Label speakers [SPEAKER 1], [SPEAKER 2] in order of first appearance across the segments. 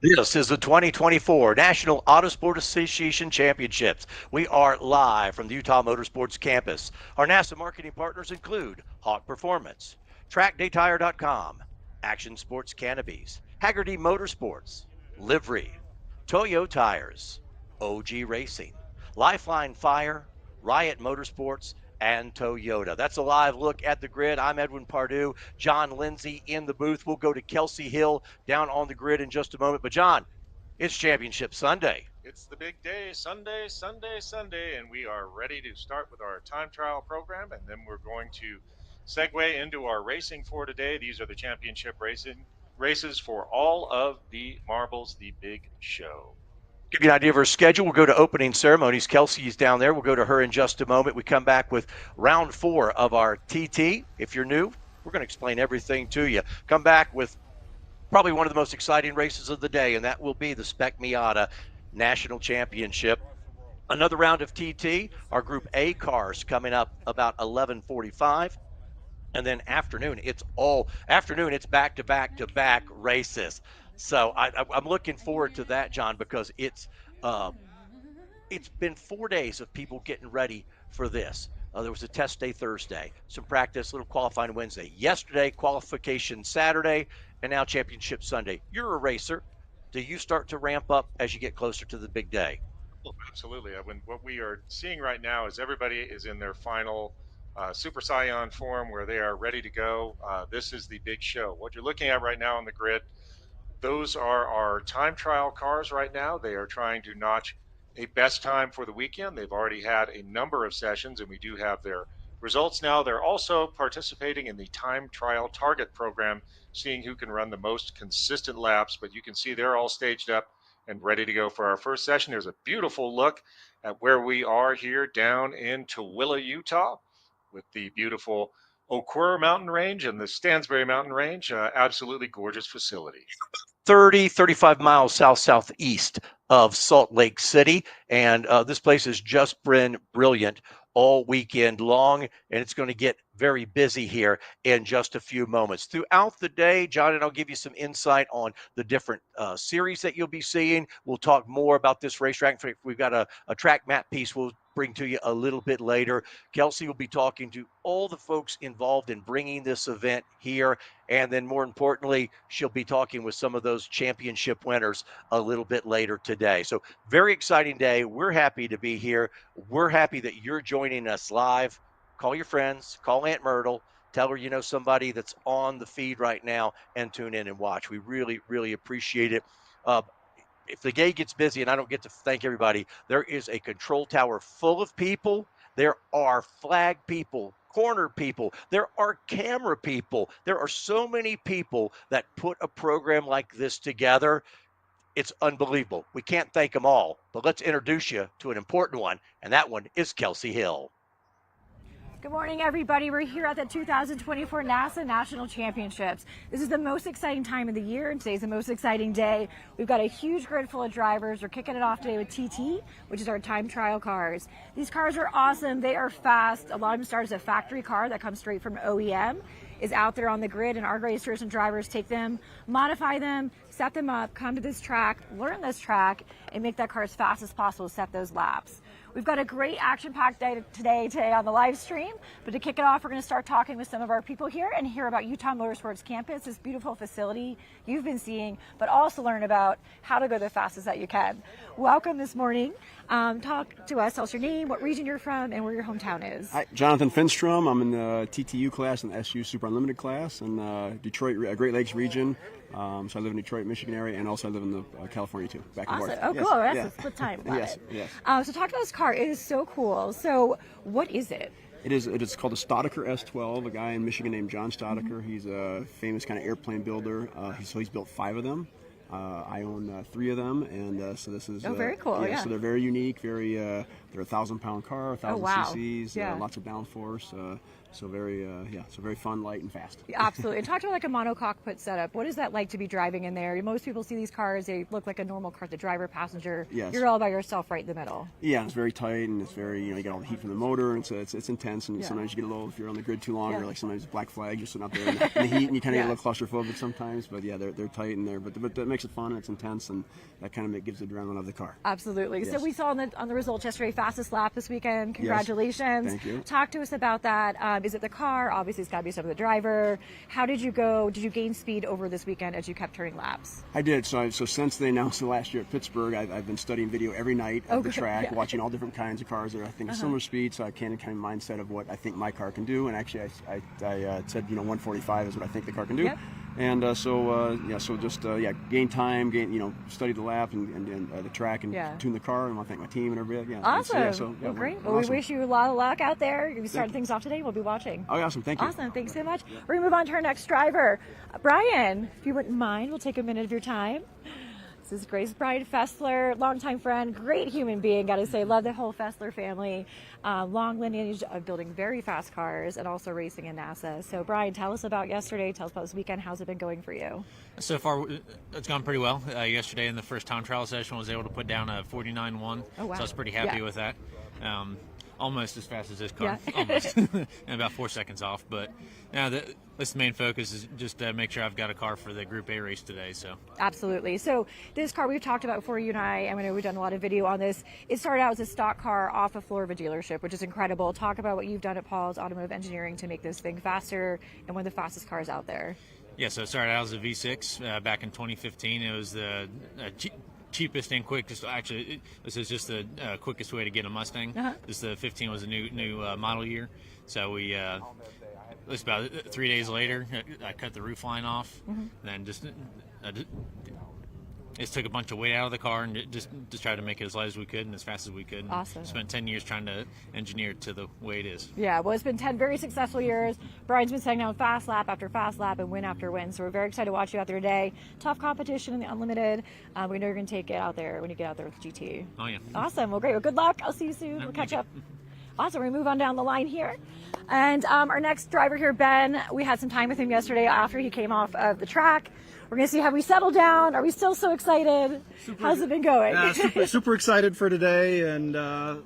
[SPEAKER 1] This is the 2024 National Autosport Association Championships. We are live from the Utah Motorsports Campus. Our NASA marketing partners include Hawk Performance, TrackDayTire.com, Action Sports Cannabis, Haggerty Motorsports, Livery, Toyo Tires, OG Racing, Lifeline Fire, Riot Motorsports, and Toyota. That's a live look at the grid. I'm Edwin Pardue, John Lindsay in the booth. We'll go to Kelsey Hill down on the grid in just a moment. But John, it's Championship Sunday.
[SPEAKER 2] It's the big day, Sunday, Sunday, Sunday, and we are ready to start with our time trial program, and then we're going to segue into our racing for today. These are the championship races for all of the marbles, the big show.
[SPEAKER 1] Give you an idea of our schedule. We'll go to opening ceremonies. Kelsey's down there. We'll go to her in just a moment. We come back with round 4 of our TT. If you're new, we're going to explain everything to you. Come back with probably one of the most exciting races of the day, and that will be the Spec Miata National Championship. Another round of TT. Our Group A cars coming up about 11:45. And then afternoon, it's back-to-back-to-back races. So I'm looking forward to that, John, because it's been 4 days of people getting ready for this. There was a test day Thursday, some practice, little qualifying Wednesday. Yesterday, qualification Saturday, and now championship Sunday. You're a racer. Do you start to ramp up as you get closer to the big day?
[SPEAKER 2] Absolutely. What we are seeing right now is everybody is in their final Super Scion form where they are ready to go. This is the big show. What you're looking at right now on the grid, those are our time trial cars right now. They are trying to notch a best time for the weekend. They've already had a number of sessions, and we do have their results now. They're also participating in the time trial target program, seeing who can run the most consistent laps. But you can see they're all staged up and ready to go for our first session. There's a beautiful look at where we are here down in Tooele, Utah, with the beautiful Oquirrh Mountain Range and the Stansbury Mountain Range. Absolutely gorgeous facility.
[SPEAKER 1] 35 miles southeast of Salt Lake City. And this place has just been brilliant all weekend long, and it's going to get very busy here in just a few moments. Throughout the day, John and I'll give you some insight on the different series that you'll be seeing. We'll talk more about this racetrack. We've got a track map piece we'll bring to you a little bit later. Kelsey will be talking to all the folks involved in bringing this event here. And then more importantly, she'll be talking with some of those championship winners a little bit later today. So very exciting day. We're happy to be here. We're happy that you're joining us live. Call your friends, call Aunt Myrtle, tell her you know somebody that's on the feed right now, and tune in and watch. We really, really appreciate it. If the day gets busy and I don't get to thank everybody, there is a control tower full of people. There are flag people, corner people. There are camera people. There are so many people that put a program like this together. It's unbelievable. We can't thank them all, but let's introduce you to an important one, and that one is Kelsey Hill.
[SPEAKER 3] Good morning, everybody. We're here at the 2024 NASA National Championships. This is the most exciting time of the year, and today's the most exciting day. We've got a huge grid full of drivers. We're kicking it off today with TT, which is our time trial cars. These cars are awesome. They are fast. A lot of them start as a factory car that comes straight from OEM, is out there on the grid, and our racers and drivers take them, modify them, set them up, come to this track, learn this track, and make that car as fast as possible to set those laps. We've got a great action-packed day today on the live stream, but to kick it off, we're going to start talking with some of our people here and hear about Utah Motorsports Campus, this beautiful facility you've been seeing, but also learn about how to go the fastest that you can. Welcome this morning. Talk to us. Tell us your name, what region you're from, and where your hometown is.
[SPEAKER 4] Hi, Jonathan Finstrom. I'm in the TTU class and the SU Super Unlimited class in Detroit, Great Lakes region. So I live in Detroit, Michigan area, and also I live in the California too, back and
[SPEAKER 3] Awesome.
[SPEAKER 4] forth.
[SPEAKER 3] Oh,
[SPEAKER 4] Yes.
[SPEAKER 3] cool. That's
[SPEAKER 4] Yeah.
[SPEAKER 3] a split time.
[SPEAKER 4] Yes,
[SPEAKER 3] Yes.
[SPEAKER 4] yes.
[SPEAKER 3] So talk about this car. It is so cool. So what is it?
[SPEAKER 4] It is called a Staudacher S12. A guy in Michigan named John Staudacher. He's a famous kind of airplane builder. He's built 5 of them. I own 3 of them, and so this is
[SPEAKER 3] very cool. Yeah.
[SPEAKER 4] So they're very unique, very they're 1,000-pound car, 1,000
[SPEAKER 3] wow.
[SPEAKER 4] cc's,
[SPEAKER 3] Yeah.
[SPEAKER 4] lots of downforce. So very, so very fun, light, and fast.
[SPEAKER 3] Absolutely. And talk about like a monocockpit setup. What is that like to be driving in there? Most people see these cars, they look like a normal car, the driver, passenger.
[SPEAKER 4] Yes.
[SPEAKER 3] You're all by yourself right in the middle.
[SPEAKER 4] Yeah, it's very tight, and it's very, you get all the heat from the motor, and so it's intense, and sometimes you get a little, if you're on the grid too long, or like sometimes black flag, you're sitting out there in the heat, and you kind of get a little claustrophobic sometimes, but yeah, they're tight in there, but that makes it fun, and it's intense, and that kind of gives the adrenaline of the car.
[SPEAKER 3] Absolutely.
[SPEAKER 4] Yes.
[SPEAKER 3] So we saw on the results yesterday, fastest lap this weekend. Congratulations.
[SPEAKER 4] Yes. Thank you.
[SPEAKER 3] Talk to us about that. Is it the car? Obviously, it's got to be some of the driver. How did you go? Did you gain speed over this weekend as you kept turning laps?
[SPEAKER 4] I did. So since they announced it last year at Pittsburgh, I've been studying video every night of the track, watching all different kinds of cars that are, I think, a similar speed, so I can kind of mindset of what I think my car can do. And actually, I said 145 is what I think the car can do.
[SPEAKER 3] Yep.
[SPEAKER 4] And so just gain time, study the lap and the track, and tune the car, and I want to thank my team and everybody. Yeah.
[SPEAKER 3] Awesome. Well, great. Well, we wish you a lot of luck out there. You started things off today. We'll be watching.
[SPEAKER 4] Oh, awesome. Thank you.
[SPEAKER 3] Awesome. Thanks so much. We're going to move on to our next driver. Brian, if you wouldn't mind, we'll take a minute of your time. This is Grace Brian Fessler, longtime friend, great human being, got to say. Love the whole Fessler family. Long lineage of building very fast cars and also racing in NASA. So, Brian, tell us about yesterday. Tell us about this weekend. How's it been going for you?
[SPEAKER 5] So far, it's gone pretty well. Yesterday in the first time trial session, I was able to put down a 49.1.
[SPEAKER 3] Oh, wow.
[SPEAKER 5] So I was pretty happy with that. Almost as fast as this car,
[SPEAKER 3] Yeah.
[SPEAKER 5] almost, and about 4 seconds off. But now this main focus is just to make sure I've got a car for the Group A race today. So
[SPEAKER 3] absolutely. So this car we've talked about before, you and I know we've done a lot of video on this. It started out as a stock car off the floor of a dealership, which is incredible. Talk about what you've done at Paul's Automotive Engineering to make this thing faster and one of the fastest cars out there.
[SPEAKER 5] yeah, so it started out as a V6 back in 2015. It was the cheapest and quickest. Actually, this is just the quickest way to get a Mustang. This the 15 was a new model year, so we it's about 3 days later I cut the roof line off, and then just took a bunch of weight out of the car and just tried to make it as light as we could and as fast as we could. And
[SPEAKER 3] awesome.
[SPEAKER 5] Spent 10 years trying to engineer it to the way it is.
[SPEAKER 3] Yeah, well, it's been 10 very successful years. Brian's been setting down fast lap after fast lap and win after win. So we're very excited to watch you out there today. Tough competition in the Unlimited. We know you're going to take it out there when you get out there with GT.
[SPEAKER 5] Oh, yeah.
[SPEAKER 3] Awesome. Well, great. Well, good luck. I'll see you soon. We'll catch up. Awesome. We move on down the line here. And our next driver here, Ben, we had some time with him yesterday after he came off of the track. We're going to see how we settle down. Are we still so excited? How's it been going?
[SPEAKER 6] Yeah, super excited for today, and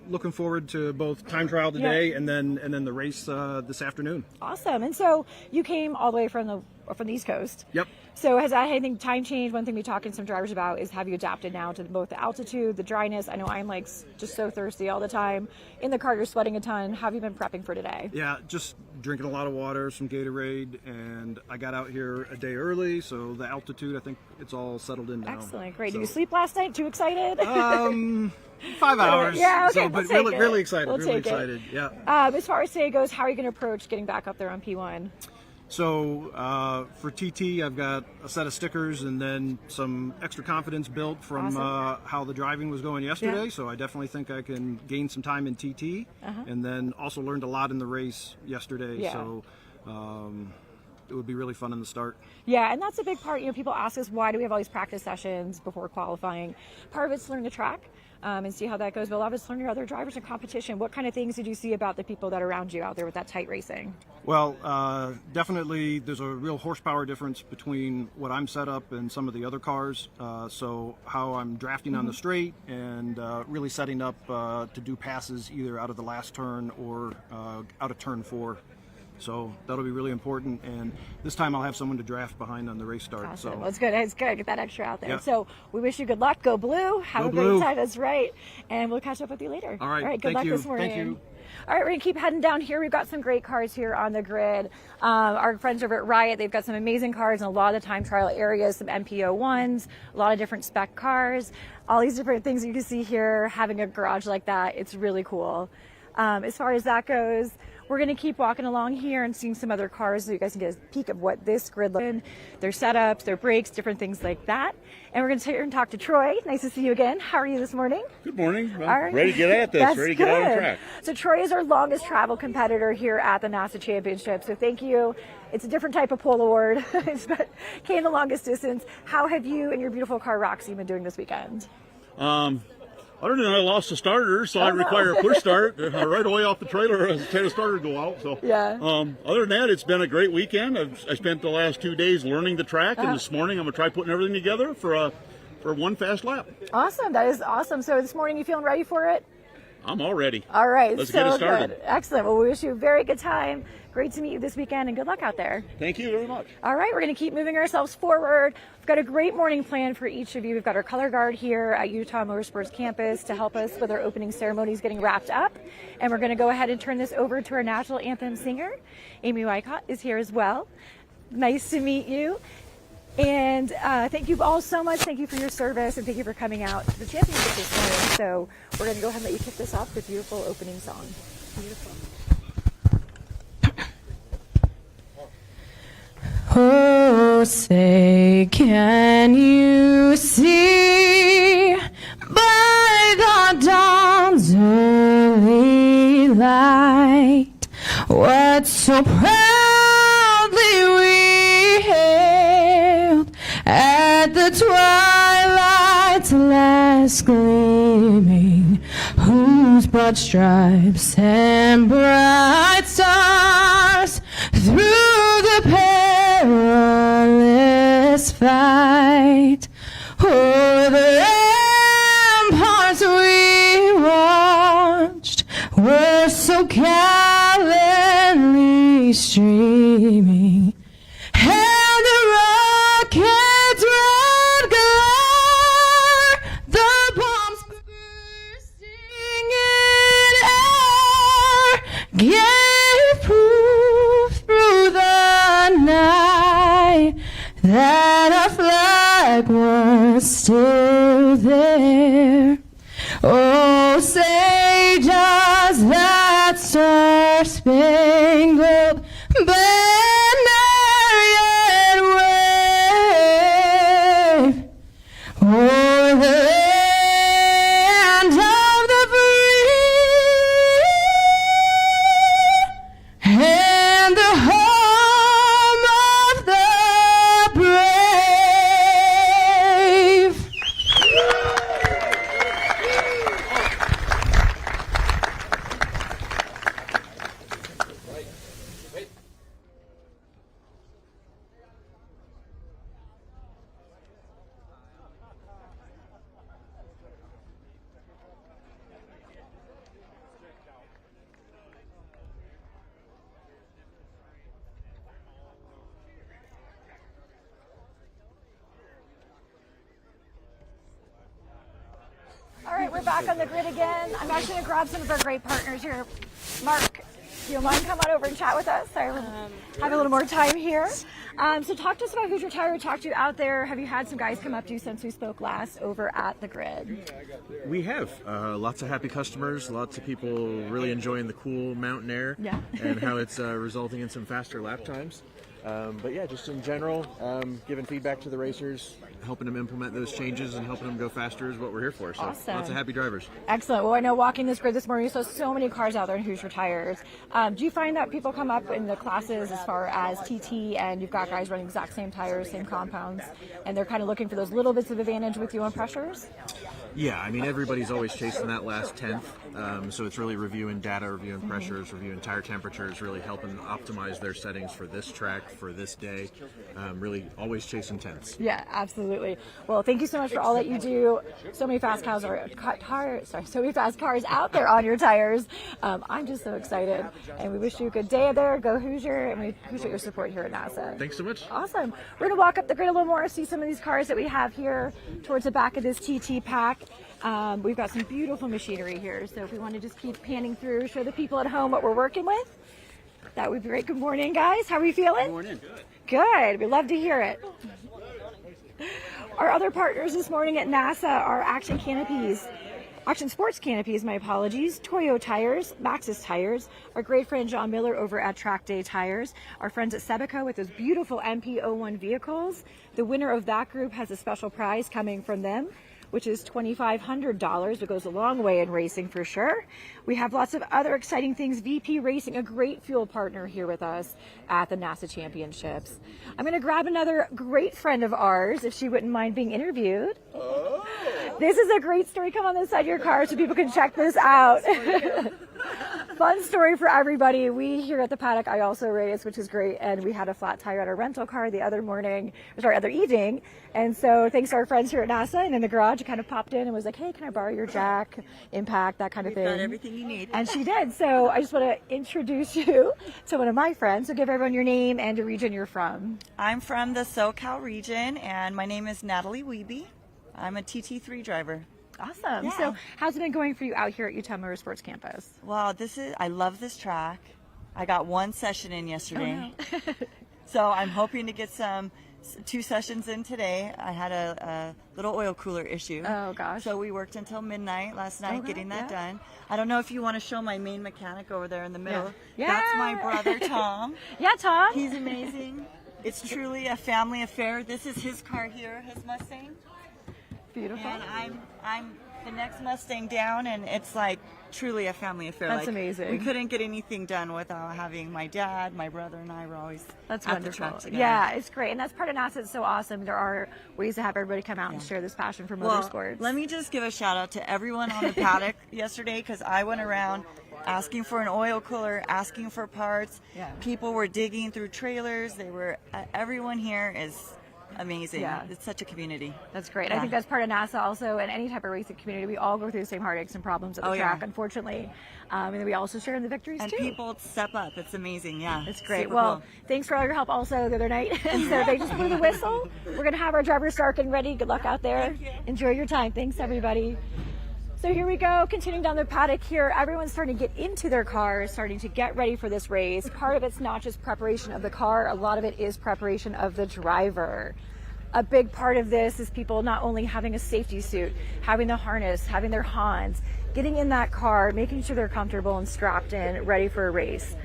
[SPEAKER 6] looking forward to both time trial today and then the race this afternoon.
[SPEAKER 3] Awesome. And so you came all the way from the East Coast.
[SPEAKER 6] Yep.
[SPEAKER 3] So has that anything time changed? One thing we talk to some drivers about is have you adapted now to both the altitude, the dryness? I know I'm like just so thirsty all the time. In the car, you're sweating a ton. How have you been prepping for today?
[SPEAKER 6] Yeah, just drinking a lot of water, some Gatorade, and I got out here a day early, so the altitude, I think it's all settled in now.
[SPEAKER 3] Excellent. Great.
[SPEAKER 6] So,
[SPEAKER 3] Did you sleep last night? Too excited?
[SPEAKER 6] 5 hours.
[SPEAKER 3] Yeah, okay,
[SPEAKER 6] So, but really excited.
[SPEAKER 3] We'll
[SPEAKER 6] really
[SPEAKER 3] take it.
[SPEAKER 6] excited. Yeah.
[SPEAKER 3] As far as today goes, how are you going to approach getting back up there on P1?
[SPEAKER 6] So for TT, I've got a set of stickers and then some extra confidence built from how the driving was going yesterday.
[SPEAKER 3] Yeah.
[SPEAKER 6] So I definitely think I can gain some time in TT, and then also learned a lot in the race yesterday.
[SPEAKER 3] Yeah.
[SPEAKER 6] So it would be really fun in the start.
[SPEAKER 3] Yeah, and that's a big part. People ask us, why do we have all these practice sessions before qualifying? Part of it's learn the track and see how that goes. But a lot of it's learn your other drivers in competition. What kind of things did you see about the people that are around you out there with that tight racing?
[SPEAKER 6] Well, definitely there's a real horsepower difference between what I'm set up and some of the other cars. So how I'm drafting on the straight and really setting up to do passes either out of the last turn or out of turn 4. So that'll be really important, and this time I'll have someone to draft behind on the race start.
[SPEAKER 3] Awesome.
[SPEAKER 6] So
[SPEAKER 3] Well, it's good. It's good. Get that extra out there.
[SPEAKER 6] Yeah.
[SPEAKER 3] So we wish you good luck. Go blue. Have
[SPEAKER 6] Go
[SPEAKER 3] a great
[SPEAKER 6] blue.
[SPEAKER 3] time. That's right. And we'll catch up with you later.
[SPEAKER 6] All right.
[SPEAKER 3] Good
[SPEAKER 6] Thank
[SPEAKER 3] luck
[SPEAKER 6] you.
[SPEAKER 3] this morning.
[SPEAKER 6] Thank you.
[SPEAKER 3] All right, we're going to keep heading down here. We've got some great cars here on the grid. Our friends over at Riot, they've got some amazing cars in a lot of the time trial areas, some MPO ones, a lot of different spec cars, all these different things you can see here. Having a garage like that, it's really cool. As far as that goes, we're going to keep walking along here and seeing some other cars so you guys can get a peek of what this grid looks like, their setups, their brakes, different things like that. And we're going to sit here and talk to Troy. Nice to see you again. How are you this morning?
[SPEAKER 7] Good morning. Well,
[SPEAKER 3] All right.
[SPEAKER 7] ready to get at this.
[SPEAKER 3] That's
[SPEAKER 7] Ready to get out on
[SPEAKER 3] good.
[SPEAKER 7] track.
[SPEAKER 3] So Troy is our longest travel competitor here at the NASA Championship. So thank you. It's a different type of pole award. But came the longest distance. How have you and your beautiful car Roxy been doing this weekend?
[SPEAKER 7] Other than I lost the starter, so I require a push start right away off the trailer as the starter go out. So
[SPEAKER 3] yeah.
[SPEAKER 7] Other than that, it's been a great weekend. I spent the last 2 days learning the track, and this morning I'm gonna try putting everything together for one fast lap.
[SPEAKER 3] Awesome, that is awesome. So this morning, you feeling ready for it?
[SPEAKER 7] I'm all ready.
[SPEAKER 3] All right,
[SPEAKER 7] let's
[SPEAKER 3] so
[SPEAKER 7] get it started.
[SPEAKER 3] Good. Excellent. Well, we wish you a very good time. Great to meet you this weekend, and good luck out there.
[SPEAKER 7] Thank you very much.
[SPEAKER 3] All right, we're going to keep moving ourselves forward. We've got a great morning plan for each of you. We've got our color guard here at Utah Motorsports Campus to help us with our opening ceremonies getting wrapped up. And we're going to go ahead and turn this over to our national anthem singer. Amy Wycott is here as well. Nice to meet you. And thank you all so much. Thank you for your service, and thank you for coming out to the championship this morning. So we're going to go ahead and let you kick this off with a beautiful opening song. Beautiful.
[SPEAKER 8] Oh, say, can you see by the dawn's early light what so proudly we hailed at the twilight's last gleaming, whose broad stripes and bright stars through the perilous fight o'er the ramparts we watched were so gallantly streaming, and the rocket's red glare, the bombs bursting in air, gave proof through the night that our flag was still there. Oh, say does that star-spangled banner yet wave o'er the land of the free and the home of the brave?
[SPEAKER 3] All right, we're back on the grid again. I'm actually going to grab some of our great partners here. Mark, do you mind come on over and chat with us? Sorry, we're having a little more time here. So talk to us about Hoosier Tire. We talked to you out there. Have you had some guys come up to you since we spoke last over at the grid?
[SPEAKER 9] We have. Lots of happy customers, lots of people really enjoying the cool mountain air and how it's resulting in some faster lap times. But yeah, just in general, giving feedback to the racers, helping them implement those changes and helping them go faster is what we're here for. So
[SPEAKER 3] awesome.
[SPEAKER 9] Lots of happy drivers.
[SPEAKER 3] Excellent. Well, I know walking this grid this morning, we saw so many cars out there in Hoosier Tires. Do you find that people come up in the classes as far as TT and you've got guys running exact same tires, same compounds, and they're kind of looking for those little bits of advantage with you on pressures?
[SPEAKER 9] Yeah, I mean, everybody's always chasing that last tenth, so it's really reviewing data, reviewing pressures, reviewing tire temperatures, really helping optimize their settings for this track, for this day, really always chasing tenths.
[SPEAKER 3] Yeah, absolutely. Well, thank you so much for all that you do. So many fast cars so many fast cars out there on your tires. I'm just so excited, and we wish you a good day there. Go Hoosier, and we appreciate your support here at NASA.
[SPEAKER 9] Thanks so much.
[SPEAKER 3] Awesome. We're going to walk up the grid a little more, see some of these cars that we have here towards the back of this TT pack. We've got some beautiful machinery here, so if we want to just keep panning through, show the people at home what we're working with, that would be great. Good morning, guys. How are we feeling?
[SPEAKER 4] Good morning.
[SPEAKER 3] Good. We love to hear it. Our other partners this morning at NASA are Action Sports Canopies, my apologies, Toyo Tires, Maxxis Tires, our great friend John Miller over at Track Day Tires, our friends at Sebico with those beautiful MP01 vehicles. The winner of that group has a special prize coming from them, which is $2,500. It goes a long way in racing for sure. We have lots of other exciting things. VP Racing, a great fuel partner here with us at the NASA Championships. I'm going to grab another great friend of ours, if she wouldn't mind being interviewed. Oh. This is a great story. Come on this side of your car so people can check this out. Fun story for everybody. We here at the paddock, I also race, which is great, and we had a flat tire at our rental car the other evening, and so thanks to our friends here at NASA and in the garage, kind of popped in and was like, hey, can I borrow your jack, impact, that kind of thing.
[SPEAKER 10] Got everything you need.
[SPEAKER 3] And she did. So I just want to introduce you to one of my friends. So give everyone your name and the region you're from.
[SPEAKER 10] I'm from the SoCal region, and my name is Natalie Wiebe. I'm a TT3 driver.
[SPEAKER 3] Awesome.
[SPEAKER 10] Yeah.
[SPEAKER 3] So how's it been going for you out here at Utah Motorsports Campus?
[SPEAKER 10] Well, I love this track. I got one session in yesterday.
[SPEAKER 3] Oh, no.
[SPEAKER 10] So I'm hoping to get 2 sessions in today. I had a little oil cooler issue.
[SPEAKER 3] Oh, gosh.
[SPEAKER 10] So we worked until midnight last night getting that
[SPEAKER 3] yeah.
[SPEAKER 10] done. I don't know if you want to show my main mechanic over there in the middle.
[SPEAKER 3] Yeah.
[SPEAKER 10] That's my brother, Tom.
[SPEAKER 3] Yeah, Tom.
[SPEAKER 10] He's amazing. It's truly a family affair. This is his car here, his Mustang.
[SPEAKER 3] Beautiful.
[SPEAKER 10] And I'm the next Mustang down, and it's like truly a family affair.
[SPEAKER 3] That's
[SPEAKER 10] like,
[SPEAKER 3] amazing.
[SPEAKER 10] We couldn't get anything done without having my dad, my brother, and I were always
[SPEAKER 3] That's
[SPEAKER 10] at
[SPEAKER 3] wonderful.
[SPEAKER 10] the track together.
[SPEAKER 3] Yeah, it's great. And that's part of NASA. It's so awesome. There are ways to have everybody come out and share this passion for motorsports.
[SPEAKER 10] Let me just give a shout out to everyone on the paddock yesterday, because I went around asking for an oil cooler, asking for parts.
[SPEAKER 3] Yeah.
[SPEAKER 10] People were digging through trailers. Everyone here is amazing.
[SPEAKER 3] Yeah.
[SPEAKER 10] It's such a community.
[SPEAKER 3] That's great.
[SPEAKER 10] Yeah.
[SPEAKER 3] I think that's part of NASA also, and any type of racing community. We all go through the same heartaches and problems at the track, unfortunately. And then we also share in the victories,
[SPEAKER 10] and
[SPEAKER 3] too.
[SPEAKER 10] people step up. It's amazing. Yeah.
[SPEAKER 3] It's great.
[SPEAKER 10] Super
[SPEAKER 3] Well,
[SPEAKER 10] cool.
[SPEAKER 3] thanks for all your help also the other night. And so they just blew the whistle. We're going to have our drivers start getting ready. Good luck out there. Enjoy your time. Thanks, everybody. So here we go, continuing down the paddock here. Everyone's starting to get into their cars, starting to get ready for this race. Part of it's not just preparation of the car. A lot of it is preparation of the driver. A big part of this is people not only having a safety suit, having the harness, having their Hans, getting in that car, making sure they're comfortable and strapped in, ready for a race.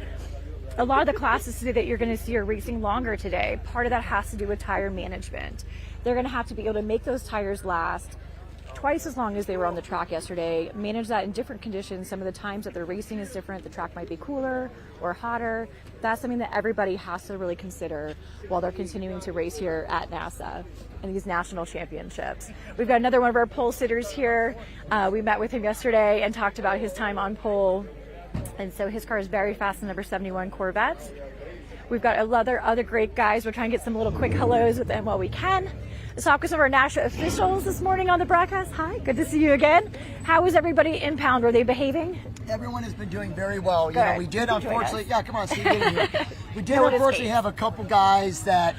[SPEAKER 3] A lot of the classes today that you're going to see are racing longer today. Part of that has to do with tire management. They're going to have to be able to make those tires last twice as long as they were on the track yesterday, manage that in different conditions. Some of the times that they're racing is different. The track might be cooler or hotter. That's something that everybody has to really consider while they're continuing to race here at NASA in these national championships. We've got another one of our pole sitters here. We met with him yesterday and talked about his time on pole. And so his car is very fast, the number 71 Corvette. We've got other great guys. We're trying to get some little quick hellos with them while we can. Let's talk with some of our national officials this morning on the broadcast. Hi, good to see you again. How was everybody in Pound? Were they behaving?
[SPEAKER 11] Everyone has been doing very well.
[SPEAKER 3] Good.
[SPEAKER 11] You know, we did unfortunately, come on, Steve, get in here. We did unfortunately have a couple guys that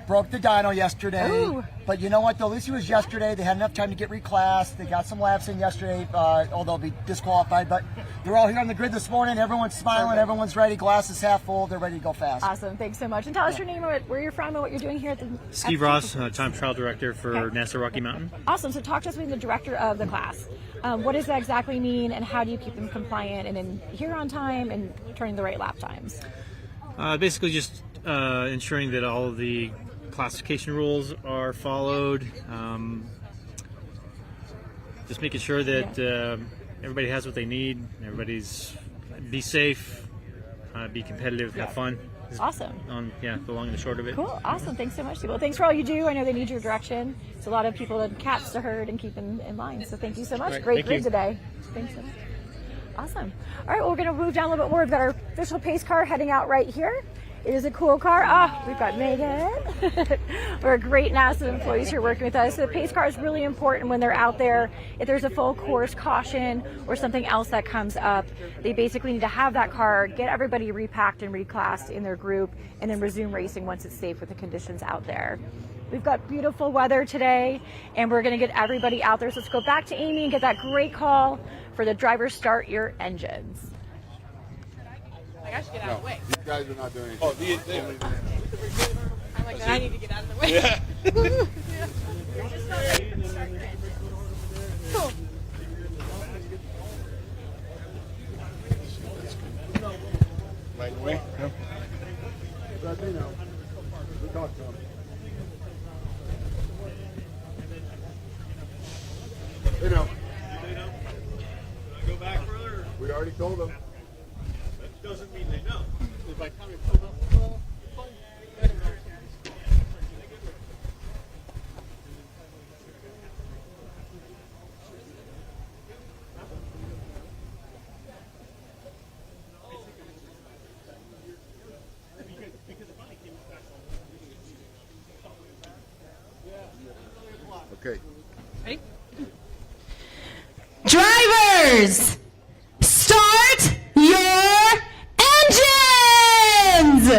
[SPEAKER 11] broke the dyno yesterday.
[SPEAKER 3] Ooh.
[SPEAKER 11] But you know what, though? At least it was yesterday. They had enough time to get reclassed. They got some laps in yesterday, although they'll be disqualified. But they're all here on the grid this morning. Everyone's smiling. Perfect. Everyone's ready. Glass is half full. They're ready to go fast.
[SPEAKER 3] Awesome. Thanks so much. And tell us your name, where you're from, and what you're doing here at the...
[SPEAKER 12] Steve Ross, time trial director for NASA Rocky Mountain.
[SPEAKER 3] Awesome. So talk to us, being the director of the class. What does that exactly mean, and how do you keep them compliant and in here on time and turning the right lap times?
[SPEAKER 12] Basically just ensuring that all of the classification rules are followed, just making sure that everybody has what they need, be safe, be competitive, have fun.
[SPEAKER 3] Awesome.
[SPEAKER 12] On the long and the short of it.
[SPEAKER 3] Cool. Awesome. Thanks so much, Steve. Well, thanks for all you do. I know they need your direction. It's a lot of people and cats to herd and keep in line. So thank you so much.
[SPEAKER 12] Right,
[SPEAKER 3] Great grid today. Thanks so much. Awesome. All right, well, we're going to move down a little bit more. We've got our official pace car heading out right here. It is a cool car. We've got Megan. We're great NASA employees here working with us. So the pace car is really important when they're out there. If there's a full course caution or something else that comes up, they basically need to have that car, get everybody repacked and reclassed in their group, and then resume racing once it's safe with the conditions out there. We've got beautiful weather today, and we're going to get everybody out there. So let's go back to Amy and get that great call for the driver start your engines.
[SPEAKER 13] I should get out of the way.
[SPEAKER 14] These guys are not doing anything.
[SPEAKER 13] I'm like, I need to get out of the way.
[SPEAKER 14] Yeah.
[SPEAKER 13] Cool.
[SPEAKER 14] Right away? Yep. Glad they know. We talked to them. They know.
[SPEAKER 7] Go back further.
[SPEAKER 14] We already told them.
[SPEAKER 7] Doesn't mean they know.
[SPEAKER 14] By the time we pulled up, Okay.
[SPEAKER 13] Ready?
[SPEAKER 8] Drivers, start your engines!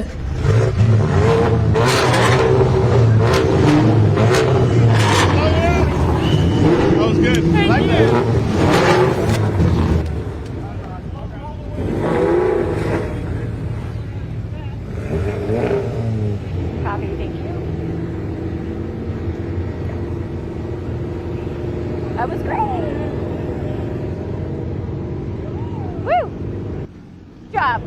[SPEAKER 7] That was good.
[SPEAKER 13] Thank you.
[SPEAKER 3] Copy, thank you. That was great. Woo! Good job.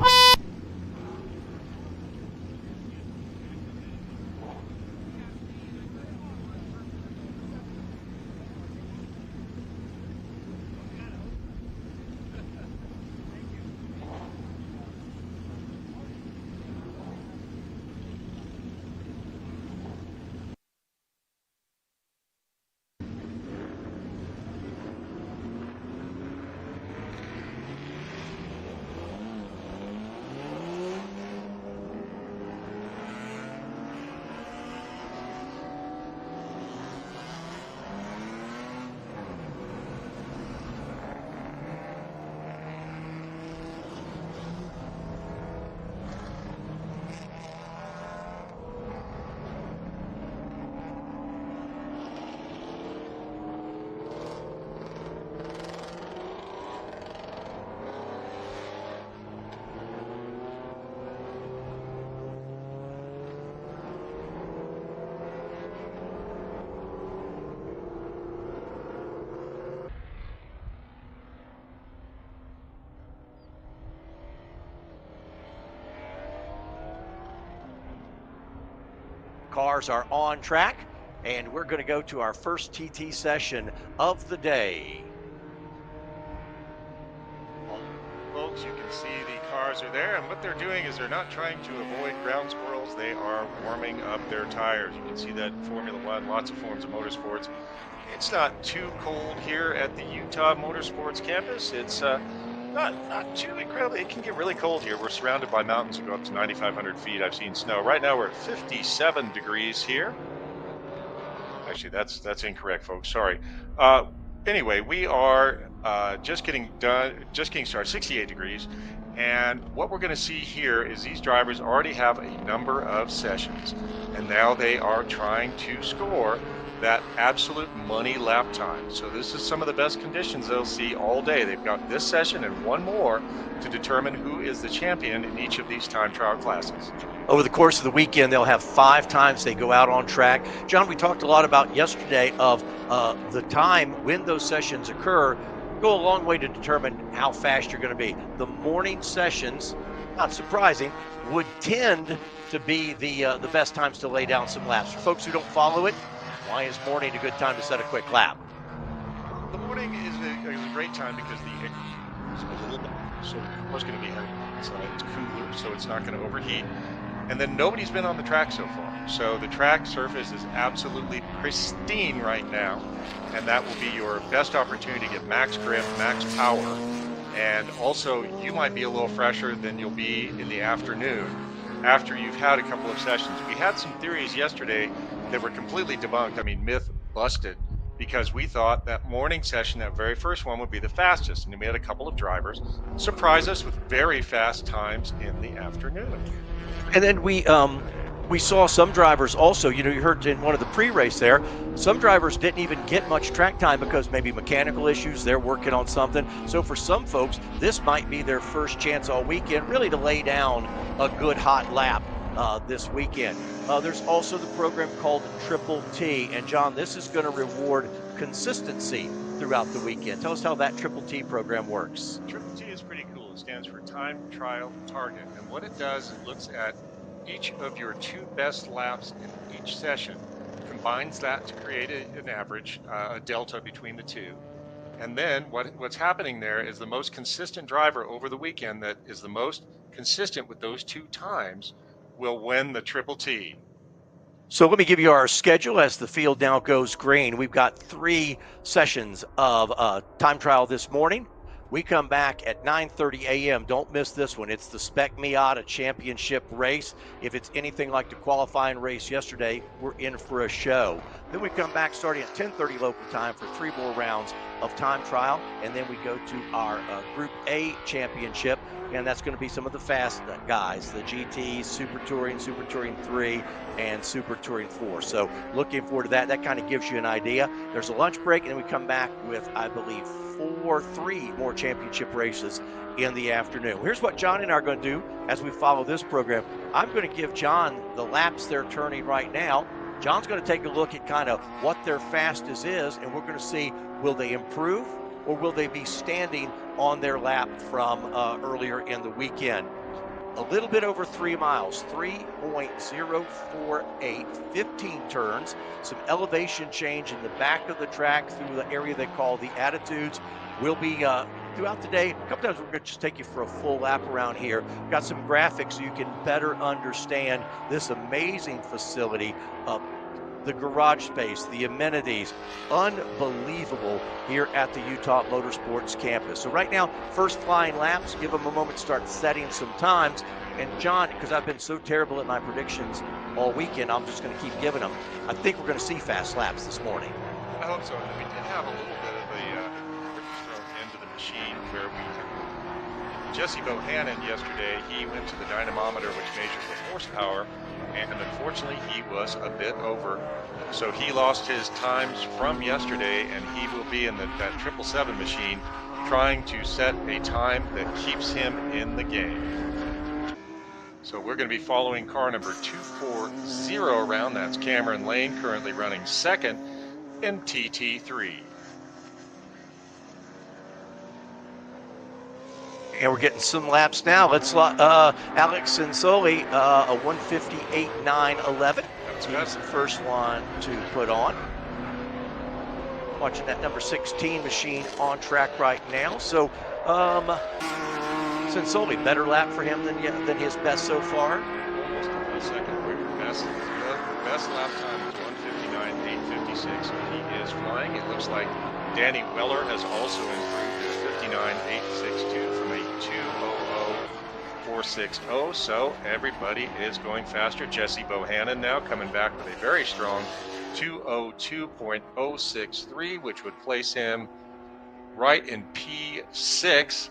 [SPEAKER 1] Cars are on track, and we're going to go to our first TT session of the day.
[SPEAKER 2] Folks, you can see the cars are there, and what they're doing is they're not trying to avoid ground squirrels. They are warming up their tires. You can see that in Formula One, lots of forms of motorsports. It's not too cold here at the Utah Motorsports Campus. It's not too incredibly. It can get really cold here. We're surrounded by mountains that go up to 9,500 feet. I've seen snow. Right now we're at 57 degrees here. Actually, that's incorrect, folks. Sorry. Anyway, we are just getting started, 68 degrees. And what we're going to see here is these drivers already have a number of sessions, and now they are trying to score that absolute money lap time. So this is some of the best conditions they'll see all day. They've got this session and one more to determine who is the champion in each of these time trial classes.
[SPEAKER 1] Over the course of the weekend, they'll have 5 times they go out on track. John, we talked a lot about yesterday of the time when those sessions occur go a long way to determine how fast you're going to be. The morning sessions, not surprising, would tend to be the best times to lay down some laps. For folks who don't follow it, why is morning a good time to set a quick lap?
[SPEAKER 2] The morning is a great time because the air is a little bit, so it's going to be heavy outside. It's cooler, so it's not going to overheat. And then nobody's been on the track so far. So the track surface is absolutely pristine right now. And that will be your best opportunity to get max grip, max power. And also, you might be a little fresher than you'll be in the afternoon after you've had a couple of sessions. We had some theories yesterday that were completely debunked. I mean, myth busted, because we thought that morning session, that very first one, would be the fastest. And then we had a couple of drivers surprise us with very fast times in the afternoon.
[SPEAKER 1] And then we saw some drivers also, you heard in one of the pre-race there, some drivers didn't even get much track time because maybe mechanical issues, they're working on something. So for some folks, this might be their first chance all weekend really to lay down a good hot lap this weekend. There's also the program called Triple T. And John, this is going to reward consistency throughout the weekend. Tell us how that Triple T program works.
[SPEAKER 2] Triple T is pretty cool. It stands for Time Trial Target. And what it does, it looks at each of your 2 best laps in each session, combines that to create an average, a delta between the two. And then what's happening there is the most consistent driver over the weekend that is the most consistent with those 2 times will win the Triple T.
[SPEAKER 1] So let me give you our schedule as the field now goes green. We've got 3 sessions of time trial this morning. We come back at 9:30 a.m. Don't miss this one. It's the Spec Miata Championship race. If it's anything like the qualifying race yesterday, we're in for a show. Then we come back starting at 10:30 local time for 3 more rounds of time trial, and then we go to our Group A championship, and that's going to be some of the fast guys, the GTs, Super Touring 3, and Super Touring 4. So looking forward to that. That kind of gives you an idea. There's a lunch break, and then we come back with, I believe, 3 more championship races in the afternoon. Here's what John and I are going to do as we follow this program. I'm going to give John the laps they're turning right now. John's going to take a look at kind of what their fastest is, and we're going to see, will they improve or will they be standing on their lap from earlier in the weekend? A little bit over 3 miles, 3.048, 15 turns, some elevation change in the back of the track through the area they call the Attitudes. We'll be throughout the day. A couple times we're going to just take you for a full lap around here. Got some graphics so you can better understand this amazing facility, the garage space, the amenities, unbelievable here at the Utah Motorsports Campus. So right now, first flying laps, give them a moment to start setting some times. And John, because I've been so terrible at my predictions all weekend, I'm just going to keep giving them. I think we're going to see fast laps this morning.
[SPEAKER 2] I hope so. And we did have a little bit of a thrown into the machine where Jesse Bohannon yesterday, he went to the dynamometer, which measures the horsepower, and unfortunately he was a bit over. So he lost his times from yesterday, and he will be in that 777 machine trying to set a time that keeps him in the game. So we're going to be following car number 240 around. That's Cameron Lane, currently running second in TT3.
[SPEAKER 1] And we're getting some laps now. Let's Alex Sensoli, a 158.911. He's the first one to put on. Watching that number 16 machine on track right now. So Sensoli, better lap for him than his best so far.
[SPEAKER 2] Almost a full second quicker. Best lap time is 159.856. So he is flying. It looks like Danny Weller has also improved his 59.862 from a 200.460. So everybody is going faster. Jesse Bohannon now coming back with a very strong 202.063, which would place him right in P6.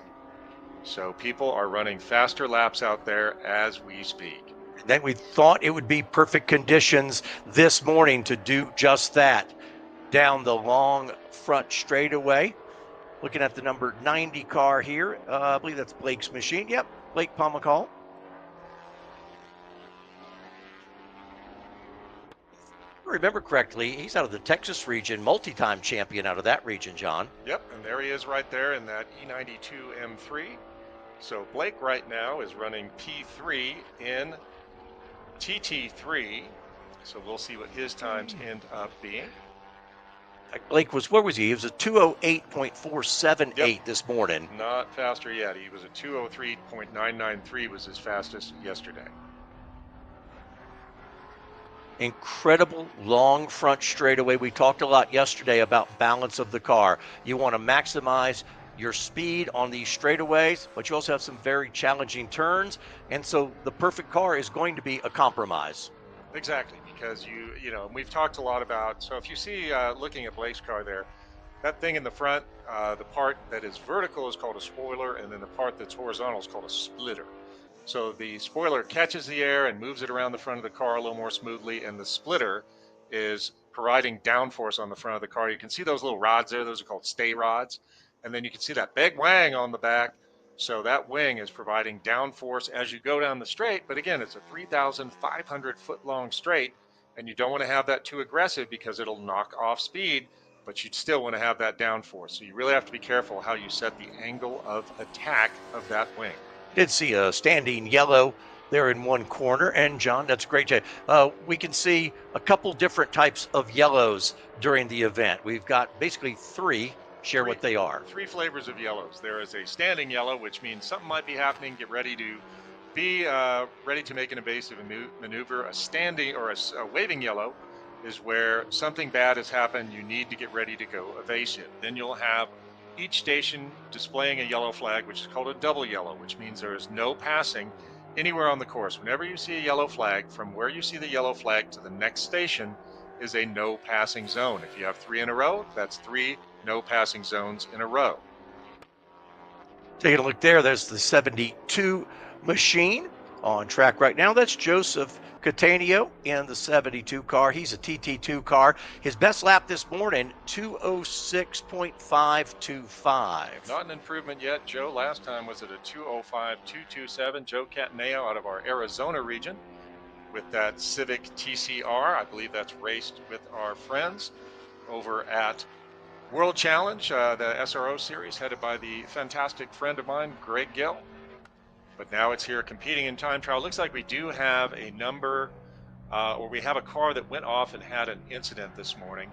[SPEAKER 2] So people are running faster laps out there as we speak.
[SPEAKER 1] Then we thought it would be perfect conditions this morning to do just that. Down the long front straightaway. Looking at the number 90 car here. I believe that's Blake's machine. Yep, Blake Pomacall. Remember correctly, he's out of the Texas region, multi-time champion out of that region, John.
[SPEAKER 2] Yep, and there he is right there in that E92 M3. So Blake right now is running P3 in TT3. So we'll see what his times end up being.
[SPEAKER 1] Blake was, where was he? He was a 208.478 this morning.
[SPEAKER 2] Not faster yet. He was a 203.993 was his fastest yesterday.
[SPEAKER 1] Incredible long front straightaway. We talked a lot yesterday about balance of the car. You want to maximize your speed on these straightaways, but you also have some very challenging turns, and so the perfect car is going to be a compromise.
[SPEAKER 2] Exactly, because you know, we've talked a lot about, so if you see looking at Blake's car there, that thing in the front, the part that is vertical is called a spoiler, and then the part that's horizontal is called a splitter. So the spoiler catches the air and moves it around the front of the car a little more smoothly, and the splitter is providing downforce on the front of the car. You can see those little rods there, those are called stay rods. And then you can see that big wang on the back. So that wing is providing downforce as you go down the straight. But again, it's a 3,500 foot long straight, and you don't want to have that too aggressive because it'll knock off speed, but you'd still want to have that downforce. So you really have to be careful how you set the angle of attack of that wing.
[SPEAKER 1] Did see a standing yellow there in one corner, and John, that's great. We can see a couple different types of yellows during the event. We've got basically three. Share what they are.
[SPEAKER 2] 3 flavors of yellows. There is a standing yellow, which means something might be happening. Get ready to be ready to make an evasive maneuver. A standing or a waving yellow is where something bad has happened. You need to get ready to go evasive. Then you'll have each station displaying a yellow flag, which is called a double yellow, which means there is no passing anywhere on the course. Whenever you see a yellow flag, from where you see the yellow flag to the next station, is a no passing zone. If you have 3 in a row, that's 3 no passing zones in a row.
[SPEAKER 1] Taking a look there, there's the 72 machine on track right now. That's Joseph Catania in the 72 car. He's a TT2 car. His best lap this morning, 206.525.
[SPEAKER 2] Not an improvement yet. Joe last time was at a 205.227. Joe Cataneo out of our Arizona region with that Civic TCR. I believe that's raced with our friends over at World Challenge, the SRO series, headed by the fantastic friend of mine, Greg Gill. But now it's here competing in time trial. Looks like we do have a number, or we have a car that went off and had an incident this morning.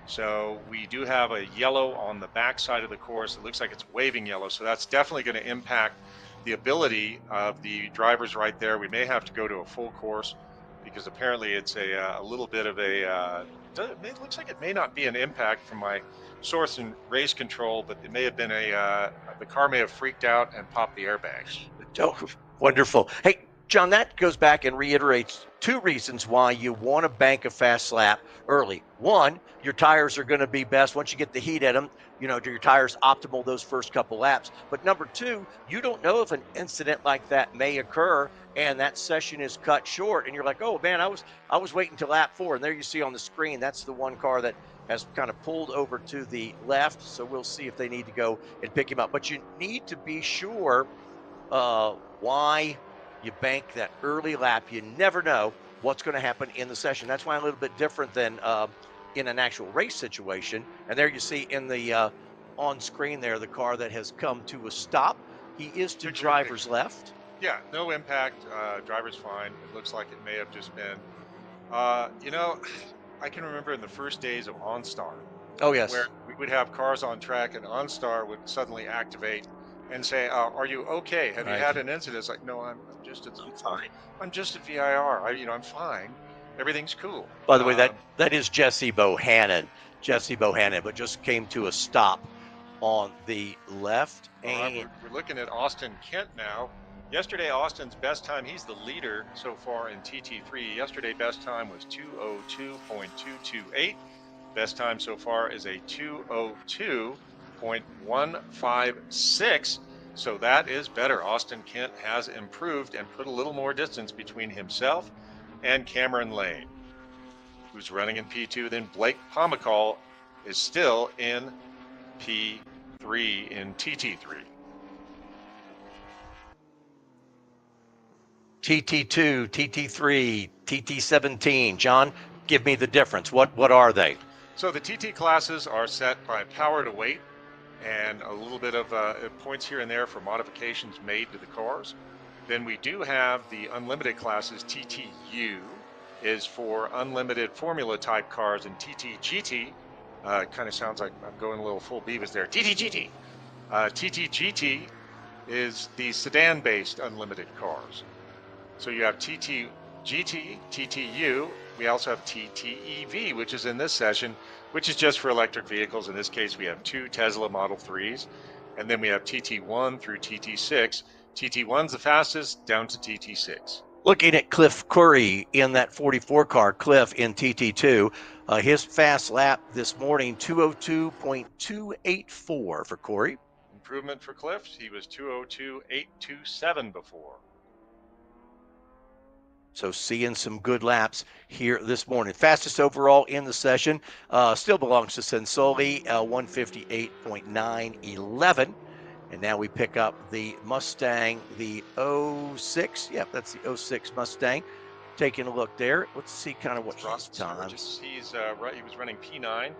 [SPEAKER 2] So we do have a yellow on the back side of the course. It looks like it's waving yellow. So that's definitely going to impact the ability of the drivers right there. We may have to go to a full course because apparently it's a little bit of a, it looks like it may not be an impact from my source in race control, but it may have been the car may have freaked out and popped the airbags.
[SPEAKER 1] Oh, wonderful. Hey, John, that goes back and reiterates 2 reasons why you want to bank a fast lap early. 1, your tires are going to be best once you get the heat at them. Do your tires optimal those first couple laps? But number 2, you don't know if an incident like that may occur and that session is cut short and you're like, oh man, I was waiting till lap 4, and there you see on the screen, that's the one car that has kind of pulled over to the left. So we'll see if they need to go and pick him up. But you need to be sure why you bank that early lap. You never know what's going to happen in the session. That's why I'm a little bit different than in an actual race situation. And there you see in the on screen there, the car that has come to a stop. He is to driver's left.
[SPEAKER 2] Yeah, no impact. Driver's fine. It looks like it may have just been, I can remember in the first days of OnStar.
[SPEAKER 1] Oh, yes.
[SPEAKER 2] Where we would have cars on track and OnStar would suddenly activate and say, are you okay? Have you had an incident? It's like, no, I'm fine. I'm just at VIR. I'm fine. Everything's cool.
[SPEAKER 1] By the way, that is Jesse Bohannon. But just came to a stop on the left. And
[SPEAKER 2] we're looking at Austin Kent now. Yesterday, Austin's best time, he's the leader so far in TT3. Yesterday, best time was 2:02.228. Best time so far is a 2:02.156. So that is better. Austin Kent has improved and put a little more distance between himself and Cameron Lane, who's running in P2. Then Blake Pomacall is still in P3 in TT3.
[SPEAKER 1] TT2, TT3, TT17. John, give me the difference. What are they?
[SPEAKER 2] So the TT classes are set by power to weight and a little bit of points here and there for modifications made to the cars. Then we do have the unlimited classes. TTU is for unlimited formula type cars, and TTGT kind of sounds like I'm going a little full Beavis there. TTGT. TTGT is the sedan based unlimited cars. So you have TTGT, TTU. We also have TTEV, which is in this session, which is just for electric vehicles. In this case, we have 2 Tesla Model 3s. And then we have TT1 through TT6. TT1's the fastest, down to TT6.
[SPEAKER 1] Looking at Cliff Curry in that 44 car, Cliff in TT2. His fast lap this morning, 2:02.284 for Corey.
[SPEAKER 2] Improvement for Cliff. He was 2:02.827 before.
[SPEAKER 1] So seeing some good laps here this morning. Fastest overall in the session still belongs to Sensoli, 158.911. And now we pick up the Mustang, the 06. Yep, that's the 06 Mustang. Taking a look there. Let's see kind of what his time.
[SPEAKER 2] He was running P9,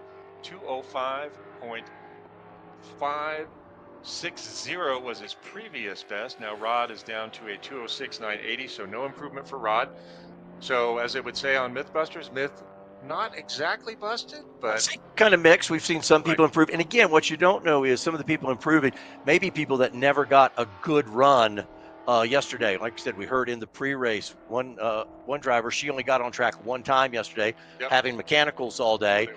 [SPEAKER 2] 205.560 was his previous best. Now Rod is down to a 206.980, so no improvement for Rod. So as it would say on Mythbusters, Myth not exactly busted, but
[SPEAKER 1] kind of mixed. We've seen some people improve. And again, what you don't know is some of the people improving, maybe people that never got a good run yesterday. Like I said, we heard in the pre-race, one driver, she only got on track one time yesterday, having mechanicals all day.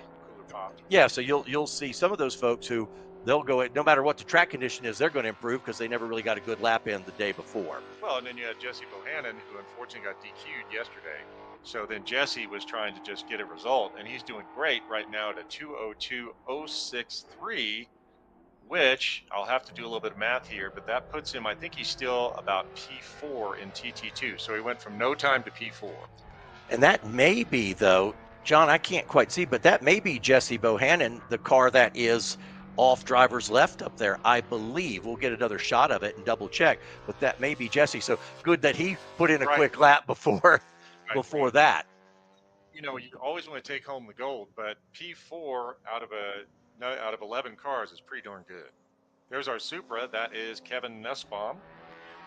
[SPEAKER 1] Yeah, so you'll see some of those folks who they'll go, no matter what the track condition is, they're going to improve because they never really got a good lap in the day before.
[SPEAKER 2] Well, and then you had Jesse Bohannon, who unfortunately got DQ'd yesterday. So then Jesse was trying to just get a result, and he's doing great right now at a 2:02.063, which I'll have to do a little bit of math here, but that puts him, I think he's still about P4 in TT2. So he went from no time to P4.
[SPEAKER 1] And that may be, though, John, I can't quite see, but that may be Jesse Bohannon, the car that is off driver's left up there, I believe. We'll get another shot of it and double check, but that may be Jesse. So good that he put in a quick lap before that.
[SPEAKER 2] You know, you always want to take home the gold, but P4 out of 11 cars is pretty darn good. There's our Supra. That is Kevin Nussbaum.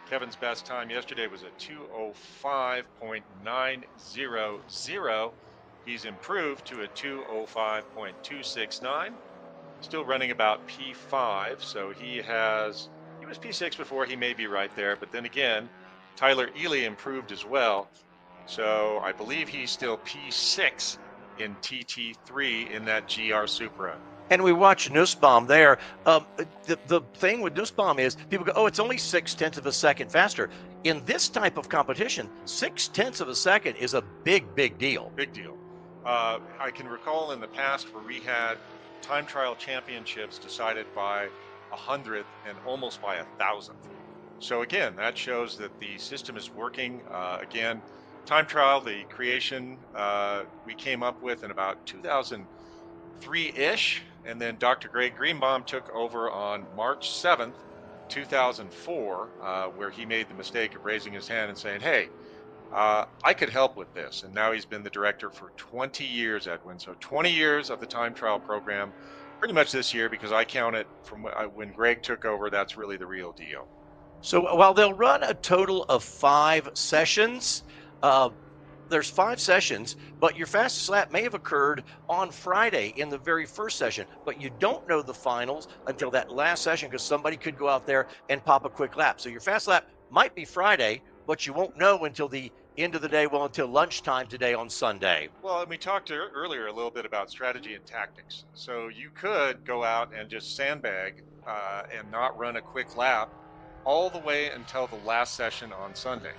[SPEAKER 2] Kevin's best time yesterday was a 2:05.900. He's improved to a 2:05.269. Still running about P5, so he was P6 before. He may be right there, but then again, Tyler Ely improved as well. So I believe he's still P6 in TT3 in that GR Supra.
[SPEAKER 1] And we watch Nussbaum there. The thing with Nussbaum is people go, oh, it's only 0.6 of a second faster. In this type of competition, 0.6 of a second is a big, big deal.
[SPEAKER 2] Big deal. I can recall in the past where we had time trial championships decided by 100th and almost by 1,000th. So again, that shows that the system is working. Again, time trial, the creation we came up with in about 2003-ish, and then Dr. Greg Greenbaum took over on March 7th, 2004, where he made the mistake of raising his hand and saying, hey, I could help with this. And now he's been the director for 20 years, Edwin. So 20 years of the time trial program, pretty much this year, because I count it from when Greg took over, that's really the real deal.
[SPEAKER 1] So while they'll run a total of 5 sessions, there's 5 sessions, but your fastest lap may have occurred on Friday in the very first session, but you don't know the finals until that last session because somebody could go out there and pop a quick lap. So your fast lap might be Friday, but you won't know until the end of the day, well, until lunchtime today on Sunday.
[SPEAKER 2] Well, and we talked earlier a little bit about strategy and tactics. So you could go out and just sandbag and not run a quick lap all the way until the last session on Sunday.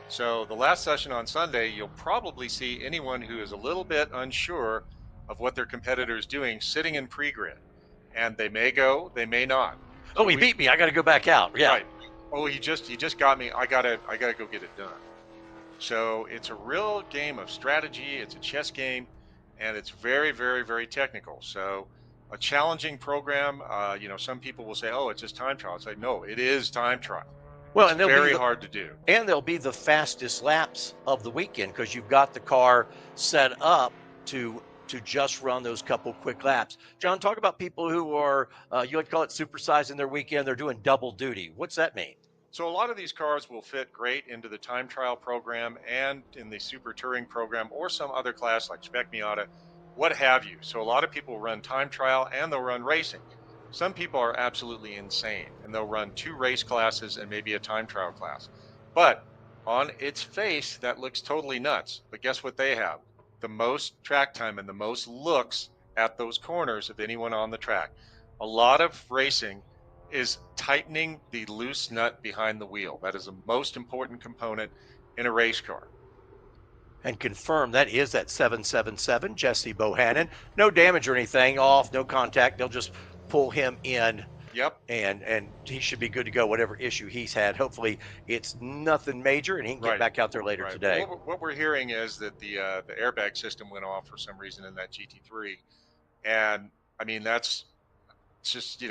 [SPEAKER 2] So the last session on Sunday, you'll probably see anyone who is a little bit unsure of what their competitor is doing sitting in pre-grid. And they may go, they may not.
[SPEAKER 1] Oh, he beat me. I got to go back out. Yeah.
[SPEAKER 2] Right. Oh, he just got me. I gotta go get it done. So it's a real game of strategy. It's a chess game, and it's very, very, very technical. So a challenging program. Some people will say, "Oh, it's just time trial." It's like, no, it is time trial.
[SPEAKER 1] Well,
[SPEAKER 2] it's
[SPEAKER 1] and
[SPEAKER 2] very hard to do.
[SPEAKER 1] And they'll be the fastest laps of the weekend because you've got the car set up to just run those couple quick laps. John, talk about people who are, you like to call it supersizing their weekend. They're doing double duty. What's that mean?
[SPEAKER 2] So a lot of these cars will fit great into the time trial program and in the super touring program or some other class like Spec Miata, what have you. So a lot of people run time trial and they'll run racing. Some people are absolutely insane and they'll run 2 race classes and maybe a time trial class. But on its face, that looks totally nuts. But guess what they have? The most track time and the most looks at those corners of anyone on the track. A lot of racing is tightening the loose nut behind the wheel. That is the most important component in a race car.
[SPEAKER 1] And confirm that is that 777 Jesse Bohannon. No damage or anything, off, no contact. They'll just pull him in.
[SPEAKER 2] Yep.
[SPEAKER 1] And he should be good to go, whatever issue he's had. Hopefully it's nothing major and he can get back out there later today.
[SPEAKER 2] What we're hearing is that the airbag system went off for some reason in that GT3. And I mean, that's just,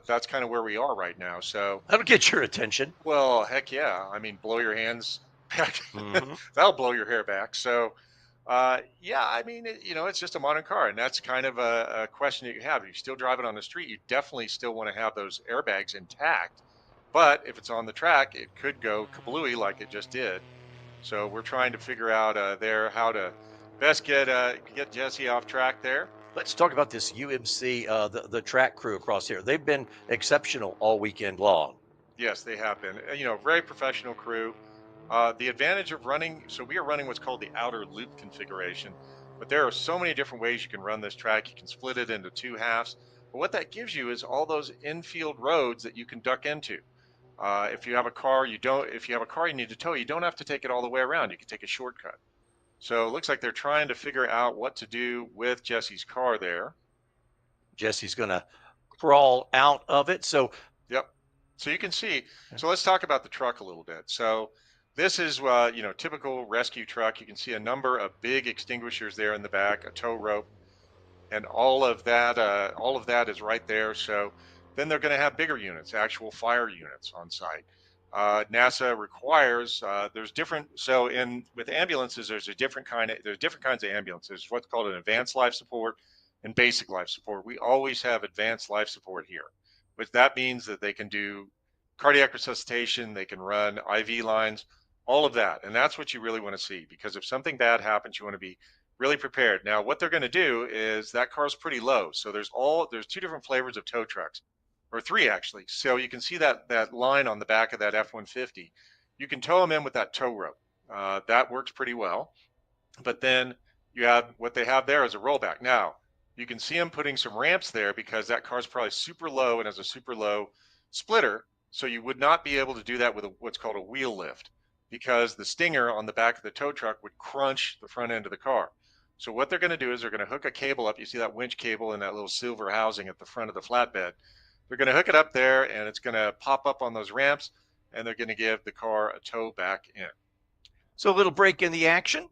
[SPEAKER 2] that's kind of where we are right now. So
[SPEAKER 1] that'll get your attention.
[SPEAKER 2] Well, heck yeah. I mean, blow your hands back. Mm-hmm. That'll blow your hair back. So yeah, I mean, it's just a modern car, and that's kind of a question that you have. If you still drive it on the street, you definitely still want to have those airbags intact. But if it's on the track, it could go kablooey like it just did. So we're trying to figure out how to best get Jesse off track there.
[SPEAKER 1] Let's talk about this UMC, the track crew across here. They've been exceptional all weekend long.
[SPEAKER 2] Yes, they have been. Very professional crew. The advantage of running, so we are running what's called the outer loop configuration, but there are so many different ways you can run this track. You can split it into 2 halves, but what that gives you is all those infield roads that you can duck into. If you have a car you need to tow, you don't have to take it all the way around. You can take a shortcut. So it looks like they're trying to figure out what to do with Jesse's car there.
[SPEAKER 1] Jesse's going to crawl out of it. So,
[SPEAKER 2] yep. So you can see. So let's talk about the truck a little bit. So this is, typical rescue truck. You can see a number of big extinguishers there in the back, a tow rope, and all of that is right there. So then they're going to have bigger units, actual fire units on site. NASA requires there's different. So with ambulances, there's different kinds of ambulances. There's what's called an advanced life support and basic life support. We always have advanced life support here, which that means that they can do cardiac resuscitation, they can run IV lines, all of that, and that's what you really want to see, because if something bad happens, you want to be really prepared. Now, what they're going to do is that car's pretty low, so there's 2 different flavors of tow trucks, or 3 actually. So you can see that line on the back of that F-150. You can tow them in with that tow rope. That works pretty well. But then you have what they have there is a rollback. Now, you can see them putting some ramps there because that car's probably super low and has a super low splitter. So you would not be able to do that with what's called a wheel lift, because the stinger on the back of the tow truck would crunch the front end of the car. So what they're going to do is they're going to hook a cable up. You see that winch cable in that little silver housing at the front of the flatbed. They're going to hook it up there, and it's going to pop up on those ramps, and they're going to give the car a tow back in.
[SPEAKER 1] So a little break in the action.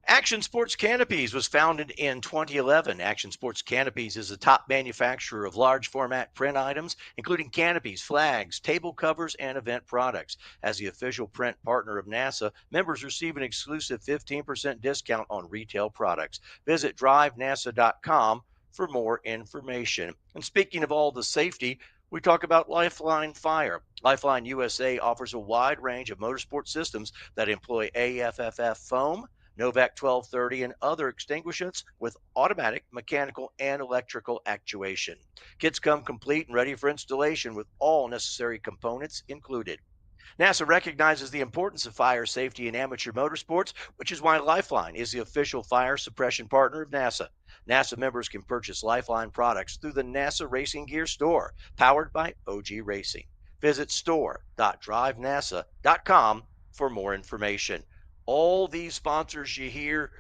[SPEAKER 1] Action Sports Canopies was founded in 2011. Action Sports Canopies is a top manufacturer of large format print items, including canopies, flags, table covers, and event products. As the official print partner of NASA, members receive an exclusive 15% discount on retail products. Visit DRIVENASA.com for more information. And speaking of all the safety, we talk about Lifeline Fire. Lifeline USA offers a wide range of motorsport systems that employ AFFF foam, Novak 1230, and other extinguishants with automatic, mechanical, and electrical actuation. Kits come complete and ready for installation with all necessary components included. NASA recognizes the importance of fire safety in amateur motorsports, which is why Lifeline is the official fire suppression partner of NASA. NASA members can purchase Lifeline products through the NASA Racing Gear store, powered by OG Racing. Visit store.drivenasa.com for more information. All these sponsors you hear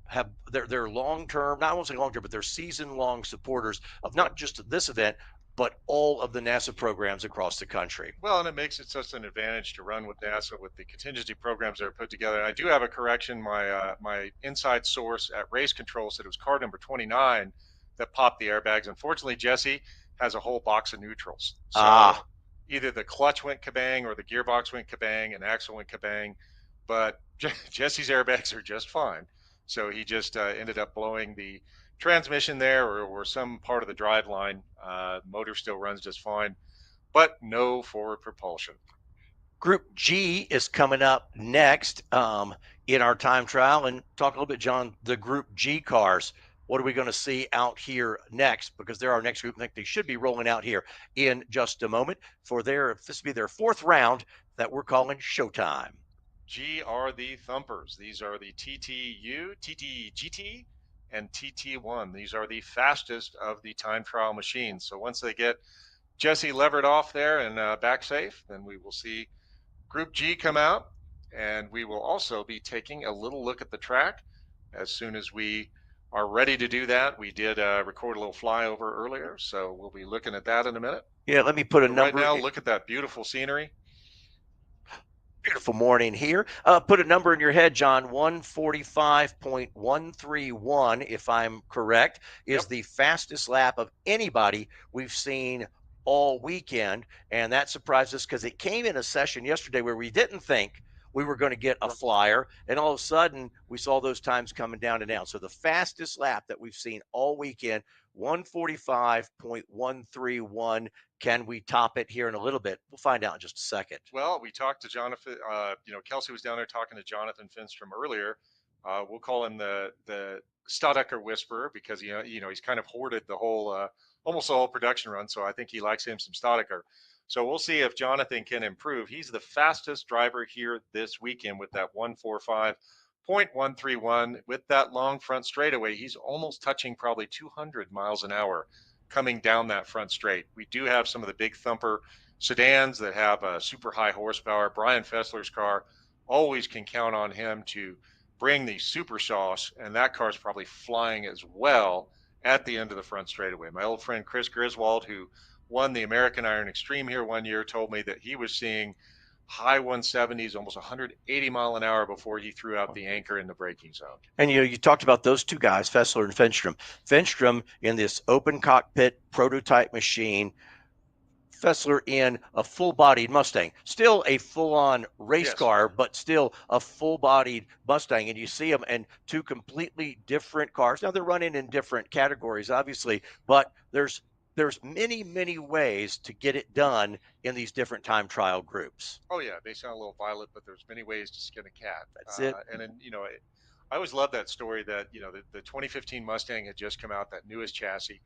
[SPEAKER 1] have they're long-term, not only long-term, but they're season-long supporters of not just this event, but all of the NASA programs across the country.
[SPEAKER 2] Well, and it makes it such an advantage to run with NASA with the contingency programs that are put together. And I do have a correction. My inside source at Race Control said it was car number 29 that popped the airbags. Unfortunately, Jesse has a whole box of neutrals. So either the clutch went kabang or the gearbox went kabang and axle went kabang. But Jesse's airbags are just fine. So he just ended up blowing the transmission there or some part of the drive line. Motor still runs just fine, but no forward propulsion.
[SPEAKER 1] Group G is coming up next in our time trial. And talk a little bit, John, the Group G cars. What are we going to see out here next? Because they're our next group. I think they should be rolling out here in just a moment for this will be their 4th round that we're calling Showtime.
[SPEAKER 2] G are the thumpers. These are the TTU, TTGT, and TT1. These are the fastest of the time trial machines. So once they get Jesse levered off there and back safe, then we will see Group G come out, and we will also be taking a little look at the track as soon as we are ready to do that. We did record a little flyover earlier, so we'll be looking at that in a minute.
[SPEAKER 1] Yeah, let me put a number.
[SPEAKER 2] Right now, look at that beautiful scenery.
[SPEAKER 1] Beautiful morning here. Put a number in your head, John. 145.131, if I'm correct, is the fastest lap of anybody we've seen all weekend. And that surprised us because it came in a session yesterday where we didn't think we were going to get a flyer. And all of a sudden, we saw those times coming down and down. So the fastest lap that we've seen all weekend, 145.131. Can we top it here in a little bit? We'll find out in just a second.
[SPEAKER 2] Well, we talked to Jonathan. Kelsey was down there talking to Jonathan Finstrom earlier. We'll call him the Staudacher Whisperer because he's kind of hoarded the whole almost the whole production run. So I think he likes him some Staudacher. So we'll see if Jonathan can improve. He's the fastest driver here this weekend with that 145.131 with that long front straightaway. He's almost touching probably 200 miles an hour coming down that front straight. We do have some of the big thumper sedans that have super high horsepower. Brian Fessler's car always can count on him to bring the super sauce, and that car's probably flying as well at the end of the front straightaway. My old friend Chris Griswold, who won the American Iron Extreme here one year, told me that he was seeing high 170s, almost 180 mile an hour before he threw out the anchor in the braking zone.
[SPEAKER 1] And you talked about those two guys, Fessler and Fenstrom. Fenstrom in this open cockpit prototype machine, Fessler in a full-bodied Mustang, still a full-on race car, but still a full-bodied Mustang. And you see them in two completely different cars. Now they're running in different categories, obviously, but there's many ways to get it done in these different time trial groups.
[SPEAKER 2] Oh yeah, they sound a little violent, but there's many ways to skin a cat.
[SPEAKER 1] That's it.
[SPEAKER 2] And then I always love that story that the 2015 Mustang had just come out, that newest chassis.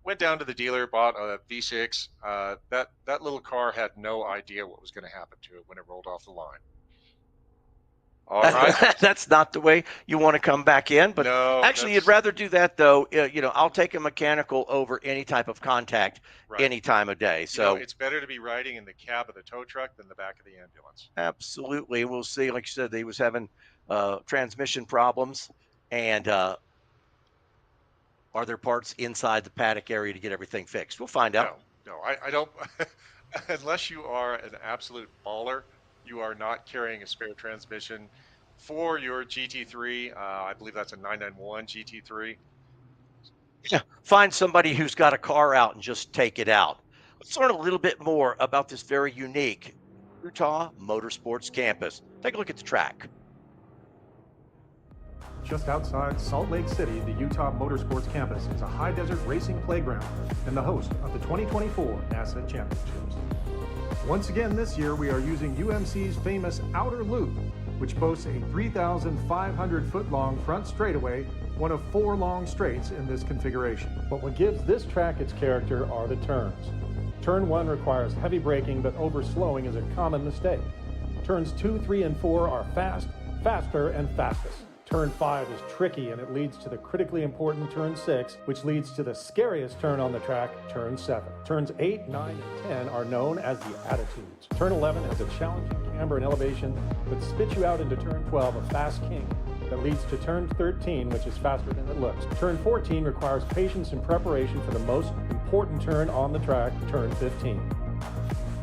[SPEAKER 2] Went down to the dealer, bought a V6. That little car had no idea what was going to happen to it when it rolled off the line. All right.
[SPEAKER 1] That's not the way you want to come back in, but
[SPEAKER 2] no,
[SPEAKER 1] actually you'd rather do that though. I'll take a mechanical over any type of contact any time of day. So
[SPEAKER 2] it's better to be riding in the cab of the tow truck than the back of the ambulance.
[SPEAKER 1] Absolutely. We'll see. Like you said, he was having transmission problems, and are there parts inside the paddock area to get everything fixed? We'll find out.
[SPEAKER 2] No, I don't. Unless you are an absolute baller, you are not carrying a spare transmission for your GT3. I believe that's a 991 GT3.
[SPEAKER 1] Yeah, find somebody who's got a car out and just take it out. Let's learn a little bit more about this very unique Utah Motorsports Campus. Take a look at the track.
[SPEAKER 15] Just outside Salt Lake City, the Utah Motorsports Campus is a high desert racing playground and the host of the 2024 NASA Championships. Once again this year, we are using UMC's famous Outer Loop, which boasts a 3,500-foot-long front straightaway, one of 4 long straights in this configuration. But what gives this track its character are the turns. Turn 1 requires heavy braking, but overslowing is a common mistake. Turns 2, 3, and 4 are fast, faster, and fastest. Turn 5 is tricky, and it leads to the critically important Turn 6, which leads to the scariest turn on the track, Turn 7. Turns 8, 9, and 10 are known as the attitudes. Turn 11 has a challenging camber and elevation, but spits you out into Turn 12, a fast kink, that leads to Turn 13, which is faster than it looks. Turn 14 requires patience and preparation for the most important turn on the track, Turn 15.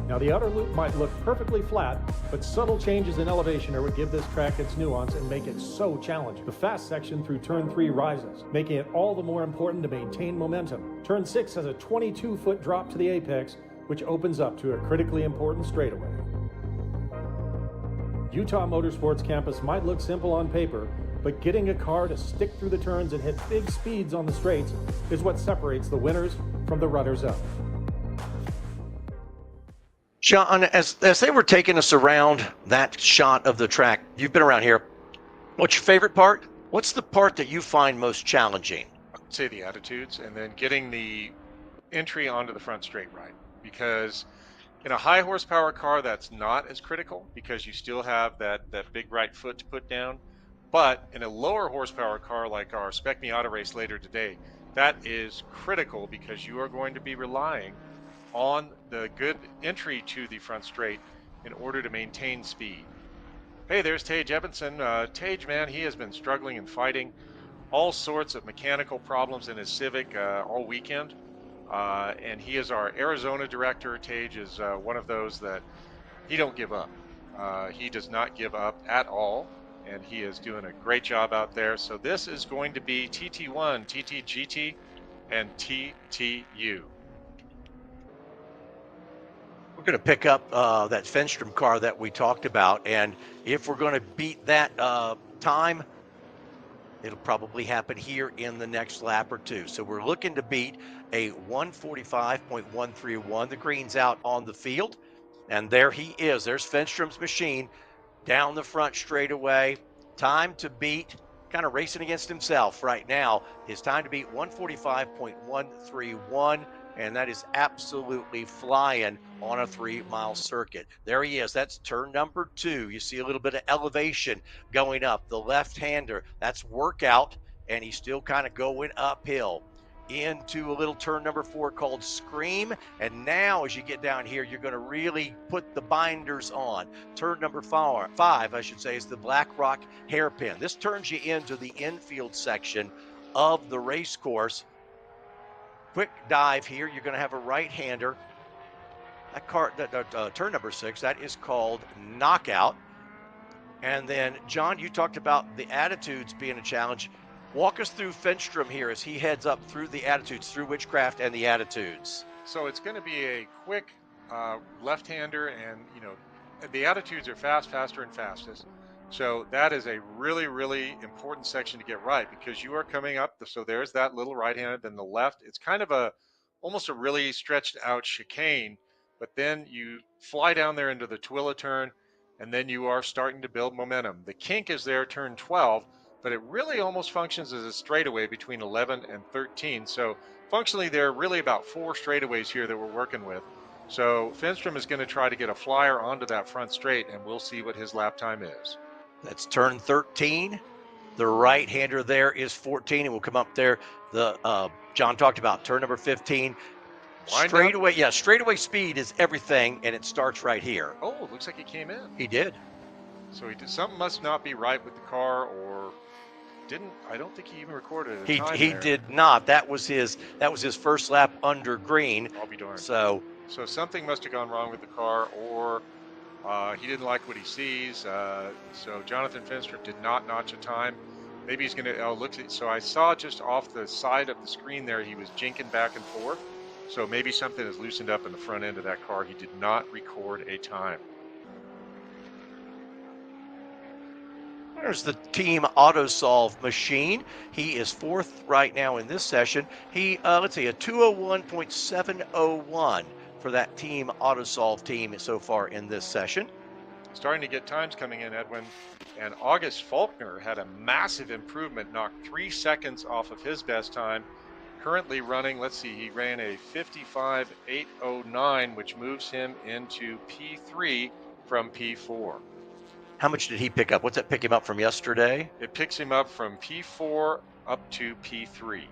[SPEAKER 15] Now the outer loop might look perfectly flat, but subtle changes in elevation are what give this track its nuance and make it so challenging. The fast section through Turn 3 rises, making it all the more important to maintain momentum. Turn 6 has a 22-foot drop to the apex, which opens up to a critically important straightaway. Utah Motorsports Campus might look simple on paper, but getting a car to stick through the turns and hit big speeds on the straights is what separates the winners from the runners-up.
[SPEAKER 1] Sean, as they were taking us around that shot of the track, you've been around here. What's your favorite part? What's the part that you find most challenging?
[SPEAKER 2] I'd say the attitudes, and then getting the entry onto the front straight right. Because in a high horsepower car, that's not as critical because you still have that big right foot to put down. But in a lower horsepower car like our Spec Miata race later today, that is critical because you are going to be relying on the good entry to the front straight in order to maintain speed. Hey, there's Tage Ebenson. Tage, man, he has been struggling and fighting all sorts of mechanical problems in his Civic all weekend. And he is our Arizona director. Tage is one of those that he don't give up. He does not give up at all, and he is doing a great job out there. So this is going to be TT1, TTGT, and TTU.
[SPEAKER 1] We're going to pick up that Fenstrom car that we talked about, and if we're going to beat that time, it'll probably happen here in the next lap or two. So we're looking to beat a 145.131. The green's out on the field, and there he is. There's Fenstrom's machine down the front straightaway. Time to beat, kind of racing against himself right now. His time to beat 145.131. And that is absolutely flying on a 3-mile circuit. There he is. That's turn number 2. You see a little bit of elevation going up. The left-hander, that's workout, and he's still kind of going uphill. into a little turn number 4 called Scream. And now as you get down here, you're going to really put the binders on. Turn number 5, I should say, is the Black Rock Hairpin. This turns you into the infield section of the race course. Quick dive here. You're going to have a right-hander. That turn number 6, that is called Knockout. And then, John, you talked about the attitudes being a challenge. Walk us through Finstrom here as he heads up through the attitudes, through Witchcraft and the attitudes.
[SPEAKER 2] So it's going to be a quick left-hander, and the attitudes are fast, faster, and fastest. So that is a really, really important section to get right, because you are coming up. So there's that little right-hander, then the left. It's kind of almost a really stretched out chicane, but then you fly down there into the Twilla turn, and then you are starting to build momentum. The kink is there, turn 12, but it really almost functions as a straightaway between 11 and 13. So functionally, there are really about 4 straightaways here that we're working with. So Finstrom is going to try to get a flyer onto that front straight, and we'll see what his lap time is.
[SPEAKER 1] That's turn 13. The right-hander there is 14, and we'll come up there. The John talked about turn number 15. Straightaway speed is everything, and it starts right here.
[SPEAKER 2] Oh, it looks like he came in.
[SPEAKER 1] He did.
[SPEAKER 2] So he did. Something must not be right with the car, or didn't. I don't think he even recorded a time
[SPEAKER 1] He
[SPEAKER 2] there.
[SPEAKER 1] did not. That was his first lap under green.
[SPEAKER 2] I'll be darned.
[SPEAKER 1] So
[SPEAKER 2] something must have gone wrong with the car, or he didn't like what he sees. So Jonathan Finstrom did not notch a time. Maybe he's going to look at. So I saw just off the side of the screen there, he was jinking back and forth. So maybe something has loosened up in the front end of that car. He did not record a time.
[SPEAKER 1] There's the Team AutoSolve machine. He is 4th right now in this session. He, let's see, a 201.701 for that Team AutoSolve team so far in this session.
[SPEAKER 2] Starting to get times coming in, Edwin. And August Faulkner had a massive improvement, knocked 3 seconds off of his best time. Currently running, let's see, he ran a 55.809, which moves him into P3 from P4.
[SPEAKER 1] How much did he pick up? What's that pick him up from yesterday?
[SPEAKER 2] It picks him up from P4 up to P3.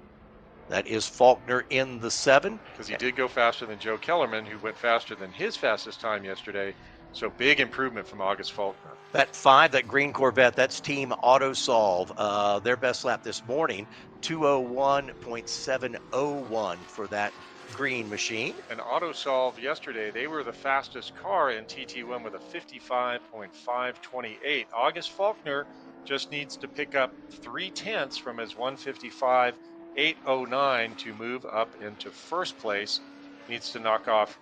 [SPEAKER 1] That is Faulkner in the 7.
[SPEAKER 2] Because he did go faster than Joe Kellerman, who went faster than his fastest time yesterday. So big improvement from August Faulkner.
[SPEAKER 1] That 5, that green Corvette, that's Team AutoSolve. Their best lap this morning, 201.701 for that green machine.
[SPEAKER 2] And AutoSolve yesterday, they were the fastest car in TT1 with a 55.528. August Faulkner just needs to pick up 0.3 from his 155.809 to move up into first place. Needs to knock off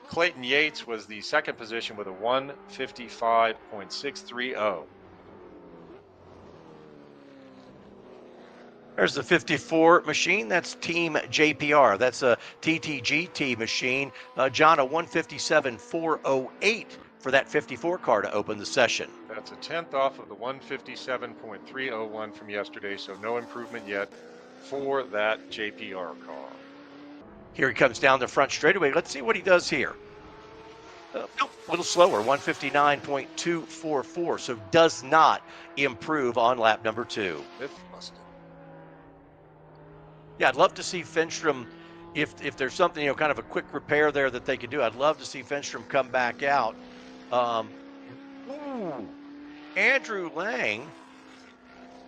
[SPEAKER 2] Clayton Yates, was the second position with a 155.630.
[SPEAKER 1] There's the 54 machine. That's Team JPR. That's a TTGT machine. John, a 157.408 for that 54 car to open the session.
[SPEAKER 2] That's a 10th off of the 157.301 from yesterday, so no improvement yet for that JPR car.
[SPEAKER 1] Here he comes down the front straightaway. Let's see what he does here. Nope, a little slower, 159.244, so does not improve on lap number 2.
[SPEAKER 2] Myth-busted.
[SPEAKER 1] Yeah, I'd love to see Finstrom, if there's something, kind of a quick repair there that they could do, I'd love to see Finstrom come back out. Andrew Lang,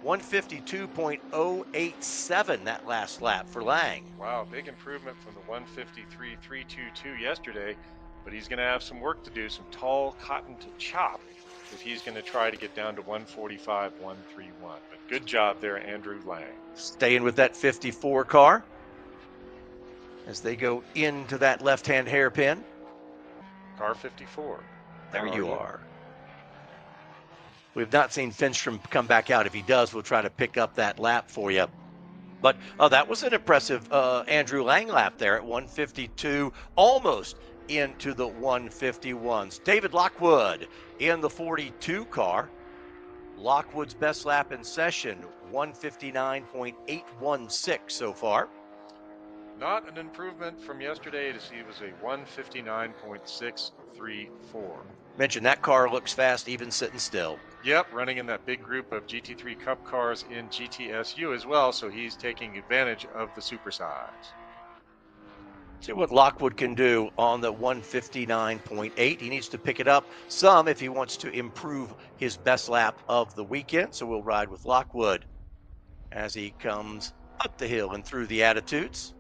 [SPEAKER 1] 152.087 that last lap for Lang.
[SPEAKER 2] Wow, big improvement from the 153.322 yesterday, but he's going to have some work to do, some tall cotton to chop, if he's going to try to get down to 145.131. But good job there, Andrew Lang.
[SPEAKER 1] Staying with that 54 car as they go into that left-hand hairpin.
[SPEAKER 2] Car 54.
[SPEAKER 1] There you are. We've not seen Finstrom come back out. If he does, we'll try to pick up that lap for you. But that was an impressive Andrew Lang lap there at 152, almost into the 151s. David Lockwood in the 42 car. Lockwood's best lap in session, 159.816 so far.
[SPEAKER 2] Not an improvement from yesterday to see it was a 159.634.
[SPEAKER 1] Mentioned that car looks fast even sitting still.
[SPEAKER 2] Yep, running in that big group of GT3 Cup cars in GTSU as well, so he's taking advantage of the supersize.
[SPEAKER 1] See what Lockwood can do on the 159.8. He needs to pick it up some if he wants to improve his best lap of the weekend. So we'll ride with Lockwood as he comes up the hill and through the attitudes.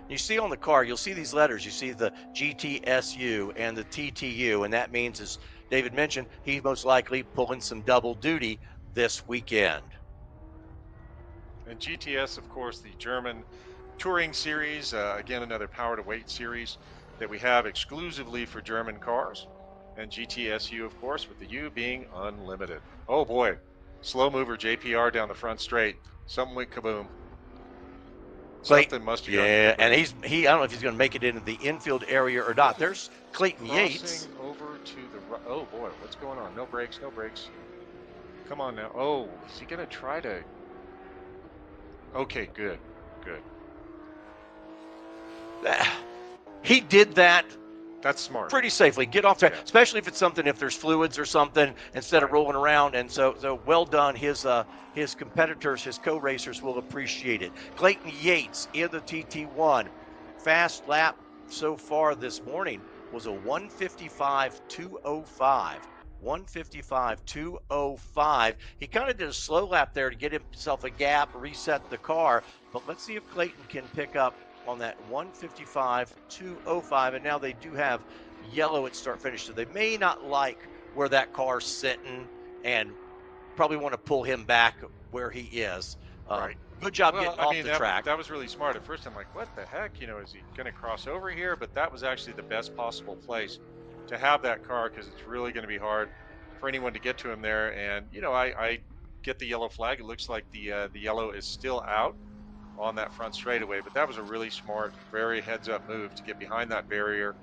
[SPEAKER 1] You see on the car, you'll see these letters. You see the GTSU and the TTU, and that means, as David mentioned, he's most likely pulling some double duty this weekend.
[SPEAKER 2] And GTS, of course, the German Touring Series, again, another power to weight series that we have exclusively for German cars. And GTSU, of course, with the U being unlimited. Oh boy, slow mover JPR down the front straight. Something went kaboom. Something must have gone
[SPEAKER 1] Yeah,
[SPEAKER 2] kaboom.
[SPEAKER 1] and I don't know if he's going to make it into the infield area or not. There's Clayton Yates.
[SPEAKER 2] Crossing over to the right. Oh boy, what's going on? No brakes, no brakes. Come on now. Oh, is he going to try to? Okay, good, good.
[SPEAKER 1] He did that.
[SPEAKER 2] That's smart.
[SPEAKER 1] Pretty safely. Get off track, especially if it's something, if there's fluids or something, instead of rolling around. And so well done. His competitors, his co-racers will appreciate it. Clayton Yates in the TT1. Fast lap so far this morning was a 155.205. 155.205. He kind of did a slow lap there to get himself a gap, reset the car. But let's see if Clayton can pick up on that 155.205, and now they do have yellow at start finish, so they may not like where that car's sitting and probably want to pull him back where he is.
[SPEAKER 2] Right.
[SPEAKER 1] Good job getting off the track.
[SPEAKER 2] That was really smart. At first I'm like, what the heck? You know, is he going to cross over here? But that was actually the best possible place to have that car, because it's really going to be hard for anyone to get to him there. And, you know, I get the yellow flag. It looks like the yellow is still out on that front straightaway, but that was a really smart, very heads-up move to get behind that barrier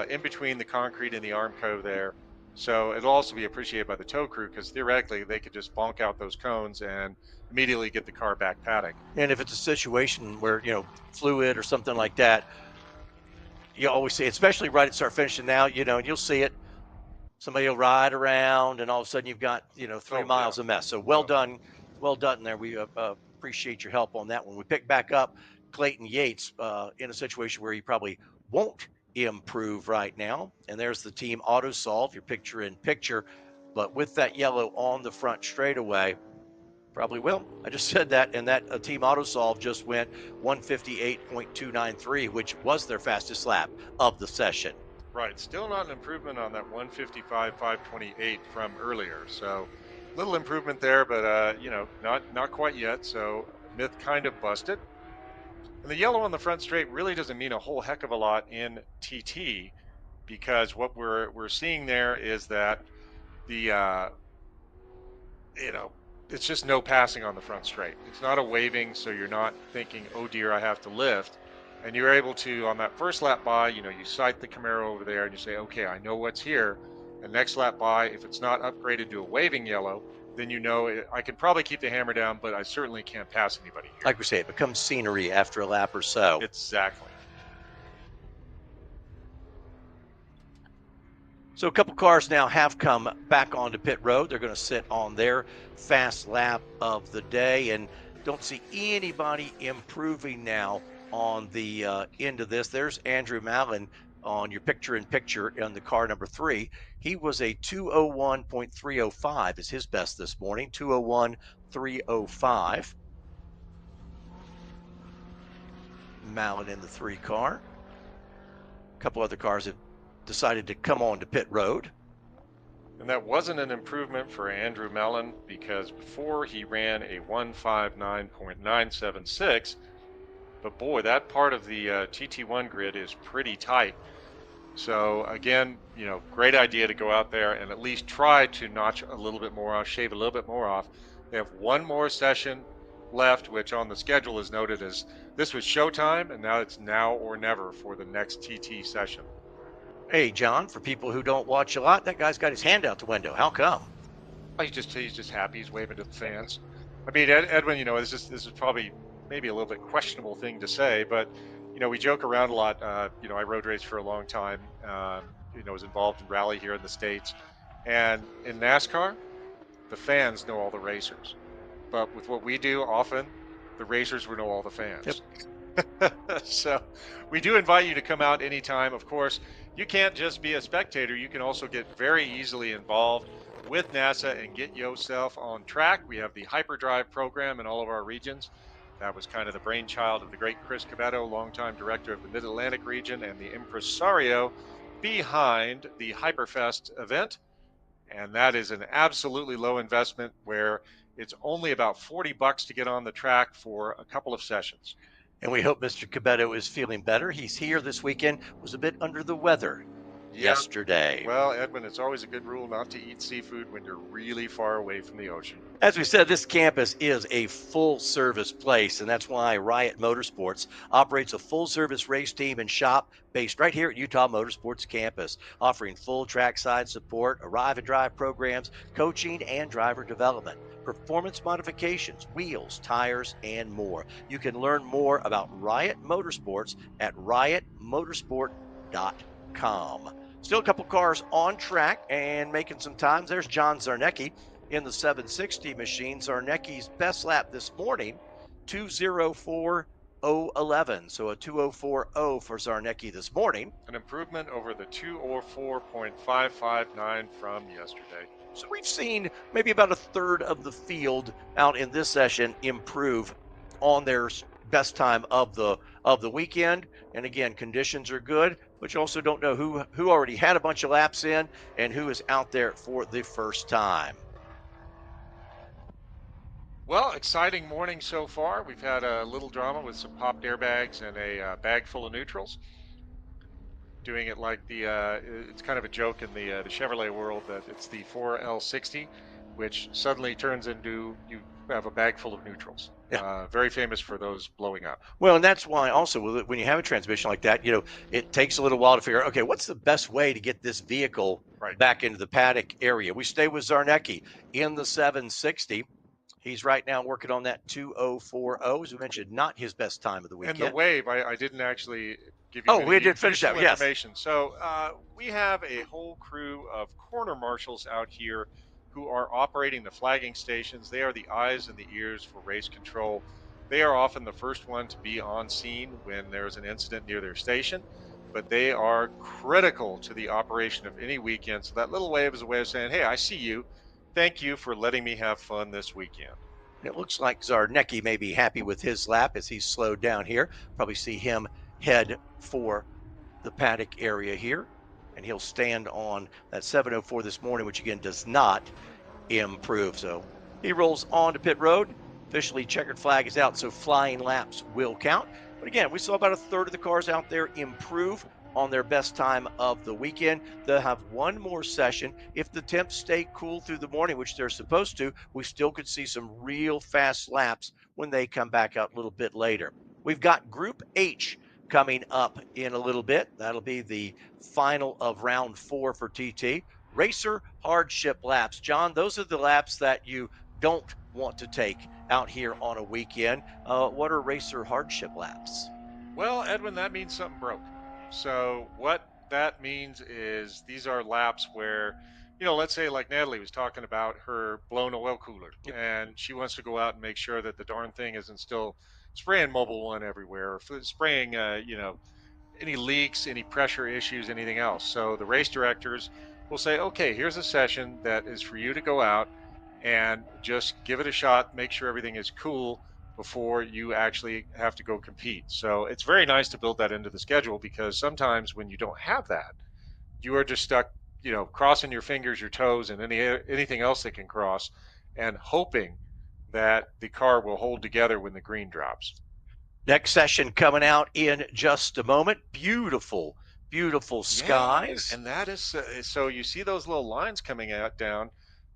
[SPEAKER 2] in between the concrete and the Armco there. So it'll also be appreciated by the tow crew, because theoretically they could just bonk out those cones and immediately get the car back paddock.
[SPEAKER 1] And if it's a situation where, you know, fluid or something like that, you always see it, especially right at start finishing now, you know, and you'll see it. Somebody will ride around and all of a sudden you've got, you know, 3 miles of mess. So well done there. We appreciate your help on that one. We pick back up Clayton Yates in a situation where he probably won't improve right now. And there's the team auto solve, your picture in picture, but with that yellow on the front straightaway, probably will. I just said that, and that team auto solve just went 158.293, which was their fastest lap of the session.
[SPEAKER 2] Right, still not an improvement on that 155.528 from earlier. So little improvement there, but you know, not quite yet. So myth kind of busted. And the yellow on the front straight really doesn't mean a whole heck of a lot in TT, because what we're seeing there is that the you know, it's just no passing on the front straight. It's not a waving, so you're not thinking, oh dear, I have to lift. And you're able to, on that first lap by, you know, you sight the Camaro over there and you say, okay, I know what's here. And next lap by, if it's not upgraded to a waving yellow, then you know I can probably keep the hammer down, but I certainly can't pass anybody here.
[SPEAKER 1] Like we say, it becomes scenery after a lap or so.
[SPEAKER 2] Exactly.
[SPEAKER 1] So a couple cars now have come back onto pit road. They're going to sit on their fast lap of the day, and don't see anybody improving now on the end of this. There's Andrew Mallon on your picture-in-picture on the car number 3. He was a 201.305 is his best this morning, 201.305. Mallon in the 3 car. A couple other cars have decided to come on to pit road.
[SPEAKER 2] And that wasn't an improvement for Andrew Mellon, because before he ran a 159.976, but boy, that part of the TT1 grid is pretty tight. So again, you know, great idea to go out there and at least try to notch a little bit more off, shave a little bit more off. They have one more session left, which on the schedule is noted as this was showtime, and now it's now or never for the next TT session.
[SPEAKER 1] Hey, John, for people who don't watch a lot, that guy's got his hand out the window. How come?
[SPEAKER 2] He's just happy. He's waving to the fans. I mean, Edwin, you know, this is probably maybe a little bit questionable thing to say, but we joke around a lot. I road raced for a long time. Was involved in rally here in the States, and in NASCAR, the fans know all the racers. But with what we do, often the racers will know all the fans. Yep. So we do invite you to come out anytime. Of course, you can't just be a spectator. You can also get very easily involved with NASA and get yourself on track. We have the Hyperdrive program in all of our regions. That was kind of the brainchild of the great Chris Cabetto, longtime director of the Mid-Atlantic region and the impresario behind the Hyperfest event. And that is an absolutely low investment where it's only about $40 to get on the track for a couple of sessions.
[SPEAKER 1] And we hope Mr. Cabetto is feeling better. He's here this weekend, was a bit under the weather yesterday.
[SPEAKER 2] Well, Edwin, it's always a good rule not to eat seafood when you're really far away from the ocean.
[SPEAKER 1] As we said, this campus is a full-service place, and that's why Riot Motorsports operates a full-service race team and shop based right here at Utah Motorsports Campus, offering full trackside support, arrive and drive programs, coaching, and driver development, performance modifications, wheels, tires, and more. You can learn more about Riot Motorsports at riotmotorsport.com. Still a couple cars on track and making some times. There's John Zarnecki in the 760 machine. Zarnecki's best lap this morning, 2:04.011. So a 2:04.0 for Zarnecki this morning.
[SPEAKER 2] An improvement over the 2:04.559 from yesterday.
[SPEAKER 1] So we've seen maybe about a third of the field out in this session improve on their best time of the weekend. And again, conditions are good, but you also don't know who already had a bunch of laps in and who is out there for the first time.
[SPEAKER 2] Well, exciting morning so far. We've had a little drama with some popped airbags and a bag full of neutrals. Doing it like it's kind of a joke in the Chevrolet world that it's the 4L60, which suddenly turns into you have a bag full of neutrals. Yeah. Very famous for those blowing up.
[SPEAKER 1] Well, and that's why also when you have a transmission like that, it takes a little while to figure out, okay, what's the best way to get this vehicle back into the paddock area? We stay with Zarnecki in the 760. He's right now working on that 2:04.0, as we mentioned, not his best time of the weekend.
[SPEAKER 2] And the wave, I didn't actually give you
[SPEAKER 1] we did finish that, yes.
[SPEAKER 2] Information. So we have a whole crew of corner marshals out here who are operating the flagging stations. They are the eyes and the ears for race control. They are often the first one to be on scene when there's an incident near their station, but they are critical to the operation of any weekend. So that little wave is a way of saying, hey, I see you. Thank you for letting me have fun this weekend.
[SPEAKER 1] It looks like Zarnecki may be happy with his lap as he's slowed down here. Probably see him head for the paddock area here, and he'll stand on that 7:04 this morning, which again does not improve. So he rolls on to pit road. Officially checkered flag is out, so flying laps will count. But again, we saw about a third of the cars out there improve on their best time of the weekend. They'll have one more session. If the temps stay cool through the morning, which they're supposed to, we still could see some real fast laps when they come back out a little bit later. We've got Group H coming up in a little bit. That'll be the final of round 4 for TT. Racer hardship laps. John, those are the laps that you don't want to take out here on a weekend. What are racer hardship laps?
[SPEAKER 2] Well, Edwin, that means something broke. So what that means is these are laps where, let's say like Natalie was talking about her blown oil cooler, and she wants to go out and make sure that the darn thing isn't still spraying Mobil 1 everywhere, or spraying, any leaks, any pressure issues, anything else. So the race directors will say, okay, here's a session that is for you to go out and just give it a shot, make sure everything is cool before you actually have to go compete. So it's very nice to build that into the schedule, because sometimes when you don't have that, you are just stuck, crossing your fingers, your toes, and anything else that can cross, and hoping that the car will hold together when the green drops.
[SPEAKER 1] Next session coming out in just a moment. Beautiful, beautiful skies.
[SPEAKER 2] Yeah, and that is, so you see those little lines coming out down.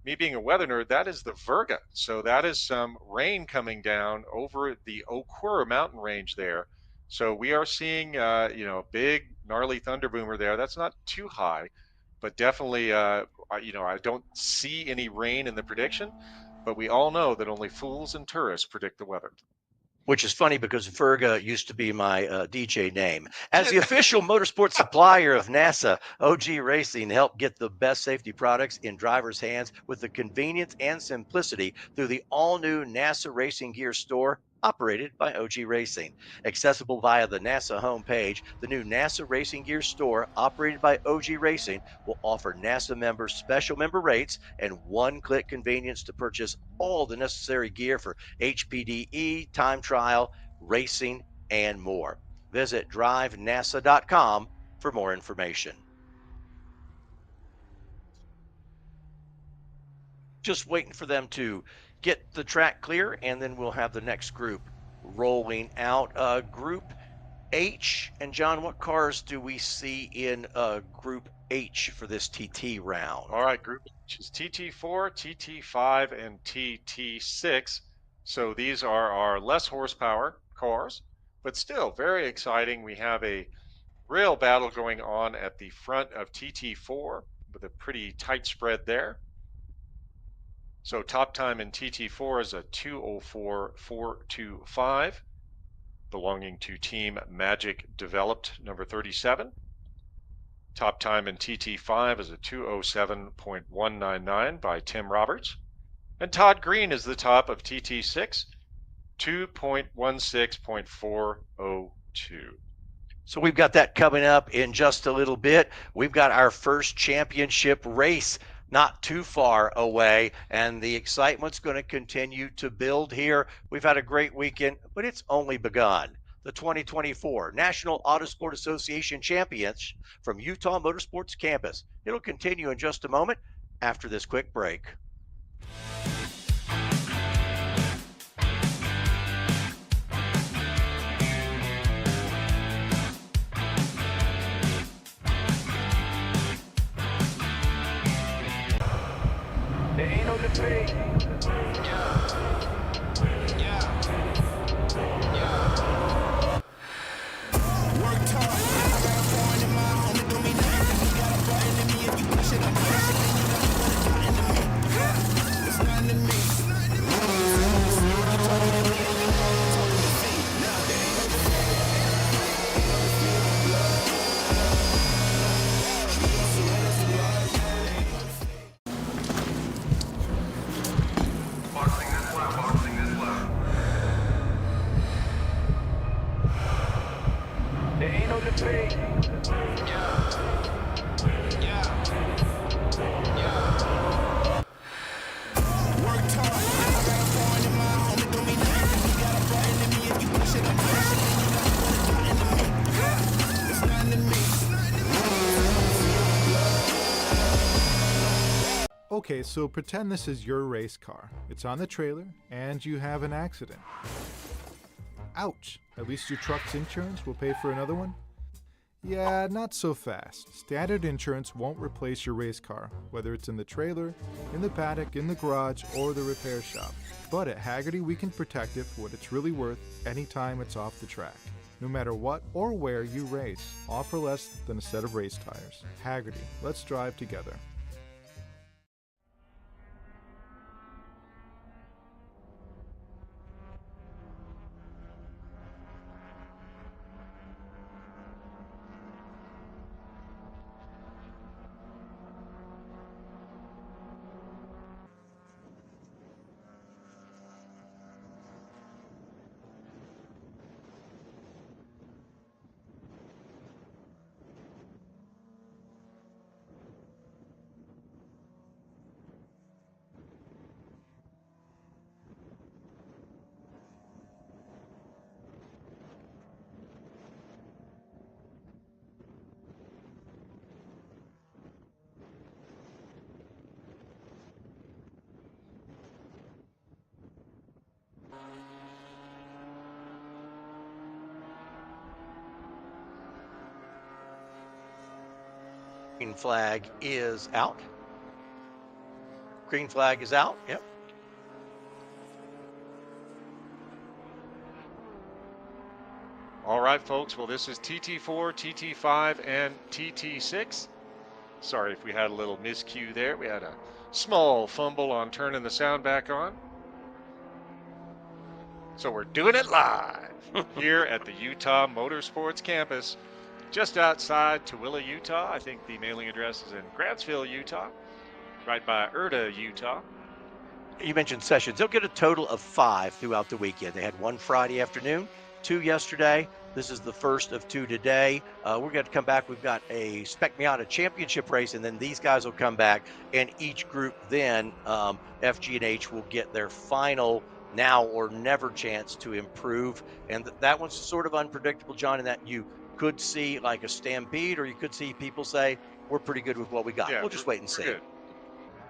[SPEAKER 2] Me being a weather nerd, that is the Virga. So that is some rain coming down over the Oquirrh mountain range there. So we are seeing, a big gnarly thunder boomer there. That's not too high, but definitely, I don't see any rain in the prediction, but we all know that only fools and tourists predict the weather.
[SPEAKER 1] Which is funny because Ferga used to be my DJ name. As the official motorsport supplier of NASA, OG Racing helped get the best safety products in drivers' hands with the convenience and simplicity through the all-new NASA Racing Gear store operated by OG Racing. Accessible via the NASA homepage, the new NASA Racing Gear store operated by OG Racing will offer NASA members special member rates and one-click convenience to purchase all the necessary gear for HPDE, time trial, racing, and more. Visit DriveNASA.com for more information. Just waiting for them to get the track clear, and then we'll have the next group rolling out. Group H, and John, what cars do we see in Group H for this TT round?
[SPEAKER 2] All right, Group H is TT4, TT5, and TT6. So these are our less horsepower cars, but still very exciting. We have a real battle going on at the front of TT4 with a pretty tight spread there. So top time in TT4 is a 2:04.425, belonging to Team Magic Developed number 37. Top time in TT5 is a 2:07.199 by Tim Roberts. And Todd Green is the top of TT6, 2:16.402.
[SPEAKER 1] So we've got that coming up in just a little bit. We've got our first championship race not too far away, and the excitement's going to continue to build here. We've had a great weekend, but it's only begun. The 2024 National Autosport Association Champions from Utah Motorsports Campus. It'll continue in just a moment after this quick break.
[SPEAKER 16] There ain't no debate. Worked hard. I got a foreign in my home. It don't mean nothing if you got a button in me. If you push it, I'm pushing. And you know you put a dot into me. It's nothing to me. There ain't no debate. Worked hard. I got a foreign in my home. It don't mean nothing if you got a button in me. If you push it, I'm pushing. And you know you put a dot into me. It's nothing to me.
[SPEAKER 17] Okay, so pretend this is your race car. It's on the trailer, and you have an accident. Ouch! At least your truck's insurance will pay for another one? Yeah, not so fast. Standard insurance won't replace your race car, whether it's in the trailer, in the paddock, in the garage, or the repair shop. But at Hagerty, we can protect it for what it's really worth anytime it's off the track. No matter what or where you race, all for less than a set of race tires. Hagerty, let's drive together.
[SPEAKER 1] Green flag is out. Green flag is out. Yep.
[SPEAKER 2] All right, folks. Well, this is TT4, TT5, and TT6. Sorry if we had a little miscue there. We had a small fumble on turning the sound back on. So we're doing it live here at the Utah Motorsports Campus, just outside Tooele, Utah. I think the mailing address is in Grantsville, Utah, right by Erta, Utah.
[SPEAKER 1] You mentioned sessions. They'll get a total of 5 throughout the weekend. They had 1 Friday afternoon, 2 yesterday. This is the first of 2 today. We're going to come back. We've got a Spec Miata championship race, and then these guys will come back, and each group then, FG and H, will get their final now or never chance to improve. And that one's sort of unpredictable, John, in that you could see like a stampede, or you could see people say, we're pretty good with what we got.
[SPEAKER 2] Yeah,
[SPEAKER 1] we'll just wait and see.
[SPEAKER 2] Good.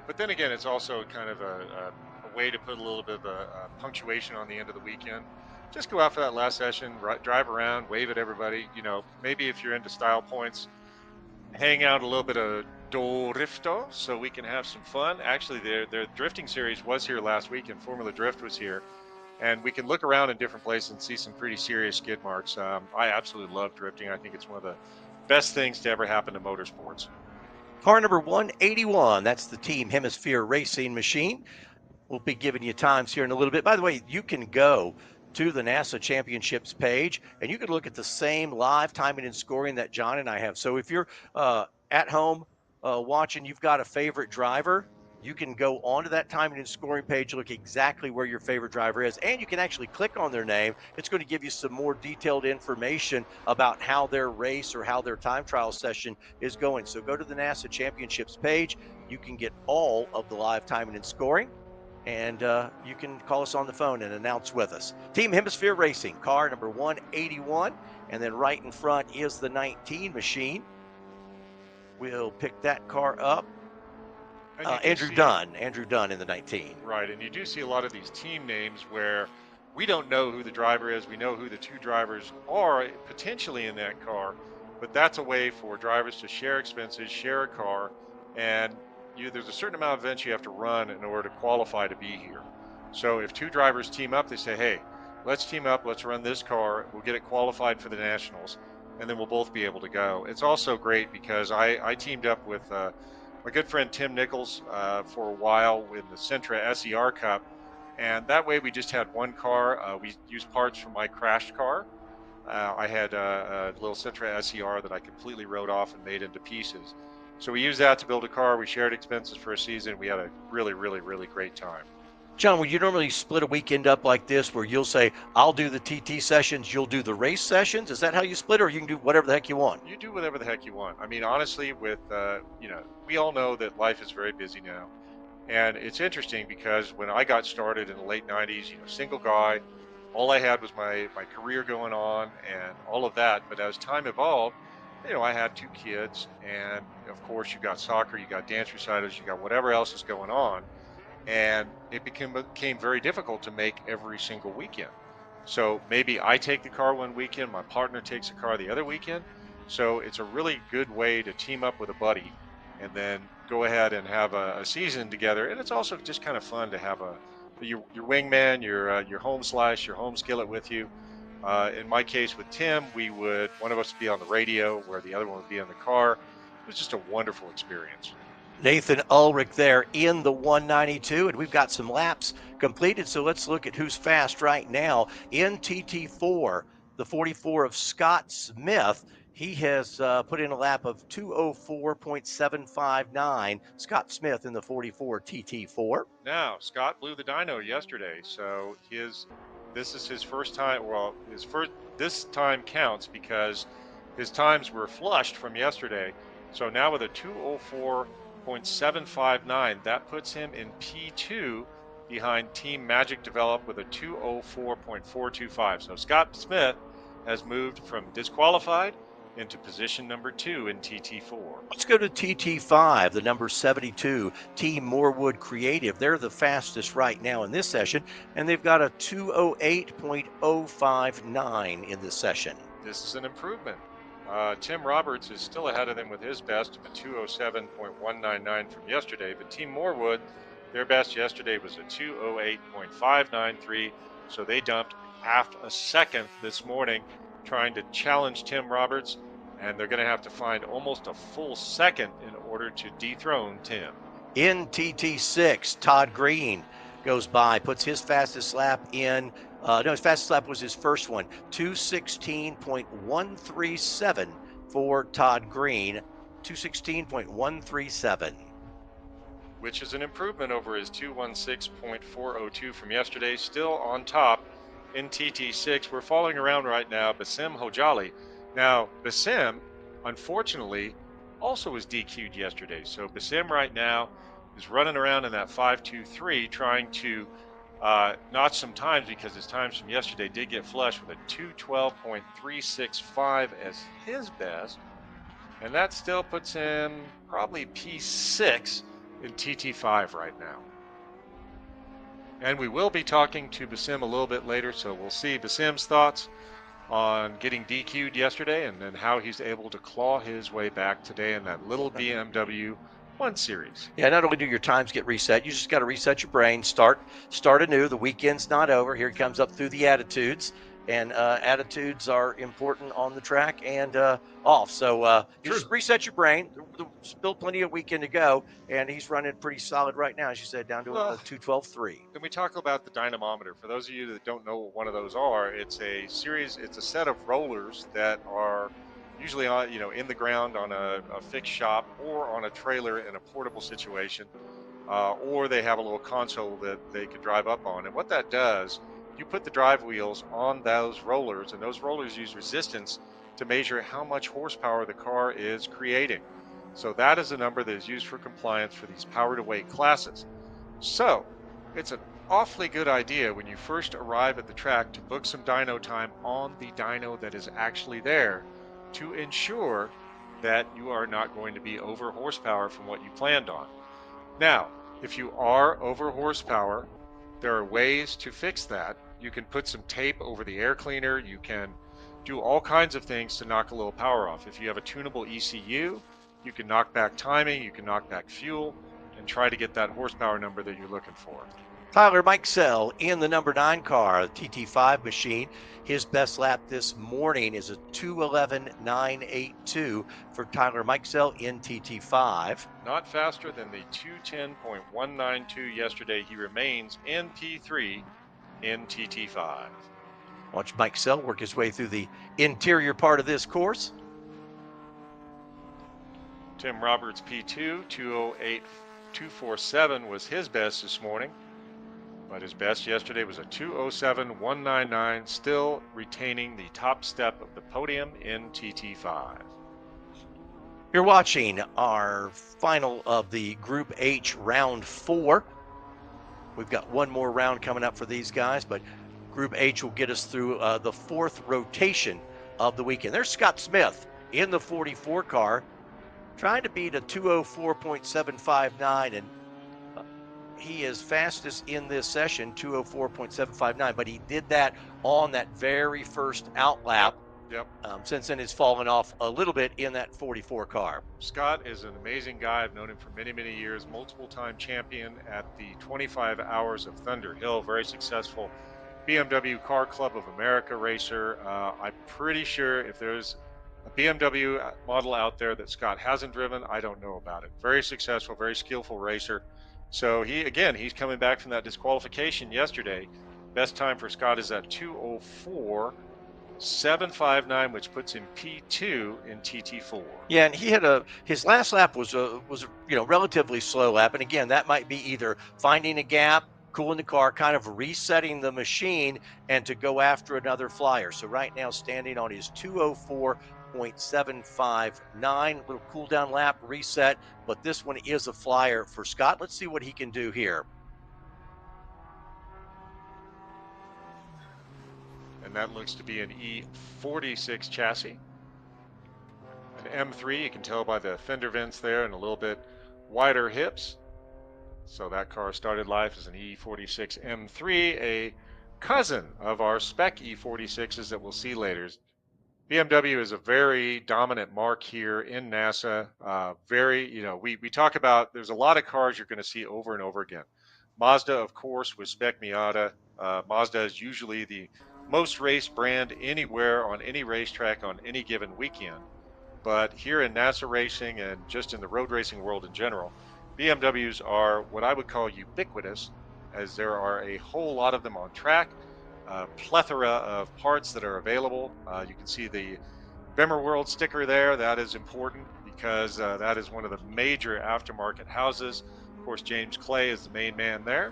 [SPEAKER 2] But then again, it's also kind of a way to put a little bit of a punctuation on the end of the weekend. Just go out for that last session, drive around, wave at everybody. You know, maybe if you're into style points, hang out a little bit of drifto so we can have some fun. Actually, their drifting series was here last week, and Formula Drift was here. And we can look around in different places and see some pretty serious skid marks. I absolutely love drifting. I think it's one of the best things to ever happen to motorsports.
[SPEAKER 1] Car number 181, that's the Team Hemisphere Racing machine. We'll be giving you times here in a little bit. By the way, you can go to the NASA Championships page, and you can look at the same live timing and scoring that John and I have. So if you're at home watching, you've got a favorite driver, you can go onto that timing and scoring page, look exactly where your favorite driver is, and you can actually click on their name. It's going to give you some more detailed information about how their race or how their time trial session is going. So go to the NASA Championships page. You can get all of the live timing and scoring, and you can call us on the phone and announce with us. Team Hemisphere Racing, car number 181, and then right in front is the 19 machine. We'll pick that car up. Andrew Dunn in the 19.
[SPEAKER 2] Right, and you do see a lot of these team names where we don't know who the driver is. We know who the 2 drivers are potentially in that car, but that's a way for drivers to share expenses, share a car, and there's a certain amount of events you have to run in order to qualify to be here. So if 2 drivers team up, they say, hey, let's team up, let's run this car, we'll get it qualified for the Nationals, and then we'll both be able to go. It's also great because I teamed up with my good friend Tim Nichols for a while in the Sentra SER Cup, and that way we just had one car. We used parts from my crashed car. I had a little Sentra SER that I completely wrote off and made into pieces. So we used that to build a car. We shared expenses for a season. We had a really, really, really great time.
[SPEAKER 1] John, would you normally split a weekend up like this where you'll say, I'll do the TT sessions, you'll do the race sessions? Is that how you split, or you can do whatever the heck you want?
[SPEAKER 2] You do whatever the heck you want. I mean, honestly, with, we all know that life is very busy now. And it's interesting because when I got started in the late 90s, single guy, all I had was my career going on and all of that. But as time evolved, I had 2 kids, and of course you got soccer, you got dance recitals, you got whatever else is going on. And it became very difficult to make every single weekend. So maybe I take the car one weekend, my partner takes the car the other weekend. So it's a really good way to team up with a buddy and then go ahead and have a season together. And it's also just kind of fun to have your wingman, your home slash, your home skillet with you. In my case with Tim, one of us would be on the radio where the other one would be in the car. It was just a wonderful experience.
[SPEAKER 1] Nathan Ulrich there in the 192, and we've got some laps completed, so let's look at who's fast right now. In TT4, the 44 of Scott Smith, he has put in a lap of 2:04.759. Scott Smith in the 44 TT4.
[SPEAKER 2] Now, Scott blew the dyno yesterday, so this is his first time. Well, this time counts because his times were flushed from yesterday. So now with a 2:04.759, that puts him in P2 behind Team Magic Develop with a 2:04.425. So Scott Smith has moved from disqualified into position number 2 in TT4.
[SPEAKER 1] Let's go to TT5, the number 72, Team Morewood Creative. They're the fastest right now in this session, and they've got a 2:08.059 in this session.
[SPEAKER 2] This is an improvement. Tim Roberts is still ahead of them with his best of a 2:07.199 from yesterday, but Team Morewood, their best yesterday was a 2:08.593, so they dumped half a second this morning trying to challenge Tim Roberts, and they're going to have to find almost a full second in order to dethrone Tim.
[SPEAKER 1] In TT6, Todd Green goes by, puts his fastest lap in. No, his fastest lap was his first one, 2:16.137 for Todd Green, 2:16.137.
[SPEAKER 2] Which is an improvement over his 2:16.402 from yesterday. Still on top in TT6. We're following around right now Basim Hojali. Now, Basim, unfortunately, also was DQ'd yesterday. So Basim right now is running around in that 5.23 trying to notch some times, because his times from yesterday did get flush with a 2:12.365 as his best. And that still puts him probably P6 in TT5 right now. And we will be talking to Basim a little bit later, so we'll see Basim's thoughts on getting DQ'd yesterday and then how he's able to claw his way back today in that little BMW 1 Series.
[SPEAKER 1] Yeah, not only do your times get reset, you just got to reset your brain, start anew. The weekend's not over. Here he comes up through the attitudes, and attitudes are important on the track and off. So you just reset your brain. There's still plenty of weekend to go, and he's running pretty solid right now, as you said, down to a 2:12.3.
[SPEAKER 2] Then we talk about the dynamometer. For those of you that don't know what one of those are, it's a set of rollers that are usually on, in the ground on a fixed shop or on a trailer in a portable situation, or they have a little console that they could drive up on. And what that does, you put the drive wheels on those rollers, and those rollers use resistance to measure how much horsepower the car is creating. So that is a number that is used for compliance for these power to weight classes. So it's an awfully good idea when you first arrive at the track to book some dyno time on the dyno that is actually there, to ensure that you are not going to be over horsepower from what you planned on. Now, if you are over horsepower, there are ways to fix that. You can put some tape over the air cleaner. You can do all kinds of things to knock a little power off. If you have a tunable ECU, you can knock back timing, you can knock back fuel, and try to get that horsepower number that you're looking for.
[SPEAKER 1] Tyler Mikesell in the number 9 car, TT5 machine. His best lap this morning is a 2:11.982 for Tyler Mikesell in TT5.
[SPEAKER 2] Not faster than the 2:10.192 yesterday. He remains in P3 in TT5.
[SPEAKER 1] Watch Mikesell work his way through the interior part of this course.
[SPEAKER 2] Tim Roberts P2, 2:08.247 was his best this morning. But his best yesterday was a 2:07.199, still retaining the top step of the podium in TT5.
[SPEAKER 1] You're watching our final of the Group H Round 4. We've got one more round coming up for these guys, but Group H will get us through the 4th rotation of the weekend. There's Scott Smith in the 44 car, trying to beat a 2:04.759, and he is fastest in this session, 2:04.759, but he did that on that very first out lap.
[SPEAKER 2] Yep.
[SPEAKER 1] Since then, it's fallen off a little bit in that 44 car.
[SPEAKER 2] Scott is an amazing guy. I've known him for many, many years. Multiple-time champion at the 25 Hours of Thunder Hill. Very successful BMW Car Club of America racer. I'm pretty sure if there's a BMW model out there that Scott hasn't driven, I don't know about it. Very successful, very skillful racer. So he's coming back from that disqualification yesterday. Best time for Scott is at 2:04.759, which puts him P2 in TT4.
[SPEAKER 1] Yeah, and he had his last lap was a relatively slow lap, and again, that might be either finding a gap, cooling the car, kind of resetting the machine, and to go after another flyer. So right now, standing on his 2:04.759, little cool down lap, reset, but this one is a flyer for Scott. Let's see what he can do here.
[SPEAKER 2] And that looks to be an E46 chassis. An M3, you can tell by the fender vents there and a little bit wider hips. So that car started life as an E46 M3, a cousin of our Spec E46s that we'll see later. BMW is a very dominant mark here in NASA. We talk about, there's a lot of cars you're going to see over and over again. Mazda, of course, with Spec Miata. Mazda is usually the most raced brand anywhere on any racetrack on any given weekend. But here in NASA racing and just in the road racing world in general, BMWs are what I would call ubiquitous, as there are a whole lot of them on track. A plethora of parts that are available. You can see the Bimmer World sticker there. That is important because that is one of the major aftermarket houses. Of course, James Clay is the main man there.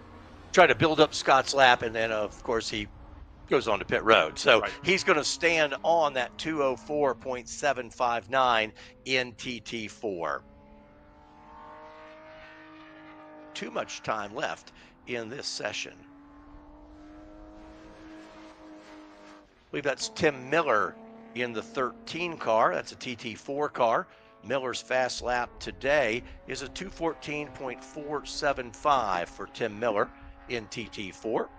[SPEAKER 1] Try to build up Scott's lap, and then, of course, he goes on to pit road. So he's going to stand on that 204.759 in TT4. Too much time left in this session. I believe that's Tim Miller in the 13 car. That's a TT4 car. Miller's fast lap today is a 214.475 for Tim Miller in TT4.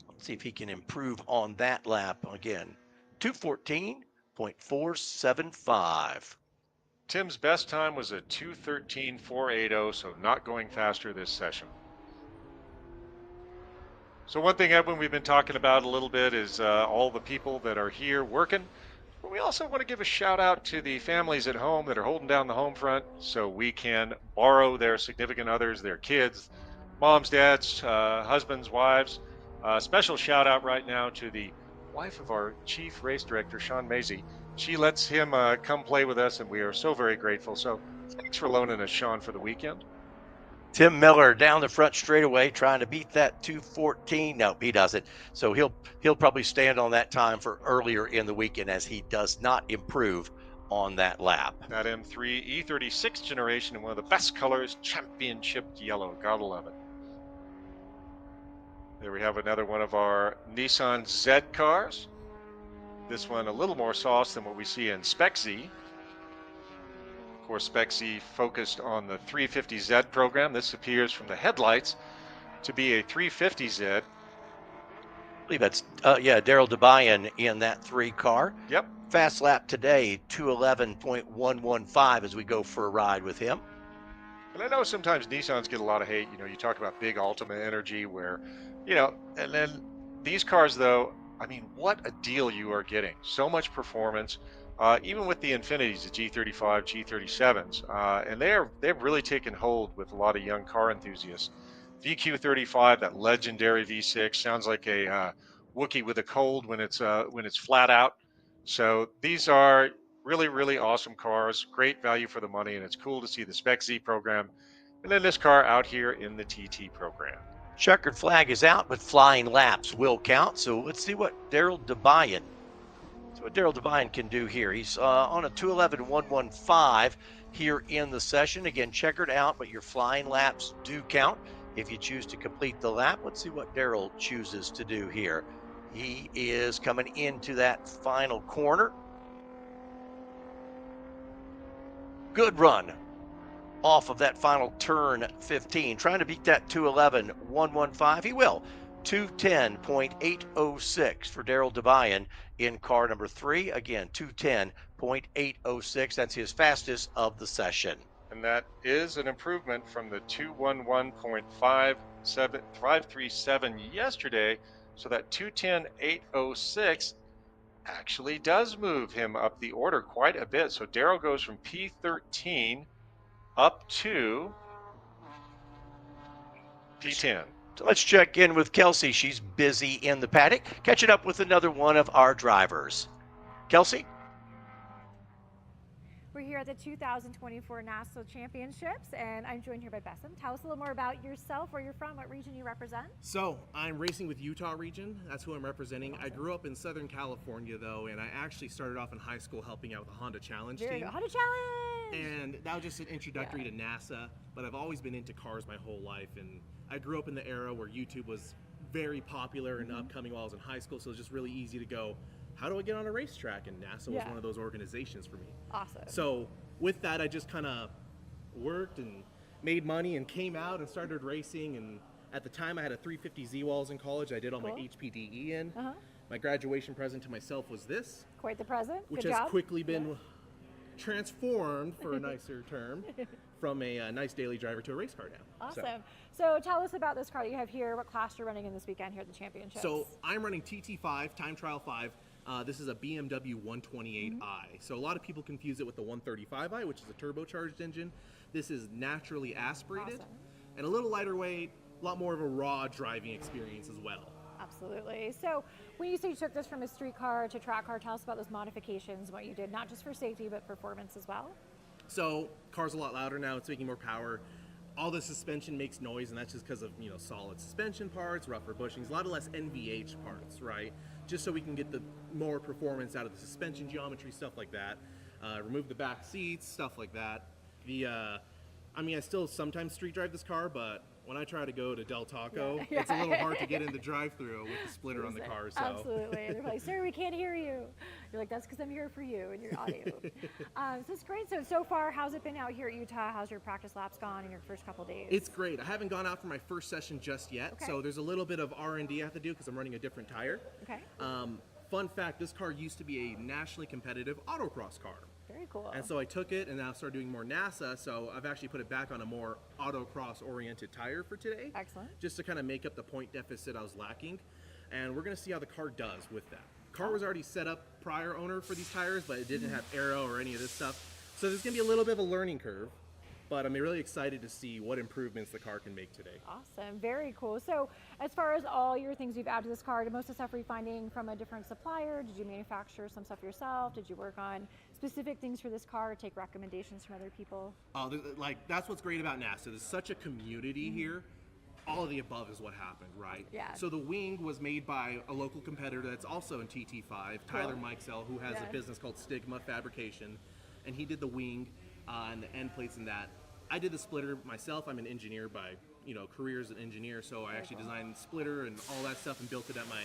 [SPEAKER 1] Let's see if he can improve on that lap again. 214.475.
[SPEAKER 2] Tim's best time was a 2:13.480, so not going faster this session. So one thing, Edwin, we've been talking about a little bit is all the people that are here working. But we also want to give a shout out to the families at home that are holding down the home front so we can borrow their significant others, their kids, moms, dads, husbands, wives. Special shout out right now to the wife of our chief race director, Sean Mazie. She lets him come play with us, and we are so very grateful. So thanks for loaning us Sean for the weekend.
[SPEAKER 1] Tim Miller down the front straightaway trying to beat that 214. No, he doesn't. So he'll probably stand on that time for earlier in the weekend, as he does not improve on that lap.
[SPEAKER 2] That M3 E36 generation in one of the best colors, championship yellow. Gotta love it. There we have another one of our Nissan Z cars. This one a little more sauce than what we see in Spec Z. Of course, Spec Z focused on the 350Z program. This appears from the headlights to be a 350Z.
[SPEAKER 1] I believe that's, Daryl DeBayan in that 3 car.
[SPEAKER 2] Yep.
[SPEAKER 1] Fast lap today, 211.115 as we go for a ride with him.
[SPEAKER 2] And I know sometimes Nissans get a lot of hate. You know, you talk about big Ultimate Energy where, you know, and then these cars, though, I mean, what a deal you are getting. So much performance. Even with the Infinities, the G35, G37s, and they've really taken hold with a lot of young car enthusiasts. VQ35, that legendary V6, sounds like a Wookiee with a cold when it's flat out. So these are really, really awesome cars, great value for the money, and it's cool to see the Spec Z program, and then this car out here in the TT program.
[SPEAKER 1] Checkered flag is out, but flying laps will count. So let's see what Daryl DeBayan can do here. He's on a 211.115 here in the session. Again, checkered out, but your flying laps do count if you choose to complete the lap. Let's see what Daryl chooses to do here. He is coming into that final corner. Good run off of that final turn 15. Trying to beat that 211.115. He will. 210.806 for Daryl DeBayan in car number 3. Again, 210.806. That's his fastest of the session.
[SPEAKER 2] And that is an improvement from the 211.537 yesterday. So that 210.806 actually does move him up the order quite a bit. So Daryl goes from P13 up to P10.
[SPEAKER 1] So let's check in with Kelsey. She's busy in the paddock, catching up with another one of our drivers. Kelsey?
[SPEAKER 3] We're here at the 2024 NASA Championships, and I'm joined here by Bessem. Tell us a little more about yourself, where you're from, what region you represent.
[SPEAKER 18] So, I'm racing with Utah region. That's who I'm representing. I grew up in Southern California, though, and I actually started off in high school helping out with the Honda Challenge team.
[SPEAKER 3] Honda Challenge!
[SPEAKER 18] And that was just an introductory to NASA, but I've always been into cars my whole life, and I grew up in the era where YouTube was very popular and upcoming while I was in high school, so it was just really easy to go, how do I get on a racetrack? And NASA was one of those organizations for me.
[SPEAKER 3] Awesome.
[SPEAKER 18] So with that, I just kind of worked and made money and came out and started racing. And at the time, I had a 350 Z-Walls in college. I did all my HPDE in. My graduation present to myself was this.
[SPEAKER 3] Quite the present.
[SPEAKER 18] Which
[SPEAKER 3] Good
[SPEAKER 18] has
[SPEAKER 3] job.
[SPEAKER 18] quickly been transformed, for a nicer term, from a nice daily driver to a race car now.
[SPEAKER 3] Awesome. So tell us about this car that you have here, what class you're running in this weekend here at the championships.
[SPEAKER 18] So I'm running TT5, time trial 5. This is a BMW 128i. So a lot of people confuse it with the 135i, which is a turbocharged engine. This is naturally aspirated and a little lighter weight, a lot more of a raw driving experience as well.
[SPEAKER 3] Absolutely. So when you say you took this from a street car to track car, tell us about those modifications, what you did, not just for safety, but performance as well.
[SPEAKER 18] So car's a lot louder now, it's making more power. All the suspension makes noise, and that's just because of, solid suspension parts, rougher bushings, a lot of less NVH parts, right? Just so we can get the more performance out of the suspension geometry, stuff like that. Remove the back seats, stuff like that. I still sometimes street drive this car, but when I try to go to Del Taco, it's a little hard to get in the drive-thru with the splitter on the car. So.
[SPEAKER 3] Absolutely. And they're like, sir, we can't hear you. You're like, that's because I'm here for you and your audio. So it's great. So far, how's it been out here at Utah? How's your practice laps gone in your first couple days?
[SPEAKER 18] It's great. I haven't gone out for my first session just yet, so there's a little bit of R&D I have to do because I'm running a different tire.
[SPEAKER 3] Okay.
[SPEAKER 18] Fun fact, this car used to be a nationally competitive autocross car.
[SPEAKER 3] Very cool.
[SPEAKER 18] And so I took it and now started doing more NASA, so I've actually put it back on a more autocross-oriented tire for today.
[SPEAKER 3] Excellent.
[SPEAKER 18] Just to kind of make up the point deficit I was lacking. And we're going to see how the car does with that. Car was already set up prior owner for these tires, but it didn't have aero or any of this stuff. So there's going to be a little bit of a learning curve, but I'm really excited to see what improvements the car can make today.
[SPEAKER 3] Awesome, very cool. So as far as all your things you've added to this car, did most of the stuff were you finding from a different supplier? Did you manufacture some stuff yourself? Did you work on specific things for this car, take recommendations from other people?
[SPEAKER 18] Oh, that's what's great about NASA. There's such a community here. All of the above is what happened, right?
[SPEAKER 3] Yeah.
[SPEAKER 18] So the wing was made by a local competitor that's also in TT5, Tyler Mikesell, who has a business called Stigma Fabrication, and he did the wing and the end plates and that. I did the splitter myself. I'm an engineer by career as an engineer, so I actually designed the splitter and all that stuff and built it at my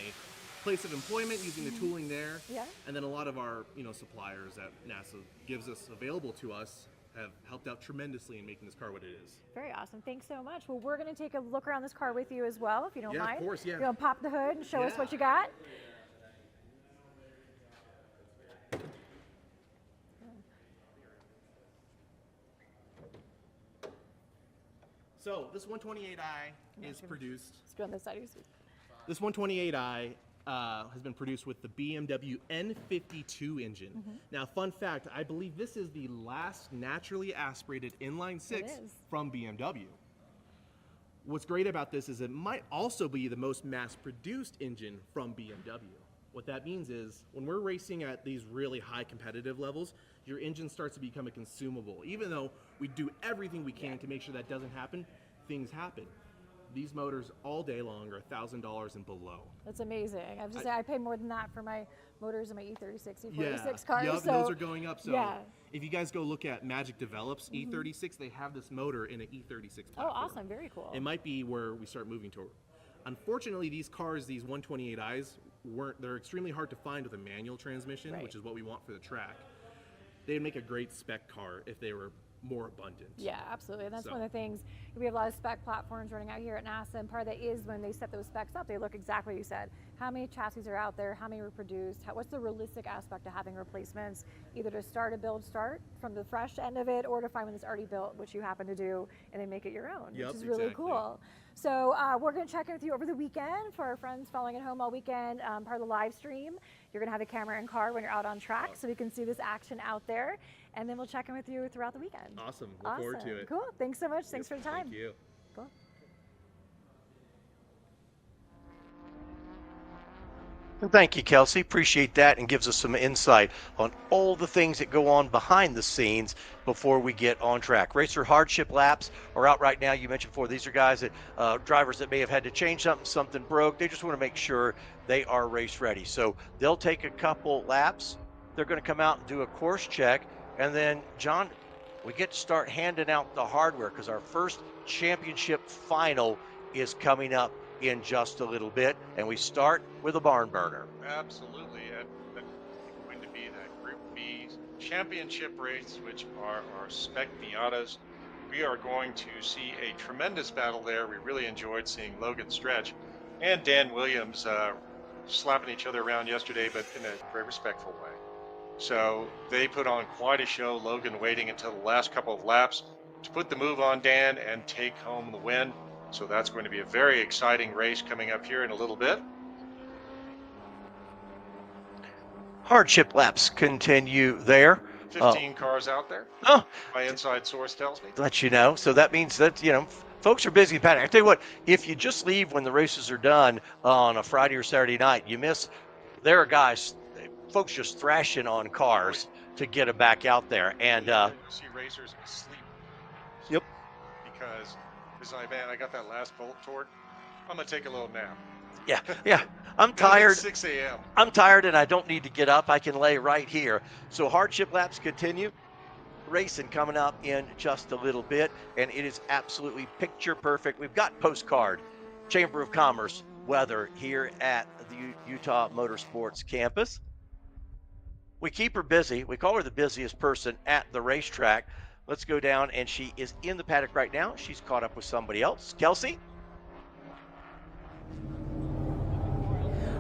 [SPEAKER 18] place of employment using the tooling there.
[SPEAKER 3] Yeah.
[SPEAKER 18] And then a lot of our suppliers that NASA gives us available to us have helped out tremendously in making this car what it is.
[SPEAKER 3] Very awesome. Thanks so much. Well, we're going to take a look around this car with you as well, if you don't mind.
[SPEAKER 18] Yeah, of course, yeah.
[SPEAKER 3] You're going to pop the hood and show us what you got.
[SPEAKER 18] So this 128i is produced.
[SPEAKER 3] Let's go on this side of your seat.
[SPEAKER 18] This 128i has been produced with the BMW N52 engine. Now, fun fact, I believe this is the last naturally aspirated inline six from BMW. What's great about this is it might also be the most mass-produced engine from BMW. What that means is when we're racing at these really high competitive levels, your engine starts to become a consumable. Even though we do everything we can to make sure that doesn't happen, things happen. These motors all day long are $1,000 and below.
[SPEAKER 3] That's amazing. I have to say, I pay more than that for my motors in my E36, E46 cars.
[SPEAKER 18] Yep,
[SPEAKER 3] so
[SPEAKER 18] those are going up. So if you guys go look at Magic Develops E36, they have this motor in an E36 platform.
[SPEAKER 3] Oh, awesome. Very cool.
[SPEAKER 18] It might be where we start moving toward. Unfortunately, these cars, these 128i's, they're extremely hard to find with a manual transmission, which is what we want for the track. They'd make a great spec car if they were more abundant.
[SPEAKER 3] Yeah, absolutely. And that's one of the things. We have a lot of spec platforms running out here at NASA, and part of that is when they set those specs up, they look exactly what you said. How many chassis are out there? How many were produced? What's the realistic aspect of having replacements, either to start from the fresh end of it, or to find one that's already built, which you happen to do, and then make it your own, which is really cool. So we're going to check in with you over the weekend for our friends following at home all weekend. Part of the live stream, you're going to have a camera and car when you're out on track, so we can see this action out there. And then we'll check in with you throughout the weekend.
[SPEAKER 18] Awesome. Look forward to it.
[SPEAKER 3] Cool. Thanks so much. Thanks for the time.
[SPEAKER 18] Thank you.
[SPEAKER 3] Cool.
[SPEAKER 1] And thank you, Kelsey. Appreciate that, and gives us some insight on all the things that go on behind the scenes before we get on track. Racer Hardship laps are out right now. You mentioned before, these are guys that drivers that may have had to change something broke. They just want to make sure they are race ready. So they'll take a couple laps. They're going to come out and do a course check. And then, John, we get to start handing out the hardware because our first championship final is coming up in just a little bit, and we start with a barn burner.
[SPEAKER 2] Absolutely. That's going to be that Group B championship race, which are our Spec Miatas. We are going to see a tremendous battle there. We really enjoyed seeing Logan Stretch and Dan Williams slapping each other around yesterday, but in a very respectful way. So they put on quite a show, Logan waiting until the last couple of laps to put the move on Dan and take home the win. So that's going to be a very exciting race coming up here in a little bit.
[SPEAKER 1] Hardship laps continue there.
[SPEAKER 2] 15 cars out there.
[SPEAKER 1] Oh,
[SPEAKER 2] my inside source tells me.
[SPEAKER 1] Let you know. So that means that, folks are busy paddock. I tell you what, if you just leave when the races are done on a Friday or Saturday night, you miss. There are folks just thrashing on cars to get them back out there. And
[SPEAKER 2] you see racers asleep.
[SPEAKER 1] Yep.
[SPEAKER 2] Because it's like, man, I got that last bolt torque. I'm gonna take a little nap.
[SPEAKER 1] Yeah. I'm tired.
[SPEAKER 2] 6 a.m.
[SPEAKER 1] I'm tired and I don't need to get up. I can lay right here. So hardship laps continue. Racing coming up in just a little bit, and it is absolutely picture perfect. We've got postcard Chamber of Commerce weather here at the Utah Motorsports Campus. We keep her busy. We call her the busiest person at the racetrack. Let's go down, and she is in the paddock right now. She's caught up with somebody else. Kelsey?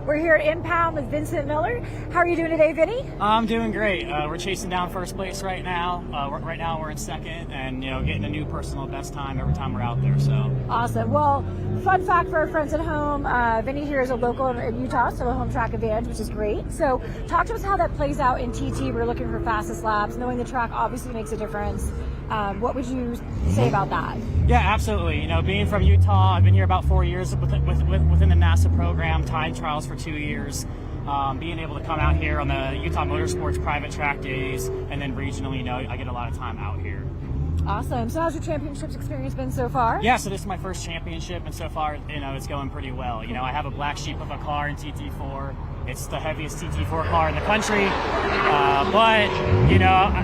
[SPEAKER 3] We're here at Impound with Vincent Miller. How are you doing today, Vinny?
[SPEAKER 19] I'm doing great. We're chasing down first place right now. Right now we're in second, and getting a new personal best time every time we're out there. So
[SPEAKER 3] awesome. Well, fun fact for our friends at home: Vinny here is a local in Utah, so a home track advantage, which is great. So, talk to us how that plays out in TT. We're looking for fastest laps. Knowing the track obviously makes a difference. What would you say about that?
[SPEAKER 19] Yeah, absolutely. Being from Utah, I've been here about 4 years within the NASA program, time trials for 2 years. Being able to come out here on the Utah Motorsports private track days, and then regionally, I get a lot of time out here.
[SPEAKER 3] Awesome. So how's your championships experience been so far?
[SPEAKER 19] Yeah, so this is my first championship, and so far, it's going pretty well. I have a black sheep of a car in TT4. It's the heaviest TT4 car in the country, but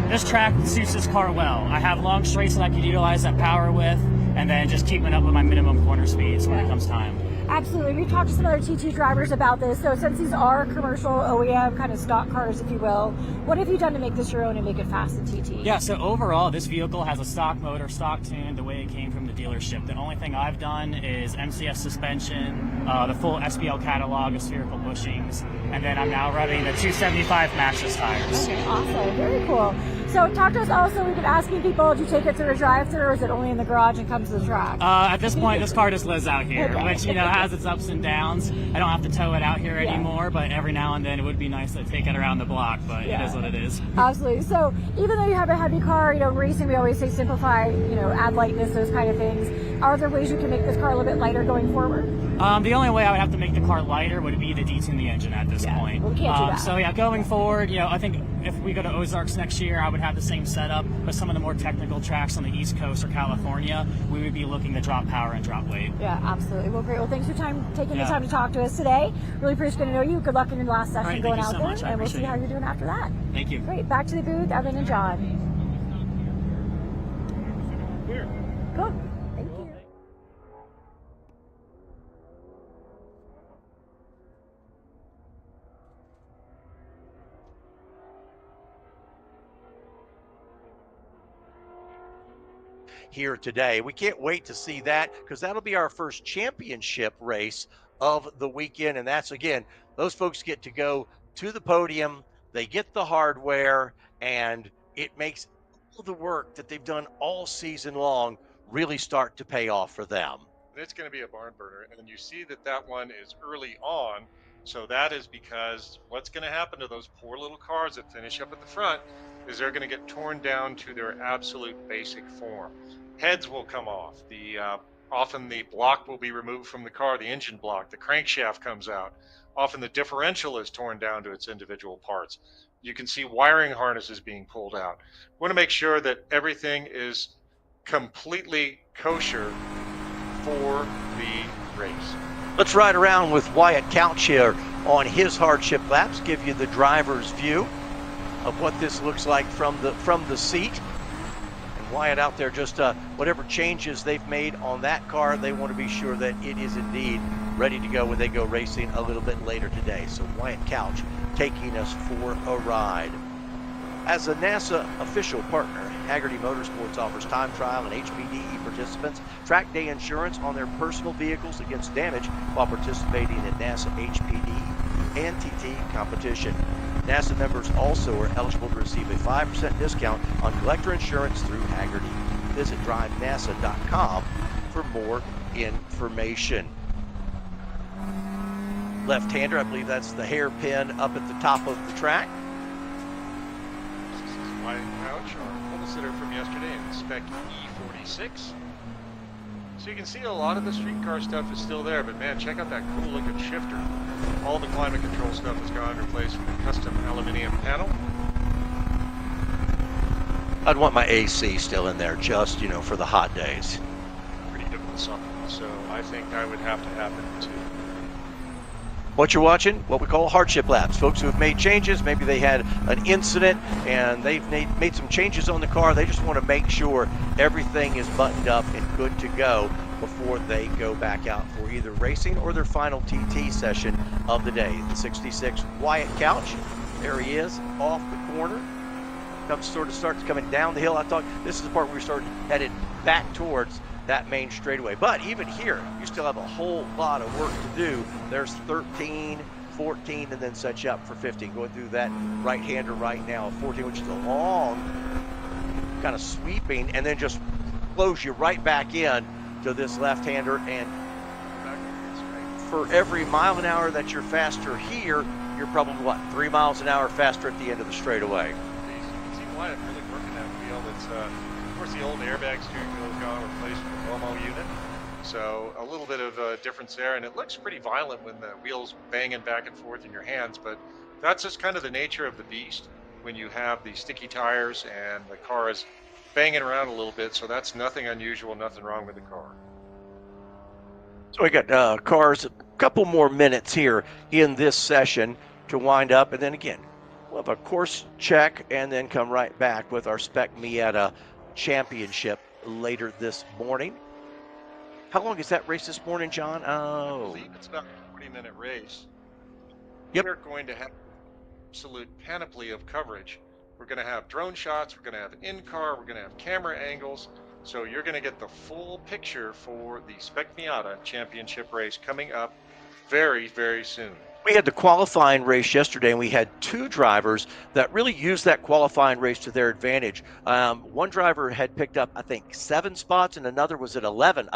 [SPEAKER 19] this track suits this car well. I have long straights that I can utilize that power with, and then just keeping up with my minimum corner speeds when it comes time.
[SPEAKER 3] Absolutely. We've talked to some other TT drivers about this. So since these are commercial OEM kind of stock cars, if you will, what have you done to make this your own and make it fast in TT?
[SPEAKER 19] Yeah, so overall, this vehicle has a stock motor, stock tune, the way it came from the dealership. The only thing I've done is MCS suspension, the full SBL catalog of spherical bushings, and then I'm now running the 275 Maxxis tires.
[SPEAKER 3] Okay, awesome. Very cool. So talk to us also, we've been asking people, do you take it through a drive-thru or is it only in the garage and comes to the track?
[SPEAKER 19] At this point, this car just lives out here,
[SPEAKER 3] Okay.
[SPEAKER 19] which, has its ups and downs. I don't have to tow it out here anymore, but every now and then it would be nice to take it around the block, but it is what it is.
[SPEAKER 3] Absolutely. So even though you have a heavy car, racing, we always say simplify, add lightness, those kind of things. Are there ways you can make this car a little bit lighter going forward?
[SPEAKER 19] The only way I would have to make the car lighter would be to detune the engine at this point.
[SPEAKER 3] Well, we can't do that.
[SPEAKER 19] So going forward, I think if we go to Ozarks next year, I would have the same setup, but some of the more technical tracks on the East Coast or California, we would be looking to drop power and drop weight.
[SPEAKER 3] Yeah, absolutely. Well, great. Well, thanks for taking the time to talk to us today. Really appreciate getting to know you. Good luck in your last session going out there, and we'll see how you're doing after that.
[SPEAKER 19] Thank you.
[SPEAKER 3] Great. Back to the booth, Evan and John. Cool. Thank you.
[SPEAKER 1] Here today. We can't wait to see that because that'll be our first championship race of the weekend. And that's, again, those folks get to go to the podium, they get the hardware, and it makes all the work that they've done all season long really start to pay off for them.
[SPEAKER 2] And it's going to be a barn burner. And you see that one is early on. So that is because what's going to happen to those poor little cars that finish up at the front is they're going to get torn down to their absolute basic form. Heads will come off. Often the block will be removed from the car, the engine block, the crankshaft comes out. Often the differential is torn down to its individual parts. You can see wiring harnesses being pulled out. We want to make sure that everything is completely kosher for the race.
[SPEAKER 1] Let's ride around with Wyatt Couch here on his hardship laps, give you the driver's view of what this looks like from the seat. And Wyatt out there, just whatever changes they've made on that car, they want to be sure that it is indeed ready to go when they go racing a little bit later today. So Wyatt Couch taking us for a ride. As a NASA official partner, Hagerty Motorsports offers time trial and HPDE participants track day insurance on their personal vehicles against damage while participating in NASA HPDE and TT competition. NASA members also are eligible to receive a 5% discount on collector insurance through Hagerty. Visit DRIVENASA.com for more information. left-hander. I believe that's the hairpin up at the top of the track.
[SPEAKER 2] This is Wyatt Couch, our pole sitter from yesterday in Spec E46. So you can see a lot of the street car stuff is still there, but man, check out that cool looking shifter. All the climate control stuff has gone and replaced with a custom aluminum panel.
[SPEAKER 1] I'd want my AC still in there, just, you know, for the hot days.
[SPEAKER 2] Pretty difficult something, so I think I would have to have it too.
[SPEAKER 1] What you're watching, what we call hardship laps. Folks who have made changes, maybe they had an incident and they've made some changes on the car. They just want to make sure everything is buttoned up and good to go before they go back out for either racing or their final TT session of the day. The 66 Wyatt Couch, there he is, off the corner. Starts coming down the hill. I thought this is the part where we started headed back towards that main straightaway. But even here, you still have a whole lot of work to do. There's 13, 14, and then set you up for 15. Going through that right-hander right now, 14, which is a long, kind of sweeping, and then just flows you right back in to this left-hander. And for every mile an hour that you're faster here, you're probably, what, 3 miles an hour faster at the end of the straightaway.
[SPEAKER 2] You can see Wyatt really working that wheel. It's, of course, the old airbag steering wheel is gone, replaced with a Lomo unit. So a little bit of a difference there, and it looks pretty violent when the wheel's banging back and forth in your hands, but that's just kind of the nature of the beast when you have the sticky tires and the car is banging around a little bit, so that's nothing unusual, nothing wrong with the car.
[SPEAKER 1] So we got cars, a couple more minutes here in this session to wind up, and then again, we'll have a course check and then come right back with our Spec Miata Championship later this morning. How long is that race this morning, John? Oh,
[SPEAKER 2] I believe it's about a 40-minute race.
[SPEAKER 1] Yep.
[SPEAKER 2] We're going to have absolute panoply of coverage. We're going to have drone shots, we're going to have in-car, we're going to have camera angles. So you're going to get the full picture for the Spec Miata Championship race coming up very, very soon.
[SPEAKER 1] we had the qualifying race yesterday, and we had two drivers that really used that qualifying race to their advantage. One driver had picked up, I think, 7 spots, and another was at 11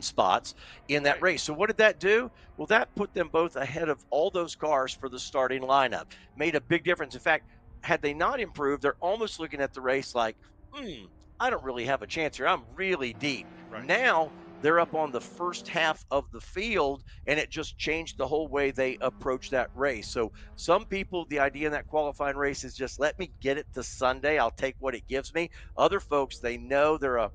[SPEAKER 1] spots in that race. So what did that do? Well, that put them both ahead of all those cars for the starting lineup. Made a big difference. In fact, had they not improved, they're almost looking at the race like, I don't really have a chance here. I'm really deep. Right. Now they're up on the first half of the field, and it just changed the whole way they approach that race. So some people, the idea in that qualifying race is just let me get it to Sunday. I'll take what it gives me. Other folks, they know they're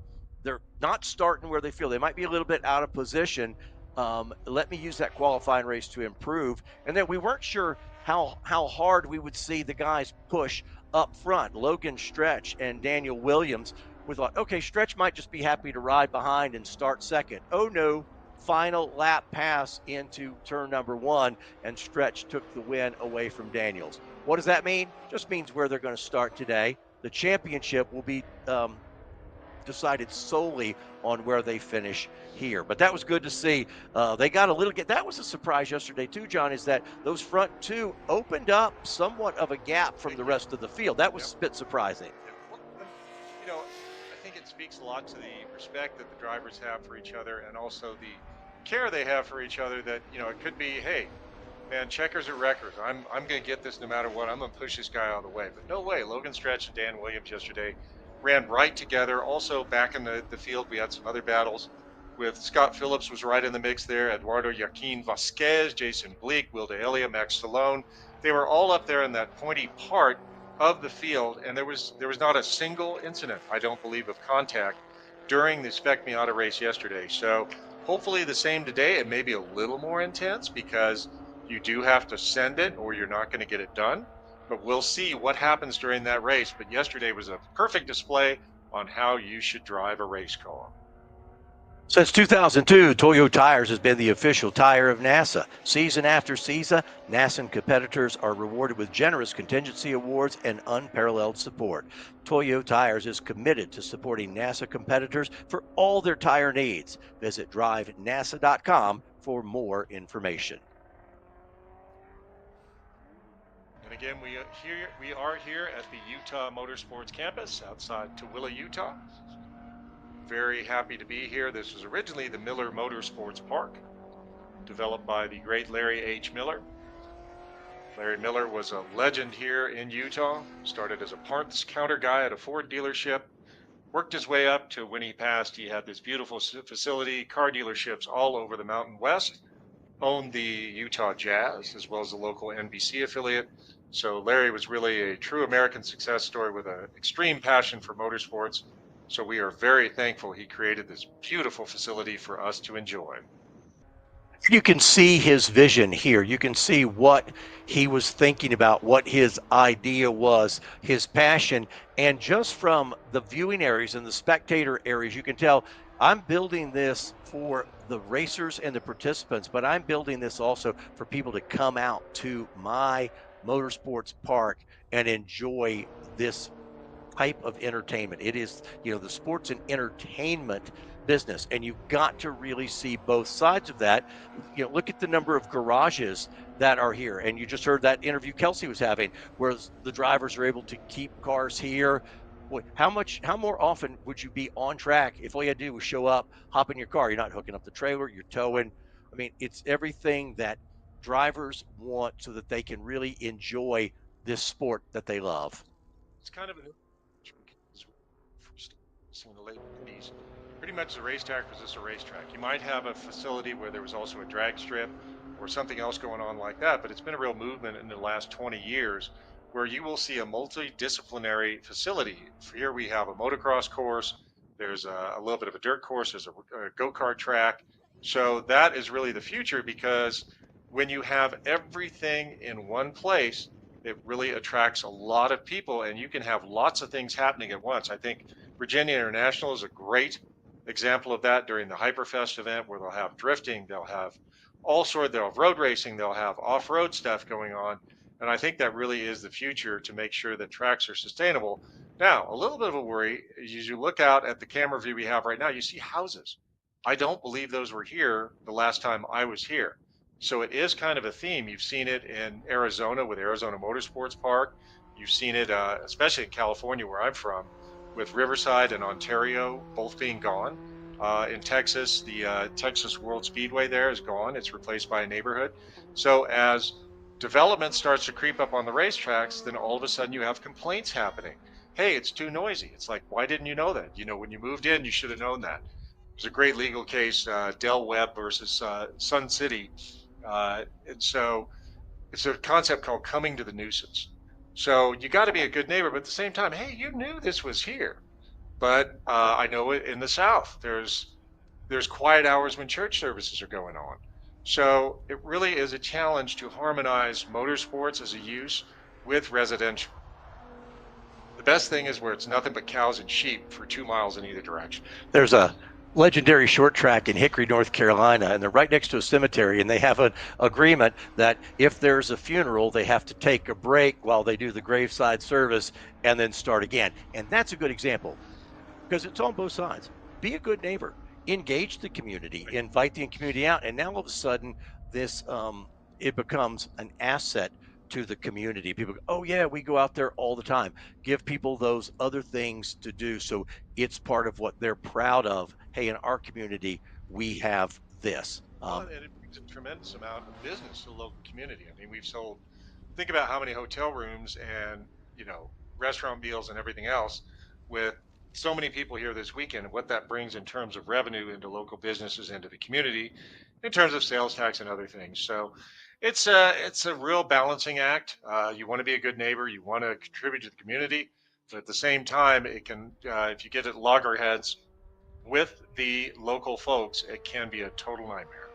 [SPEAKER 1] not starting where they feel. They might be a little bit out of position. Let me use that qualifying race to improve. And then we weren't sure how hard we would see the guys push up front. Logan Stretch and Daniel Williams. We thought, okay, Stretch might just be happy to ride behind and start second. Oh no, final lap pass into turn number 1, and Stretch took the win away from Daniels. What does that mean? Just means where they're going to start today. The championship will be decided solely on where they finish here. But that was good to see. They got a little that was a surprise yesterday too, John, is that those front two opened up somewhat of a gap from the rest of the field. That was a bit surprising.
[SPEAKER 2] You know, I think it speaks a lot to the respect that the drivers have for each other, and also the care they have for each other. That, you know, it could be, hey, man, checkers or wreckers. I'm going to get this no matter what. I'm going to push this guy out of the way. But no way. Logan Stretch and Dan Williams yesterday ran right together. Also back in the field, we had some other battles with Scott Phillips was right in the mix there. Eduardo Joaquin Vasquez, Jason Bleak, Will D'Elia, Max Stallone. They were all up there in that pointy part of the field, and there was not a single incident, I don't believe, of contact during the Spec Miata race yesterday. So hopefully the same today. It may be a little more intense because you do have to send it or you're not going to get it done. But we'll see what happens during that race. But yesterday was a perfect display on how you should drive a race car.
[SPEAKER 1] Since 2002, Toyo Tires has been the official tire of NASA. Season after season, NASA competitors are rewarded with generous contingency awards and unparalleled support. Toyo Tires is committed to supporting NASA competitors for all their tire needs. Visit DRIVENASA.com for more information.
[SPEAKER 2] And again, we are here at the Utah Motorsports Campus outside Tooele, Utah. Very happy to be here. This was originally the Miller Motorsports Park. developed by the great Larry H. Miller. Larry Miller was a legend here in Utah, started as a parts counter guy at a Ford dealership, worked his way up to when he passed, he had this beautiful facility, car dealerships all over the Mountain West, owned the Utah Jazz as well as the local NBC affiliate. So Larry was really a true American success story with an extreme passion for motorsports. So we are very thankful he created this beautiful facility for us to enjoy.
[SPEAKER 1] You can see his vision here. You can see what he was thinking about, what his idea was, his passion. And just from the viewing areas and the spectator areas, you can tell I'm building this for the racers and the participants, but I'm building this also for people to come out to my motorsports park and enjoy this type of entertainment. It is, the sports and entertainment business, and you've got to really see both sides of that. Look at the number of garages that are here, and you just heard that interview Kelsey was having, where the drivers are able to keep cars here. How more often would you be on track if all you had to do was show up, hop in your car? You're not hooking up the trailer, you're towing. I mean, it's everything that drivers want so that they can really enjoy this sport that they love.
[SPEAKER 2] It's kind of an in the late 80s. Pretty much the racetrack was just a racetrack. You might have a facility where there was also a drag strip or something else going on like that, but it's been a real movement in the last 20 years where you will see a multidisciplinary facility. Here we have a motocross course, there's a little bit of a dirt course, there's a go-kart track. So that is really the future, because when you have everything in one place, it really attracts a lot of people, and you can have lots of things happening at once. I think Virginia International is a great example of that during the Hyperfest event, where they'll have drifting, they'll have they'll have road racing, they'll have off-road stuff going on. And I think that really is the future to make sure that tracks are sustainable. Now, a little bit of a worry, as you look out at the camera view we have right now, you see houses. I don't believe those were here the last time I was here. So it is kind of a theme. You've seen it in Arizona with Arizona Motorsports Park. You've seen it, especially in California, where I'm from, with Riverside and Ontario both being gone. In Texas, the Texas World Speedway there is gone. It's replaced by a neighborhood. So as development starts to creep up on the racetracks, then all of a sudden you have complaints happening. Hey, it's too noisy. It's like, why didn't you know that? When you moved in, you should have known that. There's a great legal case, Del Webb versus Sun City. And so it's a concept called coming to the nuisance. So you got to be a good neighbor, but at the same time, hey, you knew this was here. But I know it in the South, there's quiet hours when church services are going on. So it really is a challenge to harmonize motorsports as a use with residential. The best thing is where it's nothing but cows and sheep for 2 miles in either direction.
[SPEAKER 1] There's a legendary short track in Hickory, North Carolina, and they're right next to a cemetery, and they have an agreement that if there's a funeral, they have to take a break while they do the graveside service and then start again. And that's a good example, because it's on both sides. Be a good neighbor, engage the community, invite the community out, and now all of a sudden this it becomes an asset to the community. People go, oh yeah, we go out there all the time. Give people those other things to do, so it's part of what they're proud of. Hey, in our community, we have this.
[SPEAKER 2] And it brings a tremendous amount of business to the local community. I mean, think about how many hotel rooms and, restaurant meals and everything else with so many people here this weekend, and what that brings in terms of revenue into local businesses, into the community, in terms of sales tax and other things. So it's a real balancing act. You want to be a good neighbor, you want to contribute to the community, but at the same time, it can, if you get at loggerheads with the local folks, it can be a total nightmare.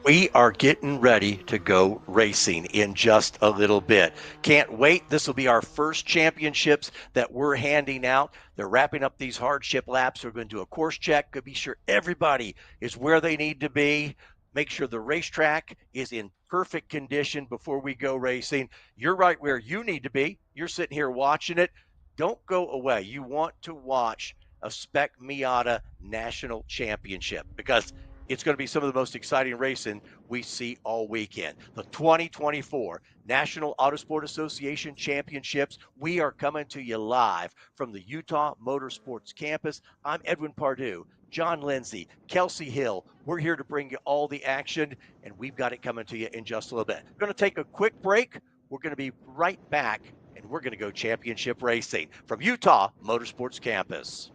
[SPEAKER 1] We are getting ready to go racing in just a little bit. Can't wait. This will be our first championships that we're handing out. They're wrapping up these hardship laps. We're going to do a course check to be sure everybody is where they need to be. Make sure the racetrack is in perfect condition before we go racing. You're right where you need to be. You're sitting here watching it. Don't go away. You want to watch a Spec Miata National Championship, because It's going to be some of the most exciting racing we see all weekend. The 2024 National Autosport Association Championships. We are coming to you live from the Utah Motorsports Campus. I'm Edwin Pardue, John Lindsay, Kelsey Hill. We're here to bring you all the action, and we've got it coming to you in just a little bit. We're going to take a quick break. We're going to be right back, and we're going to go championship racing from Utah Motorsports Campus.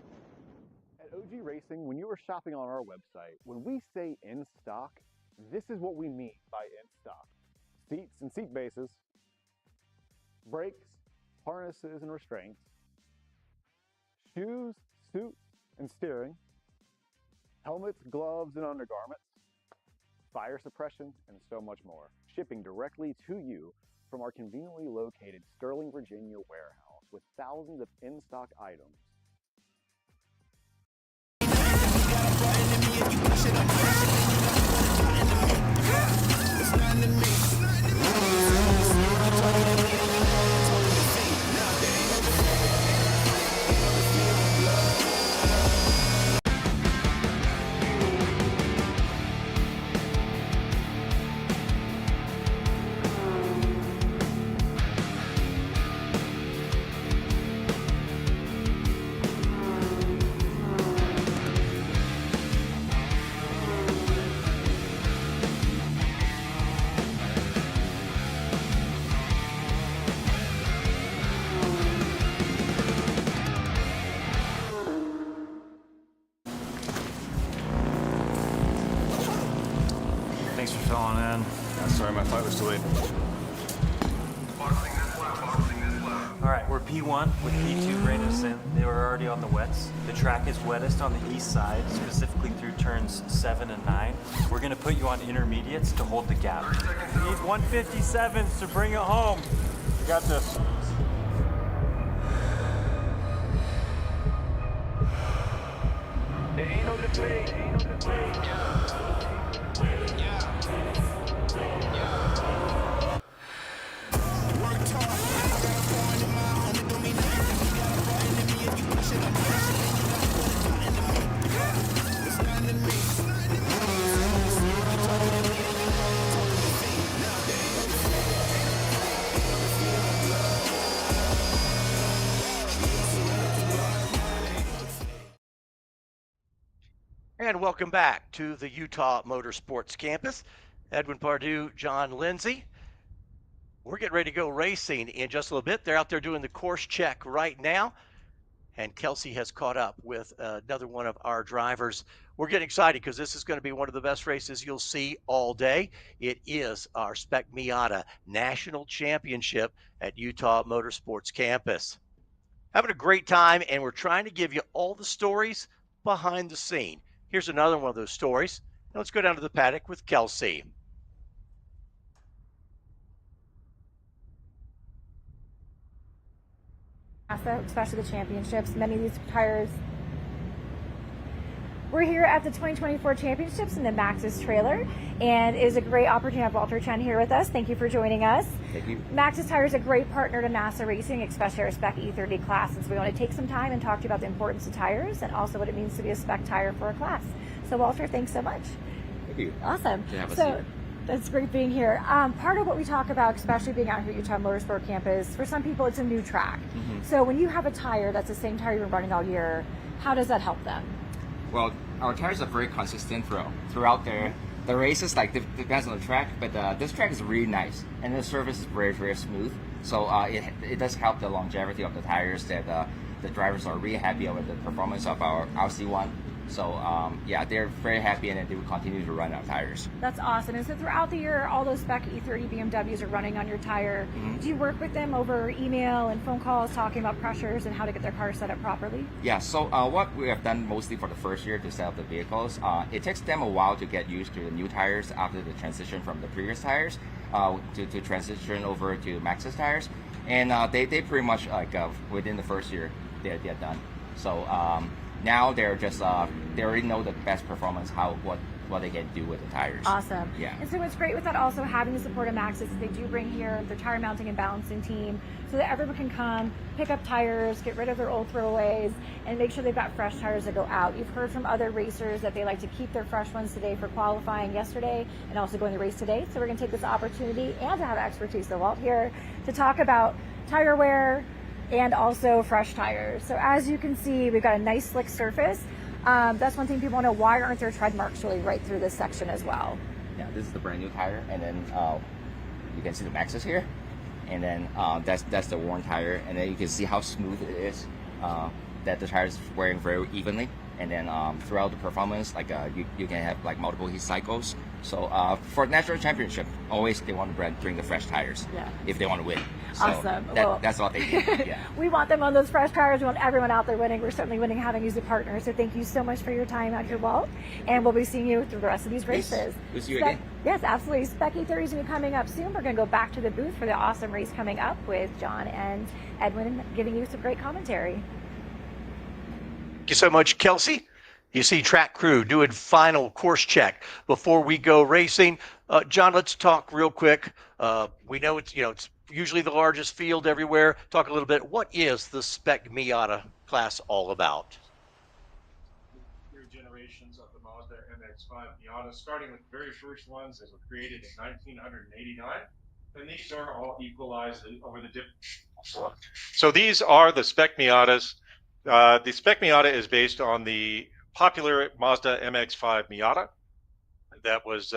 [SPEAKER 20] At OG Racing, when you are shopping on our website, when we say in stock, this is what we mean by in stock. Seats and seat bases, brakes, harnesses and restraints, shoes, suits and steering, helmets, gloves and undergarments, fire suppression, and so much more. Shipping directly to you from our conveniently located Sterling, Virginia warehouse with thousands of in-stock items.
[SPEAKER 21] Thanks for filling in.
[SPEAKER 20] Sorry, my flight was delayed.
[SPEAKER 21] All right, we're P1 with P2 bringing us in. They were already on the wets. The track is wettest on the east side, specifically through turns 7 and 9. We're going to put you on intermediates to hold the gap. We need 157s to bring it home.
[SPEAKER 20] You got this.
[SPEAKER 16] There ain't no debate.
[SPEAKER 1] And welcome back to the Utah Motorsports Campus. Edwin Pardue, John Lindsay. We're getting ready to go racing in just a little bit. They're out there doing the course check right now. And Kelsey has caught up with another one of our drivers. We're getting excited because this is going to be one of the best races you'll see all day. It is our Spec Miata National Championship at Utah Motorsports Campus. Having a great time, and we're trying to give you all the stories behind the scene. Here's another one of those stories. Now let's go down to the paddock with Kelsey.
[SPEAKER 3] Especially the championships, many of these tires. We're here at the 2024 championships in the Max's trailer, and it is a great opportunity to have Walter Chen here with us. Thank you for joining us.
[SPEAKER 22] Thank you.
[SPEAKER 3] Max's Tire is a great partner to NASA Racing, especially our Spec E30 class, and so we want to take some time and talk to you about the importance of tires and also what it means to be a Spec tire for a class. So Walter, thanks so much.
[SPEAKER 22] Thank you.
[SPEAKER 3] Awesome.
[SPEAKER 22] To have us
[SPEAKER 3] So
[SPEAKER 22] here.
[SPEAKER 3] that's great being here. Part of what we talk about, especially being out here at Utah Motorsport Campus, for some people it's a new track. So when you have a tire that's the same tire you've been running all year, how does that help them?
[SPEAKER 22] Well, our tires are very consistent throughout the races. Like depends on the track, but this track is really nice, and the surface is very, very smooth. So it does help the longevity of the tires. That the drivers are really happy with the performance of our RC1. So yeah, they're very happy, and they will continue to run our tires.
[SPEAKER 3] That's awesome. And so throughout the year, all those Spec E30 BMWs are running on your tire. Do you work with them over email and phone calls talking about pressures and how to get their car set up properly?
[SPEAKER 22] Yeah, so what we have done mostly for the first year to set up the vehicles, it takes them a while to get used to the new tires after the transition from the previous tires to transition over to Max's tires. And they pretty much like within the first year, they're done. So now they're just they already know the best performance, what what they can do with the tires.
[SPEAKER 3] Awesome.
[SPEAKER 22] Yeah.
[SPEAKER 3] And so what's great with that also having the support of Maxxis is they do bring here their tire mounting and balancing team so that everyone can come, pick up tires, get rid of their old throwaways, and make sure they've got fresh tires that go out. You've heard from other racers that they like to keep their fresh ones today for qualifying yesterday and also going to race today. So we're going to take this opportunity and to have expertise of Walt here to talk about tire wear and also fresh tires. So as you can see, we've got a nice slick surface. That's one thing people want to know, why aren't there tread marks really right through this section as well?
[SPEAKER 22] Yeah, this is the brand new tire, and then you can see the Maxxis here, and then that's the worn tire, and then you can see how smooth it is, that the tire is wearing very evenly, and then throughout the performance, like you can have like multiple heat cycles. So for national championship, always they want to bring the fresh tires if they want to win. So
[SPEAKER 3] awesome. Well,
[SPEAKER 22] that's what they do. Yeah.
[SPEAKER 3] We want them on those fresh tires. We want everyone out there winning. We're certainly winning having you as a partner. So thank you so much for your time out here, Walt. And we'll be seeing you through the rest of these races.
[SPEAKER 22] We'll see you again.
[SPEAKER 3] Yes, absolutely. Spec E30 is going to be coming up soon. We're going to go back to the booth for the awesome race coming up with John and Edwin giving you some great commentary.
[SPEAKER 1] Thank you so much, Kelsey. You see track crew doing final course check before we go racing. John, let's talk real quick. We know it's usually the largest field everywhere. Talk a little bit. What is the Spec Miata class all about?
[SPEAKER 2] Three generations of the Mazda MX-5 Miata, starting with the very first ones that were created in 1989. And these are all equalized over the different. So these are the Spec Miatas. The Spec Miata is based on the popular Mazda MX-5 Miata that was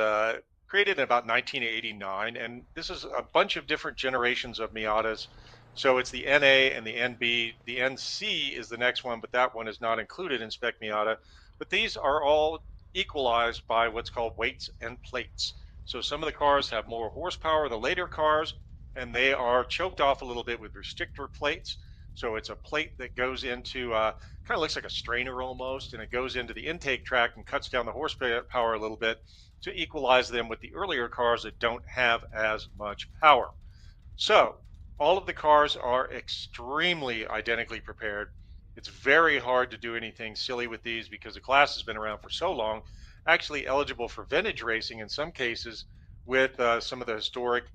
[SPEAKER 2] created in about 1989, and this is a bunch of different generations of Miatas. So it's the NA and the NB. The NC is the next one, but that one is not included in Spec Miata. But these are all equalized by what's called weights and plates. So some of the cars have more horsepower, the later cars, and they are choked off a little bit with restrictor plates. So it's a plate that goes into, kind of looks like a strainer almost, and it goes into the intake tract and cuts down the horsepower a little bit to equalize them with the earlier cars that don't have as much power. So all of the cars are extremely identically prepared. It's very hard to do anything silly with these because the class has been around for so long, actually eligible for vintage racing in some cases with some of the historic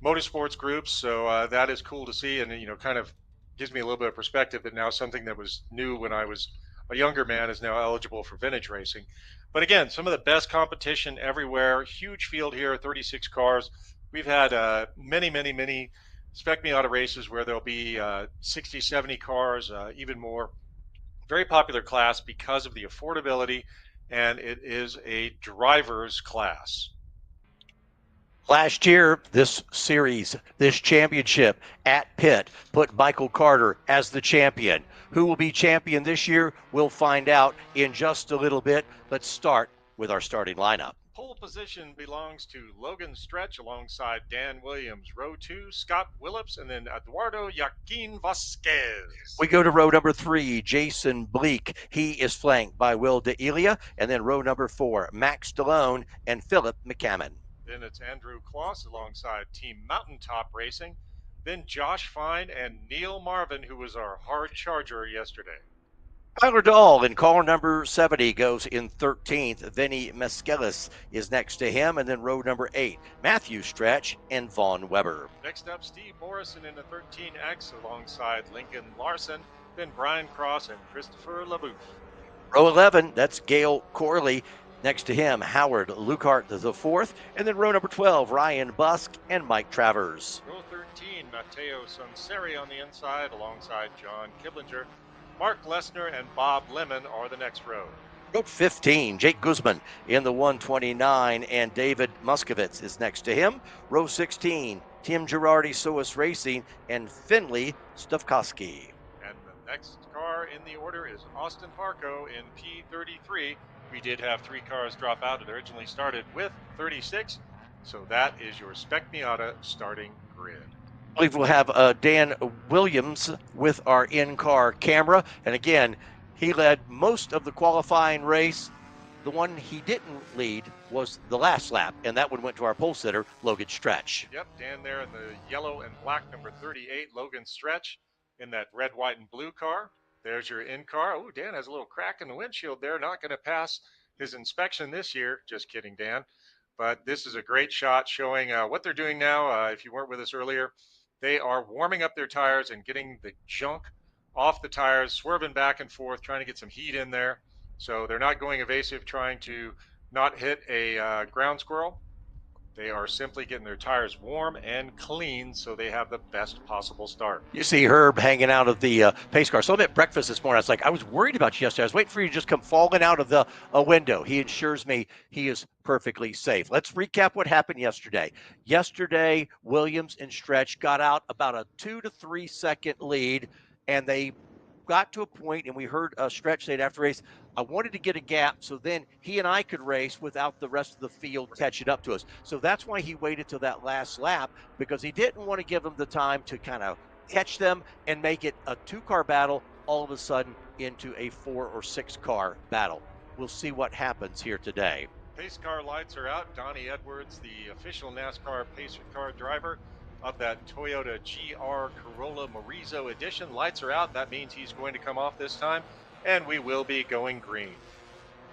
[SPEAKER 2] motorsports groups. So that is cool to see, and kind of gives me a little bit of perspective that now something that was new when I was a younger man is now eligible for vintage racing. But again, some of the best competition everywhere. Huge field here, 36 cars. We've had many Spec Miata races where there'll be 60, 70 cars, even more. Very popular class because of the affordability, and it is a driver's class.
[SPEAKER 1] Last year, this series, this championship at Pitt put Michael Carter as the champion. Who will be champion this year? We'll find out in just a little bit. Let's start with our starting lineup.
[SPEAKER 2] Pole position belongs to Logan Stretch alongside Dan Williams. Row 2, Scott Willips, and then Eduardo Joaquin Vasquez.
[SPEAKER 1] We go to row number 3, Jason Bleak. He is flanked by Will DeIlia. And then row number 4, Max Stallone and Philip McCammon.
[SPEAKER 2] Then it's Andrew Kloss alongside Team Mountaintop Racing. Then Josh Fine and Neil Marvin, who was our hard charger yesterday.
[SPEAKER 1] Tyler Dahl in car number 70 goes in 13th. Vinny Meskelis is next to him. And then row number 8, Matthew Stretch and Vaughn Weber.
[SPEAKER 2] Next up, Steve Morrison in the 13X alongside Lincoln Larson. Then Brian Cross and Christopher LaBouffe.
[SPEAKER 1] Row 11, that's Gail Corley. Next to him, Howard Lucart IV. And then row number 12, Ryan Busk and Mike Travers.
[SPEAKER 2] Row 13, Matteo Sunseri on the inside alongside John Kiblinger. Mark Lesnar and Bob Lemon are the next row.
[SPEAKER 1] Row 15, Jake Guzman in the 129, and David Muskovitz is next to him. Row 16, Tim Girardi Soas Racing and Finley Stufkowski.
[SPEAKER 2] And the next car in the order is Austin Parco in P33. We did have 3 cars drop out. It originally started with 36. So that is your Spec Miata starting grid.
[SPEAKER 1] I believe we'll have Dan Williams with our in-car camera. And again, he led most of the qualifying race. The one he didn't lead was the last lap, and that one went to our pole sitter, Logan Stretch.
[SPEAKER 2] Yep, Dan there in the yellow and black number 38, Logan Stretch in that red, white, and blue car. There's your in-car. Oh, Dan has a little crack in the windshield there. Not going to pass his inspection this year. Just kidding, Dan. But this is a great shot showing what they're doing now. If you weren't with us earlier, they are warming up their tires and getting the junk off the tires, swerving back and forth, trying to get some heat in there. So they're not going evasive, trying to not hit a ground squirrel. They are simply getting their tires warm and clean so they have the best possible start.
[SPEAKER 1] You see Herb hanging out of the pace car. So I'm at breakfast this morning. I was worried about you yesterday. I was waiting for you to just come falling out of the window. He assures me he is perfectly safe. Let's recap what happened yesterday. Yesterday, Williams and Stretch got out about a 2 to 3 second lead, and they got to a point, and we heard Stretch say it after race, I wanted to get a gap so then he and I could race without the rest of the field catching up to us. So that's why he waited till that last lap, because he didn't want to give them the time to kind of catch them and make it a 2-car battle all of a sudden into a 4 or 6-car battle. We'll see what happens here today.
[SPEAKER 2] Pace car lights are out. Donnie Edwards, the official NASCAR pace car driver of that Toyota GR Corolla Morizo edition. Lights are out. That means he's going to come off this time, and we will be going green.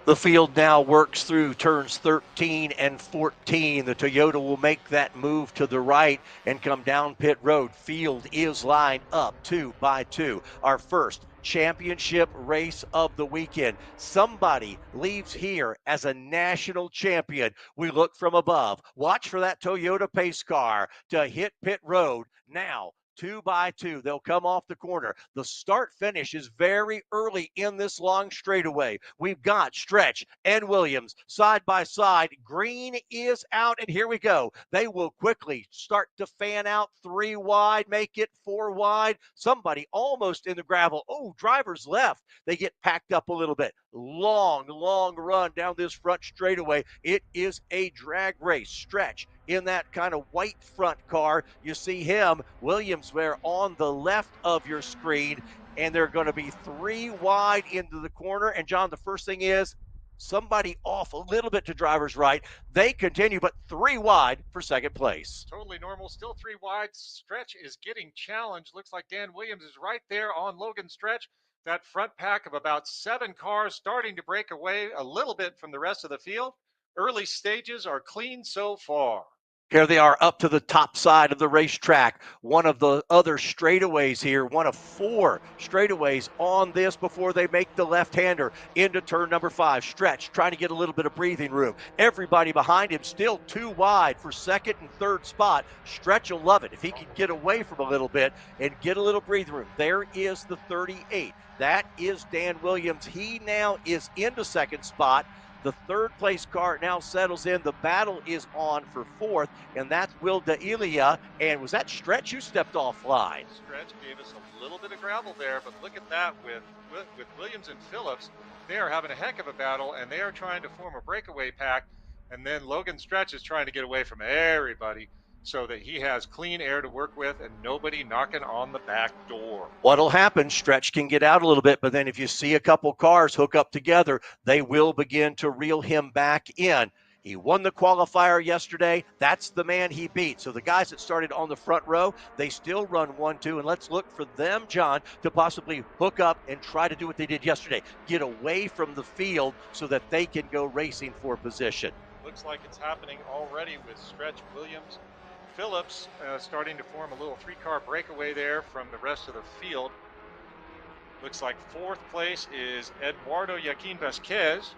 [SPEAKER 1] The field now works through turns 13 and 14. The Toyota will make that move to the right and come down pit road. Field is lined up 2 by 2. Our first championship race of the weekend. Somebody leaves here as a national champion. We look from above. Watch for that Toyota pace car to hit pit road now. 2 by 2. They'll come off the corner. The start finish is very early in this long straightaway. We've got Stretch and Williams side by side. Green is out, and here we go. They will quickly start to fan out 3 wide, make it 4 wide. Somebody almost in the gravel. Oh, drivers left. They get packed up a little bit. Long run down this front straightaway. It is a drag race. Stretch in that kind of white front car. You see him, Williams, there on the left of your screen, and they're going to be 3 wide into the corner. And John, the first thing is somebody off a little bit to driver's right. They continue, but 3 wide for second place.
[SPEAKER 2] Totally normal, still 3 wide. Stretch is getting challenged. Looks like Dan Williams is right there on Logan Stretch. That front pack of about 7 cars starting to break away a little bit from the rest of the field. Early stages are clean so far.
[SPEAKER 1] Here they are up to the top side of the racetrack. One of the other straightaways here, one of 4 straightaways on this before they make the left-hander into turn number 5. Stretch trying to get a little bit of breathing room. Everybody behind him still 2 wide for second and third spot. Stretch will love it if he can get away from a little bit and get a little breathing room. There is the 38. That is Dan Williams. He now is into second spot. The third place car now settles in. The battle is on for 4th, and that's Will D'Elia. And was that Stretch who stepped offline?
[SPEAKER 2] Stretch gave us a little bit of gravel there, but look at that with Williams and Phillips. They are having a heck of a battle, and they are trying to form a breakaway pack. And then Logan Stretch is trying to get away from everybody so that he has clean air to work with and nobody knocking on the back door.
[SPEAKER 1] What'll happen, Stretch can get out a little bit, but then if you see a couple cars hook up together, they will begin to reel him back in. He won the qualifier yesterday. That's the man he beat. So the guys that started on the front row, they still run 1-2, and let's look for them, John, to possibly hook up and try to do what they did yesterday. Get away from the field so that they can go racing for position.
[SPEAKER 2] Looks like it's happening already with Stretch, Williams, Phillips starting to form a little 3-car breakaway there from the rest of the field. Looks like 4th place is Eduardo Joaquin Vasquez.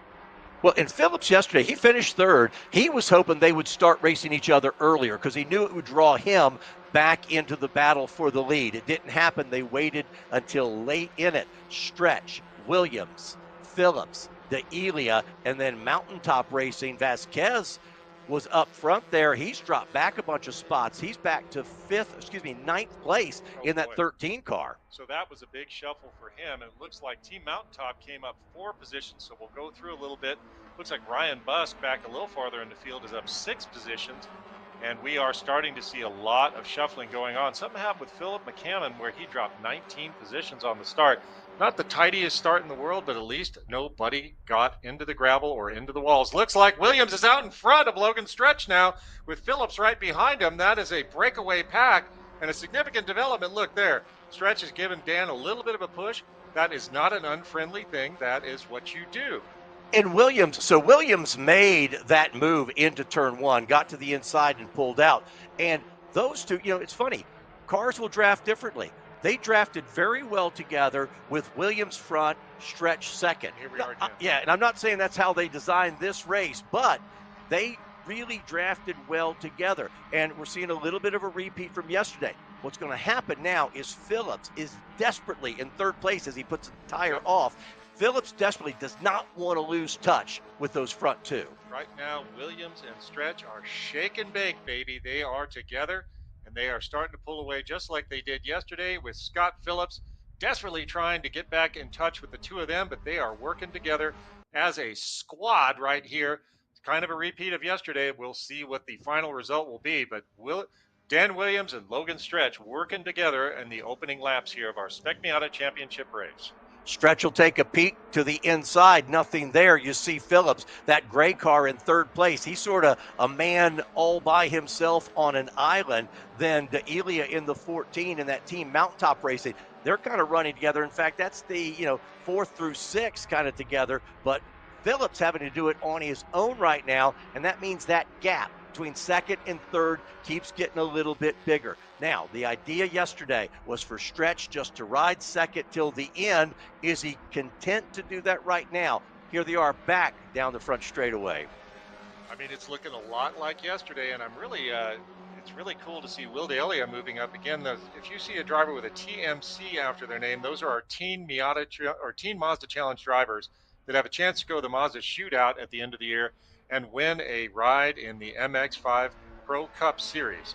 [SPEAKER 1] Well, in Phillips yesterday, he finished 3rd. He was hoping they would start racing each other earlier because he knew it would draw him back into the battle for the lead. It didn't happen. They waited until late in it. Stretch, Williams, Phillips, D'Elia, and then Mountaintop Racing. Vasquez was up front there. He's dropped back a bunch of spots. He's back to 9th place in that 13 car.
[SPEAKER 2] So that was a big shuffle for him. And it looks like Team Mountaintop came up 4 positions. So we'll go through a little bit. Looks like Ryan Busk back a little farther in the field is up 6 positions. And we are starting to see a lot of shuffling going on. Something happened with Philip McCammon where he dropped 19 positions on the start. Not the tidiest start in the world, but at least nobody got into the gravel or into the walls. Looks like Williams is out in front of Logan Stretch now with Phillips right behind him. That is a breakaway pack and a significant development. Look there. Stretch has given Dan a little bit of a push. That is not an unfriendly thing. That is what you do.
[SPEAKER 1] And Williams made that move into turn one, got to the inside and pulled out. And those two, it's funny, cars will draft differently. They drafted very well together with Williams front, Stretch second.
[SPEAKER 2] Here we are again.
[SPEAKER 1] Yeah, and I'm not saying that's how they designed this race, but they really drafted well together. And we're seeing a little bit of a repeat from yesterday. What's going to happen now is Phillips is desperately in third place as he puts the tire off. Phillips desperately does not want to lose touch with those front two.
[SPEAKER 2] Right now, Williams and Stretch are shake and bake, baby. They are together, and they are starting to pull away just like they did yesterday with Scott Phillips desperately trying to get back in touch with the two of them, but they are working together as a squad right here. It's kind of a repeat of yesterday. We'll see what the final result will be, but Dan Williams and Logan Stretch working together in the opening laps here of our Spec Miata Championship race.
[SPEAKER 1] Stretch will take a peek to the inside. Nothing there. You see Phillips, that gray car in third place. He's sort of a man all by himself on an island. Then D'Elia in the 14 and that team Mountaintop Racing. They're kind of running together. In fact, that's the 4th through 6th kind of together. But Phillips having to do it on his own right now, and that means that gap between second and third keeps getting a little bit bigger. Now, the idea yesterday was for Stretch just to ride second till the end. Is he content to do that right now? Here they are back down the front straightaway.
[SPEAKER 2] I mean, it's looking a lot like yesterday, and I'm really, it's really cool to see Will D'Elia moving up again. If you see a driver with a TMC after their name, those are our Teen Mazda Challenge drivers that have a chance to go to the Mazda Shootout at the end of the year and win a ride in the MX-5 Pro Cup Series.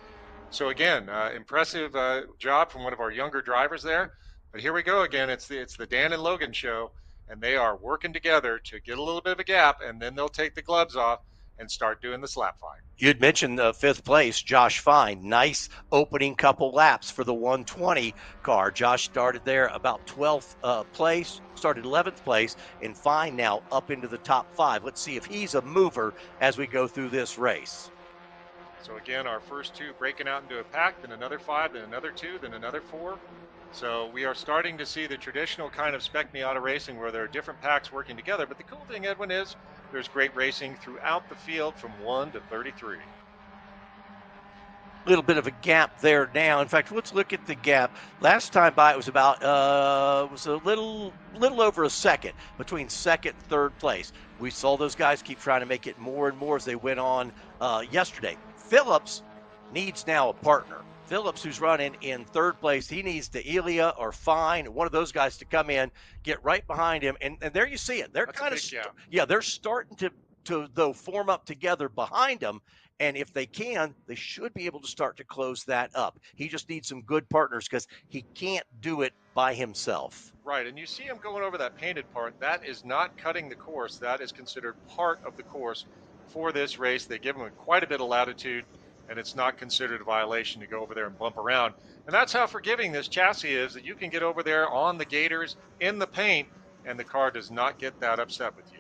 [SPEAKER 2] So again, impressive job from one of our younger drivers there. But here we go again. It's the Dan and Logan show, and they are working together to get a little bit of a gap, and then they'll take the gloves off and start doing the slap fight.
[SPEAKER 1] You'd mentioned 5th place, Josh Fine. Nice opening couple laps for the 120 car. Josh started there about 12th place, started 11th place, and Fine now up into the top 5. Let's see if he's a mover as we go through this race.
[SPEAKER 2] So again, our first two breaking out into a pack, then another 5, then another 2, then another 4. So we are starting to see the traditional kind of Spec Miata racing where there are different packs working together. But the cool thing, Edwin, is there's great racing throughout the field from 1 to 33.
[SPEAKER 1] Little bit of a gap there now. In fact, let's look at the gap. Last time by it was about was a little over a second between second and third place. We saw those guys keep trying to make it more and more as they went on yesterday. Phillips needs now a partner. Phillips, who's running in third place, he needs D'Elia or Fine, one of those guys to come in, get right behind him, and there you see it. They're kind of they're starting to though form up together behind him. And if they can, they should be able to start to close that up. He just needs some good partners because he can't do it by himself.
[SPEAKER 2] Right, and you see him going over that painted part. That is not cutting the course. That is considered part of the course for this race. They give him quite a bit of latitude, and it's not considered a violation to go over there and bump around. And that's how forgiving this chassis is, that you can get over there on the gators in the paint, and the car does not get that upset with you.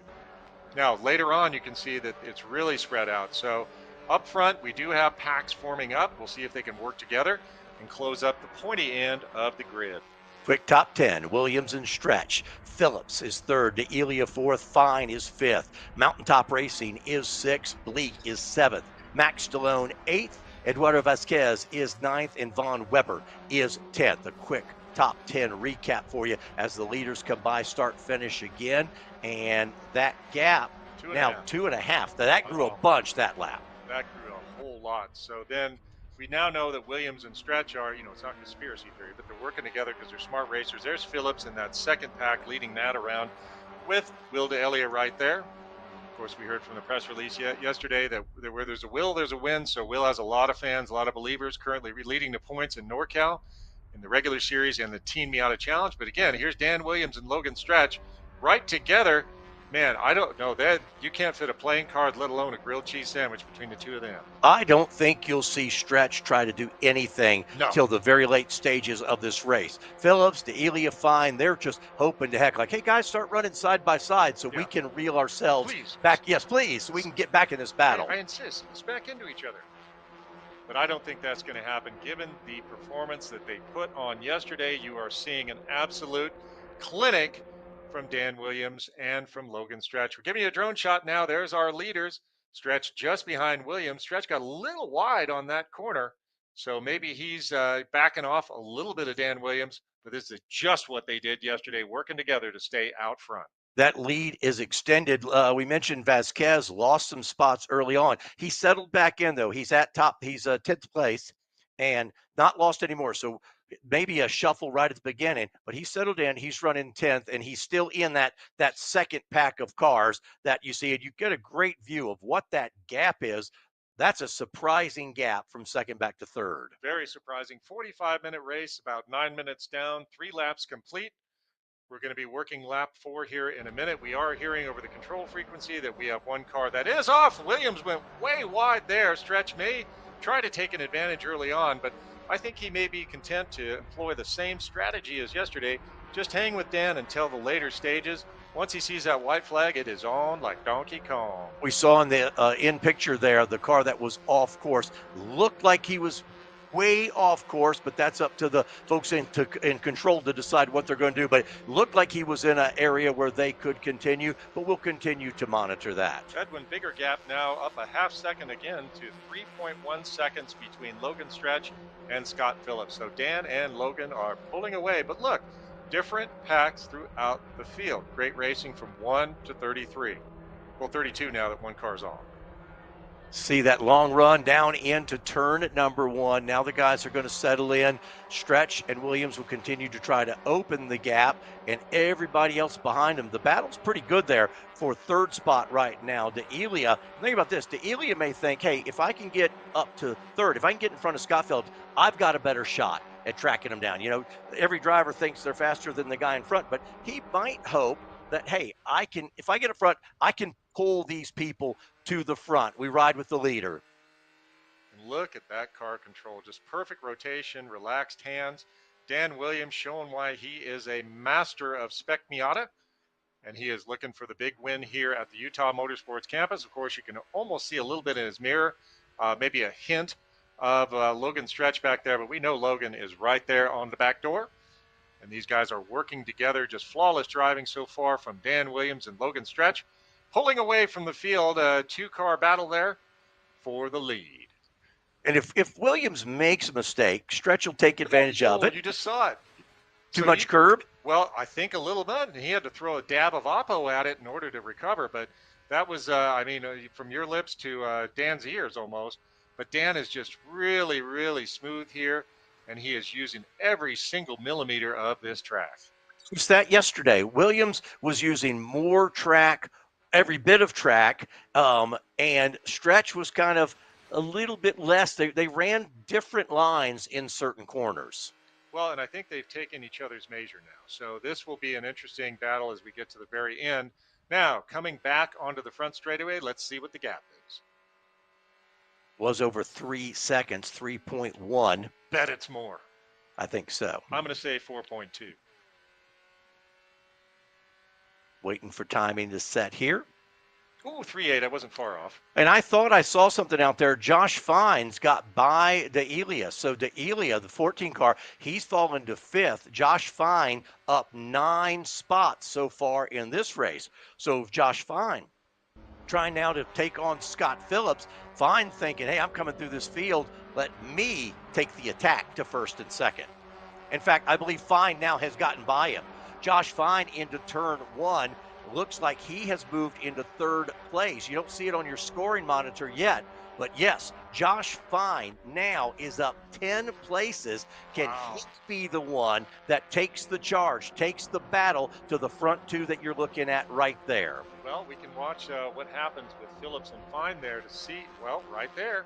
[SPEAKER 2] Now, later on, you can see that it's really spread out. So up front, we do have packs forming up. We'll see if they can work together and close up the pointy end of the grid.
[SPEAKER 1] Quick top 10, Williams and Stretch. Phillips is 3rd, D'Elia 4th, Fine is 5th. Mountaintop Racing is 6th, Bleak is 7th. Max Stallone 8th, Eduardo Vasquez is 9th, and Von Weber is 10th. A quick top 10 recap for you as the leaders come by, start, finish again. And that gap, now 2.5. That grew a bunch that lap.
[SPEAKER 2] That grew a whole lot. So then we now know that Williams and Stretch are, it's not conspiracy theory, but they're working together because they're smart racers. There's Phillips in that second pack leading that around with Will D'Elia right there. Of course, we heard from the press release yesterday that where there's a Will, there's a win. So Will has a lot of fans, a lot of believers, currently leading the points in NorCal in the regular series and the Teen Miata Challenge. But again, here's Dan Williams and Logan Stretch right together. Man, I don't know that you can't fit a playing card, let alone a grilled cheese sandwich between the two of them.
[SPEAKER 1] I don't think you'll see Stretch try to do anything till the very late stages of this race. Phillips, D'Elia, Fine, they're just hoping to heck, like, hey guys, start running side by side so we can reel ourselves back. Yes, please, so we can get back in this battle.
[SPEAKER 2] I insist, let's back into each other. But I don't think that's going to happen. Given the performance that they put on yesterday, you are seeing an absolute clinic from Dan Williams and from Logan Stretch. We're giving you a drone shot now. There's our leaders. Stretch just behind Williams. Stretch got a little wide on that corner, so maybe he's backing off a little bit of Dan Williams, but this is just what they did yesterday, working together to stay out front.
[SPEAKER 1] That lead is extended. We mentioned Vasquez lost some spots early on. He settled back in, though. He's at top. He's 10th place and not lost anymore. So maybe a shuffle right at the beginning, but he settled in. He's running 10th, and he's still in that second pack of cars that you see. And you get a great view of what that gap is. That's a surprising gap from second back to third.
[SPEAKER 2] Very surprising. 45-minute race, about 9 minutes down, 3 laps complete. We're going to be working lap 4 here in a minute. We are hearing over the control frequency that we have one car that is off. Williams went way wide there. Stretch may try to take an advantage early on, but I think he may be content to employ the same strategy as yesterday. Just hang with Dan until the later stages. Once he sees that white flag, it is on like Donkey Kong.
[SPEAKER 1] We saw in the in picture there, the car that was off course looked like he was way off course, but that's up to the folks in control to decide what they're going to do. But it looked like he was in an area where they could continue, but we'll continue to monitor that.
[SPEAKER 2] Edwin, bigger gap now, up a half second again to 3.1 seconds between Logan Stretch and Scott Phillips. So Dan and Logan are pulling away, but look, different packs throughout the field. Great racing from 1 to 33. Well, 32 now that one car's off.
[SPEAKER 1] See that long run down into turn at number 1. Now the guys are going to settle in. Stretch and Williams will continue to try to open the gap, and everybody else behind them. The battle's pretty good there for third spot right now. D'Elia, think about this. D'Elia may think, hey, if I can get up to third, if I can get in front of Scott Phillips, I've got a better shot at tracking them down. You know, every driver thinks they're faster than the guy in front, but he might hope that, hey, I can, if I get up front, I can pull these people to the front. We ride with the leader.
[SPEAKER 2] And look at that car control. Just perfect rotation, relaxed hands. Dan Williams showing why he is a master of Spec Miata. And he is looking for the big win here at the Utah Motorsports Campus. Of course, you can almost see a little bit in his mirror, maybe a hint of Logan Stretch back there. But we know Logan is right there on the back door. And these guys are working together. Just flawless driving so far from Dan Williams and Logan Stretch. Pulling away from the field, a 2-car battle there for the lead.
[SPEAKER 1] And if Williams makes a mistake, Stretch will take advantage of it.
[SPEAKER 2] You just saw it.
[SPEAKER 1] Too much curb?
[SPEAKER 2] Well, I think a little bit. He had to throw a dab of Oppo at it in order to recover. But that was, I mean, from your lips to Dan's ears almost. But Dan is just really, really smooth here. And he is using every single millimeter of this track.
[SPEAKER 1] It's that yesterday. Williams was using more track, every bit of track, and Stretch was kind of a little bit less. They ran different lines in certain corners.
[SPEAKER 2] Well, and I think they've taken each other's measure now. So this will be an interesting battle as we get to the very end. Now, coming back onto the front straightaway, let's see what the gap is.
[SPEAKER 1] Was over 3 seconds, 3.1.
[SPEAKER 2] Bet it's more.
[SPEAKER 1] I think so.
[SPEAKER 2] I'm going to say 4.2.
[SPEAKER 1] Waiting for timing to set here.
[SPEAKER 2] Ooh, 3.8. I wasn't far off.
[SPEAKER 1] And I thought I saw something out there. Josh Fines got by D'Elia. So D'Elia, the 14 car, he's fallen to 5th. Josh Fine up 9 spots so far in this race. So Josh Fine trying now to take on Scott Phillips. Fine thinking, hey, I'm coming through this field. Let me take the attack to first and second. In fact, I believe Fine now has gotten by him. Josh Fine into turn 1. Looks like he has moved into 3rd place. You don't see it on your scoring monitor yet, but yes, Josh Fine now is up 10 places. Can he be the one that takes the charge, takes the battle to the front 2 that you're looking at right there?
[SPEAKER 2] Well, we can watch what happens with Phillips and Fine there to see, well, right there.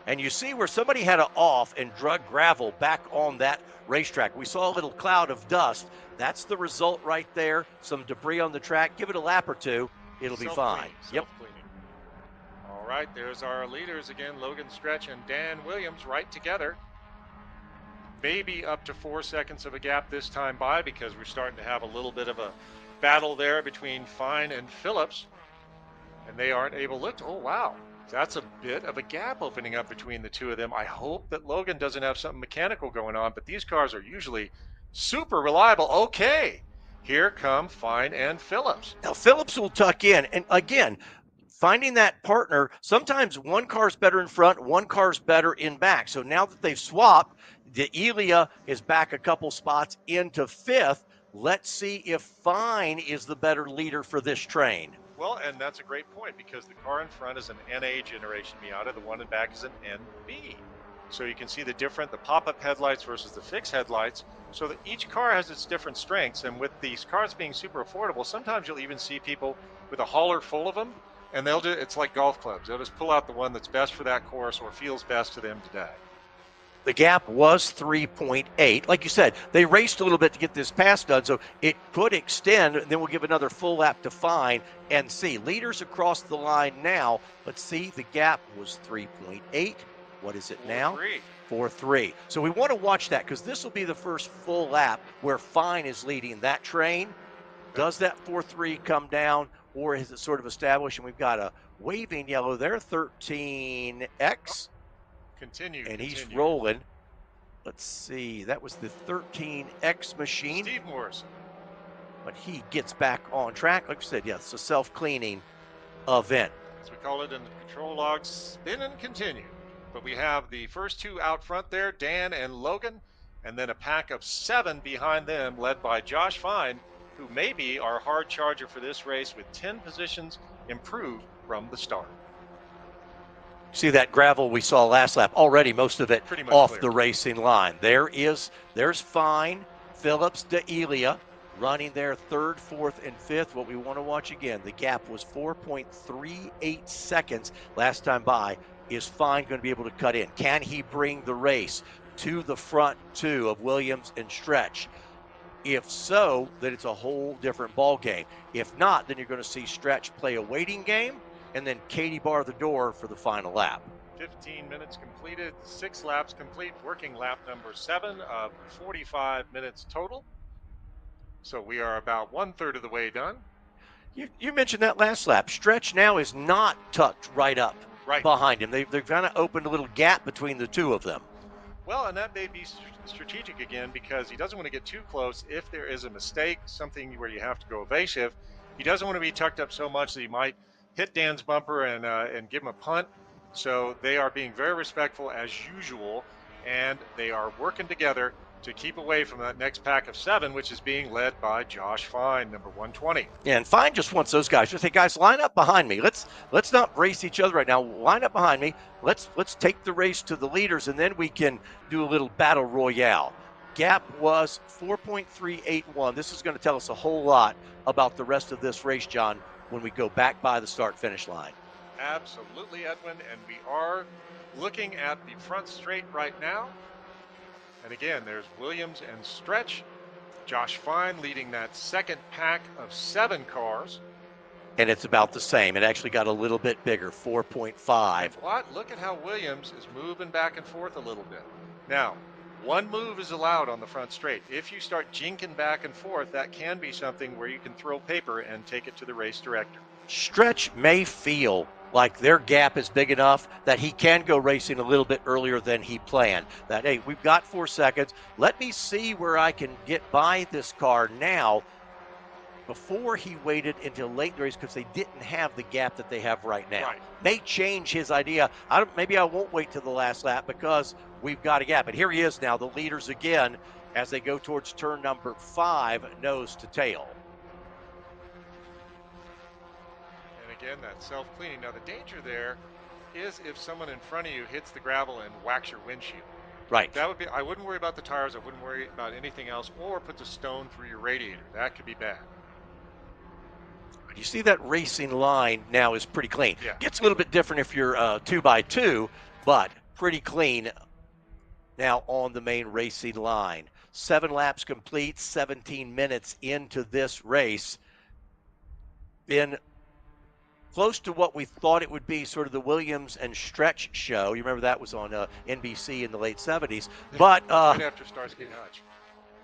[SPEAKER 1] And you see where somebody had an off and drug gravel back on that racetrack. We saw a little cloud of dust. That's the result right there. Some debris on the track. Give it a lap or 2. It'll be fine. Yep.
[SPEAKER 2] All right, there's our leaders again, Logan Stretch and Dan Williams right together. Maybe up to 4 seconds of a gap this time by because we're starting to have a little bit of a battle there between Fine and Phillips. And they aren't able to look. Oh, wow. That's a bit of a gap opening up between the 2 of them. I hope that Logan doesn't have something mechanical going on, but these cars are usually super reliable. Okay, Here come Fine and Phillips.
[SPEAKER 1] Now, Phillips will tuck in. And again, finding that partner, sometimes one car's better in front, one car's better in back. So now that they've swapped, D'Elia is back a couple spots into 5th. Let's see if Fine is the better leader for this train.
[SPEAKER 2] Well, and that's a great point because the car in front is an NA generation Miata. The one in back is an NB. So you can see the pop-up headlights versus the fixed headlights. So that each car has its different strengths. And with these cars being super affordable, sometimes you'll even see people with a hauler full of them, and it's like golf clubs. They'll just pull out the one that's best for that course or feels best to them today.
[SPEAKER 1] The gap was 3.8. Like you said, they raced a little bit to get this pass done, so it could extend. Then we'll give another full lap to Fine and see. Leaders across the line now. Let's see, the gap was 3.8. What is it now? 4.3. So we want to watch that because this will be the first full lap where Fine is leading that train. Does that 4.3 come down, or is it sort of established? And we've got a waving yellow there, 13X.
[SPEAKER 2] Continue.
[SPEAKER 1] And he's rolling. Let's see. That was the 13X machine.
[SPEAKER 2] Steve Morrison.
[SPEAKER 1] But he gets back on track. Like I said, yeah, it's a self-cleaning event.
[SPEAKER 2] As we call it in the control logs, spin and continue. But we have the first two out front there, Dan and Logan, and then a pack of 7 behind them, led by Josh Fine, who may be our hard charger for this race with 10 positions improved from the start.
[SPEAKER 1] See that gravel we saw last lap, already most of it off
[SPEAKER 2] clear.
[SPEAKER 1] The racing line. There's Fine, Phillips, D'Elia running there 3rd, 4th, and 5th. What we want to watch again, the gap was 4.38 seconds last time by. Is Fine going to be able to cut in? Can he bring the race to the front two of Williams and Stretch? If so, then it's a whole different ball game. If not, then you're going to see Stretch play a waiting game and then Katie bar the door for the final lap.
[SPEAKER 2] 15 minutes completed, 6 laps complete, working lap number 7 of 45 minutes total. So we are about 1/3 of the way done.
[SPEAKER 1] You mentioned that last lap. Stretch now is not tucked right up behind him. They've kind of opened a little gap between the two of them.
[SPEAKER 2] Well, and that may be strategic again because he doesn't want to get too close. If there is a mistake, something where you have to go evasive, he doesn't want to be tucked up so much that he might hit Dan's bumper and give him a punt. So they are being very respectful as usual, and they are working together to keep away from that next pack of 7, which is being led by Josh Fine, number 120.
[SPEAKER 1] Yeah, and Fine just wants those guys. Just say, guys, line up behind me. Let's not race each other right now. Line up behind me. Let's take the race to the leaders, and then we can do a little battle royale. Gap was 4.381. This is going to tell us a whole lot about the rest of this race, John, when we go back by the start-finish line.
[SPEAKER 2] Absolutely, Edwin, and we are looking at the front straight right now. And again, there's Williams and Stretch. Josh Fine leading that second pack of 7 cars.
[SPEAKER 1] And it's about the same. It actually got a little bit bigger, 4.5.
[SPEAKER 2] What? Look at how Williams is moving back and forth a little bit. Now, 1 move is allowed on the front straight. If you start jinking back and forth, that can be something where you can throw paper and take it to the race director.
[SPEAKER 1] Stretch may feel like their gap is big enough that he can go racing a little bit earlier than he planned. That, hey, we've got 4 seconds. Let me see where I can get by this car now, before he waited until late in the race because they didn't have the gap that they have right now. May change his idea. Maybe I won't wait till the last lap because we've got a gap. And here he is now, the leaders again, as they go towards turn number 5, nose to tail.
[SPEAKER 2] Again, that self-cleaning. Now, the danger there is if someone in front of you hits the gravel and whacks your windshield.
[SPEAKER 1] Right.
[SPEAKER 2] That would be. I wouldn't worry about the tires. I wouldn't worry about anything else, or put the stone through your radiator. That could be bad.
[SPEAKER 1] You see that racing line now is pretty clean.
[SPEAKER 2] Yeah.
[SPEAKER 1] Gets a little bit different if you're 2x2, but pretty clean now on the main racing line. 7 laps complete, 17 minutes into this race. Been close to what we thought it would be, sort of the Williams and Stretch show. You remember that was on NBC in the late 70s. But
[SPEAKER 2] right after Starsky and Hutch.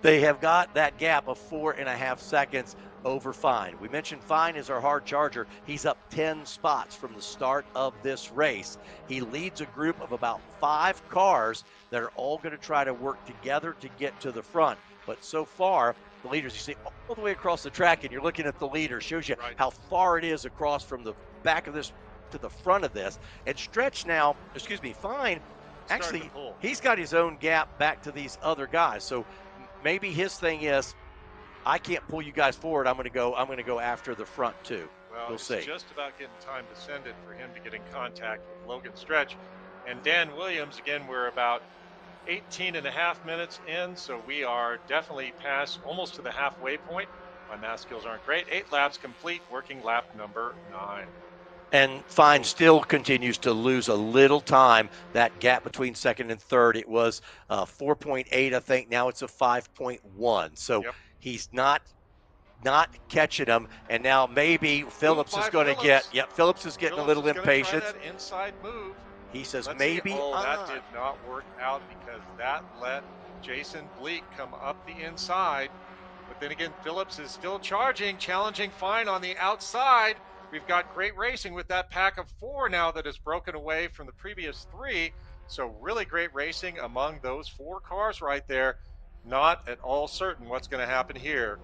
[SPEAKER 1] They have got that gap of 4.5 seconds over Fine. We mentioned Fine is our hard charger. He's up 10 spots from the start of this race. He leads a group of about 5 cars that are all going to try to work together to get to the front. But so far, the leaders, you see all the way across the track, and you're looking at the leader, shows you how far it is across from the back of this to the front of this. And Stretch now, Fine, actually, he's got his own gap back to these other guys. So maybe his thing is, I can't pull you guys forward. I'm going to go after the front too.
[SPEAKER 2] Well,
[SPEAKER 1] we'll
[SPEAKER 2] it's
[SPEAKER 1] see.
[SPEAKER 2] just about getting time descended for him to get in contact with Logan Stretch. And Dan Williams, again, we're about 18.5 minutes in, so we are definitely past, almost to the halfway point. My math skills aren't great. 8 laps complete, working lap number 9.
[SPEAKER 1] And Fine still continues to lose a little time. That gap between second and third, it was 4.8, I think. Now it's a 5.1. So he's not catching them. And now maybe Phillips is going to get. Yep, Phillips is getting a little impatient.
[SPEAKER 2] Try that inside move.
[SPEAKER 1] He says
[SPEAKER 2] Let's
[SPEAKER 1] maybe.
[SPEAKER 2] See. Oh, that did not work out because that let Jason Bleak come up the inside. But then again, Phillips is still challenging Fine on the outside. We've got great racing with that pack of 4 now that has broken away from the previous 3. So really great racing among those 4 cars right there. Not at all certain what's going to happen here.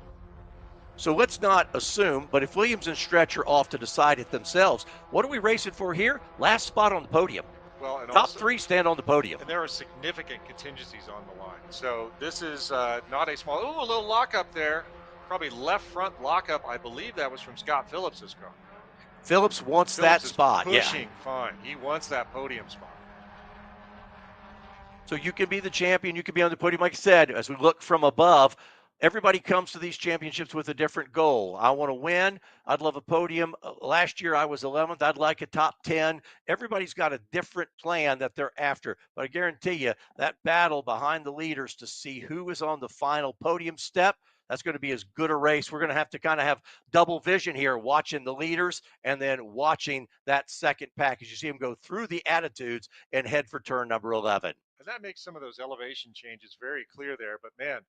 [SPEAKER 1] So let's not assume, but if Williams and Stretch are off to decide it themselves, what are we racing for here? Last spot on the podium.
[SPEAKER 2] Well, and
[SPEAKER 1] Top
[SPEAKER 2] also,
[SPEAKER 1] 3 stand on the podium.
[SPEAKER 2] And there are significant contingencies on the line. So this is not a small, a little lockup there. Probably left front lockup. I believe that was from Scott Phillips's car.
[SPEAKER 1] Phillips wants that spot.
[SPEAKER 2] Pushing Fine. He wants that podium spot.
[SPEAKER 1] So you can be the champion. You can be on the podium. Like I said, as we look from above, everybody comes to these championships with a different goal. I want to win. I'd love a podium. Last year I was 11th. I'd like a top 10. Everybody's got a different plan that they're after. But I guarantee you that battle behind the leaders to see who is on the final podium step, that's going to be as good a race. We're going to have have double vision here, watching the leaders and then watching that second pack as you see them go through the attitudes and head for turn number 11.
[SPEAKER 2] And that makes some of those elevation changes very clear there. But man,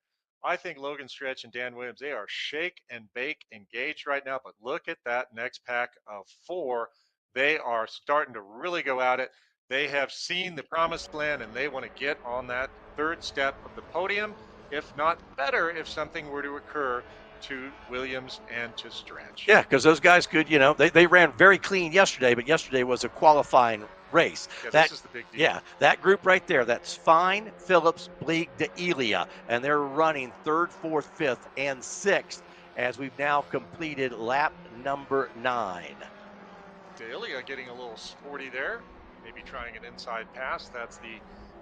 [SPEAKER 2] I think Logan Stretch and Dan Williams, they are shake and bake engaged right now. But look at that next pack of 4. They are starting to really go at it. They have seen the promised land and they want to get on that third step of the podium. If not better, if something were to occur to Williams and to Stretch.
[SPEAKER 1] Yeah, because those guys could, they ran very clean yesterday, but yesterday was a qualifying race.
[SPEAKER 2] Yeah,
[SPEAKER 1] this
[SPEAKER 2] is the big deal.
[SPEAKER 1] Yeah, that group right there, that's Fine, Phillips, Bleak, D'Elia, and they're running 3rd, 4th, 5th, and 6th as we've now completed lap number 9.
[SPEAKER 2] D'Elia getting a little sporty there, maybe trying an inside pass. That's the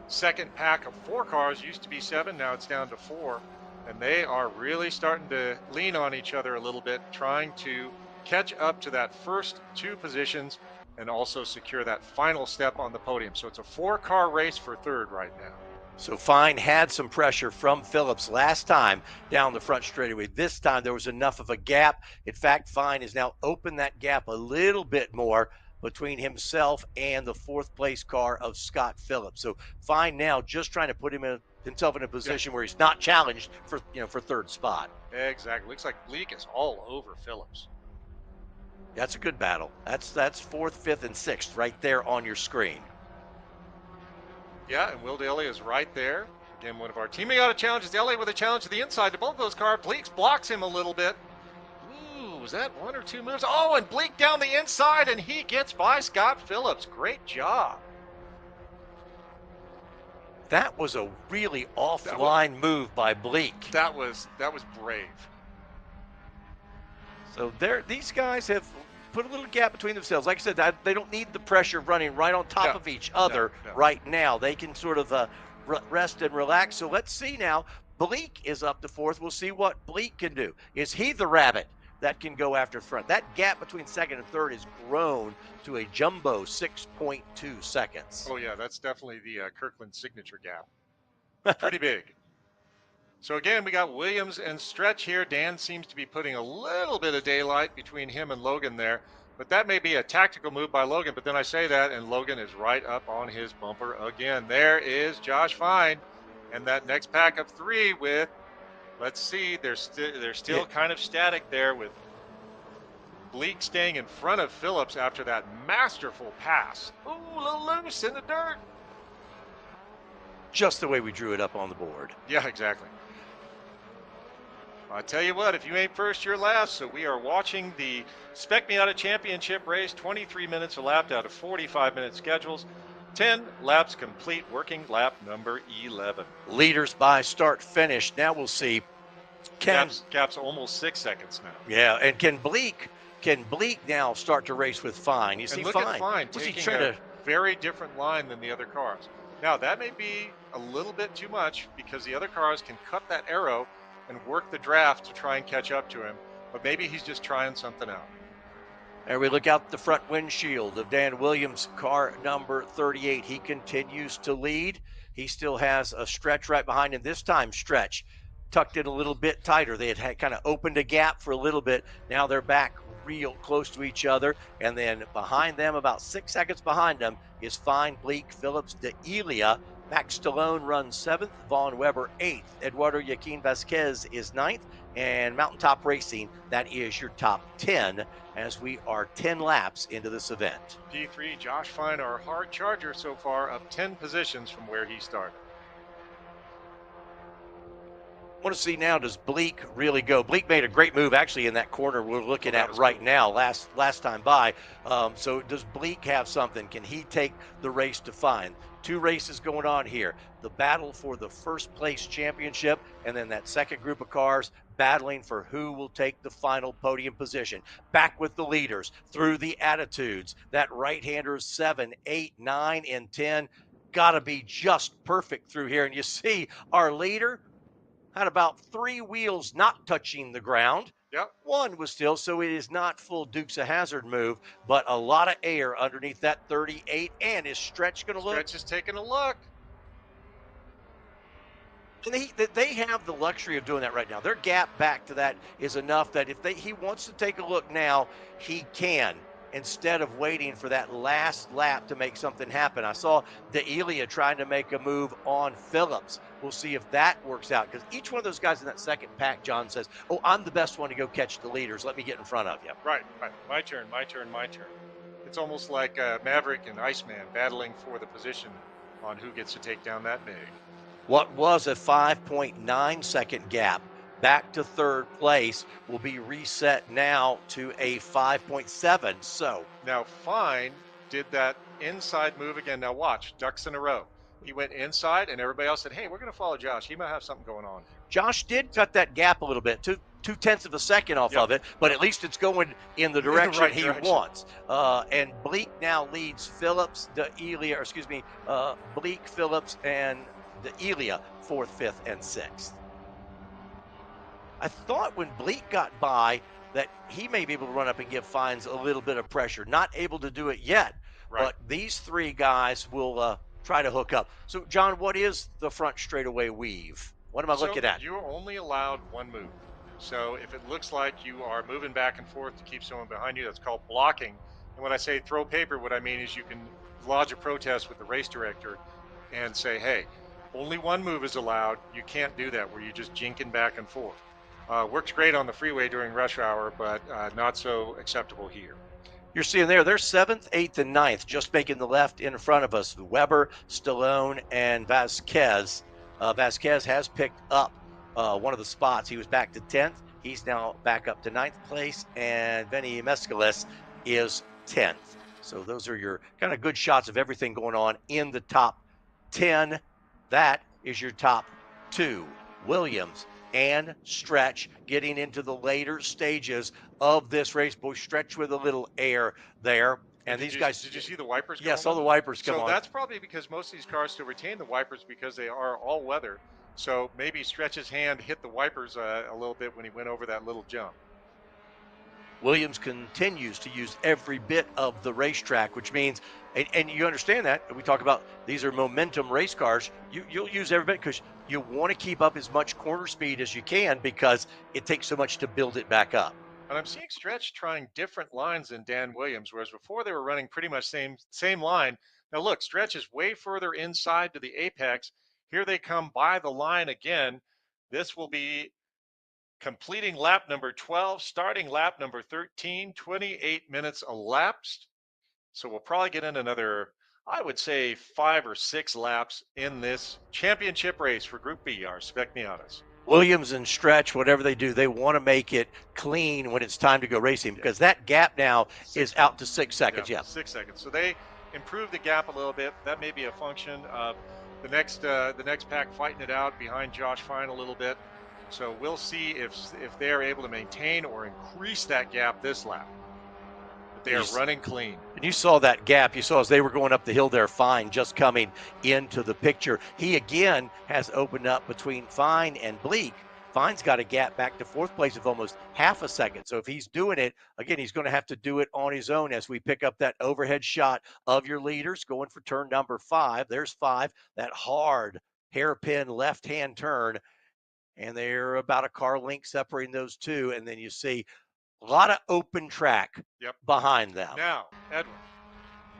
[SPEAKER 2] second pack of 4 cars. Used to be 7, now it's down to 4. And they are really starting to lean on each other a little bit, trying to catch up to that first 2 positions and also secure that final step on the podium. So it's a 4-car race for 3rd right now.
[SPEAKER 1] So Fine had some pressure from Phillips last time down the front straightaway. This time there was enough of a gap. In fact, Fine has now opened that gap a little bit more between himself and the 4th place car of Scott Phillips. So Fine now just trying to put himself in a position where he's not challenged for 3rd spot.
[SPEAKER 2] Exactly. Looks like Bleak is all over Phillips.
[SPEAKER 1] That's a good battle. That's 4th, 5th, and 6th right there on your screen.
[SPEAKER 2] Yeah, and Will Daly is right there. Again, one of our Team Miata challenges. Daly with a challenge to the inside to both those cars. Bleak blocks him a little bit. Ooh, was that 1 or 2 moves? Oh, and Bleak down the inside, and he gets by Scott Phillips. Great job.
[SPEAKER 1] That was a really offline move by Bleak.
[SPEAKER 2] That was brave.
[SPEAKER 1] So these guys have put a little gap between themselves. Like I said, they don't need the pressure running right on top of each other right now. They can sort of rest and relax. So let's see now. Bleak is up to 4th. We'll see what Bleak can do. Is he the rabbit that can go after front? That gap between 2nd and 3rd has grown to a jumbo 6.2 seconds.
[SPEAKER 2] Oh, yeah, that's definitely the Kirkland signature gap. Pretty big. So again, we got Williams and Stretch here. Dan seems to be putting a little bit of daylight between him and Logan there. But that may be a tactical move by Logan. But then I say that, and Logan is right up on his bumper again. There is Josh Fine. And that next pack of 3 with, let's see, they're still kind of static there with Bleak staying in front of Phillips after that masterful pass. Ooh, a little loose in the dirt.
[SPEAKER 1] Just the way we drew it up on the board.
[SPEAKER 2] Yeah, exactly. I tell you what, if you ain't first, you're last. So we are watching the Spec Miata Championship race, 23 minutes a lap out of 45-minute schedules. 10 laps complete, working lap number 11.
[SPEAKER 1] Leaders by start finish. Now we'll see.
[SPEAKER 2] Gap's almost 6 seconds now.
[SPEAKER 1] Yeah, and can Bleak now start to race with Fine? You see,
[SPEAKER 2] And look at Fine taking a very different line than the other cars. Now, that may be a little bit too much because the other cars can cut that arrow and work the draft to try and catch up to him, but maybe he's just trying something out.
[SPEAKER 1] And we look out the front windshield of Dan Williams, car number 38. He continues to lead. He still has a Stretch right behind him. This time, Stretch tucked in a little bit tighter. They had kind of opened a gap for a little bit. Now they're back real close to each other. And then behind them, about 6 seconds behind them, is Fine, Bleak, Phillips, D'Elia. Max Stallone runs 7th, Vaughn Weber 8th, Eduardo Joaquin Vasquez is 9th, and Mountaintop Racing, that is your top 10 as we are 10 laps into this event.
[SPEAKER 2] P3, Josh Fine, our hard charger so far, up 10 positions from where he started.
[SPEAKER 1] I want to see now, does Bleak really go? Bleak made a great move actually in that corner we're looking at right now, last time by. So does Bleak have something? Can he take the race to Fine? 2 races going on here. The battle for the first place championship, and then that second group of cars battling for who will take the final podium position. Back with the leaders through the attitudes. That right-hander 7, 8, 9, and 10 got to be just perfect through here. And you see our leader had about 3 wheels not touching the ground.
[SPEAKER 2] Yep.
[SPEAKER 1] 1 was still, so it is not full Dukes of Hazzard move, but a lot of air underneath that 38. And is Stretch going to look?
[SPEAKER 2] Stretch is taking a look.
[SPEAKER 1] And they have the luxury of doing that right now. Their gap back to that is enough that if he wants to take a look now, he can, instead of waiting for that last lap to make something happen. I saw D'Elia trying to make a move on Phillips. We'll see if that works out, because each one of those guys in that second pack, John says, oh, I'm the best one to go catch the leaders. Let me get in front of you.
[SPEAKER 2] Right. My turn. It's almost like Maverick and Iceman battling for the position on who gets to take down that big.
[SPEAKER 1] What was a 5.9 second gap back to third place will be reset now to a 5.7. So
[SPEAKER 2] now Fine did that inside move again. Now watch, ducks in a row. He went inside, and everybody else said, hey, we're going to follow Josh. He might have something going on.
[SPEAKER 1] Josh did cut that gap a little bit, 2/10 of a second off of it, but at least it's going in the direction he wants. And Bleak now leads Phillips, Bleak, Phillips, and D'Elia 4th, 5th, and 6th. I thought when Bleak got by that he may be able to run up and give Fines a little bit of pressure. Not able to do it yet, but these 3 guys will try to hook up. So, John, what is the front straightaway weave? What am I looking at?
[SPEAKER 2] You're only allowed 1 move. So if it looks like you are moving back and forth to keep someone behind you, that's called blocking. And when I say throw paper, what I mean is you can lodge a protest with the race director and say, hey, only 1 move is allowed. You can't do that where you're just jinking back and forth. Works great on the freeway during rush hour, but not so acceptable here.
[SPEAKER 1] You're seeing they're 7th, 8th, and 9th, just making the left in front of us. Weber, Stallone, and Vasquez. Vasquez has picked up one of the spots. He was back to 10th. He's now back up to 9th place, and Vinny Mescalis is 10th. So those are your kind of good shots of everything going on in the top 10. That is your top 2. Williams and Stretch getting into the later stages of this race. Boy, Stretch with a little air there. And
[SPEAKER 2] did you see the wipers come on?
[SPEAKER 1] Yeah, saw the wipers come on.
[SPEAKER 2] So that's probably because most of these cars still retain the wipers because they are all weather. So maybe Stretch's hand hit the wipers a little bit when he went over that little jump.
[SPEAKER 1] Williams continues to use every bit of the racetrack, which means, and you understand that, we talk about these are momentum race cars, you'll use every bit because you want to keep up as much corner speed as you can because it takes so much to build it back up.
[SPEAKER 2] And I'm seeing Stretch trying different lines than Dan Williams, whereas before they were running pretty much same line. Now look, Stretch is way further inside to the apex. Here they come by the line again. This will be completing lap number 12, starting lap number 13, 28 minutes elapsed. So we'll probably get in another, I would say, 5 or 6 laps in this championship race for Group B, our Spec Miatas.
[SPEAKER 1] Williams and Stretch, whatever they do, they want to make it clean when it's time to go racing, because that gap now is out to 6 seconds. Yeah,
[SPEAKER 2] 6 seconds. So they improved the gap a little bit. That may be a function of the next pack fighting it out behind Josh Fine a little bit. So we'll see if they are able to maintain or increase that gap this lap. But they are running clean.
[SPEAKER 1] And you saw that gap. You saw as they were going up the hill there, Fine just coming into the picture. He again has opened up between Fine and Bleak. Fine's got a gap back to fourth place of almost half a second. So if he's doing it, again, he's going to have to do it on his own as we pick up that overhead shot of your leaders going for turn number 5. There's 5, that hard hairpin left-hand turn. And they're about a car length separating those two. And then you see a lot of open track behind them.
[SPEAKER 2] Now, Edwin,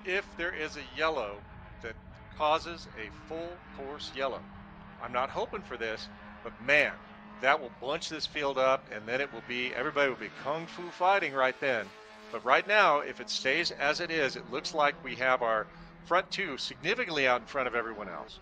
[SPEAKER 2] if there is a yellow that causes a full course yellow, I'm not hoping for this, but man, that will bunch this field up, and then everybody will be kung fu fighting right then. But right now, if it stays as it is, it looks like we have our front two significantly out in front of everyone else.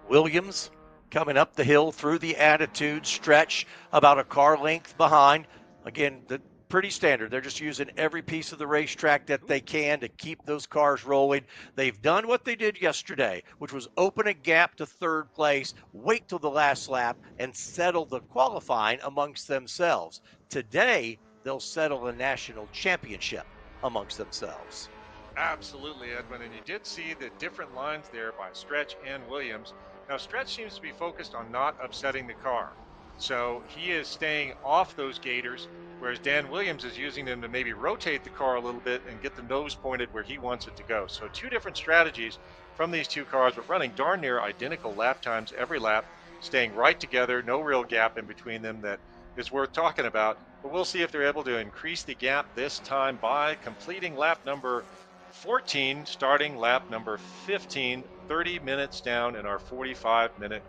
[SPEAKER 1] Williams coming up the hill through the attitude stretch, about a car length behind. Again, pretty standard. They're just using every piece of the racetrack that they can to keep those cars rolling. They've done what they did yesterday, which was open a gap to third place, wait till the last lap, and settle the qualifying amongst themselves. Today, they'll settle a national championship amongst themselves.
[SPEAKER 2] Absolutely, Edwin. And you did see the different lines there by Stretch and Williams. Now, Stretch seems to be focused on not upsetting the car. So he is staying off those gators, whereas Dan Williams is using them to maybe rotate the car a little bit and get the nose pointed where he wants it to go. So 2 different strategies from these 2 cars, but running darn near identical lap times every lap, staying right together, no real gap in between them that is worth talking about. But we'll see if they're able to increase the gap this time by completing lap number 14, starting lap number 15, 30 minutes down in our 45-minute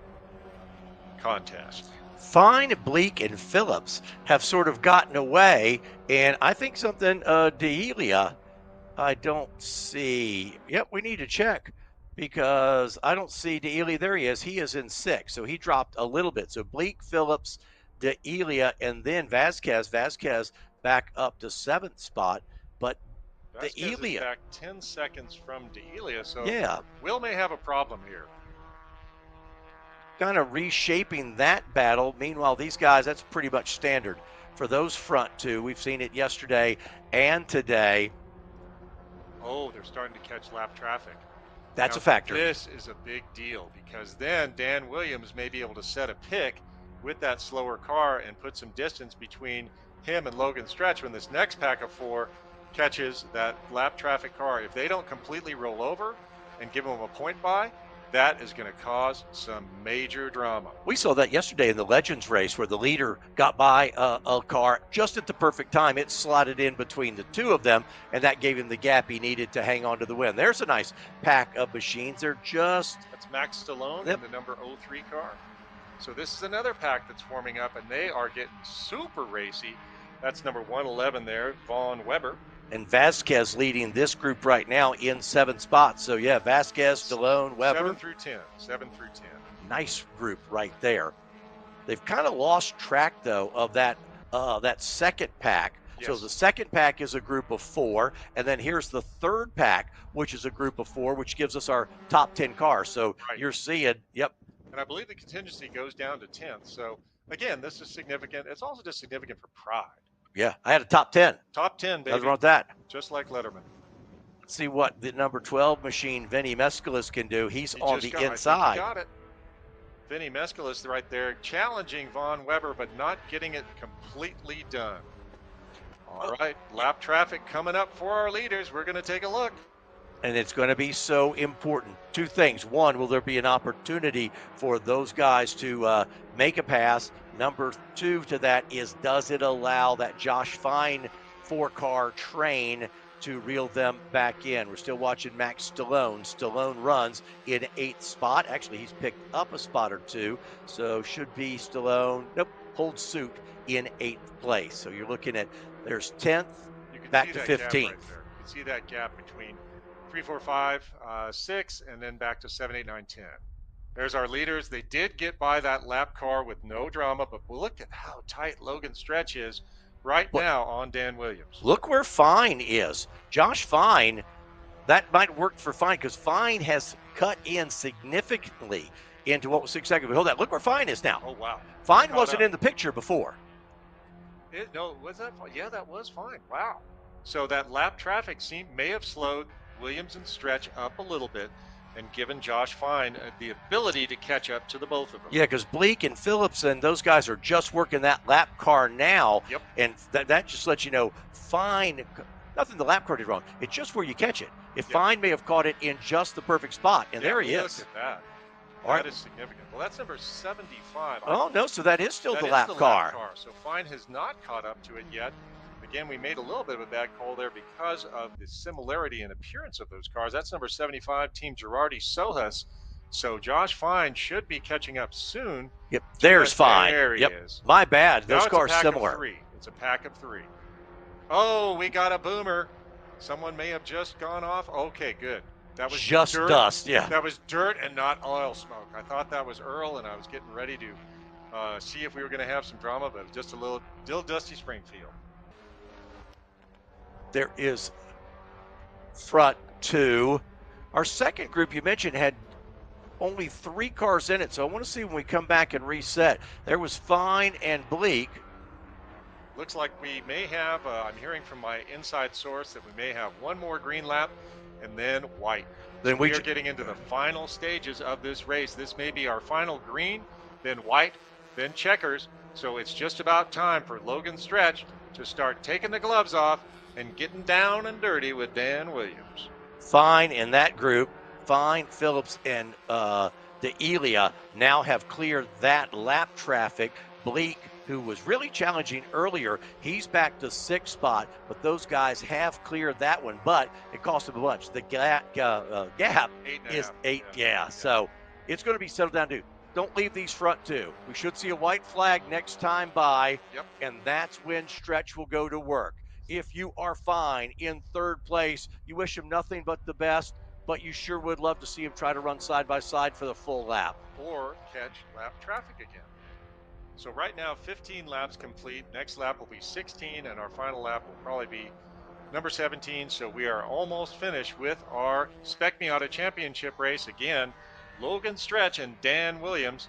[SPEAKER 2] contest.
[SPEAKER 1] Fine, Bleak, and Phillips have sort of gotten away, and I think something D'Elia I don't see. Yep, we need to check, because I don't see D'Elia. There he is. He is in 6, so he dropped a little bit. So Bleak, Phillips, D'Elia, and then Vasquez back up to 7th spot. But
[SPEAKER 2] Vasquez
[SPEAKER 1] D'Elia
[SPEAKER 2] is back 10 seconds from D'Elia, so
[SPEAKER 1] yeah,
[SPEAKER 2] Will may have a problem here.
[SPEAKER 1] Kind of reshaping that battle. Meanwhile, these guys, that's pretty much standard for those front 2. We've seen it yesterday and today.
[SPEAKER 2] Oh, they're starting to catch lap traffic.
[SPEAKER 1] That's
[SPEAKER 2] now,
[SPEAKER 1] a factor.
[SPEAKER 2] This is a big deal, because then Dan Williams may be able to set a pick with that slower car and put some distance between him and Logan Stretch when this next pack of 4 catches that lap traffic car. If they don't completely roll over and give them a point by, that is going to cause some major drama.
[SPEAKER 1] We saw that yesterday in the Legends race, where the leader got by a car just at the perfect time. It slotted in between the 2 of them, and that gave him the gap he needed to hang on to the win. There's a nice pack of machines. They're just...
[SPEAKER 2] That's Max Stallone in the number 03 car. So this is another pack that's forming up, and they are getting super racy. That's number 111 there, Vaughn Weber.
[SPEAKER 1] And Vasquez leading this group right now in 7 spots. So, yeah, Vasquez, Stallone, Weber.
[SPEAKER 2] 7 through 10.
[SPEAKER 1] Nice group right there. They've kind of lost track, though, of that second pack. Yes. So the second pack is a group of 4. And then here's the third pack, which is a group of 4, which gives us our top 10 cars. So you're seeing, yep.
[SPEAKER 2] And I believe the contingency goes down to 10th. So, again, this is significant. It's also just significant for pride.
[SPEAKER 1] Yeah, I had a top 10.
[SPEAKER 2] Top 10, baby.
[SPEAKER 1] Nothing wrong with that.
[SPEAKER 2] Just like Letterman.
[SPEAKER 1] Let's see what the number 12 machine, Vinny Mescalis, can do. He's on the inside.
[SPEAKER 2] He got it. Vinny Mescalis right there, challenging Vaughn Weber, but not getting it completely done. All right, lap traffic coming up for our leaders. We're going to take a look.
[SPEAKER 1] And it's going to be so important. 2 things. 1, will there be an opportunity for those guys to make a pass? Number 2 to that is, does it allow that Josh Fine 4-car train to reel them back in? We're still watching Max Stallone. Stallone runs in 8th spot. Actually, he's picked up a spot or 2. So should be Stallone. Nope, holds suit in 8th place. So you're looking at, there's 10th back to 15th.
[SPEAKER 2] You can see that gap between 3, 4, 5, 6, and then back to 7, 8, 9, 10. There's our leaders. They did get by that lap car with no drama, but look at how tight Logan Stretch is right now on Dan Williams.
[SPEAKER 1] Look where Fine is. Josh Fine, that might work for Fine because Fine has cut in significantly into what was 6 seconds. Hold that. Look where Fine is now.
[SPEAKER 2] Oh, wow.
[SPEAKER 1] Fine wasn't in the picture before.
[SPEAKER 2] No, was that fine? Yeah, that was fine. Wow. So that lap traffic may have slowed Williams and Stretch up a little bit and given Josh Fine the ability to catch up to the both of them.
[SPEAKER 1] Yeah, because Bleak and Phillips and those guys are just working that lap car now.
[SPEAKER 2] Yep.
[SPEAKER 1] And that just lets you know, Fine, nothing the lap car did wrong. It's just where you catch it. If Fine may have caught it in just the perfect spot, and there he is.
[SPEAKER 2] Look at that.
[SPEAKER 1] All right.
[SPEAKER 2] That is significant. Well, that's number 75.
[SPEAKER 1] Oh, no, so that is still the lap car.
[SPEAKER 2] So Fine has not caught up to it yet. Again, we made a little bit of a bad call there because of the similarity in appearance of those cars. That's number 75, Team Girardi Sohas. So Josh Fine should be catching up soon.
[SPEAKER 1] Yep, there's Fine.
[SPEAKER 2] There he
[SPEAKER 1] yep.
[SPEAKER 2] is.
[SPEAKER 1] My bad.
[SPEAKER 2] Now
[SPEAKER 1] Those
[SPEAKER 2] it's
[SPEAKER 1] cars
[SPEAKER 2] a pack
[SPEAKER 1] similar.
[SPEAKER 2] Of 3. It's a pack of 3. Oh, we got a boomer. Someone may have just gone off. Okay, good. That was
[SPEAKER 1] just
[SPEAKER 2] dirt.
[SPEAKER 1] Dust, yeah.
[SPEAKER 2] That was dirt and not oil smoke. I thought that was Earl, and I was getting ready to see if we were going to have some drama, but just a little dusty Springfield.
[SPEAKER 1] There is front 2. Our second group you mentioned had only 3 cars in it, so I want to see when we come back and reset. There was Fine and Bleak.
[SPEAKER 2] Looks like we may have, I'm hearing from my inside source that we may have one more green lap and then white.
[SPEAKER 1] Then
[SPEAKER 2] we are getting into the final stages of this race. This may be our final green, then white, then checkers. So it's just about time for Logan Stretch to start taking the gloves off and getting down and dirty with Dan Williams.
[SPEAKER 1] Fine in that group. Fine, Phillips, and D'Elia now have cleared that lap traffic. Bleak, who was really challenging earlier, he's back to 6th spot, but those guys have cleared that one, but it cost them a bunch. The gap is 8. Yeah, so it's going to be settled down to. Don't leave these front 2. We should see a white flag next time by, and that's when Stretch will go to work. If you are Fine in 3rd place, you wish him nothing but the best, but you sure would love to see him try to run side by side for the full lap.
[SPEAKER 2] Or catch lap traffic again. So right now, 15 laps complete. Next lap will be 16, and our final lap will probably be number 17. So we are almost finished with our Spec Miata Championship race. Again, Logan Stretch and Dan Williams.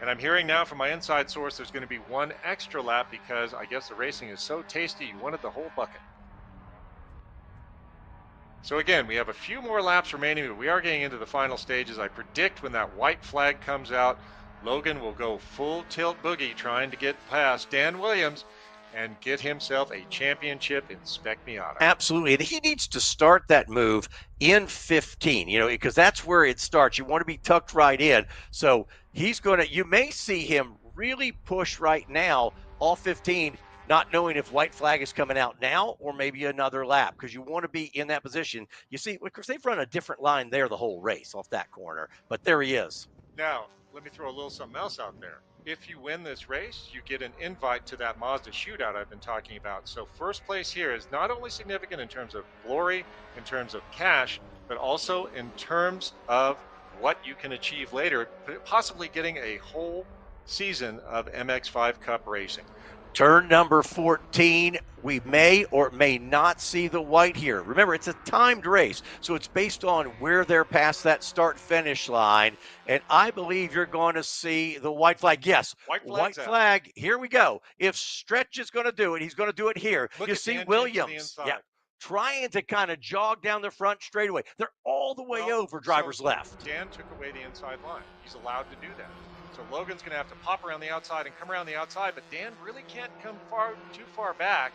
[SPEAKER 2] And I'm hearing now from my inside source there's going to be one extra lap because I guess the racing is so tasty you wanted the whole bucket. So again, we have a few more laps remaining, but we are getting into the final stages. I predict when that white flag comes out, Logan will go full tilt boogie trying to get past Dan Williams and get himself a championship in Spec Miata.
[SPEAKER 1] Absolutely, and he needs to start that move in 15, because that's where it starts. You want to be tucked right in. So you may see him really push right now, all 15, not knowing if white flag is coming out now or maybe another lap, because you want to be in that position. You see, because they've run a different line there the whole race off that corner, but there he is.
[SPEAKER 2] Now, let me throw a little something else out there. If you win this race, you get an invite to that Mazda shootout I've been talking about. So first place here is not only significant in terms of glory, in terms of cash, but also in terms of what you can achieve later, possibly getting a whole season of MX5 Cup racing.
[SPEAKER 1] Turn number 14, we may or may not see the white here. Remember, it's a timed race, so it's based on where they're past that start-finish line, and I believe you're going to see the white flag. Yes, white flag, here we go. If Stretch is going to do it, he's going to do it here. You see Williams, trying to kind of jog down the front straightaway. They're all the way over driver's left.
[SPEAKER 2] Dan took away the inside line. He's allowed to do that. So Logan's going to have to pop around the outside and come around the outside, but Dan really can't come too far back.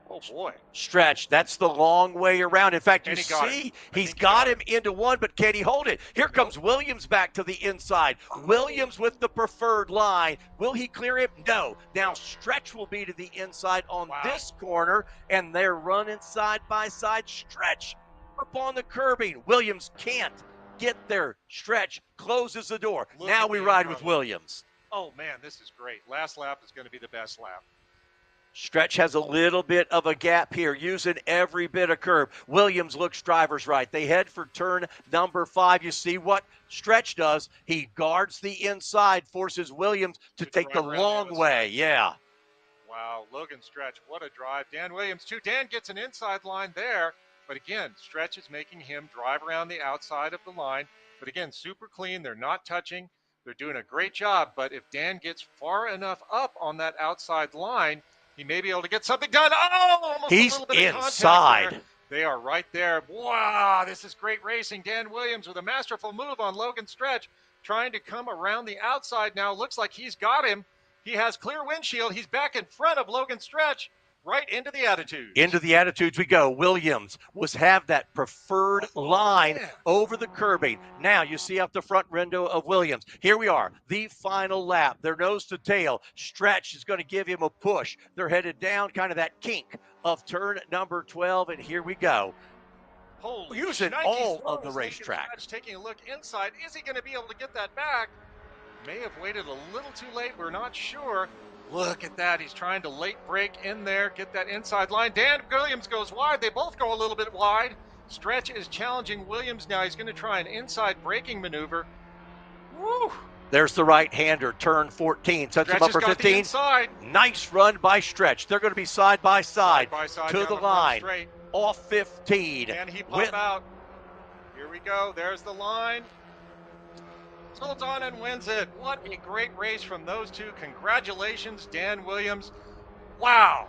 [SPEAKER 2] Oh, boy.
[SPEAKER 1] Stretch, that's the long way around. In fact, you see he's got him into one, but can he hold it? Here comes Williams back to the inside. Williams with the preferred line. Will he clear him? No. Now Stretch will be to the inside on this corner, and they're running side by side. Stretch up on the curbing. Williams can't get there. Stretch closes the door. Now we ride with Williams.
[SPEAKER 2] Oh, man, this is great. Last lap is going to be the best lap.
[SPEAKER 1] Stretch has a little bit of a gap here, using every bit of curb. Williams looks driver's right. They head for turn number 5. You see what Stretch does? He guards the inside, forces Williams to take the long way. Yeah.
[SPEAKER 2] Wow, Logan Stretch, what a drive. Dan Williams, too. Dan gets an inside line there, but again, Stretch is making him drive around the outside of the line. But again, super clean. They're not touching. They're doing a great job, but if Dan gets far enough up on that outside line, he may be able to get something done. Oh, almost
[SPEAKER 1] He's
[SPEAKER 2] a little bit of
[SPEAKER 1] inside.
[SPEAKER 2] contact there. They are right there. Wow, this is great racing. Dan Williams with a masterful move on Logan Stretch, trying to come around the outside now. Looks like he's got him. He has clear windshield. He's back in front of Logan Stretch, right into the attitude.
[SPEAKER 1] Into the attitudes we go. Williams have that preferred line over the curbing. Now you see up the front window of Williams. Here we are, the final lap. They're nose to tail. Stretch is going to give him a push. They're headed down kind of that kink of turn number 12, and here we go.
[SPEAKER 2] Holy
[SPEAKER 1] using all of the racetrack.
[SPEAKER 2] Taking a look inside. Is he going to be able to get that back? May have waited a little too late. We're not sure. Look at that. He's trying to late break in there, get that inside line. Dan Williams goes wide. They both go a little bit wide. Stretch is challenging Williams now. He's going to try an inside braking maneuver. Woo!
[SPEAKER 1] There's the right-hander, turn 14, sets him up for 15. Nice run by Stretch. They're going to be side by side to the line. Off 15.
[SPEAKER 2] Can he pop out? Here we go. There's the line. Holds on and wins it. What a great race from those two. Congratulations, Dan Williams. Wow.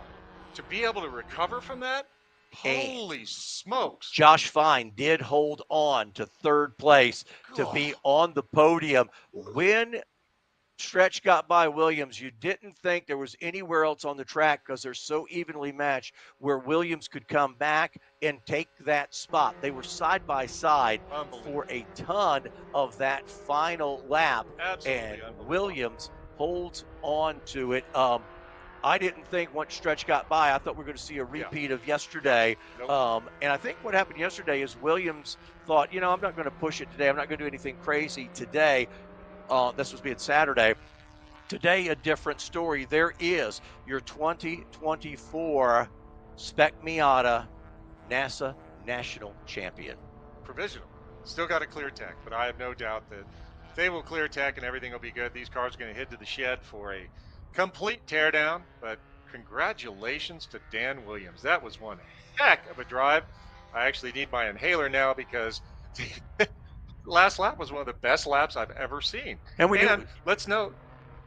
[SPEAKER 2] To be able to recover from that? Holy smokes.
[SPEAKER 1] Josh Fine did hold on to third place to be on the podium. When Stretch got by Williams, you didn't think there was anywhere else on the track, because they're so evenly matched, where Williams could come back and take that spot. They were side by side for a ton of that final lap.
[SPEAKER 2] Absolutely,
[SPEAKER 1] and Williams holds on to it. I didn't think once Stretch got by, I thought we were going to see a repeat of yesterday. And I think what happened yesterday is Williams thought, I'm not going to push it today. I'm not going to do anything crazy today. This was being Saturday. Today, a different story. There is your 2024 Spec Miata NASA National Champion.
[SPEAKER 2] Provisional. Still got a clear tech, but I have no doubt that they will clear tech and everything will be good. These cars are going to head to the shed for a complete teardown, but congratulations to Dan Williams. That was one heck of a drive. I actually need my inhaler now, because last lap was one of the best laps I've ever seen. And let's note,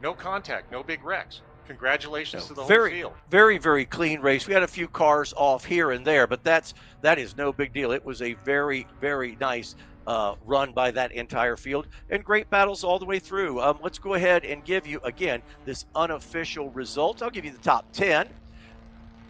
[SPEAKER 2] no contact, no big wrecks. Congratulations to the whole field.
[SPEAKER 1] Very, very clean race. We had a few cars off here and there, but that is no big deal. It was a very, very nice run by that entire field, and great battles all the way through. Let's go ahead and give you, again, this unofficial result. I'll give you the top 10.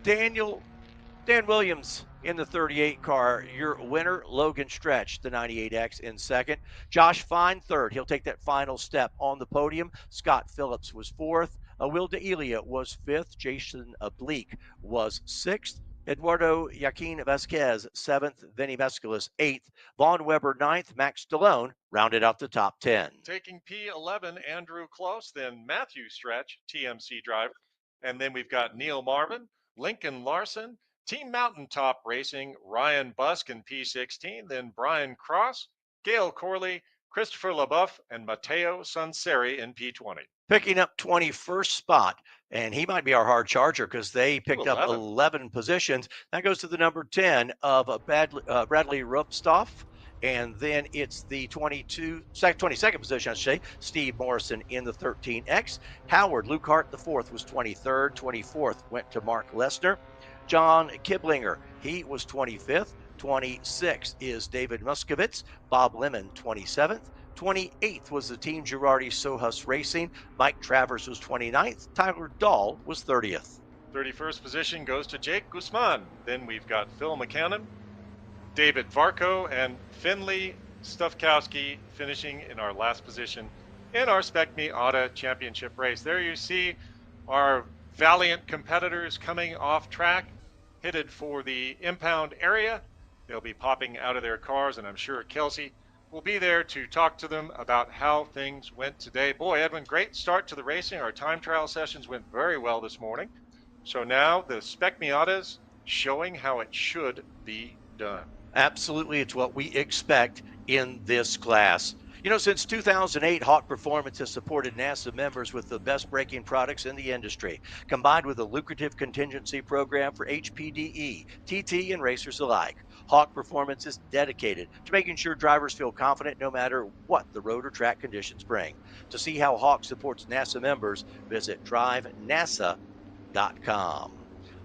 [SPEAKER 1] Dan Williams in the 38 car, your winner. Logan Stretch, the 98X, in second. Josh Fine, third. He'll take that final step on the podium. Scott Phillips was fourth. Will DeIlia was fifth. Jason Bleak was sixth. Eduardo Joaquin Vasquez, seventh. Vinny Mescalis, eighth. Vaughn Weber, ninth. Max Stallone rounded out the top 10.
[SPEAKER 2] Taking P11, Andrew Close, then Matthew Stretch, TMC driver. And then we've got Neil Marvin, Lincoln Larson, Team Mountaintop Racing, Ryan Busk in P16, then Brian Cross, Gail Corley, Christopher LaBeouf, and Matteo Sanseri in P20.
[SPEAKER 1] Picking up 21st spot, and he might be our hard charger, because they picked up 11 positions. That goes to the number 10 of Bradley Rupstoff, and then it's the 22nd position, I should say, Steve Morrison in the 13X. Howard Lukehart, the fourth, was 23rd. 24th went to Mark Lesnar. John Kiblinger, he was 25th. 26th is David Muskovitz. Bob Lemon, 27th. 28th was the Team Girardi Sohus Racing. Mike Travers was 29th. Tyler Dahl was 30th.
[SPEAKER 2] 31st position goes to Jake Guzman. Then we've got Phil McCannon, David Varco, and Finley Stufkowski finishing in our last position in our Spec Miata championship race. There you see our valiant competitors coming off track, headed for the impound area. They'll be popping out of their cars, and I'm sure Kelsey will be there to talk to them about how things went today. Boy, Edwin, great start to the racing. Our time trial sessions went very well this morning. So now the Spec Miatas showing how it should be done.
[SPEAKER 1] Absolutely, it's what we expect in this class. You know, since 2008, Hawk Performance has supported NASA members with the best braking products in the industry, combined with a lucrative contingency program for HPDE, TT, and racers alike. Hawk Performance is dedicated to making sure drivers feel confident no matter what the road or track conditions bring. To see how Hawk supports NASA members, visit DRIVENASA.com.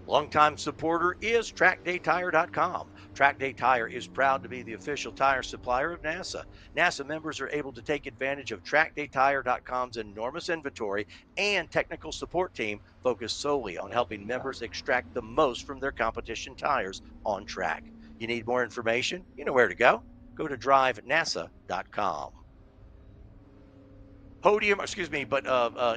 [SPEAKER 1] Longtime supporter is TrackDayTire.com. Track Day Tire is proud to be the official tire supplier of NASA. NASA members are able to take advantage of TrackDayTire.com's enormous inventory and technical support team focused solely on helping members extract the most from their competition tires on track. You need more information? You know where to go. Go to DriveNASA.com.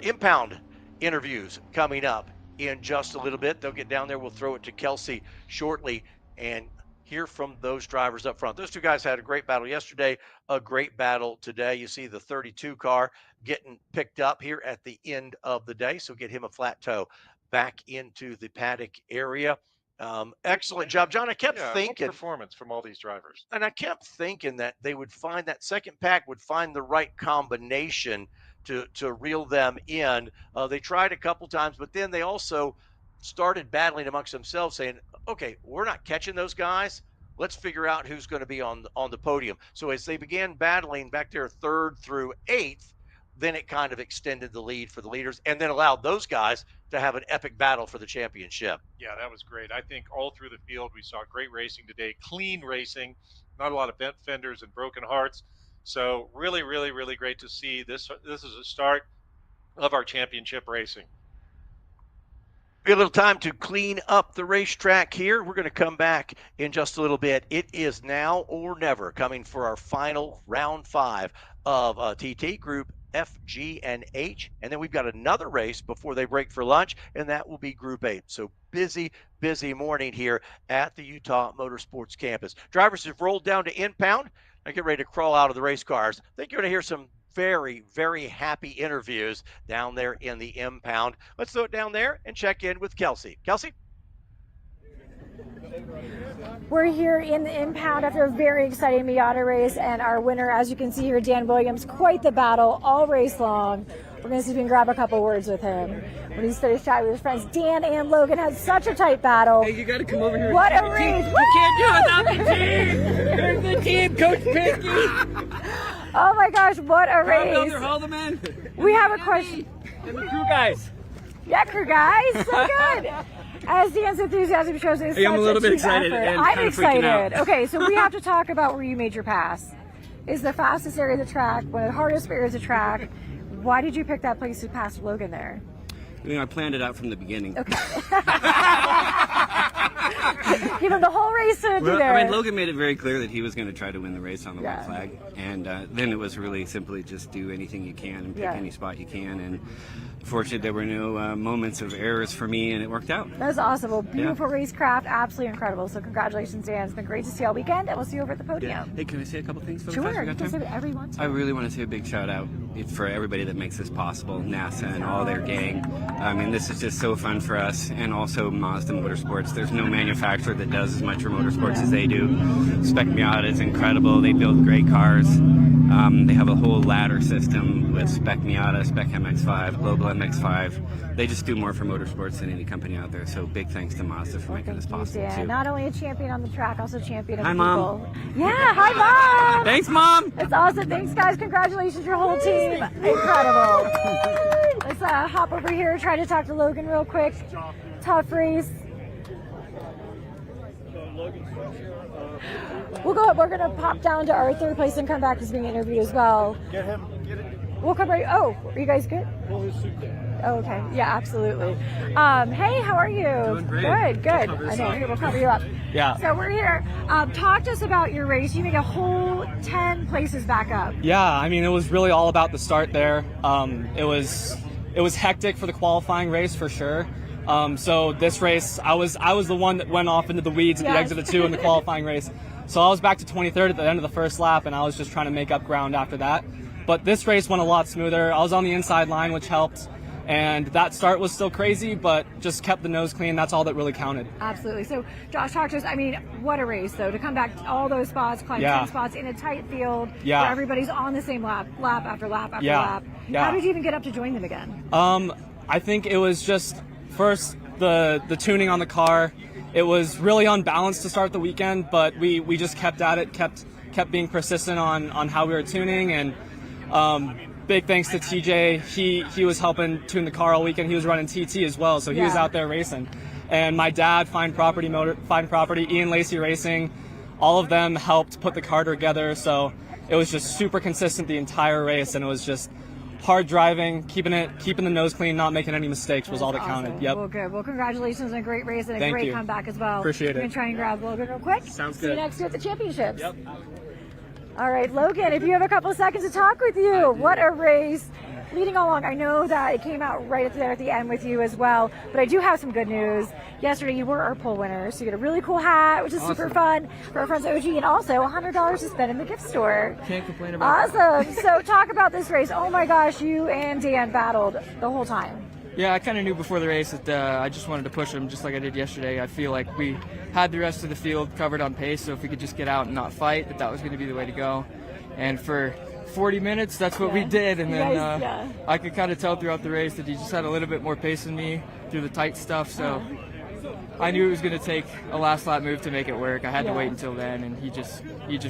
[SPEAKER 1] Impound interviews coming up in just a little bit. They'll get down there. We'll throw it to Kelsey shortly and hear from those drivers up front. Those two guys had a great battle yesterday, a great battle today. You see the 32 car getting picked up here at the end of the day, so get him a flat toe back into the paddock area. Excellent job, John. I kept thinking
[SPEAKER 2] performance from all these drivers,
[SPEAKER 1] and I kept thinking that they would find that second pack would find the right combination to reel them in. They tried a couple times, but then they also started battling amongst themselves, saying, okay, we're not catching those guys. Let's figure out who's going to be on the podium. So as they began battling back there 3rd through 8th, then it kind of extended the lead for the leaders and then allowed those guys to have an epic battle for the championship.
[SPEAKER 2] Yeah, that was great. I think all through the field we saw great racing today, clean racing, not a lot of bent fenders and broken hearts. So really, really, really great to see. This is a start of our championship racing.
[SPEAKER 1] Be a little time to clean up the racetrack here. We're going to come back in just a little bit. It is now or never coming for our final round 5 of TT Group F, G, and H. And then we've got another race before they break for lunch, and that will be Group 8. So busy morning here at the Utah Motorsports Campus. Drivers have rolled down to impound. I get ready to crawl out of the race cars. I think you're going to hear some very, very happy interviews down there in the impound. Let's throw it down there and check in with Kelsey. Kelsey?
[SPEAKER 3] We're here in the impound after a very exciting Miata race, and our winner, as you can see here, Dan Williams, quite the battle all race long. We're going to see if we can grab a couple words with him. When he's finished chatting with his friends, Dan and Logan had such a tight battle.
[SPEAKER 5] Hey, you got to come over here.
[SPEAKER 3] What a race!
[SPEAKER 5] You can't do it without the team. Here's the team, Coach Pinkey.
[SPEAKER 3] Oh my gosh, what a race!
[SPEAKER 5] Hold them in.
[SPEAKER 3] We have a question.
[SPEAKER 5] And the crew guys.
[SPEAKER 3] Yeah, crew guys, so good. As Dan's enthusiasm shows, it's
[SPEAKER 5] hey, I'm a little bit excited.
[SPEAKER 3] And I'm excited. Okay, so we have to talk about where you made your pass. Is the fastest area of the track, one of the hardest areas of the track. Why did you pick that place to pass Logan there?
[SPEAKER 5] You know, I planned it out from the beginning.
[SPEAKER 3] Okay. Give him the whole race to do there.
[SPEAKER 5] I mean, Logan made it very clear that he was going to try to win the race on the white flag. And then it was really simply just do anything you can and pick any spot you can. And fortunately, there were no moments of errors for me, and it worked out.
[SPEAKER 3] That was awesome. Well, beautiful racecraft, absolutely incredible. So congratulations, Dan. It's been great to see you all weekend, and we'll see you over at the podium.
[SPEAKER 5] Yeah. Hey, can I say a couple things?
[SPEAKER 3] Sure, you can say what everyone wants.
[SPEAKER 5] I really want to say a big shout out for everybody that makes this possible, NASA and all their gang. I mean, this is just so fun for us, and also Mazda Motorsports. There's no manufacturer that does as much for motorsports as they do. Spec Miata is incredible. They build great cars. They have a whole ladder system with Spec Miata, Spec MX-5, Global MX-5. They just do more for motorsports than any company out there. So big thanks to Mazda for making this possible too.
[SPEAKER 3] Not only a champion on the track, also a champion of
[SPEAKER 5] hi,
[SPEAKER 3] the
[SPEAKER 5] Mom.
[SPEAKER 3] people. Yeah, hi, Mom.
[SPEAKER 5] Thanks, Mom.
[SPEAKER 3] It's awesome. Thanks, guys. Congratulations, your whole team. Incredible. Let's hop over here, try to talk to Logan real quick. Tough race. We'll go up. We're going to pop down to our 3rd place and come back. He's being interviewed as well.
[SPEAKER 14] Get him. Get it.
[SPEAKER 3] We'll come right. Oh, are you guys good?
[SPEAKER 14] Pull his suit down.
[SPEAKER 3] Oh, okay. Yeah, absolutely. Hey, how are you?
[SPEAKER 5] Doing great.
[SPEAKER 3] Good. I know. Here, we'll cover you up.
[SPEAKER 5] Yeah.
[SPEAKER 3] So we're here. Talk to us about your race. You made a whole 10 places back up.
[SPEAKER 6] Yeah, I mean, it was really all about the start there. It was hectic for the qualifying race for sure. So this race, I was the one that went off into the weeds at the exit of 2 in the qualifying race. So I was back to 23rd at the end of the first lap, and I was just trying to make up ground after that. But this race went a lot smoother. I was on the inside line, which helped. And that start was still crazy, but just kept the nose clean. That's all that really counted.
[SPEAKER 3] Absolutely. So, Josh, talk to us. I mean, what a race, though, to come back to all those spots, climb 10 spots in a tight field where everybody's on the same lap after lap after lap. How did you even get up to join them again?
[SPEAKER 6] I think it was just first the tuning on the car. It was really unbalanced to start the weekend, but we just kept at it, kept being persistent on how we were tuning, and big thanks to TJ. He was helping tune the car all weekend. He was running TT as well, so he was out there racing. And my dad, Fine Property, Ian Lacey Racing, all of them helped put the car together. So it was just super consistent the entire race, and it was just hard driving, keeping the nose clean, not making any mistakes was all that counted. Yep.
[SPEAKER 3] Well, good. Well, congratulations on a great race and a great comeback as well.
[SPEAKER 6] Appreciate it.
[SPEAKER 3] We're going to try and grab Logan real quick.
[SPEAKER 6] Sounds good.
[SPEAKER 3] See you next year at the championships.
[SPEAKER 6] Yep.
[SPEAKER 3] All right, Logan, if you have a couple of seconds to talk with you, what a race. Leading along, I know that it came out right there at the end with you as well, but I do have some good news. Yesterday, you were our pole winner, so you get a really cool hat, which is super fun for our friends at OG, and also $100 to spend in the gift store.
[SPEAKER 4] Can't complain about that.
[SPEAKER 3] Awesome. So talk about this race. Oh my gosh, you and Dan battled the whole time.
[SPEAKER 4] Yeah, I kind of knew before the race that I just wanted to push him just like I did yesterday. I feel like we had the rest of the field covered on pace, so if we could just get out and not fight, that was going to be the way to go. And for 40 minutes, that's what we did, and then I could kind of tell throughout the race that he just had a little bit more pace than me through the tight stuff, so I knew it was going to take a last lap move to make it work. I had to wait until then, and he just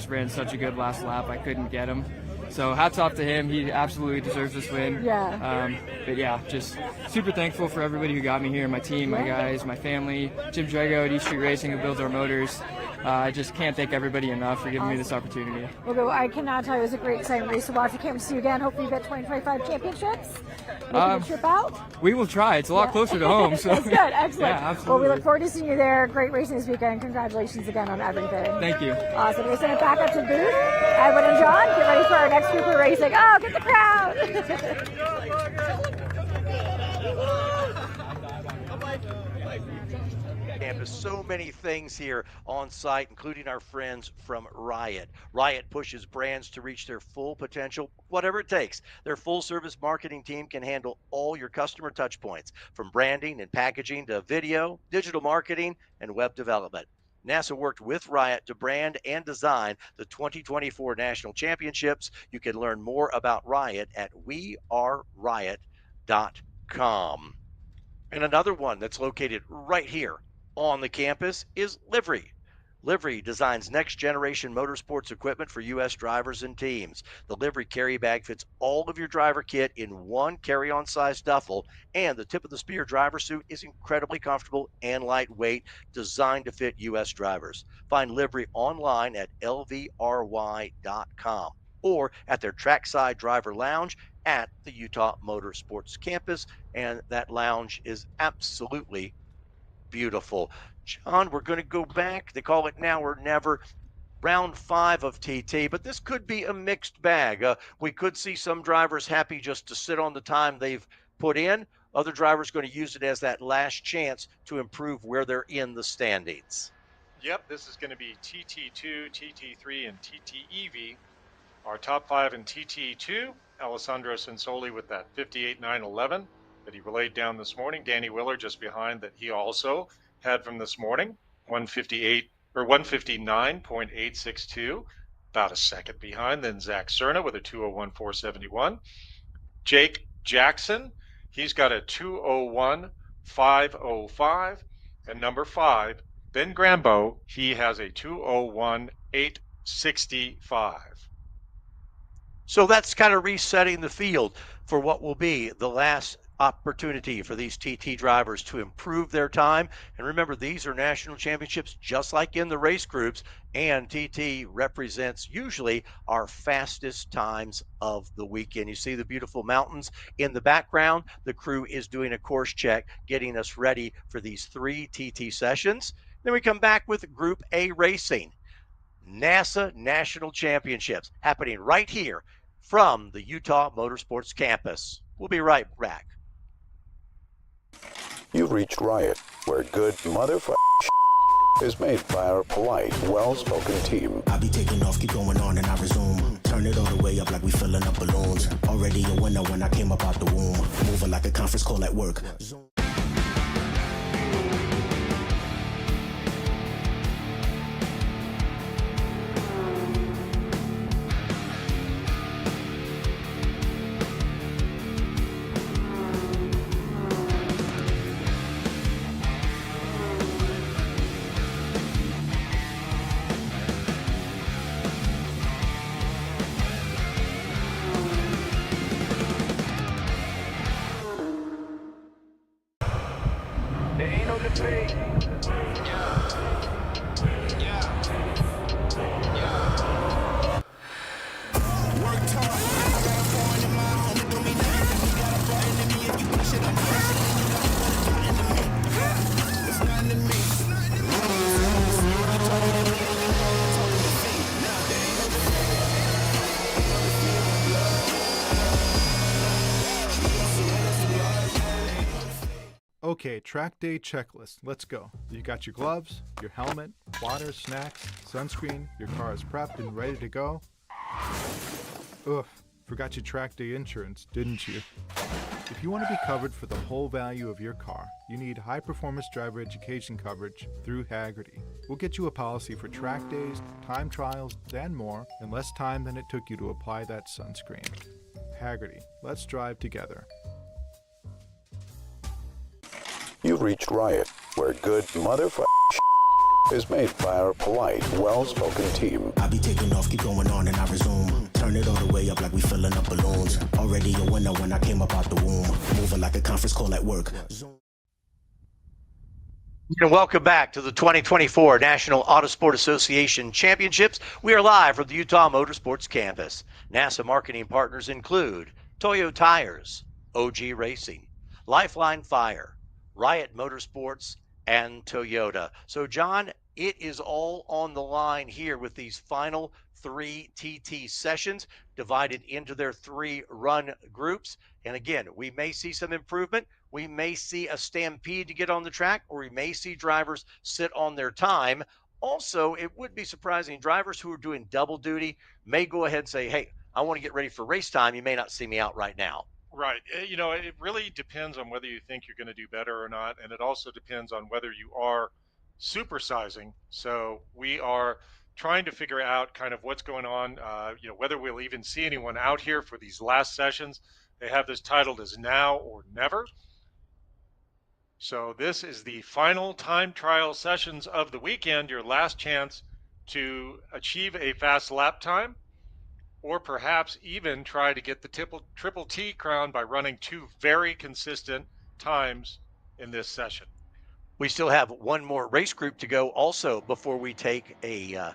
[SPEAKER 4] ran such a good last lap, I couldn't get him. So hats off to him. He absolutely deserves this win. But yeah, just super thankful for everybody who got me here, my team, my guys, my family, Jim Drago at East Street Racing who builds our motors. I just can't thank everybody enough for giving me this opportunity.
[SPEAKER 3] Well, I cannot tell you, it was a great, exciting race to watch. We can't wait to see you again. Hopefully you get 2025 championships. Making a trip out.
[SPEAKER 4] We will try. It's a lot closer to home. So.
[SPEAKER 3] That's good. Excellent.
[SPEAKER 4] Yeah, absolutely.
[SPEAKER 3] Well, we look forward to seeing you there. Great racing this weekend. Congratulations again on everything.
[SPEAKER 4] Thank you.
[SPEAKER 3] Awesome. We're sending it back up to the booth. Edwin and John, get ready for our next group of racing. Oh, get the crowd.
[SPEAKER 1] Campus. So many things here on site, including our friends from Riot. Riot pushes brands to reach their full potential, whatever it takes. Their full-service marketing team can handle all your customer touch points, from branding and packaging to video, digital marketing, and web development. NASA worked with Riot to brand and design the 2024 National Championships. You can learn more about Riot at weareriot.com. And another one that's located right here on the campus is Livery. Livery designs next-generation motorsports equipment for U.S. drivers and teams. The Livery carry bag fits all of your driver kit in one carry-on size duffel, and the tip of the spear driver suit is incredibly comfortable and lightweight, designed to fit U.S. drivers. Find Livery online at lvry.com or at their trackside driver lounge at the Utah Motorsports Campus, and that lounge is absolutely beautiful. John, we're going to go back. They call it now or never. Round 5 of TT, but this could be a mixed bag. We could see some drivers happy just to sit on the time they've put in. Other drivers going to use it as that last chance to improve where they're in the standings.
[SPEAKER 2] Yep, this is going to be TT2, TT3, and TTEV. Our top 5 in TT2, Alessandro Sensoli with that 58.911 that he relayed down this morning. Danny Willer just behind that he also had from this morning, 159.862, about a second behind. Then Zach Cerna with a 201.471. Jake Jackson, he's got a 201.505. And number 5, Ben Grambo, he has a 201.865.
[SPEAKER 1] So that's kind of resetting the field for what will be the last opportunity for these TT drivers to improve their time. And remember, these are national championships just like in the race groups, and TT represents usually our fastest times of the weekend. You see the beautiful mountains in the background. The crew is doing a course check, getting us ready for these 3 TT sessions. Then we come back with Group A racing. NASA National Championships happening right here from the Utah Motorsports Campus. We'll be right back.
[SPEAKER 9] You've reached Riot, where good motherfucker is made by our polite, well-spoken team.
[SPEAKER 16] I be taking off, keep going on, and I resume. Turn it all the way up like we filling up balloons. Already a winner when I came up out the womb. Moving like a conference call at work.
[SPEAKER 17] Okay, track day checklist. Let's go. You got your gloves, your helmet, water, snacks, sunscreen, your car is prepped and ready to go. Ugh, forgot your track day insurance, didn't you? If you want to be covered for the whole value of your car, you need high-performance driver education coverage through Hagerty. We'll get you a policy for track days, time trials, and more in less time than it took you to apply that sunscreen. Hagerty, let's drive together.
[SPEAKER 9] You've reached Riot, where good motherfucking is made by our polite, well-spoken team.
[SPEAKER 16] I be taking off, keep going on, and I resume. Turn it all the way up like we filling up balloons. Already a winner when I came up out the womb. Moving like a conference call at work.
[SPEAKER 1] And welcome back to the 2024 National Autosport Association Championships. We are live from the Utah Motorsports Campus. NASA marketing partners include Toyo Tires, OG Racing, Lifeline Fire, Riot Motorsports, and Toyota. So, John, it is all on the line here with these final 3 TT sessions divided into their 3 run groups. And again, we may see some improvement. We may see a stampede to get on the track, or we may see drivers sit on their time. Also, it would be surprising. Drivers who are doing double duty may go ahead and say, hey, I want to get ready for race time. You may not see me out right now.
[SPEAKER 2] Right. You know, it really depends on whether you think you're going to do better or not. And it also depends on whether you are supersizing. So we are trying to figure out kind of what's going on, whether we'll even see anyone out here for these last sessions. They have this titled as Now or Never. So this is the final time trial sessions of the weekend, your last chance to achieve a fast lap time, or perhaps even try to get the triple T crown by running 2 very consistent times in this session.
[SPEAKER 1] We still have one more race group to go also before we take a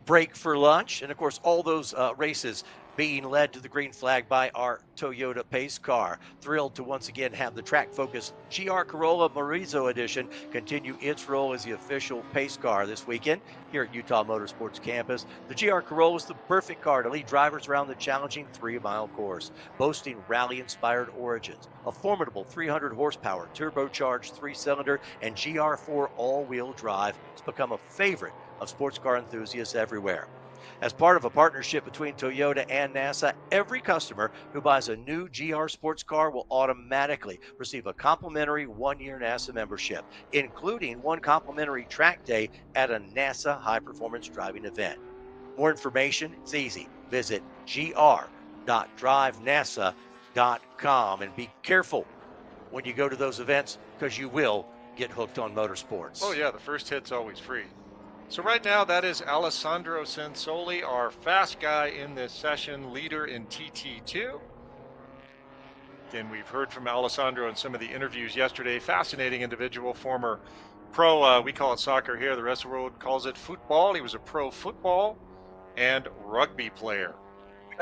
[SPEAKER 1] break for lunch. And of course, all those races being led to the green flag by our Toyota pace car. Thrilled to once again have the track-focused GR Corolla Morizo Edition continue its role as the official pace car this weekend here at Utah Motorsports Campus. The GR Corolla is the perfect car to lead drivers around the challenging 3-mile course, boasting rally-inspired origins, a formidable 300 horsepower turbocharged 3-cylinder, and GR4 all-wheel drive. It's become a favorite of sports car enthusiasts everywhere. As part of a partnership between Toyota and NASA, every customer who buys a new GR sports car will automatically receive a complimentary 1-year NASA membership, including 1 complimentary track day at a NASA high-performance driving event. More information, it's easy. Visit gr.drivenasa.com and be careful when you go to those events, because you will get hooked on motorsports.
[SPEAKER 2] Oh yeah, the first hit's always free. So right now, that is Alessandro Sansoli, our fast guy in this session, leader in TT2. Again, we've heard from Alessandro in some of the interviews yesterday. Fascinating individual, former pro, we call it soccer here, the rest of the world calls it football. He was a pro football and rugby player.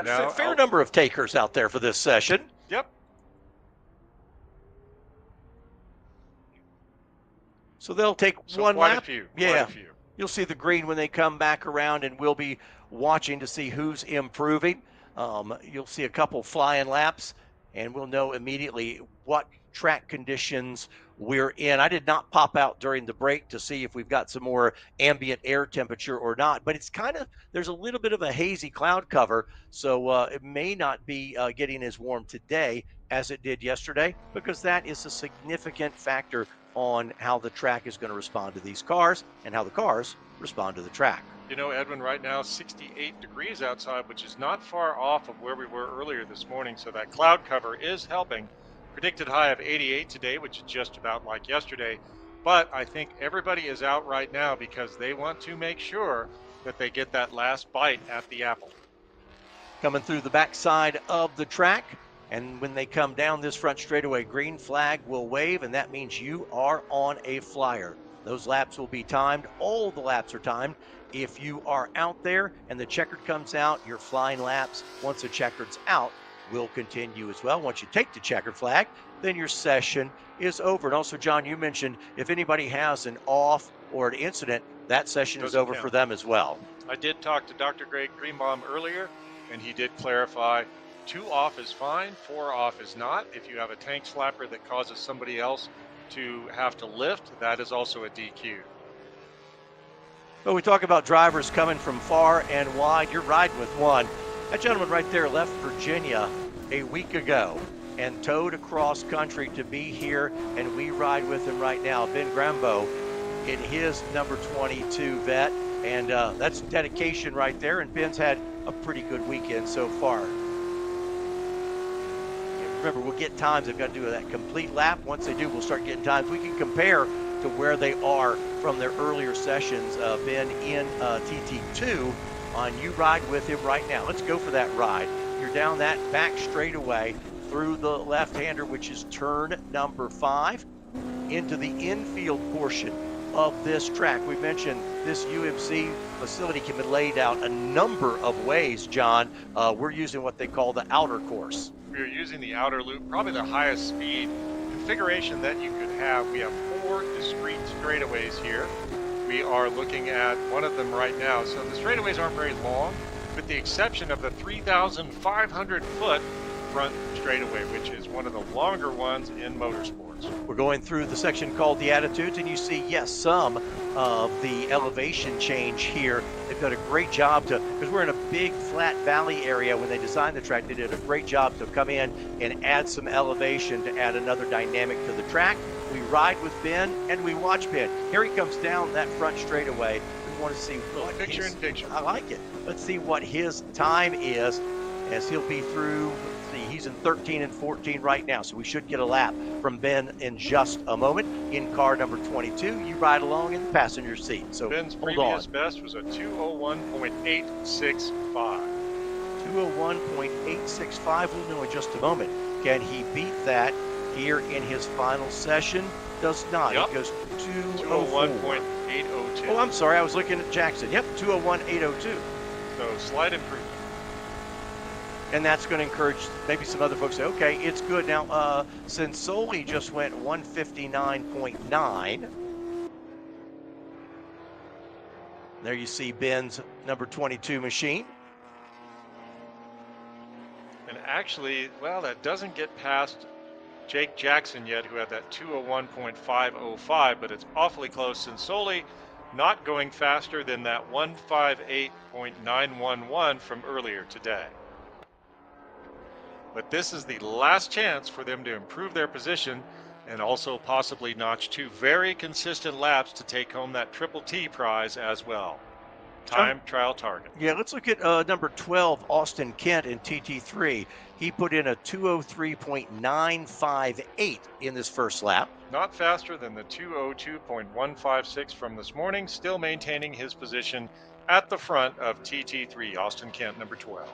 [SPEAKER 1] Now, a fair number of takers out there for this session.
[SPEAKER 2] Yep.
[SPEAKER 1] So they'll take one
[SPEAKER 2] quite
[SPEAKER 1] lap.
[SPEAKER 2] A few,
[SPEAKER 1] yeah.
[SPEAKER 2] Quite a few.
[SPEAKER 1] You'll see the green when they come back around, and we'll be watching to see who's improving. You'll see a couple flying laps and we'll know immediately what track conditions we're in. I did not pop out during the break to see if we've got some more ambient air temperature or not, but it's kind of, there's a little bit of a hazy cloud cover, so it may not be getting as warm today as it did yesterday, because that is a significant factor on how the track is going to respond to these cars and how the cars respond to the track.
[SPEAKER 2] You know, Edwin, right now 68 degrees outside, which is not far off of where we were earlier this morning, so that cloud cover is helping. Predicted high of 88 today, which is just about like yesterday, but I think everybody is out right now because they want to make sure that they get that last bite at the apple.
[SPEAKER 1] Coming through the backside of the track, and when they come down this front straightaway, green flag will wave, and that means you are on a flyer. Those laps will be timed. All the laps are timed. If you are out there and the checkered comes out, your flying laps, once the checkered's out, will continue as well. Once you take the checkered flag, then your session is over. And also, John, you mentioned if anybody has an off or an incident, that session is over for them as well.
[SPEAKER 2] I did talk to Dr. Greg Greenbaum earlier, and he did clarify 2 off is fine, 4 off is not. If you have a tank slapper that causes somebody else to have to lift, that is also a DQ.
[SPEAKER 1] Well, we talk about drivers coming from far and wide. You're riding with one. That gentleman right there left Virginia a week ago and towed across country to be here, and we ride with him right now. Ben Grambo in his number 22 vet, and that's dedication right there, and Ben's had a pretty good weekend so far. Remember, we'll get times. They've got to do that complete lap. Once they do, we'll start getting times. We can compare to where they are from their earlier sessions. Ben in TT2 on You Ride With Him right now. Let's go for that ride. You're down that back straightaway through the left-hander, which is turn number 5, into the infield portion of this track. We mentioned this UMC facility can be laid out a number of ways, John. We're using what they call the outer course.
[SPEAKER 2] We're using the outer loop, probably the highest speed configuration that you could have. We have 4 discrete straightaways here. We are looking at one of them right now. So the straightaways aren't very long, with the exception of the 3,500 foot front straightaway, which is one of the longer ones in motorsports.
[SPEAKER 1] We're going through the section called the Attitudes, and you see, yes, some of the elevation change here. They've done a great job to, because we're in a big flat valley area. When they designed the track, they did a great job to come in and add some elevation to add another dynamic to the track. We ride with Ben and we watch Ben. Here he comes down that front straightaway. We want to see what
[SPEAKER 2] picture in picture.
[SPEAKER 1] I like it. Let's see what his time is as he'll be through. He's in 13 and 14 right now, so we should get a lap from Ben in just a moment. In car number 22, you ride along in the passenger seat. So
[SPEAKER 2] Ben's
[SPEAKER 1] hold
[SPEAKER 2] previous
[SPEAKER 1] on.
[SPEAKER 2] best was a 201.865.
[SPEAKER 1] 201.865. We'll know in just a moment. Can he beat that here in his final session? Does not.
[SPEAKER 2] Yep.
[SPEAKER 1] It goes
[SPEAKER 2] 201.802.
[SPEAKER 1] Oh, I'm sorry. I was looking at Jackson. Yep, 201.802.
[SPEAKER 2] So slight improvement.
[SPEAKER 1] And that's going to encourage maybe some other folks to say, okay, it's good. Now, Sensoli just went 159.9. There you see Ben's number 22 machine.
[SPEAKER 2] And actually, well, that doesn't get past Jake Jackson yet, who had that 201.505, but it's awfully close. Sensoli not going faster than that 158.911 from earlier today. But this is the last chance for them to improve their position and also possibly notch 2 very consistent laps to take home that Triple T prize as well. Time trial target.
[SPEAKER 1] Yeah, let's look at number 12, Austin Kent in TT3. He put in a 203.958 in this first lap.
[SPEAKER 2] Not faster than the 202.156 from this morning, still maintaining his position at the front of TT3, Austin Kent, number 12.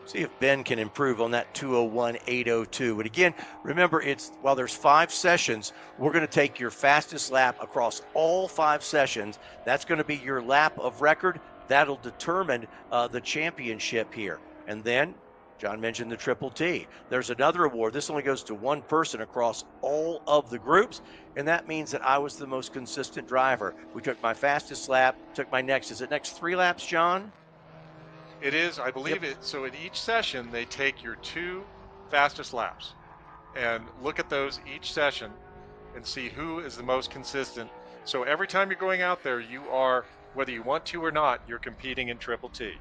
[SPEAKER 1] See if Ben can improve on that 201.802. But again, remember, it's while there's 5 sessions, we're going to take your fastest lap across all 5 sessions. That's going to be your lap of record. That'll determine the championship here. And then, John mentioned the Triple T. There's another award. This only goes to one person across all of the groups, and that means that I was the most consistent driver. We took my fastest lap, took my next. Is it next 3 laps, John?
[SPEAKER 2] It is, I believe it. So in each session, they take your 2 fastest laps and look at those each session and see who is the most consistent. So every time you're going out there, you are, whether you want to or not, you're competing in Triple T.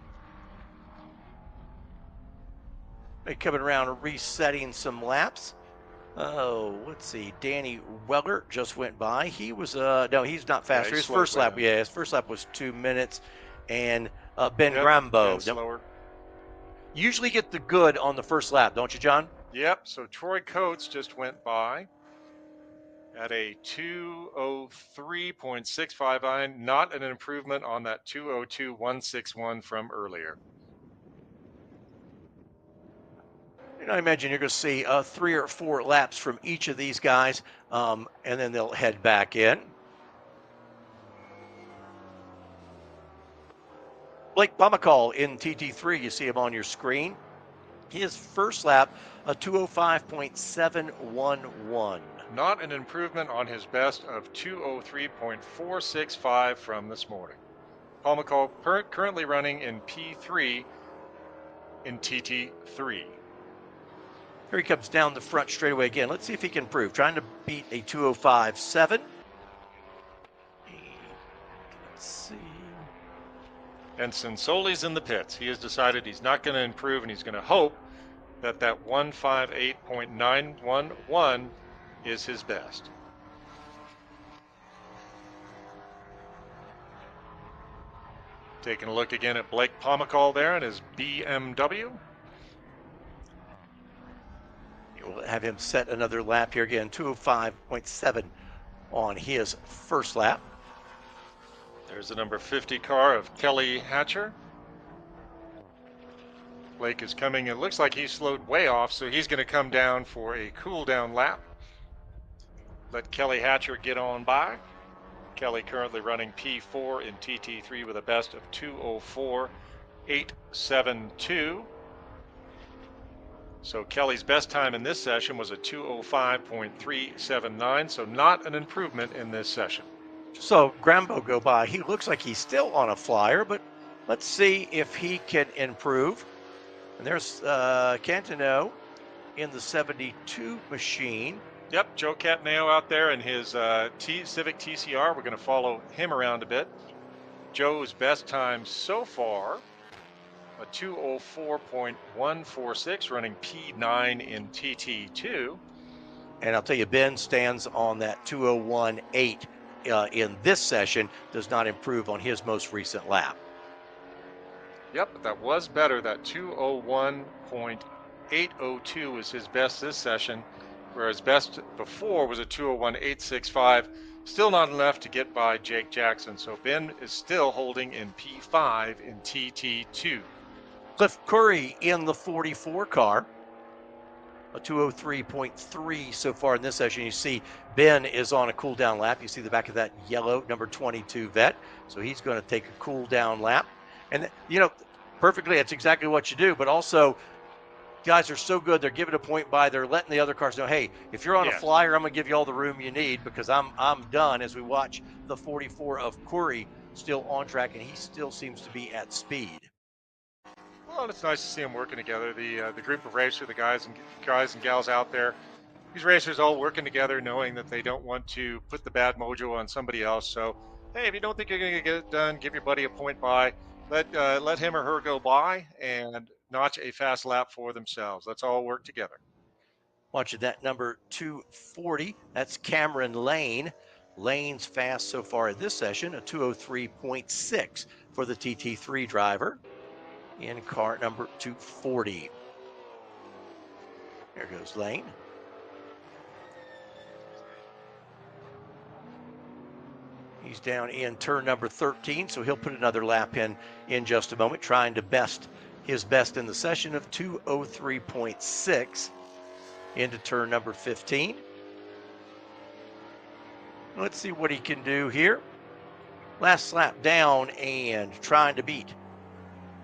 [SPEAKER 1] They're coming around and resetting some laps. Oh, let's see. Danny Weller just went by. He was, no, he's not faster. His first lap, his first lap was 2 minutes. And Ben Grambo.
[SPEAKER 2] Slower.
[SPEAKER 1] Usually get the good on the first lap, don't you, John?
[SPEAKER 2] Yep. So Troy Coates just went by at a 2:03.65, not an improvement on that 2:02.161 from earlier.
[SPEAKER 1] And I imagine you're going to see 3 or 4 laps from each of these guys, and then they'll head back in. Blake Bumacall in TT3, you see him on your screen. His first lap, a 2:05.711.
[SPEAKER 2] Not an improvement on his best of 2:03.465 from this morning. Paul McCall currently running in P3 in TT3.
[SPEAKER 1] Here he comes down the front straightaway again. Let's see if he can improve. Trying to beat a 2:05.7. Let's see.
[SPEAKER 2] And Sinsoli's in the pits. He has decided he's not going to improve, and he's going to hope that that 158.911 is his best. Taking a look again at Blake Pomacall there in his BMW.
[SPEAKER 1] We'll have him set another lap here again, 2:05.7 on his first lap.
[SPEAKER 2] There's the number 50 car of Kelly Hatcher. Blake is coming. It looks like he slowed way off, so he's going to come down for a cool down lap. Let Kelly Hatcher get on by. Kelly currently running P4 in TT3 with a best of 2:04.872. So Kelly's best time in this session was a 2:05.379, so not an improvement in this session.
[SPEAKER 1] So Grambo go by. He looks like he's still on a flyer, but let's see if he can improve. And there's Cantino in the 72 machine.
[SPEAKER 2] Yep, Joe Catneo out there in his Civic TCR. We're going to follow him around a bit. Joe's best time so far, a 2:04.146, running P9 in TT2.
[SPEAKER 1] And I'll tell you, Ben stands on that 2:01.8 in this session, does not improve on his most recent lap.
[SPEAKER 2] Yep, but that was better. That 2:01.802 is his best this session, whereas best before was a 2:01.865. Still not enough to get by Jake Jackson. So Ben is still holding in P5 in TT2.
[SPEAKER 1] Cliff Curry in the 44 car, a 2:03.3 so far in this session. You see Ben is on a cool down lap. You see the back of that yellow number 22 vet. So he's going to take a cool down lap. And, you know, perfectly, that's exactly what you do. But also, guys are so good. They're giving a point by. They're letting the other cars know, hey, if you're on a flyer, I'm going to give you all the room you need because I'm done, as we watch the 44 of Curry still on track, and he still seems to be at speed.
[SPEAKER 2] Well, it's nice to see them working together. The group of racers, the guys and gals out there, these racers all working together, knowing that they don't want to put the bad mojo on somebody else. So, hey, if you don't think you're going to get it done, give your buddy a point by. Let him or her go by and notch a fast lap for themselves. Let's all work together.
[SPEAKER 1] Watching that number 240, that's Cameron Lane. Lane's fast so far in this session, a 2:03.6 for the TT3 driver in car number 240. There goes Lane. He's down in turn number 13, so he'll put another lap in just a moment, trying to his best in the session of 2:03.6 into turn number 15. Let's see what he can do here. Last lap down and trying to beat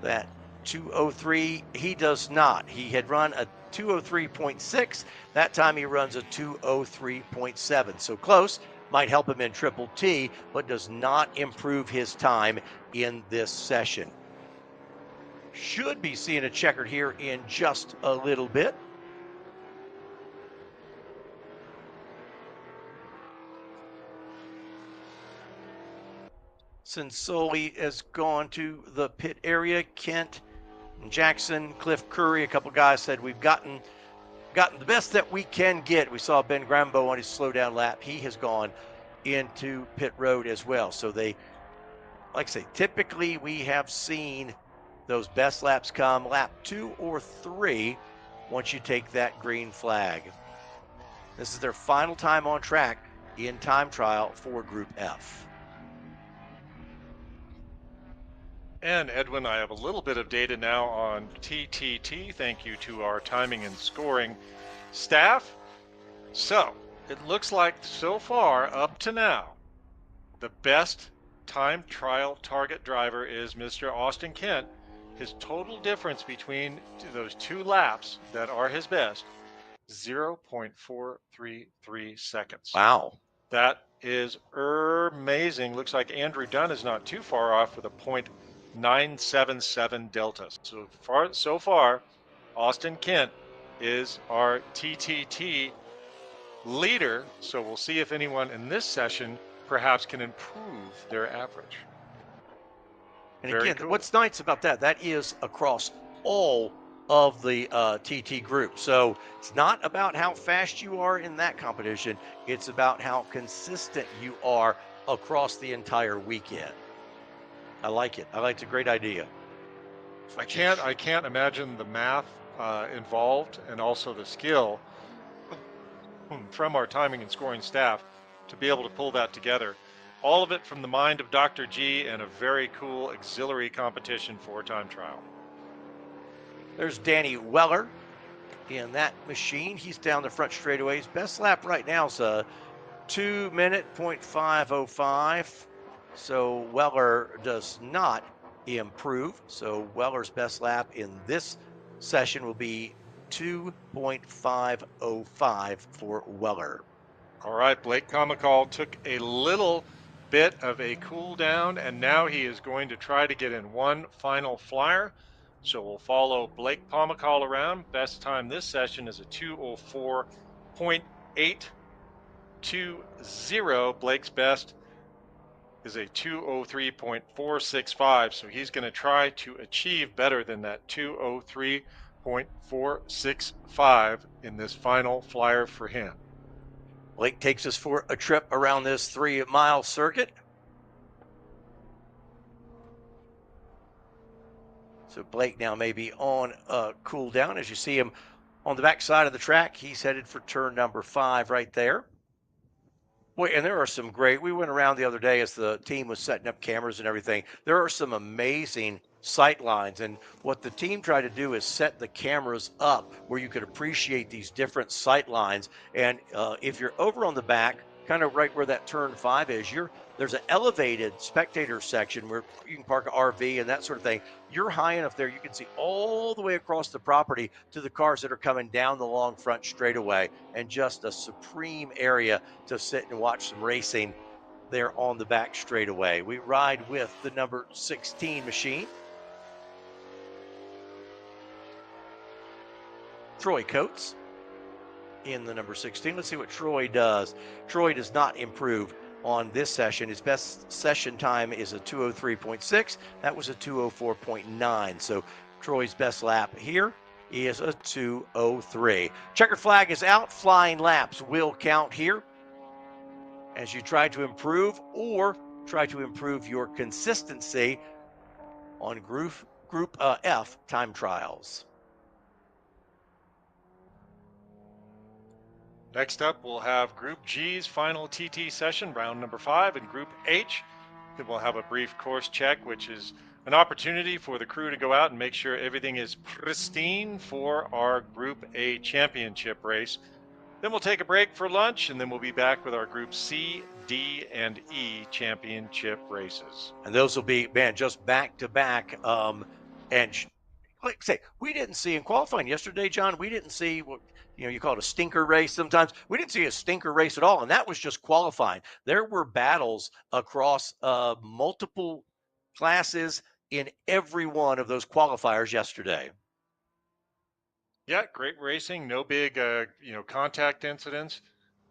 [SPEAKER 1] that 2:03. He does not. He had run a 2:03.6. That time he runs a 2:03.7. So close. Might help him in Triple T, but does not improve his time in this session. Should be seeing a checkered here in just a little bit. Sinsoli has gone to the pit area. Kent, Jackson, Cliff Curry, a couple guys said we've gotten the best that we can get. We saw Ben Grambo on his slow down lap. He has gone into pit road as well. So they, like I say, typically we have seen those best laps come lap 2 or 3 once you take that green flag. This is their final time on track in time trial for Group F.
[SPEAKER 2] And Edwin, I have a little bit of data now on TTT. Thank you to our timing and scoring staff. So it looks like so far up to now, the best time trial target driver is Mr. Austin Kent. His total difference between those 2 laps that are his best, 0.433 seconds.
[SPEAKER 1] Wow.
[SPEAKER 2] That is amazing. Looks like Andrew Dunn is not too far off with a 0.977 delta. So far, Austin Kent is our TTT leader. So we'll see if anyone in this session perhaps can improve their average.
[SPEAKER 1] And
[SPEAKER 2] Very
[SPEAKER 1] again,
[SPEAKER 2] cool.
[SPEAKER 1] what's nice about that is across all of the TT group. So it's not about how fast you are in that competition. It's about how consistent you are across the entire weekend. I like it. It's a great idea.
[SPEAKER 2] I can't imagine the math involved and also the skill from our timing and scoring staff to be able to pull that together. All of it from the mind of Dr. G and a very cool auxiliary competition for time trial.
[SPEAKER 1] There's Danny Weller in that machine. He's down the front straightaways. Best lap right now is a 2-minute 0.505. So Weller does not improve. So Weller's best lap in this session will be 2.505 for Weller.
[SPEAKER 2] All right, Blake Comical took a little bit of a cool down, and now he is going to try to get in one final flyer. So we'll follow Blake Comical around. Best time this session is a 2:04.820. Blake's best is a 2:03.465. So he's going to try to achieve better than that 2:03.465 in this final flyer for him.
[SPEAKER 1] Blake takes us for a trip around this 3-mile circuit. So Blake now may be on a cool down. As you see him on the back side of the track, he's headed for turn number 5 right there. Boy, and there are some great, we went around the other day as the team was setting up cameras and everything. There are some amazing sight lines, and what the team tried to do is set the cameras up where you could appreciate these different sight lines. And if you're over on the back, kind of right where that turn 5 is, there's an elevated spectator section where you can park an RV and that sort of thing. You're high enough there, you can see all the way across the property to the cars that are coming down the long front straightaway, and just a supreme area to sit and watch some racing there on the back straightaway. We ride with the number 16 machine. Troy Coates in the number 16. Let's see what Troy does. Troy does not improve on this session. His best session time is a 2:03.6. That was a 2:04.9. So Troy's best lap here is a 2:03. Checkered flag is out. Flying laps will count here as you try to improve or try to improve your consistency on Group F time trials.
[SPEAKER 2] Next up, we'll have Group G's final TT session, round number 5, and Group H. Then we'll have a brief course check, which is an opportunity for the crew to go out and make sure everything is pristine for our Group A championship race. Then we'll take a break for lunch, and then we'll be back with our Group C, D, and E championship races.
[SPEAKER 1] And those will be, man, just back to back. And like I say, we didn't see in qualifying yesterday, John, we didn't see what you call it a stinker race sometimes. We didn't see a stinker race at all, and that was just qualifying. There were battles across multiple classes in every one of those qualifiers yesterday.
[SPEAKER 2] Yeah, great racing. No big, contact incidents.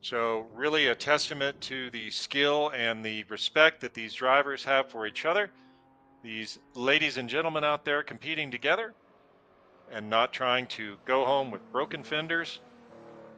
[SPEAKER 2] So really a testament to the skill and the respect that these drivers have for each other. These ladies and gentlemen out there competing together and not trying to go home with broken fenders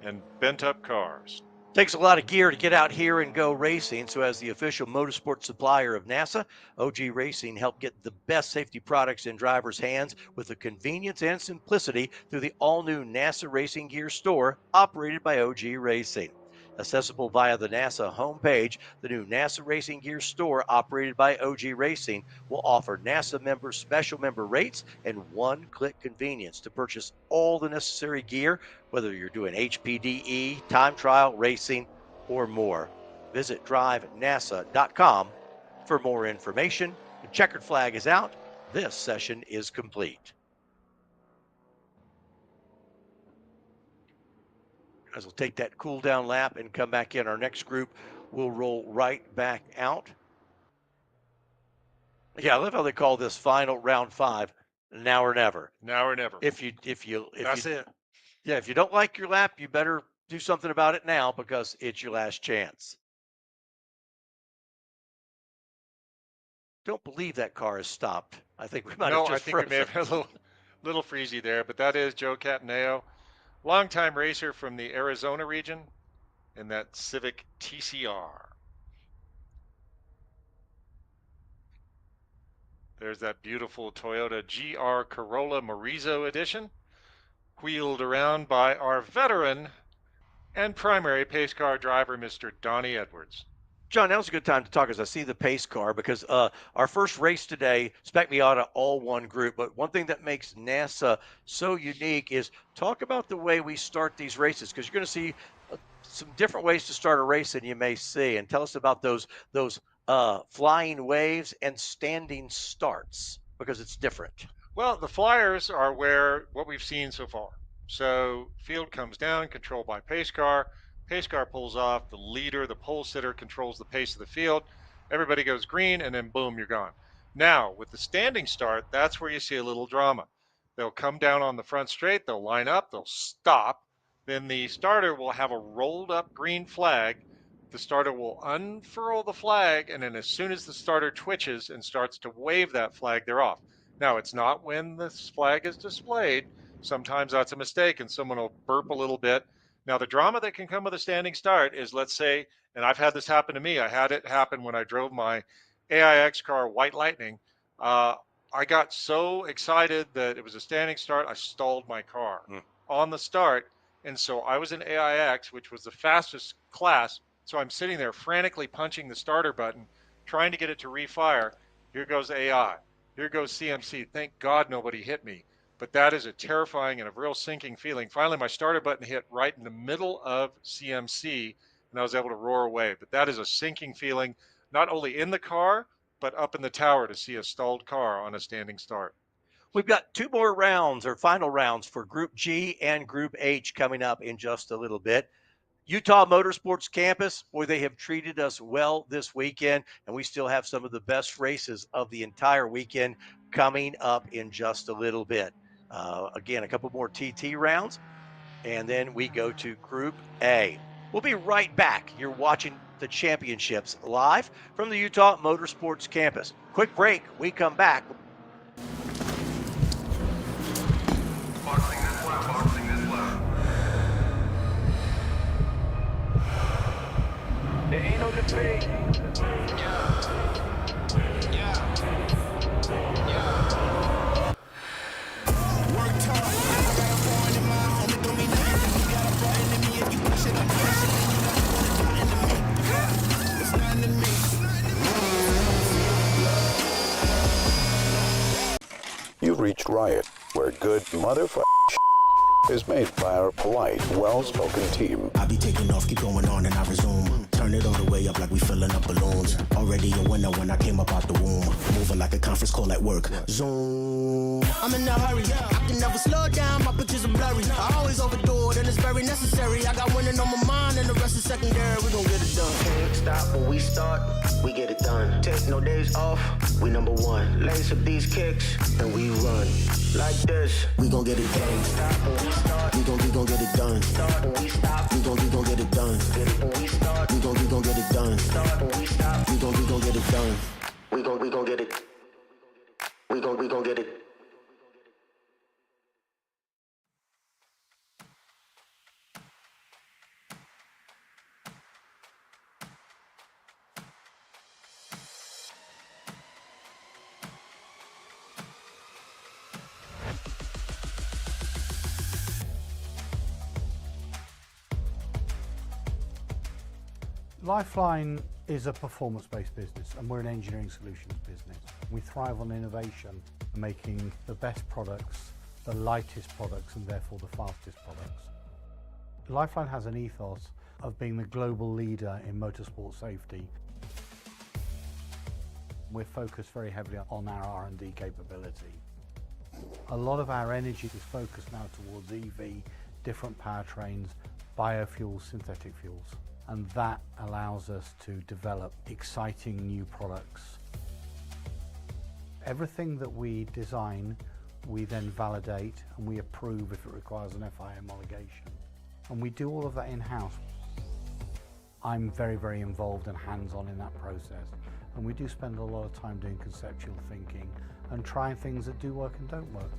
[SPEAKER 2] and bent up cars.
[SPEAKER 1] Takes a lot of gear to get out here and go racing. So as the official motorsport supplier of NASA, OG Racing helped get the best safety products in drivers' hands with the convenience and simplicity through the all-new NASA Racing Gear store operated by OG Racing. Accessible via the NASA homepage, the new NASA Racing Gear store operated by OG Racing will offer NASA members special member rates and one-click convenience to purchase all the necessary gear, whether you're doing HPDE, time trial, racing, or more. Visit DRIVENASA.com for more information. The checkered flag is out. This session is complete. As we'll take that cool down lap and come back in. Our next group will roll right back out. Yeah, I love how they call this final round 5, now or never.
[SPEAKER 2] Now or never.
[SPEAKER 1] If
[SPEAKER 2] it.
[SPEAKER 1] Yeah, if you don't like your lap, you better do something about it now because it's your last chance. Don't believe that car has stopped. I think we might have just
[SPEAKER 2] I think we may have had a little freezy there, but that is Joe Cataneo. Longtime racer from the Arizona region in that Civic TCR. There's that beautiful Toyota GR Corolla Morizo edition, wheeled around by our veteran and primary pace car driver, Mr. Donnie Edwards.
[SPEAKER 1] John, now's a good time to talk as I see the pace car because our first race today, Spec Miata, all one group. But one thing that makes NASA so unique is talk about the way we start these races because you're going to see some different ways to start a race than you may see. And tell us about those flying waves and standing starts because it's different.
[SPEAKER 2] Well, the flyers are what we've seen so far. So field comes down, controlled by pace car. Pace car pulls off, the leader, the pole sitter controls the pace of the field. Everybody goes green, and then boom, you're gone. Now, with the standing start, that's where you see a little drama. They'll come down on the front straight, they'll line up, they'll stop. Then the starter will have a rolled up green flag. The starter will unfurl the flag, and then as soon as the starter twitches and starts to wave that flag, they're off. Now, it's not when the flag is displayed. Sometimes that's a mistake, and someone will burp a little bit. Now, the drama that can come with a standing start is, let's say, and I've had this happen to me. I had it happen when I drove my AIX car, White Lightning. I got so excited that it was a standing start, I stalled my car on the start. And so I was in AIX, which was the fastest class. So I'm sitting there frantically punching the starter button, trying to get it to refire. Here goes AI. Here goes CMC. Thank God nobody hit me. But that is a terrifying and a real sinking feeling. Finally, my starter button hit right in the middle of CMC, and I was able to roar away. But that is a sinking feeling, not only in the car, but up in the tower to see a stalled car on a standing start.
[SPEAKER 1] We've got 2 more rounds or final rounds for Group G and Group H coming up in just a little bit. Utah Motorsports Campus, boy, they have treated us well this weekend, and we still have some of the best races of the entire weekend coming up in just a little bit. Again, a couple more TT rounds, and then we go to Group A. We'll be right back. You're watching the championships live from the Utah Motorsports Campus. Quick break. We come back.
[SPEAKER 16] Boxing this lap, boxing this lap. There ain't no debate.
[SPEAKER 9] You've reached Riot, where good motherfucking is made by our polite, well-spoken team.
[SPEAKER 10] I be taking off, keep going on, and I resume. Turn it all the way up like we filling up balloons. Already a winner when I came up out the womb. Moving like a conference call at work. Zoom. I'm in a hurry. I can never slow down, my pictures are blurry. I always overdo it, and it's very necessary. I got winning on my mind, and the rest is secondary. We gon' get it done. Can't stop when we start, we get it done. Take no days off, we number one. Lace up these kicks, and we run. Like this, we gon' get it done. Stop when we start, we gon' get it done. Start when we stop, we gon' get it done. Get it done.
[SPEAKER 11] Lifeline is a performance-based business, and we're an engineering solutions business. We thrive on innovation and making the best products, the lightest products, and therefore the fastest products. Lifeline has an ethos of being the global leader in motorsport safety. We're focused very heavily on our R&D capability. A lot of our energy is focused now towards EV, different powertrains, biofuels, synthetic fuels, and that allows us to develop exciting new products. Everything that we design, we then validate and we approve if it requires an FIA homologation. And we do all of that in-house. I'm very, very involved and hands-on in that process. And we do spend a lot of time doing conceptual thinking and trying things that do work and don't work.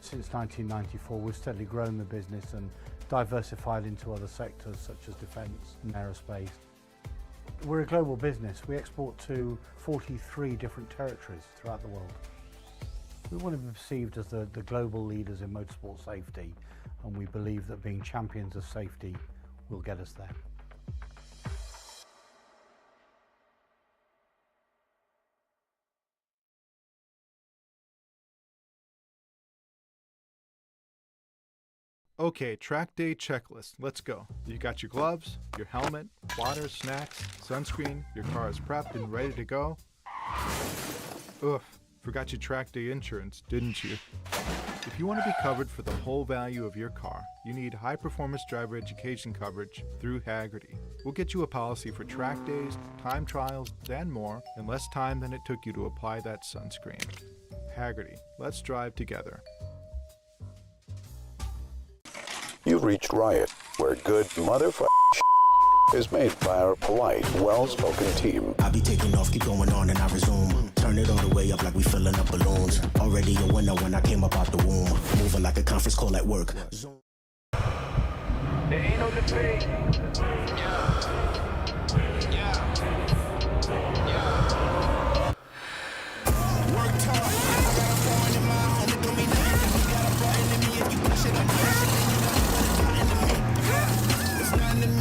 [SPEAKER 11] Since 1994, we've steadily grown the business and diversified into other sectors such as defence and aerospace. We're a global business. We export to 43 different territories throughout the world. We want to be perceived as the global leaders in motorsport safety, and we believe that being champions of safety will get us there.
[SPEAKER 17] Okay, track day checklist. Let's go. You got your gloves, your helmet, water, snacks, sunscreen, your car is prepped and ready to go. Ugh, forgot your track day insurance, didn't you? If you want to be covered for the whole value of your car, you need high-performance driver education coverage through Hagerty. We'll get you a policy for track days, time trials, and more in less time than it took you to apply that sunscreen. Hagerty, let's drive together.
[SPEAKER 9] You've reached Riot, where good motherfucking is made by our polite, well-spoken team.
[SPEAKER 10] I be taking off, keep going on, and I resume. Turn it all the way up like we filling up balloons. Already a winner when I came up out the womb. Moving like a conference call at work. Zoom.
[SPEAKER 16] There ain't no debate. Worked hard. I got a phone in my homie, do me nothing. You got a button in me if you push it, I'm pushing. And you know you put a gun in me. It's nothing to me.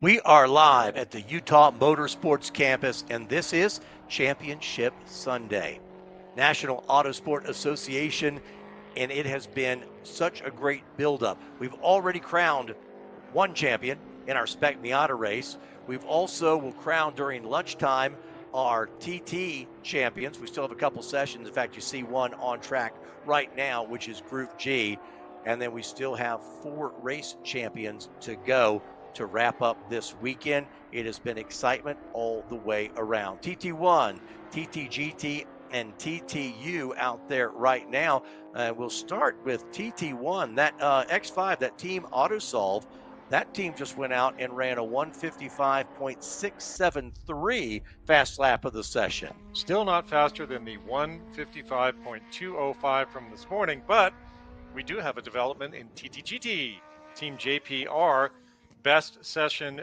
[SPEAKER 1] We are live at the Utah Motorsports Campus, and this is Championship Sunday. National Autosport Association, and it has been such a great buildup. We've already crowned one champion in our Spec Miata race. We've also will crown during lunchtime our TT champions. We still have a couple sessions. In fact, you see one on track right now, which is Group G. And then we still have 4 race champions to go to wrap up this weekend. It has been excitement all the way around. TT1, TTGT, and TTU out there right now. We'll start with TT1, that X5, that team Autosolve. That team just went out and ran a 155.673 fast lap of the session.
[SPEAKER 2] Still not faster than the 155.205 from this morning, but we do have a development in TTGT. Team JPR, best session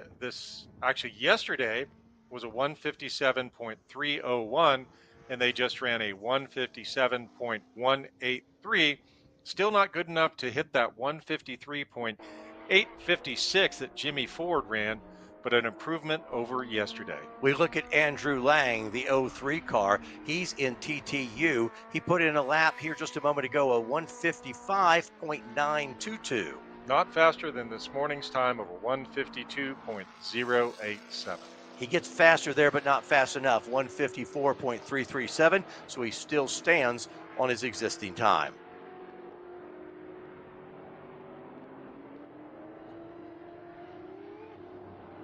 [SPEAKER 2] yesterday was a 157.301, and they just ran a 157.183. Still not good enough to hit that 153.856 that Jimmy Ford ran, but an improvement over yesterday.
[SPEAKER 1] We look at Andrew Lang, the 03 car. He's in TTU. He put in a lap here just a moment ago, a 155.922.
[SPEAKER 2] Not faster than this morning's time of a 152.087.
[SPEAKER 1] He gets faster there, but not fast enough, 154.337, so he still stands on his existing time.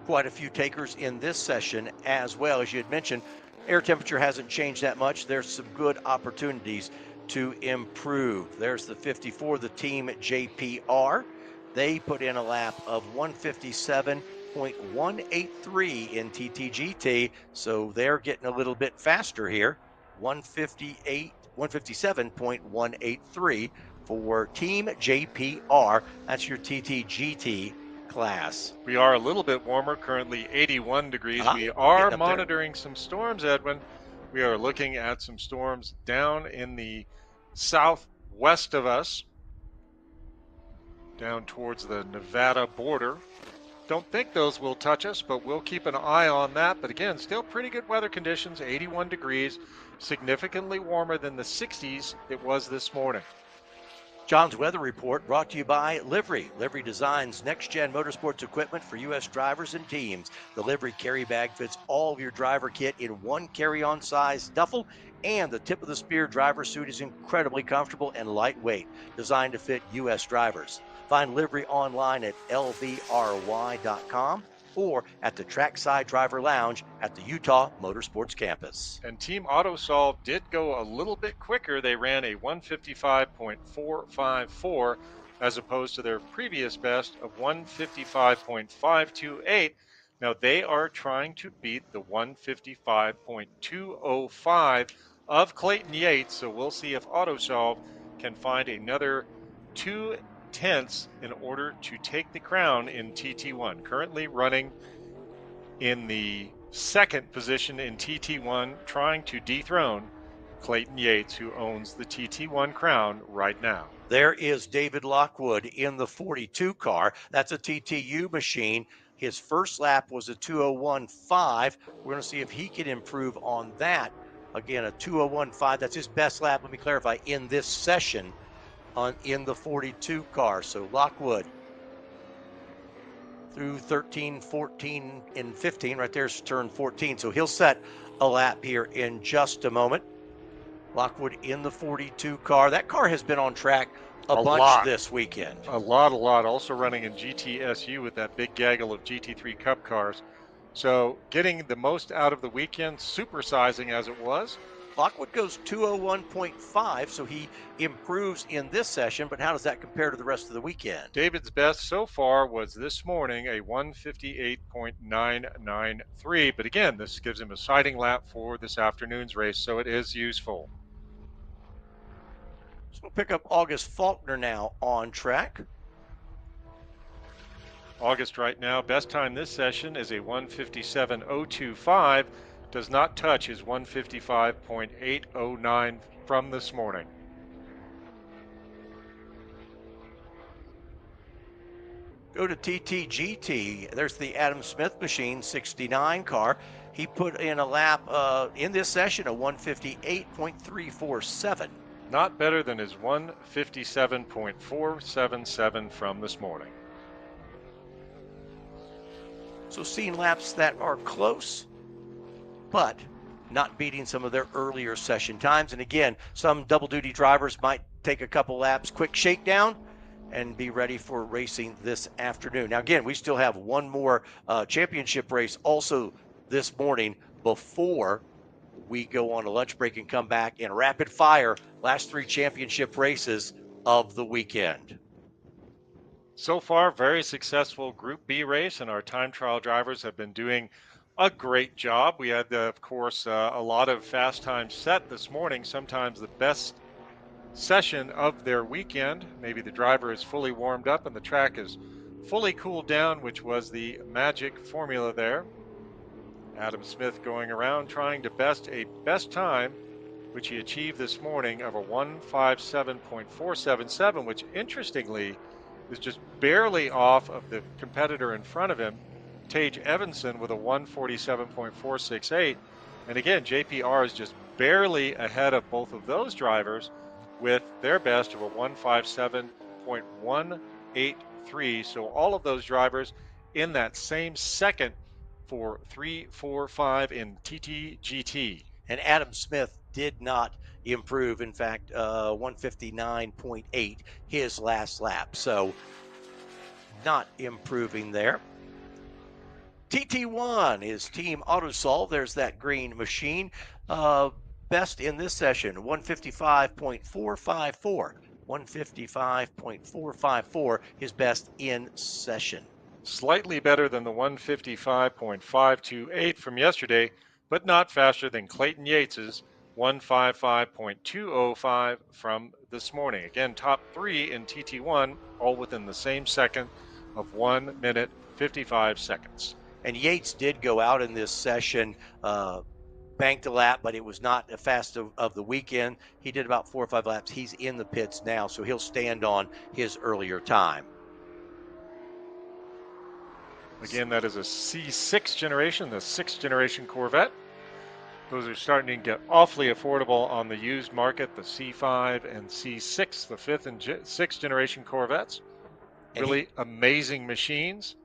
[SPEAKER 1] Quite a few takers in this session as well. As you had mentioned, air temperature hasn't changed that much. There's some good opportunities to improve. There's the 54, the team at JPR. They put in a lap of 157.183 in TTGT, so they're getting a little bit faster here. 157.183 for Team JPR. That's your TTGT class.
[SPEAKER 2] We are a little bit warmer, currently 81 degrees. We
[SPEAKER 1] Getting
[SPEAKER 2] are
[SPEAKER 1] up there.
[SPEAKER 2] monitoring some storms, Edwin. We are looking at some storms down in the southwest of us, down towards the Nevada border. Don't think those will touch us, but we'll keep an eye on that. But again, still pretty good weather conditions, 81 degrees, significantly warmer than the 60s it was this morning.
[SPEAKER 1] John's weather report brought to you by Livery. Livery designs next-gen motorsports equipment for U.S. drivers and teams. The Livery carry bag fits all of your driver kit in one carry-on size duffel, and the tip of the spear driver suit is incredibly comfortable and lightweight, designed to fit U.S. drivers. Find Livery online at lvry.com or at the Trackside Driver Lounge at the Utah Motorsports Campus.
[SPEAKER 2] And Team AutoSolve did go a little bit quicker. They ran a 155.454 as opposed to their previous best of 155.528. Now they are trying to beat the 155.205 of Clayton Yates, so we'll see if AutoSolve can find another 2 tenths in order to take the crown in TT1. Currently running in the second position in TT1, trying to dethrone Clayton Yates, who owns the TT1 crown right now.
[SPEAKER 1] There is David Lockwood in the 42 car. That's a TTU machine. His first lap was a 2:01.5. We're going to see if he can improve on that. Again, a 2:01.5. That's his best lap, let me clarify, in this session in the 42 car. So Lockwood through 13, 14, and 15. Right there's turn 14. So he'll set a lap here in just a moment. Lockwood in the 42 car. That car has been on track a bunch
[SPEAKER 2] lot
[SPEAKER 1] this weekend.
[SPEAKER 2] A lot. Also running in GTSU with that big gaggle of GT3 Cup cars. So getting the most out of the weekend, supersizing as it was.
[SPEAKER 1] Lockwood goes 2:01.5, so he improves in this session, but how does that compare to the rest of the weekend?
[SPEAKER 2] David's best so far was this morning a 158.993, but again, this gives him a sighting lap for this afternoon's race, so it is useful.
[SPEAKER 1] So we'll pick up August Faulkner now on track.
[SPEAKER 2] August right now, best time this session is a 157.025. Does not touch his 155.809 from this morning.
[SPEAKER 1] Go to TTGT. There's the Adam Smith machine 69 car. He put in a lap in this session, a 158.347.
[SPEAKER 2] Not better than his 157.477 from this morning.
[SPEAKER 1] So seeing laps that are close, but not beating some of their earlier session times. And again, some double duty drivers might take a couple laps, quick shakedown, and be ready for racing this afternoon. Now again, we still have one more championship race also this morning before we go on a lunch break and come back in rapid fire last 3 championship races of the weekend.
[SPEAKER 2] So far, very successful Group B race, and our time trial drivers have been doing a great job. We had, of course, a lot of fast times set this morning, sometimes the best session of their weekend. Maybe the driver is fully warmed up and the track is fully cooled down, which was the magic formula there. Adam Smith going around trying to best a best time, which he achieved this morning, of a 157.477, which interestingly is just barely off of the competitor in front of him, Tage Evanson, with a 147.468. And again, JPR is just barely ahead of both of those drivers with their best of a 157.183. So all of those drivers in that same second for 3, 4, 5 in TTGT.
[SPEAKER 1] And Adam Smith did not improve. In fact, 159.8 his last lap. So not improving there. TT1 is Team AutoSolve. There's that green machine. Best in this session, 155.454. 155.454, his best in session.
[SPEAKER 2] Slightly better than the 155.528 from yesterday, but not faster than Clayton Yates's 155.205 from this morning. Again, top 3 in TT1, all within the same second of 1 minute 55 seconds.
[SPEAKER 1] And Yates did go out in this session, banked a lap, but it was not the fastest of the weekend. He did about 4 or 5 laps. He's in the pits now, so he'll stand on his earlier time.
[SPEAKER 2] Again, that is a C6 generation, the 6th generation Corvette. Those are starting to get awfully affordable on the used market, the C5 and C6, the 5th and 6th generation Corvettes. Really amazing machines.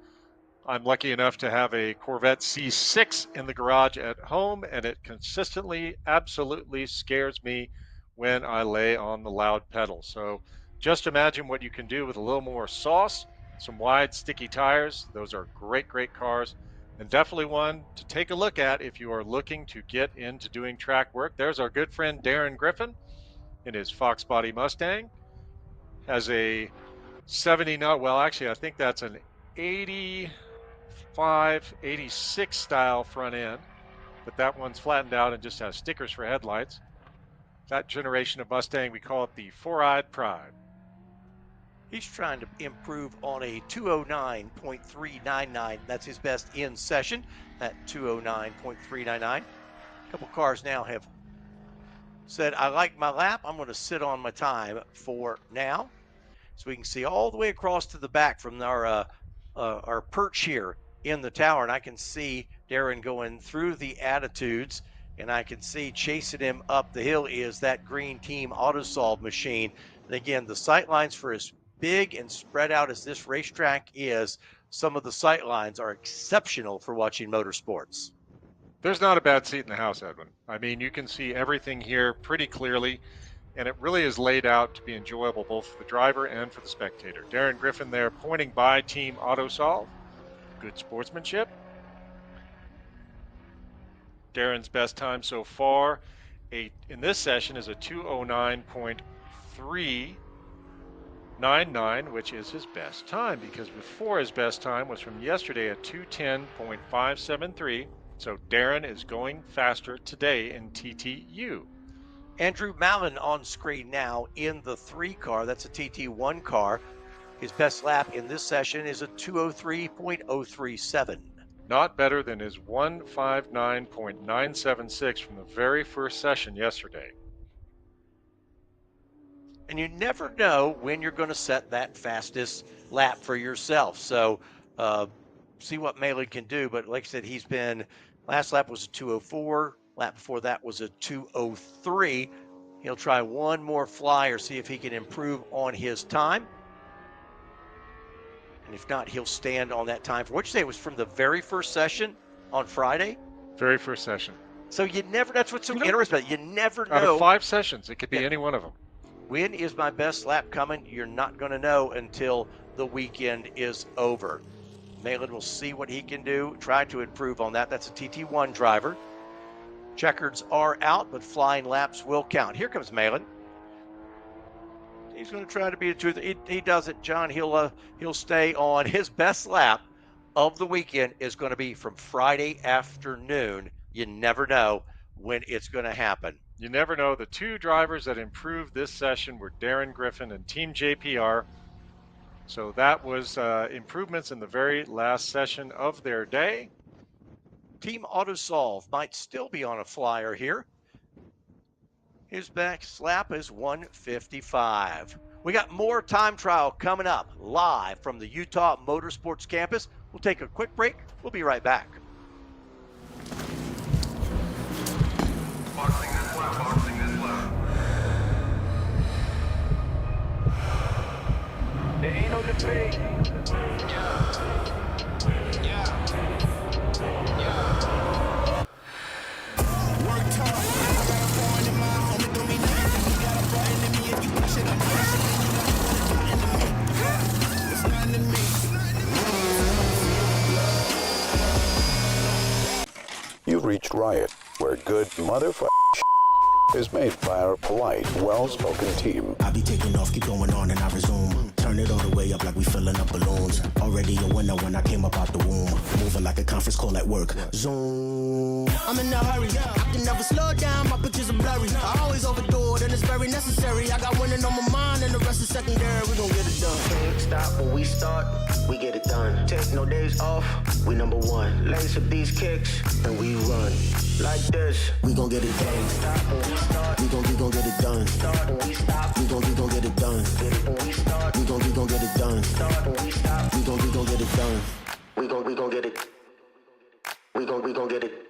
[SPEAKER 2] I'm lucky enough to have a Corvette C6 in the garage at home, and it consistently, absolutely scares me when I lay on the loud pedal. So just imagine what you can do with a little more sauce, some wide, sticky tires. Those are great, great cars, and definitely one to take a look at if you are looking to get into doing track work. There's our good friend Darren Griffin in his Fox Body Mustang. Has a 79, well, actually, I think that's an 85, 86 style front end, but that one's flattened out and just has stickers for headlights. That generation of Mustang, we call it the Four-Eyed Pride.
[SPEAKER 1] He's trying to improve on a 209.399. That's his best in session, that 209.399. A couple cars now have said, I like my lap. I'm going to sit on my time for now. So we can see all the way across to the back from our perch here in the tower. And I can see Darren going through the attitudes, and I can see chasing him up the hill is that green Team Autosolve machine. And again, the sight lines, for as big and spread out as this racetrack is, some of the sight lines are exceptional for watching motorsports.
[SPEAKER 2] There's not a bad seat in the house, Edwin. I mean, you can see everything here pretty clearly, and it really is laid out to be enjoyable both for the driver and for the spectator. Darren Griffin there pointing by Team Autosolve. Good sportsmanship. Darren's best time so far in this session is a 209.399, which is his best time, because before his best time was from yesterday at 210.573. So Darren is going faster today in TTU.
[SPEAKER 1] Andrew Mallon on screen now in the 3 car. That's a TT1 car. His best lap in this session is a 203.037.
[SPEAKER 2] Not better than his 159.976 from the very first session yesterday.
[SPEAKER 1] And you never know when you're going to set that fastest lap for yourself. So see what Malin can do. But like I said, he's been, last lap was a 204. Lap before that was a 203. He'll try one more flyer, see if he can improve on his time. And if not, he'll stand on that time. For what you say, it was from the very first session on Friday?
[SPEAKER 2] Very first session.
[SPEAKER 1] So you never, that's what's so interesting about it. You never know.
[SPEAKER 2] Out of 5 sessions, it could be any one of them.
[SPEAKER 1] When is my best lap coming? You're not going to know until the weekend is over. Malin will see what he can do, try to improve on that. That's a TT1 driver. Checkers are out, but flying laps will count. Here comes Malin. He's going to try to be a truth. He does it, John. He'll stay on. His best lap of the weekend is going to be from Friday afternoon. You never know when it's going to happen.
[SPEAKER 2] You never know. The 2 drivers that improved this session were Darren Griffin and Team JPR. So that was improvements in the very last session of their day.
[SPEAKER 1] Team Autosolve might still be on a flyer here. His best lap is 1:55. We got more time trial coming up live from the Utah Motorsports Campus. We'll take a quick break. We'll be right back.
[SPEAKER 16] There ain't no debate.
[SPEAKER 9] You've reached Riot, where good motherfucking is made by our polite, well-spoken team.
[SPEAKER 10] I be taking off, keep going on, and I resume. Turn it all the way up like we filling up balloons. Already a winner when I came up out the womb. Moving like a conference call at work. Zoom. I'm in a hurry. I can never slow down, my pictures are blurry. I always overdo it and it's very necessary. I got winning on my mind and the rest is secondary. We gon' get it done. Can't stop when we start, we get it done. Take no days off, we number one. Lace up these kicks and we run. Like this, we gon' get it done. Stop when we start, we gon' get it done. Start when we stop, we gon' get it done. Get it when we start, we gon' get it done. Start when we stop, we gon' get it done. We gon' get it. We gon' get it.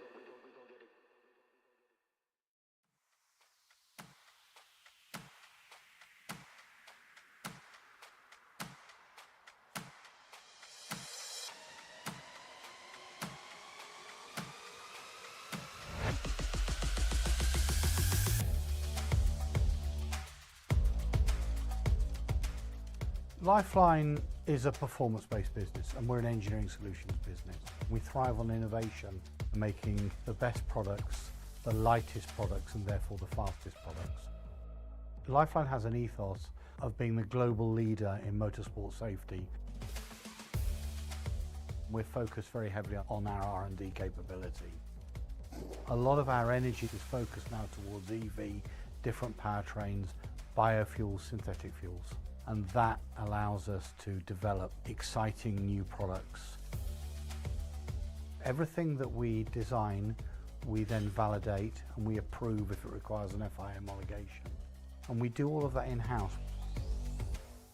[SPEAKER 11] Lifeline is a performance-based business and we're an engineering solutions business. We thrive on innovation, making the best products, the lightest products and therefore the fastest products. Lifeline has an ethos of being the global leader in motorsport safety. We're focused very heavily on our R&D capability. A lot of our energy is focused now towards EV, different powertrains, biofuels, synthetic fuels. And that allows us to develop exciting new products. Everything that we design, we then validate and we approve if it requires an FIA homologation. And we do all of that in-house.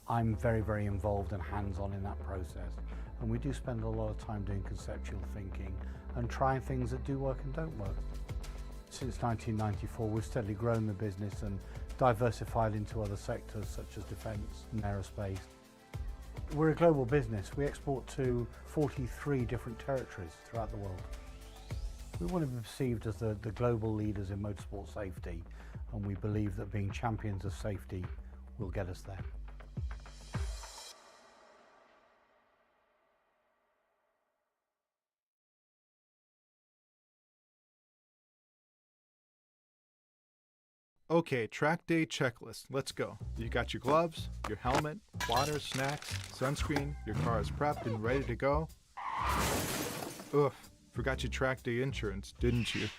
[SPEAKER 11] I'm very, very involved and hands-on in that process. And we do spend a lot of time doing conceptual thinking and trying things that do work and don't work. Since 1994, we've steadily grown the business and diversified into other sectors such as defence and aerospace. We're a global business. We export to 43 different territories throughout the world. We want to be perceived as the global leaders in motorsport safety, and we believe that being champions of safety will get us there.
[SPEAKER 17] Okay, track day checklist. Let's go. You got your gloves, your helmet, water, snacks, sunscreen, your car is prepped and ready to go. Ugh, forgot your track day insurance, didn't you?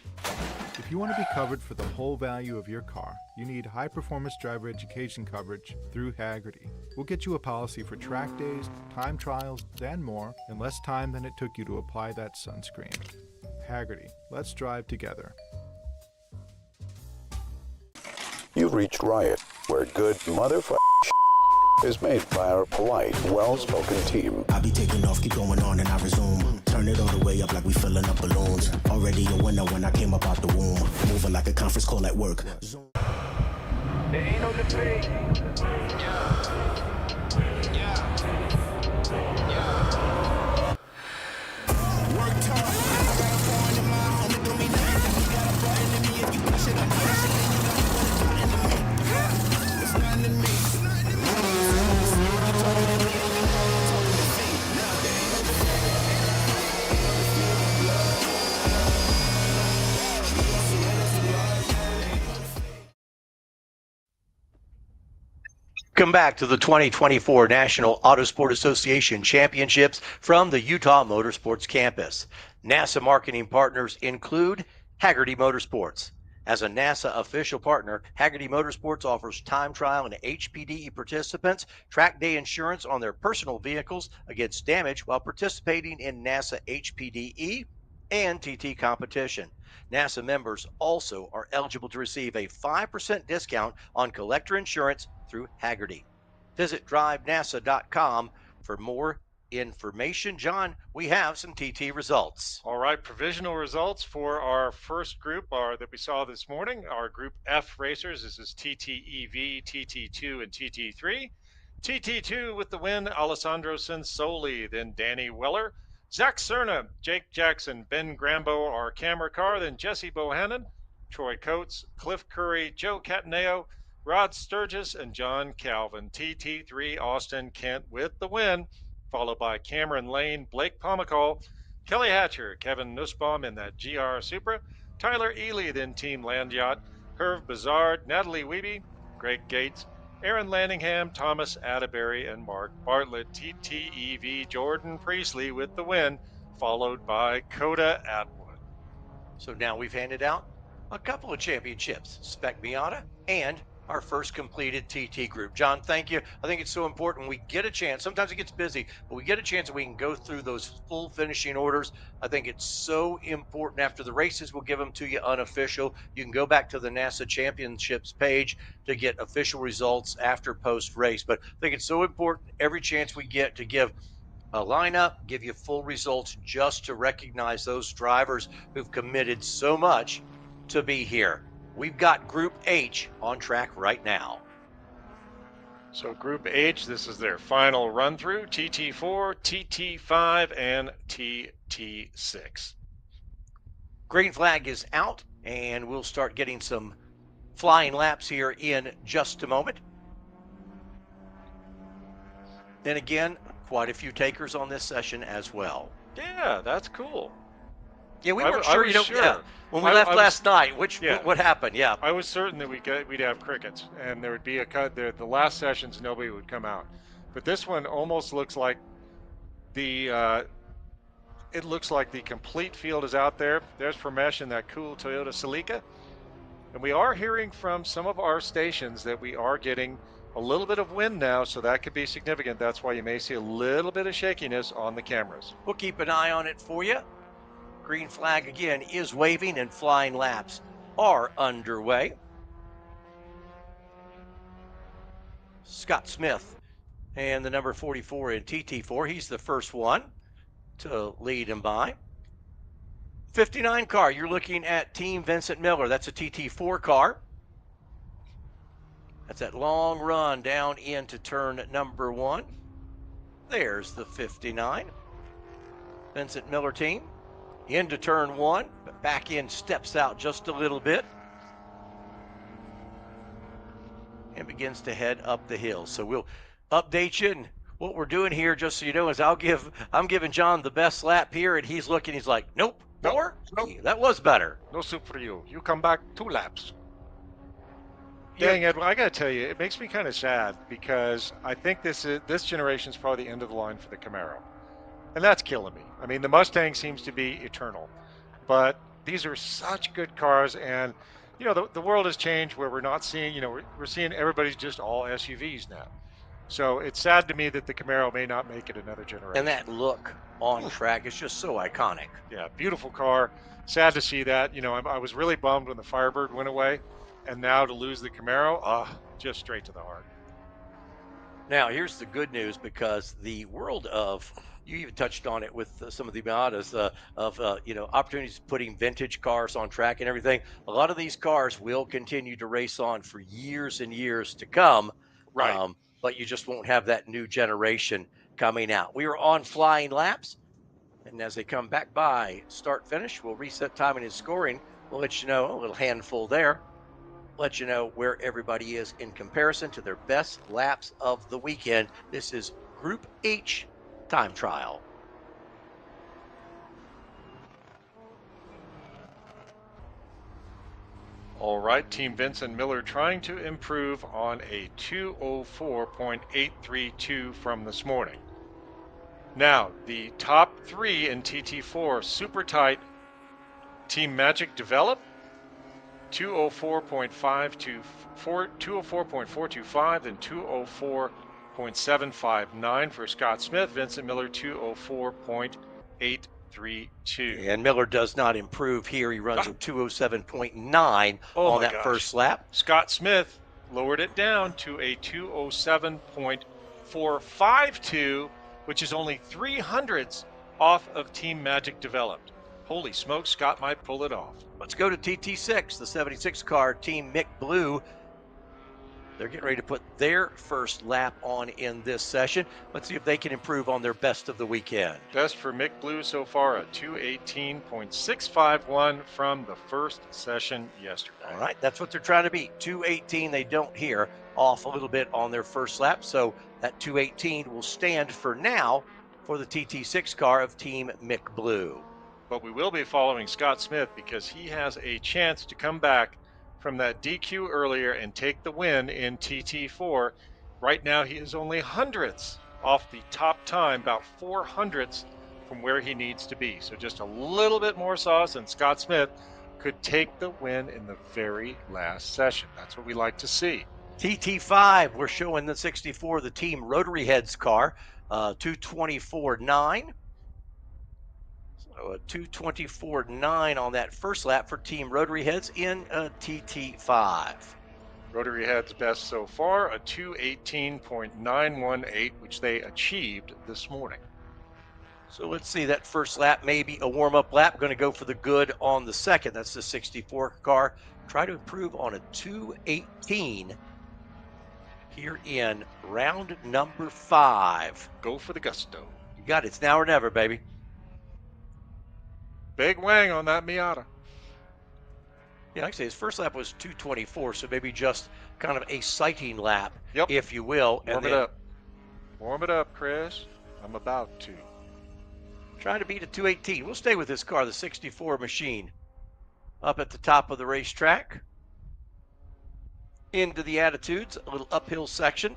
[SPEAKER 17] If you want to be covered for the whole value of your car, you need high-performance driver education coverage through Hagerty. We'll get you a policy for track days, time trials, and more in less time than it took you to apply that sunscreen. Hagerty, let's drive together.
[SPEAKER 9] You've reached Riot, where good motherfucking is made by our polite, well-spoken team.
[SPEAKER 10] I be taking off, keep going on, and I resume. Turn it all the way up like we filling up balloons. Already a winner when I came up out the womb. Moving like a conference call at work. Zoom.
[SPEAKER 16] There ain't no debate. Worked hard. I got a point in mind. Only do me nothing. You got a button in me if you push it, I'm pushing. And you know you want to talk into me. It's nothing to me.
[SPEAKER 1] Welcome back to the 2024 National Autosport Association Championships from the Utah Motorsports Campus. NASA marketing partners include Hagerty Motorsports. As a NASA official partner, Hagerty Motorsports offers time trial and HPDE participants track day insurance on their personal vehicles against damage while participating in NASA HPDE and TT competition. NASA members also are eligible to receive a 5% discount on collector insurance through Hagerty. Visit DRIVENASA.com for more information. John, we have some TT results.
[SPEAKER 2] All right, provisional results for our first group are that we saw this morning. Our Group F racers, this is TTEV, TT2, and TT3. TT2 with the win, Alessandro Sensoli, then Danny Weller, Zach Cerna, Jake Jackson, Ben Grambo, our camera car, then Jesse Bohannon, Troy Coates, Cliff Curry, Joe Cataneo, Rod Sturgis, and John Calvin. TT3, Austin Kent with the win, followed by Cameron Lane, Blake Pomacall, Kelly Hatcher, Kevin Nussbaum in that GR Supra, Tyler Ely, then Team Land Yacht, Herve Bizarre, Natalie Wiebe, Greg Gates, Aaron Landingham, Thomas Atterbury, and Mark Bartlett. TTEV, Jordan Priestley with the win, followed by Coda Atwood.
[SPEAKER 1] So now we've handed out a couple of championships, Spec Miata and our first completed TT group. John, thank you. I think it's so important we get a chance. Sometimes it gets busy, but we get a chance that we can go through those full finishing orders. I think it's so important. After the races, we'll give them to you unofficial. You can go back to the NASA Championships page to get official results after post race. But I think it's so important every chance we get to give a lineup, give you full results just to recognize those drivers who've committed so much to be here. We've got Group H on track right now.
[SPEAKER 2] So Group H, this is their final run through, TT4, TT5, and TT6.
[SPEAKER 1] Green flag is out, and we'll start getting some flying laps here in just a moment. And again, quite a few takers on this session as well.
[SPEAKER 2] Yeah, that's cool.
[SPEAKER 1] Yeah, we weren't sure. Yeah, when we left last night, what happened? Yeah,
[SPEAKER 2] I was certain that we'd have crickets, and there would be a cut. The last sessions, nobody would come out, but this one almost looks like the. It looks like the complete field is out there. There's Pramesh in that cool Toyota Celica, and we are hearing from some of our stations that we are getting a little bit of wind now, so that could be significant. That's why you may see a little bit of shakiness on the cameras.
[SPEAKER 1] We'll keep an eye on it for you. Green flag again is waving and flying laps are underway. Scott Smith and the number 44 in TT4. He's the first one to lead him by. 59 car, you're looking at Team Vincent Miller. That's a TT4 car. That's that long run down into turn number 1. There's the 59. Vincent Miller team. Into turn 1, but back in, steps out just a little bit and begins to head up the hill. So we'll update you. And what we're doing here, just so you know, is I'm giving John the best lap here, and he's looking, he's like, nope, more? Nope. That was better.
[SPEAKER 2] No soup for you. You come back 2 laps. Dang, Ed, I got to tell you, it makes me kind of sad because I think this generation is probably the end of the line for the Camaro. And that's killing me. I mean, the Mustang seems to be eternal, but these are such good cars. And, you know, the world has changed where we're not seeing, you know, we're seeing everybody's just all SUVs now. So it's sad to me that the Camaro may not make it another generation.
[SPEAKER 1] And that look on track is just so iconic.
[SPEAKER 2] Yeah, beautiful car. Sad to see that. You know, I was really bummed when the Firebird went away. And now to lose the Camaro, just straight to the heart.
[SPEAKER 1] Now, here's the good news, because the world of, you even touched on it with some of the Miatas, you know, opportunities putting vintage cars on track and everything. A lot of these cars will continue to race on for years and years to come.
[SPEAKER 2] Right.
[SPEAKER 1] But you just won't have that new generation coming out. We are on flying laps. And as they come back by start finish, we'll reset timing and scoring. We'll let you know, a little handful there. Let you know where everybody is in comparison to their best laps of the weekend. This is Group H time trial.
[SPEAKER 2] All right, Team Vincent Miller trying to improve on a 204.832 from this morning. Now, the top 3 in TT4, super tight. Team Magic Develop, 204.425 and 204.759 for Scott Smith. Vincent Miller 204.832.
[SPEAKER 1] And Miller does not improve here. He runs a 207.9 on that first lap.
[SPEAKER 2] Scott Smith lowered it down to a 207.452, which is only 300ths off of Team Magic Developed. Holy smokes, Scott might pull it off.
[SPEAKER 1] Let's go to TT6, the 76 car, Team Mick Blue. They're getting ready to put their first lap on in this session. Let's see if they can improve on their best of the weekend.
[SPEAKER 2] Best for Mick Blue so far, a 218.651 from the first session yesterday.
[SPEAKER 1] All right, that's what they're trying to beat. 218, they don't hear, off a little bit on their first lap. So that 218 will stand for now for the TT6 car of Team Mick Blue.
[SPEAKER 2] But we will be following Scott Smith because he has a chance to come back from that DQ earlier and take the win in TT4. Right now, he is only hundredths off the top time, about 400ths from where he needs to be. So just a little bit more sauce, and Scott Smith could take the win in the very last session. That's what we like to see.
[SPEAKER 1] TT5, we're showing the 64, the team Rotary Heads car, 224.9. So a 224.9 on that first lap for team Rotary Heads in TT5.
[SPEAKER 2] Rotary Heads best so far, a 218.918, which they achieved this morning.
[SPEAKER 1] So let's see, that first lap, maybe a warm-up lap. Going to go for the good on the second. That's the 64 car. Try to improve on a 218 here in round number 5.
[SPEAKER 2] Go for the gusto.
[SPEAKER 1] You got it. It's now or never, baby.
[SPEAKER 2] Big wang on that Miata.
[SPEAKER 1] Yeah, like I say, his first lap was 224, so maybe just kind of a sighting lap,
[SPEAKER 2] yep,
[SPEAKER 1] if you will.
[SPEAKER 2] Warm it up. Warm it up, Chris. I'm about to.
[SPEAKER 1] Trying to beat a 218. We'll stay with this car, the 64 machine. Up at the top of the racetrack. Into the attitudes, a little uphill section.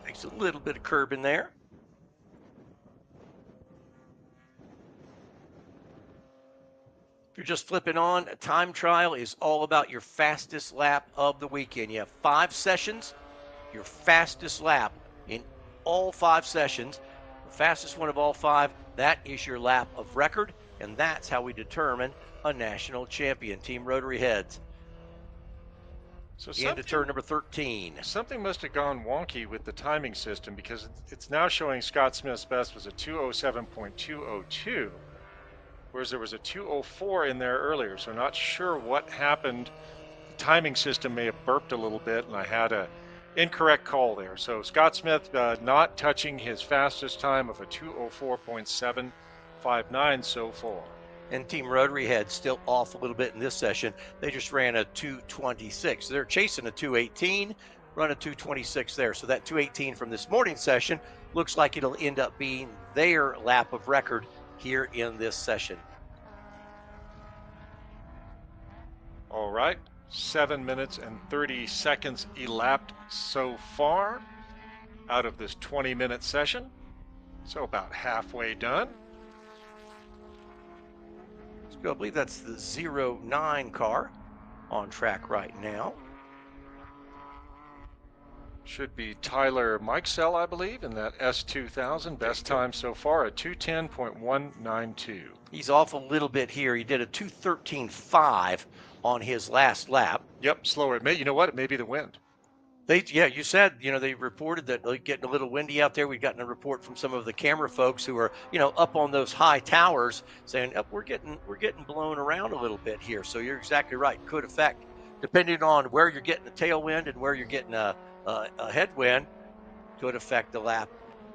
[SPEAKER 1] Takes a little bit of curb in there. If you're just flipping on, a time trial is all about your fastest lap of the weekend. You have 5 sessions. Your fastest lap in all 5 sessions, the fastest one of all 5, that is your lap of record, and that's how we determine a national champion. Team Rotary Heads.
[SPEAKER 2] So
[SPEAKER 1] into turn number 13.
[SPEAKER 2] Something must have gone wonky with the timing system, because it's now showing Scott Smith's best was a 207.202, whereas there was a 204 in there earlier. So not sure what happened. The timing system may have burped a little bit, and I had a incorrect call there. So Scott Smith not touching his fastest time of a 204.759 so far.
[SPEAKER 1] And Team Rotary Head still off a little bit in this session. They just ran a 226. They're chasing a 218, run a 226 there. So that 218 from this morning session looks like it'll end up being their lap of record here in this session.
[SPEAKER 2] All right, 7 minutes and 30 seconds elapsed so far out of this 20-minute session. So about halfway done.
[SPEAKER 1] Let's go. I believe that's the 09 car on track right now.
[SPEAKER 2] Should be Tyler Mikesell, I believe, in that S2000. Best time so far at 210.192.
[SPEAKER 1] He's off a little bit here. He did a 213.5 on his last lap.
[SPEAKER 2] Yep, slower. You know what? It may be the wind.
[SPEAKER 1] Yeah, you said, they reported that getting a little windy out there. We've gotten a report from some of the camera folks who are, up on those high towers saying, we're getting blown around a little bit here. So you're exactly right. Could affect, depending on where you're getting a tailwind and where you're getting a headwind, could affect the lap.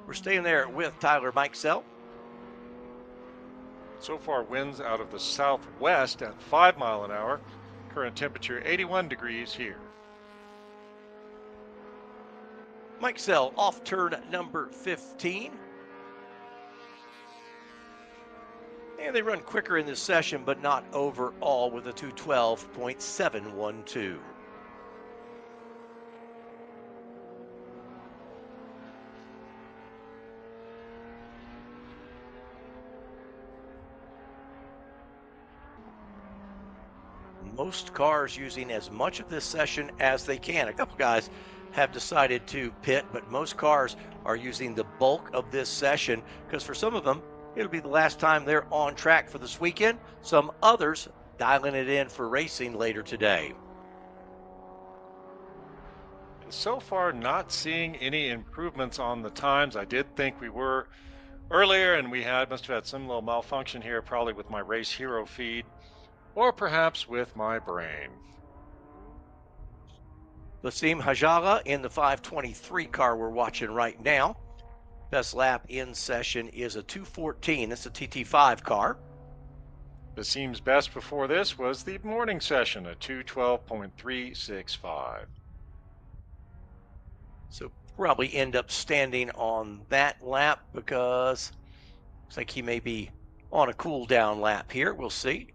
[SPEAKER 1] We're staying there with Tyler Mikesell.
[SPEAKER 2] So far, winds out of the southwest at 5 miles an hour. Current temperature 81 degrees here.
[SPEAKER 1] Mikesell off turn number 15. And they run quicker in this session, but not overall, with a 212.712. Most cars using as much of this session as they can. A couple guys have decided to pit, but most cars are using the bulk of this session because for some of them, it'll be the last time they're on track for this weekend. Some others dialing it in for racing later today.
[SPEAKER 2] So far, not seeing any improvements on the times. I did think we were earlier, and must have had some little malfunction here, probably with my Race Hero feed, or perhaps with my brain.
[SPEAKER 1] Wasim Hajala in the 523 car we're watching right now. Best lap in session is a 214. That's a TT5 car.
[SPEAKER 2] Wasim's best before this was the morning session, a 212.365.
[SPEAKER 1] So probably end up standing on that lap because looks like he may be on a cool down lap here. We'll see.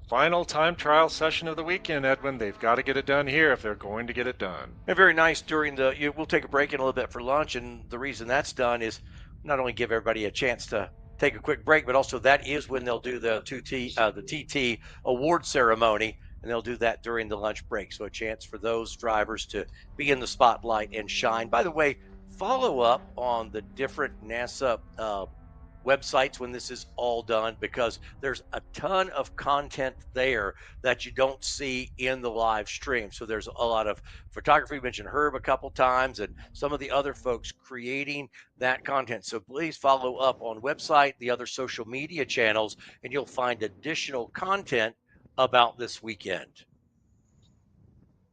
[SPEAKER 2] Final time trial session of the weekend, Edwin. They've got to get it done here if they're going to get it done.
[SPEAKER 1] And very nice during we'll take a break in a little bit for lunch. And the reason that's done is not only give everybody a chance to take a quick break, but also that is when they'll do the TT award ceremony. And they'll do that during the lunch break. So a chance for those drivers to be in the spotlight and shine. By the way, follow up on the different NASA websites when this is all done, because there's a ton of content there that you don't see in the live stream. So there's a lot of photography. We mentioned Herb a couple times and some of the other folks creating that content. So please follow up on website, the other social media channels, and you'll find additional content about this weekend.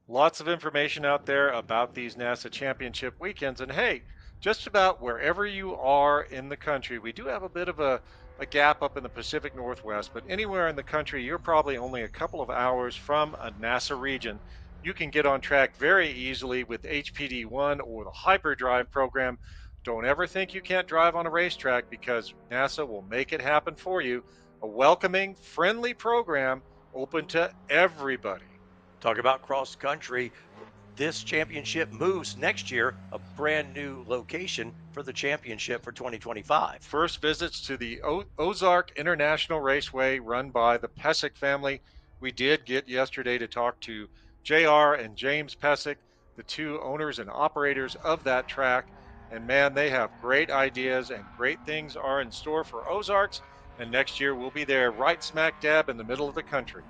[SPEAKER 2] Lots of information out there about these NASA championship weekends. And hey, just about wherever you are in the country, we do have a bit of a gap up in the Pacific Northwest, but anywhere in the country, you're probably only a couple of hours from a NASA region. You can get on track very easily with HPD1 or the Hyperdrive program. Don't ever think you can't drive on a racetrack, because NASA will make it happen for you. A welcoming, friendly program open to everybody.
[SPEAKER 1] Talk about cross country. This championship moves next year, a brand new location for the championship for 2025.
[SPEAKER 2] First visits to the Ozark International Raceway, run by the Pesic family. We did get yesterday to talk to JR and James Pesic, the two owners and operators of that track. And man, they have great ideas and great things are in store for Ozarks. And next year we'll be there right smack dab in the middle of the country.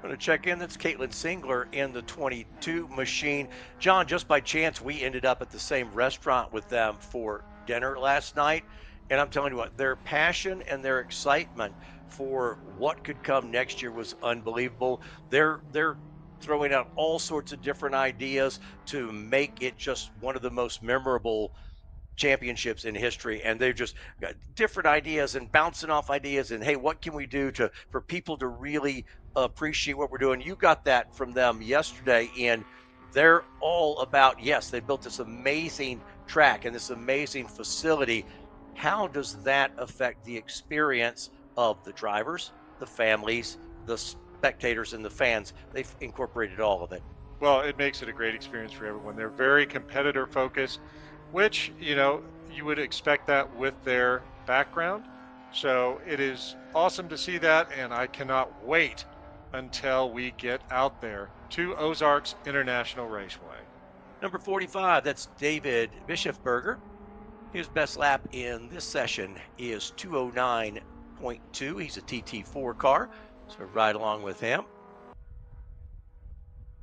[SPEAKER 1] Going to check in. That's Caitlin Singler in the 22 machine. John, just by chance, we ended up at the same restaurant with them for dinner last night. And I'm telling you what, their passion and their excitement for what could come next year was unbelievable. They're throwing out all sorts of different ideas to make it just one of the most memorable championships in history, and they've just got different ideas and bouncing off ideas, and hey, what can we do for people to really appreciate what we're doing? You got that from them yesterday, and they're all about, yes, they built this amazing track and this amazing facility. How does that affect the experience of the drivers, the families, the spectators, and the fans? They've incorporated all of it.
[SPEAKER 2] Well, it makes it a great experience for everyone. They're very competitor focused, which, you would expect that with their background. So it is awesome to see that, and I cannot wait until we get out there to Ozarks International Raceway.
[SPEAKER 1] Number 45, that's David Bischofberger. His best lap in this session is 209.2. He's a TT4 car, so right along with him.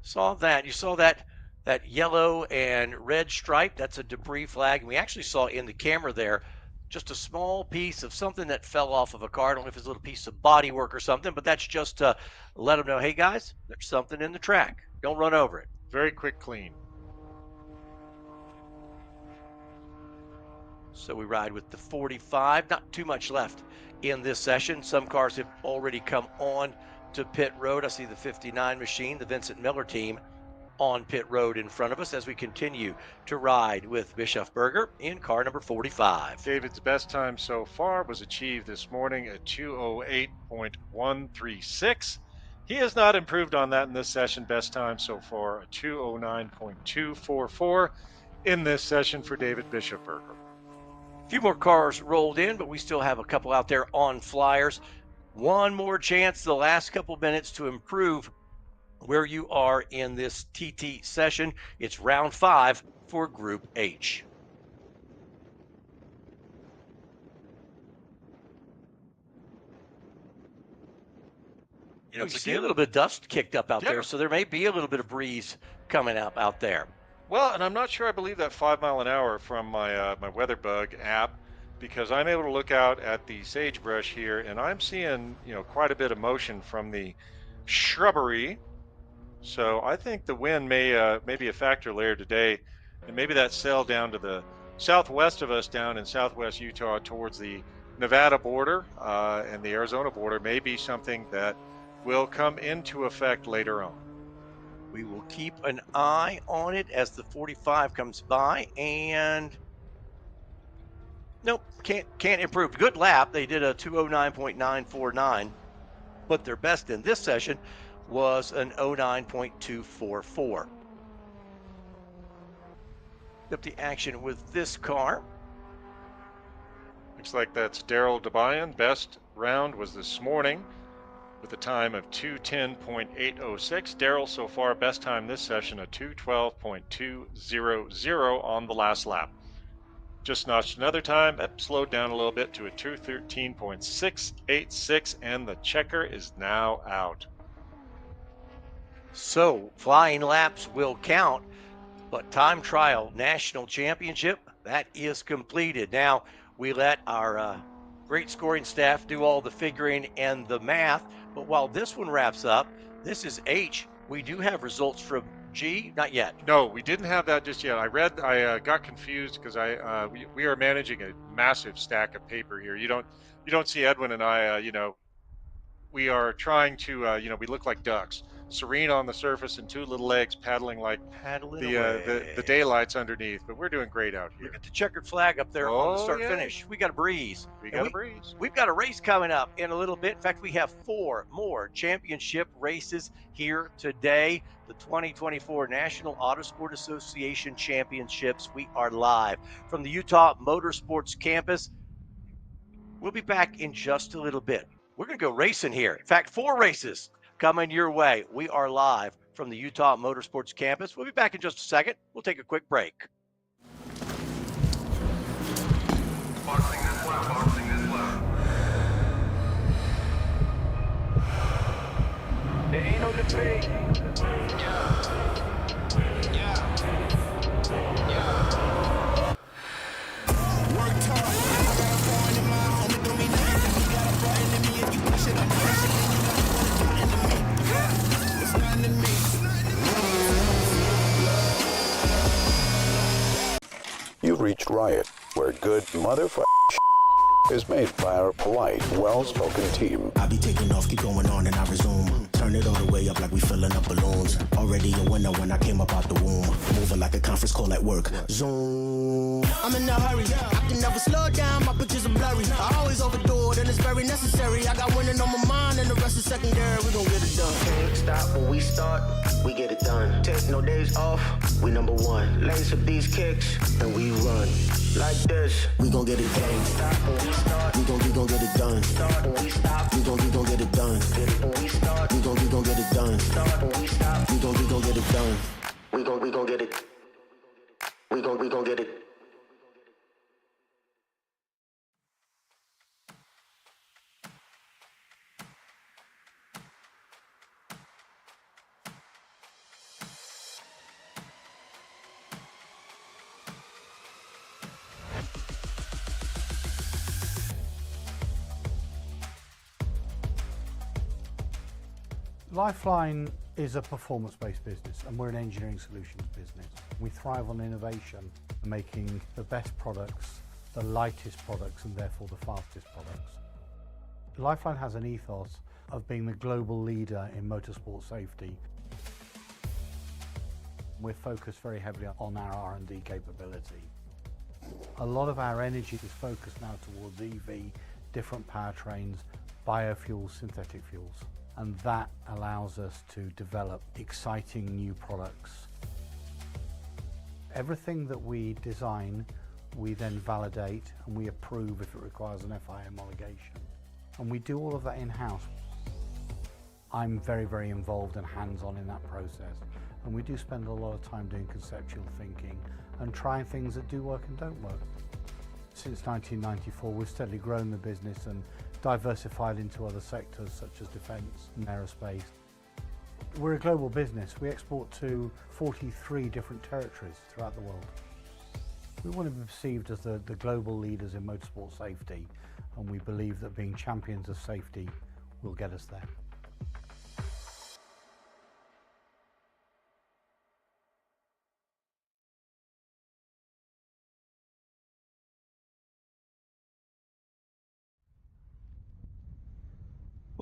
[SPEAKER 1] Saw that. You saw that yellow and red stripe. That's a debris flag. And we actually saw in the camera there just a small piece of something that fell off of a car. I don't know if it's a little piece of body work or something, but that's just to let them know, hey guys, there's something in the track. Don't run over it.
[SPEAKER 2] Very quick clean.
[SPEAKER 1] So we ride with the 45. Not too much left in this session. Some cars have already come on to pit road. I see the 59 machine, the Vincent Miller team, on pit road in front of us as we continue to ride with Bischofberger in car number 45.
[SPEAKER 2] David's best time so far was achieved this morning at 2:08.136. He has not improved on that in this session. Best time so far, a 2:09.244 in this session for David Bischofberger.
[SPEAKER 1] A few more cars rolled in, but we still have a couple out there on flyers. One more chance the last couple minutes to improve where you are in this TT session. It's round 5 for Group H. You see a little bit of dust kicked up out there, so there may be a little bit of breeze coming up out there.
[SPEAKER 2] Well, and I'm not sure I believe that 5 mile an hour from my my WeatherBug app, because I'm able to look out at the sagebrush here, and I'm seeing quite a bit of motion from the shrubbery. So I think the wind may be a factor later today, and maybe that sail down to the southwest of us, down in southwest Utah towards the Nevada border and the Arizona border, may be something that will come into effect later on.
[SPEAKER 1] We will keep an eye on it as the 45 comes by, and Nope, can't improve. Good lap. They did a 209.949, but their best in this session was an 09.244. Up the action with this car.
[SPEAKER 2] Looks like that's Daryl DeBayan. Best round was this morning with a time of 2:10.806. Daryl so far best time this session a 2:12.200 on the last lap. Just notched another time, that slowed down a little bit to a 2:13.686, and the checker is now out.
[SPEAKER 1] So flying laps will count, but time trial national championship, that is completed. Now we let our great scoring staff do all the figuring and the math, but while this one wraps up, this is H. We do have results from G, not yet.
[SPEAKER 2] No, we didn't have that just yet. I got confused because we are managing a massive stack of paper here. You don't see Edwin and I, we are trying to, we look like ducks, serene on the surface and two little legs paddling like the daylights underneath. But we're doing great out here.
[SPEAKER 1] Look at the checkered flag up there on the start finish. We got a breeze.
[SPEAKER 2] We got a breeze.
[SPEAKER 1] We've got a race coming up in a little bit. In fact, we have 4 more championship races here today. The 2024 National Autosport Association Championships. We are live from the Utah Motorsports Campus. We'll be back in just a little bit. We're going to go racing here. In fact, 4 races coming your way. We are live from the Utah Motorsports Campus. We'll be back in just a second. We'll take a quick break.
[SPEAKER 16] Boxing this lap. There ain't no debate. Worked hard. I got a foreign in my homie, don't mean nothing. You got a button in me if you push it, I'm pushing. And you got it's nothing to me.
[SPEAKER 9] You've reached Riot, where good motherfucking is made by our polite, well-spoken team.
[SPEAKER 10] I be taking off, keep going on, and I resume. Turn it all the way up like we filling up balloons. Already a winner when I came up out the womb. Moving like a conference call at work. Zoom. I'm in a hurry. I can never slow down. My pictures are blurry. I always overdo it, and it's very necessary. I got winning on my mind, and the rest is secondary. We gon' get it done. Can't stop when we start. We get it done. Take no days off. We number one. Lace up these kicks, and we run like this. We gon' get it done. Stop when we start. We gon' get it done. Start when we stop. We gon' get it done. Get it when we start. We gon' get it done. Start when we stop. We gon' get it done. We gon' get it. We gon' get it.
[SPEAKER 11] Lifeline is a performance-based business, and we're an engineering solutions business. We thrive on innovation, making the best products, the lightest products, and therefore the fastest products. Lifeline has an ethos of being the global leader in motorsport safety. We're focused very heavily on our R&D capability. A lot of our energy is focused now towards EV, different powertrains, biofuels, synthetic fuels. And that allows us to develop exciting new products. Everything that we design, we then validate and we approve if it requires an FIA homologation. And we do all of that in-house. I'm very, very involved and hands-on in that process. And we do spend a lot of time doing conceptual thinking and trying things that do work and don't work. Since 1994, we've steadily grown the business and diversified into other sectors such as defence and aerospace. We're a global business. We export to 43 different territories throughout the world. We want to be perceived as the global leaders in motorsport safety, and we believe that being champions of safety will get us there.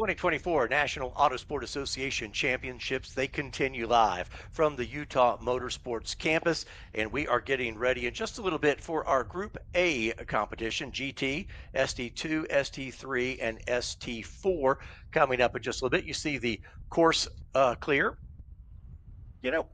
[SPEAKER 1] 2024 National Autosport Association Championships, they continue live from the Utah Motorsports Campus, and we are getting ready in just a little bit for our Group A competition, GT, ST2, ST3, and ST4 coming up in just a little bit. You see the course clear. You know,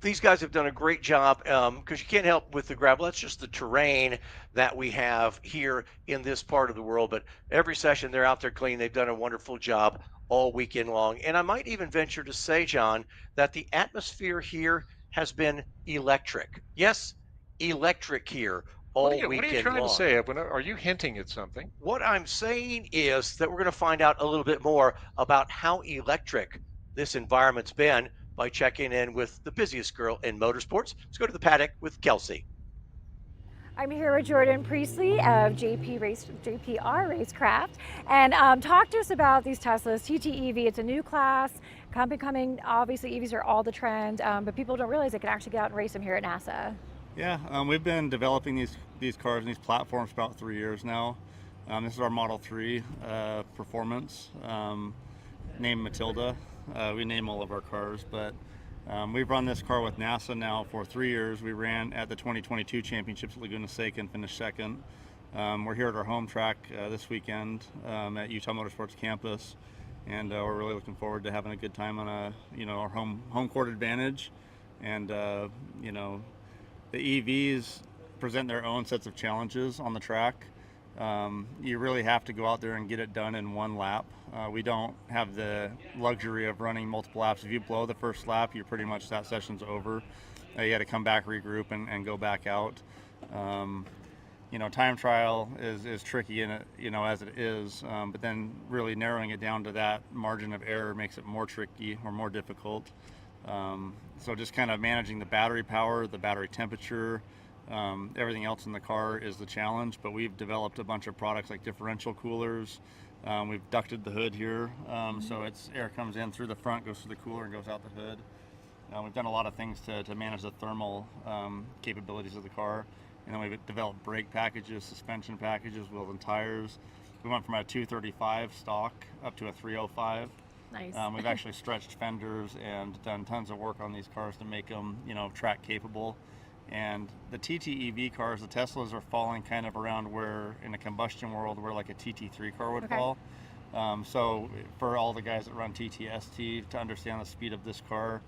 [SPEAKER 1] these guys have done a great job because you can't help with the gravel. That's just the terrain that we have here in this part of the world. But every session, they're out there clean. They've done a wonderful job all weekend long. And I might even venture to say, John, that the atmosphere here has been electric. Yes, electric here all weekend long.
[SPEAKER 2] What are you trying to say, Edwin? Are you hinting at something?
[SPEAKER 1] What I'm saying is that we're going to find out a little bit more about how electric this environment's been by checking in with the busiest girl in motorsports. Let's go to the paddock with Kelsey.
[SPEAKER 3] I'm here with Jordan Priestley of JPR Racecraft, and talk to us about these Teslas, TTEV. It's a new class, coming. Obviously, EVs are all the trend, but people don't realize they can actually get out and race them here at NASA.
[SPEAKER 8] Yeah, we've been developing these cars and these platforms for about 3 years now. This is our Model 3 performance, named Matilda. We name all of our cars, but we've run this car with NASA now for 3 years. We ran at the 2022 championships at Laguna Seca and finished second. We're here at our home track this weekend at Utah Motorsports Campus, and we're really looking forward to having a good time on our home court advantage. And the EVs present their own sets of challenges on the track. You really have to go out there and get it done in one lap. We don't have the luxury of running multiple laps. If you blow the first lap, you're pretty much, that session's over. You got to come back, regroup, and go back out. Time trial is tricky in it, as it is, but then really narrowing it down to that margin of error makes it more tricky or more difficult. So just kind of managing the battery power, the battery temperature, everything else in the car is the challenge, but we've developed a bunch of products like differential coolers. We've ducted the hood here, so air comes in through the front, goes through the cooler, and goes out the hood. We've done a lot of things to manage the thermal capabilities of the car. And then we've developed brake packages, suspension packages, wheels and tires. We went from a 235 stock up to a 305.
[SPEAKER 3] Nice.
[SPEAKER 8] We've actually stretched fenders and done tons of work on these cars to make them, track capable. And the TTEV cars, the Teslas, are falling kind of around where, in a combustion world, where like a TT3 car would fall. So for all the guys that run TTST to understand the speed of this car,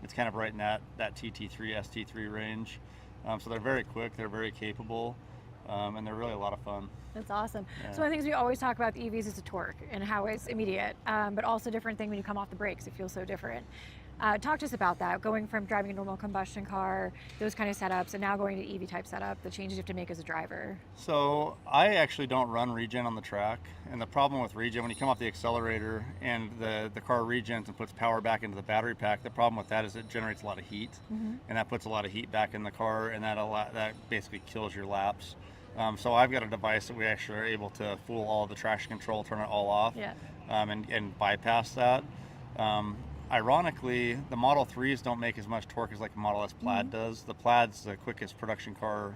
[SPEAKER 8] it's kind of right in that TT3, ST3 range. So they're very quick, they're very capable, and they're really a lot of fun.
[SPEAKER 3] That's awesome.
[SPEAKER 8] Yeah.
[SPEAKER 3] So one of the things we always talk about the EVs is the torque and how it's immediate, but also different thing when you come off the brakes, it feels so different. Talk to us about that, going from driving a normal combustion car, those kind of setups, and now going to EV type setup, the changes you have to make as a driver.
[SPEAKER 8] So I actually don't run regen on the track, and the problem with regen, when you come off the accelerator and the car regens and puts power back into the battery pack, the problem with that is it generates a lot of heat, and that puts a lot of heat back in the car, and that basically kills your laps. So I've got a device that we actually are able to fool all of the traction control, turn it all off, and bypass that. Ironically, the Model 3s don't make as much torque as like a Model S Plaid does. The Plaid's the quickest production car,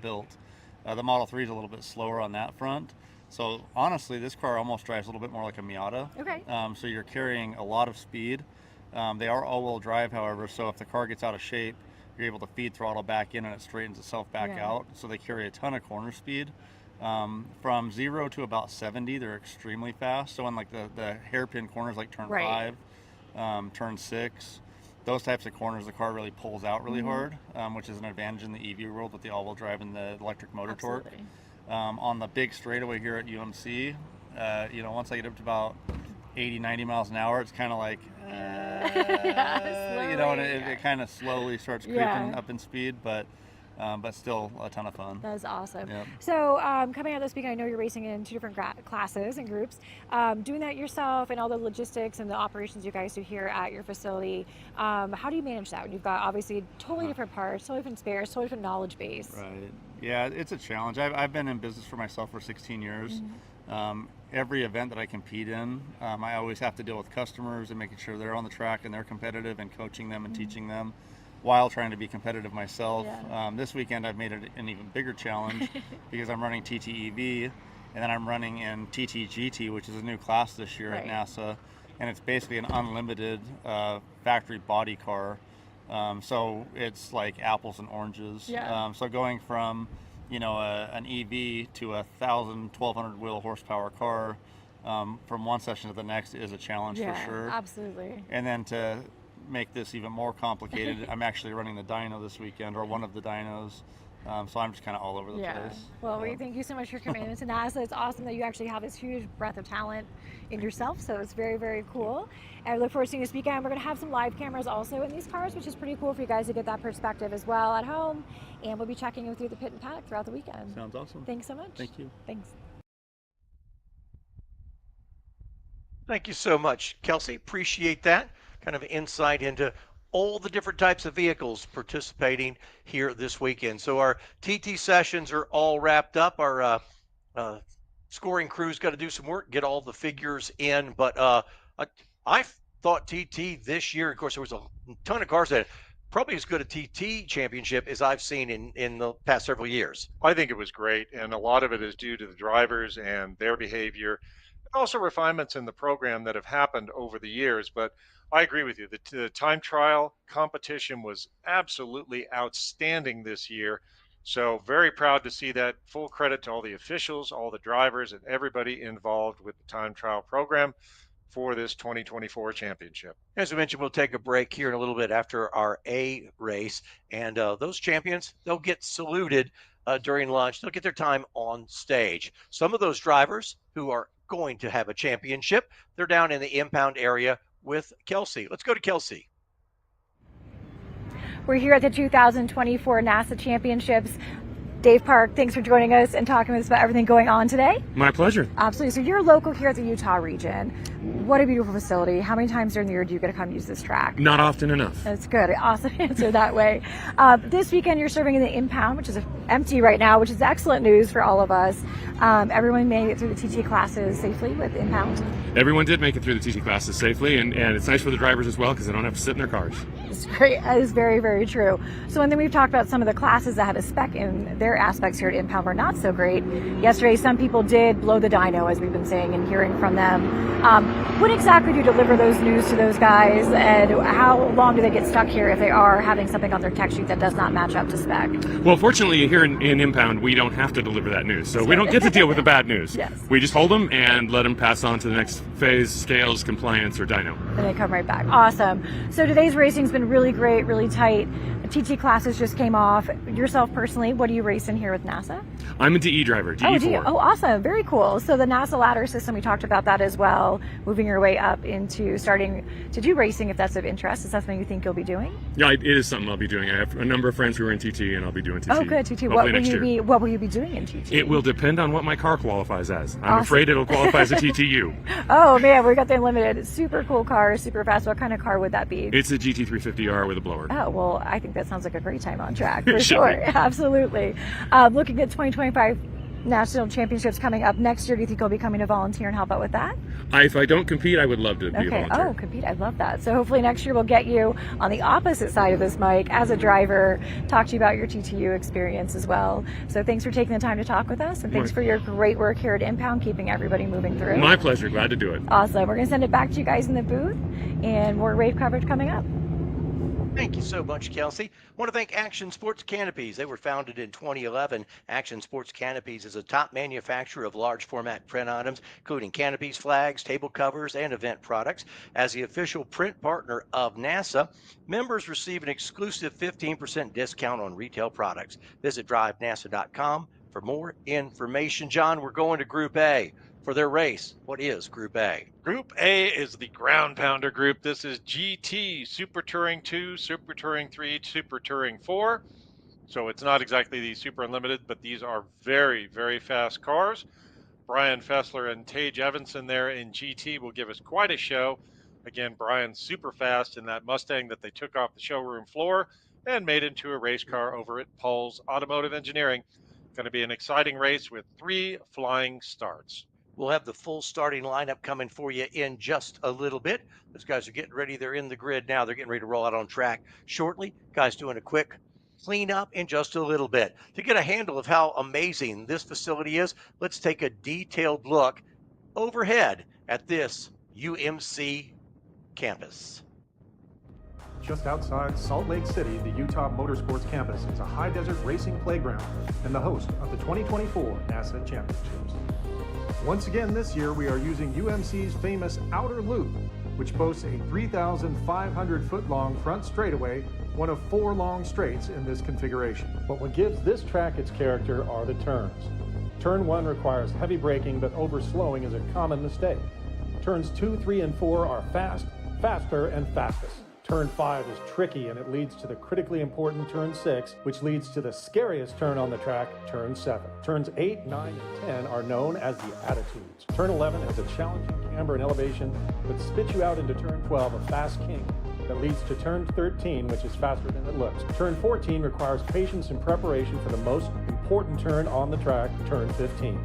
[SPEAKER 8] built. The Model 3 is a little bit slower on that front. So honestly, this car almost drives a little bit more like a Miata.
[SPEAKER 3] Okay.
[SPEAKER 8] So you're carrying a lot of speed. They are all-wheel drive, however, so if the car gets out of shape, you're able to feed throttle back in and it straightens itself back out. So they carry a ton of corner speed. From 0 to about 70, they're extremely fast. So on like the hairpin corners, like turn 5, turn 6, those types of corners, the car really pulls out really hard, which is an advantage in the EV world with the all-wheel drive and the electric motor torque. On the big straightaway here at UMC, once I get up to about 80, 90 miles an hour, it's kind of like, and it kind of slowly starts creeping up in speed, but still a ton of fun.
[SPEAKER 3] That is awesome.
[SPEAKER 8] Yep.
[SPEAKER 3] So coming out this week, I know you're racing in 2 different classes and groups. Doing that yourself and all the logistics and the operations you guys do here at your facility, how do you manage that? You've got obviously totally different parts, totally different spares, totally different knowledge base.
[SPEAKER 8] Right. Yeah, it's a challenge. I've been in business for myself for 16 years. Every event that I compete in, I always have to deal with customers and making sure they're on the track and they're competitive and coaching them and teaching them, while trying to be competitive myself. This weekend I've made it an even bigger challenge because I'm running TTEV, and then I'm running in TT-GT, which is a new class this year at NASA, and it's basically an unlimited factory body car. So it's like apples and oranges.
[SPEAKER 3] Yeah.
[SPEAKER 8] So going from, you know, an EV to a 1,200 wheel horsepower car from one session to the next is a challenge for sure.
[SPEAKER 3] Absolutely.
[SPEAKER 8] And then to make this even more complicated, I'm actually running the dyno this weekend, or one of the dynos. So I'm just kind of all over the place.
[SPEAKER 3] Well, we thank you so much for coming into NASA. It's awesome that you actually have this huge breadth of talent in yourself. So it's very, very cool. And I look forward to seeing you speak. And we're going to have some live cameras also in these cars, which is pretty cool for you guys to get that perspective as well at home. And we'll be checking you through the pit and paddock throughout the weekend.
[SPEAKER 8] Sounds awesome.
[SPEAKER 3] Thanks so much.
[SPEAKER 8] Thank you.
[SPEAKER 3] Thanks.
[SPEAKER 1] Thank you so much, Kelsey. Appreciate that kind of insight into all the different types of vehicles participating here this weekend. So our TT sessions are all wrapped up. Our scoring crew's got to do some work, get all the figures in. But I thought TT this year, of course, there was a ton of cars that probably as good a TT championship as I've seen in the past several years.
[SPEAKER 2] I think it was great, and a lot of it is due to the drivers and their behavior, and also refinements in the program that have happened over the years. But I agree with you. The time trial competition was absolutely outstanding this year. So very proud to see that. Full credit to all the officials, all the drivers, and everybody involved with the time trial program for this 2024 championship.
[SPEAKER 1] As I mentioned, we'll take a break here in a little bit after our A race. And those champions, they'll get saluted during lunch. They'll get their time on stage. Some of those drivers who are going to have a championship, they're down in the impound area with Kelsey. Let's go to Kelsey.
[SPEAKER 3] We're here at the 2024 NASA Championships. Dave Park, thanks for joining us and talking with us about everything going on today.
[SPEAKER 7] My pleasure.
[SPEAKER 3] Absolutely. So you're local here at the Utah region. What a beautiful facility. How many times during the year do you get to come use this track?
[SPEAKER 7] Not often enough.
[SPEAKER 3] That's good. Awesome answer that way. This weekend you're serving in the impound, which is empty right now, which is excellent news for all of us. Everyone made it through the TT classes safely with impound.
[SPEAKER 7] Everyone did make it through the TT classes safely, and it's nice for the drivers as well because they don't have to sit in their cars.
[SPEAKER 3] It's great. That is very, very true. So, and then we've talked about some of the classes that have a spec in their aspects here at impound were not so great. Yesterday, some people did blow the dyno, as we've been saying and hearing from them. What exactly do you deliver those news to those guys, and how long do they get stuck here if they are having something on their tech sheet that does not match up to spec?
[SPEAKER 7] Well, fortunately, here in impound, we don't have to deliver that news, so we don't get to deal with the bad news.
[SPEAKER 3] Yes.
[SPEAKER 7] We just hold them and let them pass on to the next phase, scales, compliance, or dyno.
[SPEAKER 3] And they come right back. Awesome. So today's racing's been really great, really tight. The TT classes just came off. Yourself personally, what do you race in here with NASA?
[SPEAKER 7] I'm a DE driver, DE4.
[SPEAKER 3] Oh, do you? Oh, awesome. Very cool. So the NASA ladder system, we talked about that as well, moving your way up into starting to do racing if that's of interest. Is that something you think you'll be doing?
[SPEAKER 7] Yeah, it is something I'll be doing. I have a number of friends who are in TT, and I'll be doing TT.
[SPEAKER 3] Oh, good. TT. What will you be doing in TT?
[SPEAKER 7] It will depend on what my car qualifies as. I'm
[SPEAKER 3] Awesome.
[SPEAKER 7] afraid it'll qualify as a TTU.
[SPEAKER 3] Oh, man, we got the unlimited. Super cool car, super fast. What kind of car would that be?
[SPEAKER 7] It's a GT350R with a blower.
[SPEAKER 3] Oh, well, I think that sounds like a great time on track, for
[SPEAKER 7] It should
[SPEAKER 3] sure.
[SPEAKER 7] be.
[SPEAKER 3] Absolutely. Looking at 2025 National Championships coming up next year, do you think you'll be coming to volunteer and help out with that?
[SPEAKER 7] If I don't compete, I would love to be a
[SPEAKER 3] Okay.
[SPEAKER 7] volunteer.
[SPEAKER 3] Oh, compete. I love that. So hopefully next year we'll get you on the opposite side of this mic as a driver, talk to you about your TTU experience as well. So thanks for taking the time to talk with us, and thanks for your great work here at Impound, keeping everybody moving through.
[SPEAKER 7] My pleasure. Glad to do it.
[SPEAKER 3] Awesome. We're going to send it back to you guys in the booth, and more rave coverage coming up.
[SPEAKER 1] Thank you so much, Kelsey. I want to thank Action Sports Canopies. They were founded in 2011. Action Sports Canopies is a top manufacturer of large format print items, including canopies, flags, table covers, and event products. As the official print partner of NASA, members receive an exclusive 15% discount on retail products. Visit DriveNASA.com for more information. John, we're going to Group A for their race. What is Group A?
[SPEAKER 2] Group A is the ground pounder group. This is GT, Super Touring 2, Super Touring 3, Super Touring 4. So it's not exactly the Super Unlimited, but these are very, very fast cars. Brian Fessler and Tage Evanson there in GT will give us quite a show. Again, Brian's super fast in that Mustang that they took off the showroom floor and made into a race car over at Paul's Automotive Engineering. Going to be an exciting race with 3 flying starts.
[SPEAKER 1] We'll have the full starting lineup coming for you in just a little bit. Those guys are getting ready. They're in the grid now. They're getting ready to roll out on track shortly. Guys doing a quick clean up in just a little bit. To get a handle of how amazing this facility is, let's take a detailed look overhead at this UMC campus.
[SPEAKER 15] Just outside Salt Lake City, the Utah Motorsports Campus is a high desert racing playground and the host of the 2024 NASA Championships. Once again this year, we are using UMC's famous outer loop, which boasts a 3,500-foot-long front straightaway, one of 4 long straights in this configuration. But what gives this track its character are the turns. Turn 1 requires heavy braking, but overslowing is a common mistake. Turns 2, 3, and 4 are fast, faster, and fastest. Turn 5 is tricky, and it leads to the critically important Turn 6, which leads to the scariest turn on the track, Turn 7. Turns 8, 9, and 10 are known as the attitudes. Turn 11 has a challenging camber and elevation, but spits you out into Turn 12, a fast king, that leads to Turn 13, which is faster than it looks. Turn 14 requires patience and preparation for the most important turn on the track, Turn 15.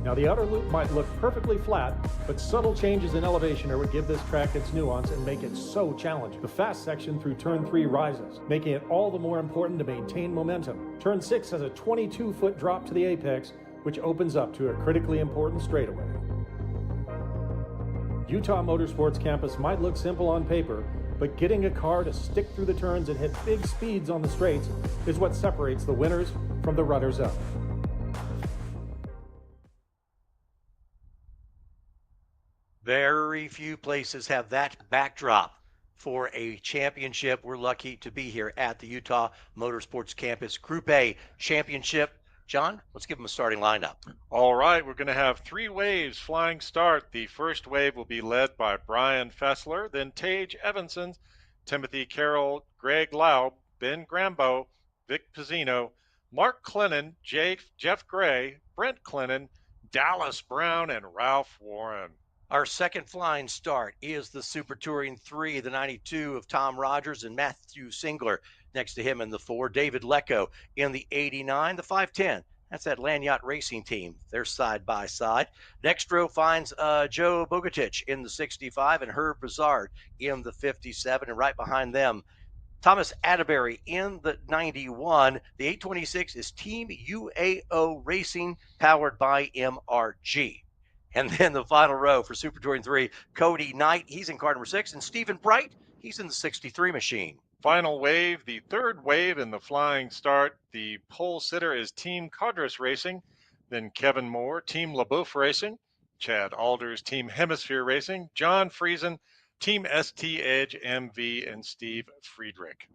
[SPEAKER 15] Now, the outer loop might look perfectly flat, but subtle changes in elevation are what give this track its nuance and make it so challenging. The fast section through Turn 3 rises, making it all the more important to maintain momentum. Turn 6 has a 22-foot drop to the apex, which opens up to a critically important straightaway. Utah Motorsports Campus might look simple on paper, but getting a car to stick through the turns and hit big speeds on the straights is what separates the winners from the runners-up.
[SPEAKER 1] Very few places have that backdrop for a championship. We're lucky to be here at the Utah Motorsports Campus Group A Championship. John, let's give them a starting lineup.
[SPEAKER 2] All right, we're going to have 3 waves flying start. The first wave will be led by Brian Fessler, then Tage Evanson, Timothy Carroll, Greg Laub, Ben Grambo, Vic Pizzino, Mark Clennon, Jeff Gray, Brent Clennon, Dallas Brown, and Ralph Warren.
[SPEAKER 1] Our second flying start is the Super Touring 3, the 92 of Tom Rogers and Matthew Singler. Next to him in the 4, David Lecco in the 89, the 510. That's that Lanyard Racing team. They're side by side. Next row finds Joe Bogatich in the 65 and Herb Brizard in the 57. And right behind them, Thomas Atterbury in the 91. The 826 is Team UAO Racing, powered by MRG. And then the final row for Super Touring 3, Cody Knight, he's in car number 6, and Stephen Bright, he's in the 63 machine.
[SPEAKER 2] Final wave, the third wave in the flying start. The pole sitter is Team Cadres Racing, then Kevin Moore, Team LaBeouf Racing, Chad Alders, Team Hemisphere Racing, John Friesen, Team ST Edge MV, and Steve Friedrich.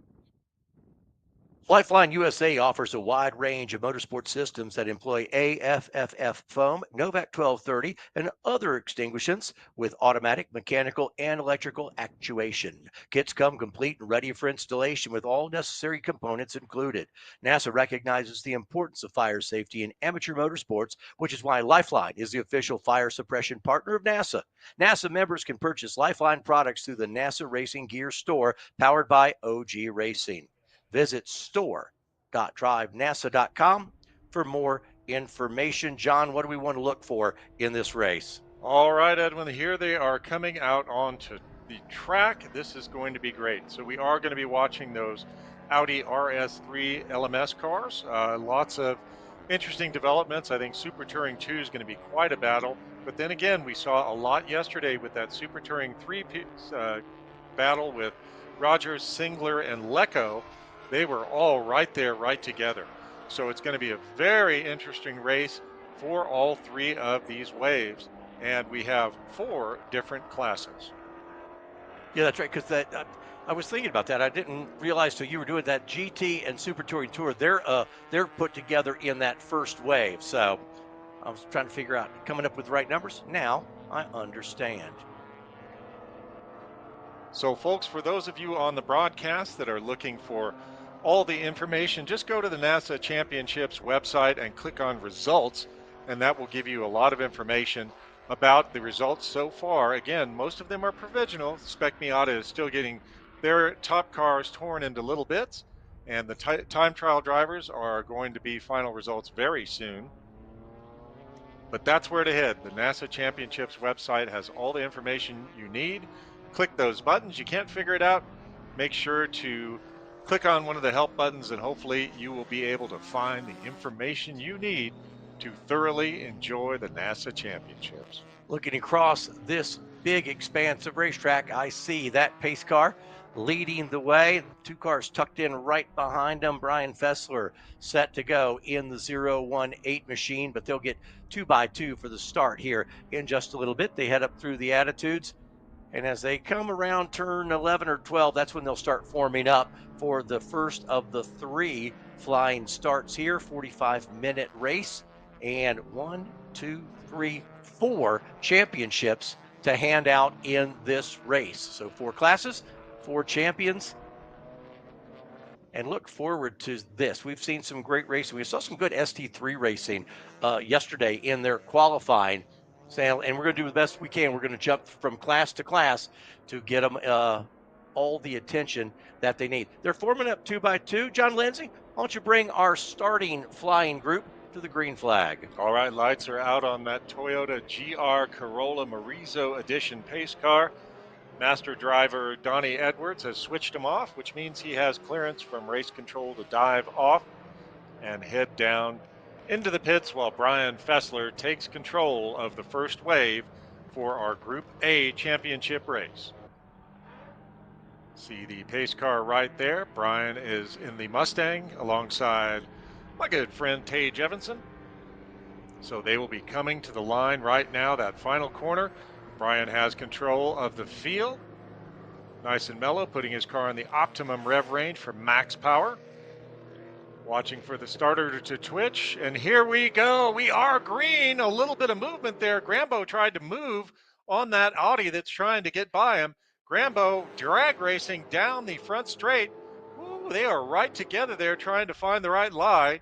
[SPEAKER 1] Lifeline USA offers a wide range of motorsport systems that employ AFFF foam, Novak 1230, and other extinguishants with automatic, mechanical, and electrical actuation. Kits come complete and ready for installation with all necessary components included. NASA recognizes the importance of fire safety in amateur motorsports, which is why Lifeline is the official fire suppression partner of NASA. NASA members can purchase Lifeline products through the NASA Racing Gear store powered by OG Racing. Visit store.drivenasa.com for more information. John, what do we want to look for in this race?
[SPEAKER 2] All right, Edwin, here they are coming out onto the track. This is going to be great. So we are going to be watching those Audi RS3 LMS cars. Lots of interesting developments. I think Super Touring 2 is going to be quite a battle. But then again, we saw a lot yesterday with that Super Touring 3 battle with Rogers, Singler, and Lecco. They were all right there, right together. So it's going to be a very interesting race for all 3 of these waves. And we have 4 different classes.
[SPEAKER 1] Yeah, that's right, because I was thinking about that. I didn't realize till you were doing that GT and Super Touring Tour. They're put together in that first wave. So I was trying to figure out, coming up with the right numbers. Now I understand.
[SPEAKER 2] So, folks, for those of you on the broadcast that are looking for all the information, just go to the NASA Championships website and click on results, and that will give you a lot of information about the results so far. Again, most of them are provisional. Spec Miata is still getting their top cars torn into little bits, and the time trial drivers are going to be final results very soon. But that's where to head. The NASA Championships website has all the information you need. Click those buttons. You can't figure it out, make sure to click on one of the help buttons and hopefully you will be able to find the information you need to thoroughly enjoy the NASA Championships.
[SPEAKER 1] Looking across this big, expansive racetrack, I see that pace car leading the way. 2 cars tucked in right behind them. Brian Fessler set to go in the 018 machine, but they'll get 2x2 for the start here in just a little bit. They head up through the attitudes, and as they come around turn 11 or 12, that's when they'll start forming up for the first of the 3 flying starts here. 45-minute race, and 1, 2, 3, 4 championships to hand out in this race. So 4 classes, 4 champions, and look forward to this. We've seen some great racing. We saw some good ST3 racing yesterday in their qualifying, and we're going to do the best we can. We're going to jump from class to class to get them all the attention that they need. They're forming up 2x2. John Lindsay, why don't you bring our starting flying group to the green flag?
[SPEAKER 2] All right, lights are out on that Toyota GR Corolla Marizo Edition pace car. Master driver Donnie Edwards has switched him off, which means he has clearance from race control to dive off and head down into the pits while Brian Fessler takes control of the first wave for our Group A championship race. See the pace car right there. Brian is in the Mustang alongside my good friend Tage Evanson. So they will be coming to the line right now, that final corner. Brian has control of the field. Nice and mellow, putting his car in the optimum rev range for max power. Watching for the starter to twitch, and here we go. We are green. A little bit of movement there. Grambo tried to move on that Audi that's trying to get by him. Grambo drag racing down the front straight. Ooh, they are right together there trying to find the right lie.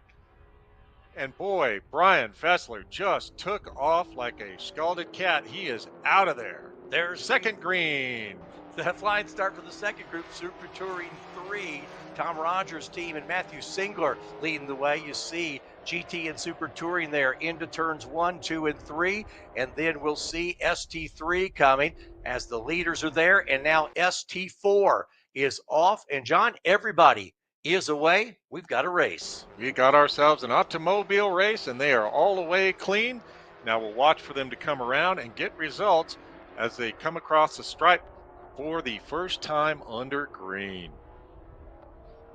[SPEAKER 2] And boy, Brian Fessler just took off like a scalded cat. He is out of there.
[SPEAKER 1] There's
[SPEAKER 2] second green.
[SPEAKER 1] The flying start for the second group, Super Touring 3. Tom Rogers' team and Matthew Singler leading the way. You see GT and Super Touring there into turns 1, 2, and 3. And then we'll see ST3 coming as the leaders are there. And now ST4 is off. And John, everybody is away. We've got a race.
[SPEAKER 2] We got ourselves an automobile race, and they are all away clean. Now we'll watch for them to come around and get results as they come across the stripe for the first time under green.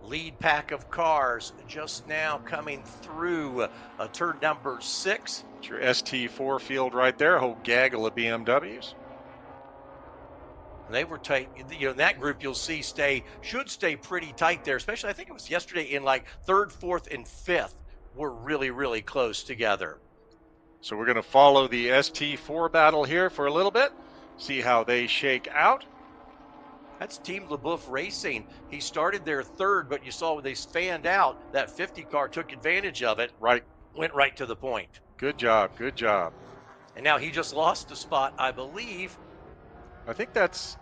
[SPEAKER 1] Lead pack of cars just now coming through turn number 6.
[SPEAKER 2] It's your ST4 field right there, a whole gaggle of BMWs.
[SPEAKER 1] They were tight. You know, in that group you'll see should stay pretty tight there, especially I think it was yesterday in like 3rd, 4th, and 5th were really, really close together.
[SPEAKER 2] So we're going to follow the ST4 battle here for a little bit, see how they shake out.
[SPEAKER 1] That's Team LeBoeuf Racing. He started there 3rd, but you saw when they fanned out, that 50 car took advantage of it.
[SPEAKER 2] Right.
[SPEAKER 1] Went right to the point.
[SPEAKER 2] Good job, good job.
[SPEAKER 1] And now he just lost a spot, I believe.
[SPEAKER 2] I think that's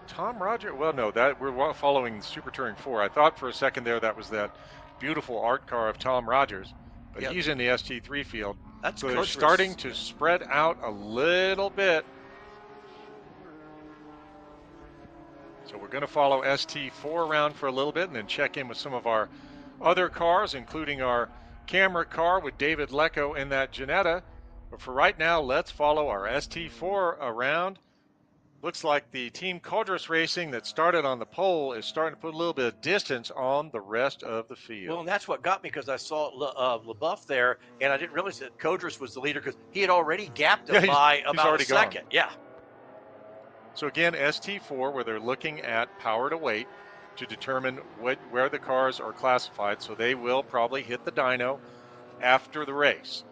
[SPEAKER 2] Tom Rogers. Well, no, that we're following Super Touring 4. I thought for a second there that was that beautiful art car of Tom Rogers, but
[SPEAKER 1] Yep.
[SPEAKER 2] He's in the ST3 field.
[SPEAKER 1] That's
[SPEAKER 2] so they're
[SPEAKER 1] Coatrus.
[SPEAKER 2] starting to spread out a little bit. So we're going to follow ST4 around for a little bit and then check in with some of our other cars, including our camera car with David Lecco in that Ginetta. But for right now, let's follow our ST4 around. Looks like the Team Coatrus Racing that started on the pole is starting to put a little bit of distance on the rest of the field.
[SPEAKER 1] Well, and that's what got me, because I saw LeBoeuf there, and I didn't realize that Coatrus was the leader because he had already gapped him by
[SPEAKER 2] he's
[SPEAKER 1] about
[SPEAKER 2] already
[SPEAKER 1] a second.
[SPEAKER 2] gone.
[SPEAKER 1] Yeah.
[SPEAKER 2] So again, ST4, where they're looking at power to weight to determine where the cars are classified. So they will probably hit the dyno after the race.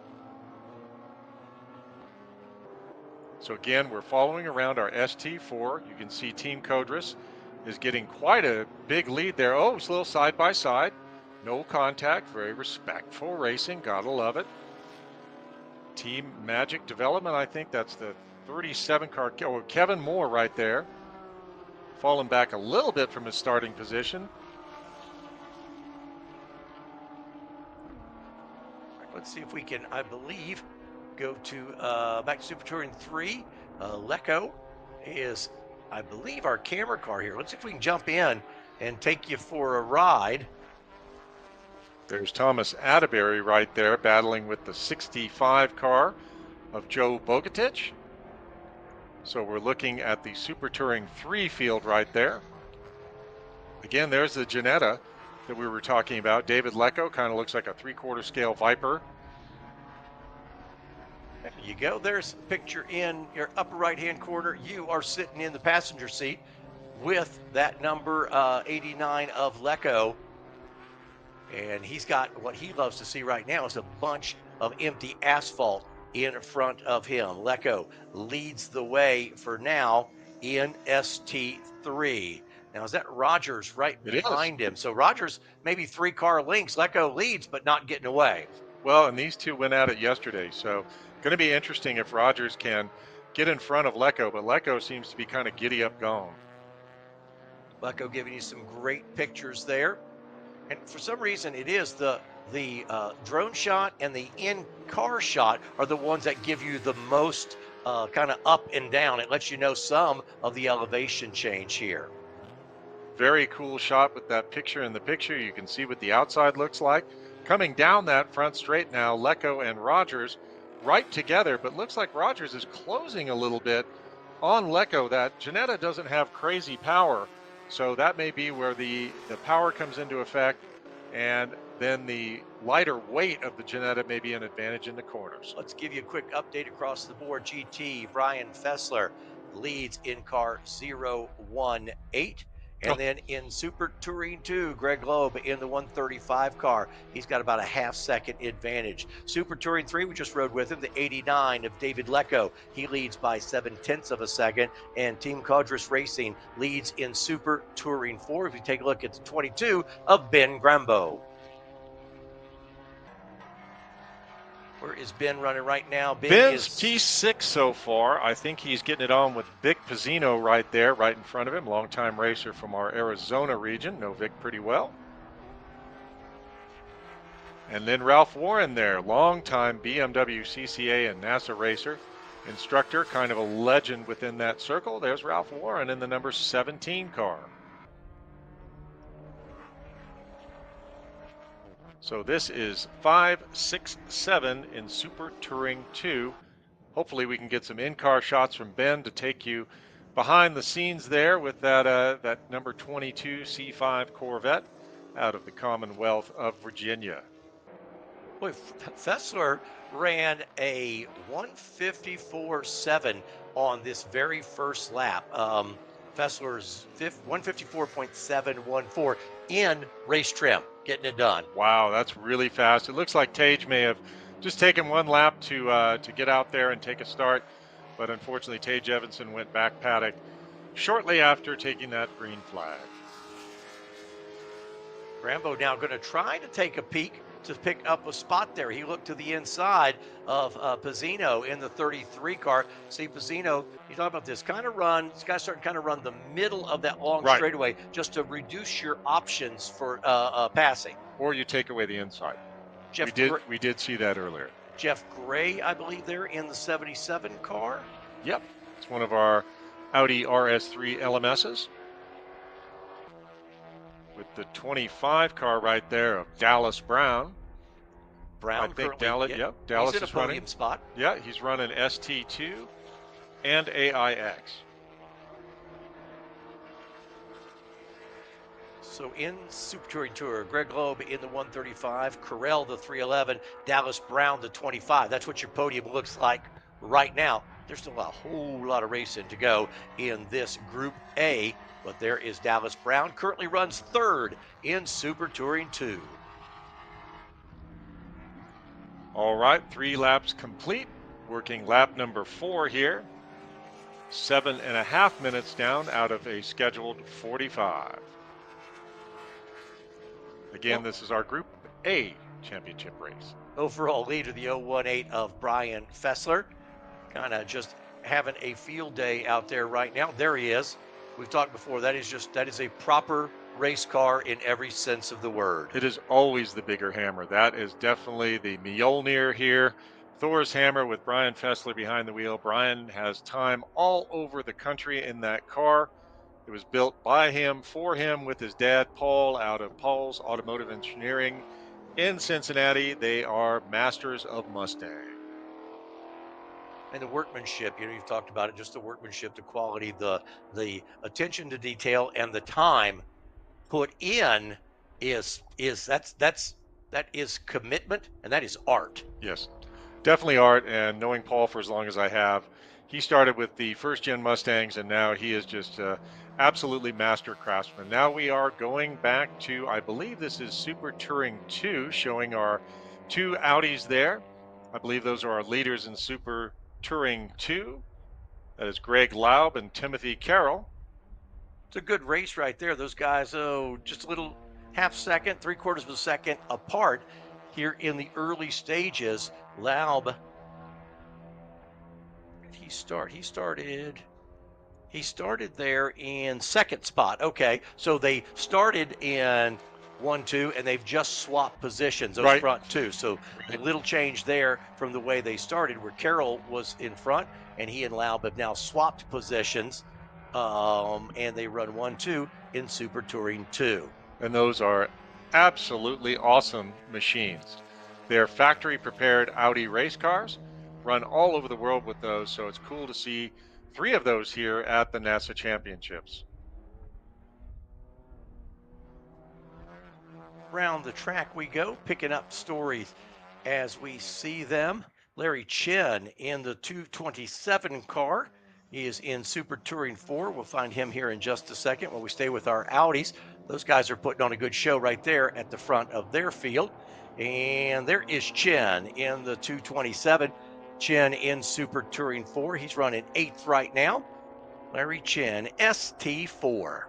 [SPEAKER 2] So again, we're following around our ST4. You can see Team Coatrus is getting quite a big lead there. Oh, it's a little side by side. No contact, very respectful racing. Gotta love it. Team Magic Development, I think that's the 37 car. Oh, Kevin Moore right there. Falling back a little bit from his starting position.
[SPEAKER 1] Let's see if we can, I believe, go to back to Super Touring 3. Lecco is, I believe, our camera car here. Let's see if we can jump in and take you for a ride.
[SPEAKER 2] There's Thomas Atterbury right there battling with the 65 car of Joe Bogatich. So we're looking at the Super Touring 3 field right there. Again, there's the Ginetta that we were talking about. David Lecco kind of looks like a 3/4 scale Viper.
[SPEAKER 1] There you go. There's a picture in your upper right-hand corner. You are sitting in the passenger seat with that number 89 of Lecco. And he's got what he loves to see right now is a bunch of empty asphalt in front of him. Lecco leads the way for now in ST3. Now, is that Rogers right behind him? So Rogers maybe 3-car lengths. Lecco leads, but not getting away.
[SPEAKER 2] Well, and these two went at it yesterday. So going to be interesting if Rogers can get in front of Lecco, but Lecco seems to be kind of giddy up gone.
[SPEAKER 1] Lecco giving you some great pictures there. And for some reason, it is the drone shot and the in-car shot are the ones that give you the most kind of up and down. It lets you know some of the elevation change here.
[SPEAKER 2] Very cool shot with that picture in the picture. You can see what the outside looks like. Coming down that front straight now, Lecco and Rogers right together, but looks like Rogers is closing a little bit on Lecco. That Ginetta doesn't have crazy power, so that may be where the power comes into effect, and then the lighter weight of the Ginetta may be an advantage in the corners.
[SPEAKER 1] Let's give you a quick update across the board. GT, Brian Fessler leads in car 018. And then in Super Touring 2, Greg Loeb in the 135 car. He's got about a half-second advantage. Super Touring 3, we just rode with him, the 89 of David Lecco. He leads by 0.7 of a second. And Team Codris Racing leads in Super Touring 4. If you take a look at the 22 of Ben Grambo. Where is Ben running right now?
[SPEAKER 2] Ben's P6 so far. I think he's getting it on with Vic Pizzino right there, right in front of him. Longtime racer from our Arizona region. Know Vic pretty well. And then Ralph Warren there, longtime BMW, CCA, and NASA racer. Instructor, kind of a legend within that circle. There's Ralph Warren in the number 17 car. So this is 5, 6, 7 in Super Touring 2. Hopefully we can get some in-car shots from Ben to take you behind the scenes there with that number 22 C5 Corvette out of the Commonwealth of Virginia.
[SPEAKER 1] Boy, Fessler ran a 154.7 on this very first lap. Fessler's 154.714 in race trim, getting it done.
[SPEAKER 2] Wow, that's really fast. It looks like Tage may have just taken one lap to get out there and take a start, but unfortunately Tage Evanson went back paddock shortly after taking that green flag.
[SPEAKER 1] Rambo now going to try to take a peek to pick up a spot there. He looked to the inside of Pizzino in the 33 car. See, Pizzino, you talk about this, kind of run, this guy's starting to kind of run the middle of that long straightaway just to reduce your options for passing.
[SPEAKER 2] Or you take away the inside. We did see that earlier.
[SPEAKER 1] Jeff Gray, I believe, there in the 77 car.
[SPEAKER 2] Yep, it's one of our Audi RS3 LMSs. With the 25 car right there of Dallas Brown.
[SPEAKER 1] Brown,
[SPEAKER 2] I think
[SPEAKER 1] Dallas
[SPEAKER 2] is
[SPEAKER 1] in a podium
[SPEAKER 2] running
[SPEAKER 1] spot.
[SPEAKER 2] Yeah, he's running ST2 and AIX.
[SPEAKER 1] So in Super Touring Tour, Greg Loeb in the 135, Carell the 311, Dallas Brown the 25. That's what your podium looks like right now. There's still a whole lot of racing to go in this Group A, but there is Dallas Brown, currently runs third in Super Touring 2.
[SPEAKER 2] All right, 3 laps complete. Working lap number 4 here. 7.5 minutes down out of a scheduled 45. Again, this is our Group A championship race.
[SPEAKER 1] Overall leader, the 018 of Brian Fessler. Kind of just having a field day out there right now. There he is. We've talked before, that is a proper race car in every sense of the word.
[SPEAKER 2] It is always the bigger hammer. That is definitely the Mjolnir here. Thor's hammer with Brian Fessler behind the wheel. Brian has time all over the country in that car. It was built by him, for him, with his dad, Paul, out of Paul's Automotive Engineering in Cincinnati. They are masters of Mustang.
[SPEAKER 1] And the workmanship, you've talked about it, just the workmanship, the quality, the attention to detail, and the time put in that is commitment, and that is art.
[SPEAKER 2] Yes, definitely art. And knowing Paul for as long as I have, he started with the first gen Mustangs, and now he is just absolutely master craftsman. Now we are going back to, I believe this is Super Touring 2, showing our 2 Audis there. I believe those are our leaders in Super Touring 2. That is Greg Laub and Timothy Carroll.
[SPEAKER 1] It's a good race right there. Those guys, just a little half second, 3/4 of a second apart here in the early stages. Laub, he started there in second spot. Okay, so they started in 1-2, and they've just swapped positions, those front two. So a little change there from the way they started, where Carroll was in front, and he and Laub have now swapped positions, and they run 1-2 in Super Touring 2.
[SPEAKER 2] And those are absolutely awesome machines. They're factory prepared Audi race cars, run all over the world with those. So it's cool to see 3 of those here at the NASA Championships.
[SPEAKER 1] Around the track we go, picking up stories as we see them. Larry Chin in the 227 car. He is in Super Touring 4. We'll find him here in just a second when we stay with our Audis. Those guys are putting on a good show right there at the front of their field. And there is Chin in the 227. Chin in Super Touring 4. He's running 8th right now. Larry Chin, ST4.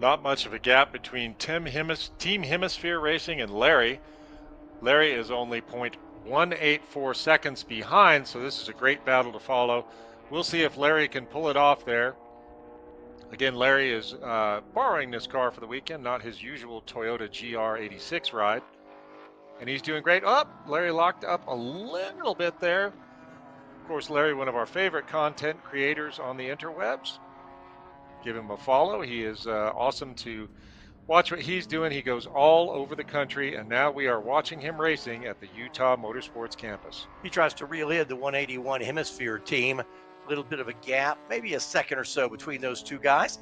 [SPEAKER 2] Not much of a gap between Team Hemisphere Racing and Larry. Larry is only 0.184 seconds behind, so this is a great battle to follow. We'll see if Larry can pull it off there. Again, Larry is borrowing this car for the weekend, not his usual Toyota GR86 ride. And he's doing great. Oh, Larry locked up a little bit there. Of course, Larry, one of our favorite content creators on the interwebs. Give him a follow. He is awesome to watch what he's doing. He goes all over the country, and now we are watching him racing at the Utah Motorsports Campus.
[SPEAKER 1] He tries to reel in the 181 Hemisphere team. A little bit of a gap, maybe a second or so between those two guys.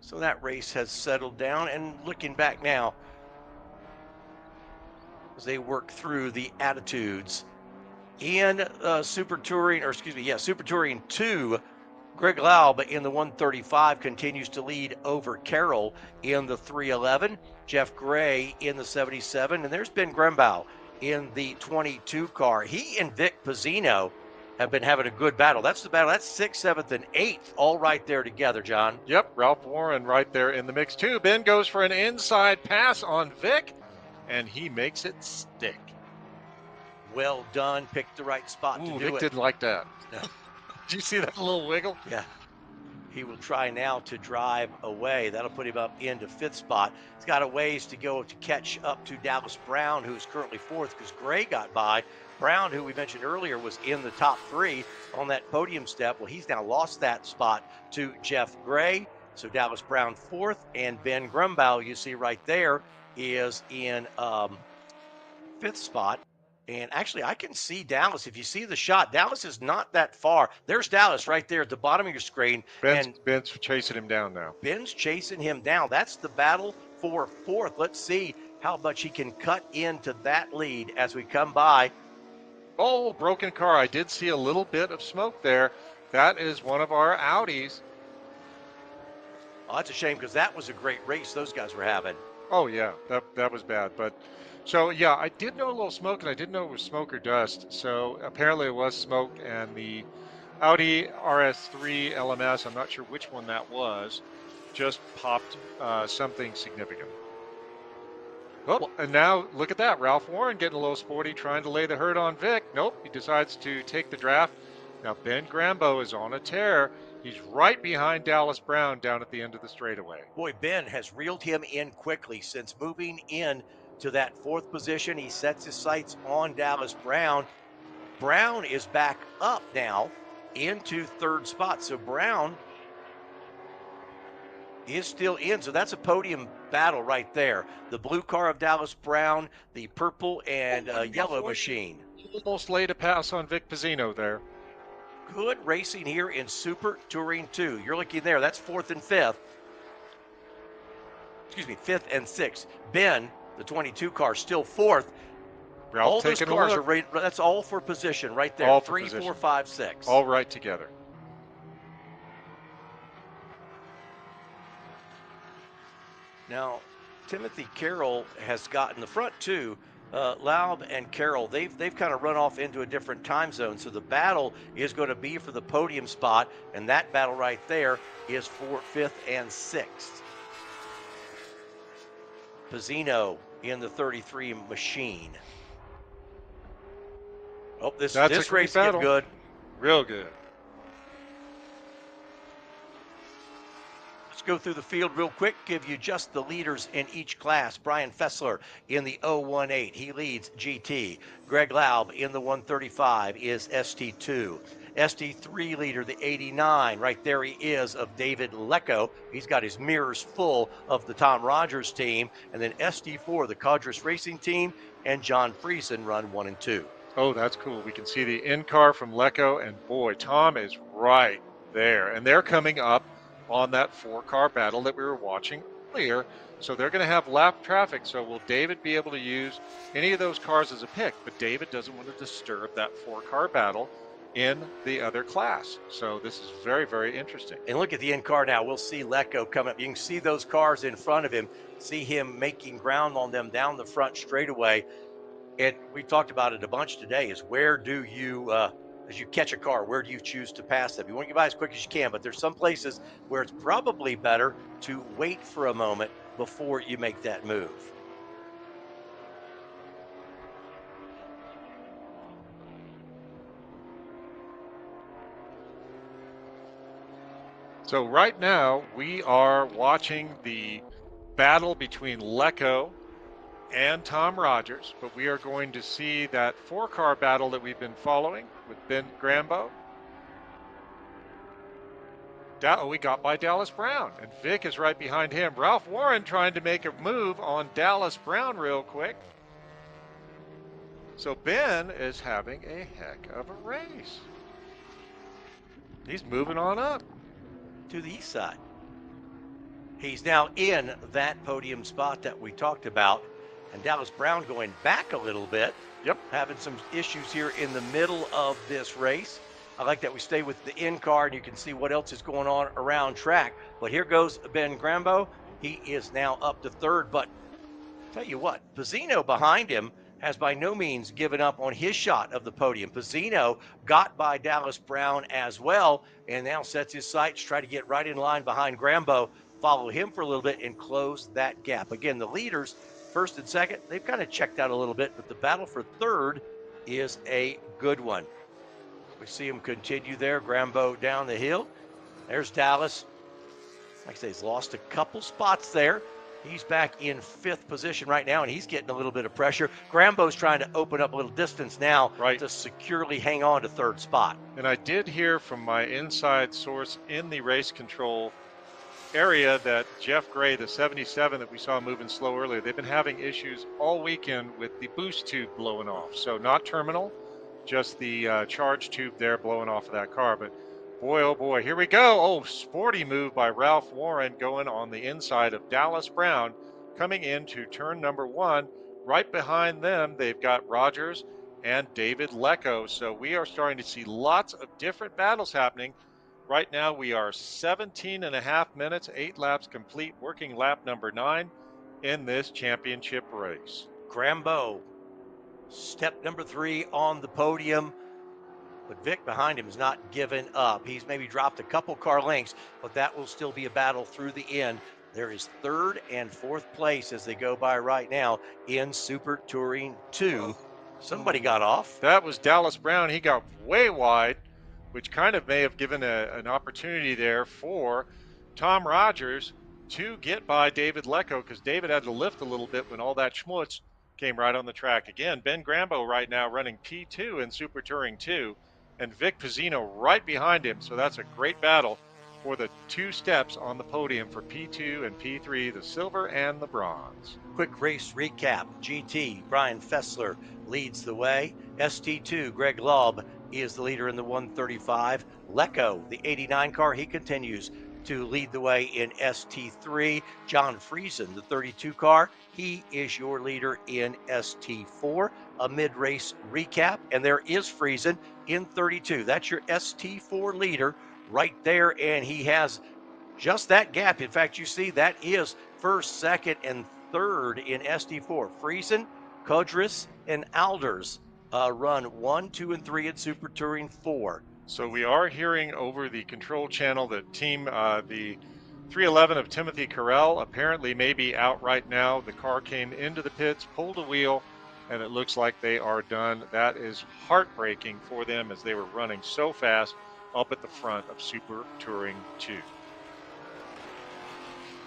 [SPEAKER 1] So that race has settled down, and looking back now as they work through the attitudes in Super Touring 2. Greg Laub in the 135 continues to lead over Carroll in the 311. Jeff Gray in the 77, and there's Ben Grumbaugh in the 22 car. He and Vic Pizzino have been having a good battle. That's the battle. That's 6th, 7th, and 8th, all right there together, John.
[SPEAKER 2] Yep, Ralph Warren right there in the mix too. Ben goes for an inside pass on Vic, and he makes it stick.
[SPEAKER 1] Well done. Picked the right spot to do
[SPEAKER 2] Vic
[SPEAKER 1] it.
[SPEAKER 2] didn't like that.
[SPEAKER 1] No.
[SPEAKER 2] Did you see that little wiggle?
[SPEAKER 1] Yeah. He will try now to drive away. That'll put him up into 5th spot. He's got a ways to go to catch up to Dallas Brown, who's currently 4th because Gray got by. Brown, who we mentioned earlier, was in the top 3 on that podium step. Well, he's now lost that spot to Jeff Gray. So Dallas Brown 4th, and Ben Grumbaugh, you see right there, is in 5th spot. And actually, I can see Dallas. If you see the shot, Dallas is not that far. There's Dallas right there at the bottom of your screen.
[SPEAKER 2] Ben's chasing him down now.
[SPEAKER 1] Ben's chasing him down. That's the battle for 4th. Let's see how much he can cut into that lead as we come by.
[SPEAKER 2] Oh, broken car. I did see a little bit of smoke there. That is one of our Audis.
[SPEAKER 1] Oh, that's a shame because that was a great race those guys were having.
[SPEAKER 2] Oh, yeah, that was bad. But so, yeah, I did know a little smoke, and I didn't know it was smoke or dust. So apparently it was smoke, and the Audi RS3 LMS, I'm not sure which one that was, just popped something significant. Oh, and now look at that. Ralph Warren getting a little sporty, trying to lay the hurt on Vic. Nope, he decides to take the draft. Now Ben Grumbaugh is on a tear. He's right behind Dallas Brown down at the end of the straightaway.
[SPEAKER 1] Boy, Ben has reeled him in quickly since moving in to that 4th position. He sets his sights on Dallas Brown, Brown is back up now into third spot. So Brown is still in. So that's a podium battle right there. The blue car of Dallas Brown, the purple and yellow machine.
[SPEAKER 2] Almost laid a pass on Vic Pizzino there.
[SPEAKER 1] Good racing here in Super Touring 2. You're looking there. That's fourth and fifth. Excuse me, fifth and sixth. Ben, the 22 car, still fourth.
[SPEAKER 2] Ralph
[SPEAKER 1] All those
[SPEAKER 2] taking a
[SPEAKER 1] cars
[SPEAKER 2] look.
[SPEAKER 1] are right. That's all for position right there.
[SPEAKER 2] All for
[SPEAKER 1] 3,
[SPEAKER 2] position.
[SPEAKER 1] 4, 5, 6.
[SPEAKER 2] All right together.
[SPEAKER 1] Now, Timothy Carroll has gotten the front two. Laub and Carroll, they've kind of run off into a different time zone. So the battle is going to be for the podium spot, and that battle right there is for fifth and sixth. Pizzino in the 33 machine. Oh, this race is good.
[SPEAKER 2] Real good.
[SPEAKER 1] Let's go through the field real quick, give you just the leaders in each class. Brian Fessler in the 018, he leads GT. Greg Laub in the 135 is ST2. ST3 leader, the 89, right there he is, of David Lecco. He's got his mirrors full of the Tom Rogers team. And then ST4, the Codris Racing team, and John Friesen run 1 and 2.
[SPEAKER 2] Oh, that's cool. We can see the in-car from Lecco, and boy, Tom is right there. And they're coming up on that 4-car battle that we were watching earlier. So they're going to have lap traffic. So will David be able to use any of those cars as a pick? But David doesn't want to disturb that 4-car battle in the other class. So this is very, very interesting.
[SPEAKER 1] And look at the in-car now. We'll see Lecco come up. You can see those cars in front of him, see him making ground on them down the front straightaway. And we talked about it a bunch today, is where do you, as you catch a car, where do you choose to pass them? You want to get by as quick as you can, but there's some places where it's probably better to wait for a moment before you make that move.
[SPEAKER 2] So right now we are watching the battle between Lecco and Tom Rogers, but we are going to see that 4-car battle that we've been following with Ben Grambo. We got by Dallas Brown, and Vic is right behind him. Ralph Warren trying to make a move on Dallas Brown real quick. So Ben is having a heck of a race. He's moving on up
[SPEAKER 1] to the east side. He's now in that podium spot that we talked about. And Dallas Brown going back a little bit.
[SPEAKER 2] Yep.
[SPEAKER 1] Having some issues here in the middle of this race. I like that we stay with the in-car and you can see what else is going on around track. But here goes Ben Grambo. He is now up to third. But tell you what, Pizzino behind him has by no means given up on his shot of the podium. Pizzino got by Dallas Brown as well and now sets his sights, try to get right in line behind Grambo, follow him for a little bit and close that gap. Again, the leaders, first and second, they've kind of checked out a little bit, but the battle for third is a good one. We see him continue there. Grambo down the hill. There's Dallas. Like I say, he's lost a couple spots there. He's back in fifth position right now, and he's getting a little bit of pressure. Grambo's trying to open up a little distance now to securely hang on to third spot.
[SPEAKER 2] And I did hear from my inside source in the race control area that Jeff Gray, the 77 that we saw moving slow earlier, they've been having issues all weekend with the boost tube blowing off. So not terminal, just the charge tube there blowing off of that car. But boy, oh boy, here we go. Oh, sporty move by Ralph Warren going on the inside of Dallas Brown, coming into turn number 1. Right behind them, they've got Rogers and David Lecco. So we are starting to see lots of different battles happening. Right now we are 17.5 minutes, 8 laps complete, working lap number 9 in this championship race.
[SPEAKER 1] Grambo, step number 3 on the podium, but Vic behind him has not given up. He's maybe dropped a couple car lengths, but that will still be a battle through the end. There is third and fourth place as they go by right now in Super Touring 2. Somebody got off.
[SPEAKER 2] That was Dallas Brown. He got way wide, which kind of may have given an opportunity there for Tom Rogers to get by David Lecco, because David had to lift a little bit when all that schmutz came right on the track. Again, Ben Grambo right now running P2 in Super Touring 2, and Vic Pizzino right behind him. So that's a great battle for the 2 steps on the podium for P2 and P3, the silver and the bronze.
[SPEAKER 1] Quick race recap. GT, Brian Fessler leads the way. ST2, Greg Laub is the leader in the 135. Lecco, the 89 car, he continues to lead the way in ST3. John Friesen, the 32 car, he is your leader in ST4. A mid-race recap, and there is Friesen in 32. That's your ST4 leader right there, and he has just that gap. In fact, you see that is first, second, and third in ST4. Friesen, Kodris, and Alders run 1, 2, and 3 in Super Touring 4.
[SPEAKER 2] So we are hearing over the control channel that the 311 of Timothy Carell apparently may be out right now. The car came into the pits, pulled a wheel, and it looks like they are done. That is heartbreaking for them as they were running so fast up at the front of Super Touring 2.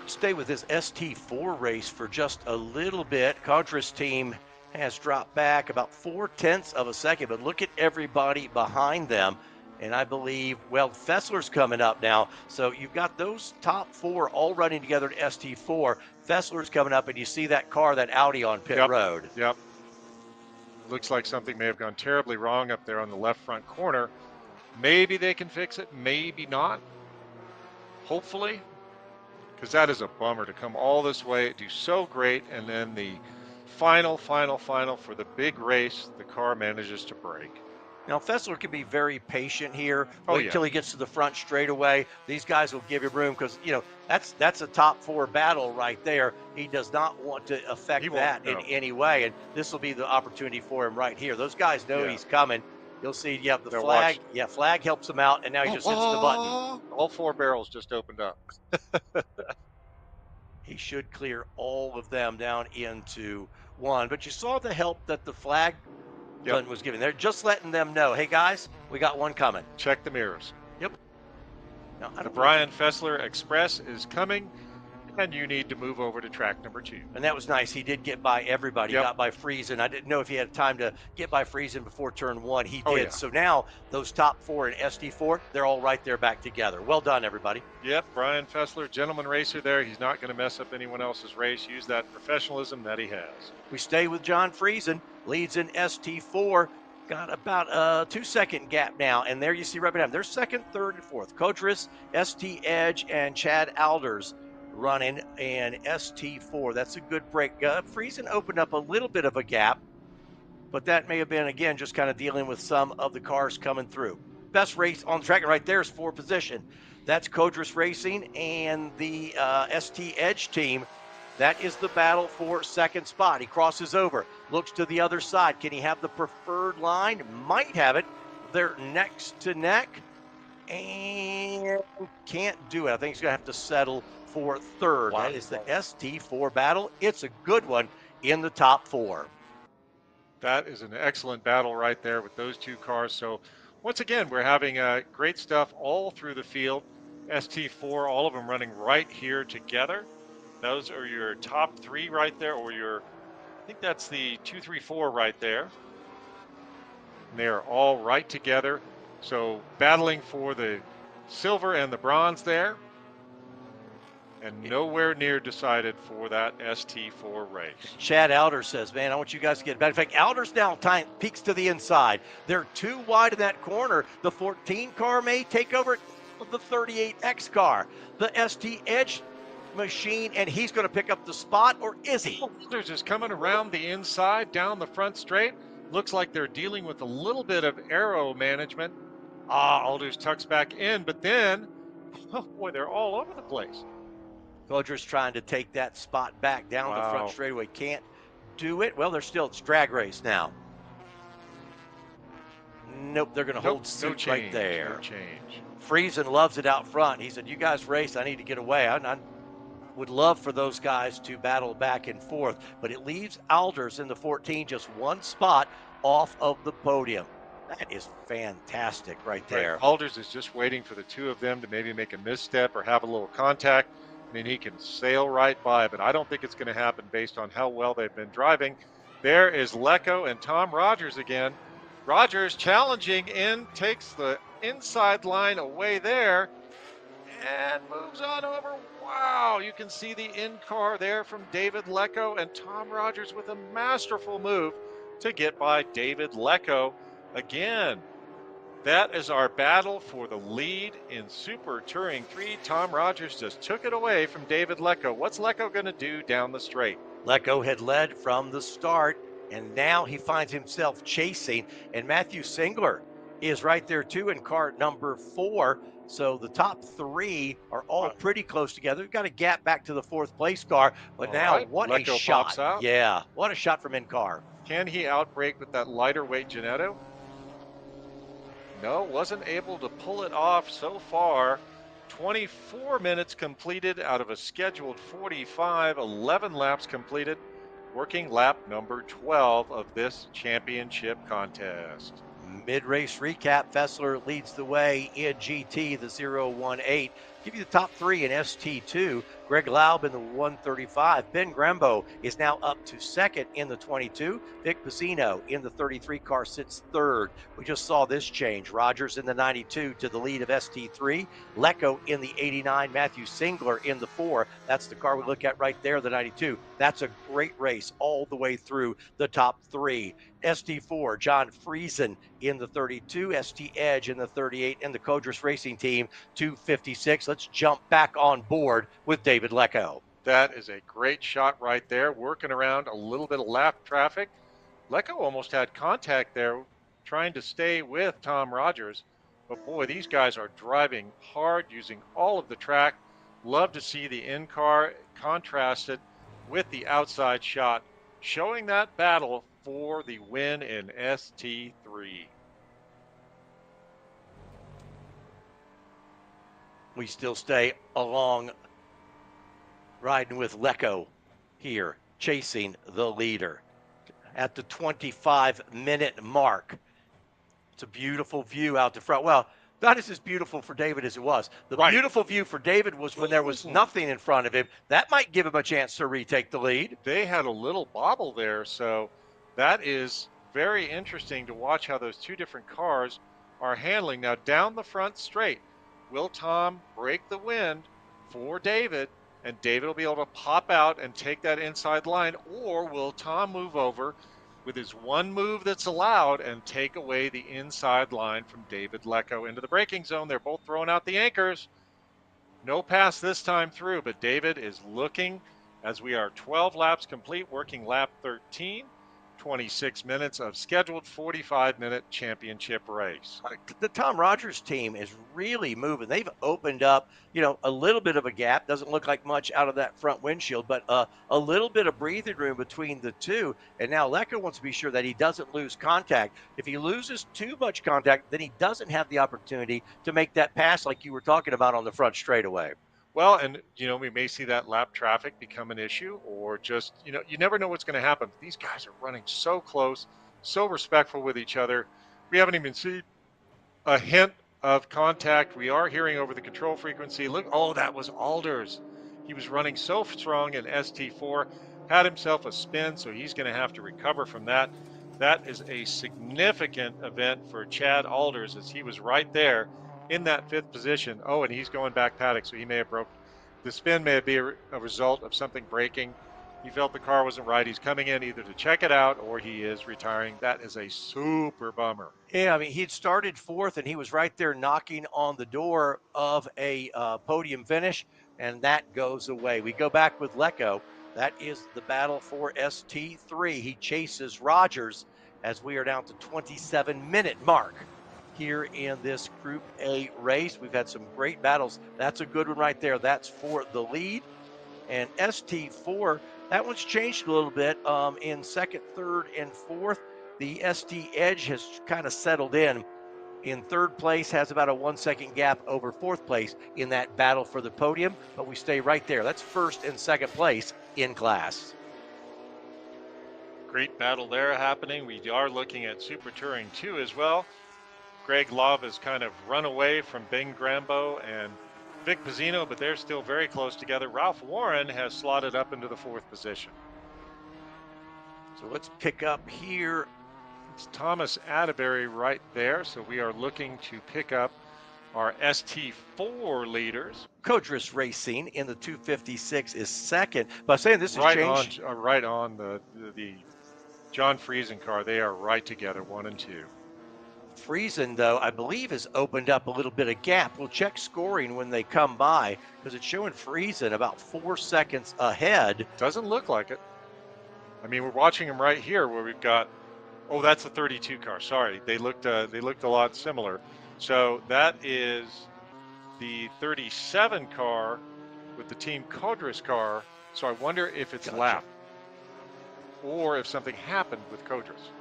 [SPEAKER 1] Stay with this ST4 race for just a little bit. Kodris' team has dropped back about 0.4 of a second, but look at everybody behind them. And I believe, well, Fessler's coming up now. So you've got those top 4 all running together to ST4. Fessler's coming up, and you see that car, that Audi on pit road.
[SPEAKER 2] Yep. Looks like something may have gone terribly wrong up there on the left front corner. Maybe they can fix it, maybe not. Hopefully, because that is a bummer to come all this way, do so great, and then the final for the big race, the car manages to break.
[SPEAKER 1] Now, Fessler can be very patient here.
[SPEAKER 2] Oh,
[SPEAKER 1] Wait till he gets to the front straightaway. These guys will give him room because, you know, that's a top 4 battle right there. He does not want to affect that in any way, and this will be the opportunity for him right here. Those guys know he's coming. You'll see, the
[SPEAKER 2] They're
[SPEAKER 1] flag.
[SPEAKER 2] watching.
[SPEAKER 1] Yeah, flag helps him out, and now he just hits the button.
[SPEAKER 2] All 4 barrels just opened up.
[SPEAKER 1] He should clear all of them down into one. But you saw the help that the flag button was giving. They're just letting them know, hey, guys, we got one coming.
[SPEAKER 2] Check the mirrors.
[SPEAKER 1] Yep. Now,
[SPEAKER 2] The Brian Fessler Express is coming, and you need to move over to track number 2.
[SPEAKER 1] And that was nice. He did get by everybody. He got by Friesen. I didn't know if he had time to get by Friesen before turn 1. He did.
[SPEAKER 2] Oh, yeah.
[SPEAKER 1] So now those top 4 in ST4, they're all right there back together. Well done, everybody.
[SPEAKER 2] Yep, Brian Fessler, gentleman racer there. He's not going to mess up anyone else's race. Use that professionalism that he has.
[SPEAKER 1] We stay with John Friesen. Leads in ST4. Got about a 2-second gap now. And there you see right behind him. There's second, third, and fourth. Kodris, ST Edge, and Chad Alders running in ST4. That's a good break. Friesen opened up a little bit of a gap, but that may have been, again, just kind of dealing with some of the cars coming through. Best race on the track right there is 4 position. That's Kodris Racing and the ST Edge team. That is the battle for second spot. He crosses over, looks to the other side. Can he have the preferred line? Might have it. They're neck to neck and can't do it. I think he's going to have to settle for third. That is the ST4 battle. It's a good one in the top 4.
[SPEAKER 2] That is an excellent battle right there with those 2 cars. So once again, we're having great stuff all through the field. ST4, all of them running right here together. Those are your top 3 right there, or I think that's the 2, 3, 4 right there. And they are all right together. So battling for the silver and the bronze there. And nowhere near decided for that ST4 race.
[SPEAKER 1] Chad Alders says, man, I want you guys to get back. In fact, Alders now peeks to the inside. They're too wide in that corner. The 14 car may take over the 38X car. The ST Edge machine, and he's going to pick up the spot, or is he?
[SPEAKER 2] Alders is coming around the inside, down the front straight. Looks like they're dealing with a little bit of aero management. Alders tucks back in, but then, oh boy, they're all over the place.
[SPEAKER 1] Kodris trying to take that spot back down the front straightaway. Can't do it. Well, they're still, it's drag race now. Nope, they're going to hold suit right there.
[SPEAKER 2] No change.
[SPEAKER 1] Friesen loves it out front. He said, you guys race, I need to get away. I would love for those guys to battle back and forth, but it leaves Alders in the 14 just 1 spot off of the podium. That is fantastic right there.
[SPEAKER 2] Right. Alders is just waiting for the 2 of them to maybe make a misstep or have a little contact. I mean, he can sail right by, but I don't think it's going to happen based on how well they've been driving. There is Lecco and Tom Rogers again. Rogers challenging in, takes the inside line away there and moves on over. Wow, you can see the in-car there from David Lecco and Tom Rogers with a masterful move to get by David Lecco. Again, that is our battle for the lead in Super Touring 3. Tom Rogers just took it away from David Lecco. What's Lecco going to do down the straight?
[SPEAKER 1] Lecco had led from the start, and now he finds himself chasing, and Matthew Singler is right there too in car number 4. So the top 3 are all pretty close together. We've got a gap back to the 4th place car, but
[SPEAKER 2] All
[SPEAKER 1] now
[SPEAKER 2] right,
[SPEAKER 1] what
[SPEAKER 2] Lecco
[SPEAKER 1] a shot.
[SPEAKER 2] pops out.
[SPEAKER 1] Yeah, what a shot from in-car.
[SPEAKER 2] Can he outbrake with that lighter weight Genetto? No, wasn't able to pull it off so far. 24 minutes completed out of a scheduled 45, 11 laps completed. Working lap number 12 of this championship contest.
[SPEAKER 1] Mid-race recap, Fessler leads the way in GT, the 018. Give you the top 3 in ST2. Greg Laub in the 135. Ben Grembo is now up to 2nd in the 22. Vic Pizzino in the 33 car sits 3rd. We just saw this change. Rogers in the 92 to the lead of ST3. Lecco in the 89. Matthew Singler in the 4. That's the car we look at right there, the 92. That's a great race all the way through the top 3. ST4, John Friesen in the 32, ST Edge in the 38, and the Codris Racing Team 256. Let's jump back on board with David Lecco.
[SPEAKER 2] That is a great shot right there, working around a little bit of lap traffic. Lecco almost had contact there, trying to stay with Tom Rogers. But boy, these guys are driving hard, using all of the track. Love to see the in-car contrasted with the outside shot, showing that battle for the win in ST3.
[SPEAKER 1] We still stay along, riding with Lecco here, chasing the leader at the 25-minute mark. It's a beautiful view out the front. Well, not as beautiful for David as it was. The beautiful view for David was when there was nothing in front of him. That might give him a chance to retake the lead.
[SPEAKER 2] They had a little bobble there, so that is very interesting to watch how those two different cars are handling. Now down the front straight, will Tom break the wind for David, and David will be able to pop out and take that inside line, or will Tom move over with his one move that's allowed and take away the inside line from David Lecco into the braking zone? They're both throwing out the anchors. No pass this time through, but David is looking as we are 12 laps complete, working lap 13. 26 minutes of scheduled 45-minute championship race.
[SPEAKER 1] The Tom Rogers team is really moving. They've opened up, a little bit of a gap. Doesn't look like much out of that front windshield, but a little bit of breathing room between the two. And now Lecco wants to be sure that he doesn't lose contact. If he loses too much contact, then he doesn't have the opportunity to make that pass like you were talking about on the front straightaway.
[SPEAKER 2] Well, and, we may see that lap traffic become an issue, or just, you never know what's going to happen. These guys are running so close, so respectful with each other. We haven't even seen a hint of contact. We are hearing over the control frequency. Look, that was Alders. He was running so strong in ST4, had himself a spin, so he's going to have to recover from that. That is a significant event for Chad Alders, as he was right there in that 5th position. And he's going back paddock, so he may have broke. The spin may be a result of something breaking. He felt the car wasn't right. He's coming in either to check it out or he is retiring. That is a super bummer.
[SPEAKER 1] Yeah, he'd started 4th, and he was right there knocking on the door of a podium finish, and that goes away. We go back with Lecco. That is the battle for ST3. He chases Rogers as we are down to 27-minute mark here in this Group A race. We've had some great battles. That's a good one right there. That's for the lead. And ST4, that one's changed a little bit in 2nd, 3rd, and 4th. The ST Edge has kind of settled in 3rd place, has about a 1-second gap over 4th place in that battle for the podium, but we stay right there. That's 1st and 2nd place in class.
[SPEAKER 2] Great battle there happening. We are looking at Super Touring 2 as well. Greg Love has kind of run away from Ben Grambo and Vic Pizzino, but they're still very close together. Ralph Warren has slotted up into the 4th position.
[SPEAKER 1] So let's pick up here.
[SPEAKER 2] It's Thomas Atterbury right there. So we are looking to pick up our ST4 leaders.
[SPEAKER 1] Codris Racing in the 256 is second. But I'm saying this has
[SPEAKER 2] right
[SPEAKER 1] changed.
[SPEAKER 2] right on the John Friesen car. They are right together, 1 and 2.
[SPEAKER 1] Friesen, though, I believe has opened up a little bit of gap. We'll check scoring when they come by because it's showing Friesen about 4 seconds ahead.
[SPEAKER 2] Doesn't look like it. I mean, we're watching them right here where we've got, oh, that's the 32 car. Sorry, they looked a lot similar. So that is the 37 car with the Team Codris car. So I wonder if it's lap or if something happened with Codris.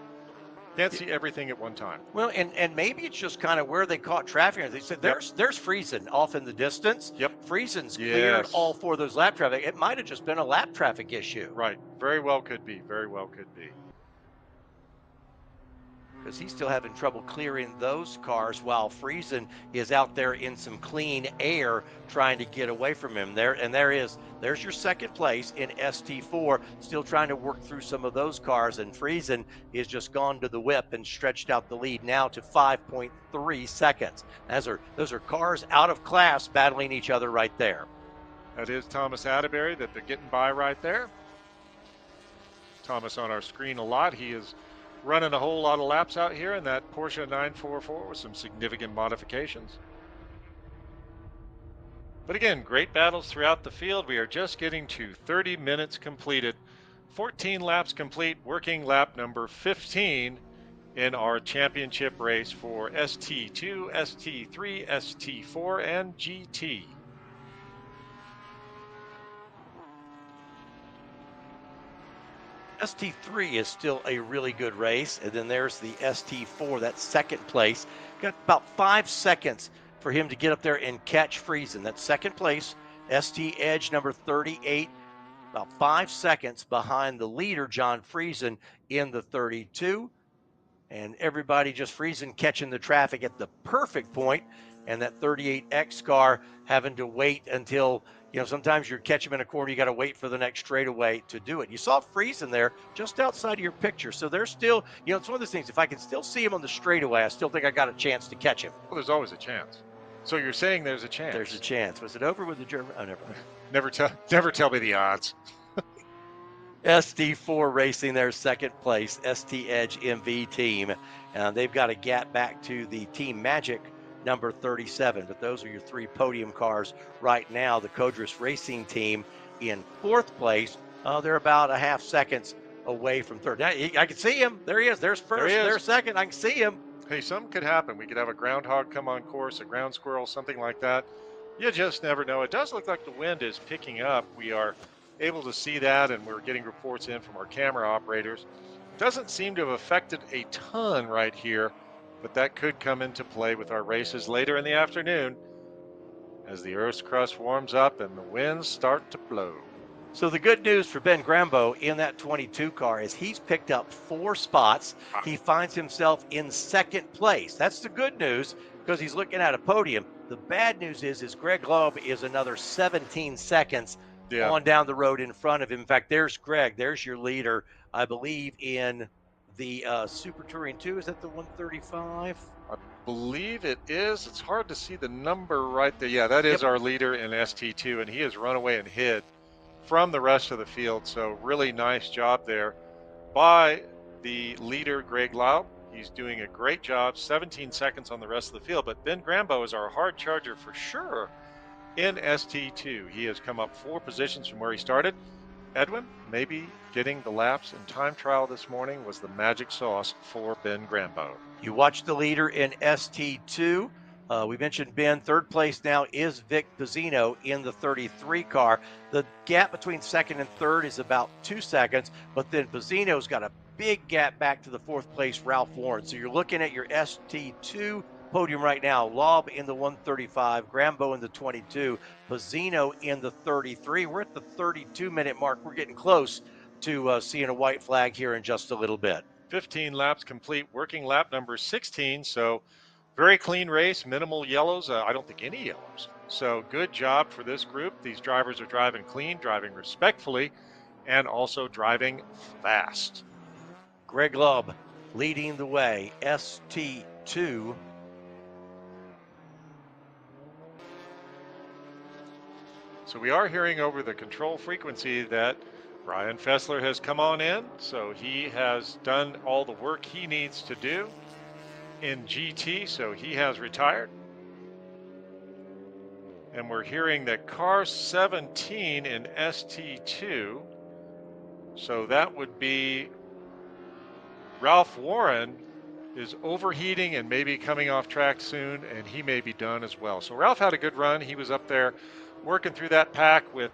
[SPEAKER 2] Can't see everything at one time.
[SPEAKER 1] Well, and maybe it's just kind of where they caught traffic. They said there's Friesen off in the distance.
[SPEAKER 2] Yep.
[SPEAKER 1] Friesen's cleared all 4 of those lap traffic. It might have just been a lap traffic issue.
[SPEAKER 2] Right. Very well could be. Very well could be.
[SPEAKER 1] Because he's still having trouble clearing those cars while Friesen is out there in some clean air trying to get away from him. There's your second place in ST4, still trying to work through some of those cars, and Friesen is just gone to the whip and stretched out the lead now to 5.3 seconds. Those are cars out of class battling each other right there.
[SPEAKER 2] That is Thomas Atterbury that they're getting by right there. Thomas on our screen a lot. He is running a whole lot of laps out here in that Porsche 944 with some significant modifications. But again, great battles throughout the field. We are just getting to 30 minutes completed. 14 laps complete, working lap number 15 in our championship race for ST2, ST3, ST4, and GT.
[SPEAKER 1] ST3 is still a really good race, and then there's the ST4, that's second place. Got about 5 seconds for him to get up there and catch Friesen. That's second place, ST Edge number 38, about 5 seconds behind the leader, John Friesen, in the 32. And everybody just Friesen catching the traffic at the perfect point, and that 38X car having to wait until, sometimes you catch him in a corner, you got to wait for the next straightaway to do it. You saw Friesen there just outside of your picture. So there's still, it's one of those things, if I can still see him on the straightaway, I still think I got a chance to catch him.
[SPEAKER 2] Well, there's always a chance. So you're saying there's a chance?
[SPEAKER 1] There's a chance. Was it over with the German? Oh, never mind.
[SPEAKER 2] Never tell me the odds.
[SPEAKER 1] ST4 Racing, their second place, ST Edge MV team. They've got a gap back to the Team Magic number 37, but those are your 3 podium cars right now. The Codris Racing team in 4th place. They're about a half seconds away from third. Now, I can see him. There he is. There's first. There's second. I can see him.
[SPEAKER 2] Hey, something could happen. We could have a groundhog come on course, a ground squirrel, something like that. You just never know. It does look like the wind is picking up. We are able to see that, and we're getting reports in from our camera operators. It doesn't seem to have affected a ton right here, but that could come into play with our races later in the afternoon as the Earth's crust warms up and the winds start to blow.
[SPEAKER 1] So the good news for Ben Grambo in that 22 car is he's picked up 4 spots. He finds himself in second place. That's the good news because he's looking at a podium. The bad news is Greg Loeb is another 17 seconds on down the road in front of him. In fact, there's Greg. There's your leader, I believe, in the Super Touring 2. Is that the 135?
[SPEAKER 2] I believe it is. It's hard to see the number right there. Yeah, that is our leader in ST2, and he has run away and hid from the rest of the field. So really nice job there by the leader, Greg Loeb. He's doing a great job, 17 seconds on the rest of the field. But Ben Grambo is our hard charger for sure in ST2. He has come up 4 positions from where he started. Edwin, maybe getting the laps in time trial this morning was the magic sauce for Ben Grambo.
[SPEAKER 1] You watch the leader in ST2. We mentioned Ben. Third place now is Vic Pizzino in the 33 car. The gap between second and third is about 2 seconds, but then Pizzino's got a big gap back to the 4th place Ralph Warren. So you're looking at your ST2 podium right now. Loeb in the 135, Grambo in the 22, Pizzino in the 33. We're at the 32-minute mark. We're getting close to seeing a white flag here in just a little bit.
[SPEAKER 2] 15 laps complete, working lap number 16. So very clean race, minimal yellows. I don't think any yellows. So good job for this group. These drivers are driving clean, driving respectfully, and also driving fast.
[SPEAKER 1] Greg Lubb leading the way, ST2.
[SPEAKER 2] So we are hearing over the control frequency that Brian Fessler has come on in. So he has done all the work he needs to do in GT. So he has retired. And we're hearing that car 17 in ST2. So that would be Ralph Warren is overheating and maybe coming off track soon, and he may be done as well. So Ralph had a good run. He was up there working through that pack with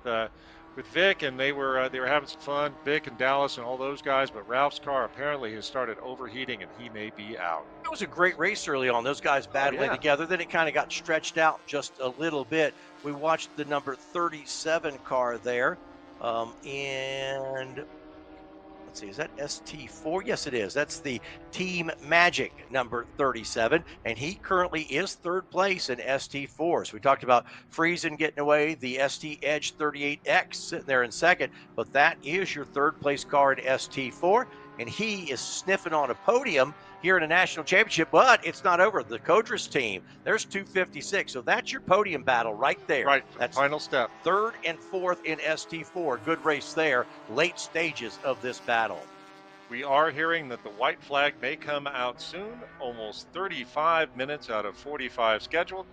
[SPEAKER 2] Vic, and they were having some fun, Vic and Dallas and all those guys. But Ralph's car apparently has started overheating, and he may be out.
[SPEAKER 1] It was a great race early on. Those guys battling together. Then it kind of got stretched out just a little bit. We watched the number 37 car there, and let's see, is that ST4? Yes, it is. That's the Team Magic number 37, and he currently is third place in ST4. So we talked about Friesen getting away, the ST Edge 38X sitting there in second, but that is your third place car in ST4, and he is sniffing on a podium here in a national championship, but it's not over. The Codris team, there's 256, so that's your podium battle right there.
[SPEAKER 2] Right,
[SPEAKER 1] that's
[SPEAKER 2] final step.
[SPEAKER 1] Third and fourth in ST4. Good race there, late stages of this battle.
[SPEAKER 2] We are hearing that the white flag may come out soon, almost 35 minutes out of 45 scheduled.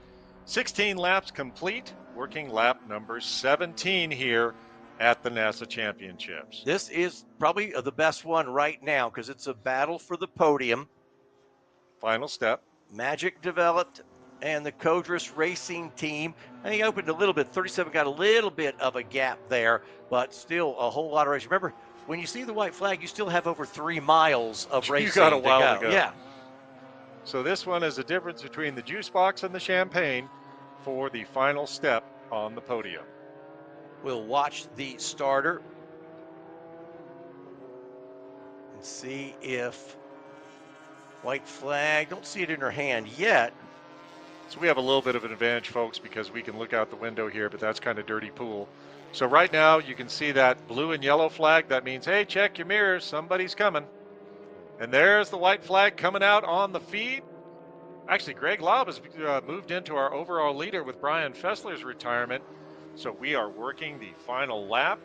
[SPEAKER 2] 16 laps complete, working lap number 17 here at the NASA Championships.
[SPEAKER 1] This is probably the best one right now because it's a battle for the podium.
[SPEAKER 2] Final step.
[SPEAKER 1] Magic developed, and the Codris Racing team, I think opened a little bit. 37 got a little bit of a gap there, but still a whole lot of racing. Remember, when you see the white flag, you still have over 3 miles of racing.
[SPEAKER 2] You got a while to go.
[SPEAKER 1] Yeah.
[SPEAKER 2] So this one is the difference between the juice box and the champagne for the final step on the podium.
[SPEAKER 1] We'll watch the starter and see if white flag, don't see it in her hand yet.
[SPEAKER 2] So we have a little bit of an advantage, folks, because we can look out the window here, but that's kind of dirty pool. So right now you can see that blue and yellow flag. That means, hey, check your mirrors, somebody's coming. And there's the white flag coming out on the feed. Actually, Greg Lobb has moved into our overall leader with Brian Fessler's retirement. So we are working the final lap.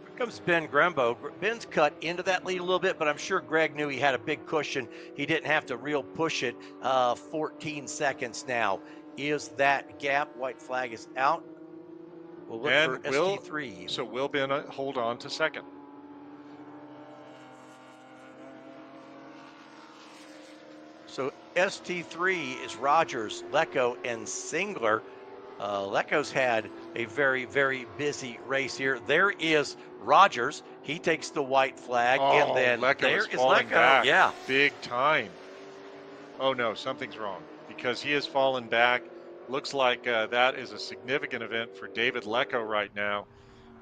[SPEAKER 1] Here comes Ben Grembo. Ben's cut into that lead a little bit, but I'm sure Greg knew he had a big cushion. He didn't have to real push it. 14 seconds now. Is that gap? White flag is out. We'll look
[SPEAKER 2] And
[SPEAKER 1] for ST3.
[SPEAKER 2] So will Ben hold on to second?
[SPEAKER 1] So ST3 is Rogers, Lecco, and Singler. Lecco's had a very, very busy race here. There is Rogers. He takes the white flag, and then there is
[SPEAKER 2] falling
[SPEAKER 1] Lecco.
[SPEAKER 2] back.
[SPEAKER 1] Yeah,
[SPEAKER 2] big time. Oh no, something's wrong because he has fallen back. Looks like that is a significant event for David Lecco right now.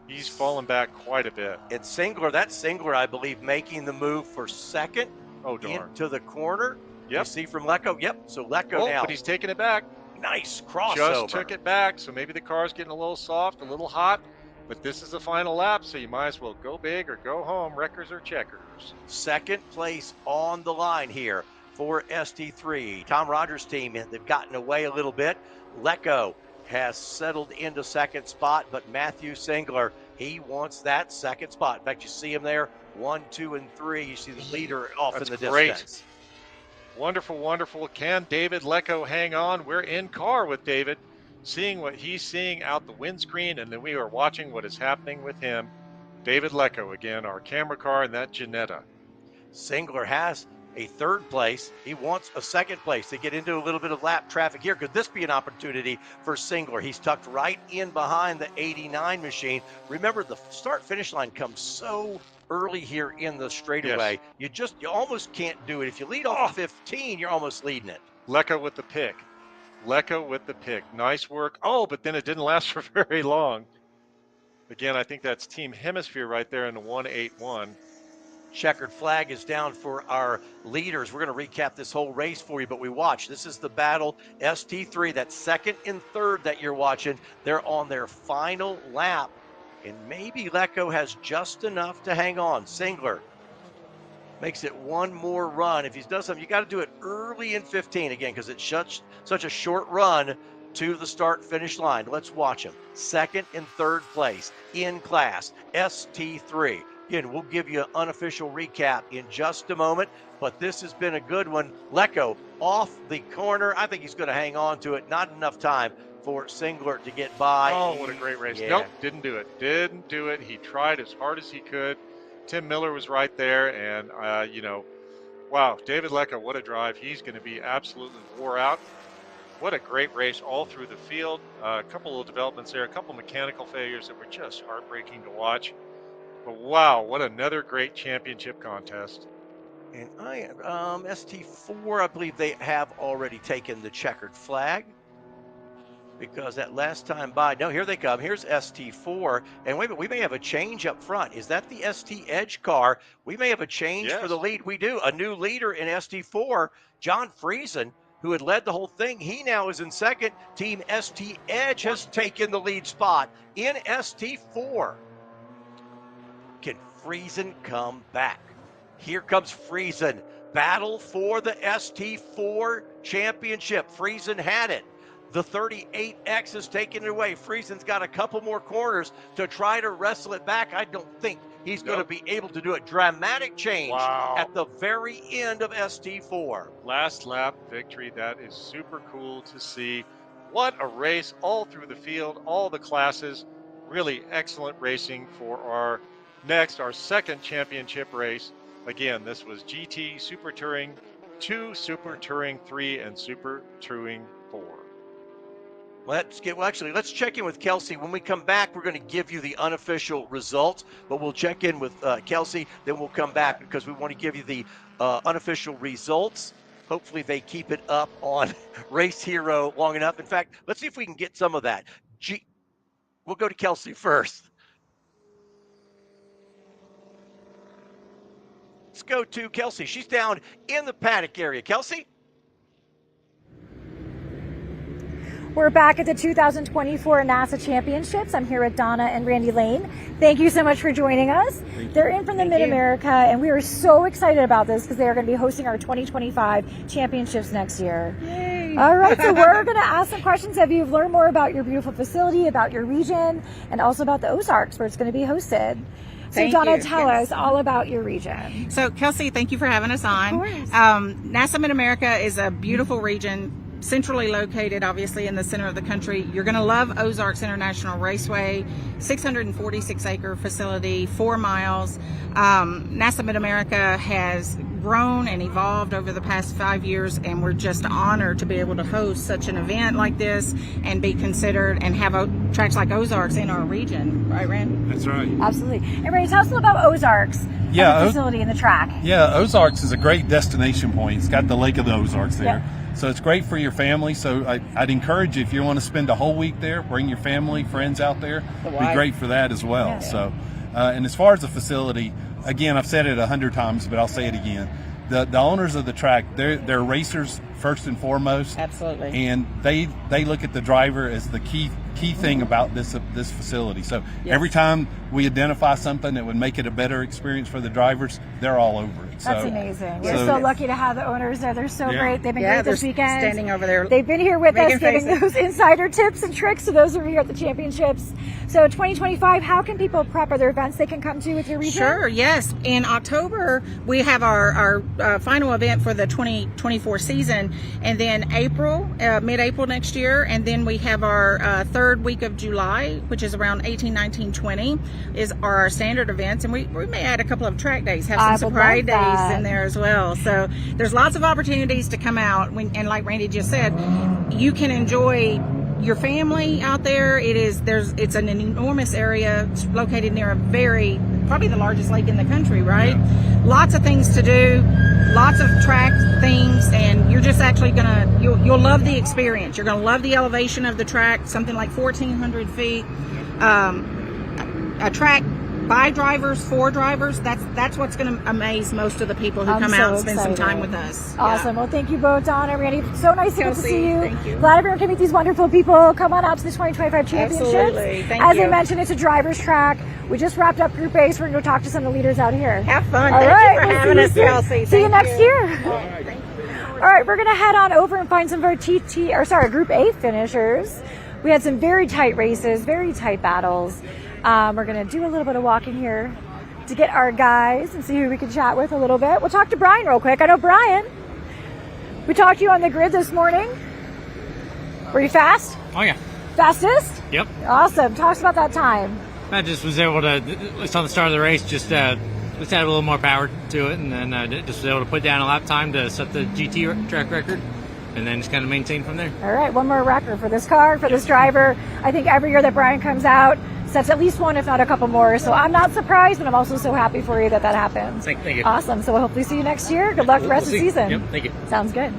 [SPEAKER 2] He's fallen back quite a bit.
[SPEAKER 1] It's Singler. That's Singler, I believe, making the move for second.
[SPEAKER 2] Oh, darn.
[SPEAKER 1] Into the corner.
[SPEAKER 2] Yep.
[SPEAKER 1] You see from Lecco. Yep. So Lecco now.
[SPEAKER 2] But he's taking it back.
[SPEAKER 1] Nice crossover.
[SPEAKER 2] Just took it back. So maybe the car's getting a little soft, a little hot. But this is the final lap, so you might as well go big or go home, wreckers or checkers.
[SPEAKER 1] Second place on the line here for ST3. Tom Rogers' team, they've gotten away a little bit. Lecco has settled into second spot, but Matthew Singler, he wants that second spot. In fact, you see him there, 1, 2, and 3. You see the leader off in the distance.
[SPEAKER 2] Wonderful, wonderful. Can David Lecco hang on? We're in car with David, seeing what he's seeing out the windscreen, and then we are watching what is happening with him. David Lecco, again, our camera car, and that Janetta.
[SPEAKER 1] Singler has a third place. He wants a second place to get into a little bit of lap traffic here. Could this be an opportunity for Singler? He's tucked right in behind the 89 machine. Remember, the start-finish line comes so early here in the straightaway.
[SPEAKER 2] Yes.
[SPEAKER 1] You almost can't do it. If you lead off 15, you're almost leading it.
[SPEAKER 2] Lecco with the pick. Lecco with the pick. Nice work. Oh, but then it didn't last for very long. Again, I think that's Team Hemisphere right there in the 181.
[SPEAKER 1] Checkered flag is down for our leaders. We're going to recap this whole race for you, but we watch. This is the battle. ST3, that second and third that you're watching, they're on their final lap. And maybe Lecco has just enough to hang on. Singler makes it one more run. If he does something, you got to do it early in 15 again, because it's such a short run to the start-finish line. Let's watch him. Second and third place in class, ST3. Again, we'll give you an unofficial recap in just a moment, but this has been a good one. Lecco off the corner. I think he's going to hang on to it. Not enough time for Singler to get by.
[SPEAKER 2] Oh, what a great race.
[SPEAKER 1] Yeah.
[SPEAKER 2] Nope, didn't do it. Didn't do it. He tried as hard as he could. Tim Miller was right there, and, wow, David Lecco, what a drive. He's going to be absolutely wore out. What a great race all through the field. A couple of developments there, a couple mechanical failures that were just heartbreaking to watch. But wow, what another great championship contest.
[SPEAKER 1] And ST4, I believe they have already taken the checkered flag, because that last time by, no, here they come. Here's ST4. And wait a minute, we may have a change up front. Is that the ST Edge car? We may have a change for the lead. We do. A new leader in ST4, John Friesen, who had led the whole thing. He now is in second. Team ST Edge has taken the lead spot in ST4. Can Friesen come back? Here comes Friesen. Battle for the ST4 championship. Friesen had it. The 38X is taking it away. Friesen's got a couple more corners to try to wrestle it back. I don't think he's going to be able to do it. Dramatic change at the very end of ST4.
[SPEAKER 2] Last lap victory. That is super cool to see. What a race all through the field, all the classes. Really excellent racing for our second championship race. Again, this was GT Super Touring 2, Super Touring 3, and Super Touring 4.
[SPEAKER 1] Let's check in with Kelsey. When we come back, we're going to give you the unofficial results, but we'll check in with Kelsey, then we'll come back because we want to give you the unofficial results. Hopefully they keep it up on Race Hero long enough. In fact, let's see if we can get some of that. We'll go to Kelsey first. Let's go to Kelsey. She's down in the paddock area. Kelsey?
[SPEAKER 3] We're back at the 2024 NASA Championships. I'm here with Donna and Randy Lane. Thank you so much for joining us. They're in from the Mid-America, and we are so excited about this because they are going to be hosting our 2025 championships next year. Yay. All right, so we're going to ask some questions of you, learn more about your beautiful facility, about your region, and also about the Ozarks where it's going to be hosted. So Donna, tell us all about your region.
[SPEAKER 12] So Kelsey, thank you for having us on.
[SPEAKER 3] Of course.
[SPEAKER 12] NASA Mid-America is a beautiful region, centrally located, obviously in the center of the country. You're going to love Ozarks International Raceway, 646-acre facility, 4 miles. NASA Mid-America has grown and evolved over the past 5 years, and we're just honored to be able to host such an event like this and be considered and have tracks like Ozarks in our region. Right, Rand?
[SPEAKER 13] That's right.
[SPEAKER 3] Absolutely. And Randy, tell us a little about Ozarks and the facility and the track.
[SPEAKER 13] Yeah, Ozarks is a great destination point. It's got the Lake of the Ozarks there. Yep. So it's great for your family. So I'd encourage you, if you want to spend a whole week there, bring your family, friends out there. It'd be great for that as well. Yeah. So, and as far as the facility, again, I've said it 100 times, but I'll say it again. The owners of the track, they're racers first and foremost.
[SPEAKER 12] Absolutely.
[SPEAKER 13] And they look at the driver as the key thing about this facility. So every time we identify something that would make it a better experience for the drivers, they're all over it.
[SPEAKER 3] That's amazing. We're so lucky to have the owners there. They're so great. They've been great this weekend.
[SPEAKER 12] Standing over there.
[SPEAKER 3] They've been here with us giving those insider tips and tricks to those who are here at the championships. So 2025, how can people prep? Are there events they can come to with your region?
[SPEAKER 12] Sure, yes. In October, we have our final event for the 2024 season. And then April, mid-April next year. And then we have our third week of July, which is around 18, 19, 20, are our standard events. And we may add a couple of track days, have some surprise days in there as well. So there's lots of opportunities to come out. And like Randy just said, you can enjoy your family out there. It's an enormous area located near probably the largest lake in the country, right? Yeah. Lots of things to do, lots of track things, and you're just actually you'll love the experience. You're gonna love the elevation of the track, something like 1,400 feet. A track by drivers, for drivers. That's what's going to amaze most of the people who come out and spend some time with us.
[SPEAKER 3] Awesome. Well, thank you both, Dawn and Randy. So nice to get to see you.
[SPEAKER 12] Thank you.
[SPEAKER 3] Glad everyone can meet these wonderful people. Come on out to the 2025 championships.
[SPEAKER 12] Absolutely. Thank
[SPEAKER 3] As
[SPEAKER 12] you.
[SPEAKER 3] I mentioned, it's a driver's track. We just wrapped up Group A, so we're going to go talk to some of the leaders out here.
[SPEAKER 12] Have fun.
[SPEAKER 3] All
[SPEAKER 12] Thank
[SPEAKER 3] right.
[SPEAKER 12] you for
[SPEAKER 3] We'll
[SPEAKER 12] having us,
[SPEAKER 3] see you soon.
[SPEAKER 12] Kelsey.
[SPEAKER 3] See you
[SPEAKER 12] Thank
[SPEAKER 3] next
[SPEAKER 12] you.
[SPEAKER 3] year. All right, we're going to head on over and find some of our Group A finishers. We had some very tight races, very tight battles. We're going to do a little bit of walking here to get our guys and see who we can chat with a little bit. We'll talk to Brian real quick. I know Brian, we talked to you on the grid this morning. Were you fast?
[SPEAKER 18] Oh yeah.
[SPEAKER 3] Fastest?
[SPEAKER 18] Yep.
[SPEAKER 3] Awesome. Talk to us about that time.
[SPEAKER 18] I just was able to, at least on the start of the race, just add a little more power to it, and then just was able to put down a lap time to set the GT track record, and then just kind of maintain from there.
[SPEAKER 3] All right, one more record for this car, for this driver. I think every year that Brian comes out, sets at least one, if not a couple more. So I'm not surprised, but I'm also so happy for you that happens.
[SPEAKER 18] Thank you.
[SPEAKER 3] Awesome. So we'll hopefully see you next year. Good luck the rest of the season.
[SPEAKER 18] Yep, thank you.
[SPEAKER 3] Sounds good.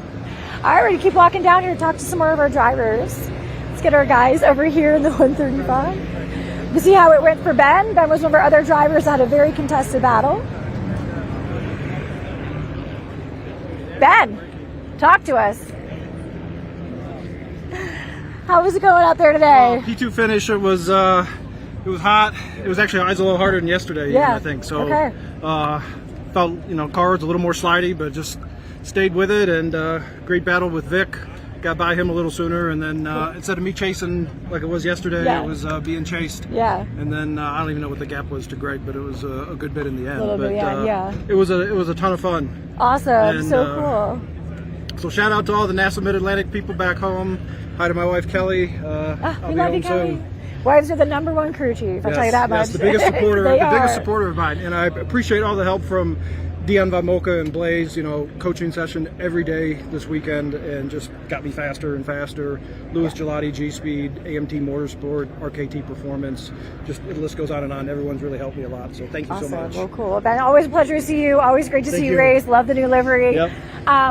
[SPEAKER 3] All right, we're going to keep walking down here to talk to some more of our drivers. Let's get our guys over here in the 135. You see how it went for Ben. Ben was one of our other drivers that had a very contested battle. Ben, talk to us. How was it going out there today?
[SPEAKER 19] P2 finish. It was hot. It was actually a little harder than yesterday.
[SPEAKER 3] Yeah.
[SPEAKER 19] Even, I think so.
[SPEAKER 3] Okay.
[SPEAKER 19] Felt car was a little more slidey, but just stayed with it, and great battle with Vic. Got by him a little sooner, and then instead of me chasing like it was yesterday,
[SPEAKER 3] Yeah.
[SPEAKER 19] it was being chased.
[SPEAKER 3] Yeah.
[SPEAKER 19] And then I don't even know what the gap was to Greg, but it was a good bit in the end.
[SPEAKER 3] A little bit, yeah.
[SPEAKER 19] It was a ton of fun.
[SPEAKER 3] Awesome.
[SPEAKER 19] And,
[SPEAKER 3] so cool.
[SPEAKER 19] So shout out to all the NASA Mid-Atlantic people back home. Hi to my wife Kelly. I'll
[SPEAKER 3] We
[SPEAKER 19] be
[SPEAKER 3] love you,
[SPEAKER 19] home
[SPEAKER 3] Kelly.
[SPEAKER 19] soon.
[SPEAKER 3] Wives are the #1 crew chief. I'll tell you that much.
[SPEAKER 19] Yes, the biggest supporter,
[SPEAKER 3] They
[SPEAKER 19] the biggest
[SPEAKER 3] are.
[SPEAKER 19] supporter of mine, and I appreciate all the help from Dion Van Mocha and Blaze. Coaching session every day this weekend, and just got me faster and faster. Louis Gelati, G Speed, AMT Motorsport, RKT Performance. Just the list goes on and on. Everyone's really helped me a lot, so thank you
[SPEAKER 3] Awesome.
[SPEAKER 19] so much.
[SPEAKER 3] Well, cool. Ben, always a pleasure to see you. Always great to
[SPEAKER 19] Thank
[SPEAKER 3] see you
[SPEAKER 19] you.
[SPEAKER 3] race. Love the new livery.
[SPEAKER 19] Yep.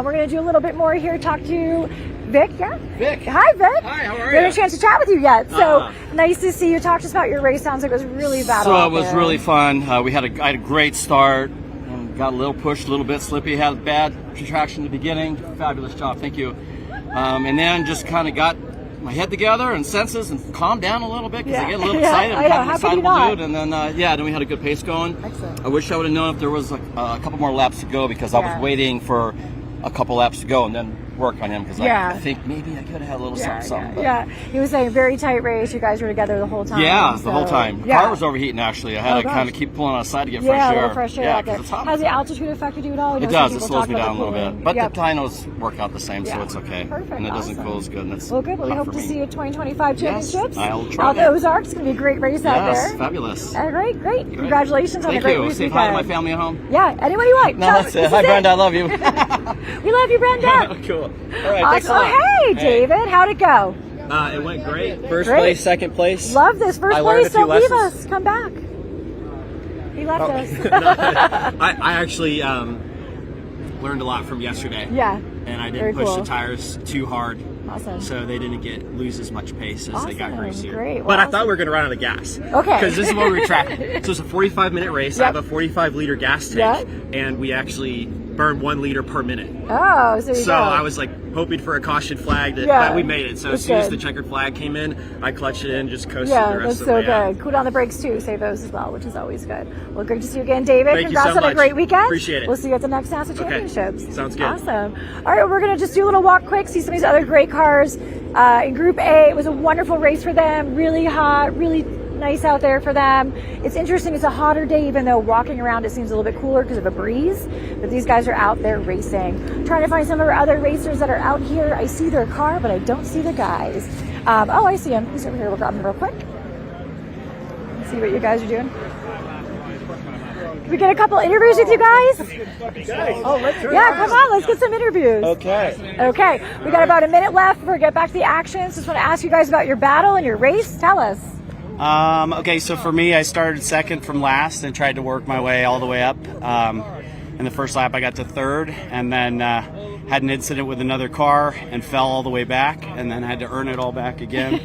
[SPEAKER 3] We're going to do a little bit more here. Talk to Vic. Yeah.
[SPEAKER 23] Vic.
[SPEAKER 3] Hi, Vic.
[SPEAKER 23] Hi, how are
[SPEAKER 3] We haven't
[SPEAKER 23] you?
[SPEAKER 3] a chance to chat with you yet. So nice to see you. Talk to us about your race. Sounds like it was really battle.
[SPEAKER 23] So
[SPEAKER 3] out
[SPEAKER 23] it was
[SPEAKER 3] there.
[SPEAKER 23] really fun. I had a great start. And got a little pushed, a little bit slippy. Had bad traction in the beginning. Fabulous job, thank you. And then just kind of got my head together and senses and calmed down a little bit because I get a little excited.
[SPEAKER 3] I
[SPEAKER 23] I'm
[SPEAKER 3] know.
[SPEAKER 23] kind of
[SPEAKER 3] How
[SPEAKER 23] an
[SPEAKER 3] could you
[SPEAKER 23] excitable
[SPEAKER 3] not?
[SPEAKER 23] dude. And then then we had a good pace going.
[SPEAKER 3] Excellent.
[SPEAKER 23] I wish I would have known if there was a couple more laps to go because I was waiting for a couple laps to go and then work on him because I think maybe I could have had a little something.
[SPEAKER 3] Yeah. He was saying very tight race. You guys were together the whole time.
[SPEAKER 23] Yeah,
[SPEAKER 3] so,
[SPEAKER 23] the whole time. The car was overheating actually. I had to kind of keep pulling outside to get fresh
[SPEAKER 3] a
[SPEAKER 23] air.
[SPEAKER 3] little fresh air
[SPEAKER 23] yeah,
[SPEAKER 3] out there.
[SPEAKER 23] 'cause it's hot.
[SPEAKER 3] Has the altitude affected you at all? I know
[SPEAKER 23] It
[SPEAKER 3] some
[SPEAKER 23] does. It
[SPEAKER 3] people
[SPEAKER 23] slows
[SPEAKER 3] talk
[SPEAKER 23] me
[SPEAKER 3] about
[SPEAKER 23] down a
[SPEAKER 3] the
[SPEAKER 23] little
[SPEAKER 3] cooling.
[SPEAKER 23] bit. But
[SPEAKER 3] Yep.
[SPEAKER 23] the dynos work out the same, so
[SPEAKER 3] Yeah.
[SPEAKER 23] it's okay.
[SPEAKER 3] Perfect,
[SPEAKER 23] And it doesn't
[SPEAKER 3] awesome.
[SPEAKER 23] cool as good. And it's
[SPEAKER 3] Well, good. Well, we
[SPEAKER 23] hot
[SPEAKER 3] hope
[SPEAKER 23] for
[SPEAKER 3] to
[SPEAKER 23] me.
[SPEAKER 3] see you at 2025 championships.
[SPEAKER 23] I'll try
[SPEAKER 3] Out the
[SPEAKER 23] it.
[SPEAKER 3] Ozarks. It's going to be a great race out
[SPEAKER 23] Yes,
[SPEAKER 3] there.
[SPEAKER 23] fabulous.
[SPEAKER 3] All right, great. Congratulations on
[SPEAKER 23] Thank
[SPEAKER 3] a great
[SPEAKER 23] you.
[SPEAKER 3] race
[SPEAKER 23] Say hi to my
[SPEAKER 3] weekend.
[SPEAKER 23] family at home.
[SPEAKER 3] Yeah, anyone you like.
[SPEAKER 23] No,
[SPEAKER 3] Tell-
[SPEAKER 23] that's
[SPEAKER 3] this
[SPEAKER 23] it. Hi,
[SPEAKER 3] is
[SPEAKER 23] Brenda. I love you.
[SPEAKER 3] We love you, Brenda.
[SPEAKER 23] Cool. All right, thanks a
[SPEAKER 3] Awesome.
[SPEAKER 23] lot.
[SPEAKER 3] Hey, David. How'd it go?
[SPEAKER 24] It went great. First
[SPEAKER 3] Great.
[SPEAKER 24] place, second place.
[SPEAKER 3] Love this. First
[SPEAKER 24] I learned
[SPEAKER 3] place.
[SPEAKER 24] a few
[SPEAKER 3] Don't leave
[SPEAKER 24] lessons.
[SPEAKER 3] us. Come back. He left us.
[SPEAKER 24] I actually learned a lot from yesterday.
[SPEAKER 3] Yeah.
[SPEAKER 24] And I
[SPEAKER 3] Very
[SPEAKER 24] didn't push
[SPEAKER 3] cool.
[SPEAKER 24] the tires too hard.
[SPEAKER 3] Awesome.
[SPEAKER 24] So they didn't lose as much pace as they got
[SPEAKER 3] Awesome.
[SPEAKER 24] greasier.
[SPEAKER 3] Great.
[SPEAKER 24] But
[SPEAKER 3] Well,
[SPEAKER 24] I thought we were going to run out of gas.
[SPEAKER 3] Okay.
[SPEAKER 24] Because this is what we were tracking. So it's a 45-minute race. I
[SPEAKER 3] Yep.
[SPEAKER 24] have a 45-liter gas tank. And we actually burn 1 liter per minute.
[SPEAKER 3] Oh, so you go.
[SPEAKER 24] I was like hoping for a caution flag,
[SPEAKER 3] Yeah.
[SPEAKER 24] but we made it. So
[SPEAKER 3] That's
[SPEAKER 24] as soon as the
[SPEAKER 3] good.
[SPEAKER 24] checkered flag came in, I clutched it in, just coasted
[SPEAKER 3] Yeah,
[SPEAKER 24] the rest
[SPEAKER 3] that's
[SPEAKER 24] of the
[SPEAKER 3] so
[SPEAKER 24] way out.
[SPEAKER 3] good. Cool down the brakes too. Save those as well, which is always good. Well, great to see you again, David.
[SPEAKER 24] Thank you
[SPEAKER 3] Congrats
[SPEAKER 24] so
[SPEAKER 3] on a
[SPEAKER 24] much.
[SPEAKER 3] great weekend.
[SPEAKER 24] Appreciate it.
[SPEAKER 3] We'll see you at the next NASA
[SPEAKER 24] Okay.
[SPEAKER 3] Championships.
[SPEAKER 24] Sounds good.
[SPEAKER 3] Awesome. All right, we're gonna just do a little walk quick, see some of these other great cars. In Group A, it was a wonderful race for them. Really hot, really nice out there for them. It's interesting. It's a hotter day, even though walking around it seems a little bit cooler because of a breeze. But these guys are out there racing. Trying to find some of our other racers that are out here. I see their car, but I don't see the guys. Oh, I see him. He's over here. We'll grab him real quick. See what you guys are doing. Can we get a couple interviews with you guys? Yeah, come on, let's get some interviews.
[SPEAKER 24] Okay.
[SPEAKER 3] Okay, we got about a minute left before we get back to the action. So just want to ask you guys about your battle and your race. Tell us.
[SPEAKER 25] Okay, so for me, I started second from last and tried to work my way all the way up. In the first lap, I got to third, and then had an incident with another car and fell all the way back, and then had to earn it all back again.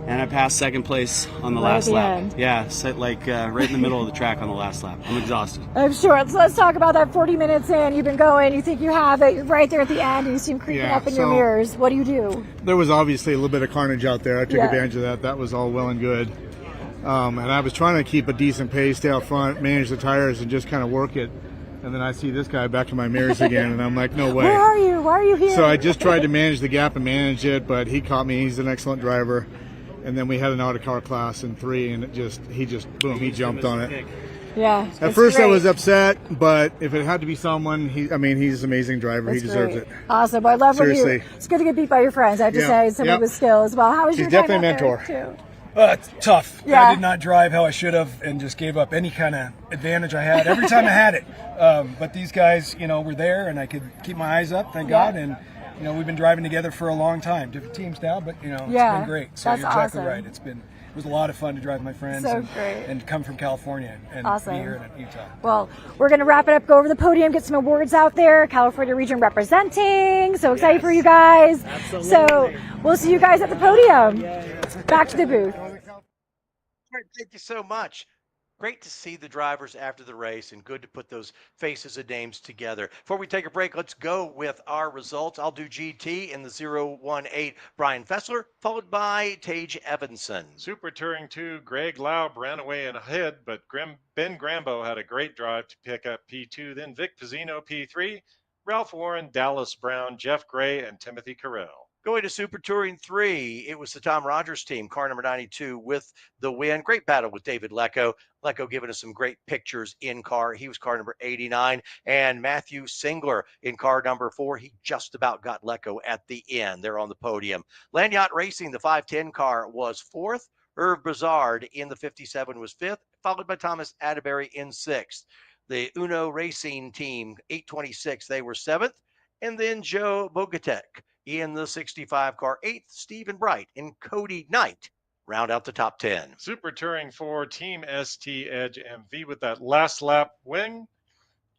[SPEAKER 25] and I passed second place on the
[SPEAKER 3] Right at
[SPEAKER 25] last
[SPEAKER 3] the
[SPEAKER 25] lap.
[SPEAKER 3] end.
[SPEAKER 25] Yeah, so right in the middle of the track on the last lap. I'm exhausted.
[SPEAKER 3] I'm sure. So let's talk about that 40 minutes in. You've been going, you think you have it, you're right there at the end, and you seem creeping up in your mirrors. What do?
[SPEAKER 5] There was obviously a little bit of carnage out there. I took
[SPEAKER 3] Yeah.
[SPEAKER 5] advantage of that. That was all well and good. And I was trying to keep a decent pace, stay out front, manage the tires, and just kind of work it. And then I see this guy back to my mirrors again, and I'm like, no way.
[SPEAKER 3] Where are you? Why are you here?
[SPEAKER 5] So I just tried to manage the gap and manage it, but he caught me. He's an excellent driver. And then we had an autocar class in 3, and he just jumped on it.
[SPEAKER 3] Yeah.
[SPEAKER 5] At first I was upset, but if it had to be someone, he's an amazing driver.
[SPEAKER 3] That's
[SPEAKER 5] he deserves
[SPEAKER 3] great.
[SPEAKER 5] it.
[SPEAKER 3] Awesome. Well, I love when
[SPEAKER 5] Seriously.
[SPEAKER 3] it's good to get beat by your friends, I have to
[SPEAKER 5] Yeah.
[SPEAKER 3] say, somebody
[SPEAKER 5] Yep.
[SPEAKER 3] with skill as well. How was
[SPEAKER 5] She's
[SPEAKER 3] your time
[SPEAKER 5] definitely a
[SPEAKER 3] out there,
[SPEAKER 5] mentor.
[SPEAKER 3] too?
[SPEAKER 14] It's tough.
[SPEAKER 3] Yeah.
[SPEAKER 14] I did not drive how I should have and just gave up any kind of advantage I had every time I had it. But these guys, were there and I could keep my eyes up, thank God. And, we've been driving together for a long time. Different teams now, but, it's been great. So
[SPEAKER 3] That's
[SPEAKER 14] you're exactly
[SPEAKER 3] awesome.
[SPEAKER 14] right. It was a lot of fun to drive with my friends
[SPEAKER 3] So great.
[SPEAKER 14] and come from California and
[SPEAKER 3] Awesome.
[SPEAKER 14] be here in Utah.
[SPEAKER 3] Well, we're going to wrap it up, go over the podium, get some awards out there. California region representing. So excited for you guys.
[SPEAKER 14] Absolutely.
[SPEAKER 3] So we'll see you guys at the podium. Back to the booth.
[SPEAKER 1] Great, thank you so much. Great to see the drivers after the race and good to put those faces and names together. Before we take a break, let's go with our results. I'll do GT in the 018, Brian Fessler, followed by Tage Evanson.
[SPEAKER 2] Super Touring 2, Greg Laub ran away ahead, but Ben Grambo had a great drive to pick up P2. Then Vic Pizzino, P3, Ralph Warren, Dallas Brown, Jeff Gray, and Timothy Carell.
[SPEAKER 1] Going to Super Touring 3, it was the Tom Rogers team, car number 92, with the win. Great battle with David Lecco. Lecco giving us some great pictures in car. He was car number 89. And Matthew Singler in car number 4. He just about got Lecco at the end. They're on the podium. Land Yacht Racing, the 510 car, was 4th. Irv Brazard in the 57 was 5th, followed by Thomas Atterbury in 6th. The Uno Racing team, 826, they were 7th. And then Joe Bogatek in the 65 car, 8th, Stephen Bright and Cody Knight round out the top 10.
[SPEAKER 2] Super Touring 4, Team ST Edge MV with that last lap win.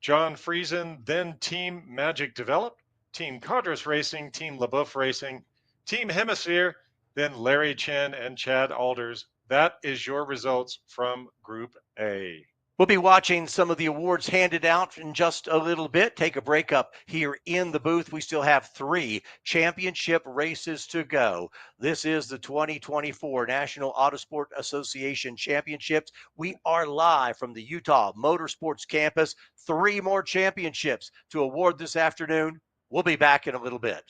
[SPEAKER 2] John Friesen, then Team Magic Develop, Team Cadres Racing, Team LaBeouf Racing, Team Hemisphere, then Larry Chen and Chad Alders. That is your results from Group A.
[SPEAKER 1] We'll be watching some of the awards handed out in just a little bit. Take a break up here in the booth. We still have 3 championship races to go. This is the 2024 National Autosport Association Championships. We are live from the Utah Motorsports Campus. 3 more championships to award this afternoon. We'll be back in a little bit.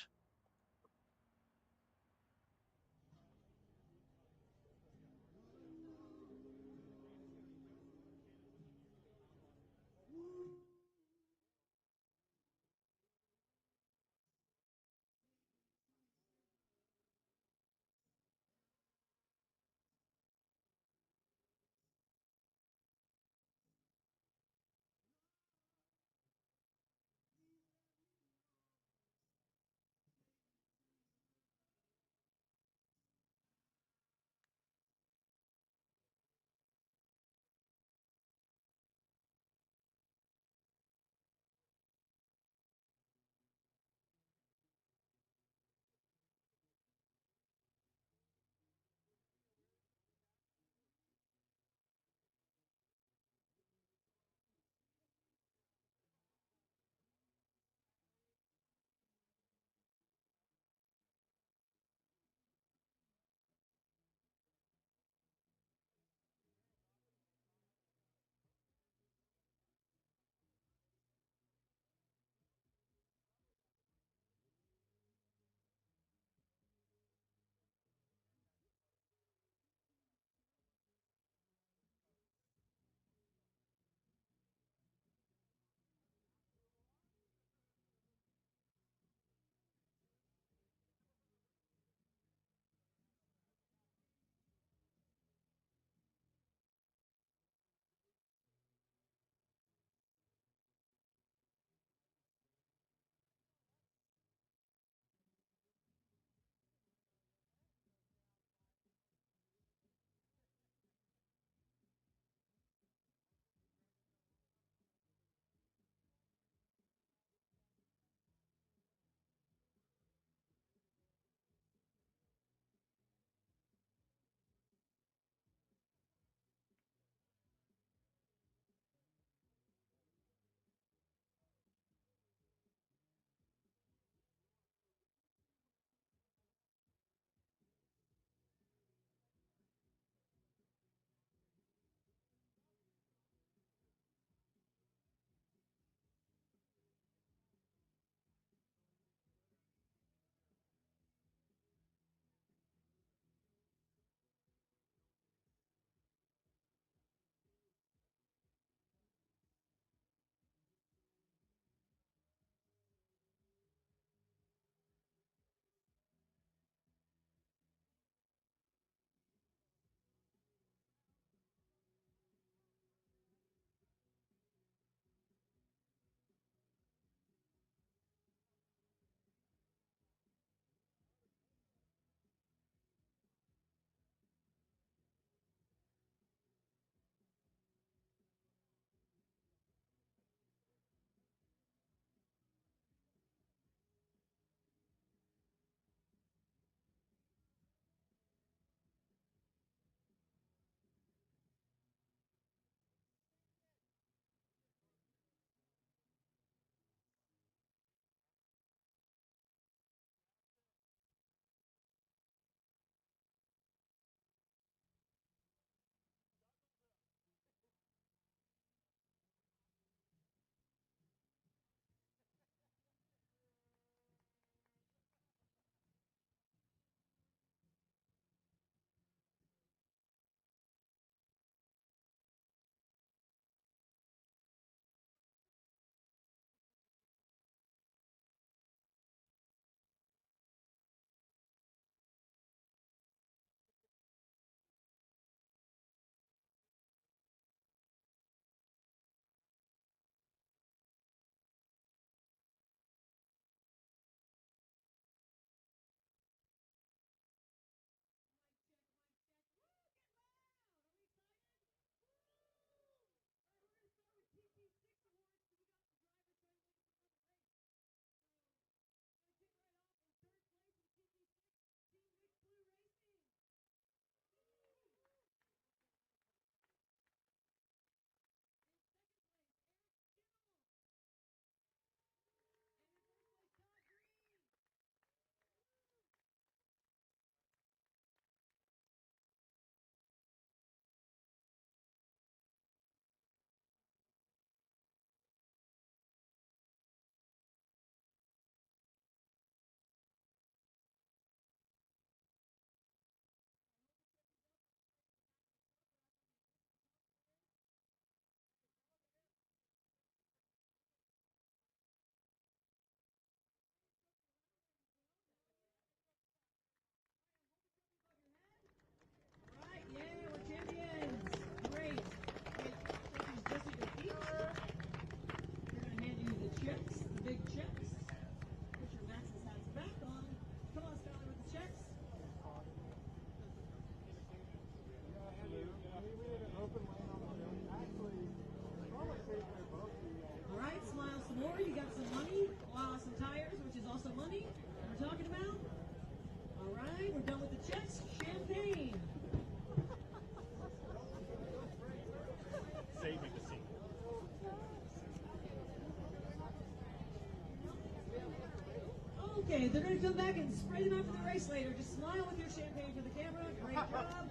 [SPEAKER 4] Okay, they're going to come back and spray them out for the race later. Just smile with your champagne for the camera. Great job.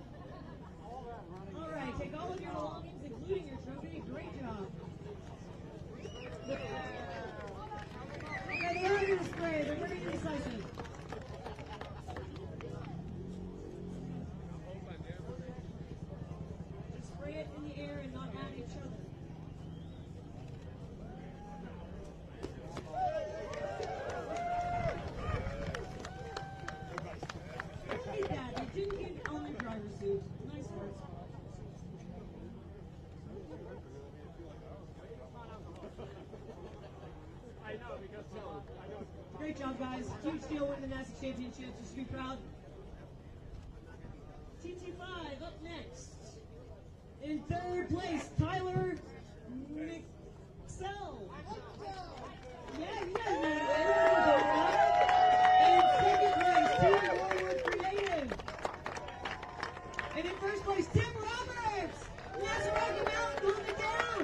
[SPEAKER 4] All right, take all of your belongings, including your trophy. Great job. Okay, they're not going to spray. They're very indecisive. Just spray it in the air and not at each other. They didn't get on their driver's suit. Nice work. Great job, guys. Huge deal winning the NASA Championships. You should be proud. TT5 up next. In third place, Tyler Mixell. Yeah, you guys know that. In second place, Team Warwood Creative. And in first place, Tim Roberts. NASA Rocky Mountain holding it down.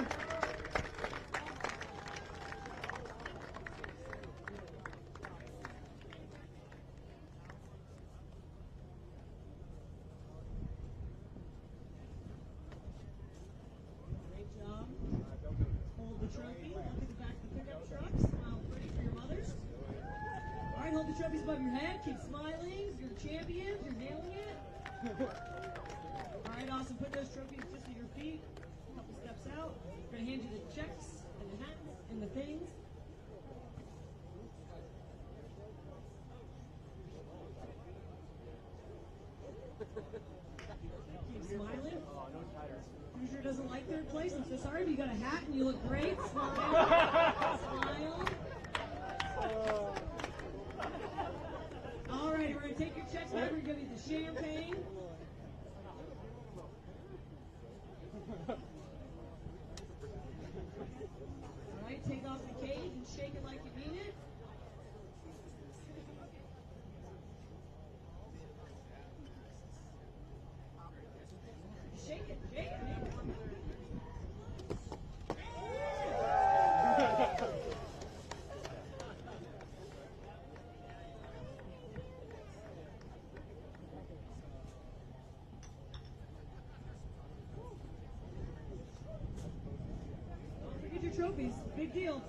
[SPEAKER 4] Great job. Hold the trophy. Look at the back of the pickup truck. Smile pretty for your mothers. All right, hold the trophies above your head. Keep smiling. You're champions. You're nailing it. All right, awesome. Put those trophies just at your feet. A couple steps out. We're going to hand you the checks and the hats and the things. Keep smiling. Hoosier doesn't like third place. I'm so sorry, but you got a hat and you look great. Smile. Smile. All right, we're going to take your checks back. We're going to give you the champagne. All right, take off the cage and shake it like you mean it. Shake it, shake it. Don't forget your trophies. Big deal.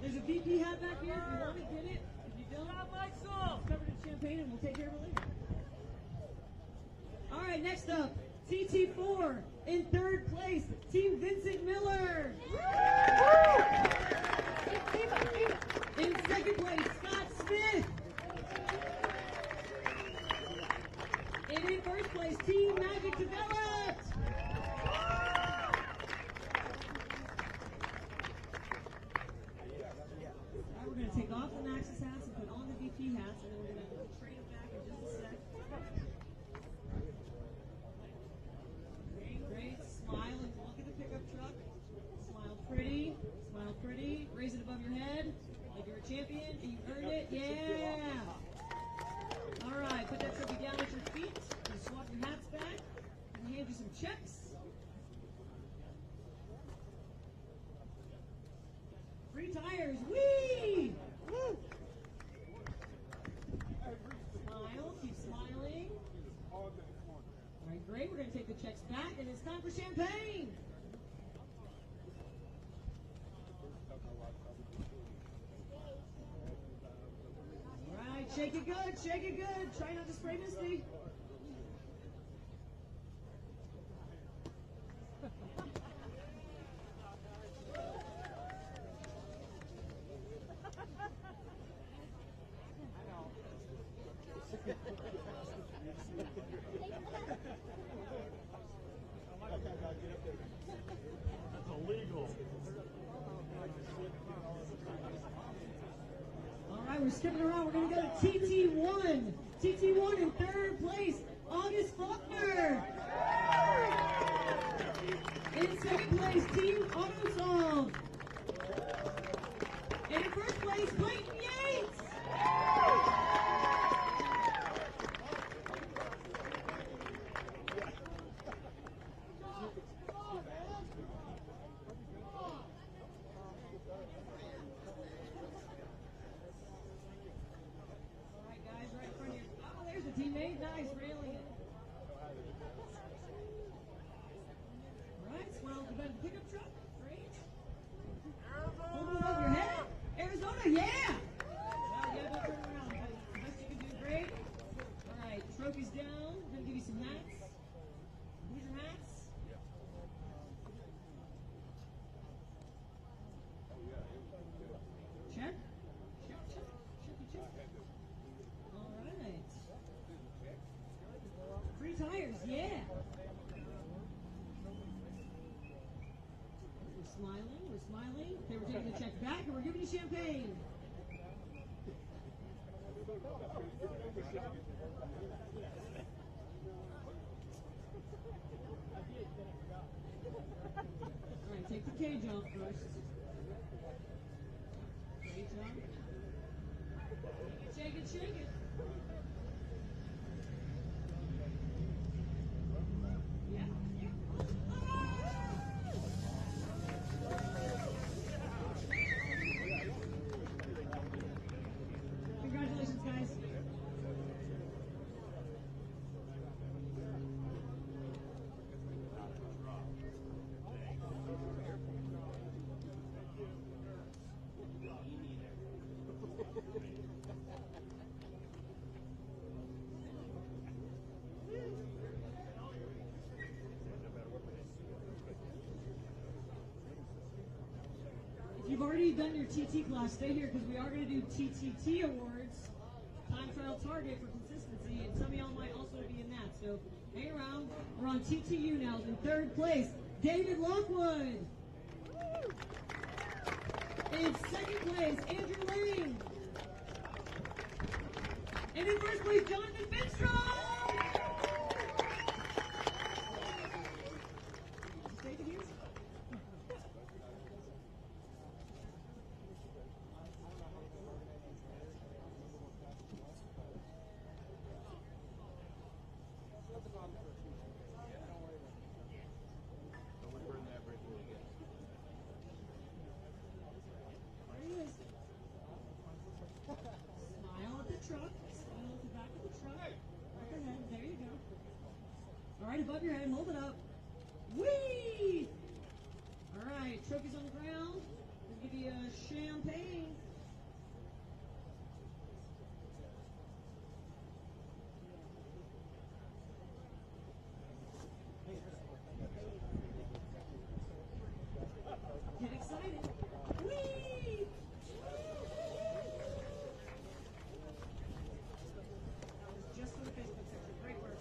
[SPEAKER 4] There's a VP hat back here. If you want it, get it. If you don't, it's covered in champagne and we'll take care of it later. All right, next up, TT4 in third place, Team Vincent Miller. In second place, Scott Smith. And in first place, Team Magic Developed. All right, we're going to take off the Maxis hats and put on the VP hats, and then we're going to trade them back in just a sec. Great. Smile and look at the pickup truck. Smile pretty. Smile pretty. Raise it above your head like you're a champion and you earned it. Yeah. All right. Put that trophy down at your feet. And swap your hats back. And hand you some checks. Free tires. Whee! Woo! Smile. Keep smiling. All right, great. We're going to take the checks back, and it's time for champagne. All right, shake it good, shake it good. Try not to spray Misty.
[SPEAKER 16] That's illegal.
[SPEAKER 4] All right, we're skipping around. We're going to go to TT1. TT1 in third place, August Faulkner. In second place, Team AutoSolve. And in first place, Clayton Yates. were smiling, they were taking the check back, and we're giving you champagne. All right, take the cage off first. Cage off. Shake it, shake it. Yeah. Congratulations, guys. If you've already done your TT class, stay here because we are going to do TTT awards, time trial target for consistency, and some of y'all might also be in that. So hang around. We're on TTU now. In third place, David Lockwood. In second place, Andrew Lane. And in first place, Jonathan Finstrom. Take it here. There he is. Smile at the truck. Smile at the back of the truck. Up ahead. There you go. All right, above your head. Hold it up. Whee! All right, trophies on the ground. We'll give you a champagne. Get excited. Whee! Just for the Facebook picture. Great work.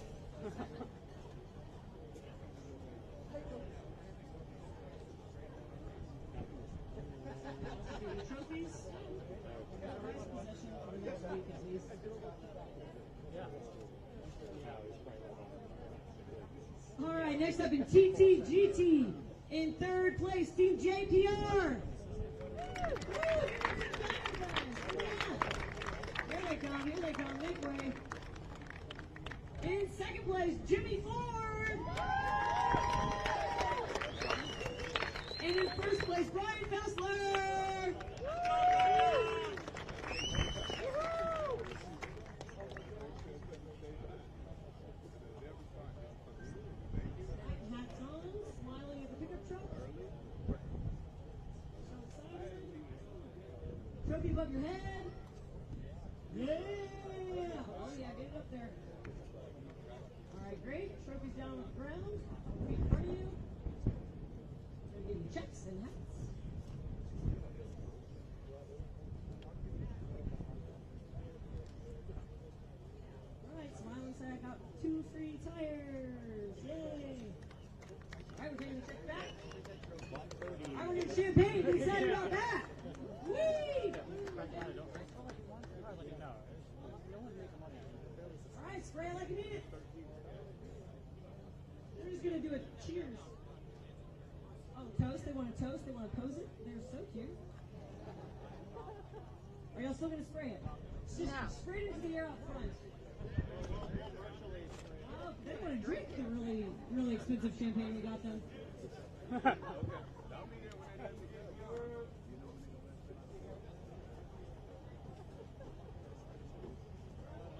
[SPEAKER 4] The trophies. Prize possession for the next week at least. All right, next up in TTGT. In third place, Team JPR. Here they come, make way. In second place, Jimmy Ford. And in first place, Brian Fessler. Hats on, smiling at the pickup truck. So excited. Trophy above your head. Yeah! Oh yeah, get it up there. All right, great. Trophies down on the ground. Feet in front of you. We're gonna give you checks and hats. All right, smiling sack out 2 free tires. Yay! All right, we're taking the check back. All right, we're getting champagne. Be excited about that. Whee! All right, spray it like you need it. They're just gonna do a cheers. Oh, toast. They want to toast. They want to pose it. They're so cute. Are y'all still gonna spray it? Just spray it into the air out front. Oh, they want to drink the really expensive champagne we got them.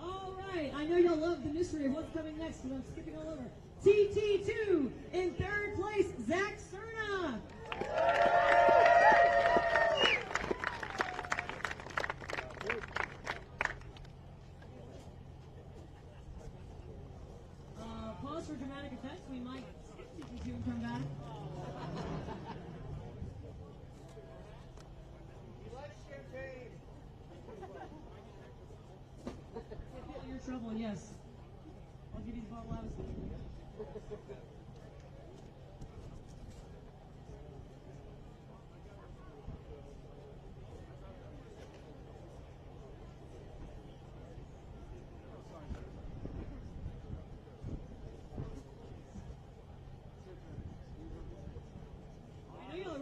[SPEAKER 4] All right, I know y'all love the mystery of what's coming next, but I'm skipping all over. TT2 in third place, Zach Cerna. Pause for dramatic effects. We might skip TT2 and come back.
[SPEAKER 16] You like champagne?
[SPEAKER 4] You're in trouble, yes. I'll give you the bottle out.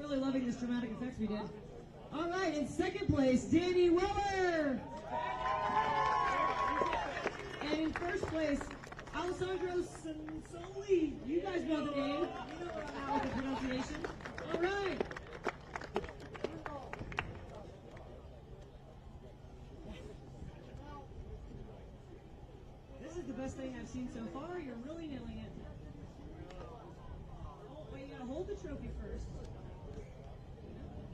[SPEAKER 4] really loving this dramatic effects we did. All right, in second place, Danny Weller. And in first place, Alessandro Sansoli. You guys know the name. You know where I'm at with the pronunciation. All right. This is the best thing I've seen so far. You're really nailing it. Oh, wait, you gotta hold the trophy first.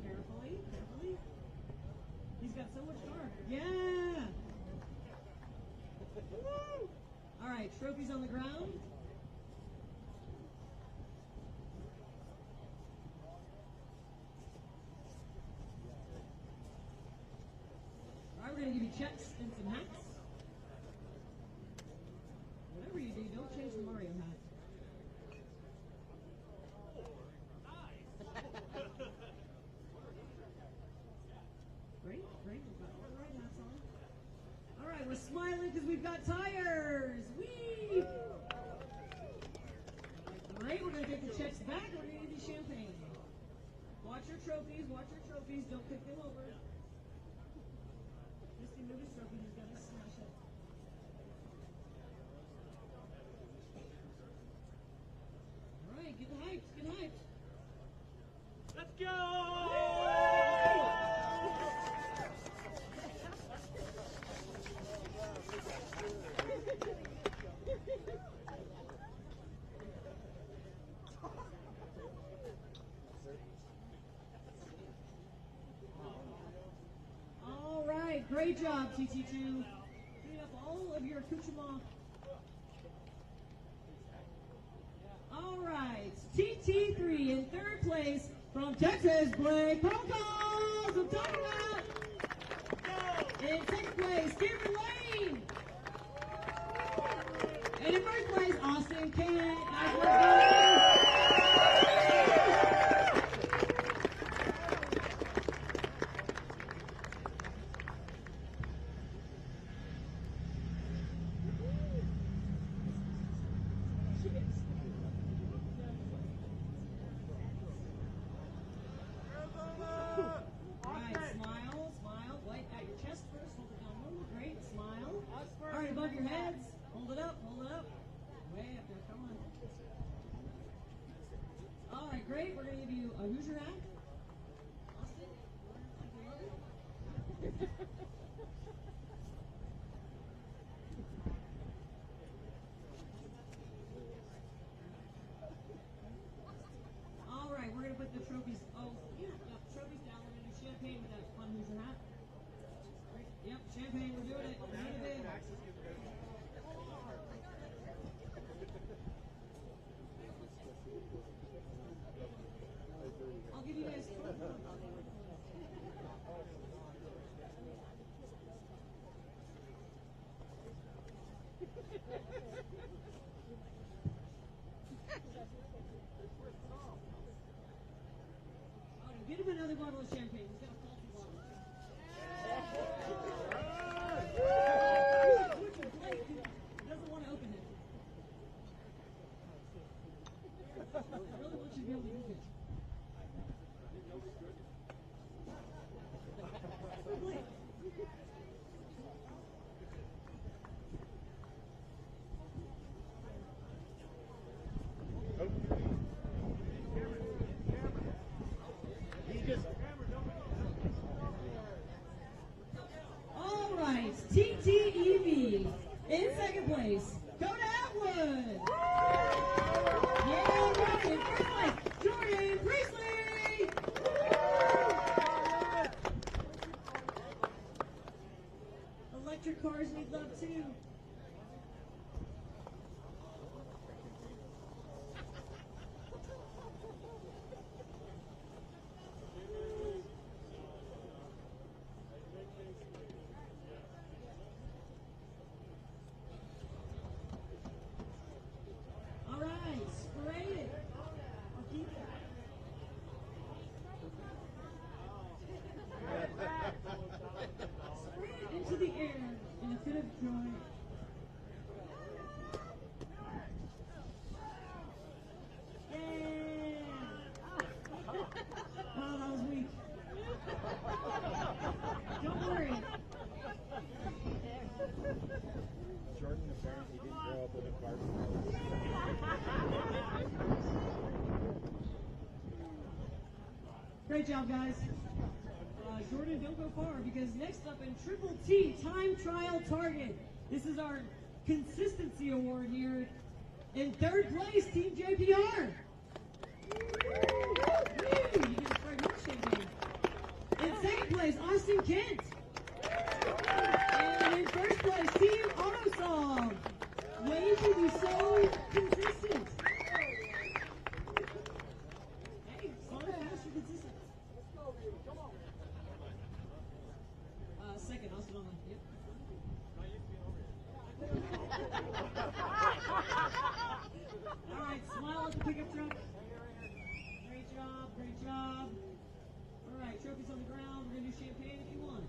[SPEAKER 4] Carefully, carefully. He's got so much guard. Yeah! Woo! All right, trophies on the ground. All right, we're gonna give you checks and some hats. Whatever you do, don't change the Mario hat. Great, great. We've got all the right hats on. All right, we're smiling because we've got tires. Whee! Great, we're going to take the checks back. We're going to give you champagne. Watch your trophies. Watch your trophies. Don't kick them over. Misty, move his trophy. He's got to smash it. All right, get hyped. Get hyped. Let's go! All right, great job, TT2. Clean up all of your accoutrements. All right, TT3 in third place from Texas, Blake Poco's. I'm talking about. In second place, Cameron Lane. And in first place, Austin Kent. Nice work, guys. All right, smile, smile. Light at your chest first. Hold it down low. Great, smile. All right, above your heads. Hold it up, hold it up. Way up there, come on. All right, great. We're going to give you a Hoosier hat. Austin, all right, we're going to put the trophies. Oh, yeah, trophies down. We're going to do champagne with that fun Hoosier hat. Yep, champagne. We're doing it. We're doing it in. I'll give you guys 12 minutes. Get him another bottle of champagne. He's got a faulty bottle. Blake doesn't want to open it. I really want you to be able to use it. Blake. Great job, guys. Jordan, don't go far, because next up in Triple T, Time Trial Target. This is our consistency award here. In third place, Team JPR. You get a spray more champagne. In second place, Austin Kent. And in first place, Team AutoSolve. Ways to be so consistent. Hey, slow down, faster, consistent. Come on. Second, Austin on the. Yep. All right, smile at the pickup truck. Great job, great job. All right, trophies on the ground. We're going to do champagne if you want.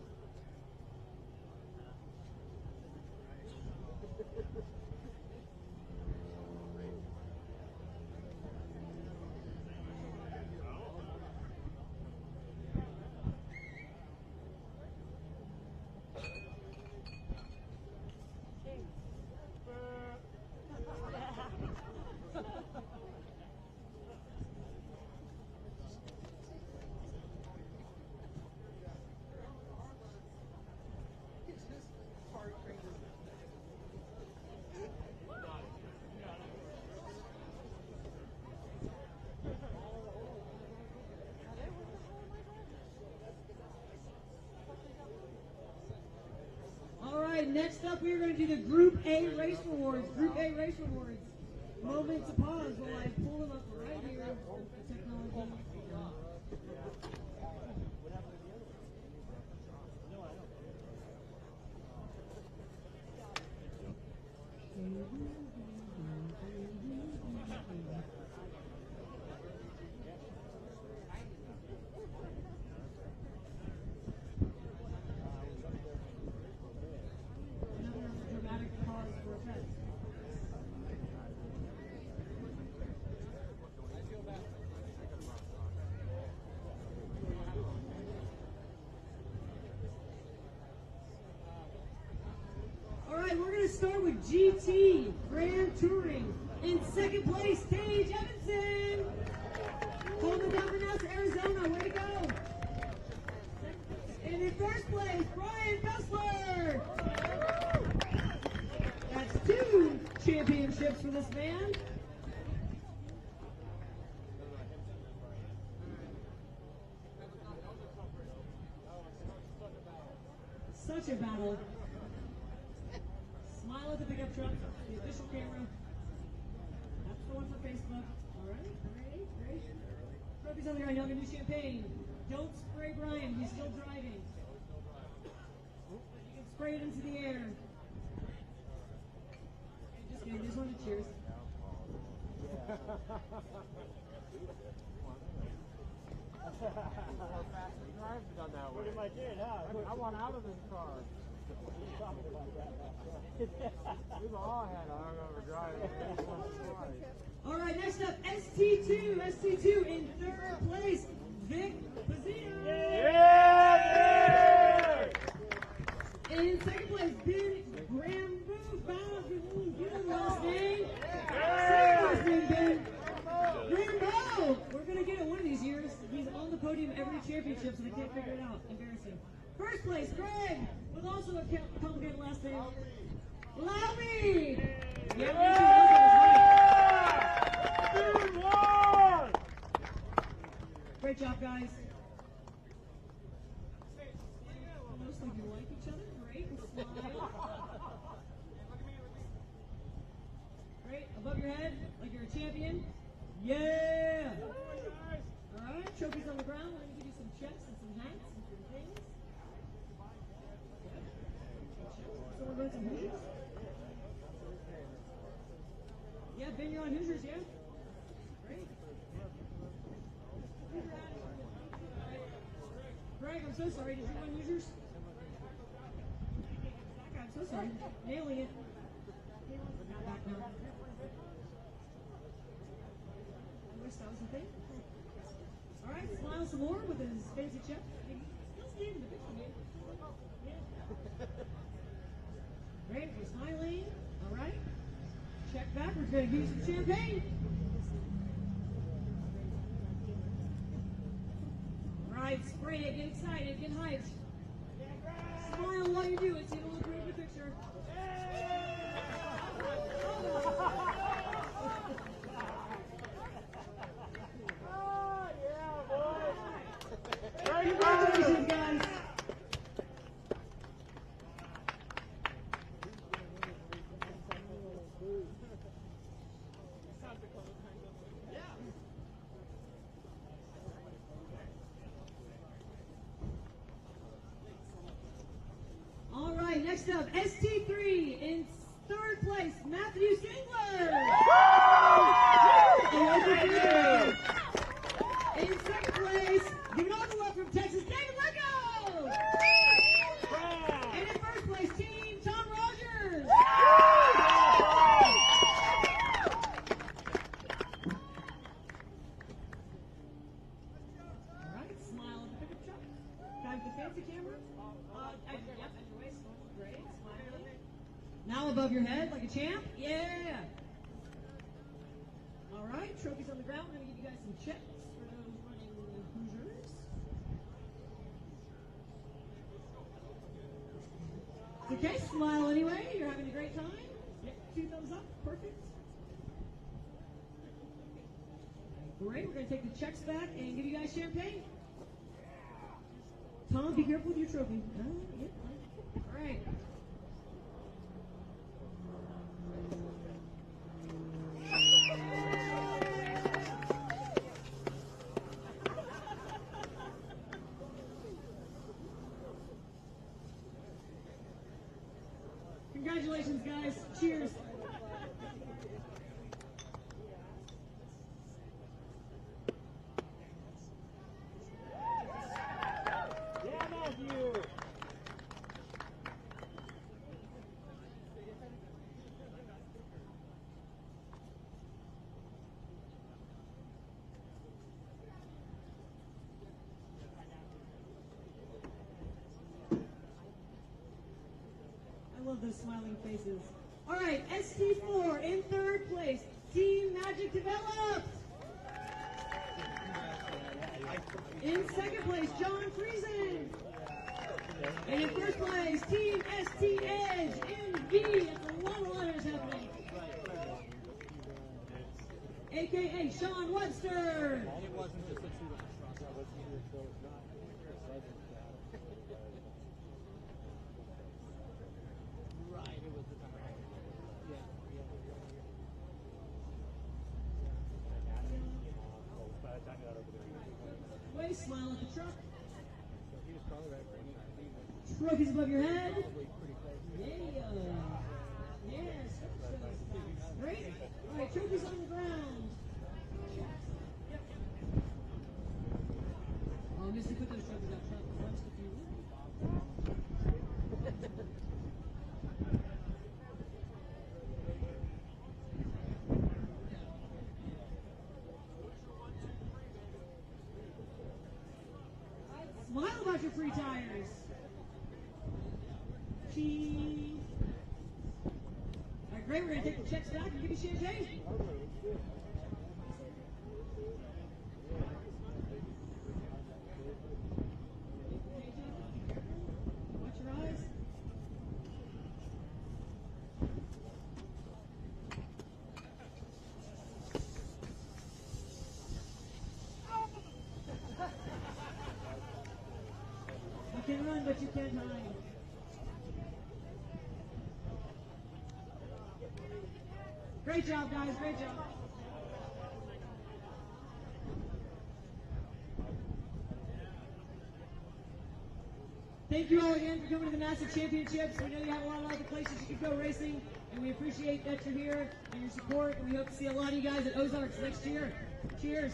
[SPEAKER 4] Next up, we are going to do the Group A Race Rewards. Group A Race Rewards. Moment to pause while I pull them up right here with the technology. We're going to start with GT Grand Touring. In second place, Paige Evanson. Holding down for DRIVENASA, Arizona. Way to go. And in first place, Brian Kessler. That's 2 championships for this man. Such a battle. Smile at the pickup truck, the official camera. That's the one for Facebook. All right, great. Trophies on the ground, y'all can do champagne. Don't spray Brian, he's still driving. You can spray it into the air. Just kidding, just wanted to cheers.
[SPEAKER 6] What am I doing? I want out of this car. We've all had a hungover driver.
[SPEAKER 4] All right, next up, ST2 in third place, Vic Pizzino.
[SPEAKER 6] Yeah!
[SPEAKER 4] And in second place, Ben Grambo. Get the last name. Second place, Ben Grambo. We're gonna get it one of these years. He's on the podium every championship, so they can't figure it out. Embarrassing. First place, Greg, with also a complicated last name, Lowry. Third one. Great job, guys. Looks like you like each other. Great. Smile. Great. Above your head, like you're a champion. Yeah. All right. Trophies on the ground. We're going to give you some checks and some hats and some things. So we're going to some Hoosiers? Yeah, Ben, you're on Hoosiers, yeah? Great. Greg, I'm so sorry. Did you win Hoosiers? I'm so sorry. Nailing it. Back now. I wish that was the thing. All right, smile some more with his fancy check. Still standing the picture, man. Yeah. Great, we're smiling. All right. Check back. We're going to give you some champagne. right, spray it, get excited, get hyped. Smile while you do it so you don't look rude in the picture. Congratulations, guys. All right, next up, ST3 in third place, Matthew Singler. In second place, give it all the love from Texas, David Lego. And in first place, team Tom Rogers. All right, smile at the pickup truck. Time for the fancy camera. At your waist. Great, smiling. Now above your head like a champ. Yeah. All right, trophies on the ground. We're going to give you guys some checks for those running Hoosiers. It's okay, smile anyway. You're having a great time. Yep, 2 thumbs up. Perfect. Great, we're going to take the checks back and give you guys champagne. Tom, be careful with your trophy. Yep. All right. Congratulations, guys. Cheers.
[SPEAKER 6] Yeah, Matthew.
[SPEAKER 4] I love those smiling faces. All right, ST4 in third place, Team Magic Developed. In second place, John Friesen. And in first place, Team ST Edge MV. That's a lot of letters happening. AKA Sean Webster. Way, smile at the truck. Trophies above your head. Yeah. Yes. Great. All right, trophies on the ground. Oh, Missy, put those trophies out front. Once if you Smile about your free tires. Cheese. All right, great. We're going to take the checks back and give you champagne. Watch your eyes. You can run, but you can't hide. Great job, guys. Great job. Thank you all again for coming to the NASA Championships. We know you have a lot of other places you can go racing, and we appreciate that you're here and your support, and we hope to see a lot of you guys at Ozarks next year. Cheers.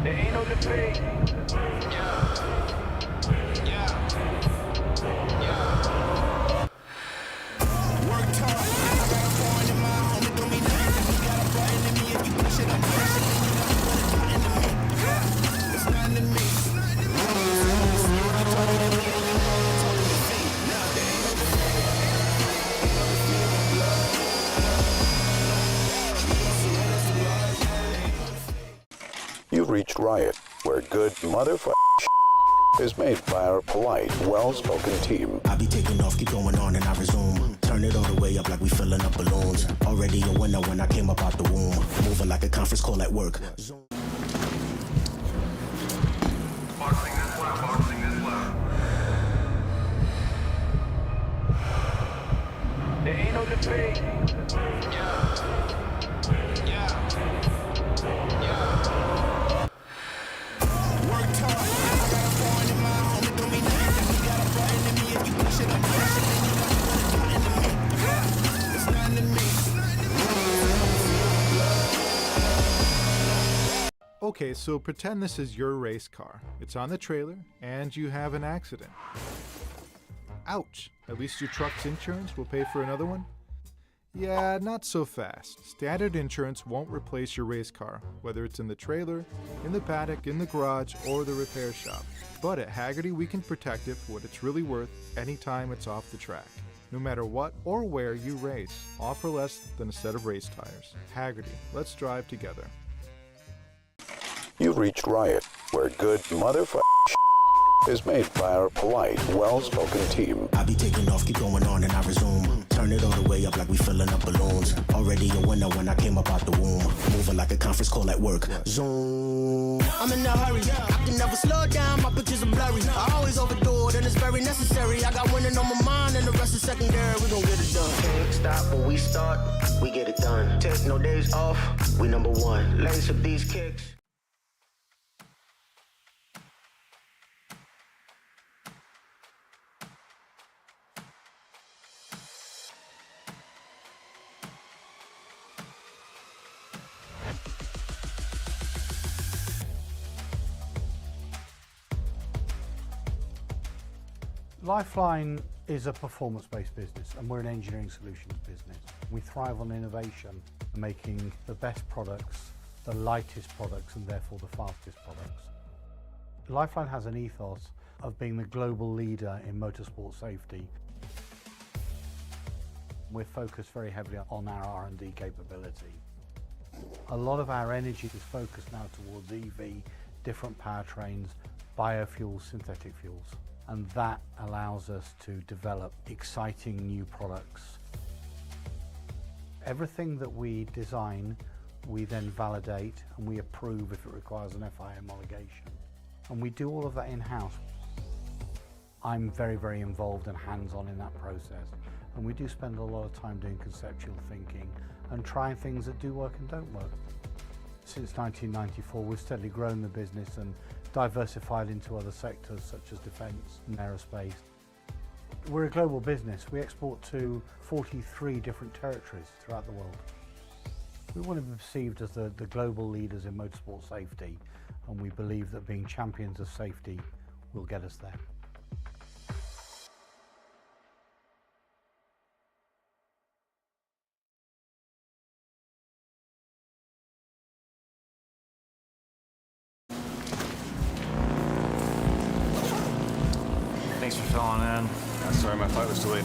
[SPEAKER 16] There ain't no debate. Worked hard. I got a foreign in my homie, do me nothing. You got a button in me if you push it, I'm pushing. And you know you got a button in me. It's nothing to me.
[SPEAKER 9] You've reached Riot, where good motherfucking is made by our polite, well-spoken team.
[SPEAKER 10] I be taking off, keep going on, and I resume. Turn it all the way up like we filling up balloons. Already a winner when I came up out the womb. Moving like a conference call at work. Zoom.
[SPEAKER 16] Boxing this left, boxing this left. There ain't no debate. Worked hard. I got a foreign in my homie, do me nothing. You got a button in me if you push it, I'm pushing. And you know you got a button in me. It's nothing to me.
[SPEAKER 15] Okay, so pretend this is your race car. It's on the trailer, and you have an accident. Ouch! At least your truck's insurance will pay for another one? Yeah, not so fast. Standard insurance won't replace your race car, whether it's in the trailer, in the paddock, in the garage, or the repair shop. But at Hagerty, we can protect it for what it's really worth anytime it's off the track. No matter what or where you race, offer less than a set of race tires. Hagerty, let's drive together.
[SPEAKER 9] You've reached Riot, where good motherfucking is made by our polite, well-spoken team.
[SPEAKER 10] I be taking off, keep going on, and I resume. Turn it all the way up like we filling up balloons. Already a winner when I came up out the womb. Moving like a conference call at work. Zoom. I'm in a hurry. I can never slow down. My pictures are blurry. I always overdo it, and it's very necessary. I got winning on my mind, and the rest is secondary. We gon' get it done. Can't stop when we start. We get it done. Take no days off. We number one. Lace up these kicks.
[SPEAKER 11] Lifeline is a performance-based business, and we're an engineering solutions business. We thrive on innovation, making the best products, the lightest products, and therefore the fastest products. Lifeline has an ethos of being the global leader in motorsport safety. We're focused very heavily on our R&D capability. A lot of our energy is focused now towards EV, different powertrains, biofuels, synthetic fuels. And that allows us to develop exciting new products. Everything that we design, we then validate and we approve if it requires an FIA homologation. And we do all of that in-house. I'm very, very involved and hands-on in that process. And we do spend a lot of time doing conceptual thinking and trying things that do work and don't work. Since 1994, we've steadily grown the business and diversified into other sectors such as defence and aerospace. We're a global business. We export to 43 different territories throughout the world. We want to be perceived as the global leaders in motorsport safety, and we believe that being champions of safety will get us there.
[SPEAKER 17] Thanks for filling in. Sorry, my flight was delayed.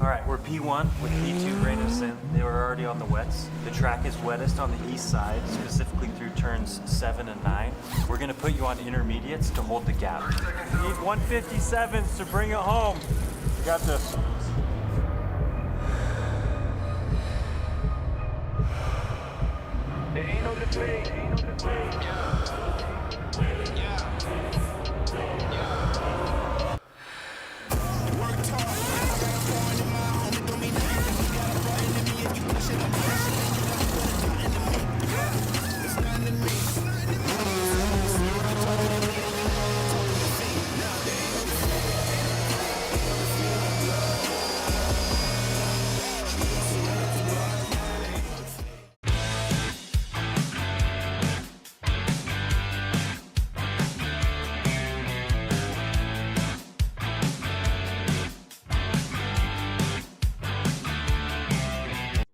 [SPEAKER 20] All right, we're P1 with P2 rein us in. They were already on the wets. The track is wettest on the east side, specifically through turns 7 and 9. We're gonna put you on intermediates to hold the gap. You need 157s to bring it home.
[SPEAKER 17] You got this.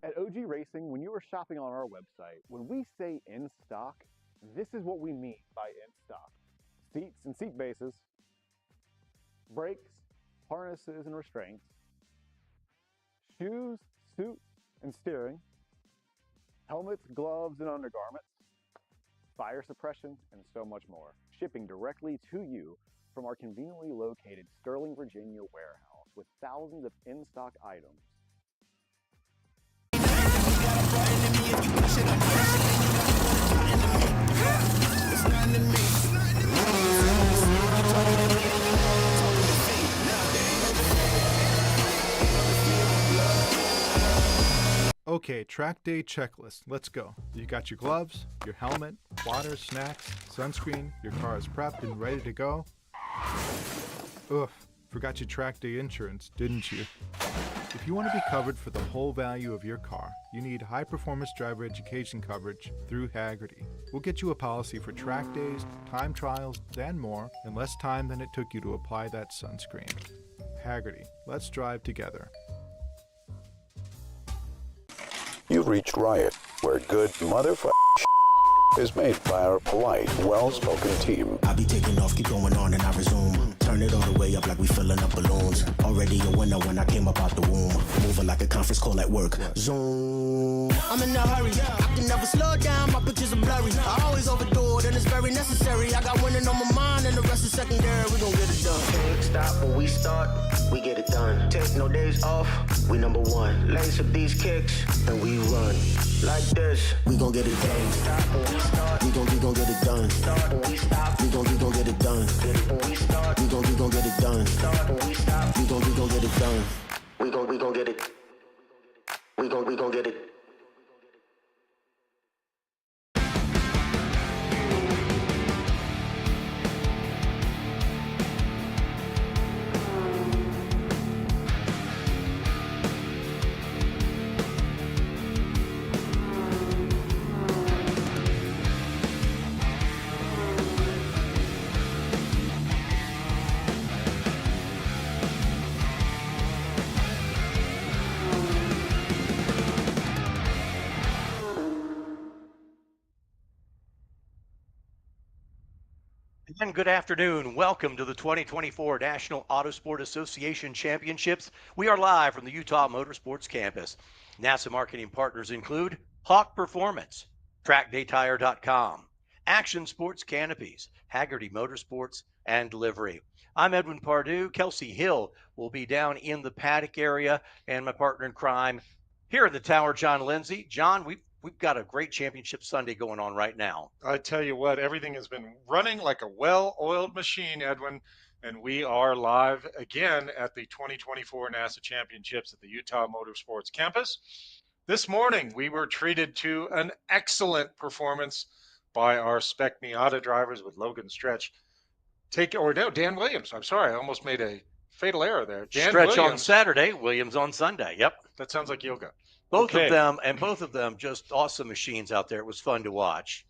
[SPEAKER 7] At OG Racing, when you are shopping on our website, when we say in stock, this is what we mean by in stock. Seats and seat bases, brakes, harnesses and restraints, shoes, suits and steering, helmets, gloves and undergarments, fire suppression, and so much more. Shipping directly to you from our conveniently located Sterling, Virginia warehouse with thousands of in-stock items.
[SPEAKER 8] Okay, track day checklist. Let's go. You got your gloves, your helmet, water, snacks, sunscreen, your car is prepped and ready to go. Ugh, forgot your track day insurance, didn't you? If you want to be covered for the whole value of your car, you need high-performance driver education coverage through Hagerty. We'll get you a policy for track days, time trials, and more in less time than it took you to apply that sunscreen. Hagerty, let's drive together.
[SPEAKER 9] You've reached Riot, where good motherfucking is made by our polite, well-spoken team.
[SPEAKER 10] I be taking off, keep going on, and I resume. Turn it all the way up like we filling up balloons. Already a winner when I came up out the womb. Moving like a conference call at work. Zoom. I'm in a hurry. I can never slow down. My pictures are blurry. I always overdo it, and it's very necessary. I got winning on my mind, and the rest is secondary. We gon' get it done. Can't stop when we start. We get it done. Take no days off. We number one. Lace up these kicks, and we run like this. We gon' get it done. Stop when we start. We gon' get it done. Start when we stop. We gon' get it done. Get it when we start. We gon' get it done. Start when we stop. We gon' get it done. We gon' get it. We gon' get it.
[SPEAKER 1] And good afternoon. Welcome to the 2024 National Autosport Association Championships. We are live from the Utah Motorsports Campus. NASA marketing partners include Hawk Performance, TrackDayTire.com, Action Sports Canopies, Hagerty Motorsports, and Delivery. I'm Edwin Pardue. Kelsey Hill will be down in the paddock area, and my partner in crime here in the tower, John Lindsay. John, we've got a great championship Sunday going on right now.
[SPEAKER 2] I tell you what, everything has been running like a well-oiled machine, Edwin, and we are live again at the 2024 NASA Championships at the Utah Motorsports Campus. This morning, we were treated to an excellent performance by our Spec Miata drivers with Logan Stretch. Dan Williams. I'm sorry, I almost made a fatal error there. Dan
[SPEAKER 1] Stretch
[SPEAKER 2] Williams,
[SPEAKER 1] on Saturday, Williams on Sunday. Yep.
[SPEAKER 2] That sounds like yoga.
[SPEAKER 1] Both of them just awesome machines out there. It was fun to watch.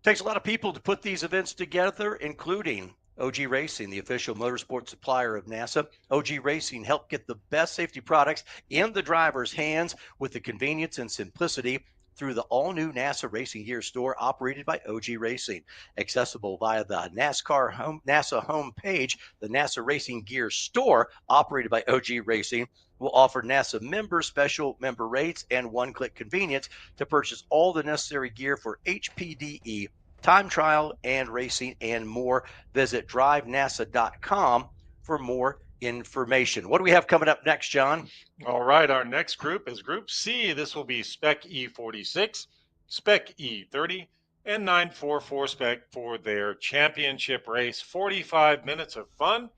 [SPEAKER 1] Takes a lot of people to put these events together, including OG Racing, the official motorsport supplier of NASA. OG Racing helped get the best safety products in the driver's hands with the convenience and simplicity through the all-new NASA Racing Gear store operated by OG Racing. Accessible via the NASA home page, the NASA Racing Gear store operated by OG Racing will offer NASA members special member rates and one-click convenience to purchase all the necessary gear for HPDE, time trial, and racing, and more. Visit DRIVENASA.com for more information. What do we have coming up next, John?
[SPEAKER 2] All right, our next group is Group C. This will be Spec E46, Spec E30 and 944 Spec for their championship race. 45 minutes of fun,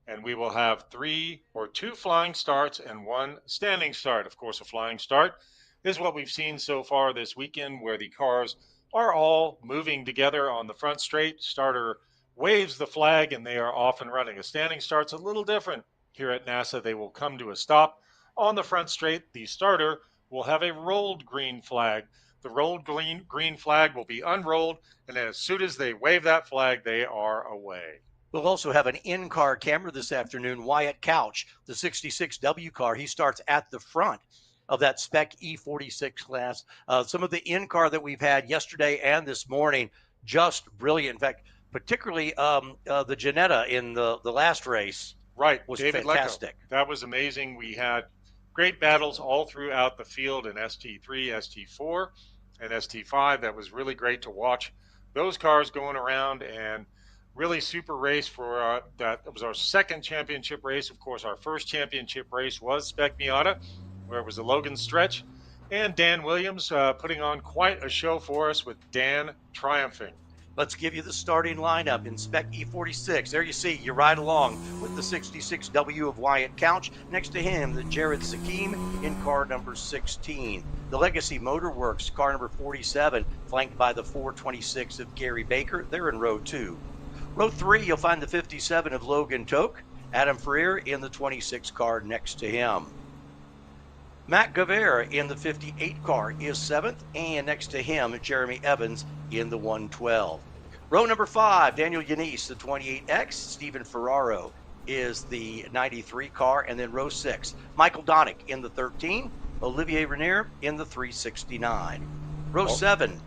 [SPEAKER 2] and we will have 2 flying starts and 1 standing start. Of course, a flying start is what we've seen so far this weekend, where the cars are all moving together on the front straight. Starter waves the flag and they are off and running. A standing start's a little different. Here at NASA, they will come to a stop on the front straight. The starter will have a rolled green flag. The rolled green flag will be unrolled, and as soon as they wave that flag, they are away.
[SPEAKER 1] We'll also have an in-car camera this afternoon. Wyatt Couch, the 66W car, he starts at the front of that Spec E46 class. Some of the in-car that we've had yesterday and this morning, just brilliant. In fact, particularly the Janetta in the last race.
[SPEAKER 2] Right,
[SPEAKER 1] was
[SPEAKER 2] David
[SPEAKER 1] fantastic.
[SPEAKER 2] Lecco. That was amazing. We had great battles all throughout the field in ST3, ST4, and ST5. That was really great to watch those cars going around, and really super race for that. It was our second championship race. Of course, our first championship race was Spec Miata, where it was a Logan stretch, and Dan Williams putting on quite a show for us with Dan triumphing.
[SPEAKER 1] Let's give you the starting lineup in Spec E46. There you see, you ride along with the 66W of Wyatt Couch. Next to him, the Jared Zakim in car number 16. The Legacy Motorworks, car number 47, flanked by the 426 of Gary Baker. They're in row 2. Row 3, you'll find the 57 of Logan Toke. Adam Freer in the 26 car next to him. Matt Gavera in the 58 car is 7th, and next to him, Jeremy Evans in the 112. Row number 5, Daniel Yanis, the 28X. Stephen Ferraro is the 93 car. And then row 6, Michael Donick in the 13, Olivier Renier in the 369. Row 7,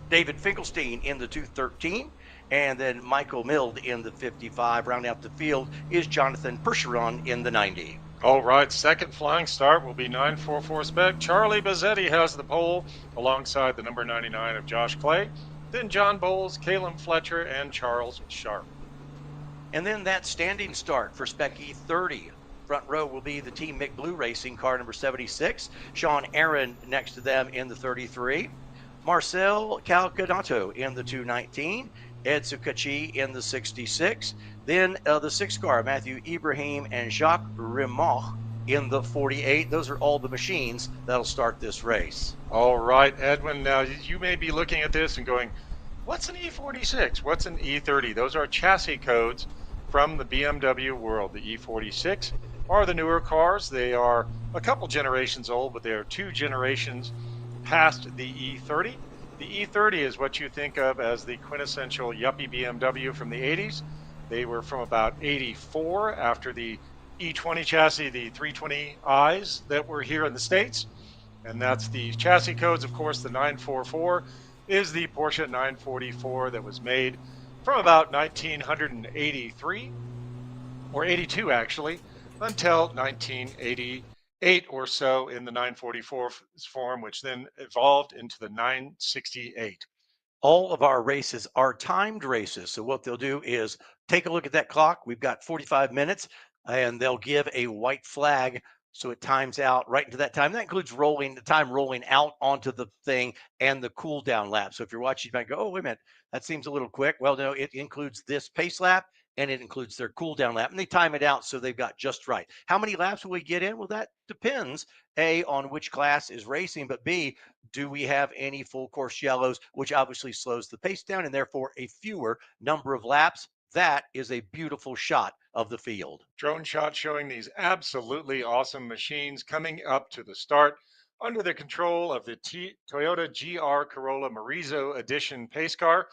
[SPEAKER 1] David Finkelstein in the 213. And then Michael Mild in the 55. Rounding out the field is Jonathan Percheron in the 90.
[SPEAKER 2] All right, second flying start will be 944 Spec. Charlie Bazzetti has the pole alongside the number 99 of Josh Clay. Then John Bowles, Caleb Fletcher, and Charles Sharp.
[SPEAKER 1] And then that standing start for Spec E30. Front row will be the Team McBlue Racing, car number 76. Sean Aaron next to them in the 33. Marcel Calcadato in the 219. Ed Sukachi in the 66. Then the 6 car, Matthew Ibrahim and Jacques Remach in the 48. Those are all the machines that'll start this race.
[SPEAKER 2] All right, Edwin, now you may be looking at this and going, what's an E46? What's an E30? Those are chassis codes from the BMW world. The E46 are the newer cars. They are a couple generations old, but they are 2 generations past the E30. The E30 is what you think of as the quintessential yuppie BMW from the 80s. They were from about 84 after the E20 chassis, the 320i's that were here in the States. And that's the chassis codes. Of course, the 944 is the Porsche 944 that was made from about 1983, or 82 actually, until 1988 or so in the 944 form, which then evolved into the 968.
[SPEAKER 1] All of our races are timed races. So what they'll do is take a look at that clock. We've got 45 minutes, and they'll give a white flag so it times out right into that time. That includes the time rolling out onto the thing and the cool down lap. So if you're watching, you might go, oh, wait a minute, that seems a little quick. Well, no, it includes this pace lap and it includes their cool down lap, and they time it out so they've got just right. How many laps will we get in? Well, that depends, A, on which class is racing, but B, do we have any full course yellows, which obviously slows the pace down and therefore a fewer number of laps. That is a beautiful shot of the field.
[SPEAKER 2] Drone shot showing these absolutely awesome machines coming up to the start under the control of the Toyota GR Corolla Marizo Edition pace car,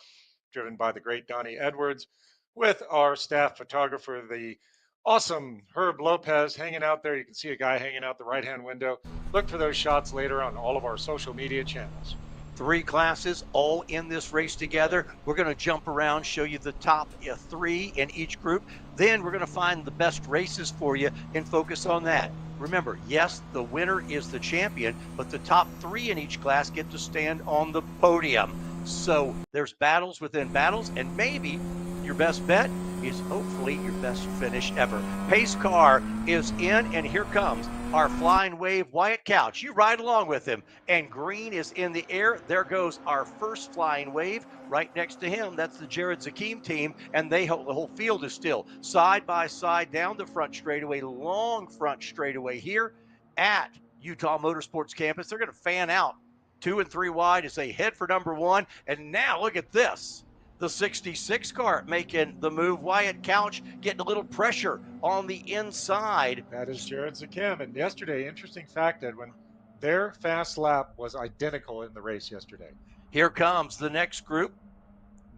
[SPEAKER 2] driven by the great Donnie Edwards, with our staff photographer, the awesome Herb Lopez, hanging out there. You can see a guy hanging out the right-hand window. Look for those shots later on all of our social media channels.
[SPEAKER 1] 3 classes all in this race together. We're going to jump around, show you the top 3 in each group. Then we're going to find the best races for you and focus on that. Remember, yes, the winner is the champion, but the top 3 in each class get to stand on the podium. So there's battles within battles, and maybe your best bet is hopefully your best finish ever. Pace car is in, and here comes our Flying Wave Wyatt Couch. You ride along with him, and green is in the air. There goes our first Flying Wave. Right next to him, that's the Jared Zakim team, and the whole field is still side by side down the front straightaway, long front straightaway here at Utah Motorsports Campus. They're going to fan out 2 and 3 wide as they head for number 1. And now look at this. The 66 car making the move. Wyatt Couch getting a little pressure on the inside.
[SPEAKER 2] That is Jared Zakim. And yesterday, interesting fact, Edwin, their fast lap was identical in the race yesterday.
[SPEAKER 1] Here comes the next group.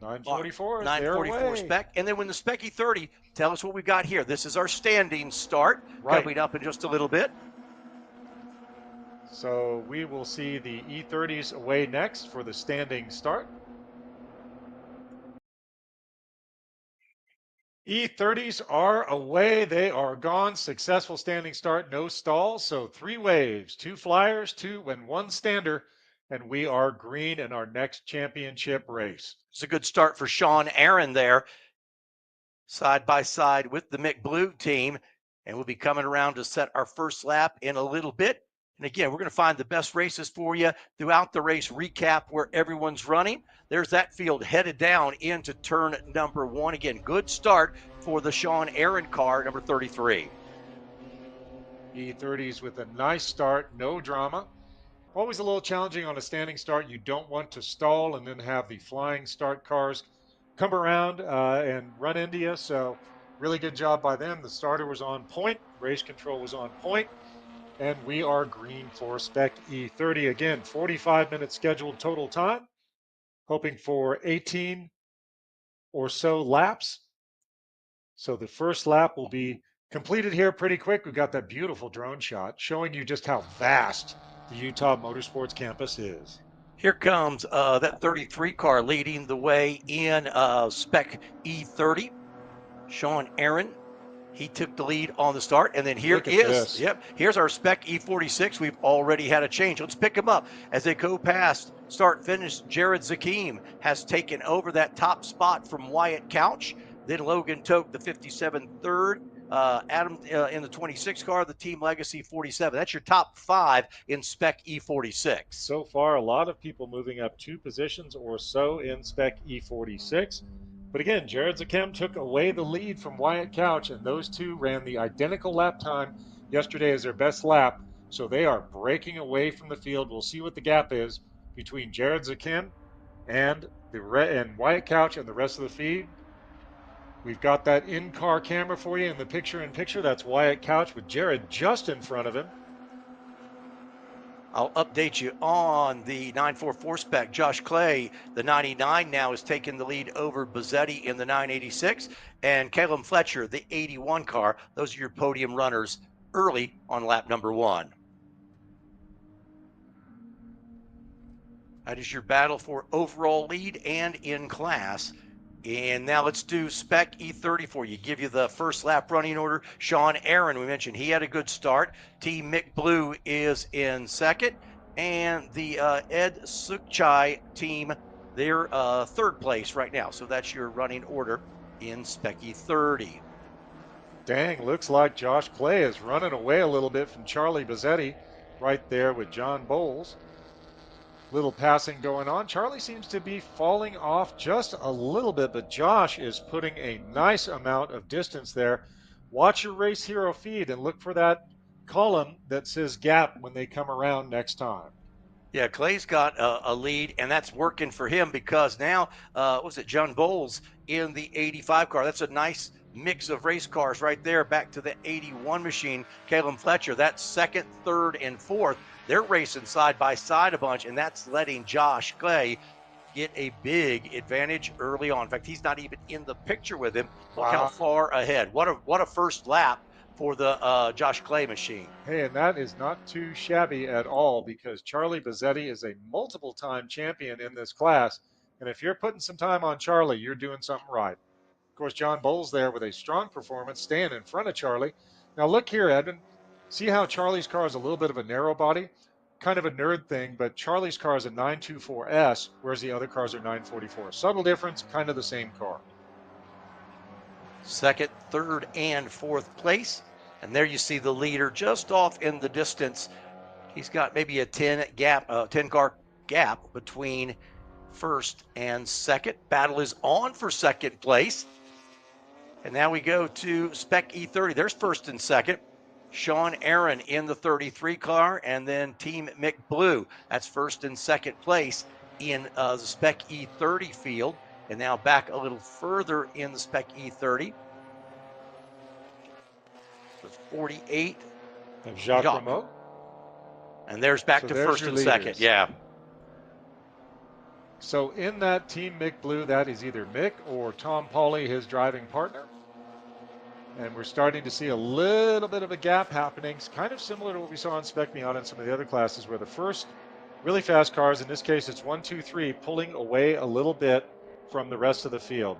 [SPEAKER 2] 944.
[SPEAKER 1] 944 Spec. And then when the Spec E30, tell us what we've got here. This is our standing start coming up in just a little bit.
[SPEAKER 2] So we will see the E30s away next for the standing start. E30s are away. They are gone. Successful standing start, no stalls. So 3 waves, 2 flyers, 2 and 1 stander. And we are green in our next championship race.
[SPEAKER 1] It's a good start for Sean Aaron there, side by side with the Mick Blue team. And we'll be coming around to set our first lap in a little bit. And again, we're going to find the best races for you throughout the race recap where everyone's running. There's that field headed down into turn number 1. Again, good start for the Sean Aaron car, number 33.
[SPEAKER 2] E30s with a nice start, no drama. Always a little challenging on a standing start. You don't want to stall and then have the flying start cars come around and run into you. So really good job by them. The starter was on point. Race control was on point. And we are green for Spec E30. Again, 45 minutes scheduled total time. Hoping for 18 or so laps. So the first lap will be completed here pretty quick. We've got that beautiful drone shot showing you just how vast the Utah Motorsports Campus is.
[SPEAKER 1] Here comes that 33 car leading the way in Spec E30. Sean Aaron, he took the lead on the start, and then here's our Spec E46. We've already had a change. Let's pick them up as they go past start finish. Jared Zakim has taken over that top spot from Wyatt Couch. Then Logan Toke, the 57 third. Adam in the 26 car, the Team Legacy 47. That's your top 5 in Spec E46.
[SPEAKER 2] So far, a lot of people moving up 2 positions or so in Spec E46. But again, Jared Zakim took away the lead from Wyatt Couch, and those 2 ran the identical lap time yesterday as their best lap. So they are breaking away from the field. We'll see what the gap is between Jared Zakim and Wyatt Couch and the rest of the feed. We've got that in-car camera for you in the picture-in-picture. That's Wyatt Couch with Jared just in front of him.
[SPEAKER 1] I'll update you on the 944 Spec. Josh Clay, the 99 now, is taking the lead over Bazzetti in the 986. And Caleb Fletcher, the 81 car. Those are your podium runners early on lap number 1. That is your battle for overall lead and in class. And now let's do Spec E30 for you. Give you the first lap running order. Sean Aaron, we mentioned he had a good start. Team Mick Blue is in second. And the Ed Sukchai team, they're third place right now. So that's your running order in Spec E30.
[SPEAKER 2] Dang, looks like Josh Clay is running away a little bit from Charlie Bazzetti right there with John Bowles. Little passing going on. Charlie seems to be falling off just a little bit, but Josh is putting a nice amount of distance there. Watch your Race Hero feed and look for that column that says gap when they come around next time.
[SPEAKER 1] Yeah, Clay's got a lead, and that's working for him because now, John Bowles in the 85 car. That's a nice mix of race cars right there. Back to the 81 machine. Caleb Fletcher, that's second, third, and fourth. They're racing side by side a bunch, and that's letting Josh Clay get a big advantage early on. In fact, he's not even in the picture with him. Look how far ahead. What a first lap for the Josh Clay machine.
[SPEAKER 2] Hey, and that is not too shabby at all because Charlie Bazzetti is a multiple-time champion in this class. And if you're putting some time on Charlie, you're doing something right. Of course, John Bowles there with a strong performance, staying in front of Charlie. Now look here, Edmund. See how Charlie's car is a little bit of a narrow body? Kind of a nerd thing, but Charlie's car is a 924S, whereas the other cars are 944. Subtle difference, kind of the same car.
[SPEAKER 1] second, third, and fourth place. And there you see the leader just off in the distance. He's got maybe a 10 car gap between first and second. Battle is on for second place. And now we go to Spec E30. There's first and second. Sean Aaron in the 33 car, and then Team Mick Blue. That's first and second place in the Spec E30 field. And now back a little further in the Spec E30. With 48.
[SPEAKER 12] And Jacques Rameau.
[SPEAKER 1] And there's back to first and second. Yeah.
[SPEAKER 12] So in that Team Mick Blue, that is either Mick or Tom Pauly, his driving partner. And we're starting to see a little bit of a gap happening. It's kind of similar to what we saw in Spec Miata and some of the other classes, where the first really fast cars, in this case it's 1, 2, 3, pulling away a little bit from the rest of the field.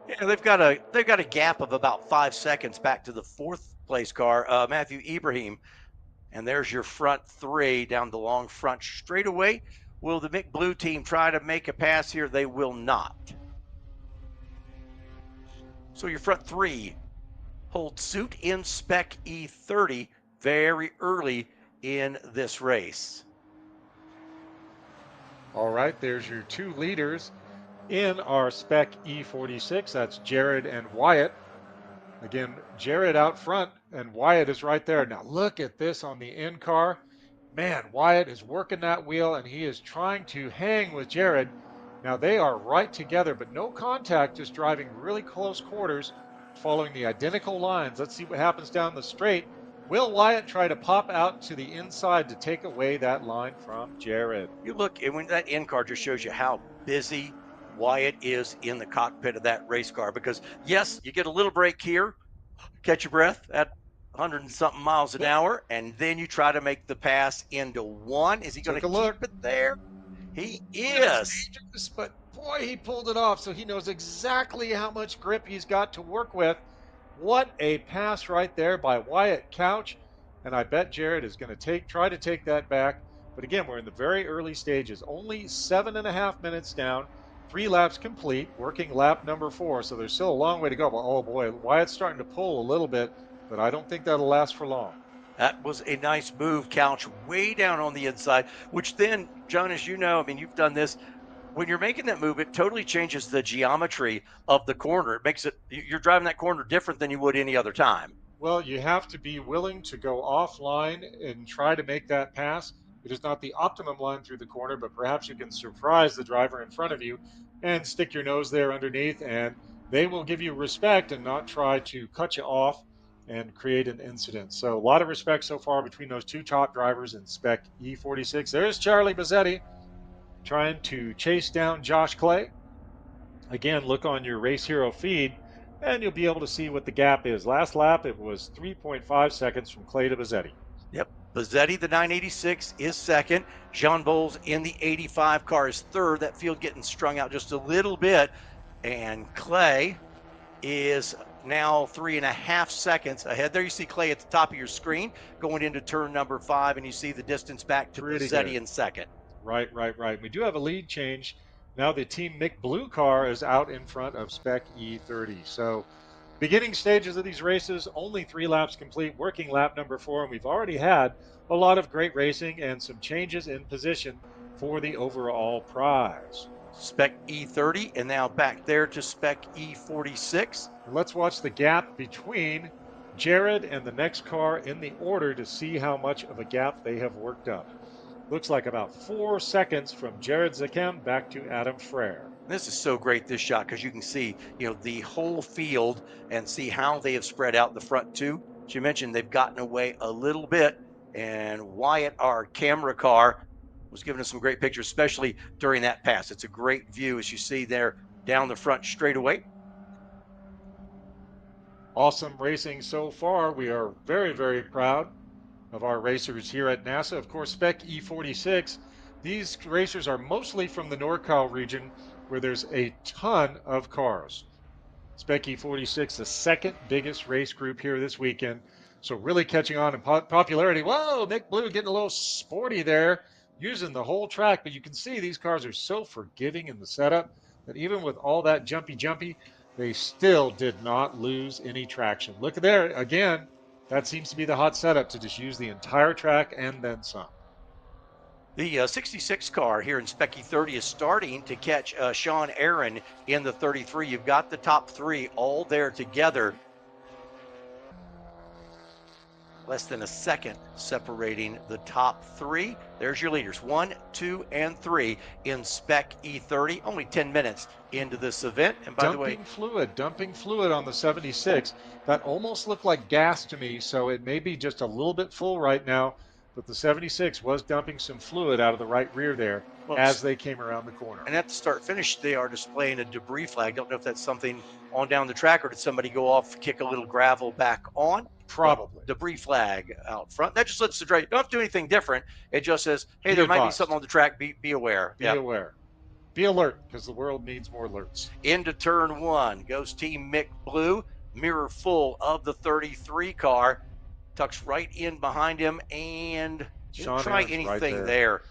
[SPEAKER 1] Yeah, they've got a gap of about 5 seconds back to the fourth place car, Matthew Ibrahim. And there's your front three down the long front straightaway. Will the Mick Blue team try to make a pass here? They will not. So your front three hold suit in Spec E30 very early in this race.
[SPEAKER 12] All right, there's your two leaders in our Spec E46. That's Jared and Wyatt. Again, Jared out front and Wyatt is right there. Now look at this on the in car. Man, Wyatt is working that wheel and he is trying to hang with Jared. Now they are right together, but no contact, just driving really close quarters, following the identical lines. Let's see what happens down the straight. Will Wyatt try to pop out to the inside to take away that line from Jared?
[SPEAKER 1] You look, and when that in car just shows you how busy Wyatt is in the cockpit of that race car, because yes, you get a little break here, catch your breath at 100 and something miles an hour, and then you try to make the pass into one. Is he going to keep it there? He is.
[SPEAKER 12] But boy, he pulled it off, so he knows exactly how much grip he's got to work with. What a pass right there by Wyatt Couch, and I bet Jared is going to try to take that back. But again, we're in the very early stages, only 7.5 minutes down. 3 laps complete, working lap number 4, so there's still a long way to go. But oh boy, Wyatt's starting to pull a little bit, but I don't think that'll last for long.
[SPEAKER 1] That was a nice move, Couch, way down on the inside, which then, John, as you know, I mean, you've done this. When you're making that move, it totally changes the geometry of the corner. It makes it, you're driving that corner different than you would any other time.
[SPEAKER 12] Well, you have to be willing to go offline and try to make that pass. It is not the optimum line through the corner, but perhaps you can surprise the driver in front of you and stick your nose there underneath, and they will give you respect and not try to cut you off and create an incident. So a lot of respect so far between those two top drivers in Spec E46. There's Charlie Bazzetti trying to chase down Josh Clay. Again, look on your Race Hero feed, and you'll be able to see what the gap is. Last lap, it was 3.5 seconds from Clay to Bazzetti.
[SPEAKER 1] Yep. Bazzetti, the 986, is second. Jean Bowles in the 85 car is third. That field getting strung out just a little bit. And Clay is now 3.5 seconds ahead. There you see Clay at the top of your screen going into turn number 5, and you see the distance back to Bazzetti in second.
[SPEAKER 12] Right. We do have a lead change. Now the Team Mick Blue car is out in front of Spec E30. So beginning stages of these races, only 3 laps complete, working lap number 4, and we've already had a lot of great racing and some changes in position for the overall prize.
[SPEAKER 1] Spec E30, and now back there to Spec E46.
[SPEAKER 12] Let's watch the gap between Jared and the next car in the order to see how much of a gap they have worked up. Looks like about 4 seconds from Jared Zakem back to Adam Frere.
[SPEAKER 1] This is so great, this shot, because you can see, the whole field and see how they have spread out the front two. As you mentioned, they've gotten away a little bit, and Wyatt, our camera car, was giving us some great pictures, especially during that pass. It's a great view, as you see there down the front straightaway.
[SPEAKER 12] Awesome racing so far. We are very, very proud of our racers here at NASA. Of course, Spec E46, these racers are mostly from the NorCal region, where there's a ton of cars. Spec E46, the second biggest race group here this weekend. So really catching on in popularity. Whoa, Mick Blue getting a little sporty there, using the whole track. But you can see these cars are so forgiving in the setup that even with all that jumpy, they still did not lose any traction. Look at there again. That seems to be the hot setup, to just use the entire track and then some.
[SPEAKER 1] The 66 car here in Spec E30 is starting to catch Sean Aaron in the 33. You've got the top three all there together. Less than a second separating the top three. There's your leaders, 1, 2, and 3 in Spec E30. Only 10 minutes into this event. And by the way,
[SPEAKER 12] dumping fluid on the 76. That almost looked like gas to me, so it may be just a little bit full right now. But the 76 was dumping some fluid out of the right rear there as they came around the corner.
[SPEAKER 1] And at the start finish, they are displaying a debris flag. Don't know if that's something on down the track, or did somebody go off, kick a little gravel back on?
[SPEAKER 12] Probably.
[SPEAKER 1] Debris flag out front. That just lets the driver, don't have to do anything different. It just says, hey,
[SPEAKER 12] Be
[SPEAKER 1] there might be
[SPEAKER 12] advised.
[SPEAKER 1] something on the track. Be aware.
[SPEAKER 12] Be aware. Be alert, because the world needs more alerts.
[SPEAKER 1] Into turn one goes Team Mick Blue, mirror full of the 33 car. Tucks right in behind him and
[SPEAKER 12] Sean
[SPEAKER 1] try
[SPEAKER 12] Aaron's
[SPEAKER 1] anything
[SPEAKER 12] right
[SPEAKER 1] there.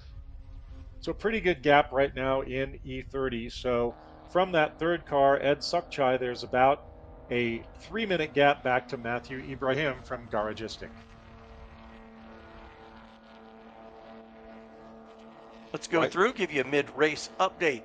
[SPEAKER 12] So pretty good gap right now in E30. So from that third car, Ed Sukchai, there's about a 3-minute gap back to Matthew Ibrahim from Garagistic.
[SPEAKER 1] Let's go through, give you a mid-race update.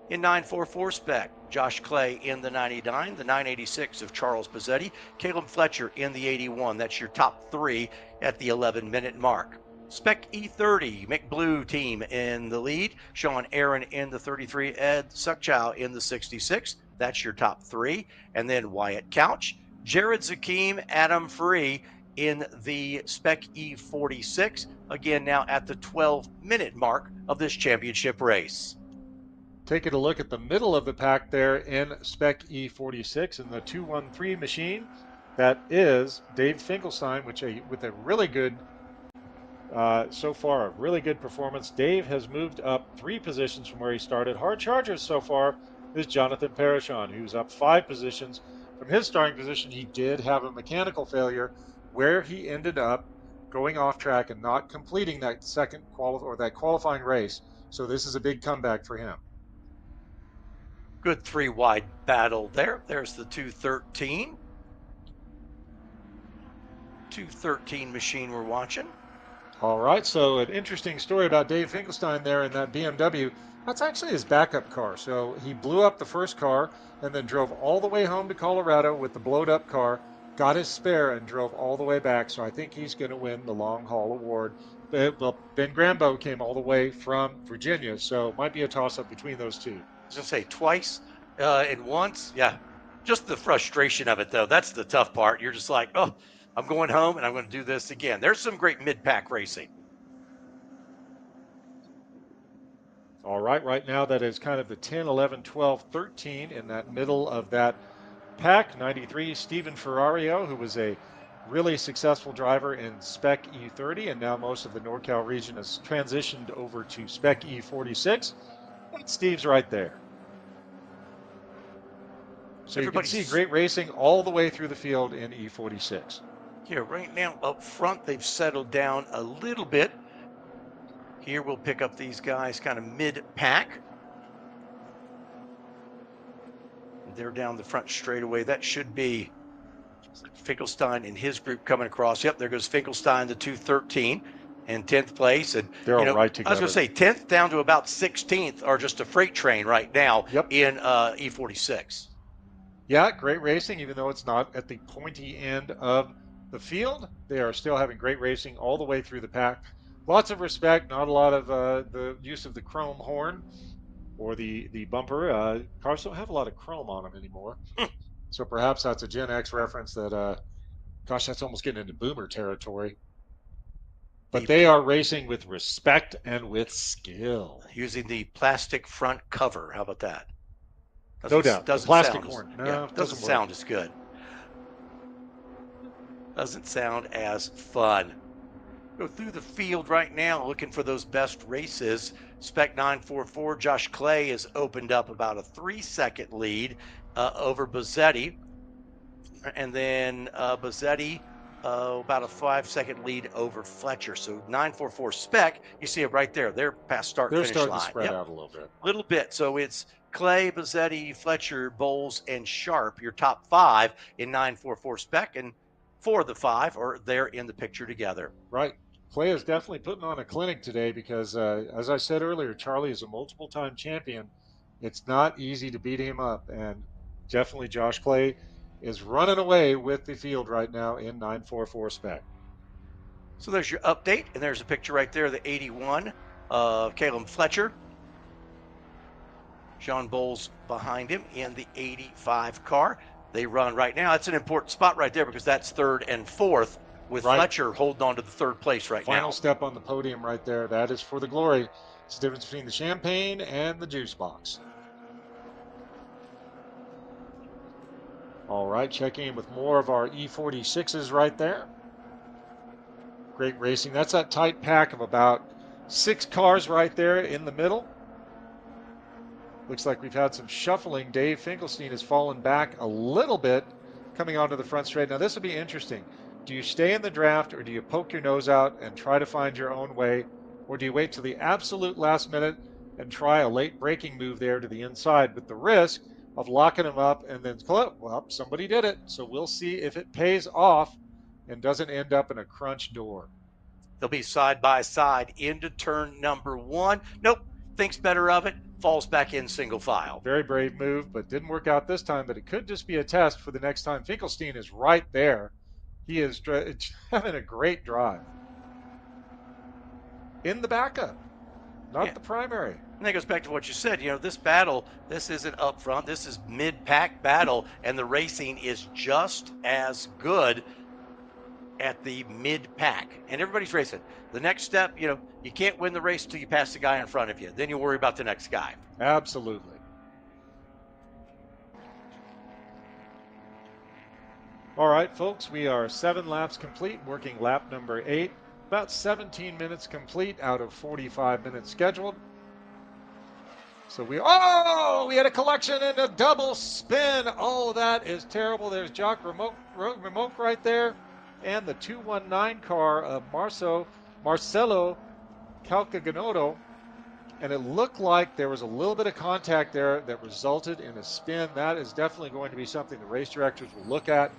[SPEAKER 1] In 944 Spec, Josh Clay in the 99, the 986 of Charles Pizzetti, Caleb Fletcher in the 81. That's your top three at the 11-minute mark. Spec E30, Mick Blue team in the lead, Sean Aaron in the 33, Ed Sukchow in the 66. That's your top three. And then Wyatt Couch, Jared Zakim, Adam Free in the Spec E46. Again, now at the 12-minute mark of this championship race.
[SPEAKER 12] Taking a look at the middle of the pack there in Spec E46 in the 213 machine. That is Dave Finkelstein, with a really good, so far, a really good performance. Dave has moved up 3 positions from where he started. Hard Chargers so far is Jonathan Parashon, who's up 5 positions. From his starting position, he did have a mechanical failure where he ended up going off track and not completing that that qualifying race. So this is a big comeback for him.
[SPEAKER 1] Good 3-wide battle there. There's the 213. 213 machine we're watching.
[SPEAKER 12] All right, so an interesting story about Dave Finkelstein there in that BMW. That's actually his backup car. So he blew up the first car and then drove all the way home to Colorado with the blowed up car, got his spare and drove all the way back. So I think he's going to win the long haul award. Well, Ben Grambo came all the way from Virginia, so it might be a toss-up between those two.
[SPEAKER 1] I was going to say twice and once. Yeah, just the frustration of it, though. That's the tough part. You're just like, oh, I'm going home and I'm going to do this again. There's some great mid-pack racing.
[SPEAKER 12] All right, right now that is kind of the 10, 11, 12, 13 in that middle of that pack. 93, Stephen Ferrario, who was a really successful driver in Spec E30, and now most of the NorCal region has transitioned over to Spec E46. And Steve's right there. So you can see great racing all the way through the field in E46.
[SPEAKER 1] Here, right now up front, they've settled down a little bit. Here we'll pick up these guys kind of mid-pack. They're down the front straightaway. That should be Finkelstein and his group coming across. Yep, there goes Finkelstein, the 213, in 10th place. And
[SPEAKER 12] they're all right together.
[SPEAKER 1] I was going to say 10th down to about 16th are just a freight train right now in E46.
[SPEAKER 12] Yeah, great racing, even though it's not at the pointy end of the field. They are still having great racing all the way through the pack. Lots of respect, not a lot of the use of the chrome horn or the bumper. Cars don't have a lot of chrome on them anymore. So perhaps that's a Gen X reference that, gosh, that's almost getting into boomer territory. But they are racing with respect and with skill.
[SPEAKER 1] Using the plastic front cover. How about that?
[SPEAKER 12] No doubt.
[SPEAKER 1] Doesn't
[SPEAKER 12] Plastic
[SPEAKER 1] sound
[SPEAKER 12] horn.
[SPEAKER 1] As,
[SPEAKER 12] No,
[SPEAKER 1] doesn't sound as good. Doesn't sound as fun. Go through the field right now looking for those best races. Spec 944, Josh Clay has opened up about a 3-second lead over Bazzetti. And then Bazzetti about a 5-second lead over Fletcher. So 944 Spec, you see it right there. They're past start
[SPEAKER 2] They're
[SPEAKER 1] finish
[SPEAKER 2] starting
[SPEAKER 1] line.
[SPEAKER 2] to spread out a little bit.
[SPEAKER 1] Little bit. So it's Clay, Bazzetti, Fletcher, Bowles, and Sharp, your top 5 in 944 Spec, and 4 of the 5 are there in the picture together.
[SPEAKER 2] Right. Clay is definitely putting on a clinic today because, as I said earlier, Charlie is a multiple-time champion. It's not easy to beat him up, and definitely Josh Clay is running away with the field right now in 944 Spec.
[SPEAKER 1] So there's your update, and there's a picture right there, the 81 of Caleb Fletcher. Sean Bowles behind him in the 85 car. They run right now. That's an important spot right there because that's 3rd and 4th with Fletcher holding on to the 3rd place right now.
[SPEAKER 2] Final step on the podium right there. That is for the glory. It's the difference between the champagne and the juice box. All right, checking in with more of our E46s right there. Great racing. That's that tight pack of about 6 cars right there in the middle. Looks like we've had some shuffling. Dave Finkelstein has fallen back a little bit coming onto the front straight. Now this will be interesting. Do you stay in the draft or do you poke your nose out and try to find your own way? Or do you wait till the absolute last minute and try a late braking move there to the inside with the risk of locking them up and then, well, somebody did it. So we'll see if it pays off and doesn't end up in a crunch door.
[SPEAKER 1] They'll be side by side into turn number 1. Nope, thinks better of it, falls back in single file.
[SPEAKER 2] Very brave move, but didn't work out this time, but it could just be a test for the next time. Finkelstein is right there. He is having a great drive. In the backup, not the primary.
[SPEAKER 1] And that goes back to what you said. You know, this battle, this isn't up front. This is mid-pack battle, and the racing is just as good at the mid-pack. And everybody's racing. The next step, you know, you can't win the race until you pass the guy in front of you. Then you worry about the next guy.
[SPEAKER 2] Absolutely. All right, folks, we are 7 laps complete, working lap number 8. About 17 minutes complete out of 45 minutes scheduled. So we had a collection and a double spin. Oh, that is terrible. There's Jock Remote right there. And the 219 car of Marcelo Calcaganotto. And it looked like there was a little bit of contact there that resulted in a spin. That is definitely going to be something the race directors will look at.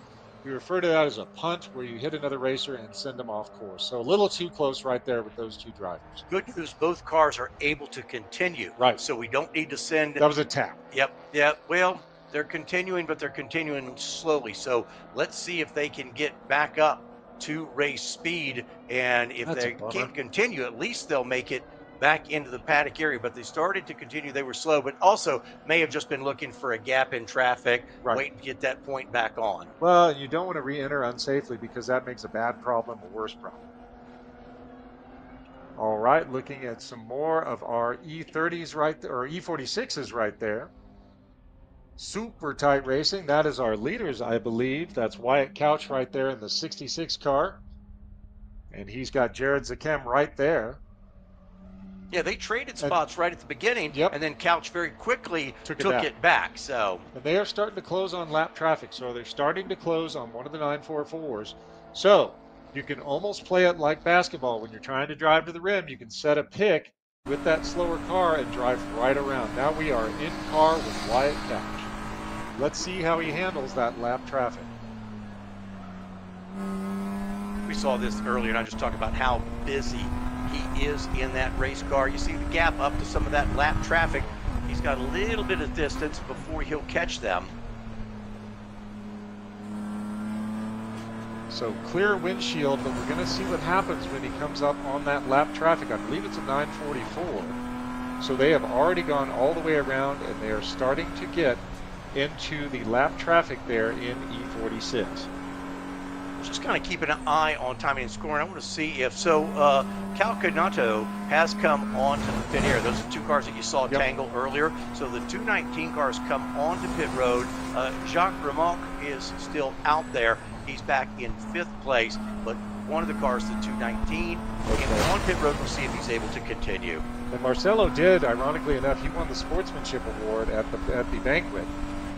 [SPEAKER 2] We refer to that as a punt, where you hit another racer and send them off course. So a little too close right there with those 2 drivers.
[SPEAKER 1] Good news, both cars are able to continue.
[SPEAKER 2] Right.
[SPEAKER 1] So we don't need to send.
[SPEAKER 2] That was a tap.
[SPEAKER 1] Yep. Well, they're continuing, but they're continuing slowly. So let's see if they can get back up to race speed. And if they can't continue, at least they'll make it back into the paddock area. But they started to continue. They were slow, but also may have just been looking for a gap in traffic, waiting to get that point back on.
[SPEAKER 2] Well, you don't want to re-enter unsafely because that makes a bad problem a worse problem. All right, looking at some more of our E30s right there, or E46s right there. Super tight racing. That is our leaders, I believe. That's Wyatt Couch right there in the 66 car. And he's got Jared Zakem right there.
[SPEAKER 1] Yeah, they traded spots right at the beginning, and then Couch very quickly took it back. So,
[SPEAKER 2] and they are starting to close on lap traffic. So they're starting to close on one of the 944s. So you can almost play it like basketball. When you're trying to drive to the rim, you can set a pick with that slower car and drive right around. Now we are in car with Wyatt Couch. Let's see how he handles that lap traffic.
[SPEAKER 1] We saw this earlier, and I just talked about how busy he is in that race car. You see the gap up to some of that lap traffic. He's got a little bit of distance before he'll catch them.
[SPEAKER 2] So clear windshield, but we're going to see what happens when he comes up on that lap traffic. I believe it's a 944. So they have already gone all the way around, and they are starting to get into the lap traffic there in E46.
[SPEAKER 1] Just kind of keeping an eye on timing and scoring. I want to see if Calcaganotto has come onto the pit area. Those are 2 cars that you saw tangle earlier. So the 219 cars come onto pit road. Jacques Remock is still out there. He's back in 5th place, but one of the cars, the 219, on pit road. We'll see if he's able to continue.
[SPEAKER 2] And Marcelo did, ironically enough, he won the Sportsmanship Award at the banquet.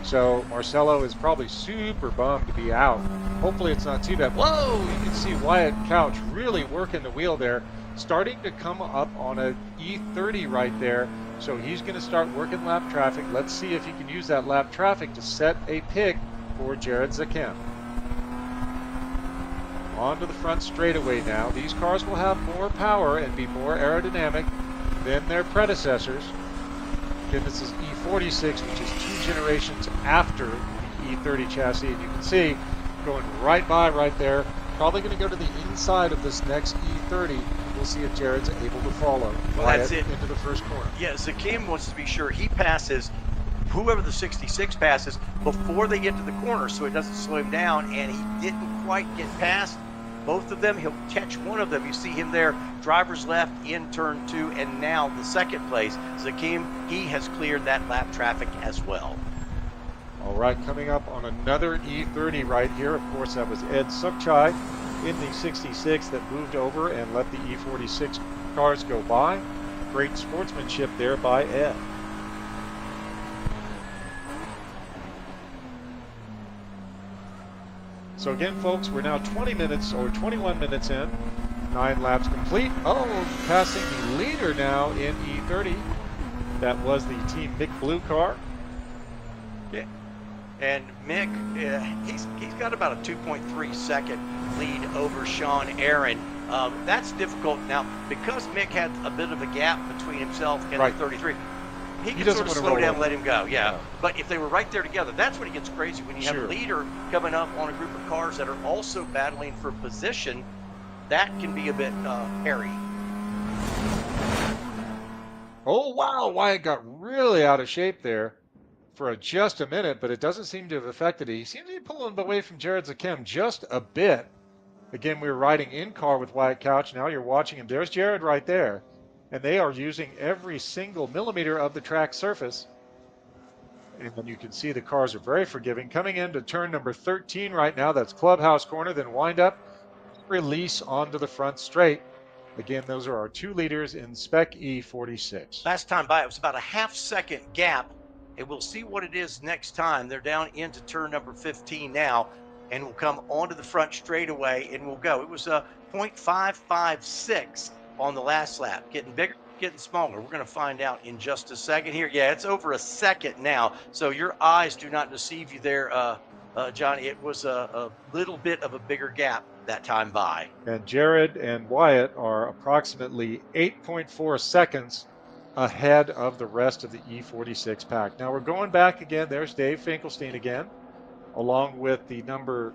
[SPEAKER 12] So Marcelo is probably super bummed to be out. Hopefully it's not too bad. Whoa, you can see Wyatt Couch really working the wheel there, starting to come up on a E30 right there. So he's going to start working lap traffic. Let's see if he can use that lap traffic to set a pick for Jared Zakem. Onto the front straightaway now. These cars will have more power and be more aerodynamic than their predecessors. Again, this is E46, which is 2 generations after the E30 chassis. And you can see going right by right there. Probably going to go to the inside of this next E30. We'll see if Jared's able to follow
[SPEAKER 1] That's it.
[SPEAKER 12] into the first corner.
[SPEAKER 1] Yeah, Zakim wants to be sure he passes whoever the 66 passes before they get to the corner so it doesn't slow him down, and he didn't quite get past both of them. He'll catch one of them. You see him there, driver's left in turn 2, and now the second place. Zakim, he has cleared that lap traffic as well.
[SPEAKER 12] All right, coming up on another E30 right here. Of course, that was Ed Sukchai in the 66 that moved over and let the E46 cars go by. Great sportsmanship there by Ed. So again, folks, we're now 20 minutes or 21 minutes in. 9 laps complete. Oh, passing the leader now in E30. That was the Team Mick Blue car.
[SPEAKER 1] Yeah. And Mick, he's got about a 2.3 second lead over Sean Aaron. That's difficult now because Mick had a bit of a gap between himself and the 33. He can sort of slow down and let him go, yeah. But if they were right there together, that's when it gets crazy. When you have a leader coming up on a group of cars that are also battling for position, that can be a bit hairy.
[SPEAKER 12] Oh, wow, Wyatt got really out of shape there for just a minute, but it doesn't seem to have affected it. He seems to be pulling away from Jared Zakem just a bit. Again, we were riding in car with Wyatt Couch. Now you're watching him. There's Jared right there. And they are using every single millimeter of the track surface. And then you can see the cars are very forgiving. Coming into turn number 13 right now, that's clubhouse corner, then wind up, release onto the front straight. Again, those are our 2 leaders in Spec E46.
[SPEAKER 1] Last time by, it was about a half-second gap, and we'll see what it is next time. They're down into turn number 15 now, and we'll come onto the front straightaway, and we'll go. It was a 0.556 on the last lap, getting bigger, getting smaller. We're going to find out in just a second here. Yeah, it's over a second now, so your eyes do not deceive you there, Johnny. It was a little bit of a bigger gap that time by.
[SPEAKER 12] And Jared and Wyatt are approximately 8.4 seconds ahead of the rest of the E46 pack. Now we're going back again. There's Dave Finkelstein again, along with the number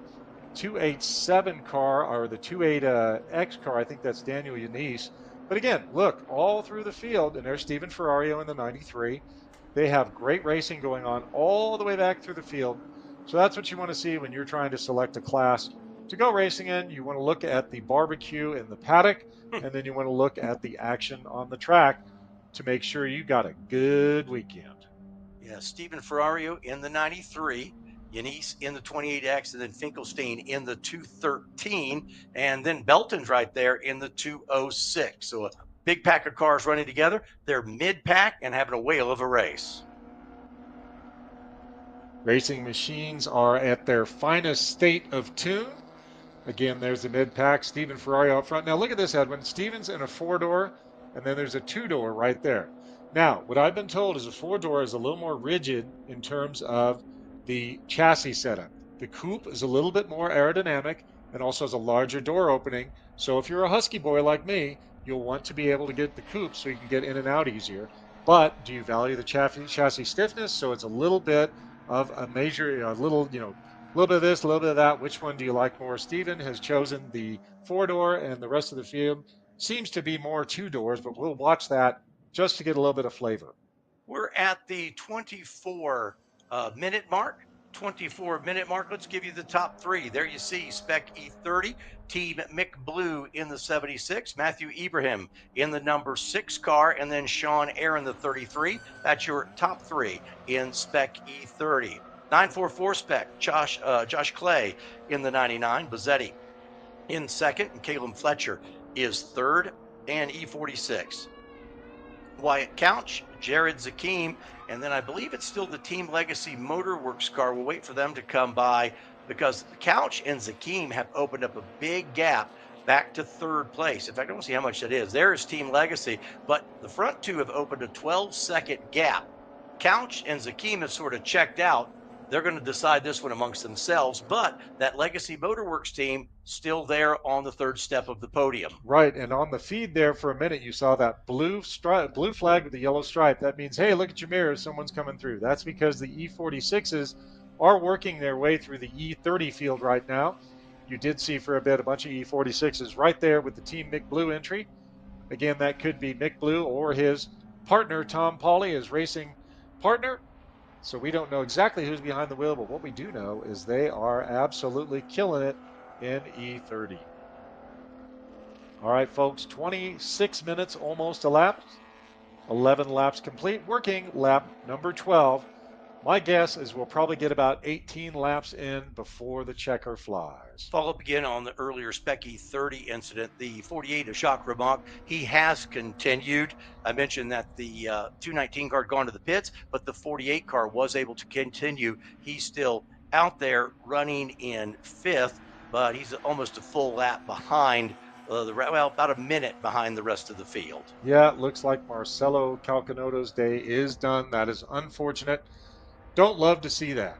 [SPEAKER 12] 287 car, or the 28X car. I think that's Daniel Yanis. But again, look, all through the field, and there's Stephen Ferrario in the 93. They have great racing going on all the way back through the field. So that's what you want to see when you're trying to select a class to go racing in. You want to look at the barbecue in the paddock, and then you want to look at the action on the track to make sure you got a good weekend.
[SPEAKER 1] Yeah, Stephen Ferrario in the 93. Yanis in the 28X, and then Finkelstein in the 213, and then Belton's right there in the 206. So a big pack of cars running together. They're mid-pack and having a whale of a race.
[SPEAKER 12] Racing machines are at their finest state of tune. Again, there's the mid-pack, Stephen Ferrario up front. Now look at this, Edwin. Stephen's in a 4-door, and then there's a 2-door right there. Now, what I've been told is a 4-door is a little more rigid in terms of the chassis setup. The coupe is a little bit more aerodynamic and also has a larger door opening. So if you're a husky boy like me, you'll want to be able to get the coupe so you can get in and out easier. But do you value the chassis stiffness? So it's a little bit of a major, a little bit of this, a little bit of that. Which one do you like more? Stephen has chosen the 4-door, and the rest of the field seems to be more 2-doors, but we'll watch that just to get a little bit of flavor.
[SPEAKER 1] We're at the 24-minute mark. 24-minute mark. Let's give you the top 3. There you see Spec E30, Team Mick Blue in the 76, Matthew Ibrahim in the number 6 car, and then Sean Aaron the 33. That's your top 3 in Spec E30. 944 Spec, Josh Clay in the 99, Bazzetti in second, and Caleb Fletcher is third, and E46. Wyatt Couch, Jared Zakim, and then I believe it's still the Team Legacy Motorworks car. We'll wait for them to come by because Couch and Zakim have opened up a big gap back to third place. In fact, I don't see how much that is. There's Team Legacy, but the front two have opened a 12-second gap. Couch and Zakim have sort of checked out. They're going to decide this one amongst themselves, but that Legacy Motorworks team still there on the third step of the podium.
[SPEAKER 12] Right, and on the feed there for a minute, you saw that blue flag with the yellow stripe. That means, hey, look at your mirrors, someone's coming through. That's because the E46s are working their way through the E30 field right now. You did see for a bit a bunch of E46s right there with the Team Mick Blue entry. Again, that could be Mick Blue or his partner, Tom Pauly, his racing partner. So we don't know exactly who's behind the wheel, but what we do know is they are absolutely killing it in E30. All right, folks, 26 minutes almost elapsed. 11 laps complete, working lap number 12. My guess is we'll probably get about 18 laps in before the checker flies.
[SPEAKER 1] Follow up again on the earlier Spec E30 incident. The 48 of Jacques Remarque, he has continued. I mentioned that the 219 car had gone to the pits, but the 48 car was able to continue. He's still out there running in fifth, but he's almost a full lap behind about a minute behind the rest of the field.
[SPEAKER 12] Yeah, it looks like Marcelo Calcanoto's day is done. That is unfortunate. Don't love to see that.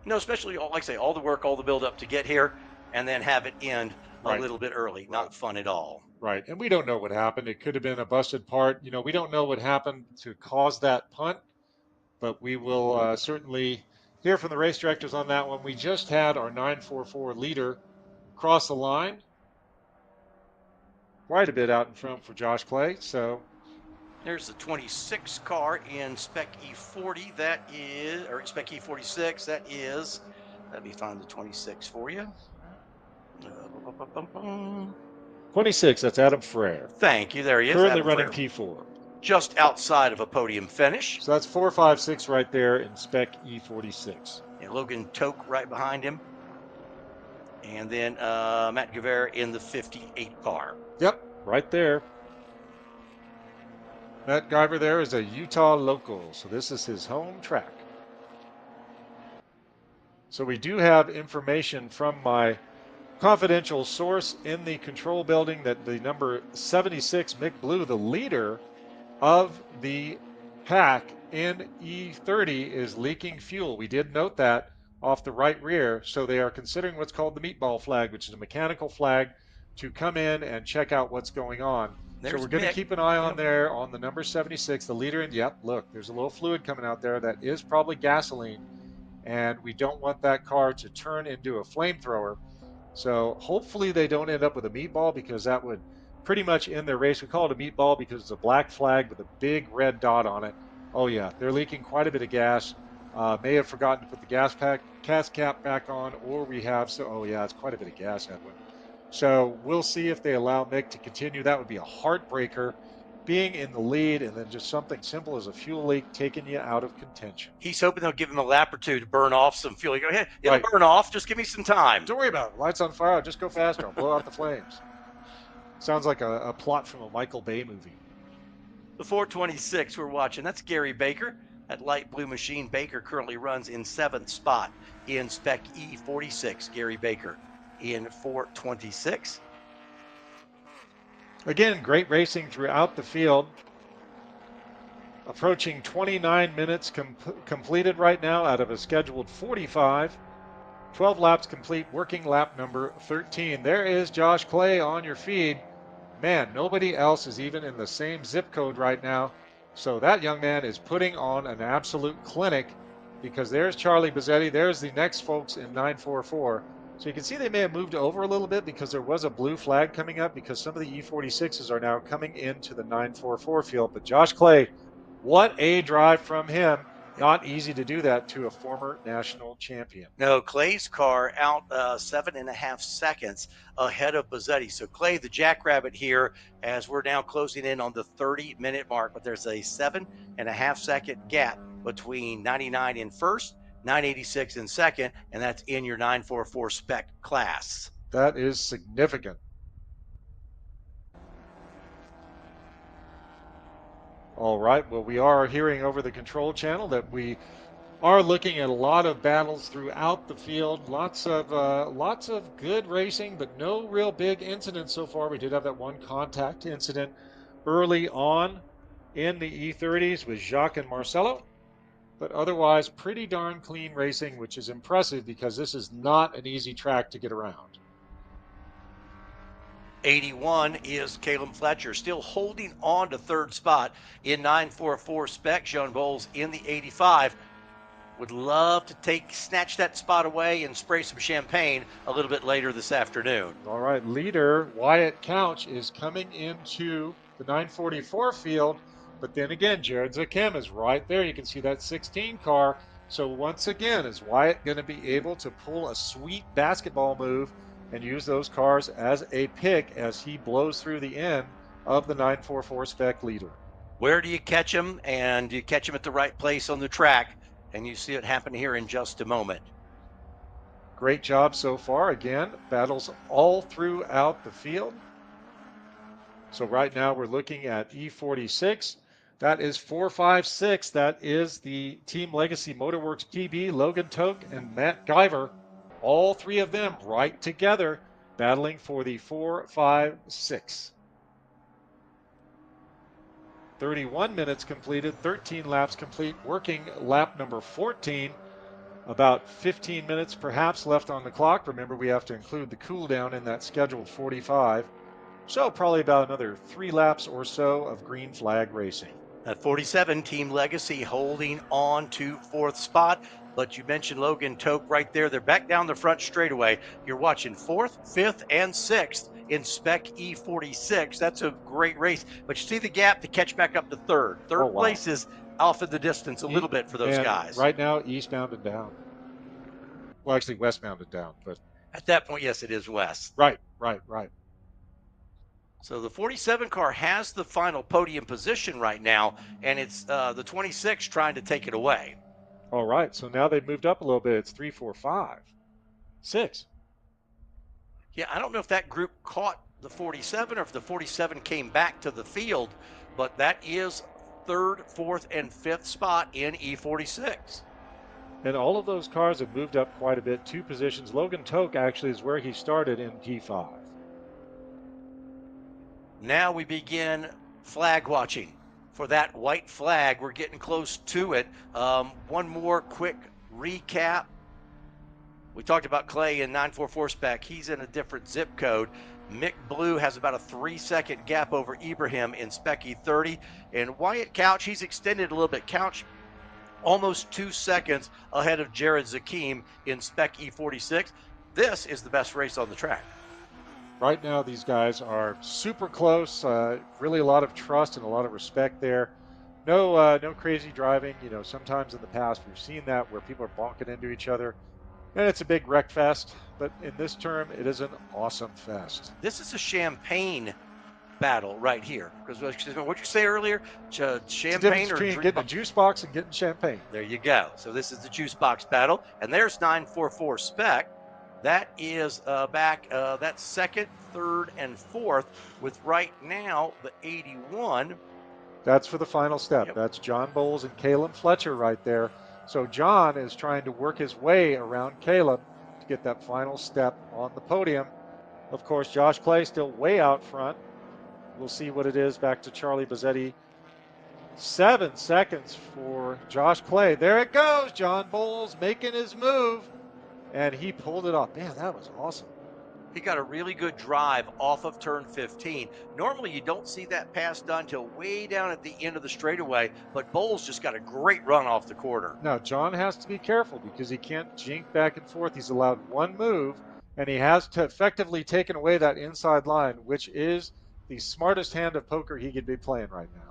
[SPEAKER 1] No, especially, like I say, all the work, all the build up to get here and then have it end a little bit early. Not fun at all.
[SPEAKER 12] Right, and we don't know what happened. It could have been a busted part. You know, we don't know what happened to cause that punt, but we will certainly hear from the race directors on that one. We just had our 944 leader cross the line. Quite a bit out in front for Josh Clay, so
[SPEAKER 1] there's the 26 car in Spec E40. That is, or Spec E46. That is, let me find the 26 for you.
[SPEAKER 12] 26, that's Adam Frere.
[SPEAKER 1] Thank you. There he is.
[SPEAKER 12] Currently
[SPEAKER 1] Adam
[SPEAKER 12] running
[SPEAKER 1] Frere.
[SPEAKER 12] P4.
[SPEAKER 1] Just outside of a podium finish.
[SPEAKER 12] So that's 4, 5, 6 right there in Spec E46.
[SPEAKER 1] Yeah, Logan Toke right behind him. And then Matt Guevara in the 58 car.
[SPEAKER 12] Yep, right there. Matt Guyver there is a Utah local, so this is his home track. So we do have information from my confidential source in the control building that the number 76 Mick Blue, the leader of the pack in E30, is leaking fuel. We did note that off the right rear, so they are considering what's called the meatball flag, which is a mechanical flag to come in and check out what's going on. So we're going to keep an eye on there on the number 76, the leader. And yep, look, there's a little fluid coming out there that is probably gasoline, and we don't want that car to turn into a flamethrower. So hopefully they don't end up with a meatball, because that would pretty much end their race. We call it a meatball because it's a black flag with a big red dot on it. Oh yeah, they're leaking quite a bit of gas. May have forgotten to put the gas cap back on, or we have, so, oh yeah, it's quite a bit of gas, Edwin. So we'll see if they allow Mick to continue. That would be a heartbreaker, being in the lead and then just something simple as a fuel leak taking you out of contention.
[SPEAKER 1] He's hoping they'll give him a lap or two to burn off some fuel. You go, hey, it'll burn off. Just give me some time.
[SPEAKER 12] Don't worry about it. Lights on fire. I'll just go faster. I'll blow out the flames. Sounds like a plot from a Michael Bay movie.
[SPEAKER 1] The 426 we're watching, that's Gary Baker. That light blue machine. Baker currently runs in 7th spot in Spec E46. Gary Baker in 426.
[SPEAKER 12] Again, great racing throughout the field. Approaching 29 minutes completed right now out of a scheduled 45. 12 laps complete, working lap number 13. There is Josh Clay on your feed. Man, nobody else is even in the same zip code right now. So that young man is putting on an absolute clinic, because there's Charlie Bazzetti. There's the next folks in 944. So you can see they may have moved over a little bit because there was a blue flag coming up, because some of the E46s are now coming into the 944 field. But Josh Clay, what a drive from him. Not easy to do that to a former national champion.
[SPEAKER 1] No, Clay's car out 7.5 seconds ahead of Bazzetti. So Clay, the jackrabbit here, as we're now closing in on the 30-minute mark, but there's a 7.5 second gap between 99 in first, 986 in second, and that's in your 944 spec class.
[SPEAKER 12] That is significant. All right. Well, we are hearing over the control channel that we are looking at a lot of battles throughout the field. Lots of good racing, but no real big incidents so far. We did have that one contact incident early on in the E30s with Jacques and Marcelo, but otherwise pretty darn clean racing, which is impressive because this is not an easy track to get around.
[SPEAKER 1] 81 is Caleb Fletcher, still holding on to third spot in 944 Spec. Sean Bowles in the 85. Would love to snatch that spot away and spray some champagne a little bit later this afternoon.
[SPEAKER 12] All right, leader Wyatt Couch is coming into the 944 field, but then again, Jared Zakem is right there. You can see that 16 car. So once again, is Wyatt going to be able to pull a sweet basketball move and use those cars as a pick as he blows through the end of the 944 Spec leader?
[SPEAKER 1] Where do you catch him? And you catch him at the right place on the track, and you see it happen here in just a moment.
[SPEAKER 12] Great job so far. Again, battles all throughout the field. So right now we're looking at E46. That is 456. That is the Team Legacy Motorworks PB, Logan Toke and Matt Guyver. All three of them right together battling for the 456. 31 minutes completed, 13 laps complete, working lap number 14. About 15 minutes perhaps left on the clock. Remember, we have to include the cool down in that scheduled 45. So probably about another 3 laps or so of green flag racing.
[SPEAKER 1] At 47, Team Legacy holding on to fourth spot. But you mentioned Logan Toke right there. They're back down the front straightaway. You're watching 4th, 5th, and 6th in Spec E46. That's a great race. But you see the gap to catch back up to third. Third place is off in the distance a little bit for those guys.
[SPEAKER 12] Right now, eastbound and down. Well, actually, westbound and down. But
[SPEAKER 1] at that point, yes, it is west.
[SPEAKER 12] Right.
[SPEAKER 1] So the 47 car has the final podium position right now, and it's the 26 trying to take it away.
[SPEAKER 12] All right, so now they've moved up a little bit. It's 3, 4, 5, 6.
[SPEAKER 1] Yeah, I don't know if that group caught the 47 or if the 47 came back to the field, but that is 3rd, 4th, and 5th spot in E46.
[SPEAKER 12] And all of those cars have moved up quite a bit, 2 positions. Logan Toke actually is where he started in P5.
[SPEAKER 1] Now we begin flag watching. For that white flag, we're getting close to it. One more quick recap. We talked about Clay in 944 Spec. He's in a different zip code. Mick Blue has about a 3-second gap over Ibrahim in Spec E30. And Wyatt Couch, he's extended a little bit. Couch almost 2 seconds ahead of Jared Zakem in Spec E46. This is the best race on the track.
[SPEAKER 12] Right now, these guys are super close. Really a lot of trust and a lot of respect there. No crazy driving. You know, sometimes in the past we've seen that where people are bonking into each other, and it's a big wreck fest. But in this term, it is an awesome fest.
[SPEAKER 1] This is a champagne battle right here. Because what you say earlier, champagne or
[SPEAKER 12] getting a juice box and getting champagne.
[SPEAKER 1] There you go. So this is the juice box battle, and there's 944 Spec. That is back, that's 2nd, 3rd, and 4th, with right now the 81.
[SPEAKER 12] That's for the final step.
[SPEAKER 1] Yep.
[SPEAKER 12] That's John Bowles and Caleb Fletcher right there. So John is trying to work his way around Caleb to get that final step on the podium. Of course, Josh Clay still way out front. We'll see what it is back to Charlie Bazzetti. 7 seconds for Josh Clay. There it goes. John Bowles making his move. And he pulled it off. Man, that was awesome.
[SPEAKER 1] He got a really good drive off of turn 15. Normally, you don't see that pass done till way down at the end of the straightaway, but Bowles just got a great run off the corner.
[SPEAKER 12] Now, John has to be careful because he can't jink back and forth. He's allowed one move, and he has to effectively taken away that inside line, which is the smartest hand of poker he could be playing right now.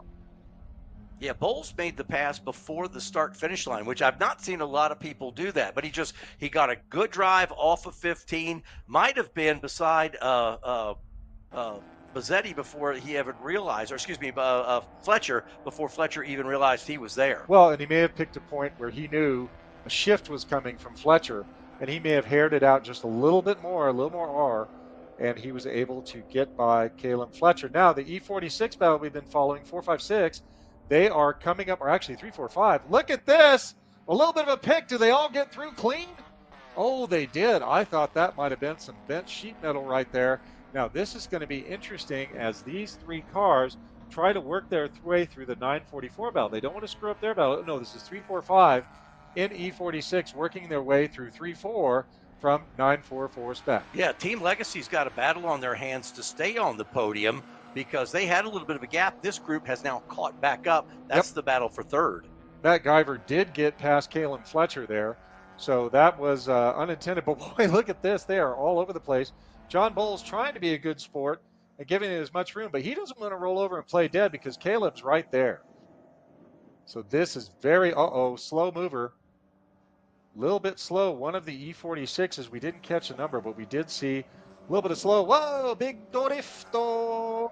[SPEAKER 1] Yeah, Bowles made the pass before the start-finish line, which I've not seen a lot of people do that. But he got a good drive off of 15. Might have been beside Bazzetti before he ever realized, or excuse me, Fletcher, before Fletcher even realized he was there.
[SPEAKER 12] Well, and he may have picked a point where he knew a shift was coming from Fletcher, and he may have haired it out just a little bit more, a little more R, and he was able to get by Caleb Fletcher. Now, the E46 battle we've been following, 456, They are coming up, or actually 3, 4, 5. Look at this. A little bit of a pick. Do they all get through clean? Oh, they did. I thought that might have been some bent sheet metal right there. Now, this is going to be interesting as these 3 cars try to work their way through the 944 battle. They don't want to screw up their battle. No, this is 3, 4, 5 in E46 working their way through 3, 4 from 944 spec.
[SPEAKER 1] Yeah, Team Legacy's got a battle on their hands to stay on the podium because they had a little bit of a gap. This group has now caught back up. That's the battle for third.
[SPEAKER 12] Matt Guyver did get past Kalen Fletcher there, so that was unintended. But boy, look at this. They are all over the place. John Bowles trying to be a good sport and giving it as much room, but he doesn't want to roll over and play dead because Caleb's right there. So this is very, slow mover. A little bit slow. One of the E46s, we didn't catch a number, but we did see a little bit of slow. Whoa, big drifto.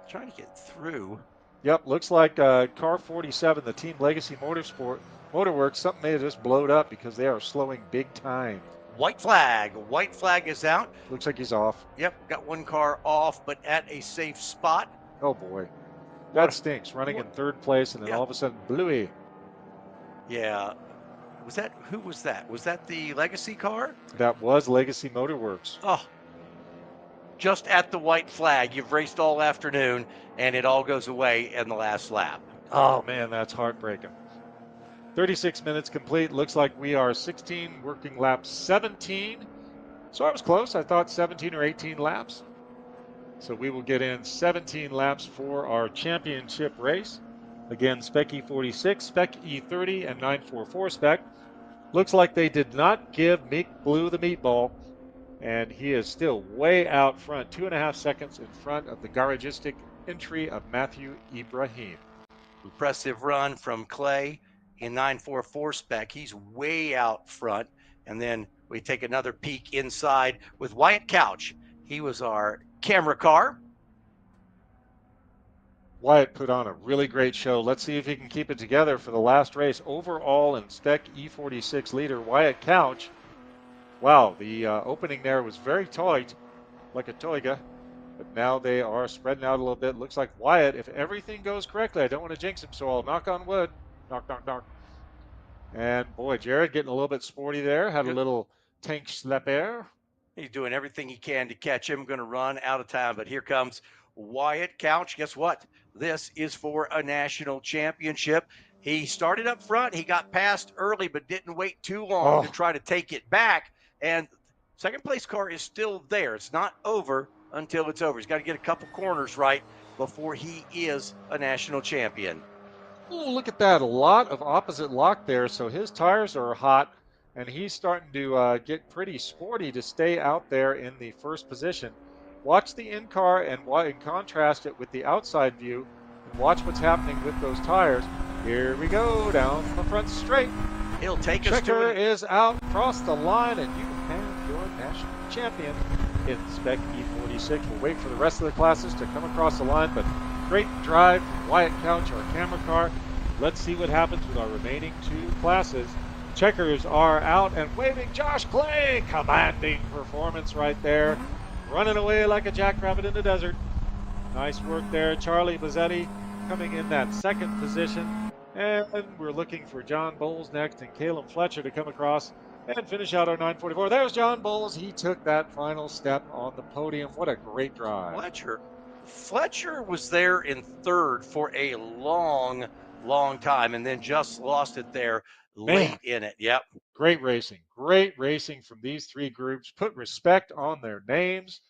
[SPEAKER 1] Trying to get through.
[SPEAKER 12] Yep, looks like car 47, the Team Legacy Motorworks, something may have just blowed up because they are slowing big time.
[SPEAKER 1] White flag. White flag is out.
[SPEAKER 12] Looks like he's off.
[SPEAKER 1] Yep, got one car off, but at a safe spot.
[SPEAKER 12] Oh, boy. That stinks, running in third place, and then all of a sudden, Bluey.
[SPEAKER 1] Yeah. Who was that? Was that the Legacy car?
[SPEAKER 12] That was Legacy Motorworks.
[SPEAKER 1] Oh. Just at the white flag. You've raced all afternoon, and it all goes away in the last lap.
[SPEAKER 12] Oh, man, that's heartbreaking. 36 minutes complete. Looks like we are 16, working lap 17. So I was close. I thought 17 or 18 laps. So we will get in 17 laps for our championship race. Again, Spec E46, Spec E30, and 944 Spec. Looks like they did not give Meek Blue the meatball, and he is still way out front, 2.5 seconds in front of the garagistic entry of Matthew Ibrahim.
[SPEAKER 1] Impressive run from Clay in 944 Spec. He's way out front. And then we take another peek inside with Wyatt Couch. He was our camera car.
[SPEAKER 12] Wyatt put on a really great show. Let's see if he can keep it together for the last race. Overall in Spec E46 leader, Wyatt Couch. Wow, the opening there was very tight, like a toiga. But now they are spreading out a little bit. Looks like Wyatt, if everything goes correctly, I don't want to jinx him, so I'll knock on wood. Knock, knock, knock. And boy, Jared getting a little bit sporty there. Had a little tank slapper.
[SPEAKER 1] He's doing everything he can to catch him. Going to run out of time, but here comes Wyatt Couch. Guess what? This is for a national championship. He started up front. He got passed early, but didn't wait too long to try to take it back. And second place car is still there. It's not over until it's over. He's got to get a couple corners right before he is a national champion.
[SPEAKER 12] Oh, look at that. A lot of opposite lock there. So his tires are hot, and he's starting to get pretty sporty to stay out there in the first position. Watch the in-car and contrast it with the outside view, and watch what's happening with those tires. Here we go, down the front straight.
[SPEAKER 1] He'll take us to
[SPEAKER 12] Checker is out, cross the line, and you have your national champion in Spec E46. We'll wait for the rest of the classes to come across the line, but great drive from Wyatt Couch, our camera car. Let's see what happens with our remaining 2 classes. Checkers are out and waving. Josh Clay, commanding performance right there. Running away like a jackrabbit in the desert. Nice work there. Charlie Bazzetti coming in that second position. And we're looking for John Bowles next and Caleb Fletcher to come across and finish out our 944. There's John Bowles. He took that final step on the podium. What a great drive.
[SPEAKER 1] Fletcher was there in third for a long time and then just lost it there late in it. Yep.
[SPEAKER 12] Great racing. Great racing from these 3 groups. Put respect on their names.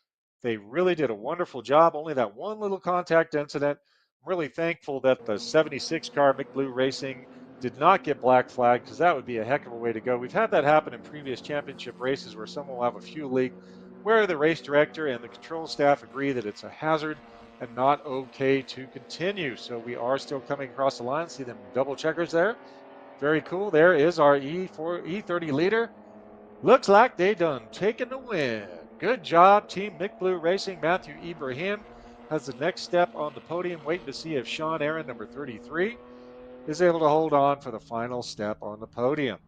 [SPEAKER 12] They really did a wonderful job. Only that one little contact incident. I'm really thankful that the 76 car McBlue Racing did not get black flag because that would be a heck of a way to go. We've had that happen in previous championship races where someone will have a fuel leak where the race director and the control staff agree that it's a hazard and not okay to continue. So we are still coming across the line. See them double checkers there. Very cool. There is our E30 leader. Looks like they done taken the win. Good job, Team McBlue Racing. Matthew Ibrahim has the next step on the podium. Waiting to see if Sean Aaron, number 33, is able to hold on for the final step on the podium.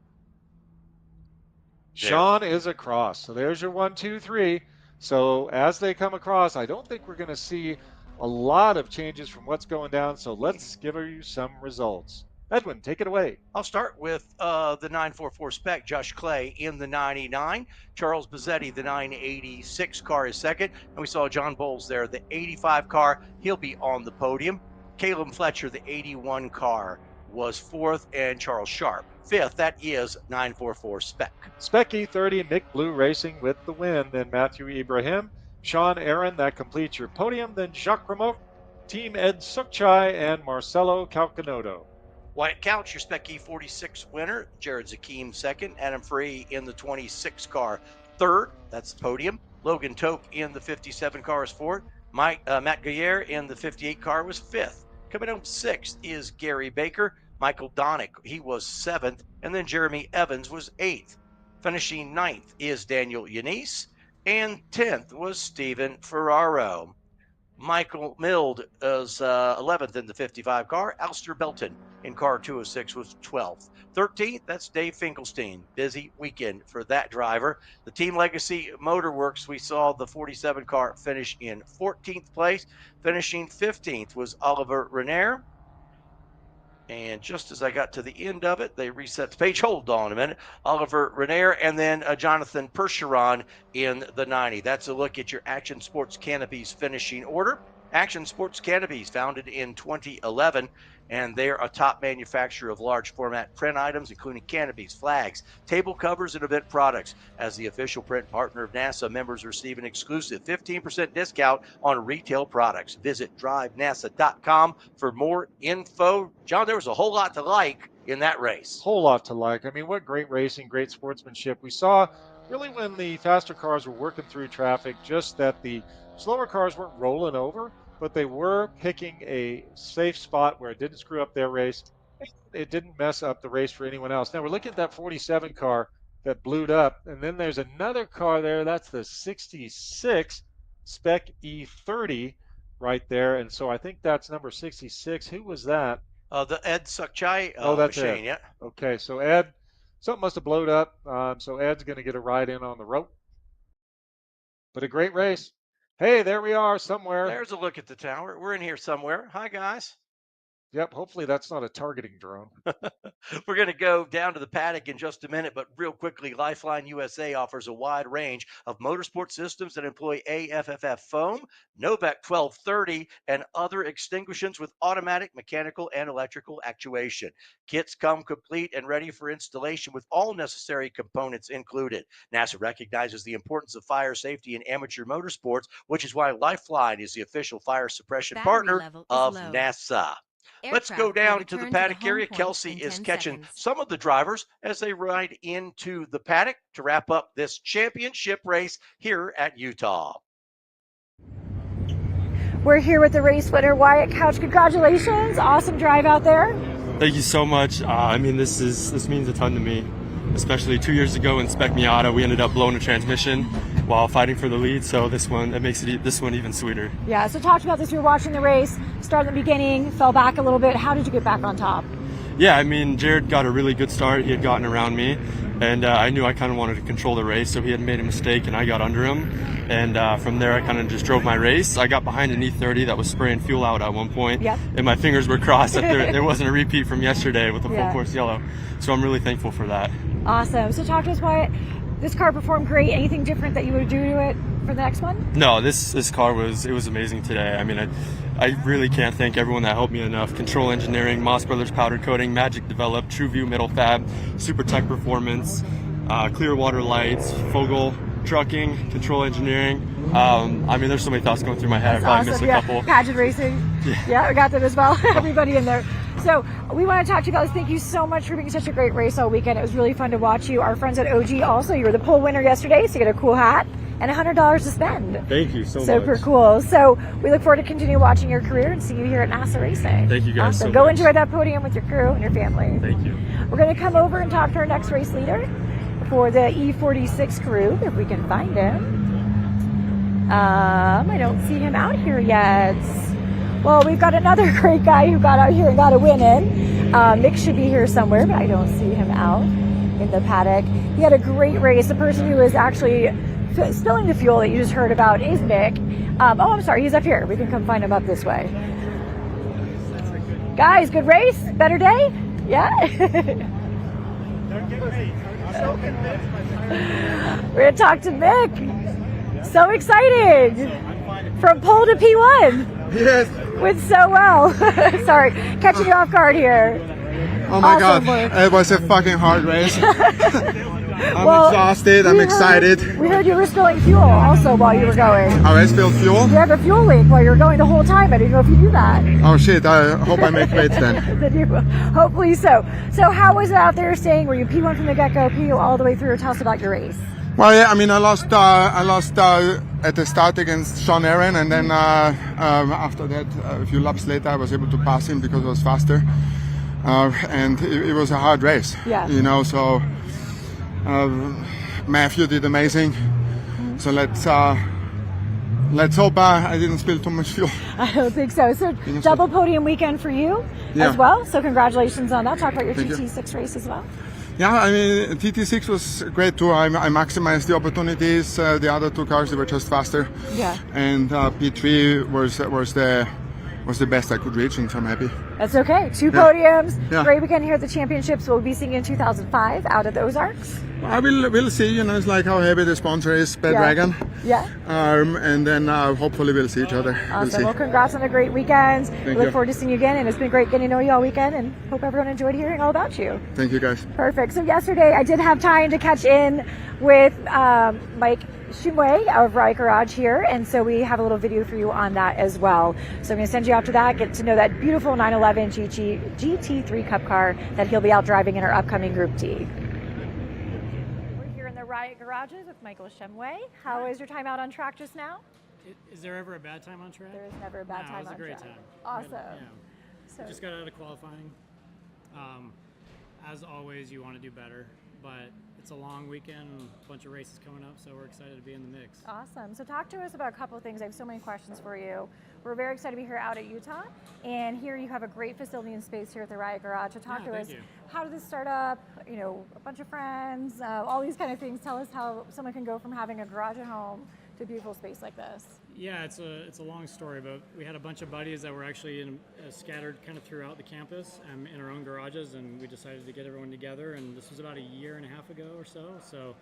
[SPEAKER 12] Sean is across. So there's your 1, 2, 3. So as they come across, I don't think we're going to see a lot of changes from what's going down, so let's give you some results. Edwin, take it away.
[SPEAKER 1] I'll start with the 944 Spec, Josh Clay in the 99. Charles Bazzetti, the 986 car is second. And we saw John Bowles there, the 85 car. He'll be on the podium. Caleb Fletcher, the 81 car, was fourth, and Charles Sharp fifth. That is 944 Spec.
[SPEAKER 12] Spec E30, Nick Blue Racing with the win. Then Matthew Ibrahim, Sean Aaron, that completes your podium. Then Jacques Remote, Team Ed Sukchai, and Marcelo Calcanoto.
[SPEAKER 1] Wyatt Couch, your Spec E46 winner. Jared Zakim second. Adam Free in the 26 car third. That's the podium. Logan Tope in the 57 car is fourth. Matt Guyer in the 58 car was fifth. Coming home sixth is Gary Baker. Michael Donick, he was seventh. And then Jeremy Evans was eighth. Finishing ninth is Daniel Yanis. And 10th was Stephen Ferraro. Michael Mild is 11th in the 55 car. Alistair Belton in car 206 was 12th. 13th, that's Dave Finkelstein. Busy weekend for that driver. The Team Legacy Motorworks, we saw the 47 car finish in 14th place. Finishing 15th was Oliver Renair. And just as I got to the end of it, they reset the page. Hold on a minute. Oliver Renair and then Jonathan Percheron in the 90. That's a look at your Action Sports Canopies finishing order. Action Sports Canopies, founded in 2011, and they're a top manufacturer of large format print items, including canopies, flags, table covers, and event products. As the official print partner of NASA, members receive an exclusive 15% discount on retail products. Visit DRIVENASA.com for more info. John, there was a whole lot to like in that race.
[SPEAKER 12] Whole lot to like. I mean, what great racing, great sportsmanship. We saw really when the faster cars were working through traffic, just that the slower cars weren't rolling over, but they were picking a safe spot where it didn't screw up their race. It didn't mess up the race for anyone else. Now we're looking at that 47 car that blew up, and then there's another car there. That's the 66 Spec E30 right there. And so I think that's number 66. Who was that?
[SPEAKER 1] The Ed Sukchai
[SPEAKER 12] that's
[SPEAKER 1] machine,
[SPEAKER 12] Ed.
[SPEAKER 1] yeah.
[SPEAKER 12] Okay, so Ed, something must have blowed up. So Ed's going to get a ride in on the rope. But a great race. Hey, there we are somewhere.
[SPEAKER 1] There's a look at the tower. We're in here somewhere. Hi, guys.
[SPEAKER 12] Yep, hopefully that's not a targeting drone.
[SPEAKER 1] We're going to go down to the paddock in just a minute, but real quickly, Lifeline USA offers a wide range of motorsport systems that employ AFFF foam, Novec 1230, and other extinguishants with automatic, mechanical, and electrical actuation. Kits come complete and ready for installation with all necessary components included. NASA recognizes the importance of fire safety in amateur motorsports, which is why Lifeline is the official fire suppression partner of NASA. Let's go down to the paddock area. Kelsey is catching some of the drivers as they ride into the paddock to wrap up this championship race here at Utah.
[SPEAKER 3] We're here with the race winner, Wyatt Couch. Congratulations. Awesome drive out there.
[SPEAKER 13] Thank you so much. I mean, this means a ton to me, especially 2 years ago in Spec Miata. We ended up blowing a transmission while fighting for the lead, so this one makes this one even sweeter.
[SPEAKER 3] Yeah, so talk about this. You were watching the race, started in the beginning, fell back a little bit. How did you get back on top?
[SPEAKER 13] Yeah, I mean, Jared got a really good start. He had gotten around me, and I knew I kind of wanted to control the race, so he had made a mistake, and I got under him. And from there, I kind of just drove my race. I got behind an E30 that was spraying fuel out at one point, and my fingers were crossed that there wasn't a repeat from yesterday with the full course yellow. So I'm really thankful for that.
[SPEAKER 3] Awesome. So talk to us, Wyatt. This car performed great. Anything different that you would do to it for the next one?
[SPEAKER 13] No, this car was amazing today. I mean, I really can't thank everyone that helped me enough. Control Engineering, Moss Brothers Powder Coating, Magic Develop, TrueView Metal Fab, Super Tech Performance, Clearwater Lights, Fogel Trucking, Control Engineering. I mean, there's so many thoughts going through my head. I probably missed a couple.
[SPEAKER 3] Pageant Racing. Yeah, we got them as well. Everybody in there. So we want to talk to you about this. Thank you so much for being such a great race all weekend. It was really fun to watch you. Our friends at OG also, you were the pole winner yesterday, so you get a cool hat and $100 to spend.
[SPEAKER 13] Thank you so much.
[SPEAKER 3] Super cool. So we look forward to continue watching your career and see you here at NASA Racing.
[SPEAKER 13] Thank you guys so much.
[SPEAKER 3] Go enjoy that podium with your crew and your family.
[SPEAKER 13] Thank you.
[SPEAKER 3] We're going to come over and talk to our next race leader for the E46 crew, if we can find him. I don't see him out here yet. Well, we've got another great guy who got out here and got a win in. Mick should be here somewhere, but I don't see him out in the paddock. He had a great race. The person who is actually spilling the fuel that you just heard about is Mick. Oh, I'm sorry, he's up here. We can come find him up this way. Guys, good race? Better day? Yeah? We're going to talk to Mick. So excited. From pole to P1.
[SPEAKER 5] Yes.
[SPEAKER 3] Went so well. Sorry, catching you off guard here.
[SPEAKER 5] Oh my
[SPEAKER 3] Awesome
[SPEAKER 5] God,
[SPEAKER 3] work.
[SPEAKER 5] it was a fucking hard race. I'm
[SPEAKER 3] Well,
[SPEAKER 5] exhausted, I'm excited.
[SPEAKER 3] We heard you were spilling fuel also while you were going.
[SPEAKER 5] Oh, I spilled fuel?
[SPEAKER 3] You had a fuel leak while you were going the whole time. I didn't know if you knew that.
[SPEAKER 5] Oh shit, I hope I make weights then.
[SPEAKER 3] Then you will. Hopefully so. So how was it out there staying? Were you P1 from the get-go, P2 all the way through? Tell us about your race.
[SPEAKER 5] Well, yeah, I mean, I lost at the start against Sean Aaron, and then after that, a few laps later, I was able to pass him because I was faster. And it was a hard race.
[SPEAKER 3] Yeah.
[SPEAKER 5] You know, so Matthew did amazing. So let's hope I didn't spill too much fuel.
[SPEAKER 3] I don't think so. So double podium weekend for you as well. So congratulations on that. Talk about your TT6 race as well.
[SPEAKER 5] Yeah, I mean, TT6 was great too. I maximized the opportunities. The other two cars, they were just faster.
[SPEAKER 3] Yeah.
[SPEAKER 5] And P3 was the best I could reach, and so I'm happy.
[SPEAKER 3] That's okay. Two podiums. Yeah. Great weekend here at the championships. We'll be seeing you in 2005 out at the Ozarks.
[SPEAKER 5] We'll see. You know, it's like how heavy the sponsor is, Dragon.
[SPEAKER 3] Yeah.
[SPEAKER 5] And then hopefully we'll see each other.
[SPEAKER 3] Awesome.
[SPEAKER 5] We'll see.
[SPEAKER 3] Well, congrats on a great weekend.
[SPEAKER 5] Thank
[SPEAKER 3] Look
[SPEAKER 5] you.
[SPEAKER 3] forward to seeing you again, and it's been great getting to know you all weekend, and hope everyone enjoyed hearing all about you.
[SPEAKER 5] Thank you, guys.
[SPEAKER 3] Perfect. So yesterday I did have time to catch in with Mike Shumway of Riot Garage here, and so we have a little video for you on that as well. So I'm going to send you after that, get to know that beautiful 911 GT3 Cup car that he'll be out driving in our upcoming Group D. We're here in the Riot Garages with Michael Shumway. How was your time out on track just now?
[SPEAKER 6] Is there ever a bad time on track?
[SPEAKER 3] There is never a bad time on track.
[SPEAKER 6] It was a great time.
[SPEAKER 3] Awesome.
[SPEAKER 6] Yeah.
[SPEAKER 3] So
[SPEAKER 6] Just got out of qualifying. As always, you want to do better, but it's a long weekend, a bunch of races coming up, so we're excited to be in the mix.
[SPEAKER 3] Awesome. So talk to us about a couple of things. I have so many questions for you. We're very excited to be here out at Utah, and here you have a great facility and space here at the Riot Garage. So talk to us, how did this start up? You know, a bunch of friends, all these kind of things. Tell us how someone can go from having a garage at home to a beautiful space like this.
[SPEAKER 6] Yeah, it's a long story, but we had a bunch of buddies that were actually scattered kind of throughout the campus in our own garages, and we decided to get everyone together, and this was about a year and a half ago or so. So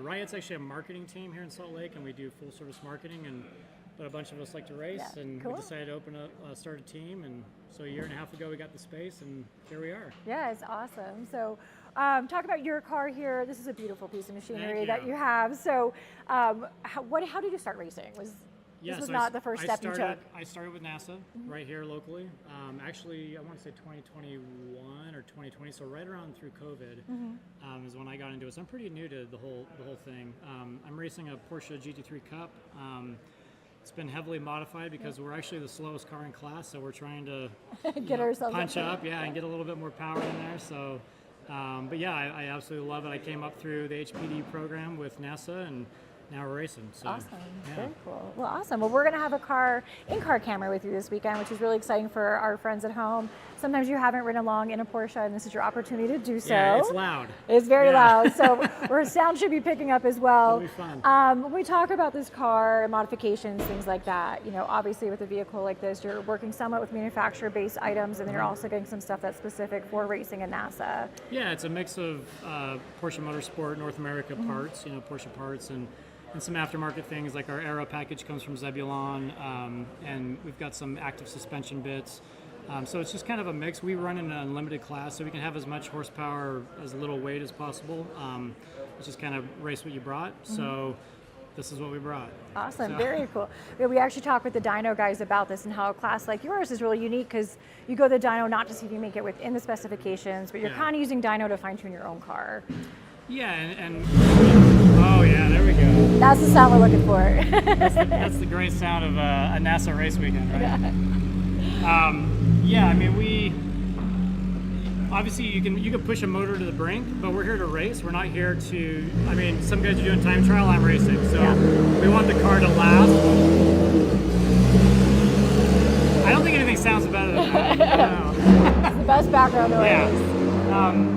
[SPEAKER 6] Riot's actually a marketing team here in Salt Lake, and we do full service marketing, but a bunch of us like to race, and we decided to start a team, and so a year and a half ago we got the space, and here we are.
[SPEAKER 3] Yeah, it's awesome. So talk about your car here. This is a beautiful piece of machinery that you have. So how did you start racing? This was not the first step you took?
[SPEAKER 6] I started with NASA right here locally. Actually, I want to say 2021 or 2020, so right around through COVID is when I got into it. So I'm pretty new to the whole thing. I'm racing a Porsche GT3 Cup. It's been heavily modified because we're actually the slowest car in class, so we're trying to
[SPEAKER 3] get ourselves
[SPEAKER 6] punch up, and get a little bit more power in there. So, but yeah, I absolutely love it. I came up through the HPD program with NASA, and now we're racing. So,
[SPEAKER 3] awesome. Very cool. Well, awesome. Well, we're going to have a in-car camera with you this weekend, which is really exciting for our friends at home. Sometimes you haven't ridden along in a Porsche, and this is your opportunity to do so.
[SPEAKER 6] Yeah, it's loud.
[SPEAKER 3] It's very loud, so our sound should be picking up as well.
[SPEAKER 6] It'll be fun.
[SPEAKER 3] When we talk about this car, modifications, things like that, you know, obviously with a vehicle like this, you're working somewhat with manufacturer-based items, and then you're also getting some stuff that's specific for racing and NASA.
[SPEAKER 6] Yeah, it's a mix of Porsche Motorsport North America parts, Porsche parts, and some aftermarket things, like our aero package comes from Zebulon, and we've got some active suspension bits. So it's just kind of a mix. We run in an unlimited class, so we can have as much horsepower, as little weight as possible. It's just kind of race what you brought. So this is what we brought.
[SPEAKER 3] Awesome, very cool. We actually talked with the dyno guys about this and how a class like yours is really unique because you go to the dyno not to see if you make it within the specifications, but you're kind of using dyno to fine-tune your own car.
[SPEAKER 6] Yeah, and oh yeah, there we go.
[SPEAKER 3] That's the sound we're looking for.
[SPEAKER 6] that's the great sound of a NASA race weekend, right? Yeah, I mean, we obviously you can push a motor to the brink, but we're here to race. We're not here to. I mean, some guys are doing time trial. I'm racing, so we want the car to last. I don't think anything sounds better than that.
[SPEAKER 3] It's the best background noise.
[SPEAKER 6] Yeah.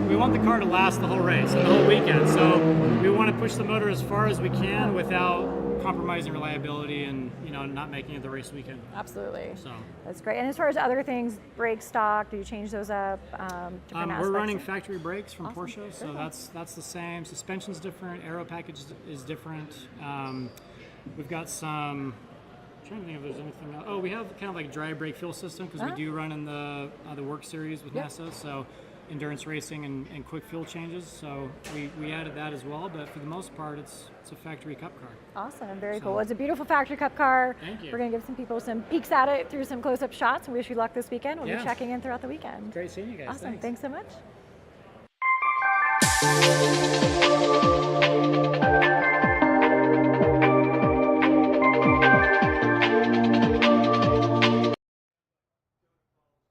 [SPEAKER 6] We want the car to last the whole race and the whole weekend. So we want to push the motor as far as we can without compromising reliability and not making it the race weekend.
[SPEAKER 3] Absolutely.
[SPEAKER 6] So
[SPEAKER 3] that's great. And as far as other things, brake stock, do you change those up? Different
[SPEAKER 6] we're running
[SPEAKER 3] aspects?
[SPEAKER 6] factory brakes from
[SPEAKER 3] Awesome.
[SPEAKER 6] Porsche, so
[SPEAKER 3] Cool.
[SPEAKER 6] that's the same. Suspension's different. Aero package is different. We've got some. I'm trying to think if there's anything else. Oh, we have kind of like a dry brake fuel system because we do run in the Work Series with NASA. So endurance racing and quick fuel changes. So we added that as well. But for the most part, it's a factory cup car.
[SPEAKER 3] Awesome, very cool. It's a beautiful factory cup car.
[SPEAKER 6] Thank you.
[SPEAKER 3] We're going to give some people some peeks at it through some close-up shots and wish you luck this weekend. We'll be checking in throughout the weekend.
[SPEAKER 6] Great seeing you guys.
[SPEAKER 3] Awesome, thanks so much.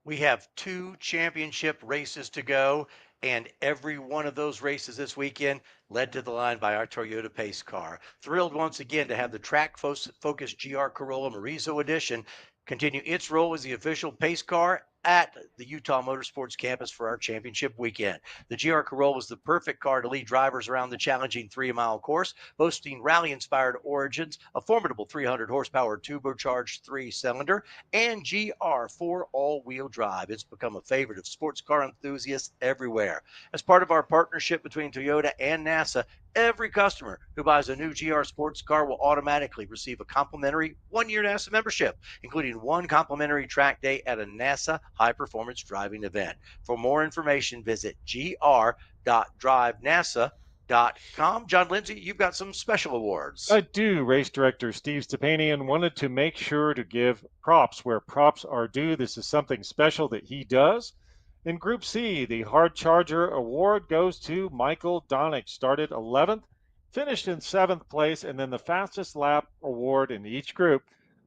[SPEAKER 1] We have 2 championship races to go, and every one of those races this weekend led to the line by our Toyota pace car. Thrilled once again to have the track-focused GR Corolla Marizo Edition continue its role as the official pace car at the Utah Motorsports Campus for our championship weekend. The GR Corolla is the perfect car to lead drivers around the challenging 3-mile course, boasting rally-inspired origins, a formidable 300-horsepower turbocharged 3-cylinder, and GR4 all-wheel drive. It's become a favorite of sports car enthusiasts everywhere. As part of our partnership between Toyota and NASA, every customer who buys a new GR sports car will automatically receive a complimentary 1-year NASA membership, including 1 complimentary track day at a NASA high-performance driving event. For more information, visit gr.drivenasa.com. John Lindsay, you've got some special awards.
[SPEAKER 12] I do. Race director Steve Stepanian wanted to make sure to give props where props are due. This is something special that he does. In Group C, the Hard Charger Award goes to Michael Donick. Started 11th, finished in 7th place, and then the fastest lap award in each group.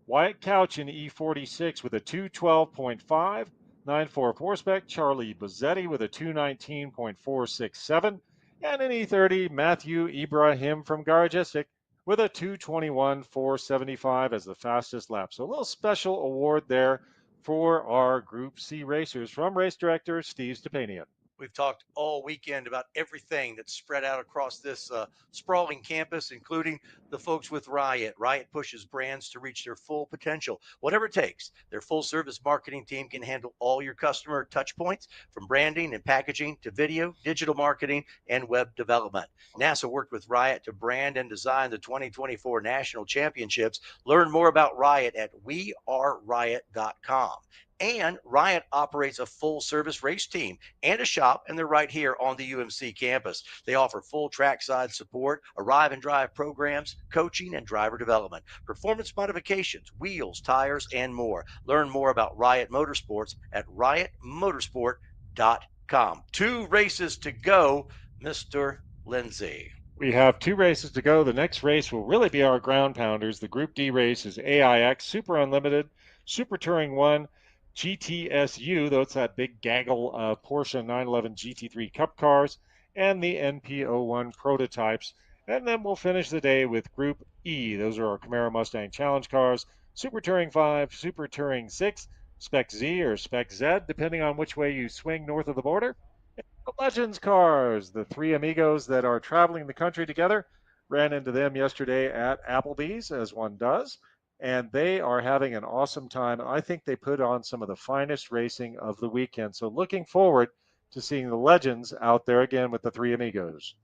[SPEAKER 12] Wyatt Couch in E46 with a 212.5, 944 spec. Charlie Bozzetti with a 219.467. And in E30, Matthew Ibrahim from Garagistic with a 221.475 as the fastest lap. So a little special award there for our Group C racers from race director Steve Stepanian.
[SPEAKER 1] We've talked all weekend about everything that's spread out across this sprawling campus, including the folks with Riot. Riot pushes brands to reach their full potential. Whatever it takes, their full-service marketing team can handle all your customer touch points, from branding and packaging to video, digital marketing, and web development. NASA worked with Riot to brand and design the 2024 National Championships. Learn more about Riot at weareriot.com. And Riot operates a full-service race team and a shop, and they're right here on the UMC campus. They offer full trackside support, arrive and drive programs, coaching, and driver development, performance modifications, wheels, tires, and more. Learn more about Riot Motorsports at riotmotorsport.com. 2 races to go, Mr. Lindsay.
[SPEAKER 12] We have 2 races to go. The next race will really be our ground pounders. The Group D race is AIX Super Unlimited, Super Touring 1, GTSU, though it's that big gaggle of Porsche 911 GT3 Cup cars, and the NP01 prototypes. And then we'll finish the day with Group E. Those are our Camaro Mustang Challenge cars, Super Touring 5, Super Touring 6, Spec Z or Spec Z, depending on which way you swing north of the border. And the Legends cars, the 3 amigos that are traveling the country together. Ran into them yesterday at Applebee's, as one does. And they are having an awesome time. I think they put on some of the finest racing of the weekend. So looking forward to seeing the Legends out there again with the 3 amigos.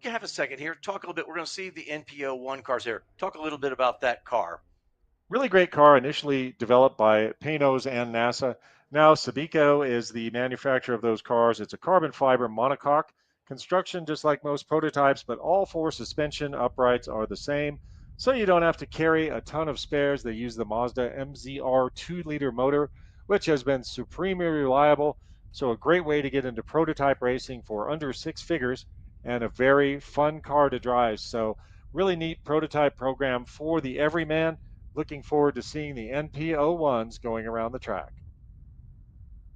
[SPEAKER 1] You have a second here. Talk a little bit. We're going to see the NPO1 cars here. Talk a little bit about that car.
[SPEAKER 12] Really great car, initially developed by Panos and NASA. Now Sabico is the manufacturer of those cars. It's a carbon fiber monocoque construction, just like most prototypes, but all 4 suspension uprights are the same. So you don't have to carry a ton of spares. They use the Mazda MZR 2-liter motor, which has been supremely reliable. So a great way to get into prototype racing for under 6 figures, and a very fun car to drive. So really neat prototype program for the everyman. Looking forward to seeing the NP01s going around the track.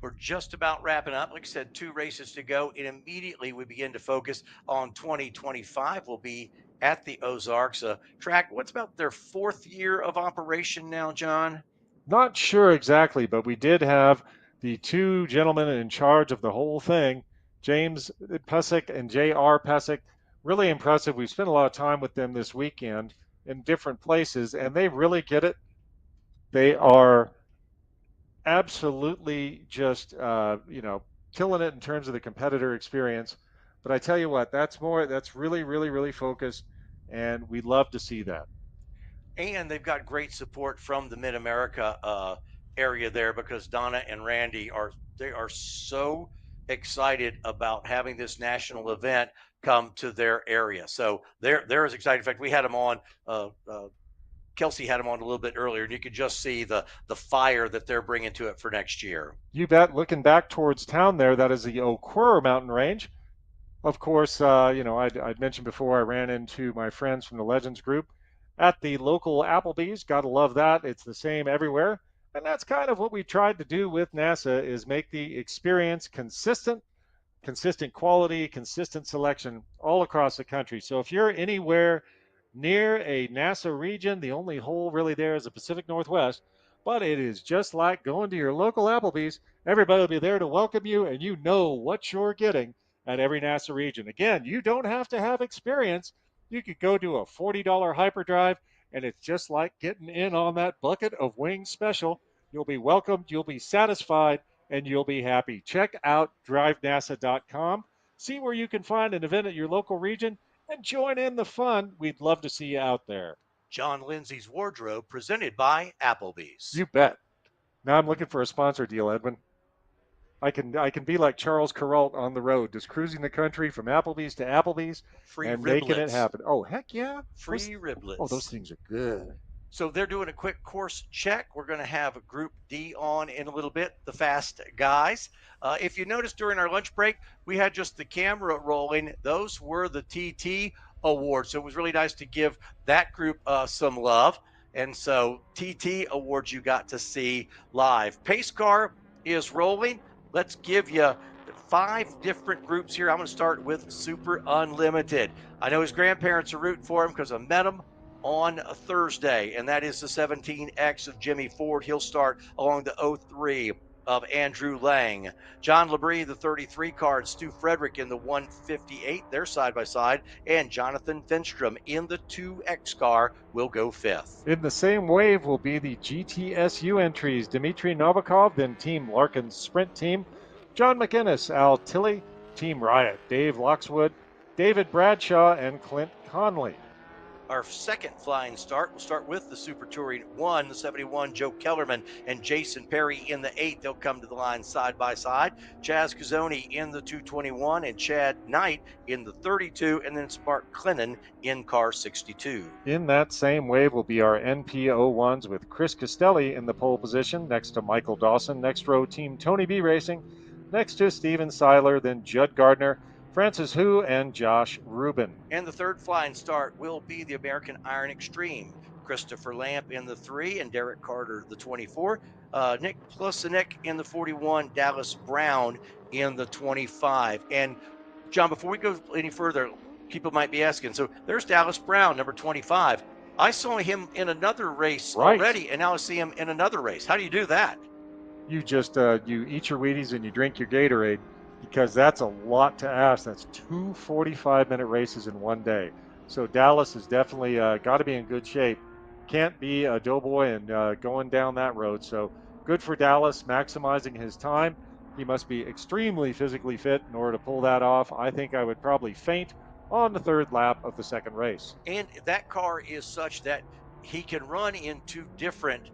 [SPEAKER 1] We're just about wrapping up. Like I said, 2 races to go, and immediately we begin to focus on 2025. We'll be at the Ozarks track. What's about their 4th year of operation now, John?
[SPEAKER 12] Not sure exactly, but we did have the 2 gentlemen in charge of the whole thing, James Pesic and J.R. Pesic. Really impressive. We've spent a lot of time with them this weekend. in different places, and they really get it. They are absolutely just, killing it in terms of the competitor experience. But I tell you what, that's really, really, really focused, and we love to see that.
[SPEAKER 1] And they've got great support from the Mid America area there, because Donna and Randy are so excited about having this national event come to their area. So they're as excited. In fact, we had them on. Kelsey had them on a little bit earlier, and you could just see the fire that they're bringing to it for next year.
[SPEAKER 12] You bet. Looking back towards town there, that is the Oquirrh mountain range. Of course, I'd mentioned before I ran into my friends from the Legends group at the local Applebee's. Gotta love that. It's the same everywhere. And that's kind of what we tried to do with NASA, is make the experience consistent quality, consistent selection all across the country. So if you're anywhere near a NASA region, the only hole really there is the Pacific Northwest, but it is just like going to your local Applebee's. Everybody will be there to welcome you, and you know what you're getting at every NASA region. Again, you don't have to have experience. You could go to a $40 hyperdrive, and it's just like getting in on that bucket of wings special. You'll be welcomed, you'll be satisfied, and you'll be happy. Check out drivenasa.com. See where you can find an event at your local region and join in the fun. We'd love to see you out there.
[SPEAKER 1] John Lindsay's Wardrobe, presented by Applebee's.
[SPEAKER 12] You bet. Now I'm looking for a sponsor deal, Edwin. I can be like Charles Kuralt on the road, just cruising the country from Applebee's to Applebee's and making it happen. Oh, heck yeah.
[SPEAKER 1] Free riblets.
[SPEAKER 12] Oh, those things are good.
[SPEAKER 1] So they're doing a quick course check. We're going to have Group D on in a little bit, the fast guys. If you noticed during our lunch break, we had just the camera rolling. Those were the TT awards. So it was really nice to give that group some love. And so TT awards you got to see live. Pace car is rolling. Let's give you 5 different groups here. I'm going to start with Super Unlimited. I know his grandparents are rooting for him because I met him on a Thursday, and that is the 17X of Jimmy Ford. He'll start along the 03 of Andrew Lang. John Labrie, the 33 car, and Stu Frederick in the 158. They're side by side, and Jonathan Finstrom in the 2X car will go 5th.
[SPEAKER 12] In the same wave will be the GTSU entries. Dmitry Novikov, then Team Larkin's Sprint Team. John McInnes, Al Tilley, Team Riot. Dave Loxwood, David Bradshaw, and Clint Conley.
[SPEAKER 1] Our second flying start will start with the Super Touring 1, the 71, Joe Kellerman and Jason Perry in the 8. They'll come to the line side by side. Chaz Cazzoni in the 221 and Chad Knight in the 32, and then Spark Clennon in car 62.
[SPEAKER 12] In that same wave will be our NPO1s with Chris Castelli in the pole position, next to Michael Dawson. Next row, Team Tony B Racing. Next to Steven Seiler, then Judd Gardner, Francis Hu, and Josh Rubin.
[SPEAKER 1] And the third flying start will be the American Iron Extreme. Christopher Lamp in the 3 and Derek Carter the 24. Nick Plusinek in the 41, Dallas Brown in the 25. And John, before we go any further, people might be asking, so there's Dallas Brown, number 25. I saw him in another race already, and now I see him in another race. How do you do that?
[SPEAKER 12] You just you eat your Wheaties and you drink your Gatorade, because that's a lot to ask. That's 2 45-minute races in one day. So Dallas has definitely got to be in good shape. Can't be a doughboy and going down that road. So good for Dallas, maximizing his time. He must be extremely physically fit in order to pull that off. I think I would probably faint on the 3rd lap of the 2nd race.
[SPEAKER 1] And that car is such that he can run in 2 different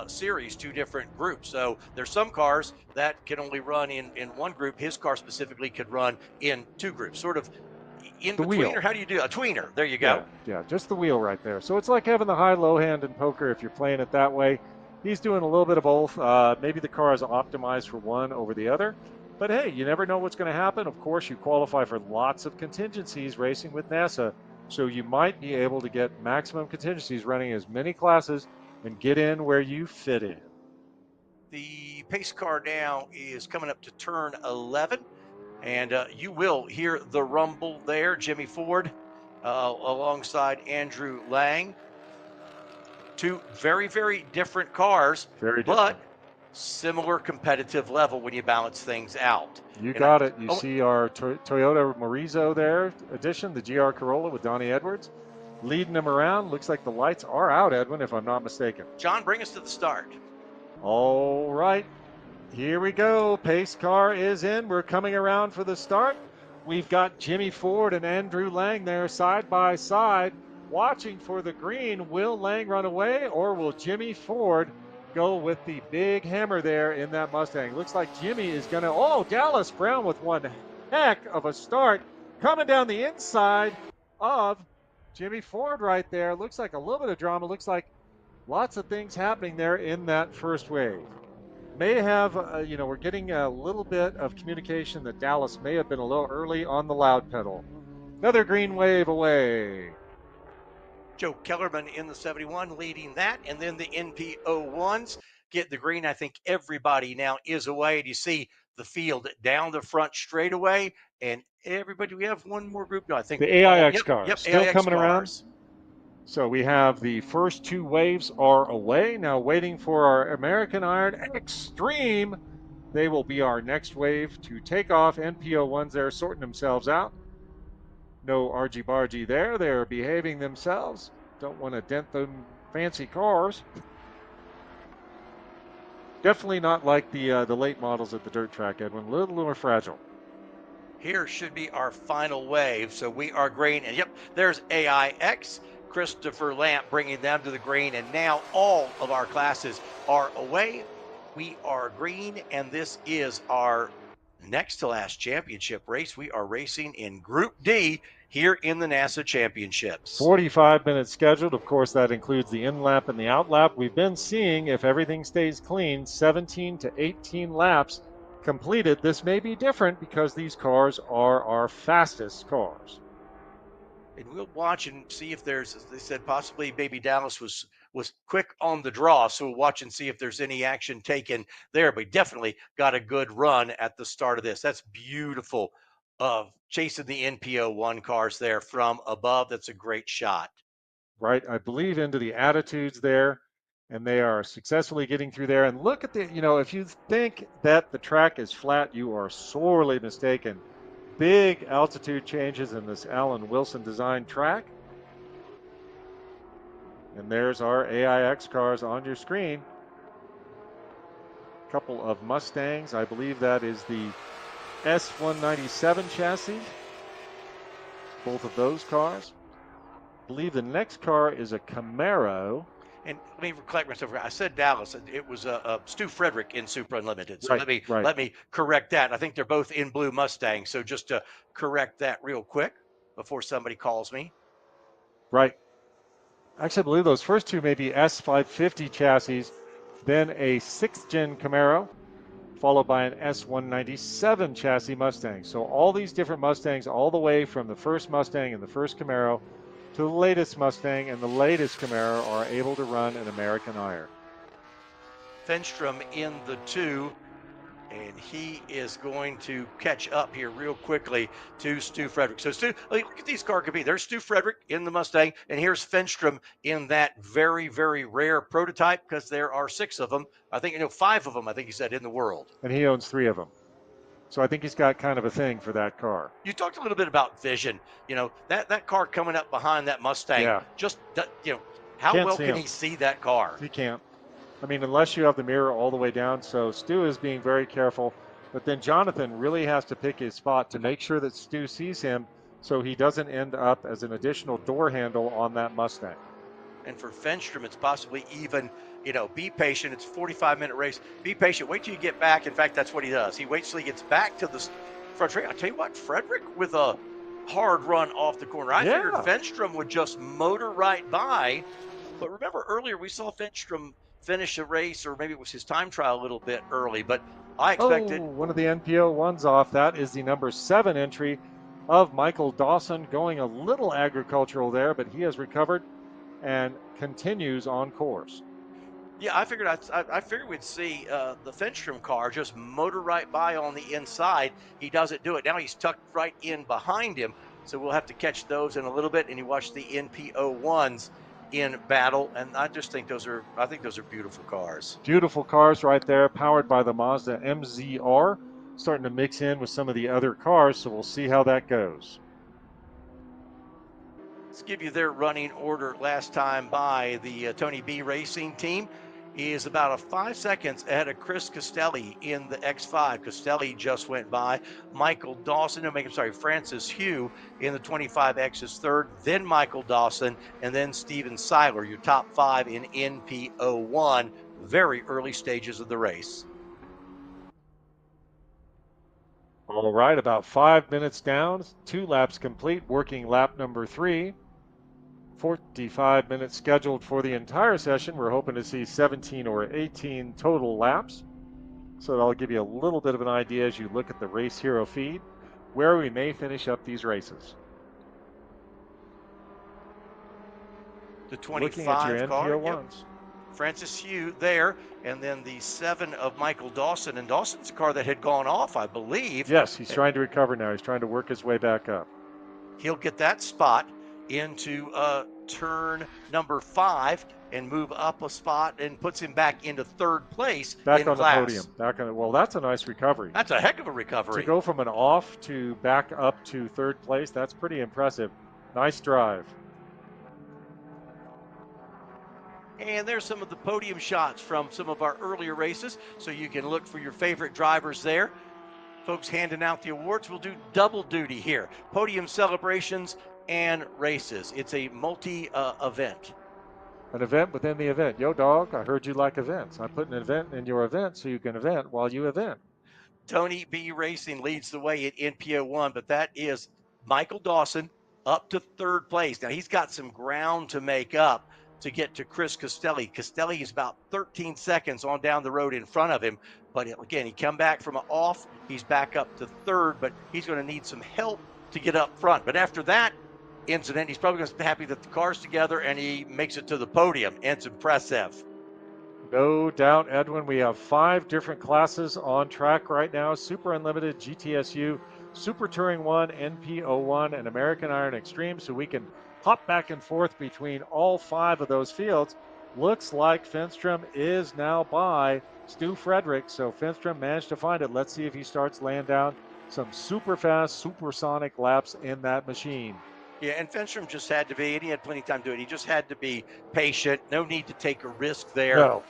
[SPEAKER 1] series, 2 different groups. So there's some cars that can only run in one group. His car specifically could run in 2 groups, sort of in
[SPEAKER 12] the
[SPEAKER 1] between,
[SPEAKER 12] wheel.
[SPEAKER 1] or how do you do a tweener? There you go.
[SPEAKER 12] Yeah, just the wheel right there. So it's like having the high-low hand in poker if you're playing it that way. He's doing a little bit of both. Maybe the car is optimized for one over the other. But hey, you never know what's going to happen. Of course, you qualify for lots of contingencies racing with NASA. So you might be able to get maximum contingencies running as many classes and get in where you fit in.
[SPEAKER 1] The pace car now is coming up to turn 11, and you will hear the rumble there. Jimmy Ford alongside Andrew Lang. 2 very, very different cars, but similar competitive level when you balance things out.
[SPEAKER 12] You got it. You see our Toyota Morizo there edition, the GR Corolla with Donnie Edwards. leading them around. Looks like the lights are out, Edwin, if I'm not mistaken.
[SPEAKER 1] John, bring us to the start.
[SPEAKER 12] All right, here we go. Pace car is in. We're coming around for the start. We've got Jimmy Ford and Andrew Lang there side by side, watching for the green. Will Lang run away, or will Jimmy Ford go with the big hammer there in that Mustang? Looks like Jimmy is going to, oh, Dallas Brown with one heck of a start coming down the inside of Jimmy Ford right there. Looks like a little bit of drama. Looks like lots of things happening there in that first wave. May have, we're getting a little bit of communication that Dallas may have been a little early on the loud pedal. Another green wave away.
[SPEAKER 1] Joe Kellerman in the 71 leading that, and then the NP01s get the green. I think everybody now is away, and you see the field down the front straightaway, and everybody, we have one more group. No, I think
[SPEAKER 12] the AIX
[SPEAKER 1] yep,
[SPEAKER 12] cars
[SPEAKER 1] yep,
[SPEAKER 12] still
[SPEAKER 1] AIX
[SPEAKER 12] coming
[SPEAKER 1] cars.
[SPEAKER 12] around. So we have the first two waves are away. Now waiting for our American Iron Extreme. They will be our next wave to take off. NPO1s there sorting themselves out. No argy-bargy there. They're behaving themselves. Don't want to dent them fancy cars. Definitely not like the late models at the dirt track, Edwin. A little more fragile.
[SPEAKER 1] Here should be our final wave. So we are green, and yep, there's AIX. Christopher Lamp bringing them to the green, and now all of our classes are away. We are green, and this is our next to last championship race. We are racing in Group D here in the NASA Championships.
[SPEAKER 12] 45 minutes scheduled. Of course, that includes the in lap and the out lap. We've been seeing, if everything stays clean, 17 to 18 laps completed. This may be different because these cars are our fastest cars.
[SPEAKER 1] And we'll watch and see if there's, as they said, possibly Baby Dallas was quick on the draw. So we'll watch and see if there's any action taken there. But definitely got a good run at the start of this. That's beautiful of chasing the NPO1 cars there from above. That's a great shot.
[SPEAKER 12] Right. I believe into the attitudes there, and they are successfully getting through there. And look at the, if you think that the track is flat, you are sorely mistaken. Big altitude changes in this Alan Wilson designed track. And there's our AIX cars on your screen. A couple of Mustangs. I believe that is the S197 chassis. Both of those cars. I believe the next car is a Camaro.
[SPEAKER 1] And let me correct myself. I said Dallas. It was Stu Frederick in Super Unlimited. So
[SPEAKER 12] Right,
[SPEAKER 1] let me correct that. I think they're both in blue Mustangs. So just to correct that real quick before somebody calls me.
[SPEAKER 12] Right. Actually, I believe those first two may be S550 chassis, then a 6th gen Camaro, followed by an S197 chassis Mustang. So all these different Mustangs, all the way from the first Mustang and the first Camaro to the latest Mustang and the latest Camaro, are able to run an American Iron.
[SPEAKER 1] Fenstrom in the 2, and he is going to catch up here real quickly to Stu Frederick. So Stu, look at these cars could be. There's Stu Frederick in the Mustang, and here's Fenstrom in that very, very rare prototype, because there are 6 of them. I think, 5 of them, I think he said, in the world.
[SPEAKER 12] And he owns 3 of them. So I think he's got kind of a thing for that car.
[SPEAKER 1] You talked a little bit about vision. That car coming up behind that Mustang.
[SPEAKER 12] Yeah.
[SPEAKER 1] Just, how
[SPEAKER 12] Can't
[SPEAKER 1] well
[SPEAKER 12] see
[SPEAKER 1] can
[SPEAKER 12] him.
[SPEAKER 1] he see that car?
[SPEAKER 12] He can't. I mean, unless you have the mirror all the way down. So Stu is being very careful. But then Jonathan really has to pick his spot to make sure that Stu sees him so he doesn't end up as an additional door handle on that Mustang.
[SPEAKER 1] And for Fenstrom, it's possibly even, be patient. It's a 45-minute race. Be patient. Wait till you get back. In fact, that's what he does. He waits till he gets back to the front straight. I'll tell you what, Frederick with a hard run off the corner. I figured Fenstrom would just motor right by. But remember, earlier we saw Fenstrom finish a race, or maybe it was his time trial a little bit early. But I expected.
[SPEAKER 12] One of the NPO1s off. That is the number 7 entry of Michael Dawson, going a little agricultural there, but he has recovered and continues on course.
[SPEAKER 1] Yeah, I figured we'd see the Fenstrom car just motor right by on the inside. He doesn't do it. Now he's tucked right in behind him, so we'll have to catch those in a little bit. And you watch the NPO1s in battle, and I just think those are beautiful cars.
[SPEAKER 12] Beautiful cars right there, powered by the Mazda MZR, starting to mix in with some of the other cars, so we'll see how that goes.
[SPEAKER 1] Let's give you their running order last time by. The Tony B Racing team is about 5 seconds ahead of Chris Castelli in the X5. Castelli just went by. Michael Dawson, Francis Hugh in the 25X is third, then Michael Dawson, and then Steven Seiler, your top 5 in NPO1. Very early stages of the race.
[SPEAKER 12] All right, about 5 minutes down, 2 laps complete, working lap number 3. 45 minutes scheduled for the entire session. We're hoping to see 17 or 18 total laps. So that'll give you a little bit of an idea as you look at the Race Hero feed, where we may finish up these races.
[SPEAKER 1] The 25
[SPEAKER 12] looking at your
[SPEAKER 1] car,
[SPEAKER 12] NPO1s.
[SPEAKER 1] yep. Francis Hugh there, and then the 7 of Michael Dawson. And Dawson's a car that had gone off, I believe.
[SPEAKER 12] Yes, he's trying to recover now. He's trying to work his way back up.
[SPEAKER 1] He'll get that spot into turn number 5 and move up a spot and puts him back into third place
[SPEAKER 12] Back
[SPEAKER 1] in
[SPEAKER 12] on
[SPEAKER 1] class.
[SPEAKER 12] the podium. Back on. Well, that's a nice recovery.
[SPEAKER 1] That's a heck of a recovery.
[SPEAKER 12] To go from an off to back up to third place, that's pretty impressive. Nice drive.
[SPEAKER 1] And there's some of the podium shots from some of our earlier races, so you can look for your favorite drivers there. Folks handing out the awards. We'll do double duty here. Podium celebrations and races. It's a multi-event.
[SPEAKER 12] An event within the event. Yo, dog, I heard you like events. I put an event in your event so you can event while you event.
[SPEAKER 1] Tony B Racing leads the way at NPO1, but that is Michael Dawson up to third place. Now, he's got some ground to make up to get to Chris Castelli. Castelli is about 13 seconds on down the road in front of him. But again, he come back from an off. He's back up to third, but he's going to need some help to get up front. But after that incident, he's probably going to be happy that the car's together and he makes it to the podium. It's impressive.
[SPEAKER 12] No doubt, Edwin. We have 5 different classes on track right now. Super Unlimited, GTSU, Super Touring 1, NPO1, and American Iron Extreme. So we can hop back and forth between all 5 of those fields. Looks like Finstrom is now by Stu Frederick. So Finstrom managed to find it. Let's see if he starts laying down some super fast, supersonic laps in that machine.
[SPEAKER 1] Yeah, and Finstrom just had to be, and he had plenty of time to do it. He just had to be patient. No need to take a risk there.
[SPEAKER 12] No.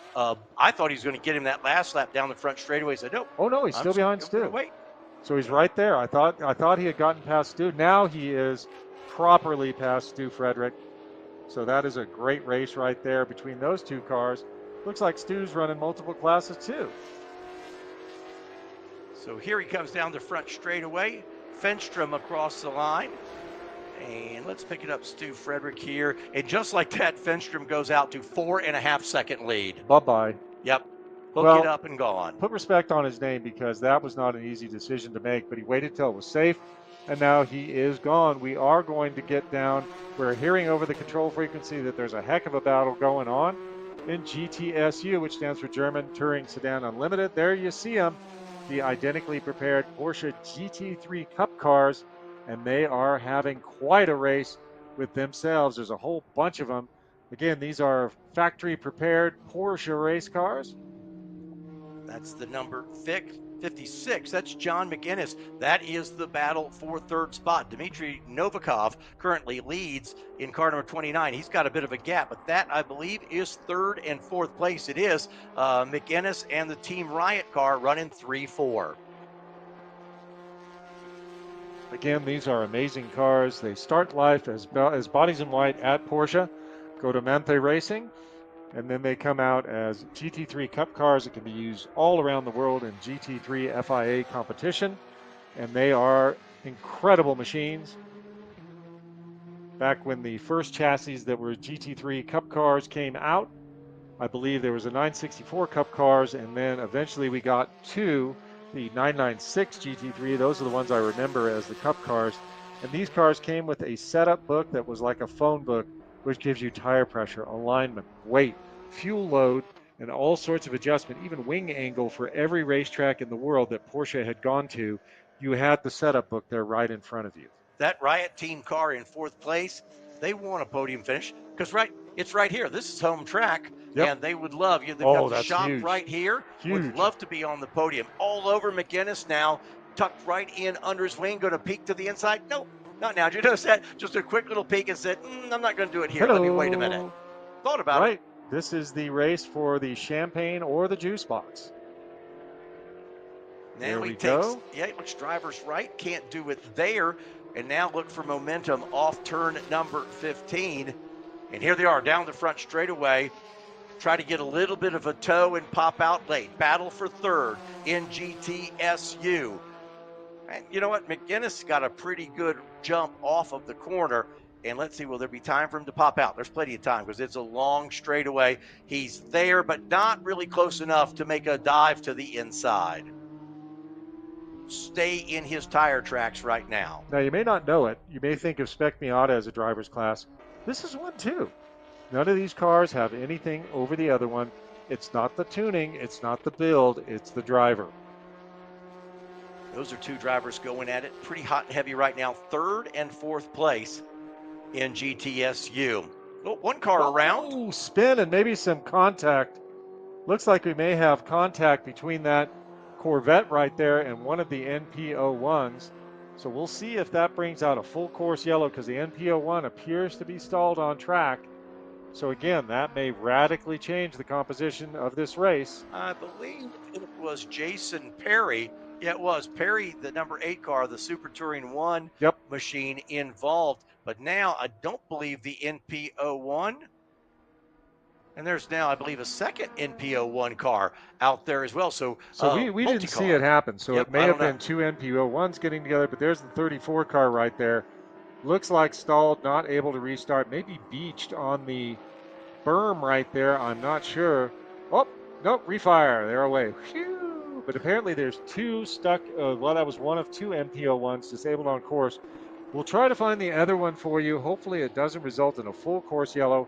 [SPEAKER 1] I thought he was going to get him that last lap down the front straightaway. He said, nope.
[SPEAKER 12] Oh, no, he's still behind Stu.
[SPEAKER 1] Wait.
[SPEAKER 12] So he's right there. I thought he had gotten past Stu. Now he is properly past Stu Frederick. So that is a great race right there between those 2 cars. Looks like Stu's running multiple classes too.
[SPEAKER 1] So here he comes down the front straightaway. Finstrom across the line. And let's pick it up, Stu Frederick here. And just like that, Finstrom goes out to 4.5 second lead.
[SPEAKER 12] Bye-bye.
[SPEAKER 1] Yep. Hook it up and gone.
[SPEAKER 12] Put respect on his name because that was not an easy decision to make, but he waited till it was safe, and now he is gone. We are going to get down. We're hearing over the control frequency that there's a heck of a battle going on in GTSU, which stands for German Touring Sedan Unlimited. There you see them, the identically prepared Porsche GT3 Cup cars, and they are having quite a race with themselves. There's a whole bunch of them. Again, these are factory prepared Porsche race cars.
[SPEAKER 1] That's the number 56. That's John McInnes. That is the battle for third spot. Dmitry Novikov currently leads in car number 29. He's got a bit of a gap, but that, I believe, is third and fourth place. It is McInnes and the Team Riot car running 3-4.
[SPEAKER 12] Again, these are amazing cars. They start life as bodies in white at Porsche, go to Manthe Racing, and then they come out as GT3 Cup cars that can be used all around the world in GT3 FIA competition. And they are incredible machines. Back when the first chassis that were GT3 Cup cars came out, I believe there was a 964 Cup cars, and then eventually we got to the 996 GT3. Those are the ones I remember as the Cup cars. And these cars came with a setup book that was like a phone book, which gives you tire pressure, alignment, weight, fuel load, and all sorts of adjustment, even wing angle for every racetrack in the world that Porsche had gone to. You had the setup book there right in front of you.
[SPEAKER 1] That Riot Team car in fourth place, they want a podium finish because it's right here. This is home track, and they would love you. They've got the shop right here. Would love to be on the podium. All over McInnes now, tucked right in under his wing, going to peek to the inside. Nope. Not now. Did you notice that? Just a quick little peek and said, I'm not going to do it here.
[SPEAKER 12] Hello.
[SPEAKER 1] Let me wait a minute. Thought about
[SPEAKER 12] Right.
[SPEAKER 1] it.
[SPEAKER 12] This is the race for the champagne or the juice box.
[SPEAKER 1] Now
[SPEAKER 12] There
[SPEAKER 1] he
[SPEAKER 12] we
[SPEAKER 1] takes,
[SPEAKER 12] go.
[SPEAKER 1] yeah, he looks driver's right. Can't do it there. And now look for momentum off turn number 15. And here they are down the front straightaway. Try to get a little bit of a toe and pop out late. Battle for third in GTSU. And you know what? McGinnis got a pretty good jump off of the corner. And let's see, will there be time for him to pop out? There's plenty of time because it's a long straightaway. He's there, but not really close enough to make a dive to the inside. Stay in his tire tracks right now.
[SPEAKER 12] Now, you may not know it. You may think of Spec Miata as a driver's class. This is one too. None of these cars have anything over the other one. It's not the tuning, it's not the build, it's the driver.
[SPEAKER 1] Those are two drivers going at it pretty hot and heavy right now. Third and fourth place in GTSU. Oh, one car around.
[SPEAKER 12] Oh, spin and maybe some contact. Looks like we may have contact between that Corvette right there and one of the NP01s. So we'll see if that brings out a full course yellow because the NP01 appears to be stalled on track. So again, that may radically change the composition of this race.
[SPEAKER 1] I believe it was Jason Perry. Yeah, it was Perry, the number 8 car, the Super Touring 1 machine involved. But now I don't believe the NP01. And there's now, I believe, a second NP01 car out there as well. So
[SPEAKER 12] we didn't see it happen. So it may have been two NP01s getting together, but there's the 34 car right there. Looks like stalled, not able to restart, maybe beached on the berm right there. I'm not sure. Oh, nope, refire. They're away. Phew. But apparently there's two stuck. Well, that was one of two NP01s disabled on course. We'll try to find the other one for you. Hopefully it doesn't result in a full course yellow.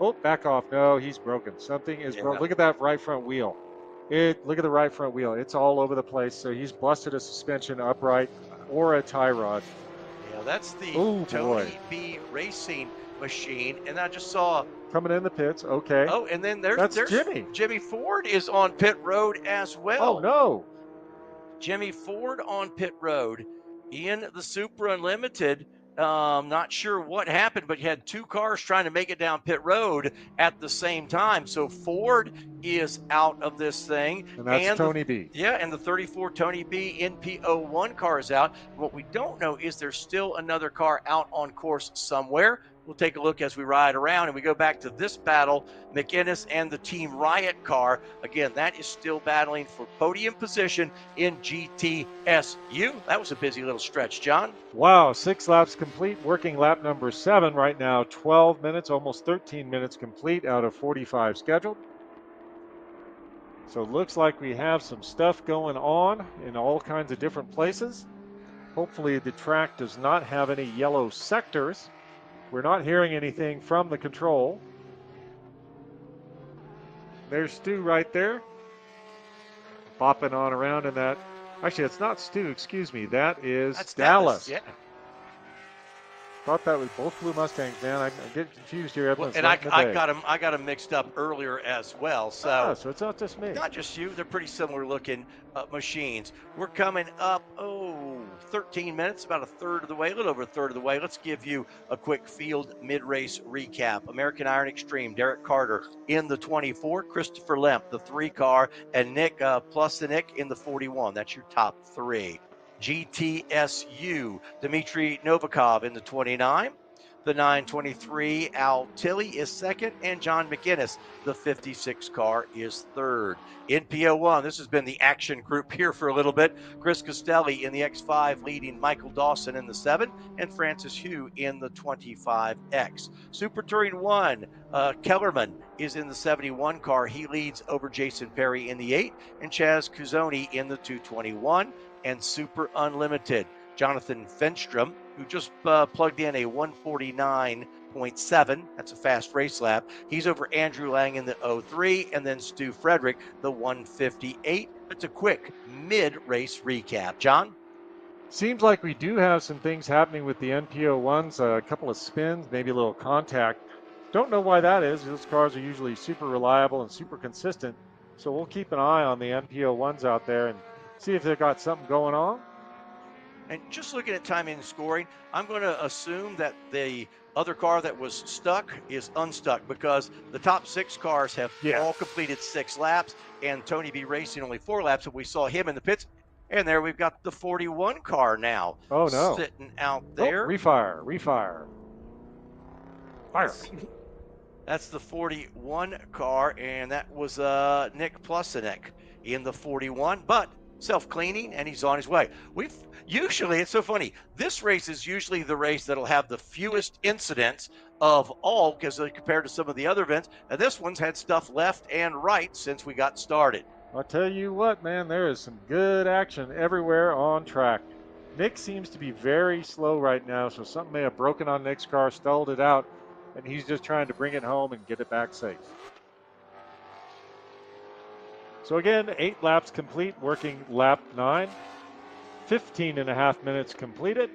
[SPEAKER 12] Oh, back off. No, he's broken. Something is broken. Look at that right front wheel. Look at the right front wheel. It's all over the place. So he's busted a suspension upright or a tie rod.
[SPEAKER 1] Yeah, that's the Tony B Racing machine. And I just saw
[SPEAKER 12] coming in the pits. Okay.
[SPEAKER 1] Oh, and then there's
[SPEAKER 12] Jimmy.
[SPEAKER 1] Jimmy Ford is on pit road as well.
[SPEAKER 12] Oh, no.
[SPEAKER 1] Jimmy Ford on pit road in the Super Unlimited. Not sure what happened, but you had two cars trying to make it down pit road at the same time. So Ford is out of this thing.
[SPEAKER 12] And that's Tony B.
[SPEAKER 1] Yeah, and the 34 Tony B NP01 car is out. What we don't know is there's still another car out on course somewhere. We'll take a look as we ride around and we go back to this battle, McInnes and the Team Riot car. Again, that is still battling for podium position in GTSU. That was a busy little stretch, John.
[SPEAKER 12] Wow, 6 laps complete, working lap number 7 right now, 12 minutes, almost 13 minutes complete out of 45 scheduled. So it looks like we have some stuff going on in all kinds of different places. Hopefully the track does not have any yellow sectors. We're not hearing anything from the control. There's Stu right there, bopping on around in that. Actually, it's not Stu, excuse me. That's Dallas.
[SPEAKER 1] Yeah.
[SPEAKER 12] Thought that was both Blue Mustangs, man. I get confused here.
[SPEAKER 1] Well, and I got them mixed up earlier as well. So
[SPEAKER 12] it's not just me.
[SPEAKER 1] Not just you. They're pretty similar looking machines. We're coming up, 13 minutes, about a third of the way, a little over a third of the way. Let's give you a quick field mid-race recap. American Iron Extreme, Derek Carter in the 24, Christopher Lemp, the 3 car, and Nick plus the Nick in the 41. That's your top 3. GTSU, Dmitry Novikov in the 29. The 923, Al Tilley is second, and John McInnes, the 56 car, is third. NPO1, this has been the action group here for a little bit. Chris Costelli in the X5 leading Michael Dawson in the 7, and Francis Hugh in the 25X. Super Touring 1, Kellerman is in the 71 car. He leads over Jason Perry in the 8, and Chaz Cuzzoni in the 221. And Super Unlimited, Jonathan Fenstrom, who just plugged in a 149.7. That's a fast race lap. He's over Andrew Lang in the 03, and then Stu Frederick, the 158. It's a quick mid-race recap. John?
[SPEAKER 12] Seems like we do have some things happening with the NPO1s, a couple of spins, maybe a little contact. Don't know why that is. Those cars are usually super reliable and super consistent. So we'll keep an eye on the NPO1s out there and see if they've got something going on.
[SPEAKER 1] And just looking at timing and scoring, I'm going to assume that the other car that was stuck is unstuck because the top 6 cars have all completed 6 laps, and Tony B Racing only 4 laps, and we saw him in the pits. And there we've got the 41 car now sitting out there.
[SPEAKER 12] Refire, refire. Fire.
[SPEAKER 1] That's the 41 car, and that was Nick Plusinek in the 41, but self-cleaning, and he's on his way. It's so funny. This race is usually the race that'll have the fewest incidents of all because compared to some of the other events, and this one's had stuff left and right since we got started.
[SPEAKER 12] I'll tell you what, man, there is some good action everywhere on track. Nick seems to be very slow right now, so something may have broken on Nick's car, stalled it out, and he's just trying to bring it home and get it back safe. So again, 8 laps complete, working lap 9. 15.5 minutes completed,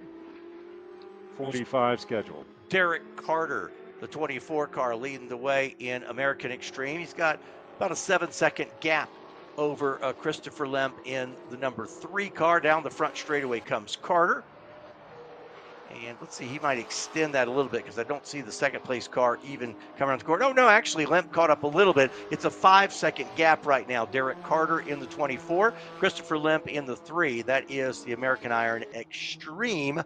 [SPEAKER 12] 45 scheduled.
[SPEAKER 1] Derek Carter, the 24 car, leading the way in American Extreme. He's got about a 7-second gap over Christopher Lemp in the number 3 car. Down the front straightaway comes Carter. And let's see, he might extend that a little bit because I don't see the second place car even come around the corner. No, actually, Lemp caught up a little bit. It's a 5-second gap right now. Derek Carter in the 24, Christopher Lemp in the 3. That is the American Iron Extreme.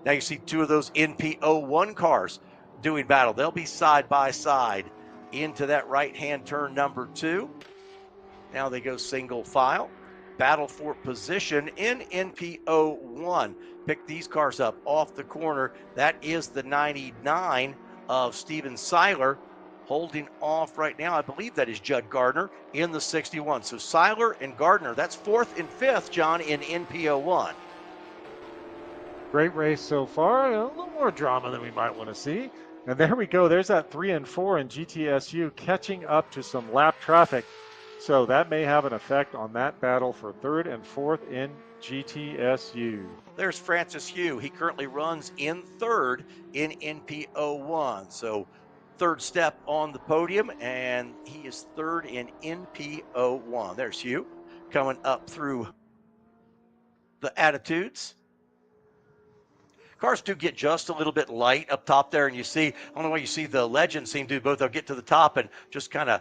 [SPEAKER 1] Now you see 2 of those NP01 cars doing battle. They'll be side by side into that right-hand turn number 2. Now they go single file. Battle for position in NP01. Pick these cars up off the corner. That is the 99 of Steven Seiler. Holding off right now, I believe that is Judd Gardner in the 61. So Seiler and Gardner, that's 4th and 5th, John, in NP01.
[SPEAKER 12] Great race so far. A little more drama than we might want to see. And there we go. There's that 3 and 4 in GTSU catching up to some lap traffic. So that may have an effect on that battle for 3rd and 4th in GTSU.
[SPEAKER 1] There's Francis Hugh. He currently runs in 3rd in NP01. So 3rd step on the podium, and he is 3rd in NP01. There's Hugh coming up through the attitudes. Cars do get just a little bit light up top there, and you see, I don't know why you see the legends seem to both. They'll get to the top and just kind of,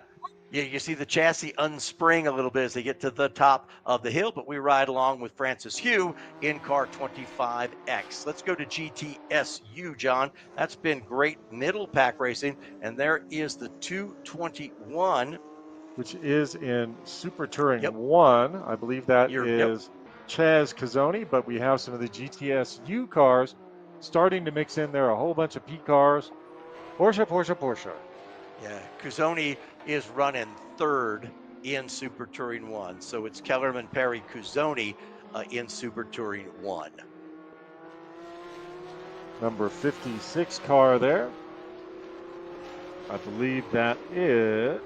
[SPEAKER 1] you see the chassis unspring a little bit as they get to the top of the hill, but we ride along with Francis Hugh in car 25X. Let's go to GTSU, John. That's been great middle pack racing, and there is the 221.
[SPEAKER 12] Which is in Super Touring 1. I believe that is Chaz Cazzoni, but we have some of the GTSU cars starting to mix in there, a whole bunch of P cars. Porsche.
[SPEAKER 1] Yeah, Cuzzoni is running 3rd in Super Touring 1. So it's Kellerman, Perry, Cuzzoni in Super Touring 1.
[SPEAKER 12] Number 56 car there. I believe that is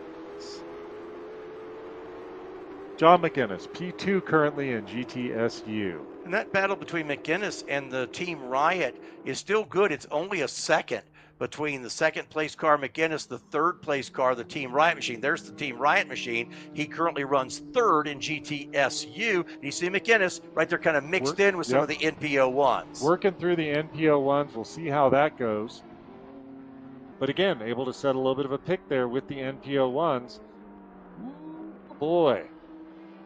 [SPEAKER 12] John McInnes, P2 currently in GTSU.
[SPEAKER 1] And that battle between McInnes and the Team Riot is still good. It's only a second between the 2nd place car McInnes, the 3rd place car, the Team Riot machine. There's the Team Riot machine. He currently runs 3rd in GTSU. And you see McInnes right there kind of mixed in with some of the NP01s.
[SPEAKER 12] Working through the NP01s. We'll see how that goes. But again, able to set a little bit of a pick there with the NP01s. Boy,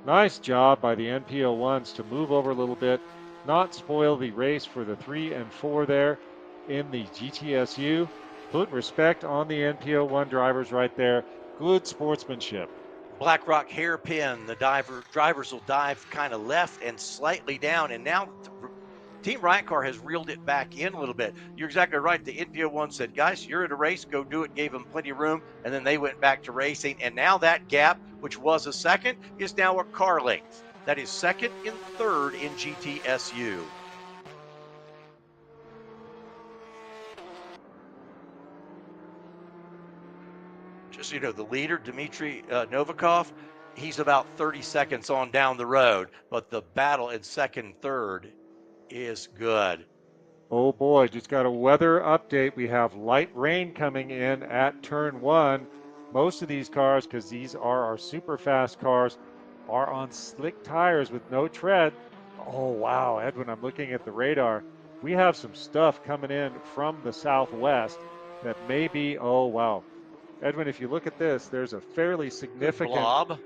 [SPEAKER 12] nice job by the NP01s to move over a little bit, not spoil the race for the 3 and 4 there in the GTSU. Put respect on the NP01 drivers right there. Good sportsmanship.
[SPEAKER 1] Black Rock hairpin. The drivers will dive kind of left and slightly down, and now Team Riot car has reeled it back in a little bit. You're exactly right. The NP01 said, guys, you're at a race, go do it, gave them plenty of room, and then they went back to racing. And now that gap, which was a second, is now a car length. That is 2nd and 3rd in GTSU. Just so you know, the leader, Dmitry Novikov, he's about 30 seconds on down the road, but the battle in 2nd, 3rd is good.
[SPEAKER 12] Oh boy, just got a weather update. We have light rain coming in at turn 1. Most of these cars, because these are our super fast cars, are on slick tires with no tread. Oh, wow, Edwin, I'm looking at the radar. We have some stuff coming in from the southwest that may be, oh, wow. Edwin, if you look at this, there's a fairly significant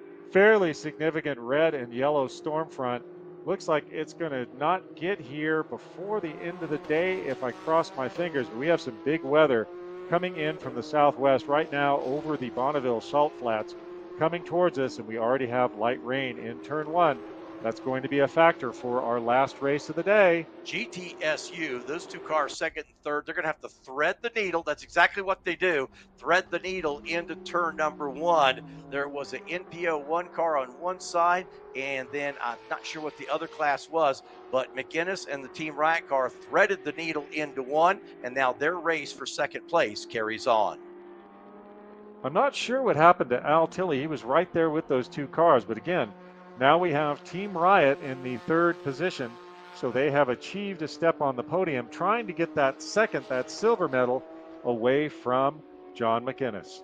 [SPEAKER 12] red and yellow storm front. Looks like it's going to not get here before the end of the day if I cross my fingers. But we have some big weather coming in from the southwest right now over the Bonneville Salt Flats coming towards us, and we already have light rain in turn one. That's going to be a factor for our last race of the day.
[SPEAKER 1] GTSU, those two cars, second and third, they're going to have to thread the needle. That's exactly what they do. Thread the needle into turn number one. There was an NPO one car on one side, and then I'm not sure what the other class was, but McGinnis and the Team Riot car threaded the needle into one, and now their race for second place carries on.
[SPEAKER 12] I'm not sure what happened to Al Tilley. He was right there with those two cars, but again, now we have Team Riot in the third position, so they have achieved a step on the podium, trying to get that second, that silver medal, away from John McInnes.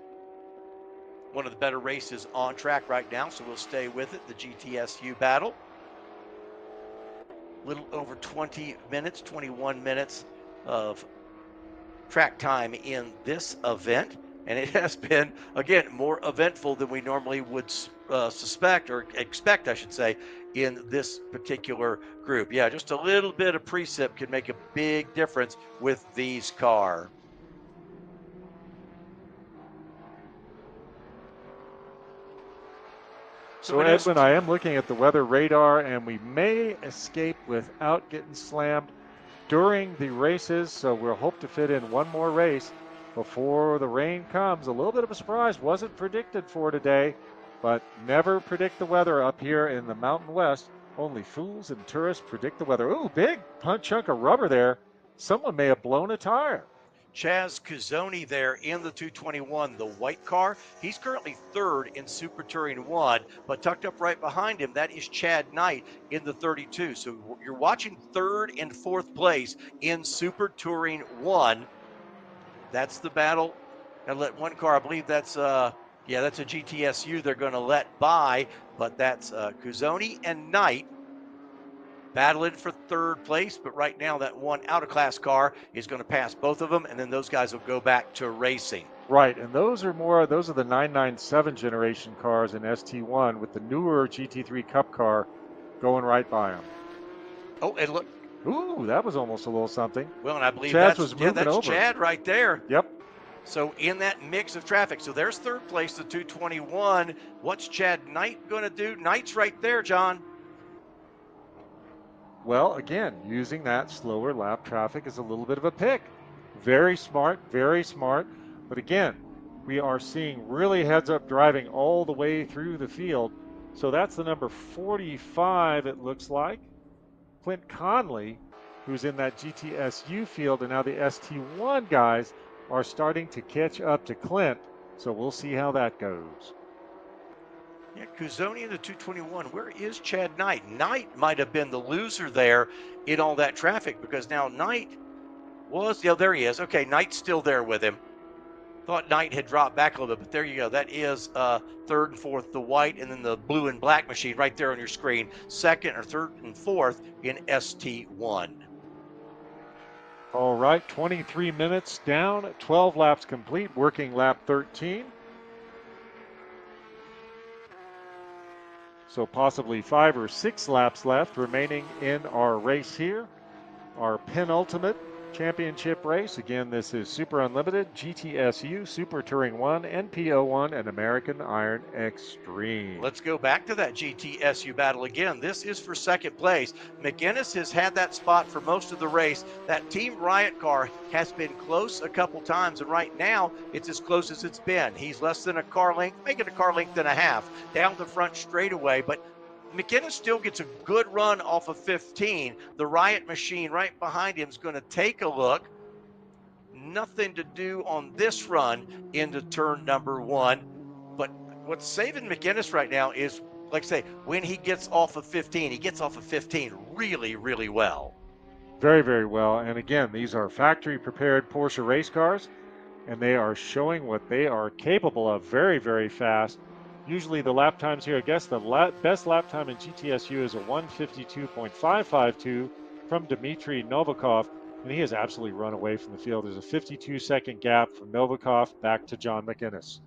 [SPEAKER 1] One of the better races on track right now, so we'll stay with it, the GTSU battle. A little over 20 minutes, 21 minutes of track time in this event. And it has been, again, more eventful than we normally would suspect or expect, I should say, in this particular group. Yeah, just a little bit of precip can make a big difference with these cars.
[SPEAKER 12] So Edwin, I am looking at the weather radar, and we may escape without getting slammed during the races, so we'll hope to fit in one more race before the rain comes. A little bit of a surprise, wasn't predicted for today, but never predict the weather up here in the Mountain West. Only fools and tourists predict the weather. Ooh, big chunk of rubber there. Someone may have blown a tire.
[SPEAKER 1] Chaz Cuzzoni there in the 221, the white car. He's currently third in Super Touring 1, but tucked up right behind him, that is Chad Knight in the 32. So you're watching third and fourth place in Super Touring 1. That's the battle. Gonna let one car, I believe that's that's a GTSU they're gonna let by, but that's Cuzzoni and Knight battling for third place. But right now that one out of class car is gonna pass both of them, and then those guys will go back to racing.
[SPEAKER 12] Right, and those are the 997 generation cars in ST1 with the newer GT3 Cup car going right by them.
[SPEAKER 1] Oh, and look.
[SPEAKER 12] Ooh, that was almost a little something.
[SPEAKER 1] Well, and I believe
[SPEAKER 12] Chaz
[SPEAKER 1] that's
[SPEAKER 12] over.
[SPEAKER 1] Chad right there.
[SPEAKER 12] Yep.
[SPEAKER 1] So in that mix of traffic, so there's third place, the 221. What's Chad Knight going to do? Knight's right there, John.
[SPEAKER 12] Well, again, using that slower lap traffic is a little bit of a pick. Very smart, very smart. But again, we are seeing really heads-up driving all the way through the field. So that's the number 45, it looks like. Clint Conley, who's in that GTSU field, and now the ST1 guys are starting to catch up to Clint. So we'll see how that goes.
[SPEAKER 1] Yeah, Cuzzoni in the 221. Where is Chad Knight? Knight might have been the loser there in all that traffic, because now Knight was, there he is. Okay, Knight's still there with him. Thought Knight had dropped back a little bit, but there you go. That is third and fourth, the white, and then the blue and black machine right there on your screen. Second or third and fourth in ST1.
[SPEAKER 12] All right, 23 minutes down, 12 laps complete, working lap 13. So possibly 5 or 6 laps left remaining in our race here. Our penultimate championship race. Again, this is Super Unlimited, GTSU, Super Touring 1, NPO 1, and American Iron Extreme.
[SPEAKER 1] Let's go back to that GTSU battle again. This is for second place. McInnes has had that spot for most of the race. That Team Riot car has been close a couple times, and right now it's as close as it's been. He's less than a car length, making a car length and a half down the front straightaway, but McInnes still gets a good run off of 15. The Riot machine right behind him is going to take a look. Nothing to do on this run into turn number 1. But what's saving McInnes right now is, like I say, when he gets off of 15, he gets off of 15 really, really well.
[SPEAKER 12] Very, very well. And again, these are factory prepared Porsche race cars, and they are showing what they are capable of very, very fast. Usually the lap times here, I guess the best lap time in GTSU is a 1:52.552 from Dmitry Novikov, and he has absolutely run away from the field. There's a 52-second gap from Novikov back to John McInnes.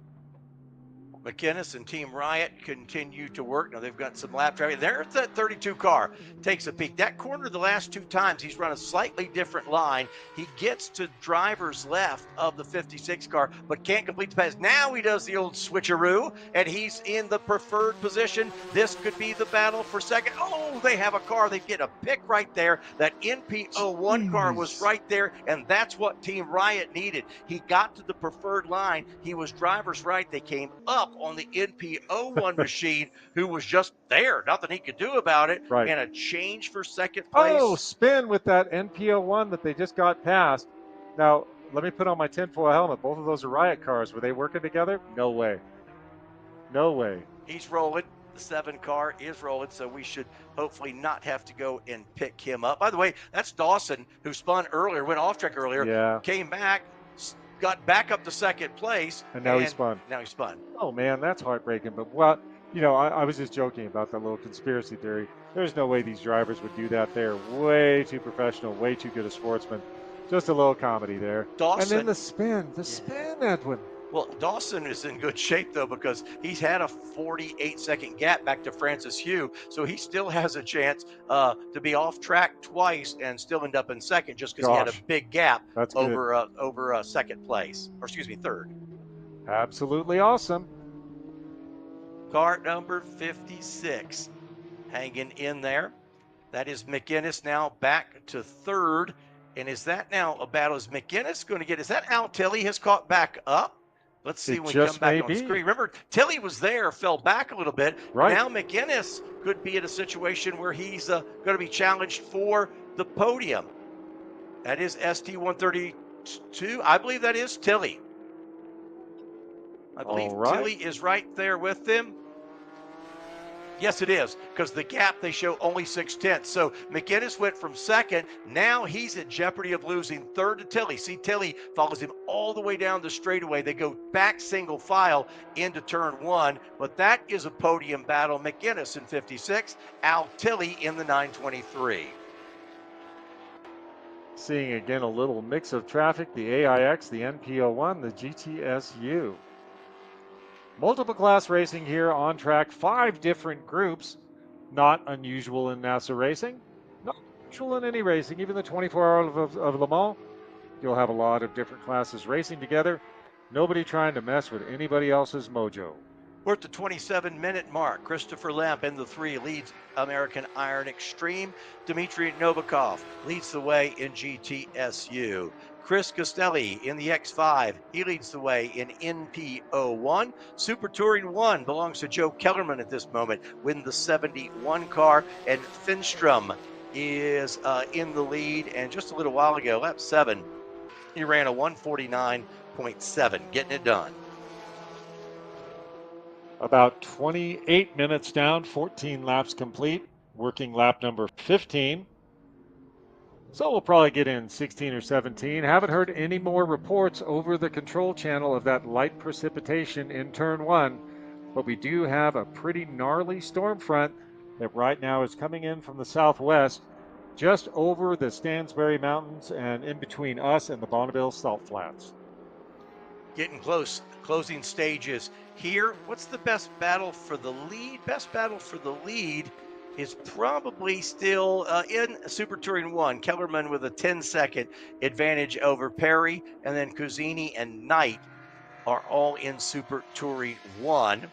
[SPEAKER 1] McInnes and Team Riot continue to work. Now they've got some lap traffic. There's that 32 car. Takes a peek. That corner the last 2 times, he's run a slightly different line. He gets to driver's left of the 56 car, but can't complete the pass. Now he does the old switcheroo, and he's in the preferred position. This could be the battle for second. Oh, they have a car. They get a pick right there. That NP01 car was right there, and that's what Team Riot needed. He got to the preferred line. He was driver's right. They came up on the NP01 machine, who was just there. Nothing he could do about it.
[SPEAKER 12] Right.
[SPEAKER 1] And a change for second place.
[SPEAKER 12] Oh, spin with that NP01 that they just got past. Now, let me put on my tinfoil helmet. Both of those are Riot cars. Were they working together? No way. No way.
[SPEAKER 1] He's rolling. The 7 car is rolling, so we should hopefully not have to go and pick him up. By the way, that's Dawson, who spun earlier, went off track earlier,
[SPEAKER 12] Yeah.
[SPEAKER 1] came back, got back up to second place.
[SPEAKER 12] And now he spun.
[SPEAKER 1] Now he spun.
[SPEAKER 12] Oh, man, that's heartbreaking. But what, I was just joking about that little conspiracy theory. There's no way these drivers would do that. They're way too professional, way too good a sportsman. Just a little comedy there.
[SPEAKER 1] Dawson.
[SPEAKER 12] And then the spin, Edwin.
[SPEAKER 1] Well, Dawson is in good shape, though, because he's had a 48-second gap back to Francis Hugh, so he still has a chance to be off track twice and still end up in second, just because he had a big gap over second place, or excuse me, third.
[SPEAKER 12] Absolutely awesome.
[SPEAKER 1] Car number 56 hanging in there. That is McInnes now back to third. And is that now a battle? Is McInnes going to get, is that Al Tilley has caught back up? Let's see when we come back on the screen. Remember, Tilley was there, fell back a little bit.
[SPEAKER 12] Right.
[SPEAKER 1] Now McInnes could be in a situation where he's going to be challenged for the podium. That is ST132. I believe that is Tilley. I believe Tilley is right there with them. Yes, it is, because the gap, they show only 0.6. So McInnes went from second. Now he's in jeopardy of losing third to Tilley. See, Tilley follows him all the way down the straightaway. They go back single file into turn 1, but that is a podium battle. McInnes in 56, Al Tilley in the 923.
[SPEAKER 12] Seeing again a little mix of traffic, the AIX, the NP01, the GTSU. Multiple class racing here on track, 5 different groups. Not unusual in NASA racing, not unusual in any racing, even the 24 Hours of Le Mans. You'll have a lot of different classes racing together. Nobody trying to mess with anybody else's mojo.
[SPEAKER 1] We're at the 27-minute mark. Christopher Lemp in the 3 leads American Iron Extreme. Dmitry Novikov leads the way in GTSU. Chris Costelli in the X5. He leads the way in NP01. Super Touring 1 belongs to Joe Kellerman at this moment, win the 71 car. And Finstrom is in the lead. And just a little while ago, lap 7, he ran a 149.7, getting it done.
[SPEAKER 12] About 28 minutes down, 14 laps complete, working lap number 15. So we'll probably get in 16 or 17. Haven't heard any more reports over the control channel of that light precipitation in turn 1, but we do have a pretty gnarly storm front that right now is coming in from the southwest, just over the Stansbury Mountains and in between us and the Bonneville Salt Flats.
[SPEAKER 1] Getting close, closing stages here. What's the best battle for the lead? Best battle for the lead is probably still in Super Touring 1. Kellerman with a 10-second advantage over Perry, and then Cuzzini and Knight are all in Super Touring 1.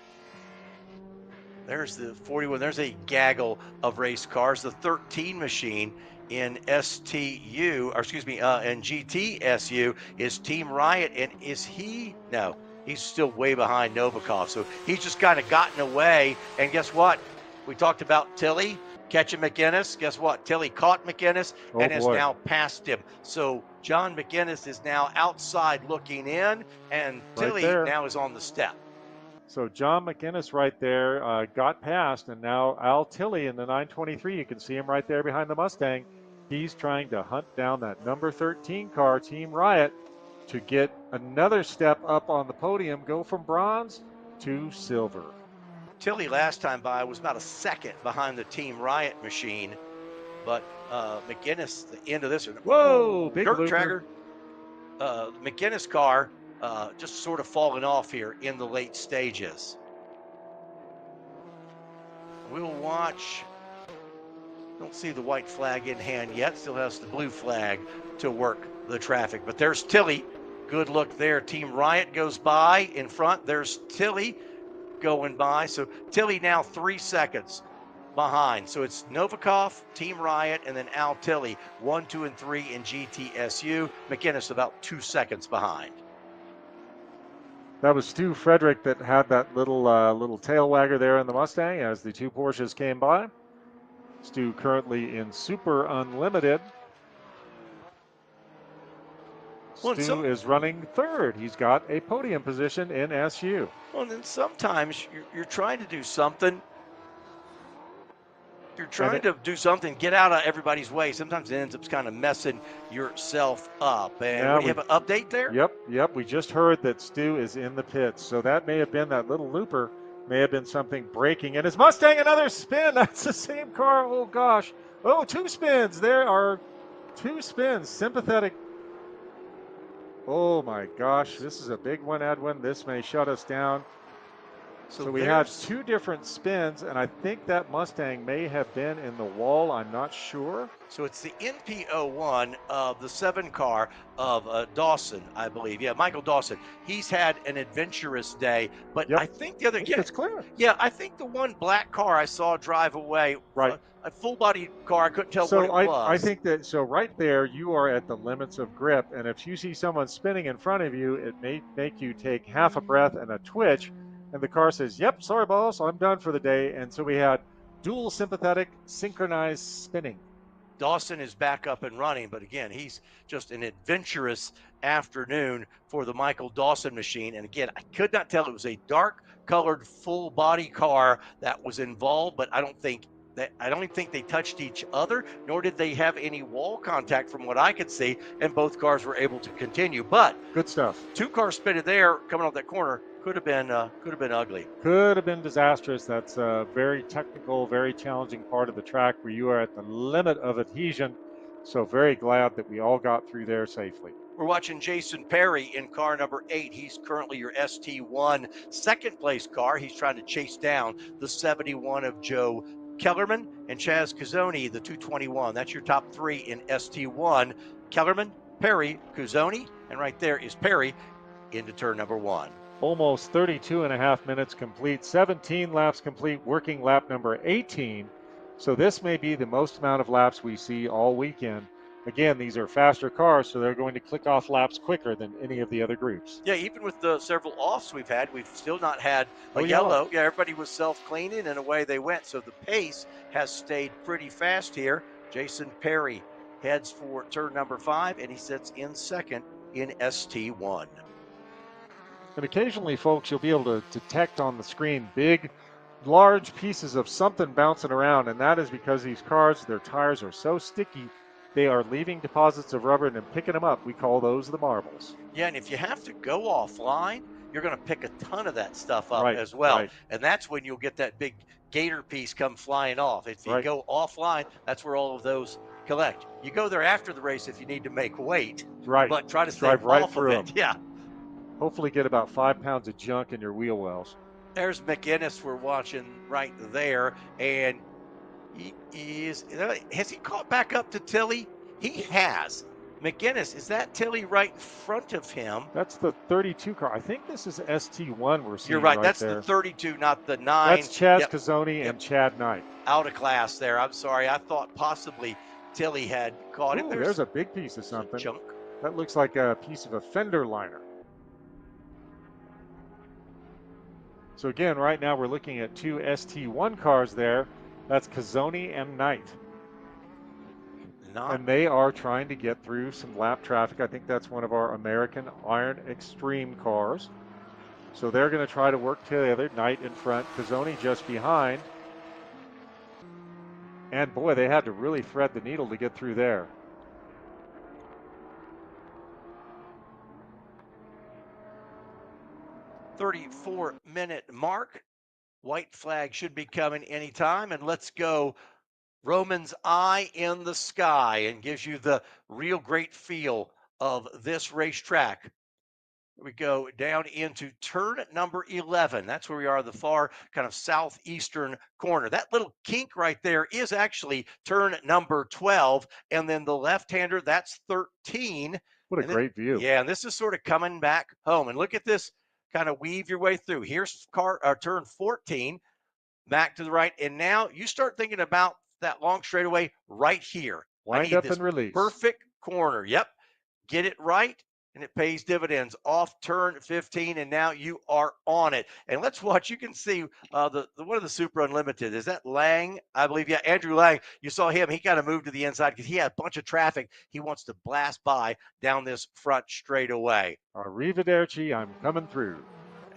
[SPEAKER 1] There's the 41. There's a gaggle of race cars. The 13 machine in STU, or excuse me, in GTSU is Team Riot, and is he? No, he's still way behind Novikov. So he's just kind of gotten away. And guess what? We talked about Tilley catching McInnes. Guess what? Tilley caught McInnes and has now passed him. So John McInnes is now outside looking in, and Tilley now is on the step.
[SPEAKER 12] So John McInnes right there got past, and now Al Tilley in the 923. You can see him right there behind the Mustang. He's trying to hunt down that number 13 car, Team Riot, to get another step up on the podium, go from bronze to silver.
[SPEAKER 1] Tilly last time by was about a second behind the Team Riot machine, but McGinnis, the end of this one,
[SPEAKER 12] Whoa, big
[SPEAKER 1] dirt
[SPEAKER 12] looper.
[SPEAKER 1] tracker. McGinnis car just sort of falling off here in the late stages. We'll watch. Don't see the white flag in hand yet. Still has the blue flag to work the traffic. But there's Tilly. Good look there. Team Riot goes by in front. There's Tilly going by. So Tilly now 3 seconds behind. So it's Novikov, Team Riot, and then Al Tilly, 1, 2, and 3 in GTSU. McGinnis about 2 seconds behind.
[SPEAKER 12] That was Stu Frederick that had that little tail wagger there in the Mustang as the two Porsches came by. Stu currently in Super Unlimited. Stu is running third. He's got a podium position in SU.
[SPEAKER 1] Well, then sometimes you're trying to do something. You're trying to do something, get out of everybody's way. Sometimes it ends up kind of messing yourself up. And what, do you have an update there?
[SPEAKER 12] Yep. We just heard that Stu is in the pits. So that may have been that little looper, may have been something breaking. And his Mustang, another spin. That's the same car. Oh, gosh. Oh, 2 spins. There are 2 spins. Sympathetic. Oh, my gosh. This is a big one, Edwin. This may shut us down. So we had 2 different spins, and I think that Mustang may have been in the wall. I'm not sure.
[SPEAKER 1] So it's the NP01 of the 7 car of Dawson, I believe. Yeah, Michael Dawson. He's had an adventurous day, but I think the other,
[SPEAKER 12] it's clear.
[SPEAKER 1] Yeah, I think the one black car I saw drive away, a full-body car, I couldn't tell what it was.
[SPEAKER 12] I think that, so right there, you are at the limits of grip, and if you see someone spinning in front of you, it may make you take half a breath and a twitch. And the car says, yep, sorry, boss, I'm done for the day. And so we had dual sympathetic synchronized spinning.
[SPEAKER 1] Dawson is back up and running, but again, he's just an adventurous afternoon for the Michael Dawson machine. And again, I could not tell it was a dark colored full body car that was involved, but I don't even think they touched each other, nor did they have any wall contact from what I could see, and both cars were able to continue. But
[SPEAKER 12] good stuff.
[SPEAKER 1] 2 cars spinning there, coming off that corner, could have been ugly.
[SPEAKER 12] Could have been disastrous. That's a very technical, very challenging part of the track where you are at the limit of adhesion. So very glad that we all got through there safely.
[SPEAKER 1] We're watching Jason Perry in car number 8. He's currently your ST1 second place car. He's trying to chase down the 71 of Joe Kellerman and Chaz Cuzzoni, the 221. That's your top 3 in ST1. Kellerman, Perry, Cuzzoni, and right there is Perry into turn number 1.
[SPEAKER 12] Almost 32.5 minutes complete, 17 laps complete, working lap number 18. So this may be the most amount of laps we see all weekend. Again, these are faster cars, so they're going to click off laps quicker than any of the other groups.
[SPEAKER 1] Yeah, even with the several offs we've had, we've still not had a yellow. Yeah, everybody was self-cleaning, and away they went. So the pace has stayed pretty fast here. Jason Perry heads for turn number 5, and he sits in second in ST1.
[SPEAKER 12] And occasionally, folks, you'll be able to detect on the screen big, large pieces of something bouncing around, and that is because these cars, their tires are so sticky, they are leaving deposits of rubber and then picking them up. We call those the marbles.
[SPEAKER 1] Yeah, and if you have to go offline, you're going to pick a ton of that stuff up as well. And that's when you'll get that big gator piece come flying off. If you go offline, that's where all of those collect. You go there after the race if you need to make weight. But try to stay off of it. Yeah.
[SPEAKER 12] Hopefully get about 5 pounds of junk in your wheel wells.
[SPEAKER 1] There's McGinnis we're watching right there. And has he caught back up to Tilly? He has. McGinnis, is that Tilly right in front of him?
[SPEAKER 12] That's the 32 car. I think this is ST1 we're seeing.
[SPEAKER 1] You're right. That's
[SPEAKER 12] there.
[SPEAKER 1] The 32, not the 9.
[SPEAKER 12] That's Chaz Cuzzoni and Chad Knight.
[SPEAKER 1] Out of class there. I'm sorry. I thought possibly Tilly had caught him.
[SPEAKER 12] There's a big piece of something.
[SPEAKER 1] Junk.
[SPEAKER 12] That looks like a piece of a fender liner. So again, right now we're looking at 2 ST1 cars there. That's Cuzzoni and Knight. And they are trying to get through some lap traffic. I think that's one of our American Iron Extreme cars. So they're going to try to work together. Knight in front, Cuzzoni just behind. And boy, they had to really thread the needle to get through there.
[SPEAKER 1] .34-minute mark. White flag should be coming anytime. And let's go Roman's Eye in the Sky, and gives you the real great feel of this racetrack. We go down into turn number 11. That's where we are, the far kind of southeastern corner. That little kink right there is actually turn number 12. And then the left-hander, that's 13.
[SPEAKER 12] What a
[SPEAKER 1] And then,
[SPEAKER 12] great view.
[SPEAKER 1] yeah, and this is sort of coming back home. And look at this, kind of weave your way through. Here's turn 14, back to the right. And now you start thinking about that long straightaway right here.
[SPEAKER 12] Wind up and release.
[SPEAKER 1] Perfect corner. Yep. Get it right, and it pays dividends off turn 15, and now you are on it. And let's watch. You can see the one of the Super Unlimited. Is that Lang? I believe, yeah, Andrew Lang. You saw him. He kind of moved to the inside because he had a bunch of traffic. He wants to blast by down this front straightaway.
[SPEAKER 12] Arrivederci, I'm coming through.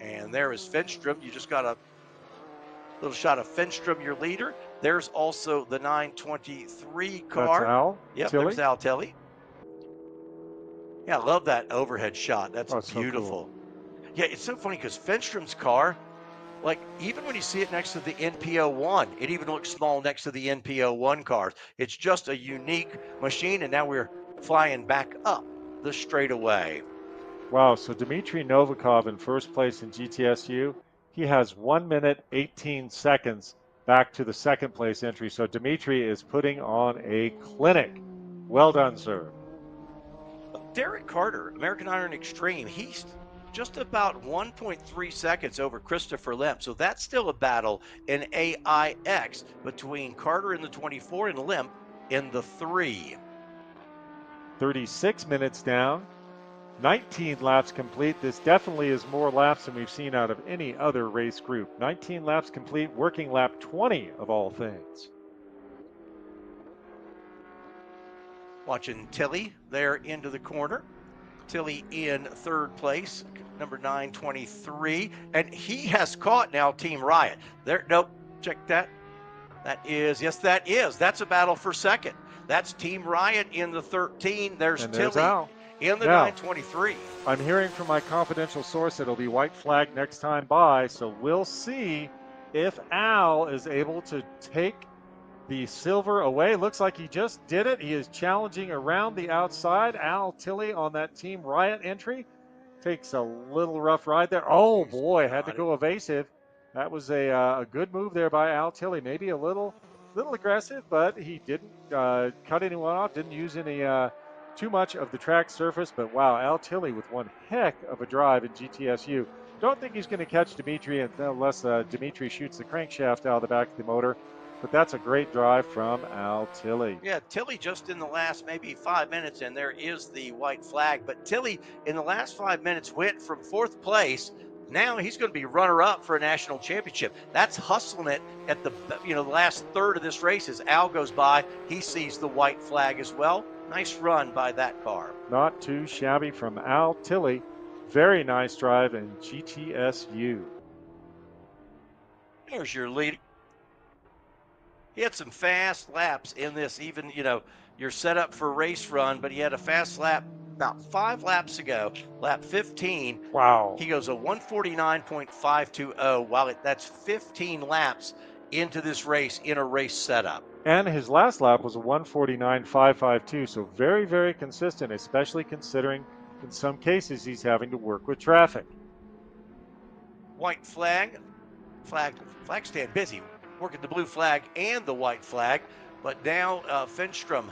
[SPEAKER 1] And there is Finstrom. You just got a little shot of Finstrom, your leader. There's also the 923 car.
[SPEAKER 12] That's Al
[SPEAKER 1] Yep,
[SPEAKER 12] Tilley.
[SPEAKER 1] there's Al Tilley. Yeah, I love that overhead shot. That's beautiful.
[SPEAKER 12] So cool.
[SPEAKER 1] Yeah, it's so funny because Finstrom's car, like even when you see it next to the NPO1, it even looks small next to the NPO1 cars. It's just a unique machine, and now we're flying back up the straightaway.
[SPEAKER 12] Wow, so Dmitry Novikov in first place in GTSU. He has 1 minute, 18 seconds back to the second place entry. So Dmitry is putting on a clinic. Well done, sir.
[SPEAKER 1] Derek Carter, American Iron Extreme, he's just about 1.3 seconds over Christopher Lemp. So that's still a battle in AIX between Carter in the 24 and Lemp in the 3.
[SPEAKER 12] 36 minutes down, 19 laps complete. This definitely is more laps than we've seen out of any other race group. 19 laps complete, working lap 20 of all things.
[SPEAKER 1] Watching Tilley there into the corner. Tilley in third place, number 923. And he has caught now Team Riot. There, nope, check that. That is, yes, that is. That's a battle for second. That's Team Riot in the 13. There's Tilley
[SPEAKER 12] Al.
[SPEAKER 1] in the
[SPEAKER 12] Now,
[SPEAKER 1] 923.
[SPEAKER 12] I'm hearing from my confidential source it'll be white flag next time by, so we'll see if Al is able to take the silver away. Looks like he just did it. He is challenging around the outside. Al Tilley on that Team Riot entry takes a little rough ride there. Oh boy, had to go evasive. That was a good move there by Al Tilley. Maybe a little aggressive, but he didn't cut anyone off. Didn't use any too much of the track surface. But wow, Al Tilley with one heck of a drive in GTSU. Don't think he's going to catch Dmitry unless Dmitry shoots the crankshaft out of the back of the motor. But that's a great drive from Al Tilley.
[SPEAKER 1] Yeah, Tilley just in the last maybe 5 minutes, and there is the white flag. But Tilley in the last 5 minutes went from fourth place. Now he's going to be runner-up for a national championship. That's hustling it at the the last third of this race. As Al goes by, he sees the white flag as well. Nice run by that car.
[SPEAKER 12] Not too shabby from Al Tilley. Very nice drive in GTSU.
[SPEAKER 1] There's your lead. He had some fast laps in this, even, you're set up for a race run, but he had a fast lap about 5 laps ago, lap 15.
[SPEAKER 12] Wow.
[SPEAKER 1] He goes a 149.520 while that's 15 laps into this race in a race setup.
[SPEAKER 12] And his last lap was a 149.552, so very, very consistent, especially considering in some cases he's having to work with traffic.
[SPEAKER 1] White flag stand busy, working the blue flag and the white flag. But now Finstrom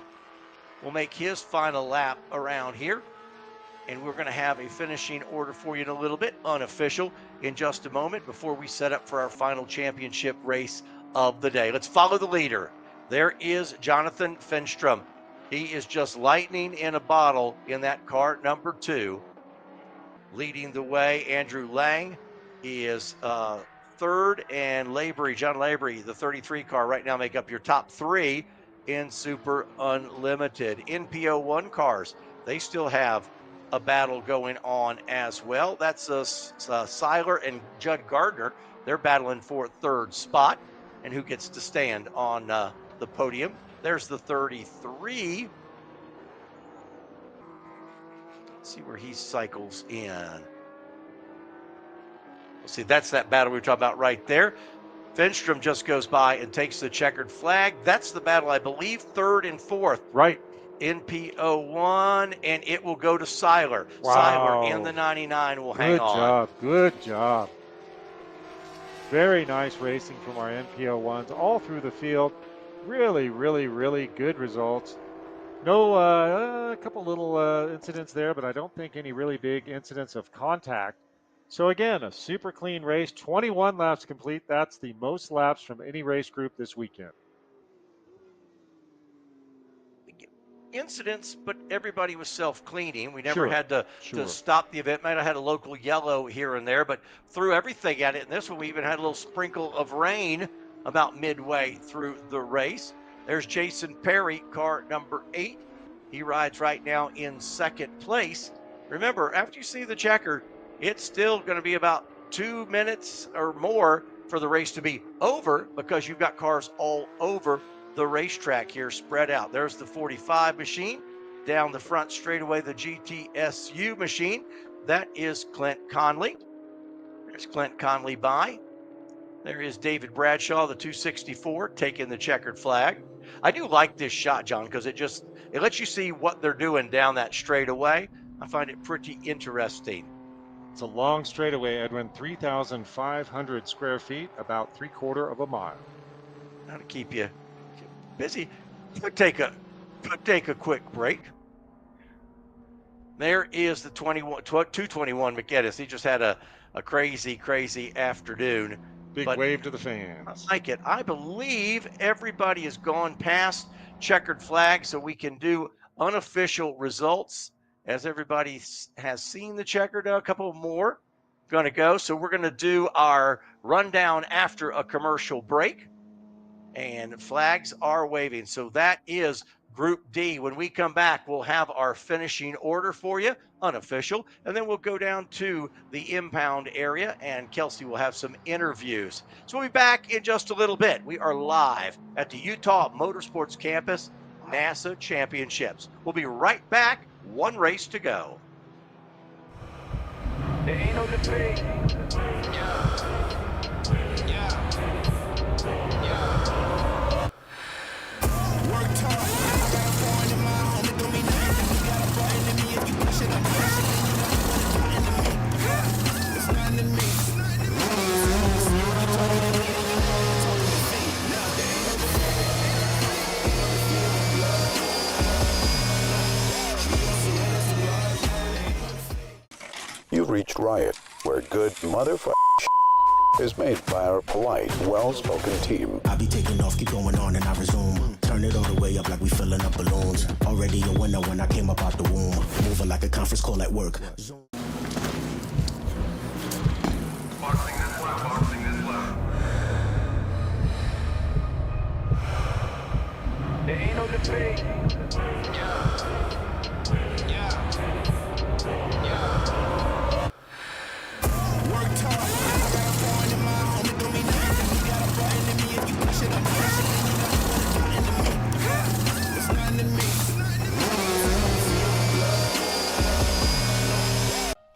[SPEAKER 1] will make his final lap around here. And we're going to have a finishing order for you in a little bit, unofficial, in just a moment before we set up for our final championship race of the day. Let's follow the leader. There is Jonathan Finstrom. He is just lightning in a bottle in that car, number 2. Leading the way, Andrew Lang. He is third, and John Lavery, the 33 car, right now make up your top 3 in Super Unlimited. NPO1 cars, they still have a battle going on as well. That's Seiler and Judd Gardner. They're battling for third spot. And who gets to stand on the podium? There's the 33. Let's see where he cycles in. See, that's that battle we were talking about right there. Finstrom just goes by and takes the checkered flag. That's the battle, I believe, third and fourth.
[SPEAKER 12] Right.
[SPEAKER 1] NPO1, and it will go to Seiler.
[SPEAKER 12] Wow.
[SPEAKER 1] Seiler in the 99 will hang on.
[SPEAKER 12] Good job. Good job. Very nice racing from our NPO1s all through the field. Really, really, really good results. No, a couple little incidents there, but I don't think any really big incidents of contact. So again, a super clean race, 21 laps complete. That's the most laps from any race group this weekend.
[SPEAKER 1] Incidents, but everybody was self-cleaning. We never
[SPEAKER 12] Sure,
[SPEAKER 1] had to stop the event. Might have had a local yellow here and there, but threw everything at it. And this one, we even had a little sprinkle of rain about midway through the race. There's Jason Perry, car number 8. He rides right now in second place. Remember, after you see the checker, it's still going to be about 2 minutes or more for the race to be over, because you've got cars all over the racetrack here spread out. There's the 45 machine. Down the front straightaway, the GTSU machine. That is Clint Conley. There's Clint Conley by. There is David Bradshaw, the 264, taking the checkered flag. I do like this shot, John, because it lets you see what they're doing down that straightaway. I find it pretty interesting.
[SPEAKER 12] It's a long straightaway, Edwin, 3,500 square feet, about 3/4 of a mile.
[SPEAKER 1] That'll keep you busy. Could take a quick break. There is the 221 McGinnis. He just had a crazy afternoon.
[SPEAKER 12] Big wave to the fans.
[SPEAKER 1] I like it. I believe everybody has gone past checkered flag, so we can do unofficial results as everybody has seen the checkered. A couple more going to go. So we're going to do our rundown after a commercial break. And flags are waving. So that is Group D. When we come back, we'll have our finishing order for you, unofficial, and then we'll go down to the impound area, and Kelsey will have some interviews. So we'll be back in just a little bit. We are live at the Utah Motorsports Campus NASA Championships. We'll be right back. One race to go.
[SPEAKER 16] There ain't no debate.
[SPEAKER 9] You've reached Riot, where good motherfucking is made by our polite, well-spoken team.
[SPEAKER 10] I be taking off, keep going on, and I resume. Turn it all the way up like we filling up balloons. Already a winner when I came up out the womb. Moving like a conference call at work. Zoom.
[SPEAKER 16] There ain't no debate.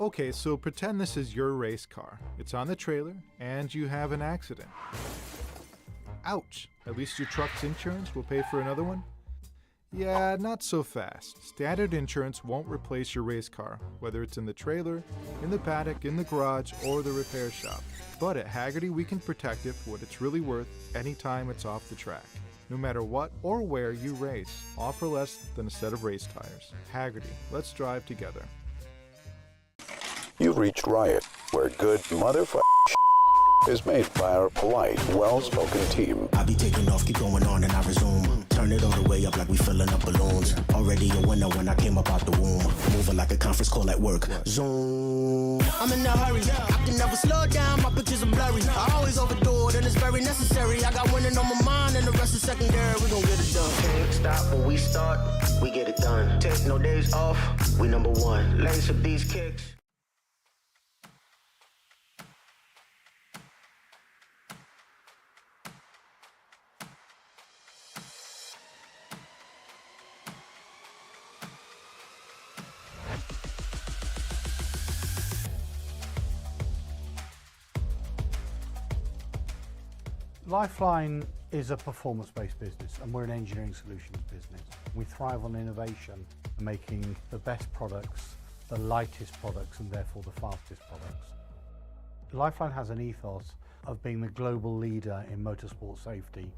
[SPEAKER 8] Okay, so pretend this is your race car. It's on the trailer, and you have an accident. Ouch! At least your truck's insurance will pay for another one? Yeah, not so fast. Standard insurance won't replace your race car, whether it's in the trailer, in the paddock, in the garage, or the repair shop. But at Hagerty, we can protect it for what it's really worth anytime it's off the track. No matter what or where you race, offer less than a set of race tires. Hagerty, let's drive together.
[SPEAKER 9] You've reached Riot, where good motherfucking is made by our polite, well-spoken team.
[SPEAKER 10] I be taking off, keep going on, and I resume. Turn it all the way up like we filling up balloons. Already a winner when I came up out the womb. Moving like a conference call at work. Zoom. I'm in a hurry. I can never slow down. My pictures are blurry. I always overdo it, and it's very necessary. I got winning on my mind, and the rest is secondary. We gon' get it done. Can't stop when we start. We get it done. Take no days off. We number one. Lace up these kicks.
[SPEAKER 11] Lifeline is a performance-based business, and we're an engineering solutions business. We thrive on innovation, making the best products, the lightest products, and therefore the fastest products. Lifeline has an ethos of being the global leader in motorsport safety.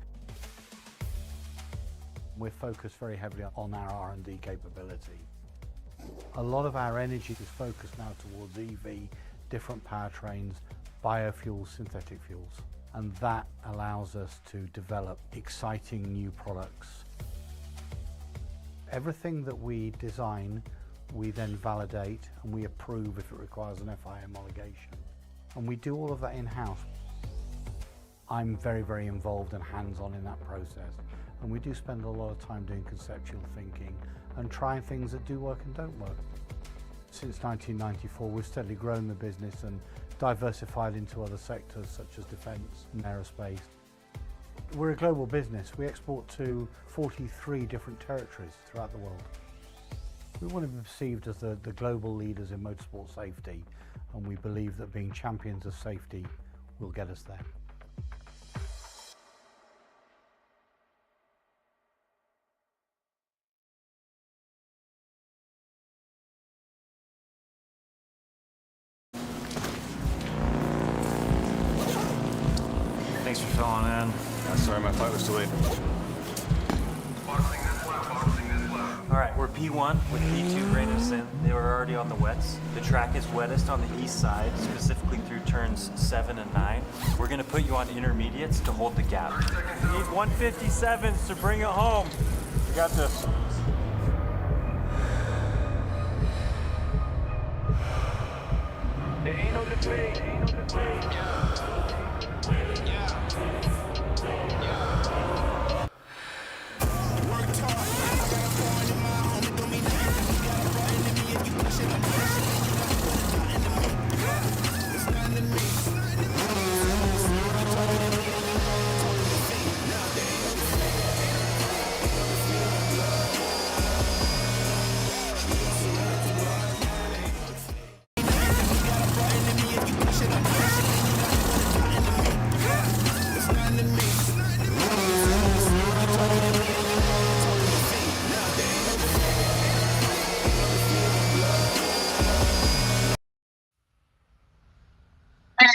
[SPEAKER 11] We're focused very heavily on our R&D capability. A lot of our energy is focused now towards EV, different powertrains, biofuels, synthetic fuels, and that allows us to develop exciting new products. Everything that we design, we then validate and we approve if it requires an FIA homologation. And we do all of that in-house. I'm very, very involved and hands-on in that process. And we do spend a lot of time doing conceptual thinking and trying things that do work and don't work. Since 1994, we've steadily grown the business and diversified into other sectors such as defence and aerospace. We're a global business. We export to 43 different territories throughout the world. We want to be perceived as the global leaders in motorsport safety, and we believe that being champions of safety will get us there.
[SPEAKER 17] Thanks for filling in.
[SPEAKER 18] Sorry, my flight was too late.
[SPEAKER 20] All right, we're P1 with P2 reining us in. They were already on the wets. The track is wettest on the east side, specifically through turns 7 and 9. We're gonna put you on intermediates to hold the gap. We need 157s to bring it home.
[SPEAKER 12] You got this.
[SPEAKER 16] There ain't no debate.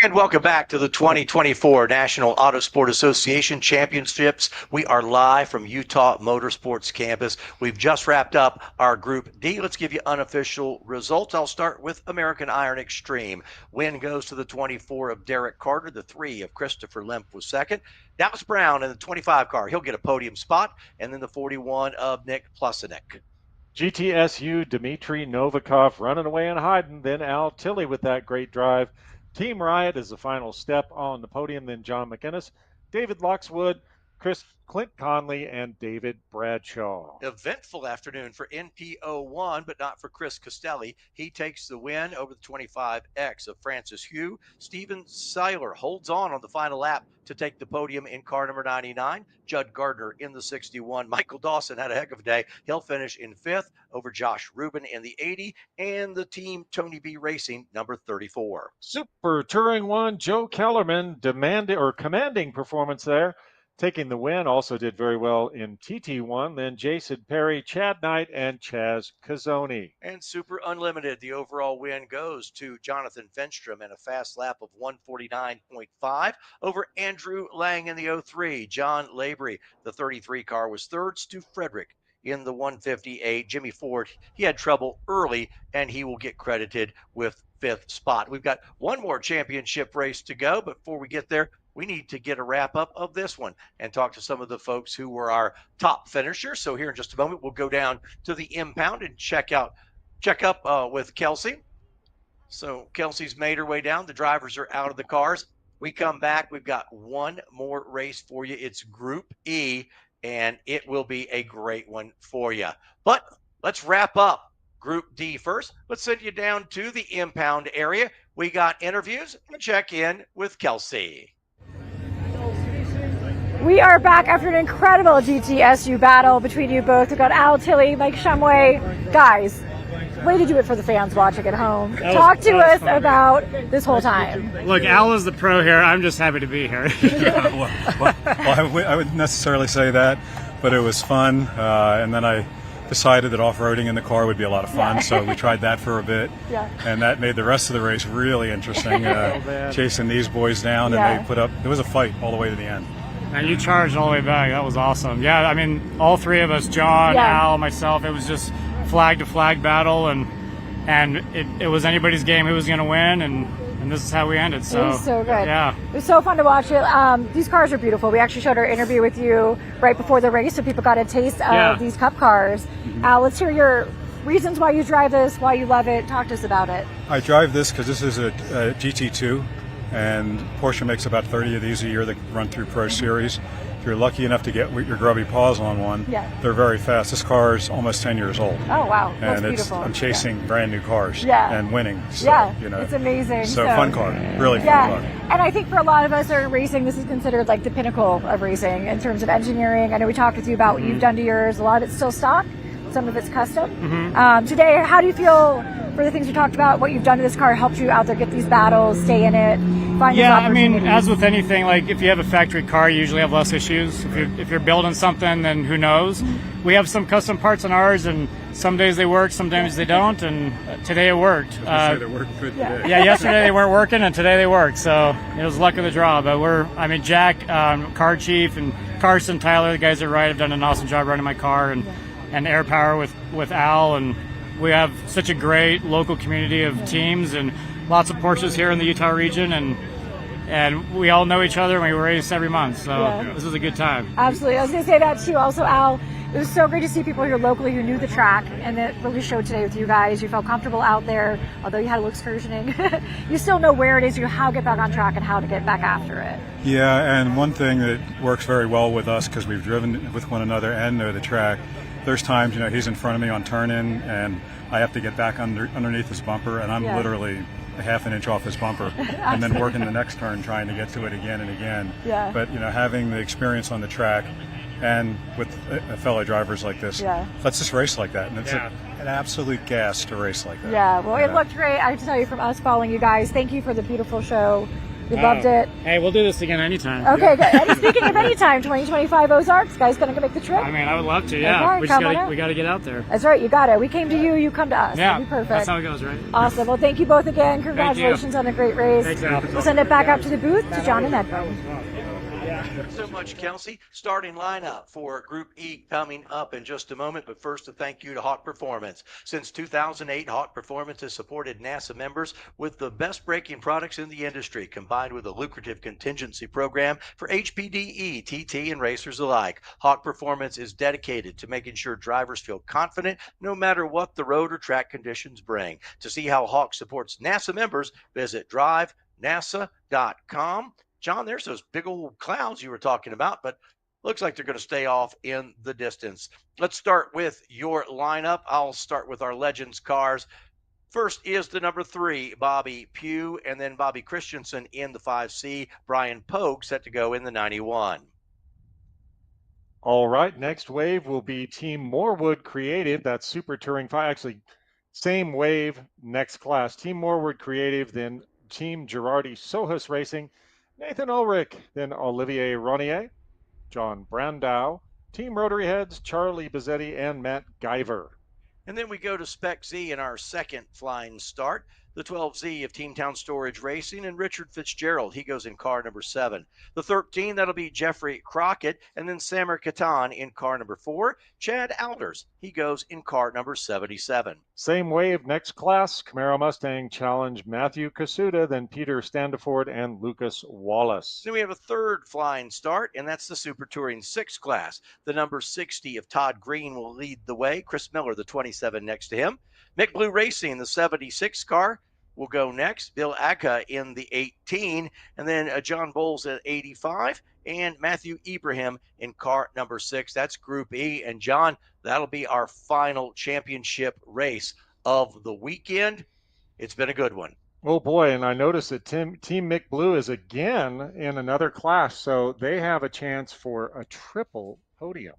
[SPEAKER 1] And welcome back to the 2024 National Autosport Association Championships. We are live from Utah Motorsports Campus. We've just wrapped up our Group D. Let's give you unofficial results. I'll start with American Iron Extreme. Win goes to the 24 of Derek Carter. The 3 of Christopher Lemp was second. Dallas Brown in the 25 car. He'll get a podium spot. And then the 41 of Nick Plusinek.
[SPEAKER 12] GTSU, Dmitry Novikov running away and hiding. Then Al Tilley with that great drive. Team Riot is the final step on the podium. Then John McInnes, David Luxwood, Clint Conley, and David Bradshaw.
[SPEAKER 1] Eventful afternoon for NP01, but not for Chris Costelli. He takes the win over the 25X of Francis Hugh. Steven Seiler holds on the final lap to take the podium in car number 99. Judd Gardner in the 61. Michael Dawson had a heck of a day. He'll finish in 5th over Josh Rubin in the 80, and the team Tony B Racing number 34.
[SPEAKER 12] Super Touring 1, Joe Kellerman commanding performance there. Taking the win, also did very well in TT1. Then Jason Perry, Chad Knight, and Chaz Cazzoni.
[SPEAKER 1] And Super Unlimited, the overall win goes to Jonathan Fenstrom in a fast lap of 149.5 over Andrew Lang in the 03. John Labrie, the 33 car, was third. Stu Frederick in the 158. Jimmy Ford, he had trouble early, and he will get credited with 5th spot. We've got one more championship race to go, but before we get there, we need to get a wrap up of this one and talk to some of the folks who were our top finishers. So here in just a moment, we'll go down to the impound and check up with Kelsey. So Kelsey's made her way down. The drivers are out of the cars. We come back. We've got one more race for you. It's Group E, and it will be a great one for you. But let's wrap up Group D first. Let's send you down to the impound area. We got interviews and check in with Kelsey.
[SPEAKER 3] We are back after an incredible GTSU battle between you both. We've got Al Tilley, Mike Shumway. Guys, way to do it for the fans watching at home.
[SPEAKER 6] That
[SPEAKER 3] Talk
[SPEAKER 6] was
[SPEAKER 3] to us
[SPEAKER 6] fun.
[SPEAKER 3] about this whole time.
[SPEAKER 6] Look, Al is the pro here. I'm just happy to be here.
[SPEAKER 19] I wouldn't necessarily say that, but it was fun. And then I decided that off-roading in the car would be a lot of fun, so we tried that for a bit.
[SPEAKER 3] Yeah.
[SPEAKER 19] And that made the rest of the race really interesting, chasing these boys down,
[SPEAKER 3] Yeah.
[SPEAKER 19] and there was a fight all the way to the end.
[SPEAKER 6] And you charged all the way back. That was awesome. Yeah, I mean, all three of us, John, Al, myself, it was just flag to flag battle, and it was anybody's game who was going to win, and this is how we ended. So
[SPEAKER 3] It was so good.
[SPEAKER 6] Yeah.
[SPEAKER 3] It was so fun to watch it. These cars are beautiful. We actually showed our interview with you right before the race, so people got a taste of these Cup cars. Let's hear your reasons why you drive this, why you love it. Talk to us about it.
[SPEAKER 19] I drive this because this is a GT2, and Porsche makes about 30 of these a year that run through Pro Series. If you're lucky enough to get your grubby paws on one, they're very fast. This car is almost 10 years old.
[SPEAKER 3] Oh, wow. That's
[SPEAKER 19] and
[SPEAKER 3] beautiful.
[SPEAKER 19] I'm chasing brand new cars
[SPEAKER 3] Yeah.
[SPEAKER 19] and winning. So,
[SPEAKER 3] Yeah,
[SPEAKER 19] you know,
[SPEAKER 3] it's amazing.
[SPEAKER 19] So fun car, really fun car.
[SPEAKER 3] And I think for a lot of us that are racing, this is considered like the pinnacle of racing in terms of engineering. I know we talked with you about what you've done to yours. A lot of it's still stock, some of it's custom. Today, how do you feel for the things we talked about, what you've done to this car helped you out there get these battles, stay in it, find these
[SPEAKER 6] Yeah, I
[SPEAKER 3] opportunities?
[SPEAKER 6] mean, as with anything, like if you have a factory car, you usually have less issues. If you're building something, then who knows? We have some custom parts on ours, and some days they work, some days they don't, and today it worked.
[SPEAKER 19] They're working good today.
[SPEAKER 6] Yeah, yesterday they weren't working, and today they worked, so it was luck of the draw. But Jack, car chief, and Carson, Tyler, the guys that ride have done an awesome job running my car, and Air Power with Al, and we have such a great local community of teams and lots of Porsches here in the Utah region, and we all know each other, and we race every month, so this is a good time.
[SPEAKER 3] Absolutely. I was going to say that too. Also, Al, it was so great to see people here locally who knew the track, and it really showed today with you guys. You felt comfortable out there, although you had a little excursioning. You still know where it is, you how to get back on track and how to get back after it.
[SPEAKER 19] Yeah, and one thing that works very well with us, because we've driven with one another and know the track, there's times, he's in front of me on turn-in, and I have to get back underneath his bumper, and I'm literally a half an inch off his bumper, and then working the next turn trying to get to it again and again.
[SPEAKER 3] Yeah.
[SPEAKER 19] But, having the experience on the track and with fellow drivers like this, let's just race like that. And it's an absolute gas to race like that.
[SPEAKER 3] Yeah, well, it looked great. I have to tell you from us following you guys, thank you for the beautiful show. We loved it.
[SPEAKER 6] Hey, we'll do this again anytime.
[SPEAKER 3] Okay, good. And speaking of anytime, 2025 Ozarks, guys gonna make the trip?
[SPEAKER 6] I mean, I would love to, yeah.
[SPEAKER 3] Okay,
[SPEAKER 6] we got to get out there.
[SPEAKER 3] That's right, you got it. We came to you, you come to us.
[SPEAKER 6] Yeah,
[SPEAKER 3] That'd be perfect.
[SPEAKER 6] that's how it goes, right?
[SPEAKER 3] Awesome. Well, thank you both again. Congratulations on a great race.
[SPEAKER 6] Thanks, Al.
[SPEAKER 3] We'll send it back up to the booth to John and Edwin.
[SPEAKER 1] Thanks so much, Kelsey. Starting lineup for Group E coming up in just a moment, but first a thank you to Hawk Performance. Since 2008, Hawk Performance has supported NASA members with the best braking products in the industry, combined with a lucrative contingency program for HPDE, TT, and racers alike. Hawk Performance is dedicated to making sure drivers feel confident no matter what the road or track conditions bring. To see how Hawk supports NASA members, visit drivenasa.com. John, there's those big old clouds you were talking about, but looks like they're going to stay off in the distance. Let's start with your lineup. I'll start with our Legends cars. First is the number 3, Bobby Pugh, and then Bobby Christensen in the 5C. Brian Pogue set to go in the 91.
[SPEAKER 12] All right, next wave will be Team Morewood Creative. That's Super Touring 5. Actually, same wave, next class. Team Morewood Creative, then Team Girardi Sohus Racing. Nathan Ulrich, then Olivier Ronier, John Brandau, Team Rotary Heads, Charlie Bizzetti, and Matt Guyver.
[SPEAKER 1] And then we go to Spec Z in our second flying start. The 12Z of Team Town Storage Racing and Richard Fitzgerald. He goes in car number 7. The 13, that'll be Jeffrey Crockett, and then Samer Katan in car number 4. Chad Alders, he goes in car number 77.
[SPEAKER 12] Same wave, next class, Camaro Mustang Challenge, Matthew Kasuda, then Peter Standiford and Lucas Wallace.
[SPEAKER 1] Then we have a third flying start, and that's the Super Touring 6 class. The number 60 of Todd Green will lead the way. Chris Miller, the 27 next to him. Mick Blue Racing, the 76 car, will go next. Bill Agha in the 18, and then John Bowles at 85, and Matthew Ibrahim in car number 6. That's Group E. And John, that'll be our final championship race of the weekend. It's been a good one.
[SPEAKER 12] Oh boy, and I noticed that Team Mick Blue is again in another class, so they have a chance for a triple podium.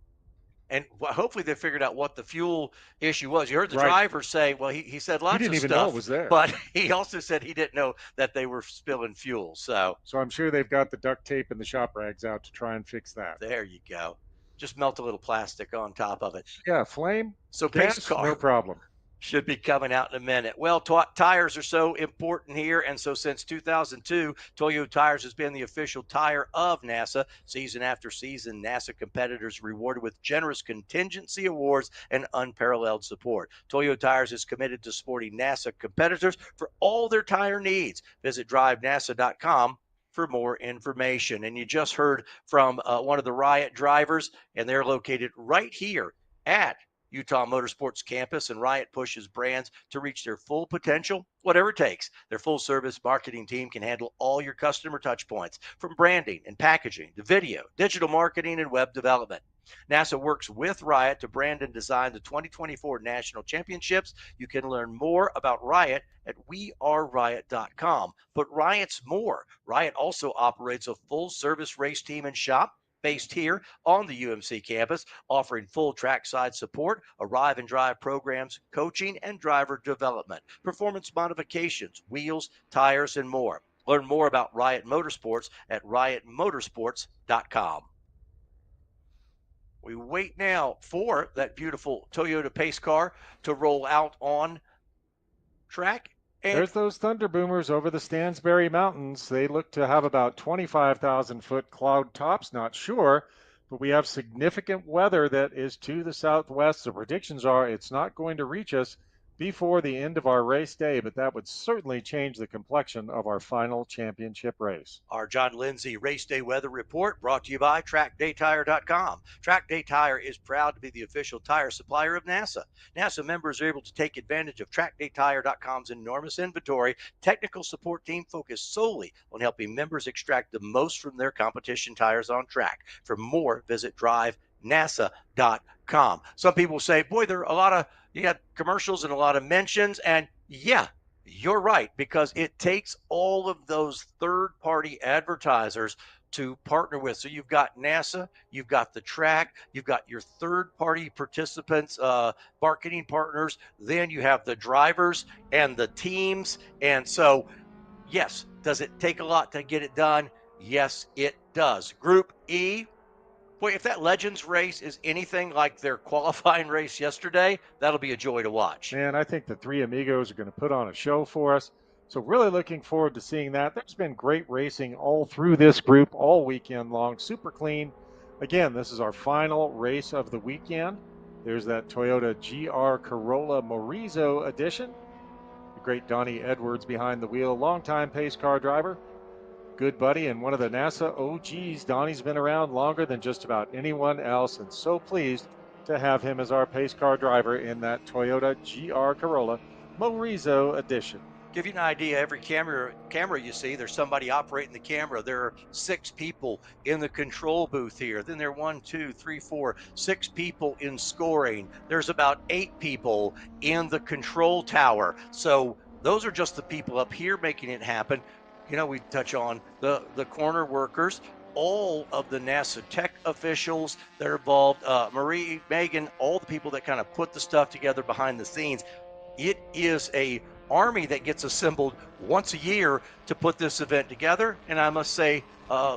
[SPEAKER 1] And hopefully they figured out what the fuel issue was. You heard the
[SPEAKER 12] Right.
[SPEAKER 1] driver say, well, he said lots
[SPEAKER 12] didn't
[SPEAKER 1] of
[SPEAKER 12] even
[SPEAKER 1] stuff,
[SPEAKER 12] know it was there.
[SPEAKER 1] but he also said he didn't know that they were spilling fuel. So
[SPEAKER 12] I'm sure they've got the duct tape and the shop rags out to try and fix that.
[SPEAKER 1] there you go. Just melt a little plastic on top of it.
[SPEAKER 12] Yeah, flame,
[SPEAKER 1] So pace
[SPEAKER 12] gas,
[SPEAKER 1] car
[SPEAKER 12] no problem.
[SPEAKER 1] should be coming out in a minute. Well, tires are so important here. And so since 2002, Toyo Tires has been the official tire of NASA. Season after season, NASA competitors rewarded with generous contingency awards and unparalleled support. Toyo Tires is committed to supporting NASA competitors for all their tire needs. Visit DriveNASA.com for more information. And you just heard from one of the Riot drivers, and they're located right here at Utah Motorsports Campus, and Riot pushes brands to reach their full potential, whatever it takes. Their full-service marketing team can handle all your customer touch points, from branding and packaging to video, digital marketing, and web development. NASA works with Riot to brand and design the 2024 National Championships. You can learn more about Riot at weareriot.com. But Riot's more. Riot also operates a full-service race team and shop based here on the UMC campus, offering full trackside support, arrive and drive programs, coaching, and driver development, performance modifications, wheels, tires, and more. Learn more about Riot Motorsports at riotmotorsports.com. We wait now for that beautiful Toyota pace car to roll out on track. And
[SPEAKER 12] there's those Thunder Boomers over the Stansbury Mountains. They look to have about 25,000-foot cloud tops, not sure, but we have significant weather that is to the southwest. The predictions are it's not going to reach us before the end of our race day, but that would certainly change the complexion of our final championship race.
[SPEAKER 1] Our John Lindsay Race Day Weather Report brought to you by TrackDayTire.com. Track Day Tire is proud to be the official tire supplier of NASA. NASA members are able to take advantage of TrackDayTire.com's enormous inventory. Technical support team focused solely on helping members extract the most from their competition tires on track. For more, visit DriveNASA.com. Some people say, boy, there are a lot of you got commercials and a lot of mentions, and yeah, you're right, because it takes all of those third-party advertisers to partner with. So you've got NASA, you've got the track, you've got your third-party participants, marketing partners, then you have the drivers and the teams. And so, yes, does it take a lot to get it done? Yes, it does. Group E, boy, if that Legends race is anything like their qualifying race yesterday, that'll be a joy to watch.
[SPEAKER 12] Man, I think the three amigos are going to put on a show for us. So really looking forward to seeing that. There's been great racing all through this group all weekend long. Super clean. Again, this is our final race of the weekend. There's that Toyota GR Corolla Morizo edition. The great Donnie Edwards behind the wheel, longtime pace car driver. Good buddy and one of the NASA OGs. Donnie's been around longer than just about anyone else, and so pleased to have him as our pace car driver in that Toyota GR Corolla Morizo edition.
[SPEAKER 1] Give you an idea, every camera you see, there's somebody operating the camera. There are 6 people in the control booth here. Then there are 1, 2, 3, 4, 6 people in scoring. There's about 8 people in the control tower. So those are just the people up here making it happen. You know, we touch on the corner workers, all of the NASA tech officials that are involved, Marie, Megan, all the people that kind of put the stuff together behind the scenes. It is a army that gets assembled once a year to put this event together, and I must say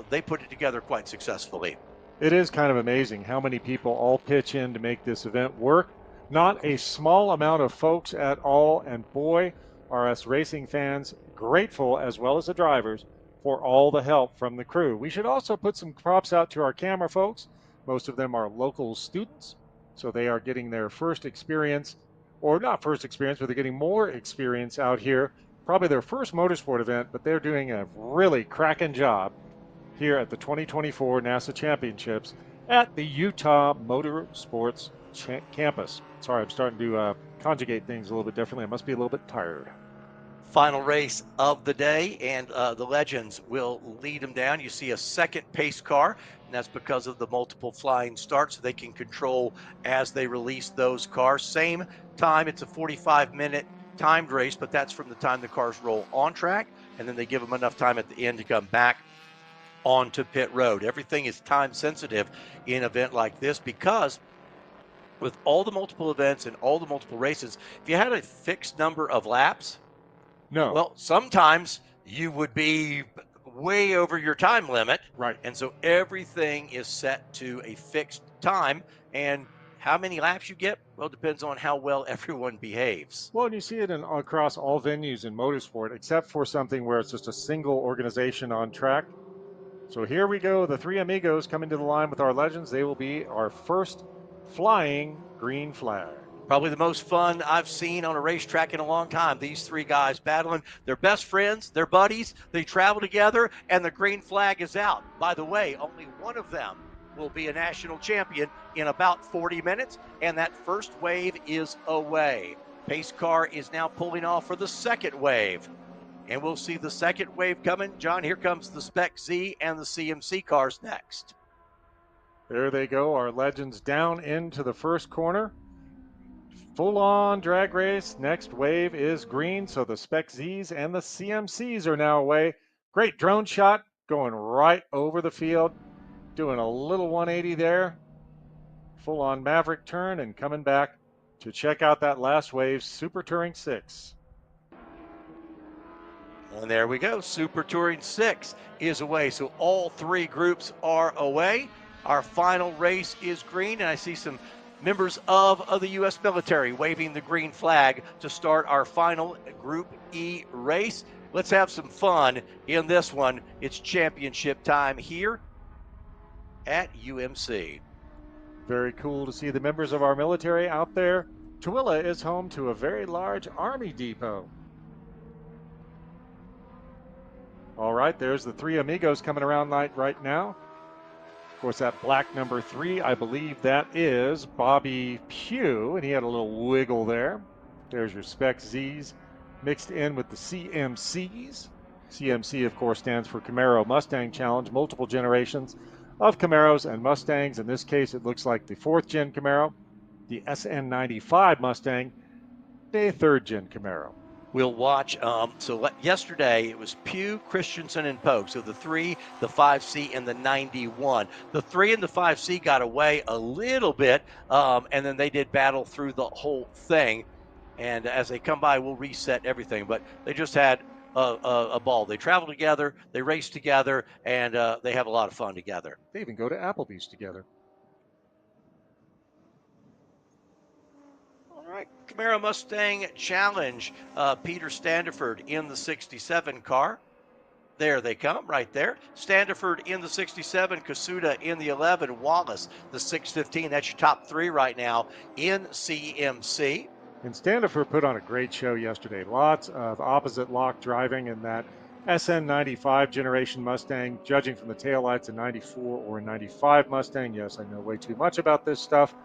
[SPEAKER 1] they put it together quite successfully.
[SPEAKER 12] It is kind of amazing how many people all pitch in to make this event work. Not a small amount of folks at all, and boy, are us racing fans grateful, as well as the drivers, for all the help from the crew. We should also put some props out to our camera folks. Most of them are local students, so they are getting their first experience, or not first experience, but they're getting more experience out here. Probably their first motorsport event, but they're doing a really cracking job here at the 2024 NASA Championships at the Utah Motorsports Campus. Sorry, I'm starting to conjugate things a little bit differently. I must be a little bit tired.
[SPEAKER 1] Final race of the day, and the Legends will lead them down. You see a second pace car, and that's because of the multiple flying starts. They can control as they release those cars. Same time, it's a 45-minute timed race, but that's from the time the cars roll on track, and then they give them enough time at the end to come back onto pit road. Everything is time sensitive in an event like this because with all the multiple events and all the multiple races, if you had a fixed number of laps,
[SPEAKER 12] No.
[SPEAKER 1] well, sometimes you would be way over your time limit.
[SPEAKER 12] Right.
[SPEAKER 1] And so everything is set to a fixed time. And how many laps you get, well, depends on how well everyone behaves.
[SPEAKER 12] Well, and you see it across all venues in motorsport, except for something where it's just a single organization on track. So here we go, the three amigos coming to the line with our legends. They will be our first flying green flag.
[SPEAKER 1] Probably the most fun I've seen on a racetrack in a long time. These three guys battling. They're best friends, they're buddies, they travel together, and the green flag is out. By the way, only one of them will be a national champion in about 40 minutes, and that first wave is away. Pace car is now pulling off for the second wave. And we'll see the second wave coming. John, here comes the Spec Z and the CMC cars next.
[SPEAKER 12] There they go, our legends down into the first corner. Full-on drag race. Next wave is green, so the Spec Zs and the CMCs are now away. Great drone shot going right over the field, doing a little 180 there. Full-on Maverick turn and coming back to check out that last wave, Super Touring 6.
[SPEAKER 1] And there we go. Super Touring 6 is away. So all three groups are away. Our final race is green, and I see some members of the U.S. military waving the green flag to start our final Group E race. Let's have some fun in this one. It's championship time here at UMC.
[SPEAKER 12] Very cool to see the members of our military out there. Tooele is home to a very large Army depot. All right, there's the three amigos coming around right now. Of course, that black number 3, I believe that is Bobby Pugh, and he had a little wiggle there. There's your Spec Zs mixed in with the CMCs. CMC, of course, stands for Camaro Mustang Challenge, multiple generations of Camaros and Mustangs. In this case, it looks like the 4th gen Camaro, the SN95 Mustang, a 3rd gen Camaro.
[SPEAKER 1] We'll watch. Yesterday it was Pugh, Christensen, and Pogue. So the 3, the 5C, and the 91. The 3 and the 5C got away a little bit, and then they did battle through the whole thing. And as they come by, we'll reset everything. But they just had a ball. They travel together, they race together, and they have a lot of fun together.
[SPEAKER 12] They even go to Applebee's together.
[SPEAKER 1] Camaro Mustang Challenge, Peter Standiford in the 67 car. There they come, right there. Standiford in the 67, Kasuda in the 11, Wallace the 615. That's your top 3 right now in CMC.
[SPEAKER 12] And Standiford put on a great show yesterday. Lots of opposite lock driving in that SN95 generation Mustang, judging from the taillights, a 94 or a 95 Mustang. Yes, I know way too much about this stuff.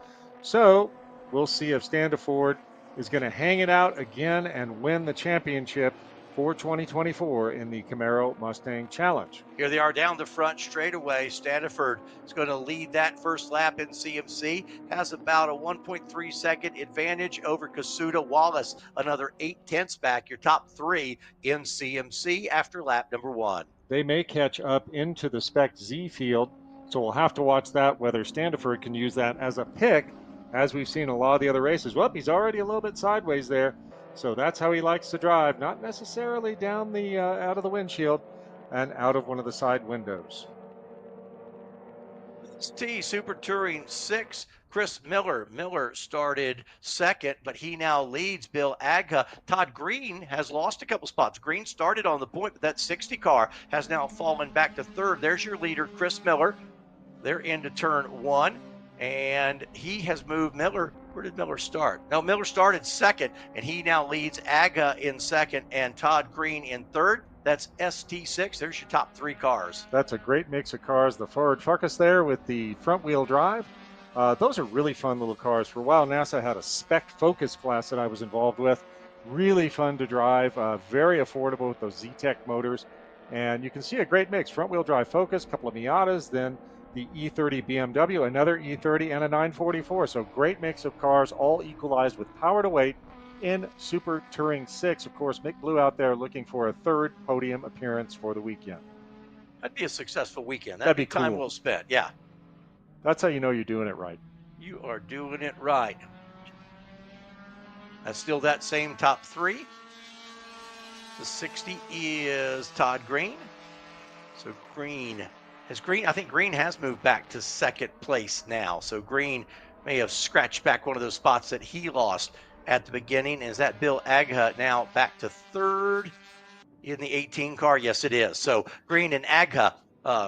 [SPEAKER 12] So we'll see if Standiford is going to hang it out again and win the championship for 2024 in the Camaro Mustang Challenge.
[SPEAKER 1] Here they are down the front straightaway. Standiford is going to lead that first lap in CMC. Has about a 1.3 second advantage over Kasuda. Wallace, another 0.8 back. Your top 3 in CMC after lap number 1.
[SPEAKER 12] They may catch up into the Spec Z field, so we'll have to watch that, whether Standiford can use that as a pick, as we've seen a lot of the other races. Well, he's already a little bit sideways there. So that's how he likes to drive, not necessarily down the out of the windshield and out of one of the side windows.
[SPEAKER 1] T Super Touring 6, Chris Miller. Miller started second, but he now leads Bill Agha. Todd Green has lost a couple spots. Green started on the point, but that 60 car has now fallen back to 3rd. There's your leader, Chris Miller. They're into turn 1. And he has moved Miller. Where did Miller start? No, Miller started 2nd, and he now leads Agha in 2nd and Todd Green in 3rd. That's ST6. There's your top 3 cars.
[SPEAKER 12] That's a great mix of cars. The Ford Focus there with the front-wheel drive. Those are really fun little cars. For a while, NASA had a Spec Focus class that I was involved with. Really fun to drive, very affordable with those Z-Tech motors. And you can see a great mix. Front-wheel drive Focus, a couple of Miatas, then the E30 BMW, another E30, and a 944. So great mix of cars, all equalized with power to weight in Super Touring 6. Of course, Mick Blue out there looking for a 3rd podium appearance for the weekend.
[SPEAKER 1] That'd be a successful weekend.
[SPEAKER 12] That'd be
[SPEAKER 1] time
[SPEAKER 12] cool.
[SPEAKER 1] well spent, yeah.
[SPEAKER 12] That's how you know you're doing it right.
[SPEAKER 1] You are doing it right. That's still that same top three. The 60 is Todd Green. So I think Green has moved back to second place now. So Green may have scratched back one of those spots that he lost at the beginning. Is that Bill Agha now back to third in the 18 car? Yes, it is. So Green and Agha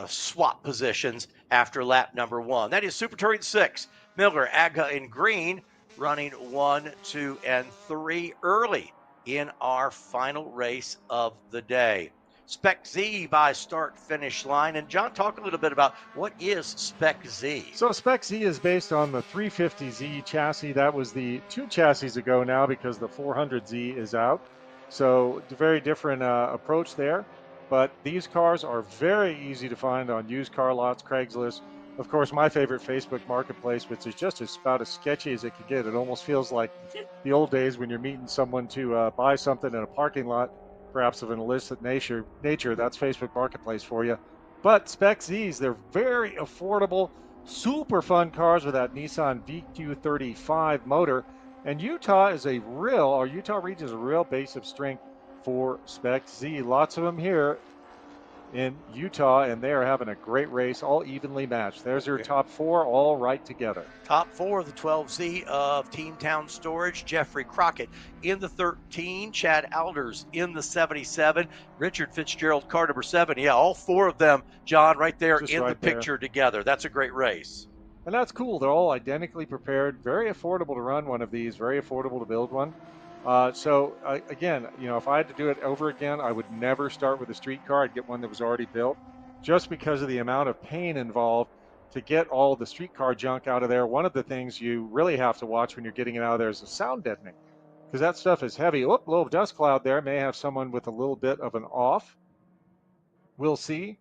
[SPEAKER 1] swap positions after lap number 1. That is Super Touring 6. Miller, Agha, and Green running 1, 2, and 3 early in our final race of the day. Spec Z by start finish line. And John, talk a little bit about what is Spec Z.
[SPEAKER 12] So Spec Z is based on the 350Z chassis. That was the 2 chassis ago now because the 400Z is out. So very different approach there. But these cars are very easy to find on used car lots, Craigslist. Of course, my favorite Facebook Marketplace, which is just about as sketchy as it can get. It almost feels like the old days when you're meeting someone to buy something in a parking lot, perhaps of an illicit nature. That's Facebook Marketplace for you. But Spec Zs, they're very affordable, super fun cars with that Nissan VQ35 motor. And Utah region is a real base of strength for Spec Z. Lots of them here in Utah, and they are having a great race, all evenly matched. There's your top 4, all right together.
[SPEAKER 1] Top 4 of the 12Z of Team Town Storage, Jeffrey Crockett in the 13, Chad Alders in the 77, Richard Fitzgerald, car number 7. Yeah, all 4 of them, John, right there
[SPEAKER 12] Just
[SPEAKER 1] in
[SPEAKER 12] right
[SPEAKER 1] the picture together. That's a great race.
[SPEAKER 12] And that's cool. They're all identically prepared. Very affordable to run one of these. Very affordable to build one. Again, if I had to do it over again, I would never start with a street car. I'd get one that was already built, just because of the amount of pain involved to get all the street car junk out of there. One of the things you really have to watch when you're getting it out of there is the sound deadening, because that stuff is heavy. Oh, little dust cloud there. May have someone with a little bit of an off. We'll see.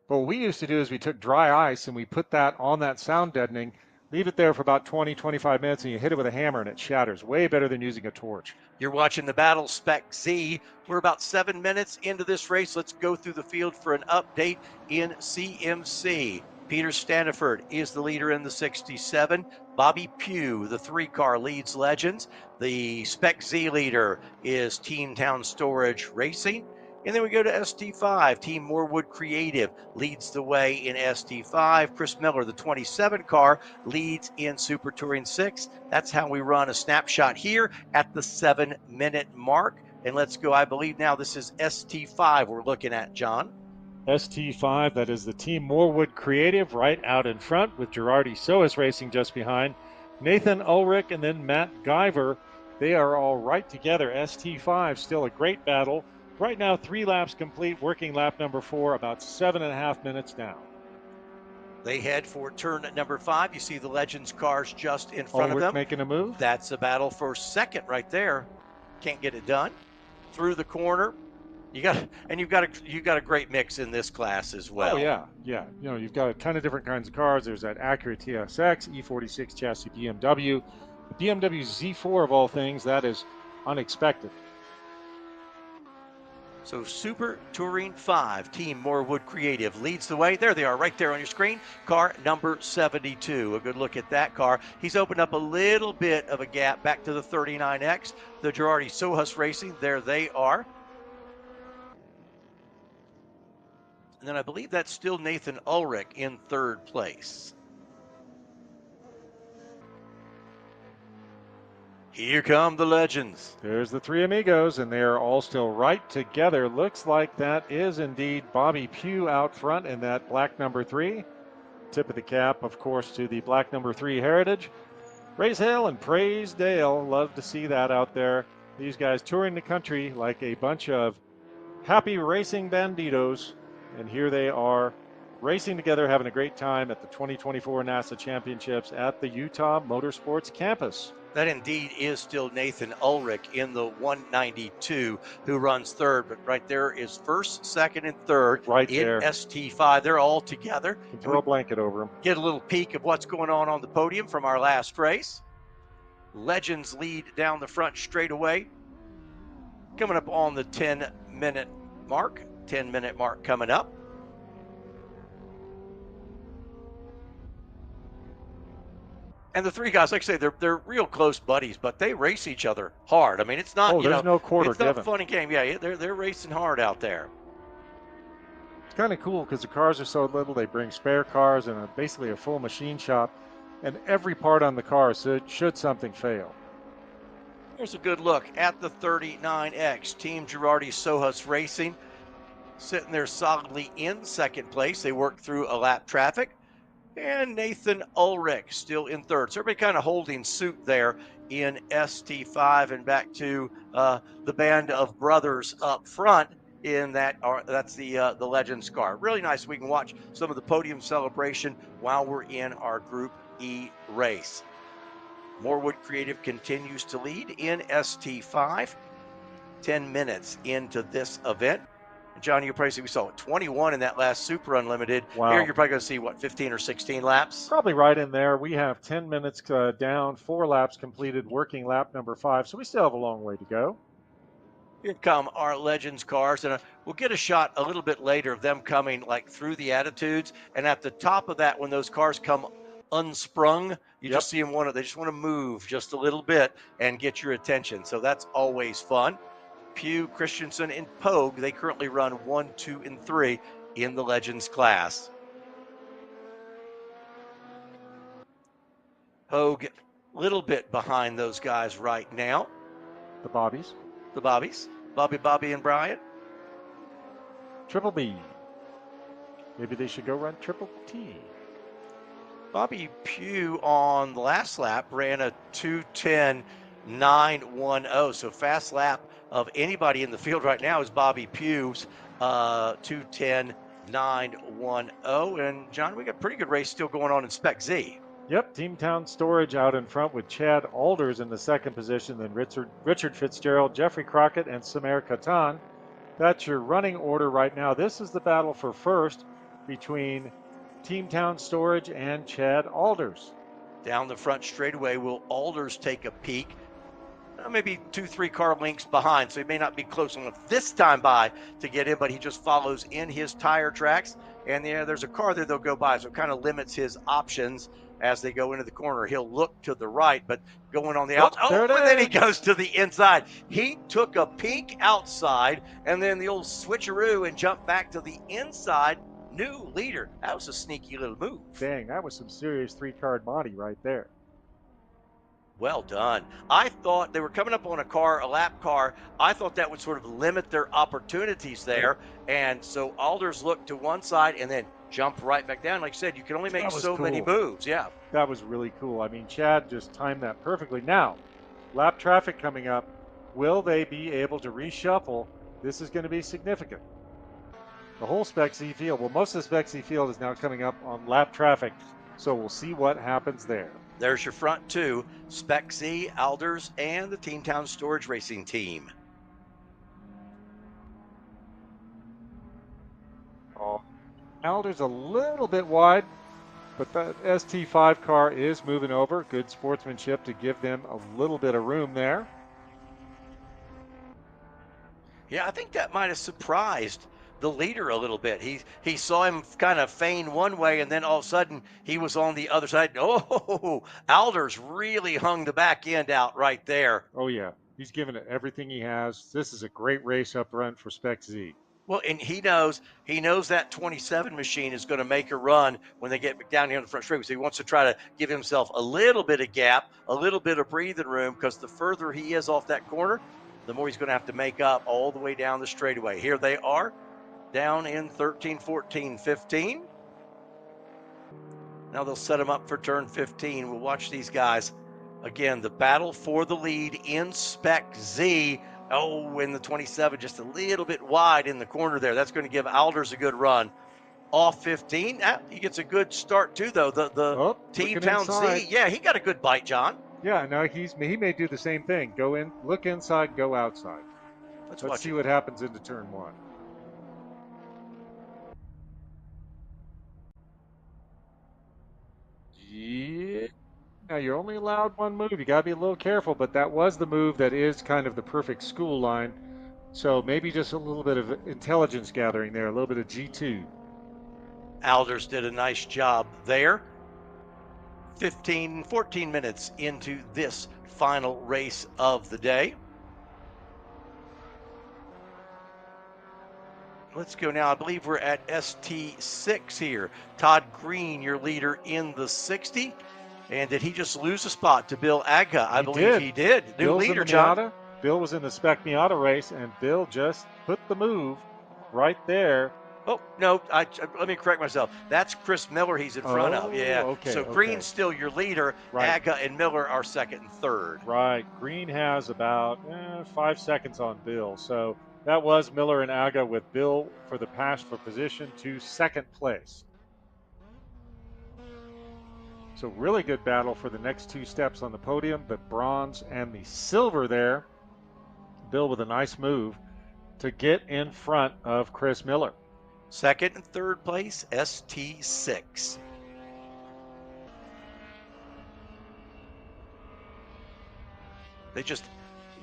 [SPEAKER 12] But what we used to do is we took dry ice and we put that on that sound deadening, leave it there for about 20, 25 minutes, and you hit it with a hammer and it shatters. Way better than using a torch.
[SPEAKER 1] You're watching the Battle Spec Z. We're about 7 minutes into this race. Let's go through the field for an update in CMC. Peter Staniford is the leader in the 67. Bobby Pugh, the 3-car, leads Legends. The Spec Z leader is Team Town Storage Racing. And then we go to ST5. Team Morewood Creative leads the way in ST5. Chris Miller, the 27 car, leads in Super Touring 6. That's how we run a snapshot here at the 7-minute mark. And let's go, I believe now this is ST5 we're looking at, John.
[SPEAKER 12] ST5, that is the Team Morewood Creative right out in front with Girardi Soas racing just behind. Nathan Ulrich and then Matt Guyver, they are all right together. ST5, still a great battle. Right now, 3 laps complete, working lap number 4, about 7.5 minutes down.
[SPEAKER 1] They head for turn number 5. You see the Legends cars just in front of them.
[SPEAKER 12] Making a move.
[SPEAKER 1] That's a battle for second right there. Can't get it done. Through the corner. You've got a great mix in this class as well.
[SPEAKER 12] Oh yeah. You've got a ton of different kinds of cars. There's that Acura TSX, E46 chassis BMW, the BMW Z4 of all things. That is unexpected.
[SPEAKER 1] So Super Touring 5, Team Morewood Creative leads the way. There they are right there on your screen. Car number 72. A good look at that car. He's opened up a little bit of a gap back to the 39X. The Girardi Soas Racing, there they are. And then I believe that's still Nathan Ulrich in third place. Here come the Legends.
[SPEAKER 12] There's the 3 amigos, and they are all still right together. Looks like that is indeed Bobby Pugh out front in that black number 3. Tip of the cap, of course, to the black number 3 Heritage. Raise Hail and Praise Dale. Love to see that out there. These guys touring the country like a bunch of happy racing banditos. And here they are racing together, having a great time at the 2024 NASA Championships at the Utah Motorsports Campus.
[SPEAKER 1] That indeed is still Nathan Ulrich in the 192 who runs third, but right there is first, second, and third
[SPEAKER 12] right
[SPEAKER 1] in
[SPEAKER 12] there.
[SPEAKER 1] ST5. They're all together.
[SPEAKER 12] Throw a blanket over them.
[SPEAKER 1] Get a little peek of what's going on the podium from our last race. Legends lead down the front straight away. Coming up on the 10-minute mark. 10-minute mark coming up. And the three guys, like I say, they're real close buddies, but they race each other hard. I mean, it's not,
[SPEAKER 12] there's no quarter
[SPEAKER 1] it's not a
[SPEAKER 12] given.
[SPEAKER 1] funny game. Yeah, they're racing hard out there.
[SPEAKER 12] It's kind of cool because the cars are so little. They bring spare cars and basically a full machine shop, and every part on the car should something fail.
[SPEAKER 1] Here's a good look at the 39X. Team Girardi Sohus Racing sitting there solidly in second place. They work through a lap traffic. And Nathan Ulrich still in third. So everybody kind of holding suit there in ST5, and back to the band of brothers up front in that's the Legends car. Really nice. We can watch some of the podium celebration while we're in our Group E race. Morewood Creative continues to lead in ST5. 10 minutes into this event. John, you probably see we saw 21 in that last Super Unlimited.
[SPEAKER 12] Wow.
[SPEAKER 1] Here you're probably going to see, 15 or 16 laps?
[SPEAKER 12] Probably right in there. We have 10 minutes down, 4 laps completed, working lap number 5, so we still have a long way to go.
[SPEAKER 1] Here come our Legends cars, and we'll get a shot a little bit later of them coming like through the attitudes, and at the top of that, when those cars come unsprung, you just see them they just want to move just a little bit and get your attention, so that's always fun. Pugh, Christensen, and Pogue, they currently run 1, 2, and 3 in the Legends class. Pogue, a little bit behind those guys right now.
[SPEAKER 12] The Bobbies.
[SPEAKER 1] Bobby, and Brian.
[SPEAKER 12] Triple B. Maybe they should go run Triple T.
[SPEAKER 1] Bobby Pugh on the last lap ran a 2:10.910. So fast lap of anybody in the field right now is Bobby Pugh's 2:10.910. And John, we got a pretty good race still going on in Spec Z.
[SPEAKER 12] Yep, Team Town Storage out in front with Chad Alders in the second position, then Richard Fitzgerald, Jeffrey Crockett, and Samer Katan. That's your running order right now. This is the battle for first between Team Town Storage and Chad Alders.
[SPEAKER 1] Down the front straightaway, will Alders take a peek? Maybe 2-3 car lengths behind, so he may not be close enough this time by to get in, but he just follows in his tire tracks. And there's a car there they'll go by, so it kind of limits his options as they go into the corner. He'll look to the right, but going on the outside. And then he goes to the inside. He took a peek outside, and then the old switcheroo and jumped back to the inside. New leader. That was a sneaky little move.
[SPEAKER 12] Dang, that was some serious 3-card body right there.
[SPEAKER 1] Well done. I thought they were coming up on a lap car. I thought that would sort of limit their opportunities there. And so Alders looked to one side and then jumped right back down. Like I said, you can only make so many moves. Yeah.
[SPEAKER 12] That was really cool. I mean, Chad just timed that perfectly. Now, lap traffic coming up. Will they be able to reshuffle? This is going to be significant. The whole Spec Z field, well, most of the Spec Z field is now coming up on lap traffic. So we'll see what happens there.
[SPEAKER 1] There's your front two, Spec Z, Alders, and the Team Town Storage Racing team.
[SPEAKER 12] Oh, Alders a little bit wide, but the ST5 car is moving over. Good sportsmanship to give them a little bit of room there.
[SPEAKER 1] Yeah, I think that might have surprised the leader a little bit. He saw him kind of feign one way, and then all of a sudden he was on the other side. Oh, Alders really hung the back end out right there.
[SPEAKER 12] Oh yeah, he's given it everything he has. This is a great race up front for Spec Z.
[SPEAKER 1] Well, and he knows that 27 machine is going to make a run when they get down here on the front straightaway. So he wants to try to give himself a little bit of gap, a little bit of breathing room, because the further he is off that corner, the more he's going to have to make up all the way down the straightaway. Here they are, down in 13, 14, 15. Now they'll set them up for turn 15. We'll watch these guys. Again, the battle for the lead in Spec Z. Oh, in the 27, just a little bit wide in the corner there. That's going to give Alders a good run. Off 15. He gets a good start too, though. The Team Town Z. Yeah, he got a good bite, John.
[SPEAKER 12] Yeah, no, he may do the same thing. Go in, look inside, go outside. Let's see what happens into turn 1. Yeah. Now you're only allowed one move. You got to be a little careful, but that was the move that is kind of the perfect school line. So maybe just a little bit of intelligence gathering there, a little bit of G2.
[SPEAKER 1] Alders did a nice job there. 14 minutes into this final race of the day. Let's go now. I believe we're at ST6 here. Todd Green, your leader in the 60. And did he just lose a spot to Bill Aga? I believe he did. New
[SPEAKER 12] Bill's
[SPEAKER 1] leader,
[SPEAKER 12] in the
[SPEAKER 1] John.
[SPEAKER 12] Miata. Bill was in the Spec Miata race, and Bill just put the move right there.
[SPEAKER 1] Oh, no, let me correct myself. That's Chris Miller he's in front of. Yeah.
[SPEAKER 12] Okay,
[SPEAKER 1] So Green's still your leader.
[SPEAKER 12] Right.
[SPEAKER 1] Aga and Miller are second and third.
[SPEAKER 12] Right. Green has about 5 seconds on Bill. So that was Miller and Aga, with Bill for the pass for position to second place. So really good battle for the next two steps on the podium, the bronze and the silver there. Bill with a nice move to get in front of Chris Miller.
[SPEAKER 1] Second and third place, ST6. They just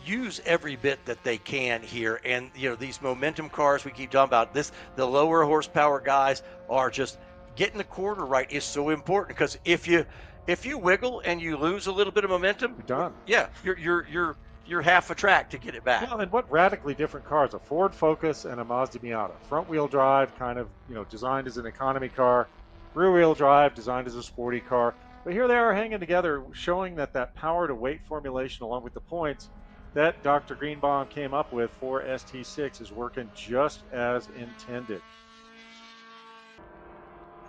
[SPEAKER 1] use every bit that they can here. And, you know, these momentum cars we keep talking about, the lower horsepower guys are just getting the quarter right is so important, because if you wiggle and you lose a little bit of momentum,
[SPEAKER 12] you're done.
[SPEAKER 1] Yeah, you're half a track to get it back.
[SPEAKER 12] Well, and what radically different cars, a Ford Focus and a Mazda Miata. Front wheel drive, kind of, designed as an economy car. Rear wheel drive, designed as a sporty car. But here they are hanging together, showing that power to weight formulation, along with the points that Dr. Greenbaum came up with for ST6, is working just as intended.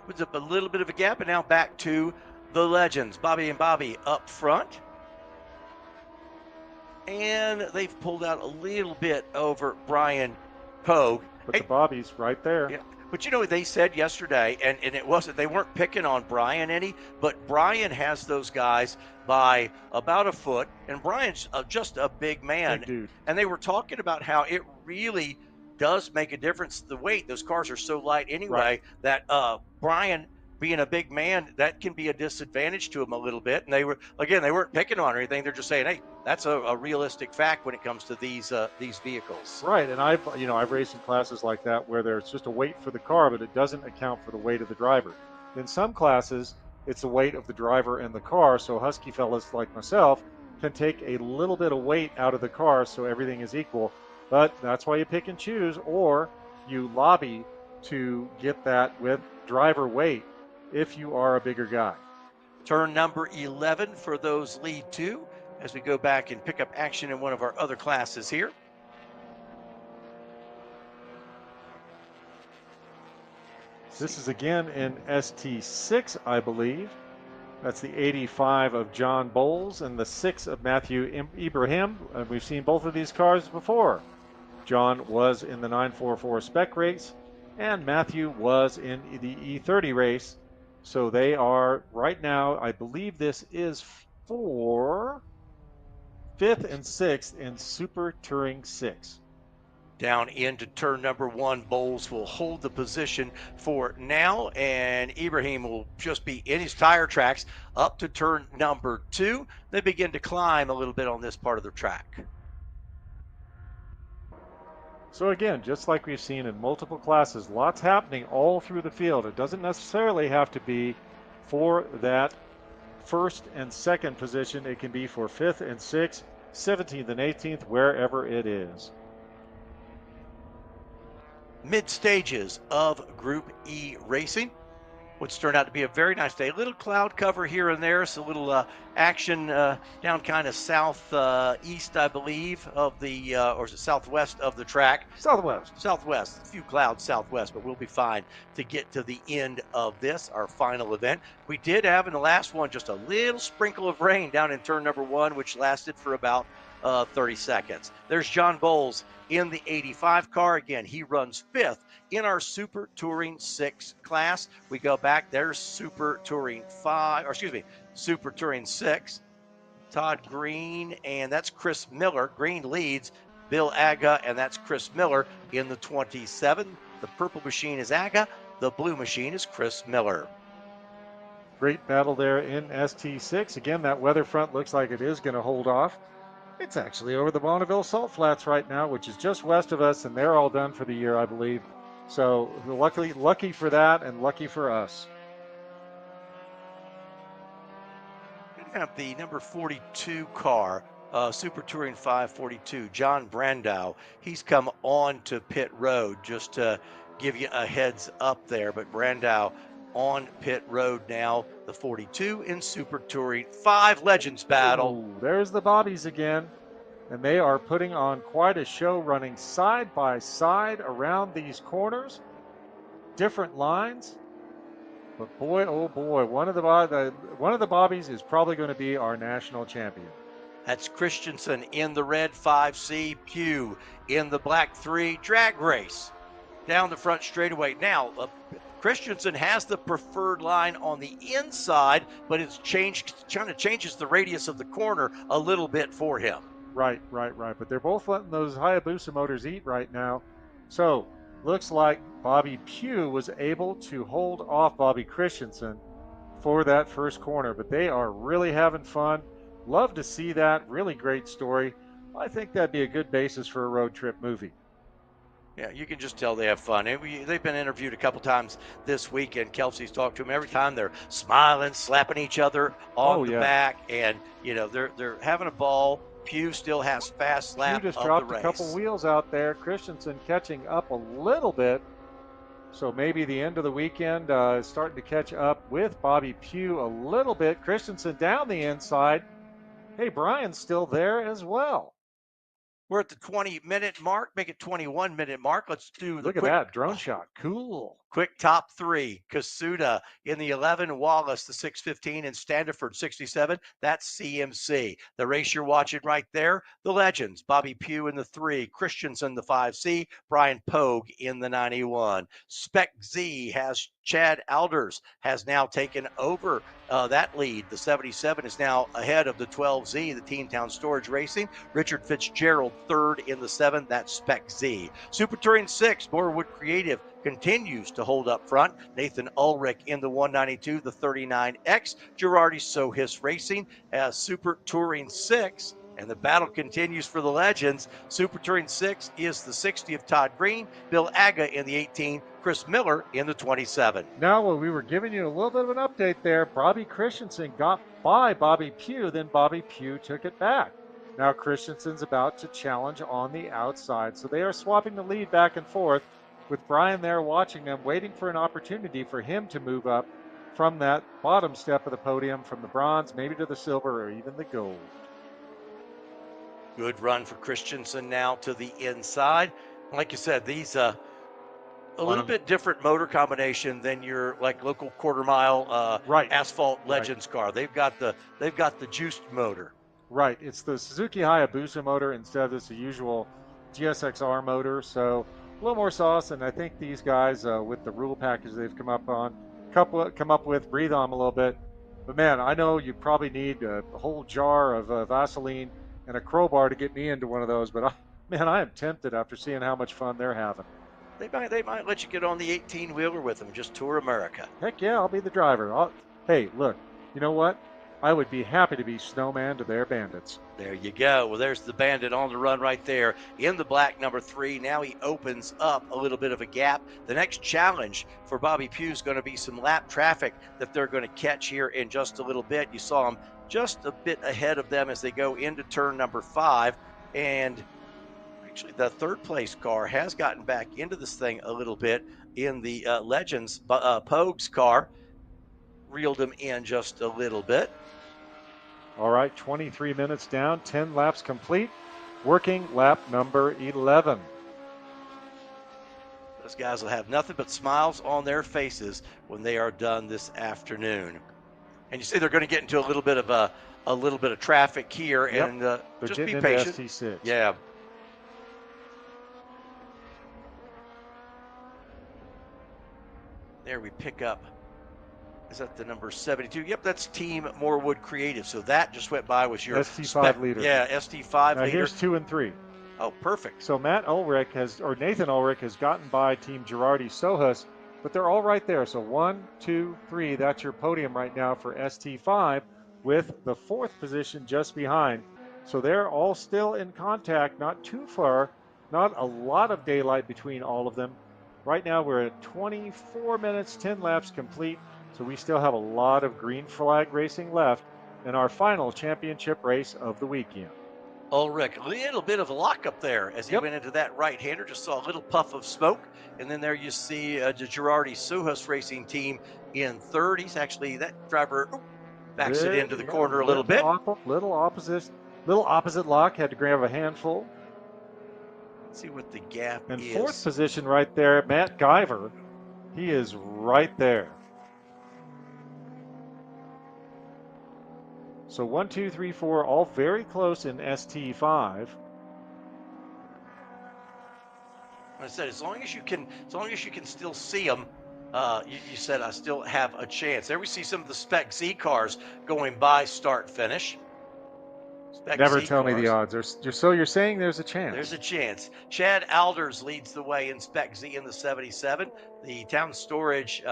[SPEAKER 1] Puts up a little bit of a gap, and now back to the legends. Bobby and Bobby up front. And they've pulled out a little bit over Brian Pogue.
[SPEAKER 12] But the Bobby's right there.
[SPEAKER 1] Yeah. But you know what they said yesterday, and it wasn't, they weren't picking on Brian any, but Brian has those guys by about a foot, and Brian's just a big man.
[SPEAKER 12] Big dude.
[SPEAKER 1] And they were talking about how it really does make a difference, the weight. Those cars are so light anyway, that Brian, being a big man, that can be a disadvantage to him a little bit. And they weren't picking on or anything. They're just saying, hey, that's a realistic fact when it comes to these vehicles.
[SPEAKER 12] Right, and I've raced in classes like that where there's just a weight for the car, but it doesn't account for the weight of the driver. In some classes, it's the weight of the driver and the car, so husky fellas like myself can take a little bit of weight out of the car so everything is equal. But that's why you pick and choose, or you lobby to get that with driver weight if you are a bigger guy.
[SPEAKER 1] Turn number 11 for those lead two, as we go back and pick up action in one of our other classes here.
[SPEAKER 12] This is again in ST6, I believe. That's the 85 of John Bowles and the 6 of Matthew Ibrahim. And we've seen both of these cars before. John was in the 944 Spec race, and Matthew was in the E30 race. So they are right now, I believe this is for 5th and 6th in Super Touring 6.
[SPEAKER 1] Down into turn number 1, Bowles will hold the position for now, and Ibrahim will just be in his tire tracks up to turn number 2. They begin to climb a little bit on this part of the track.
[SPEAKER 12] So again, just like we've seen in multiple classes, lots happening all through the field. It doesn't necessarily have to be for that 1st and 2nd position. It can be for 5th and 6th, 17th and 18th, wherever it is.
[SPEAKER 1] Mid stages of Group E racing. What's turned out to be a very nice day. A little cloud cover here and there, so a little action down kind of southeast, I believe, of the, or is it southwest of the track?
[SPEAKER 12] Southwest.
[SPEAKER 1] Southwest. A few clouds southwest, but we'll be fine to get to the end of this, our final event. We did have in the last one just a little sprinkle of rain down in turn number 1, which lasted for about 30 seconds. There's John Bowles in the 85 car. Again, he runs 5th in our Super Touring 6 class. We go back, there's Super Touring 6. Todd Green, and that's Chris Miller. Green leads Bill Aga, and that's Chris Miller in the 27. The purple machine is Aga. The blue machine is Chris Miller.
[SPEAKER 12] Great battle there in ST6. Again, that weather front looks like it is going to hold off. It's actually over the Bonneville Salt Flats right now, which is just west of us, and they're all done for the year, I believe. So lucky for that, and lucky for us.
[SPEAKER 1] At the number 42 car, Super Touring 542, John Brandau. He's come on to pit road just to give you a heads up there. But Brandau on pit road now, the 42 in Super Touring 5 Legends battle.
[SPEAKER 12] Ooh, there's the Bobbies again. And they are putting on quite a show, running side by side around these corners. Different lines. But boy, oh boy, one of the Bobbies is probably going to be our national champion.
[SPEAKER 1] That's Christensen in the red 5C, Pugh in the black 3 drag race. Down the front straightaway. Now, Christensen has the preferred line on the inside, but it's kind of changes the radius of the corner a little bit for him.
[SPEAKER 12] Right. But they're both letting those Hayabusa motors eat right now. So, looks like Bobby Pugh was able to hold off Bobby Christensen for that first corner, but they are really having fun. Love to see that. Really great story. I think that'd be a good basis for a road trip movie.
[SPEAKER 1] Yeah, you can just tell they have fun. They've been interviewed a couple times this week, and Kelsey's talked to them. Every time they're smiling, slapping each other on the back, and they're having a ball. Pugh still has fast lap
[SPEAKER 12] Pugh just
[SPEAKER 1] of
[SPEAKER 12] dropped
[SPEAKER 1] the race.
[SPEAKER 12] a couple wheels out there. Christensen catching up a little bit. So maybe the end of the weekend is starting to catch up with Bobby Pugh a little bit. Christensen down the inside. Hey, Brian's still there as well.
[SPEAKER 1] We're at the 20-minute mark. Make it 21-minute mark. Let's do the
[SPEAKER 12] Look at that drone shot. Cool.
[SPEAKER 1] Quick top 3. Kasuda in the 11, Wallace the 615, and Standiford 67. That's CMC. The race you're watching right there, the legends. Bobby Pugh in the 3, Christensen the 5C, Brian Pogue in the 91. Spec Z has Chad Alders has now taken over that lead. The 77 is now ahead of the 12Z, the Teen Town Storage Racing. Richard Fitzgerald third in the 7. That's Spec Z. Super Touring 6, Morewood Creative continues to hold up front. Nathan Ulrich in the 192, the 39X. Girardi Sohis Racing as Super Touring 6. And the battle continues for the legends. Super Touring 6 is the 60 of Todd Green, Bill Aga in the 18, Chris Miller in the 27.
[SPEAKER 12] Now, when we were giving you a little bit of an update there, Bobby Christensen got by Bobby Pugh, then Bobby Pugh took it back. Now Christensen's about to challenge on the outside. So they are swapping the lead back and forth with Brian there watching them, waiting for an opportunity for him to move up from that bottom step of the podium, from the bronze, maybe to the silver or even the gold.
[SPEAKER 1] Good run for Christensen now to the inside. Like you said, these a little bit different motor combination than your local quarter mile asphalt legends car. They've got the juiced motor.
[SPEAKER 12] Right, it's the Suzuki Hayabusa motor instead of the usual GSXR motor. So a little more sauce, and I think these guys with the rule package they've come up with, breathe on them a little bit. But man, I know you probably need a whole jar of Vaseline and a crowbar to get me into one of those, but I am tempted after seeing how much fun they're having.
[SPEAKER 1] They might let you get on the 18-wheeler with them, just tour America.
[SPEAKER 12] Heck yeah, I'll be the driver. Hey, look, you know what? I would be happy to be snowman to their bandits.
[SPEAKER 1] There you go. Well, there's the bandit on the run right there in the black number 3. Now he opens up a little bit of a gap. The next challenge for Bobby Pugh is going to be some lap traffic that they're going to catch here in just a little bit. You saw him just a bit ahead of them as they go into turn number 5. And actually, the third place car has gotten back into this thing a little bit in the Legends. Pogue's car reeled him in just a little bit.
[SPEAKER 12] All right, 23 minutes down, 10 laps complete. Working lap number 11.
[SPEAKER 1] Those guys will have nothing but smiles on their faces when they are done this afternoon. And you see they're going to get into a little bit of traffic here, and just be patient.
[SPEAKER 12] ST6.
[SPEAKER 1] Yeah. There we pick up. Is that the number 72? Yep, that's Team Morewood Creative. So that just went by was your
[SPEAKER 12] ST5 leader.
[SPEAKER 1] Yeah, ST5
[SPEAKER 12] now
[SPEAKER 1] leader.
[SPEAKER 12] Here's 2 and 3.
[SPEAKER 1] Oh, perfect.
[SPEAKER 12] So Nathan Ulrich has gotten by Team Girardi Sohus, but they're all right there. So 1, 2, 3, that's your podium right now for ST5, with the 4th position just behind. So they're all still in contact, not too far, not a lot of daylight between all of them. Right now we're at 24 minutes, 10 laps complete. So we still have a lot of green flag racing left in our final championship race of the weekend.
[SPEAKER 1] Ulrich, a little bit of a lockup there as he went into that right-hander. Just saw a little puff of smoke. And then there you see the Girardi Suhas Racing team in third. He's actually, that driver backs it into the corner a little bit.
[SPEAKER 12] Little opposite lock, had to grab a handful.
[SPEAKER 1] Let's see what the gap
[SPEAKER 12] And
[SPEAKER 1] is.
[SPEAKER 12] fourth position right there, Matt Guyver. He is right there. So 1, 2, 3, 4, all very close in ST5.
[SPEAKER 1] I said, as long as you can still see them, you said I still have a chance. There we see some of the Spec Z cars going by start finish. Spec
[SPEAKER 12] Never
[SPEAKER 1] Z
[SPEAKER 12] tell me
[SPEAKER 1] cars.
[SPEAKER 12] the odds. So you're saying there's a chance?
[SPEAKER 1] There's a chance. Chad Alders leads the way in Spec Z in the 77. The Town Storage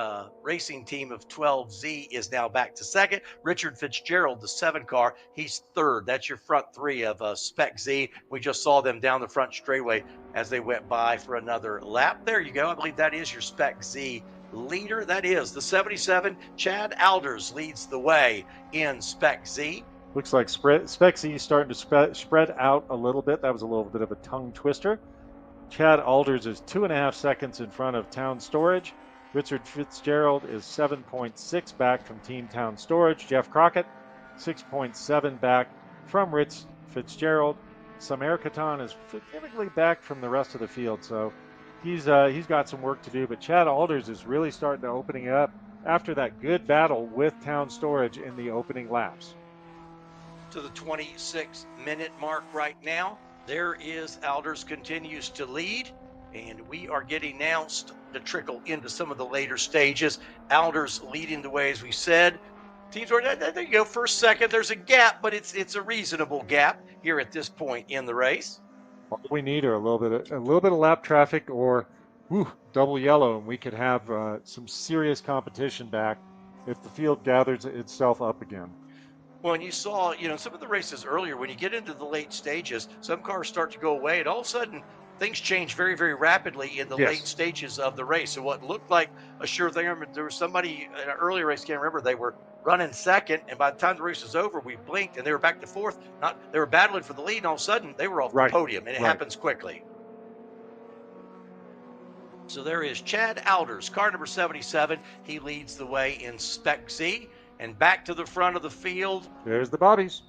[SPEAKER 1] racing team of 12Z is now back to second. Richard Fitzgerald, the 7 car, he's third. That's your front three of Spec Z. We just saw them down the front straightaway as they went by for another lap. There you go. I believe that is your Spec Z leader. That is the 77. Chad Alders leads the way in Spec Z.
[SPEAKER 12] Looks like Spec Z starting to spread out a little bit. That was a little bit of a tongue twister. Chad Alders is 2.5 seconds in front of Town Storage. Richard Fitzgerald is 7.6 back from Team Town Storage. Jeff Crockett, 6.7 back from Rich Fitzgerald. Samarkatan is significantly back from the rest of the field, so he's got some work to do. But Chad Alders is really starting to opening up after that good battle with Town Storage in the opening laps.
[SPEAKER 1] To the 26-minute mark right now. There is Alders continues to lead, and we are getting now to trickle into some of the later stages. Alders leading the way, as we said. Teams are there. You go, first, second. There's a gap, but it's a reasonable gap here at this point in the race.
[SPEAKER 12] All we need are a little bit of lap traffic or double yellow, and we could have some serious competition back if the field gathers itself up again.
[SPEAKER 1] Well, and you saw, some of the races earlier, when you get into the late stages, some cars start to go away, and all of a sudden, things change very, very rapidly in the late stages of the race. So what looked like a sure thing, I remember there was somebody in an earlier race, can't remember, they were running second, and by the time the race was over, we blinked, and they were back to fourth. They were battling for the lead, and all of a sudden, they were off the podium, and it happens quickly. So there is Chad Alders, car number 77. He leads the way in Spec Z. And back to the front of the field.
[SPEAKER 12] There's the Bobbies.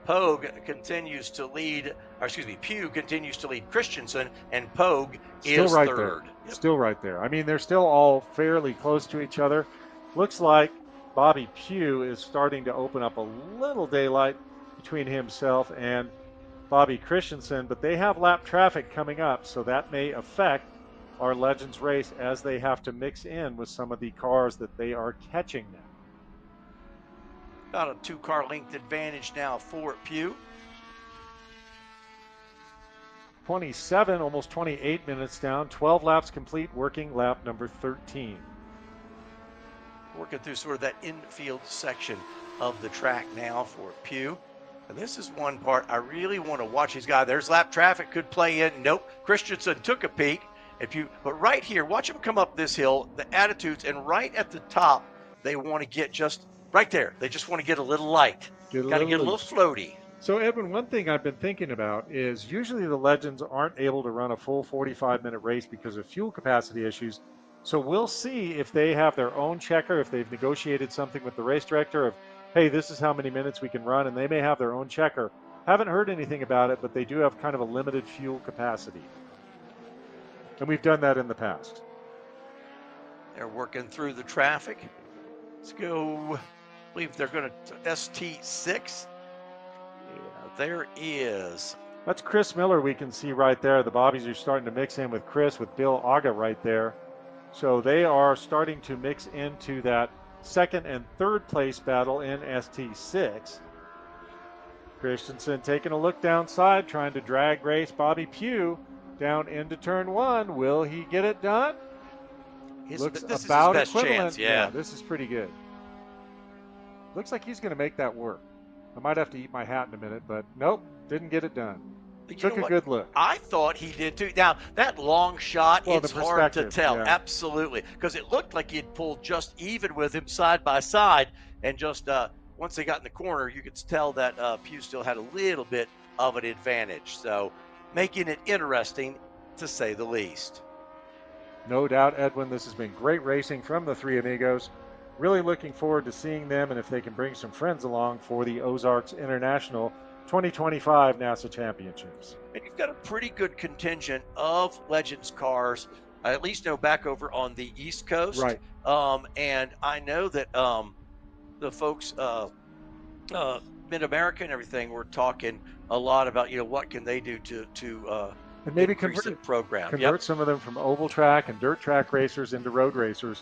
[SPEAKER 1] Pugh continues to lead Christensen, and Pogue is
[SPEAKER 12] right
[SPEAKER 1] third.
[SPEAKER 12] There. Still right there. I mean, they're still all fairly close to each other. Looks like Bobby Pugh is starting to open up a little daylight between himself and Bobby Christensen, but they have lap traffic coming up, so that may affect our Legends race as they have to mix in with some of the cars that they are catching now.
[SPEAKER 1] About a 2-car length advantage now for Pugh.
[SPEAKER 12] 27, almost 28 minutes down, 12 laps complete, working lap number 13.
[SPEAKER 1] Working through sort of that infield section of the track now for Pugh. And this is one part I really want to watch these guys. There's lap traffic, could play in. Nope, Christensen took a peek. But right here, watch them come up this hill, the attitudes, and right at the top, they want to get just right there. They just want to get a little light. Got to get a little floaty.
[SPEAKER 12] So, Edwin, one thing I've been thinking about is usually the Legends aren't able to run a full 45-minute race because of fuel capacity issues. So we'll see if they have their own checker, if they've negotiated something with the race director of, hey, this is how many minutes we can run, and they may have their own checker. Haven't heard anything about it, but they do have kind of a limited fuel capacity. And we've done that in the past.
[SPEAKER 1] They're working through the traffic. Let's go. I believe they're going to ST6. Yeah, there is.
[SPEAKER 12] That's Chris Miller we can see right there. The Bobbies are starting to mix in with Chris, with Bill Aga right there. So they are starting to mix into that second and third place battle in ST6. Christensen taking a look downside, trying to drag race Bobby Pugh down into turn 1. Will he get it done? Looks
[SPEAKER 1] this
[SPEAKER 12] about
[SPEAKER 1] is his best
[SPEAKER 12] equivalent.
[SPEAKER 1] chance, yeah.
[SPEAKER 12] This is pretty good. Looks like he's going to make that work. I might have to eat my hat in a minute, but nope, didn't get it done. Took a good look.
[SPEAKER 1] I thought he did too. Now, that long shot, it's hard to tell.
[SPEAKER 12] Yeah.
[SPEAKER 1] Absolutely. Because it looked like he'd pulled just even with him side by side and just once they got in the corner, you could tell that Pugh still had a little bit of an advantage. So making it interesting, to say the least.
[SPEAKER 12] No doubt, Edwin, this has been great racing from the three amigos. Really looking forward to seeing them and if they can bring some friends along for the Ozarks International 2025 NASA Championships.
[SPEAKER 1] And you've got a pretty good contingent of Legends cars, I at least know back over on the East Coast.
[SPEAKER 12] Right.
[SPEAKER 1] And I know that the folks, Mid-America and everything, were talking a lot about, what can they do to
[SPEAKER 12] And maybe
[SPEAKER 1] increase the program.
[SPEAKER 12] convert some of them from oval track and dirt track racers into road racers.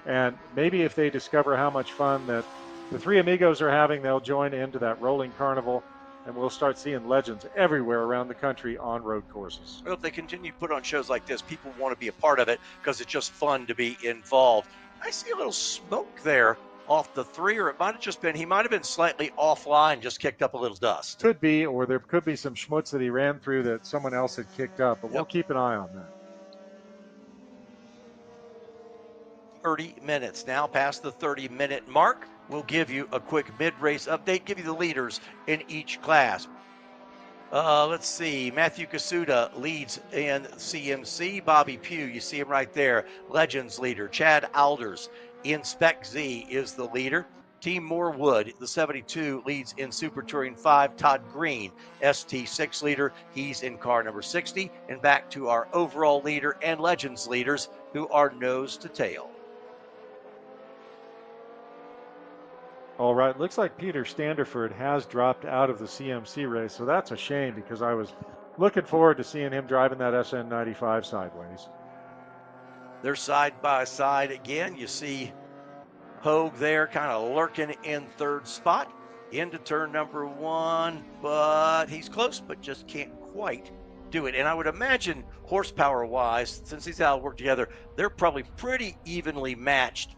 [SPEAKER 12] And maybe if they discover how much fun that the three amigos are having, they'll join into that rolling carnival, and we'll start seeing Legends everywhere around the country on road courses.
[SPEAKER 1] Well, if they continue to put on shows like this, people want to be a part of it because it's just fun to be involved. I see a little smoke there off the 3, or it might have just been, he might have been slightly offline, just kicked up a little dust.
[SPEAKER 12] Could be, or there could be some schmutz that he ran through that someone else had kicked up, but we'll keep an eye on that.
[SPEAKER 1] 30 minutes now, past the 30-minute mark. We'll give you a quick mid-race update, give you the leaders in each class. Let's see, Matthew Kasuda leads in CMC. Bobby Pugh, you see him right there, Legends leader. Chad Alders in Spec Z is the leader. Team Morewood, the 72, leads in Super Touring 5. Todd Green, ST6 leader. He's in car number 60. And back to our overall leader and Legends leaders, who are nose to tail.
[SPEAKER 12] All right, looks like Peter Standerford has dropped out of the CMC race, so that's a shame because I was looking forward to seeing him driving that SN95 sideways.
[SPEAKER 1] They're side by side again. You see Hogue there kind of lurking in third spot into turn number 1, but he's close, but just can't quite do it. And I would imagine horsepower-wise, since these all work together, they're probably pretty evenly matched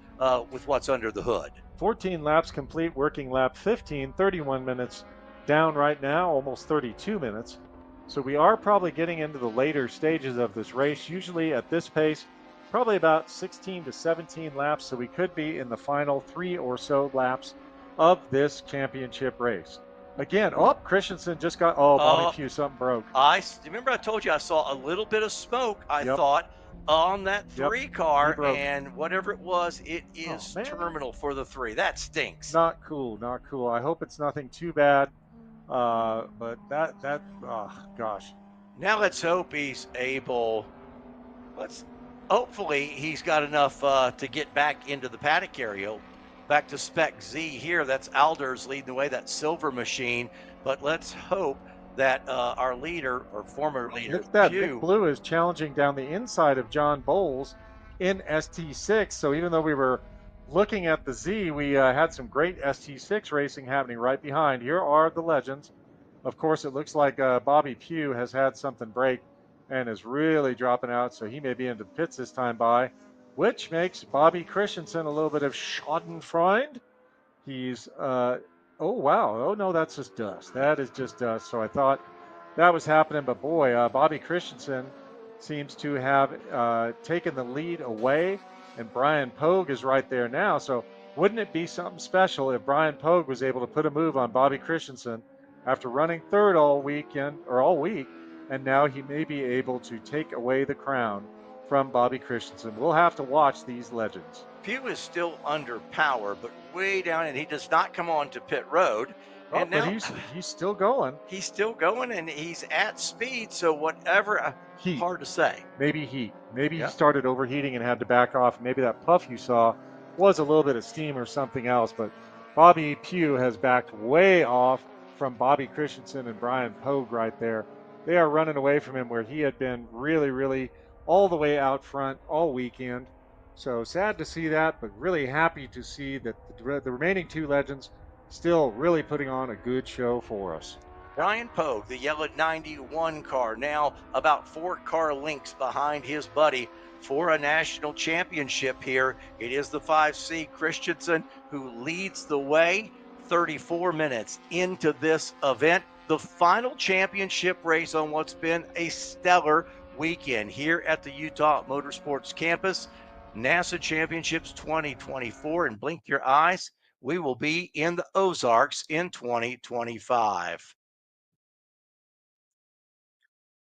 [SPEAKER 1] with what's under the hood.
[SPEAKER 12] 14 laps complete, working lap 15, 31 minutes down right now, almost 32 minutes. So we are probably getting into the later stages of this race. Usually at this pace, probably about 16 to 17 laps. So we could be in the final 3 or so laps of this championship race. Again, Christensen just got, Bobby Pugh, something broke.
[SPEAKER 1] Remember I told you I saw a little bit of smoke, I thought, on that 3 car, and whatever it was, it is terminal for the 3. That stinks.
[SPEAKER 12] Not cool, not cool. I hope it's nothing too bad, but gosh.
[SPEAKER 1] Now let's hope he's able, hopefully he's got enough to get back into the paddock area. Back to Spec Z here, that's Alders leading the way, that silver machine, but let's hope that our leader, or former leader,
[SPEAKER 12] Look at that,
[SPEAKER 1] Pugh,
[SPEAKER 12] Big Blue is challenging down the inside of John Bowles in ST6. So even though we were looking at the Z, we had some great ST6 racing happening right behind. Here are the Legends. Of course, it looks like Bobby Pugh has had something break and is really dropping out, so he may be into the pits this time by, which makes Bobby Christensen a little bit of schadenfreude. He's oh, wow. Oh, no, that's just dust. That is just dust. So I thought that was happening. But, boy, Bobby Christensen seems to have taken the lead away. And Brian Pogue is right there now. So wouldn't it be something special if Brian Pogue was able to put a move on Bobby Christensen after running third all week, and now he may be able to take away the crown from Bobby Christensen. We'll have to watch these Legends.
[SPEAKER 1] Pugh is still under power, but way down, and he does not come on to pit road. And now
[SPEAKER 12] but he's still going.
[SPEAKER 1] He's still going, and he's at speed. So whatever, hard to say.
[SPEAKER 12] Maybe heat. Maybe he started overheating and had to back off. Maybe that puff you saw was a little bit of steam or something else. But Bobby Pugh has backed way off from Bobby Christensen and Brian Pogue right there. They are running away from him where he had been really, really all the way out front all weekend. So sad to see that, but really happy to see that the remaining 2 Legends still really putting on a good show for us.
[SPEAKER 1] Brian Pogue, the yellow 91 car, now about 4 car lengths behind his buddy for a national championship here. It is the 5C Christensen who leads the way. 34 minutes into this event, the final championship race on what's been a stellar weekend here at the Utah Motorsports Campus. NASA Championships 2024, and blink your eyes, we will be in the Ozarks in 2025.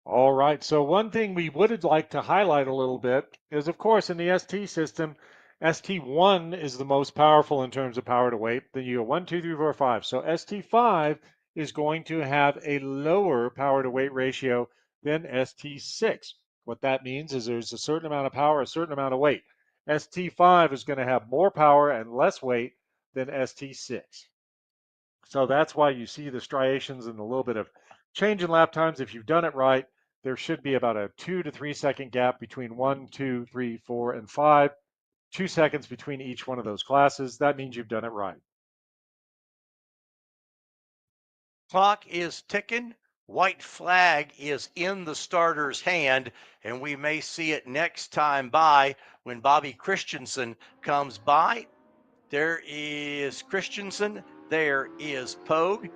[SPEAKER 12] All right. So one thing we would like to highlight a little bit is, of course, in the ST system, ST1 is the most powerful in terms of power to weight. Then you go 1, 2, 3, 4, 5. So ST5 is going to have a lower power to weight ratio than ST6. What that means is there's a certain amount of power, a certain amount of weight. ST5 is going to have more power and less weight than ST6. So that's why you see the striations and a little bit of change in lap times. If you've done it right, there should be about a 2 to 3 second gap between 1, 2, 3, 4, and 5. 2 seconds between each one of those classes. That means you've done it right.
[SPEAKER 1] Clock is ticking. White flag is in the starter's hand, and we may see it next time by when Bobby Christensen comes by. There is Christensen. There is Pogue.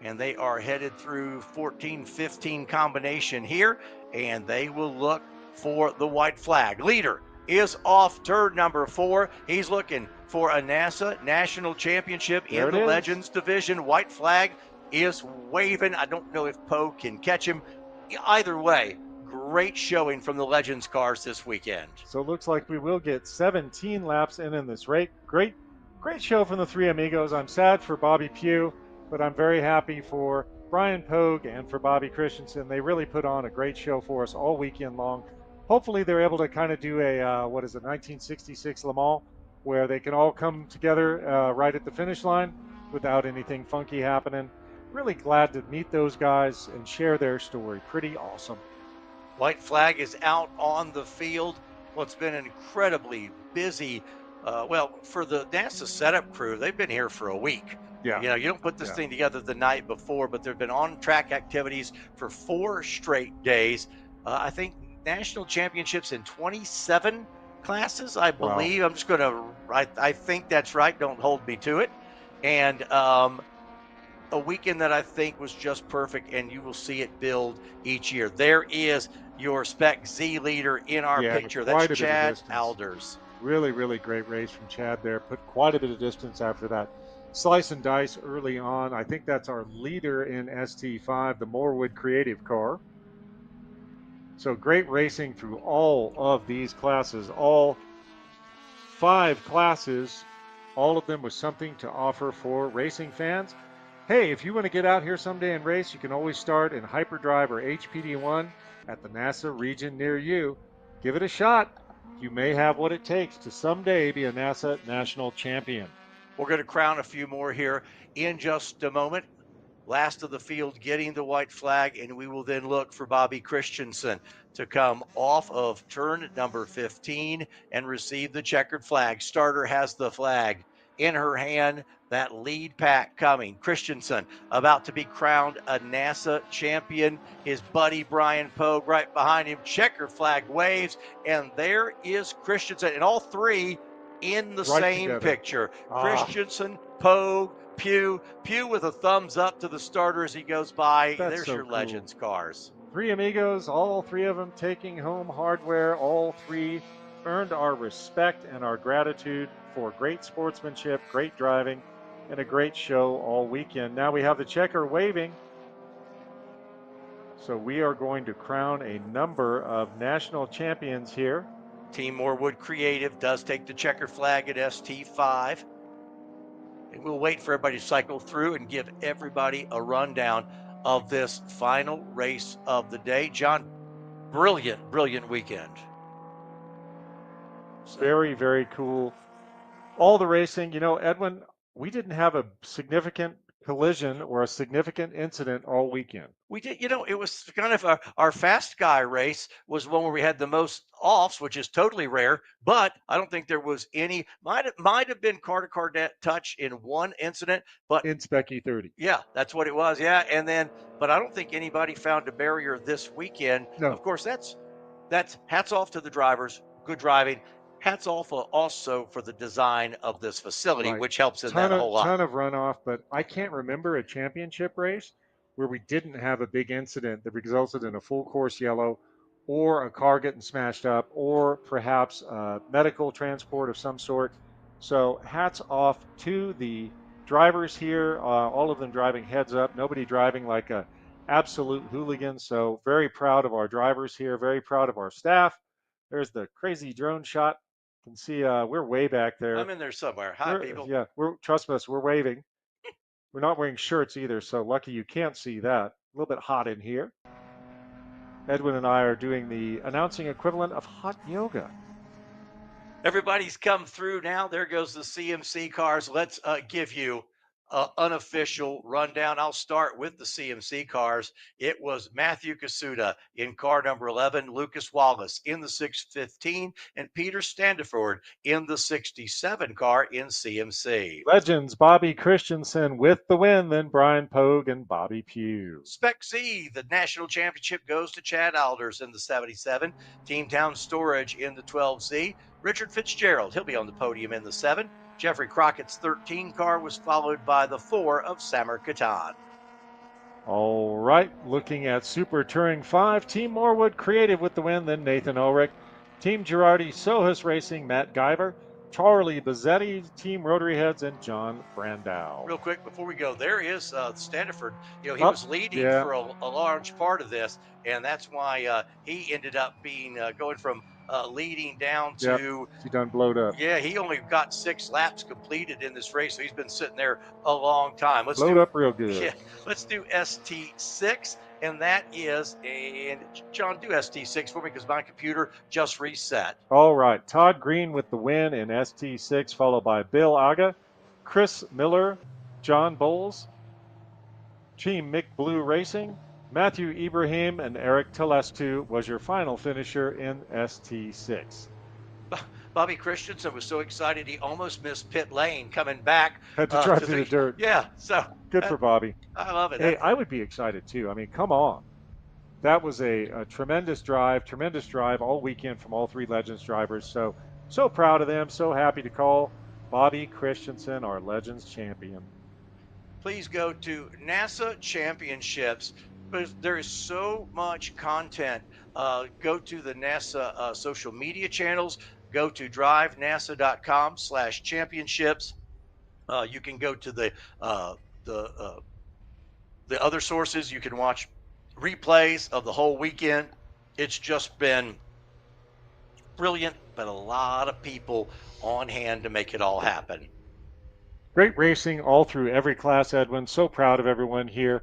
[SPEAKER 1] And they are headed through 14-15 combination here, and they will look for the white flag. Leader is off turn number 4. He's looking for a NASA National Championship in the Legends Division. White flag is waving. I don't know if Pogue can catch him. Either way, great showing from the Legends cars this weekend.
[SPEAKER 12] So it looks like we will get 17 laps in this race. Great show from the three amigos. I'm sad for Bobby Pugh, but I'm very happy for Brian Pogue and for Bobby Christensen. They really put on a great show for us all weekend long. Hopefully they're able to kind of do a, 1966 Le Mans, where they can all come together right at the finish line without anything funky happening. Really glad to meet those guys and share their story. Pretty awesome.
[SPEAKER 1] White flag is out on the field. Well, it's been an incredibly busy, for the NASA setup crew, they've been here for a week.
[SPEAKER 12] Yeah.
[SPEAKER 1] You know, you don't put this thing together the night before, but there have been on-track activities for 4 straight days. I think national championships in 27 classes, I believe. Wow. I'm just going to, I think that's right. Don't hold me to it. And a weekend that I think was just perfect, and you will see it build each year. There is your Spec Z leader in our picture. That's Chad Alders.
[SPEAKER 12] Really, really great race from Chad there. Put quite a bit of distance after that slice and dice early on. I think that's our leader in ST5, the Morewood Creative car. So great racing through all of these classes, all 5 classes, all of them with something to offer for racing fans. Hey, if you want to get out here someday and race, you can always start in Hyperdrive or HPD1 at the NASA region near you. Give it a shot. You may have what it takes to someday be a NASA national champion.
[SPEAKER 1] We're going to crown a few more here in just a moment. Last of the field getting the white flag, and we will then look for Bobby Christensen to come off of turn number 15 and receive the checkered flag. Starter has the flag in her hand. That lead pack coming. Christensen about to be crowned a NASA champion. His buddy Brian Pogue right behind him. Checker flag waves, and there is Christensen. And all 3 in the same picture. Christensen, Pogue, Pugh with a thumbs up to the starter as he goes by. There's so your cool. Legends cars.
[SPEAKER 12] 3 amigos, all 3 of them taking home hardware. All 3 earned our respect and our gratitude for great sportsmanship, great driving, and a great show all weekend. Now we have the checker waving. So we are going to crown a number of national champions here.
[SPEAKER 1] Team Morewood Creative does take the checker flag at ST5. And we'll wait for everybody to cycle through and give everybody a rundown of this final race of the day. John, brilliant weekend.
[SPEAKER 12] Very, very cool. All the racing, you know, Edwin, we didn't have a significant collision or a significant incident all weekend.
[SPEAKER 1] We did, you know, it was kind of our fast guy race was one where we had the most offs, which is totally rare, but I don't think there was any, might have been car-to-car touch in one incident, but
[SPEAKER 12] in Spec E30.
[SPEAKER 1] Yeah, that's what it was. Yeah. And then, but I don't think anybody found a barrier this weekend.
[SPEAKER 12] No.
[SPEAKER 1] Of course, that's hats off to the drivers, good driving. Hats off also for the design of this facility, right, which helps in that a whole lot.
[SPEAKER 12] Ton of runoff, but I can't remember a championship race where we didn't have a big incident that resulted in a full course yellow or a car getting smashed up or perhaps medical transport of some sort. So hats off to the drivers here, all of them driving heads up, nobody driving like a absolute hooligan. So very proud of our drivers here, very proud of our staff. There's the crazy drone shot. You can see we're way back there.
[SPEAKER 1] I'm in there somewhere. Hi, people.
[SPEAKER 12] Yeah, trust us, we're waving. We're not wearing shirts either, so lucky you can't see that. A little bit hot in here. Edwin and I are doing the announcing equivalent of hot yoga.
[SPEAKER 1] Everybody's come through now. There goes the CMC cars. Let's give you an unofficial rundown. I'll start with the CMC cars. It was Matthew Kasuda in car number 11, Lucas Wallace in the 615, and Peter Standiford in the 67 car in CMC.
[SPEAKER 12] Legends, Bobby Christensen with the win, then Brian Pogue and Bobby Pugh.
[SPEAKER 1] Spec Z, the national championship goes to Chad Alders in the 77, Team Town Storage in the 12Z, Richard Fitzgerald, he'll be on the podium in the 7. Jeffrey Crockett's 13 car was followed by the 4 of Samar Katan.
[SPEAKER 12] All right, looking at Super Touring 5, Team Morwood Creative with the win, then Nathan Ulrich. Team Girardi Sohus Racing, Matt Guyver. Charlie Bazzetti, Team Rotary Heads, and John Brandau.
[SPEAKER 1] Real quick, before we go, there is Standiford. He was leading for a large part of this, and that's why he ended up being going from leading down to.
[SPEAKER 12] He done blowed up.
[SPEAKER 1] Yeah, he only got 6 laps completed in this race, so he's been sitting there a long time. Let's
[SPEAKER 12] blowed up real good.
[SPEAKER 1] Yeah, let's do ST6, and that is John, do ST6 for me because my computer just reset.
[SPEAKER 12] All right, Todd Green with the win in ST6, followed by Bill Aga, Chris Miller, John Bowles, Team Mick Blue Racing, Matthew Ibrahim, and Eric Telestu was your final finisher in ST6.
[SPEAKER 1] Bobby Christensen was so excited he almost missed pit lane coming back.
[SPEAKER 12] Had to drive through the dirt.
[SPEAKER 1] Yeah, so
[SPEAKER 12] good for Bobby.
[SPEAKER 1] I love it.
[SPEAKER 12] Hey, I would be excited too. I mean, come on. That was a tremendous drive all weekend from all 3 Legends drivers. So proud of them. So happy to call Bobby Christensen our Legends champion.
[SPEAKER 1] Please go to NASA Championships. But there is so much content. Go to the NASA social media channels. Go to drivenasa.com/championships. You can go to the other sources. You can watch replays of the whole weekend. It's just been brilliant, but a lot of people on hand to make it all happen.
[SPEAKER 12] Great racing all through every class, Edwin. So proud of everyone here.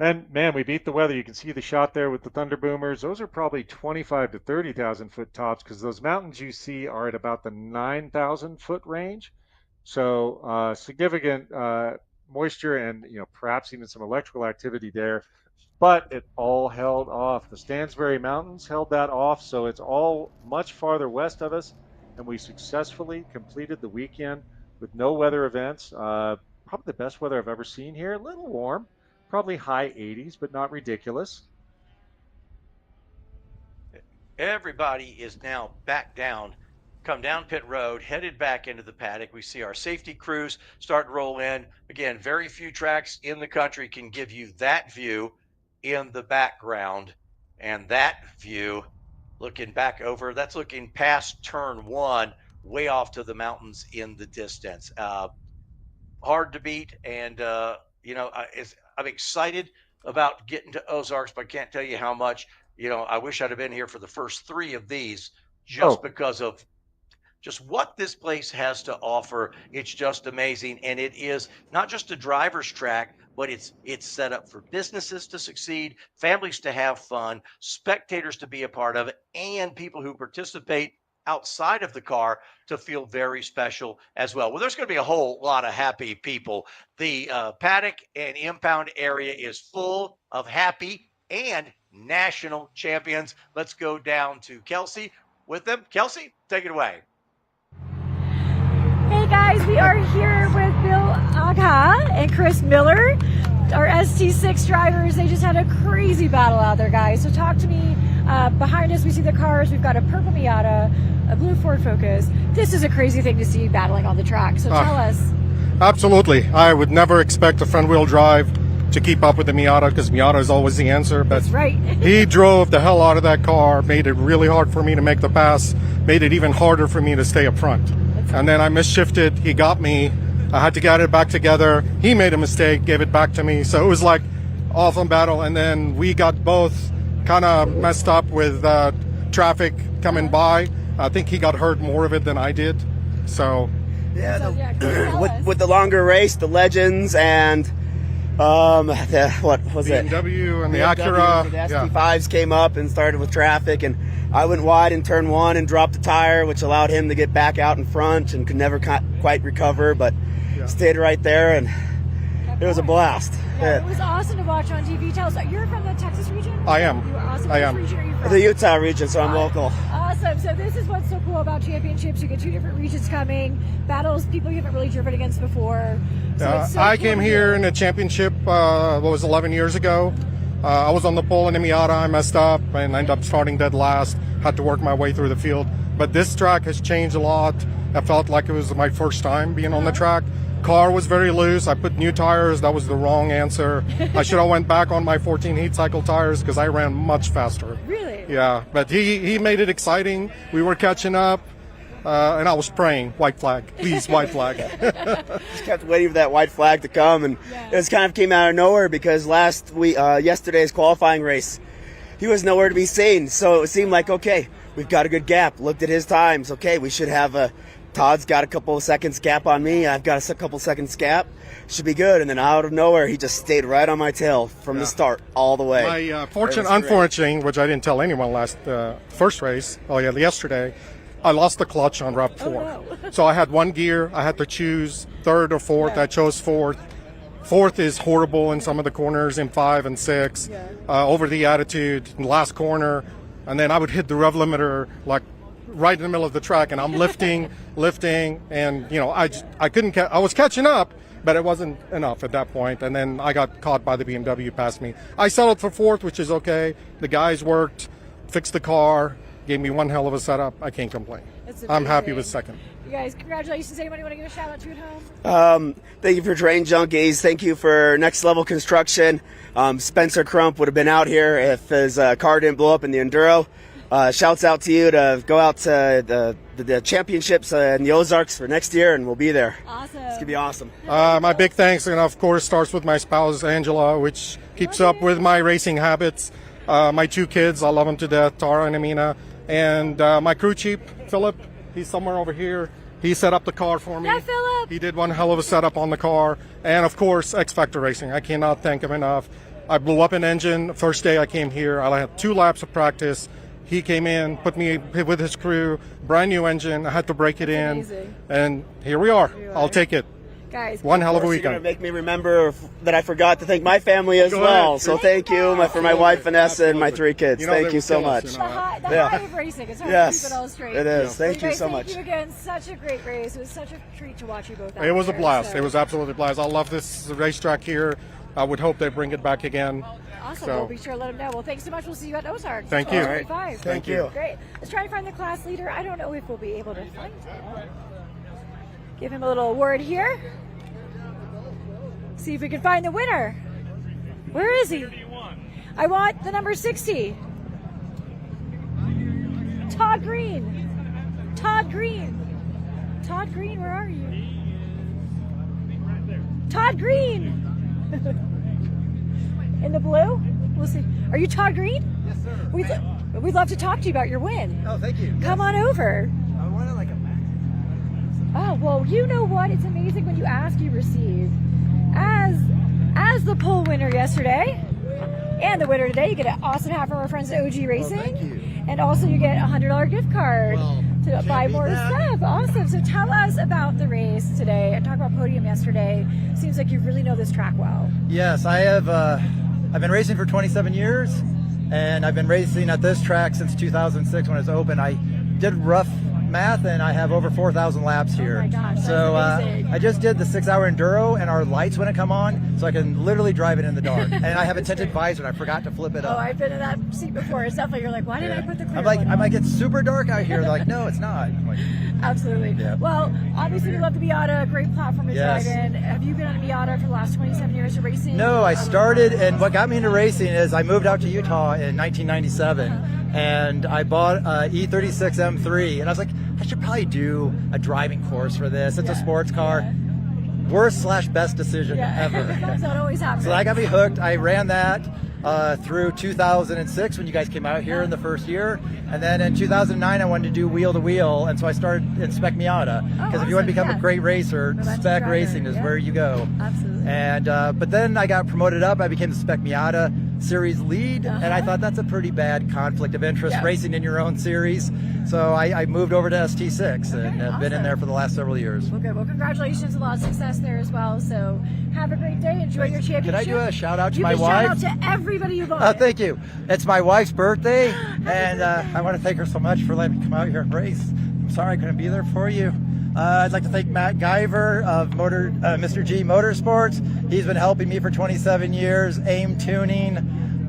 [SPEAKER 12] And man, we beat the weather. You can see the shot there with the Thunder Boomers. Those are probably 25 to 30,000 foot tops because those mountains you see are at about the 9,000 foot range. So significant moisture and perhaps even some electrical activity there. But it all held off. The Stansbury Mountains held that off, so it's all much farther west of us. And we successfully completed the weekend with no weather events. Probably the best weather I've ever seen here. A little warm. Probably high 80s, but not ridiculous.
[SPEAKER 1] Everybody is now back down, come down pit road, headed back into the paddock. We see our safety crews start to roll in. Again, very few tracks in the country can give you that view in the background. And that view, looking back over, that's looking past turn 1, way off to the mountains in the distance. Hard to beat, and I'm excited about getting to Ozarks, but I can't tell you how much. I wish I'd have been here for the first 3 of these just because of just what this place has to offer. It's just amazing. And it is not just a driver's track, but it's set up for businesses to succeed, families to have fun, spectators to be a part of it, and people who participate outside of the car to feel very special as well. Well, there's going to be a whole lot of happy people. The paddock and impound area is full of happy and national champions. Let's go down to Kelsey with them. Kelsey, take it away.
[SPEAKER 3] Hey guys, we are here with Bill Aga and Chris Miller, our ST6 drivers. They just had a crazy battle out there, guys. So talk to me. Behind us, we see the cars. We've got a purple Miata, a blue Ford Focus. This is a crazy thing to see battling on the track. So tell us.
[SPEAKER 19] Absolutely. I would never expect a front-wheel drive to keep up with the Miata because Miata is always the answer. But
[SPEAKER 3] that's right.
[SPEAKER 19] He drove the hell out of that car, made it really hard for me to make the pass, made it even harder for me to stay up front.
[SPEAKER 21] and then I misshifted. He got me. I had to get it back together. He made a mistake, gave it back to me. So it was like awful battle. And then we got both kind of messed up with traffic coming by. I think he got hurt more of it than I did. So
[SPEAKER 22] Yeah, with the longer race, the Legends and what was it?
[SPEAKER 21] BMW and the
[SPEAKER 22] BMW
[SPEAKER 21] Acura.
[SPEAKER 22] and the SP5s came up and started with traffic, and I went wide in turn 1 and dropped the tire, which allowed him to get back out in front and could never quite recover, but stayed right there, and it was a blast.
[SPEAKER 3] Yeah, it was awesome to watch on TV. Tell us, you're from the Texas region?
[SPEAKER 21] I am.
[SPEAKER 3] You are awesome.
[SPEAKER 21] I
[SPEAKER 3] Which
[SPEAKER 21] am.
[SPEAKER 3] region are you from?
[SPEAKER 22] The Utah region, so I'm local.
[SPEAKER 3] Awesome. So this is what's so cool about championships. You get 2 different regions coming, battles people you haven't really driven against before. So it's so
[SPEAKER 21] I
[SPEAKER 3] cool
[SPEAKER 21] came
[SPEAKER 3] to
[SPEAKER 21] here in a championship, 11 years ago. I was on the pole in the Miata. I messed up and ended up starting dead last. Had to work my way through the field. But this track has changed a lot. I felt like it was my first time being on the track. Car was very loose. I put new tires. That was the wrong answer. I should have went back on my 14 heat cycle tires because I ran much faster.
[SPEAKER 3] Really?
[SPEAKER 21] Yeah, but he made it exciting. We were catching up, and I was praying, white flag, please, white flag.
[SPEAKER 22] Just kept waiting for that white flag to come, and it was kind of came out of nowhere because yesterday's qualifying race, he was nowhere to be seen. So it seemed like, okay, we've got a good gap. Looked at his times. Okay, we should have Todd's got a couple of seconds gap on me. I've got a couple seconds gap. Should be good. And then out of nowhere, he just stayed right on my tail from the start all the way.
[SPEAKER 21] My unfortunate, which I didn't tell anyone first race, yesterday, I lost the clutch on lap 4.
[SPEAKER 3] Oh, no.
[SPEAKER 21] So I had one gear. I had to choose 3rd or 4th. I chose 4th. 4th is horrible in some of the corners in 5 and 6. Over the attitude, in the last corner. And then I would hit the rev limiter like right in the middle of the track, and I'm lifting, and I couldn't. I was catching up, but it wasn't enough at that point. And then I got caught by the BMW, passed me. I settled for 4th, which is okay. The guys worked, fixed the car, gave me one hell of a setup. I can't complain. I'm happy with 2nd.
[SPEAKER 3] You guys, congratulations. Anybody want to give a shout out to at home?
[SPEAKER 22] Thank you for Terrain Junkies. Thank you for Next Level Construction. Spencer Crump would have been out here if his car didn't blow up in the Enduro. Shouts out to you to go out to the championships in the Ozarks for next year, and we'll be there.
[SPEAKER 3] Awesome.
[SPEAKER 22] It's going to be awesome.
[SPEAKER 21] My big thanks, and of course, starts with my spouse, Angela, which keeps up with my racing habits. My 2 kids, I love them to death, Tara and Amina. And my crew chief, Philip, he's somewhere over here. He set up the car for me.
[SPEAKER 3] Hi, Philip.
[SPEAKER 21] He did one hell of a setup on the car. And, of course, X Factor Racing. I cannot thank him enough. I blew up an engine. First day I came here, I had 2 laps of practice. He came in, put me with his crew, brand new engine. I had to break it in.
[SPEAKER 3] Amazing.
[SPEAKER 21] And here we are. I'll take it.
[SPEAKER 3] Guys,
[SPEAKER 21] one hell of a
[SPEAKER 22] You're
[SPEAKER 21] weekend.
[SPEAKER 22] going to make me remember that I forgot to thank my family as well. So thank you for my wife, Vanessa, and my 3 kids. Thank you so much.
[SPEAKER 3] The high of racing. It's hard to keep it all straight.
[SPEAKER 22] It is. Thank you
[SPEAKER 3] guys,
[SPEAKER 22] so much.
[SPEAKER 3] Thank you again. Such a great race. It was such a treat to watch you both out
[SPEAKER 21] It was a
[SPEAKER 3] there,
[SPEAKER 21] blast.
[SPEAKER 3] so.
[SPEAKER 21] It was absolutely a blast. I love this racetrack here. I would hope they bring it back again.
[SPEAKER 3] Awesome.
[SPEAKER 21] So,
[SPEAKER 3] We'll be sure to let them know. Well, thanks so much. We'll see you at Ozarks.
[SPEAKER 21] Thank you.
[SPEAKER 3] 12:45.
[SPEAKER 21] Thank you.
[SPEAKER 3] Great. Let's try to find the class leader. I don't know if we'll be able to find him. Give him a little word here. See if we can find the winner. Where is he? I want the number 60. Todd Green. Todd Green. Todd Green, where are you? Todd Green. In the blue? We'll see. Are you Todd Green?
[SPEAKER 23] Yes, sir.
[SPEAKER 3] We'd love to talk to you about your win.
[SPEAKER 23] Oh, thank you.
[SPEAKER 3] Come on over.
[SPEAKER 23] I wanted like a max.
[SPEAKER 3] Oh, well, you know what? It's amazing when you ask, you receive. As the pole winner yesterday, and the winner today, you get an awesome hat from our friends at OG Racing.
[SPEAKER 23] Well, thank you.
[SPEAKER 3] And also you get a $100 gift card to buy more stuff. Awesome. So tell us about the race today. I talked about podium yesterday. Seems like you really know this track well.
[SPEAKER 23] Yes, I have. I've been racing for 27 years, and I've been racing at this track since 2006 when it was open. I did rough math, and I have over 4,000 laps here.
[SPEAKER 3] Oh my gosh, that's
[SPEAKER 23] so
[SPEAKER 3] amazing.
[SPEAKER 23] I just did the 6-hour enduro, and our lights wouldn't come on, so I can literally drive it in the dark. And I have a tinted visor, and I forgot to flip it
[SPEAKER 3] Oh,
[SPEAKER 23] up.
[SPEAKER 3] I've been in that seat before. It's definitely, you're like, why did I put the clear
[SPEAKER 23] I'm like,
[SPEAKER 3] one on?
[SPEAKER 23] it's super dark out here. They're like, no, it's not. I'm like,
[SPEAKER 3] Absolutely.
[SPEAKER 23] Yeah.
[SPEAKER 3] Well, obviously we love the Miata, a great platform to
[SPEAKER 23] Yes.
[SPEAKER 3] drive in. Have you been on a Miata for the last 27 years of racing?
[SPEAKER 23] No, I started, and what got me into racing is I moved out to Utah in 1997, and I bought a E36 M3, and I was like, I should probably do a driving course for this. It's a sports car. Worst/best decision ever.
[SPEAKER 3] That always happens.
[SPEAKER 23] So that got me hooked. I ran that through 2006 when you guys came out here in the first year. And then in 2009, I wanted to do wheel-to-wheel. And so I started in Spec Miata. Because if you want to become a great racer, Spec Racing is where you go.
[SPEAKER 3] Absolutely.
[SPEAKER 23] And but then I got promoted up. I became the Spec Miata series lead. And I thought that's a pretty bad conflict of interest, racing in your own series. So I moved over to ST6 and have been in there for the last several years.
[SPEAKER 3] Well, good. Well, congratulations. A lot of success there as well. So have a great day. Enjoy your championship.
[SPEAKER 23] Can I do a shout out to
[SPEAKER 3] you
[SPEAKER 23] my
[SPEAKER 3] can
[SPEAKER 23] wife?
[SPEAKER 3] Shout out to everybody you love.
[SPEAKER 23] Oh, thank you. It's my wife's birthday, and I want to thank her so much for letting me come out here and race. I'm sorry I couldn't be there for you. I'd like to thank Matt Guyver of Mr. G Motorsports. He's been helping me for 27 years. AIM Tuning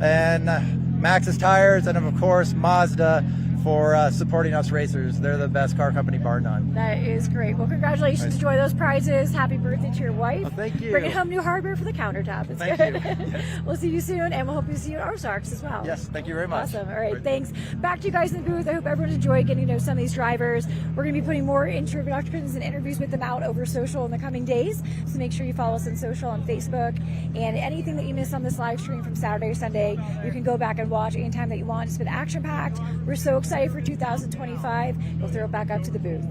[SPEAKER 23] and Max's Tires, and of course Mazda for supporting us racers. They're the best car company, bar none.
[SPEAKER 3] That is great. Well, congratulations. Enjoy those prizes. Happy birthday to your wife.
[SPEAKER 23] Oh, thank you.
[SPEAKER 3] Bringing home new hardware for the countertop. It's
[SPEAKER 23] Thank
[SPEAKER 3] good.
[SPEAKER 23] you. Yes.
[SPEAKER 3] We'll see you soon, and we'll hope you see you at Ozarks as well.
[SPEAKER 23] Yes, thank you very much.
[SPEAKER 3] Awesome. All right, thanks. Back to you guys in the booth. I hope everyone enjoyed getting to know some of these drivers. We're going to be putting more introductions and interviews with them out over social in the coming days. So make sure you follow us on social on Facebook. And anything that you missed on this live stream from Saturday or Sunday, you can go back and watch anytime that you want. It's been action-packed. We're so excited for 2025. We'll throw it back up to the booth.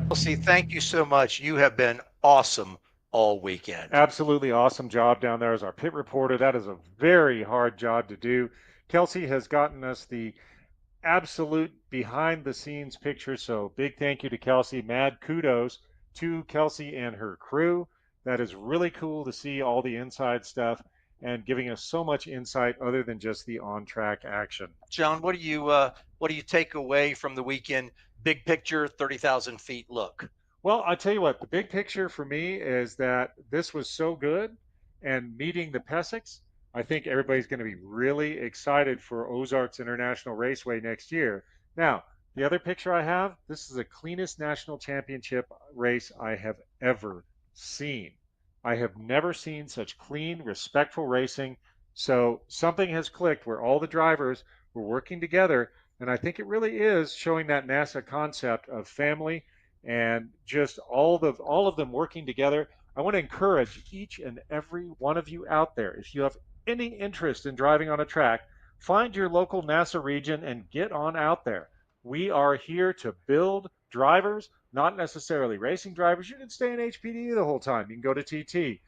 [SPEAKER 1] Kelsey, thank you so much. You have been awesome all weekend.
[SPEAKER 12] Absolutely awesome job down there as our pit reporter. That is a very hard job to do. Kelsey has gotten us the absolute behind-the-scenes picture, so big thank you to Kelsey. Mad kudos to Kelsey and her crew. That is really cool to see all the inside stuff and giving us so much insight other than just the on-track action.
[SPEAKER 1] John, what do you take away from the weekend? Big picture, 30,000 feet look.
[SPEAKER 12] Well, I tell you what, the big picture for me is that this was so good, and meeting the Pesics, I think everybody's going to be really excited for Ozarks International Raceway next year. Now, the other picture I have, this is the cleanest national championship race I have ever seen. I have never seen such clean, respectful racing. So something has clicked where all the drivers were working together. And I think it really is showing that NASA concept of family and just all of them working together. I want to encourage each and every one of you out there, if you have any interest in driving on a track, find your local NASA region and get on out there. We are here to build drivers, not necessarily racing drivers. You can stay in HPD the whole time. You can go to TT.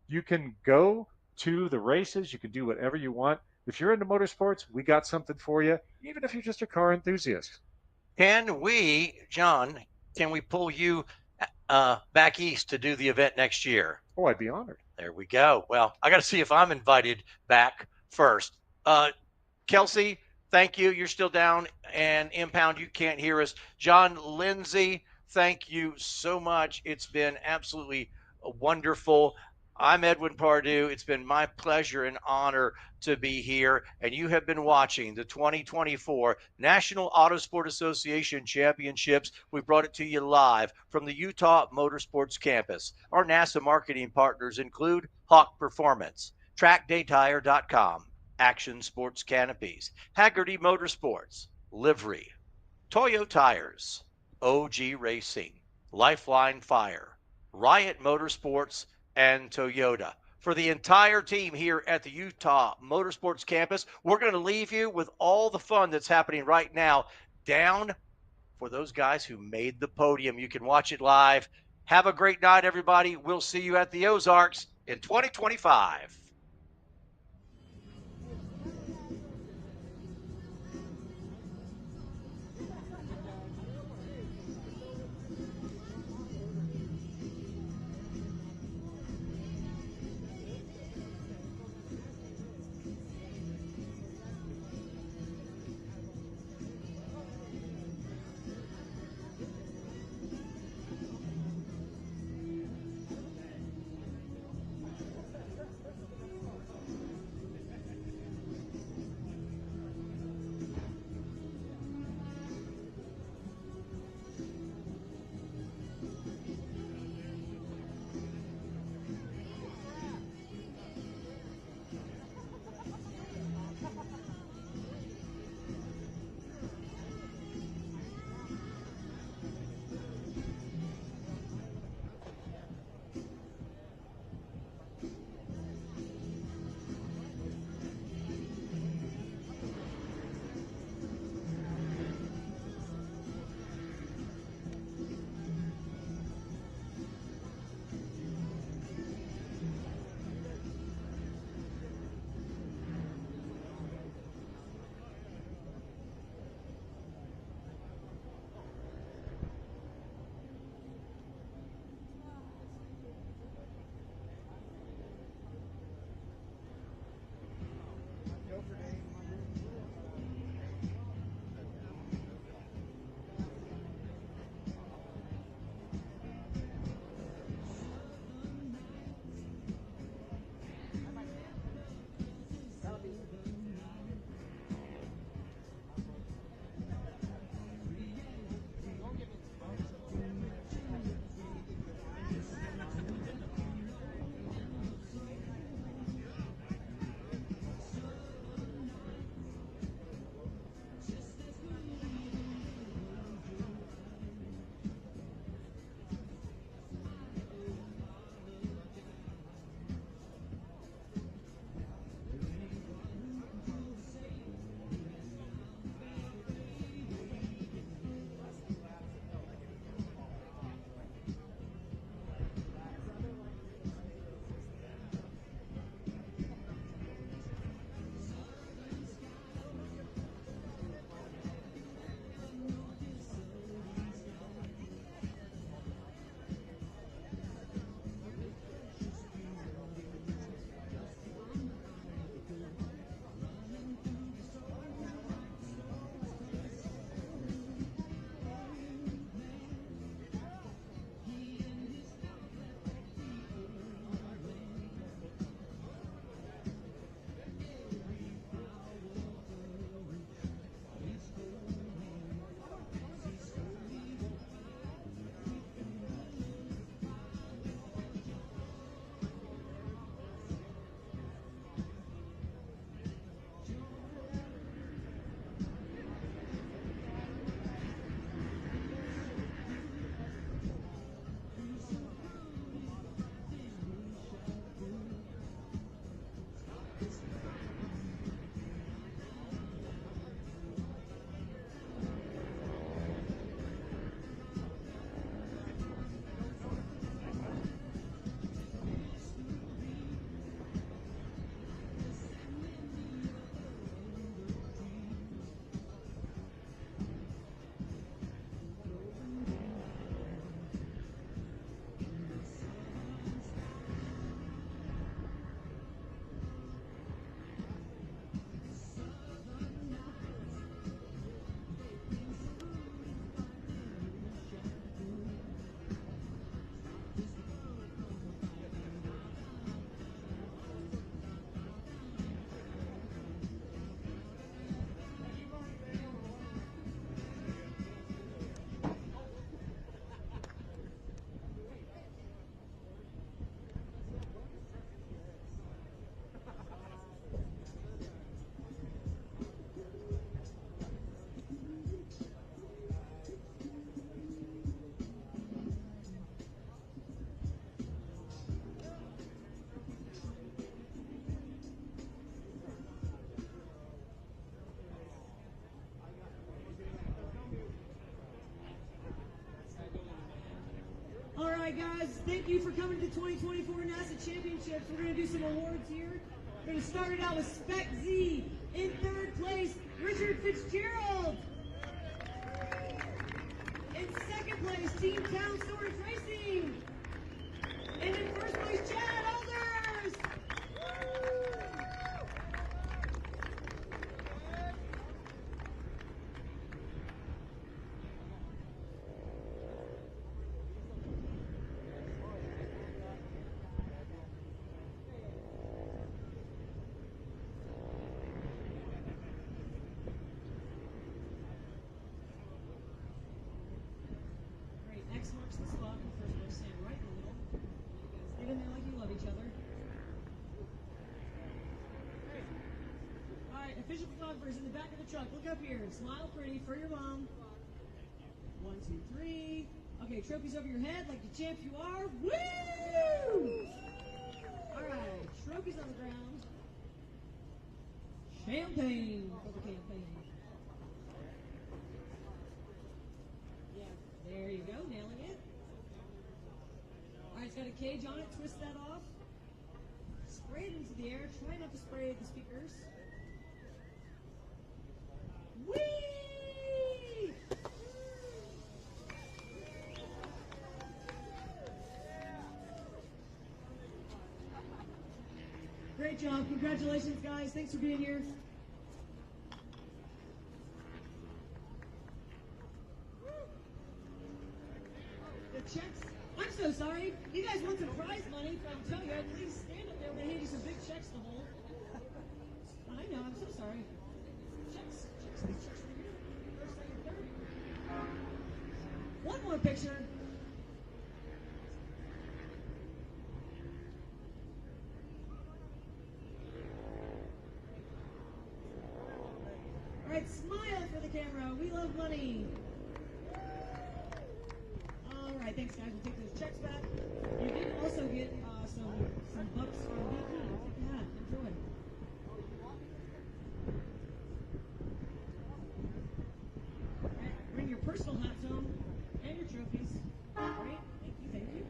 [SPEAKER 12] You can go to the races. You can do whatever you want. If you're into motorsports, we got something for you, even if you're just a car enthusiast.
[SPEAKER 1] Can we, John, pull you back east to do the event next year?
[SPEAKER 12] Oh, I'd be honored.
[SPEAKER 1] There we go. Well, I got to see if I'm invited back first. Kelsey, thank you. You're still down and impound. You can't hear us. John Lindsay, thank you so much. It's been absolutely wonderful. I'm Edwin Pardue. It's been my pleasure and honor to be here, and you have been watching the 2024 National Autosport Association Championships. We brought it to you live from the Utah Motorsports Campus. Our NASA marketing partners include Hawk Performance, TrackDayTire.com, Action Sports Canopies, Haggerty Motorsports, Livery, Toyo Tires, OG Racing, Lifeline Fire, Riot Motorsports, and Toyota. For the entire team here at the Utah Motorsports Campus, we're going to leave you with all the fun that's happening right now down for those guys who made the podium. You can watch it live. Have a great night, everybody. We'll see you at the Ozarks in 2025.
[SPEAKER 4] guys, thank you for coming to the 2024 NASA Championships. We're going to do some awards here. We're going to start it out with Spec Z. In third place, Richard Fitzgerald. In second place, Team Town Storage Racing. And in first place, Chad Alders. Great, X marks the spot. First place, stand right in the middle. Get in there like you love each other. All right, official photographers in the back of the truck. Look up here. Smile pretty for your mom. 1, 2, 3. Okay, trophies over your head like the champ you are. Woo! All right, trophies on the ground. Champagne for the campaign. Yeah, there you go, nailing it. All right, it's got a cage on it. Twist that off. Spray it into the air. Try not to spray the speakers. Whee! Great job. Congratulations, guys. Thanks for being here. The checks. I'm so sorry. You guys want some prize money from Toya. Please stand up there. We're going to hand you some big checks to hold. I know. I'm so sorry. Checks. These checks right here. First, second, third. One more picture. All right, smile for the camera. We love money. All right, thanks, guys. We'll take those checks back. You did also get some bucks from BP. Yeah, enjoy. All right, bring your personal hats home and your trophies. Great, thank you.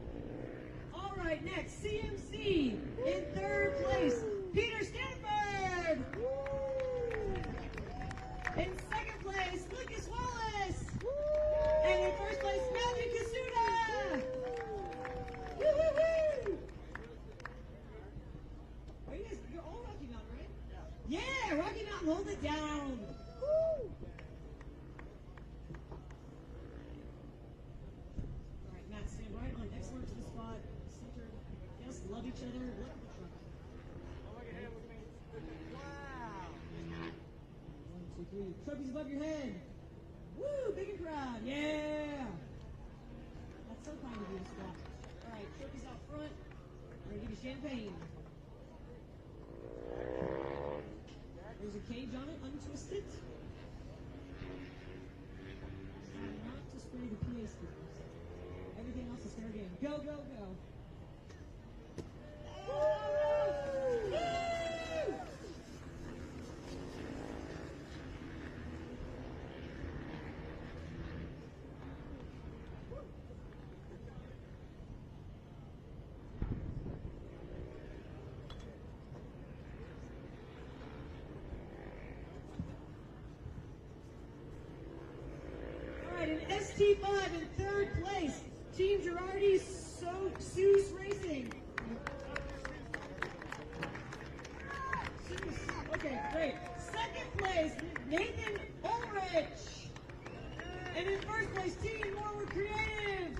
[SPEAKER 4] All right, next, CMC in third place, Peter Stanford. In second place, Lucas Wallace. And in first place, Matthew Kasuda. Woo-hoo-hoo! Are you guys, you're all Rocky Mountain, right? Yeah, Rocky Mountain, hold it down. Woo! All right, Matt, stand right on X marks the spot. Centered. Yes, love each other. Look at the truck. Look at him. Wow. 1, 2, 3. Trophies above your head. Woo, big and proud. Yeah. That's so kind of you, Scott. All right, trophies out front. We're going to give you champagne. There's a cage on it, untwist it. Not to spray the PA speakers. Everything else is fair game. Go, go, go. Woo! ST5 in third place, Team Girardi Seuss Racing. Okay, great. Second place, Nathan Ulrich. And in first place, Team Norwood Creative.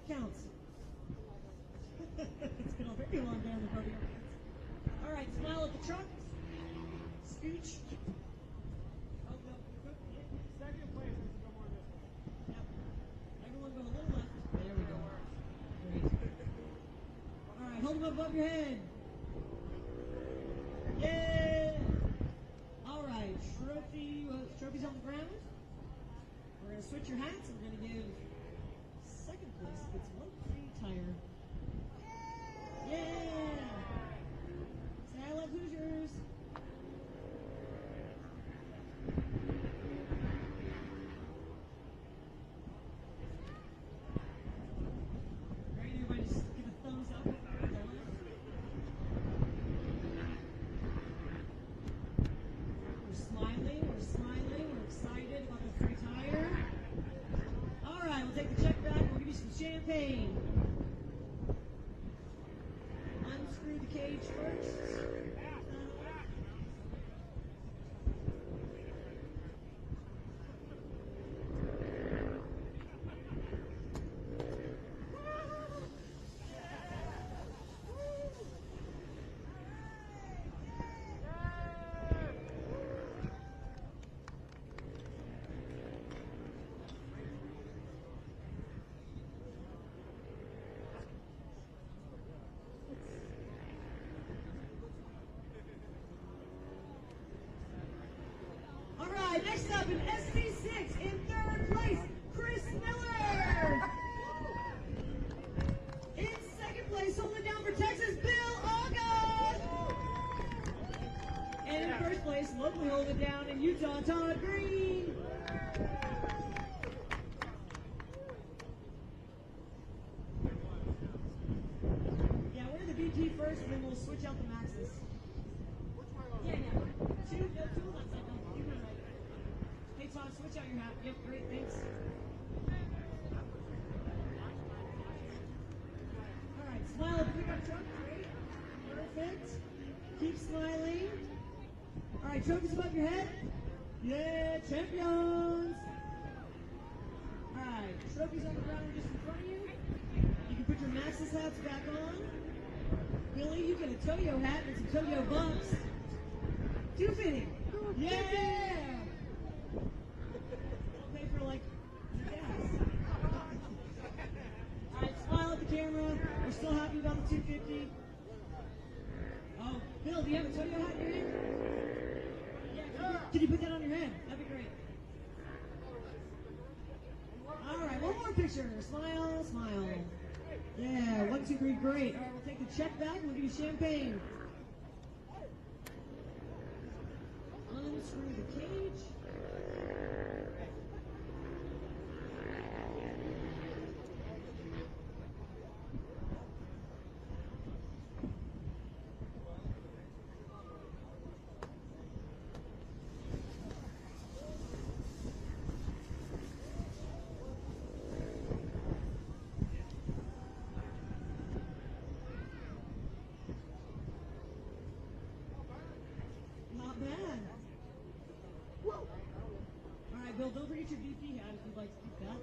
[SPEAKER 4] Counts. It's been a very long day on the podium. All right, smile at the truck. Scooch. Oh, no. Second place. Yep. Everyone go a little left. There we go. Great. All right, hold them above your head. Yeah. All right, trophies on the ground. We're going to switch your hats. We're going to give second place gets one free tire. Yeah! Say I love Hoosiers. Great, everybody just give a thumbs up. We're smiling, we're excited about the free tire. All right, we'll take the check back. We'll give you some champagne. Unscrew the cage first. All right, next up in SC6 in third place, Chris Miller. In second place, holding down for Texas, Bill August. And in first place, locally holding down in Utah, Todd Green. Yeah, we're the VP first, and then we'll switch out the Maxes. Yeah. Two on that side. You were right. Hey, Todd, switch out your hat. Yep, great, thanks. All right, smile at the pickup truck. Great. Perfect. Keep smiling. All right, trophies above your head. Yeah, champions. All right, trophies on the ground just in front of you. You can put your Maxis hats back on. Billy, you get a Toyo hat and some Toyo bumps. 250. Yeah! I'll pay for like gas. Alright, smile at the camera. We're still happy about the 250. Oh, Bill, do you have a Toyo hat in your hand? Yeah, can you put that on your head? That'd be great. Alright, one more picture. Smile, smile. Yeah, 1, 2, 3, great. Alright, we'll take the check back. We'll give you champagne. Unscrew the cage. Not bad. Whoa. All right, Bill, don't forget your VP hat if you'd like to keep that.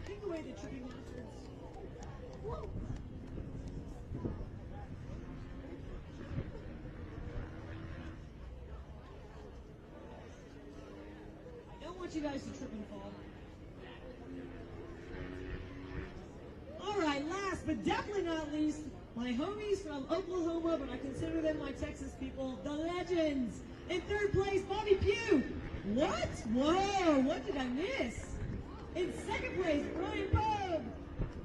[SPEAKER 4] Take away the tripping hazards. Whoa. I don't want you guys to trip and fall. All right, last but definitely not least, my homies from Oklahoma, but I consider them my Texas people, the legends. In third place, Bobby Pugh. What? Whoa, what did I miss? In second place, Brian Pogue.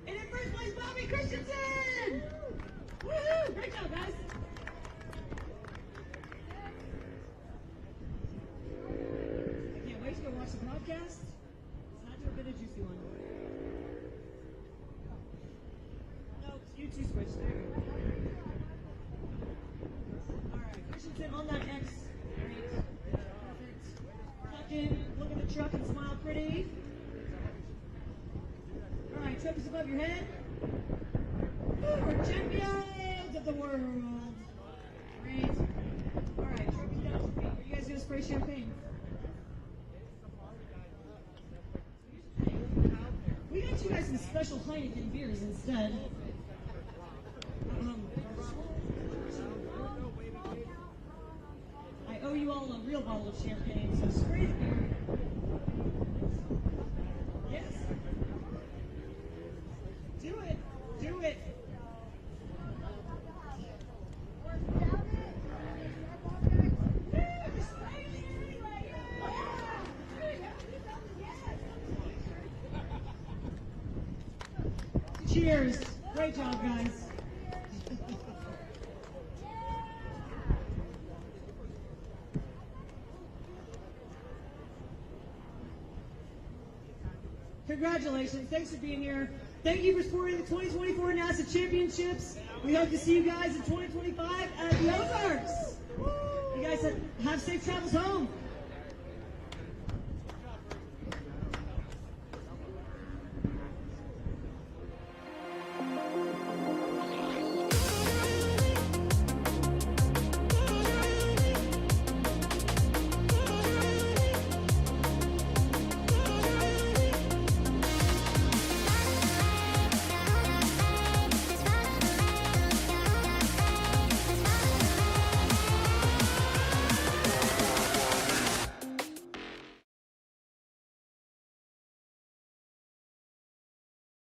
[SPEAKER 4] And in first place, Bobby Christensen. Woohoo! Great job, guys. I can't wait to go watch the broadcast. It's not to have been a juicy one. No, you two switch. There you go. All right, Christensen on that X. Great. Perfect. Tuck in, look at the truck and smile pretty. All right, truck is above your head. Woo, we're champions of the world. Great. All right, truck is down to your feet. Are you guys gonna spray champagne? We got you guys some special Heineken beers instead. I owe you all a real bottle of champagne, so spray the beer. Yes. Do it. Do it. Woo, we're smiling. cheers. Great job, guys. Congratulations. Thanks for being here. Thank you for supporting the 2024 NASA Championships. We hope to see you guys in 2025 at the Ozarks. You guys have safe travels home.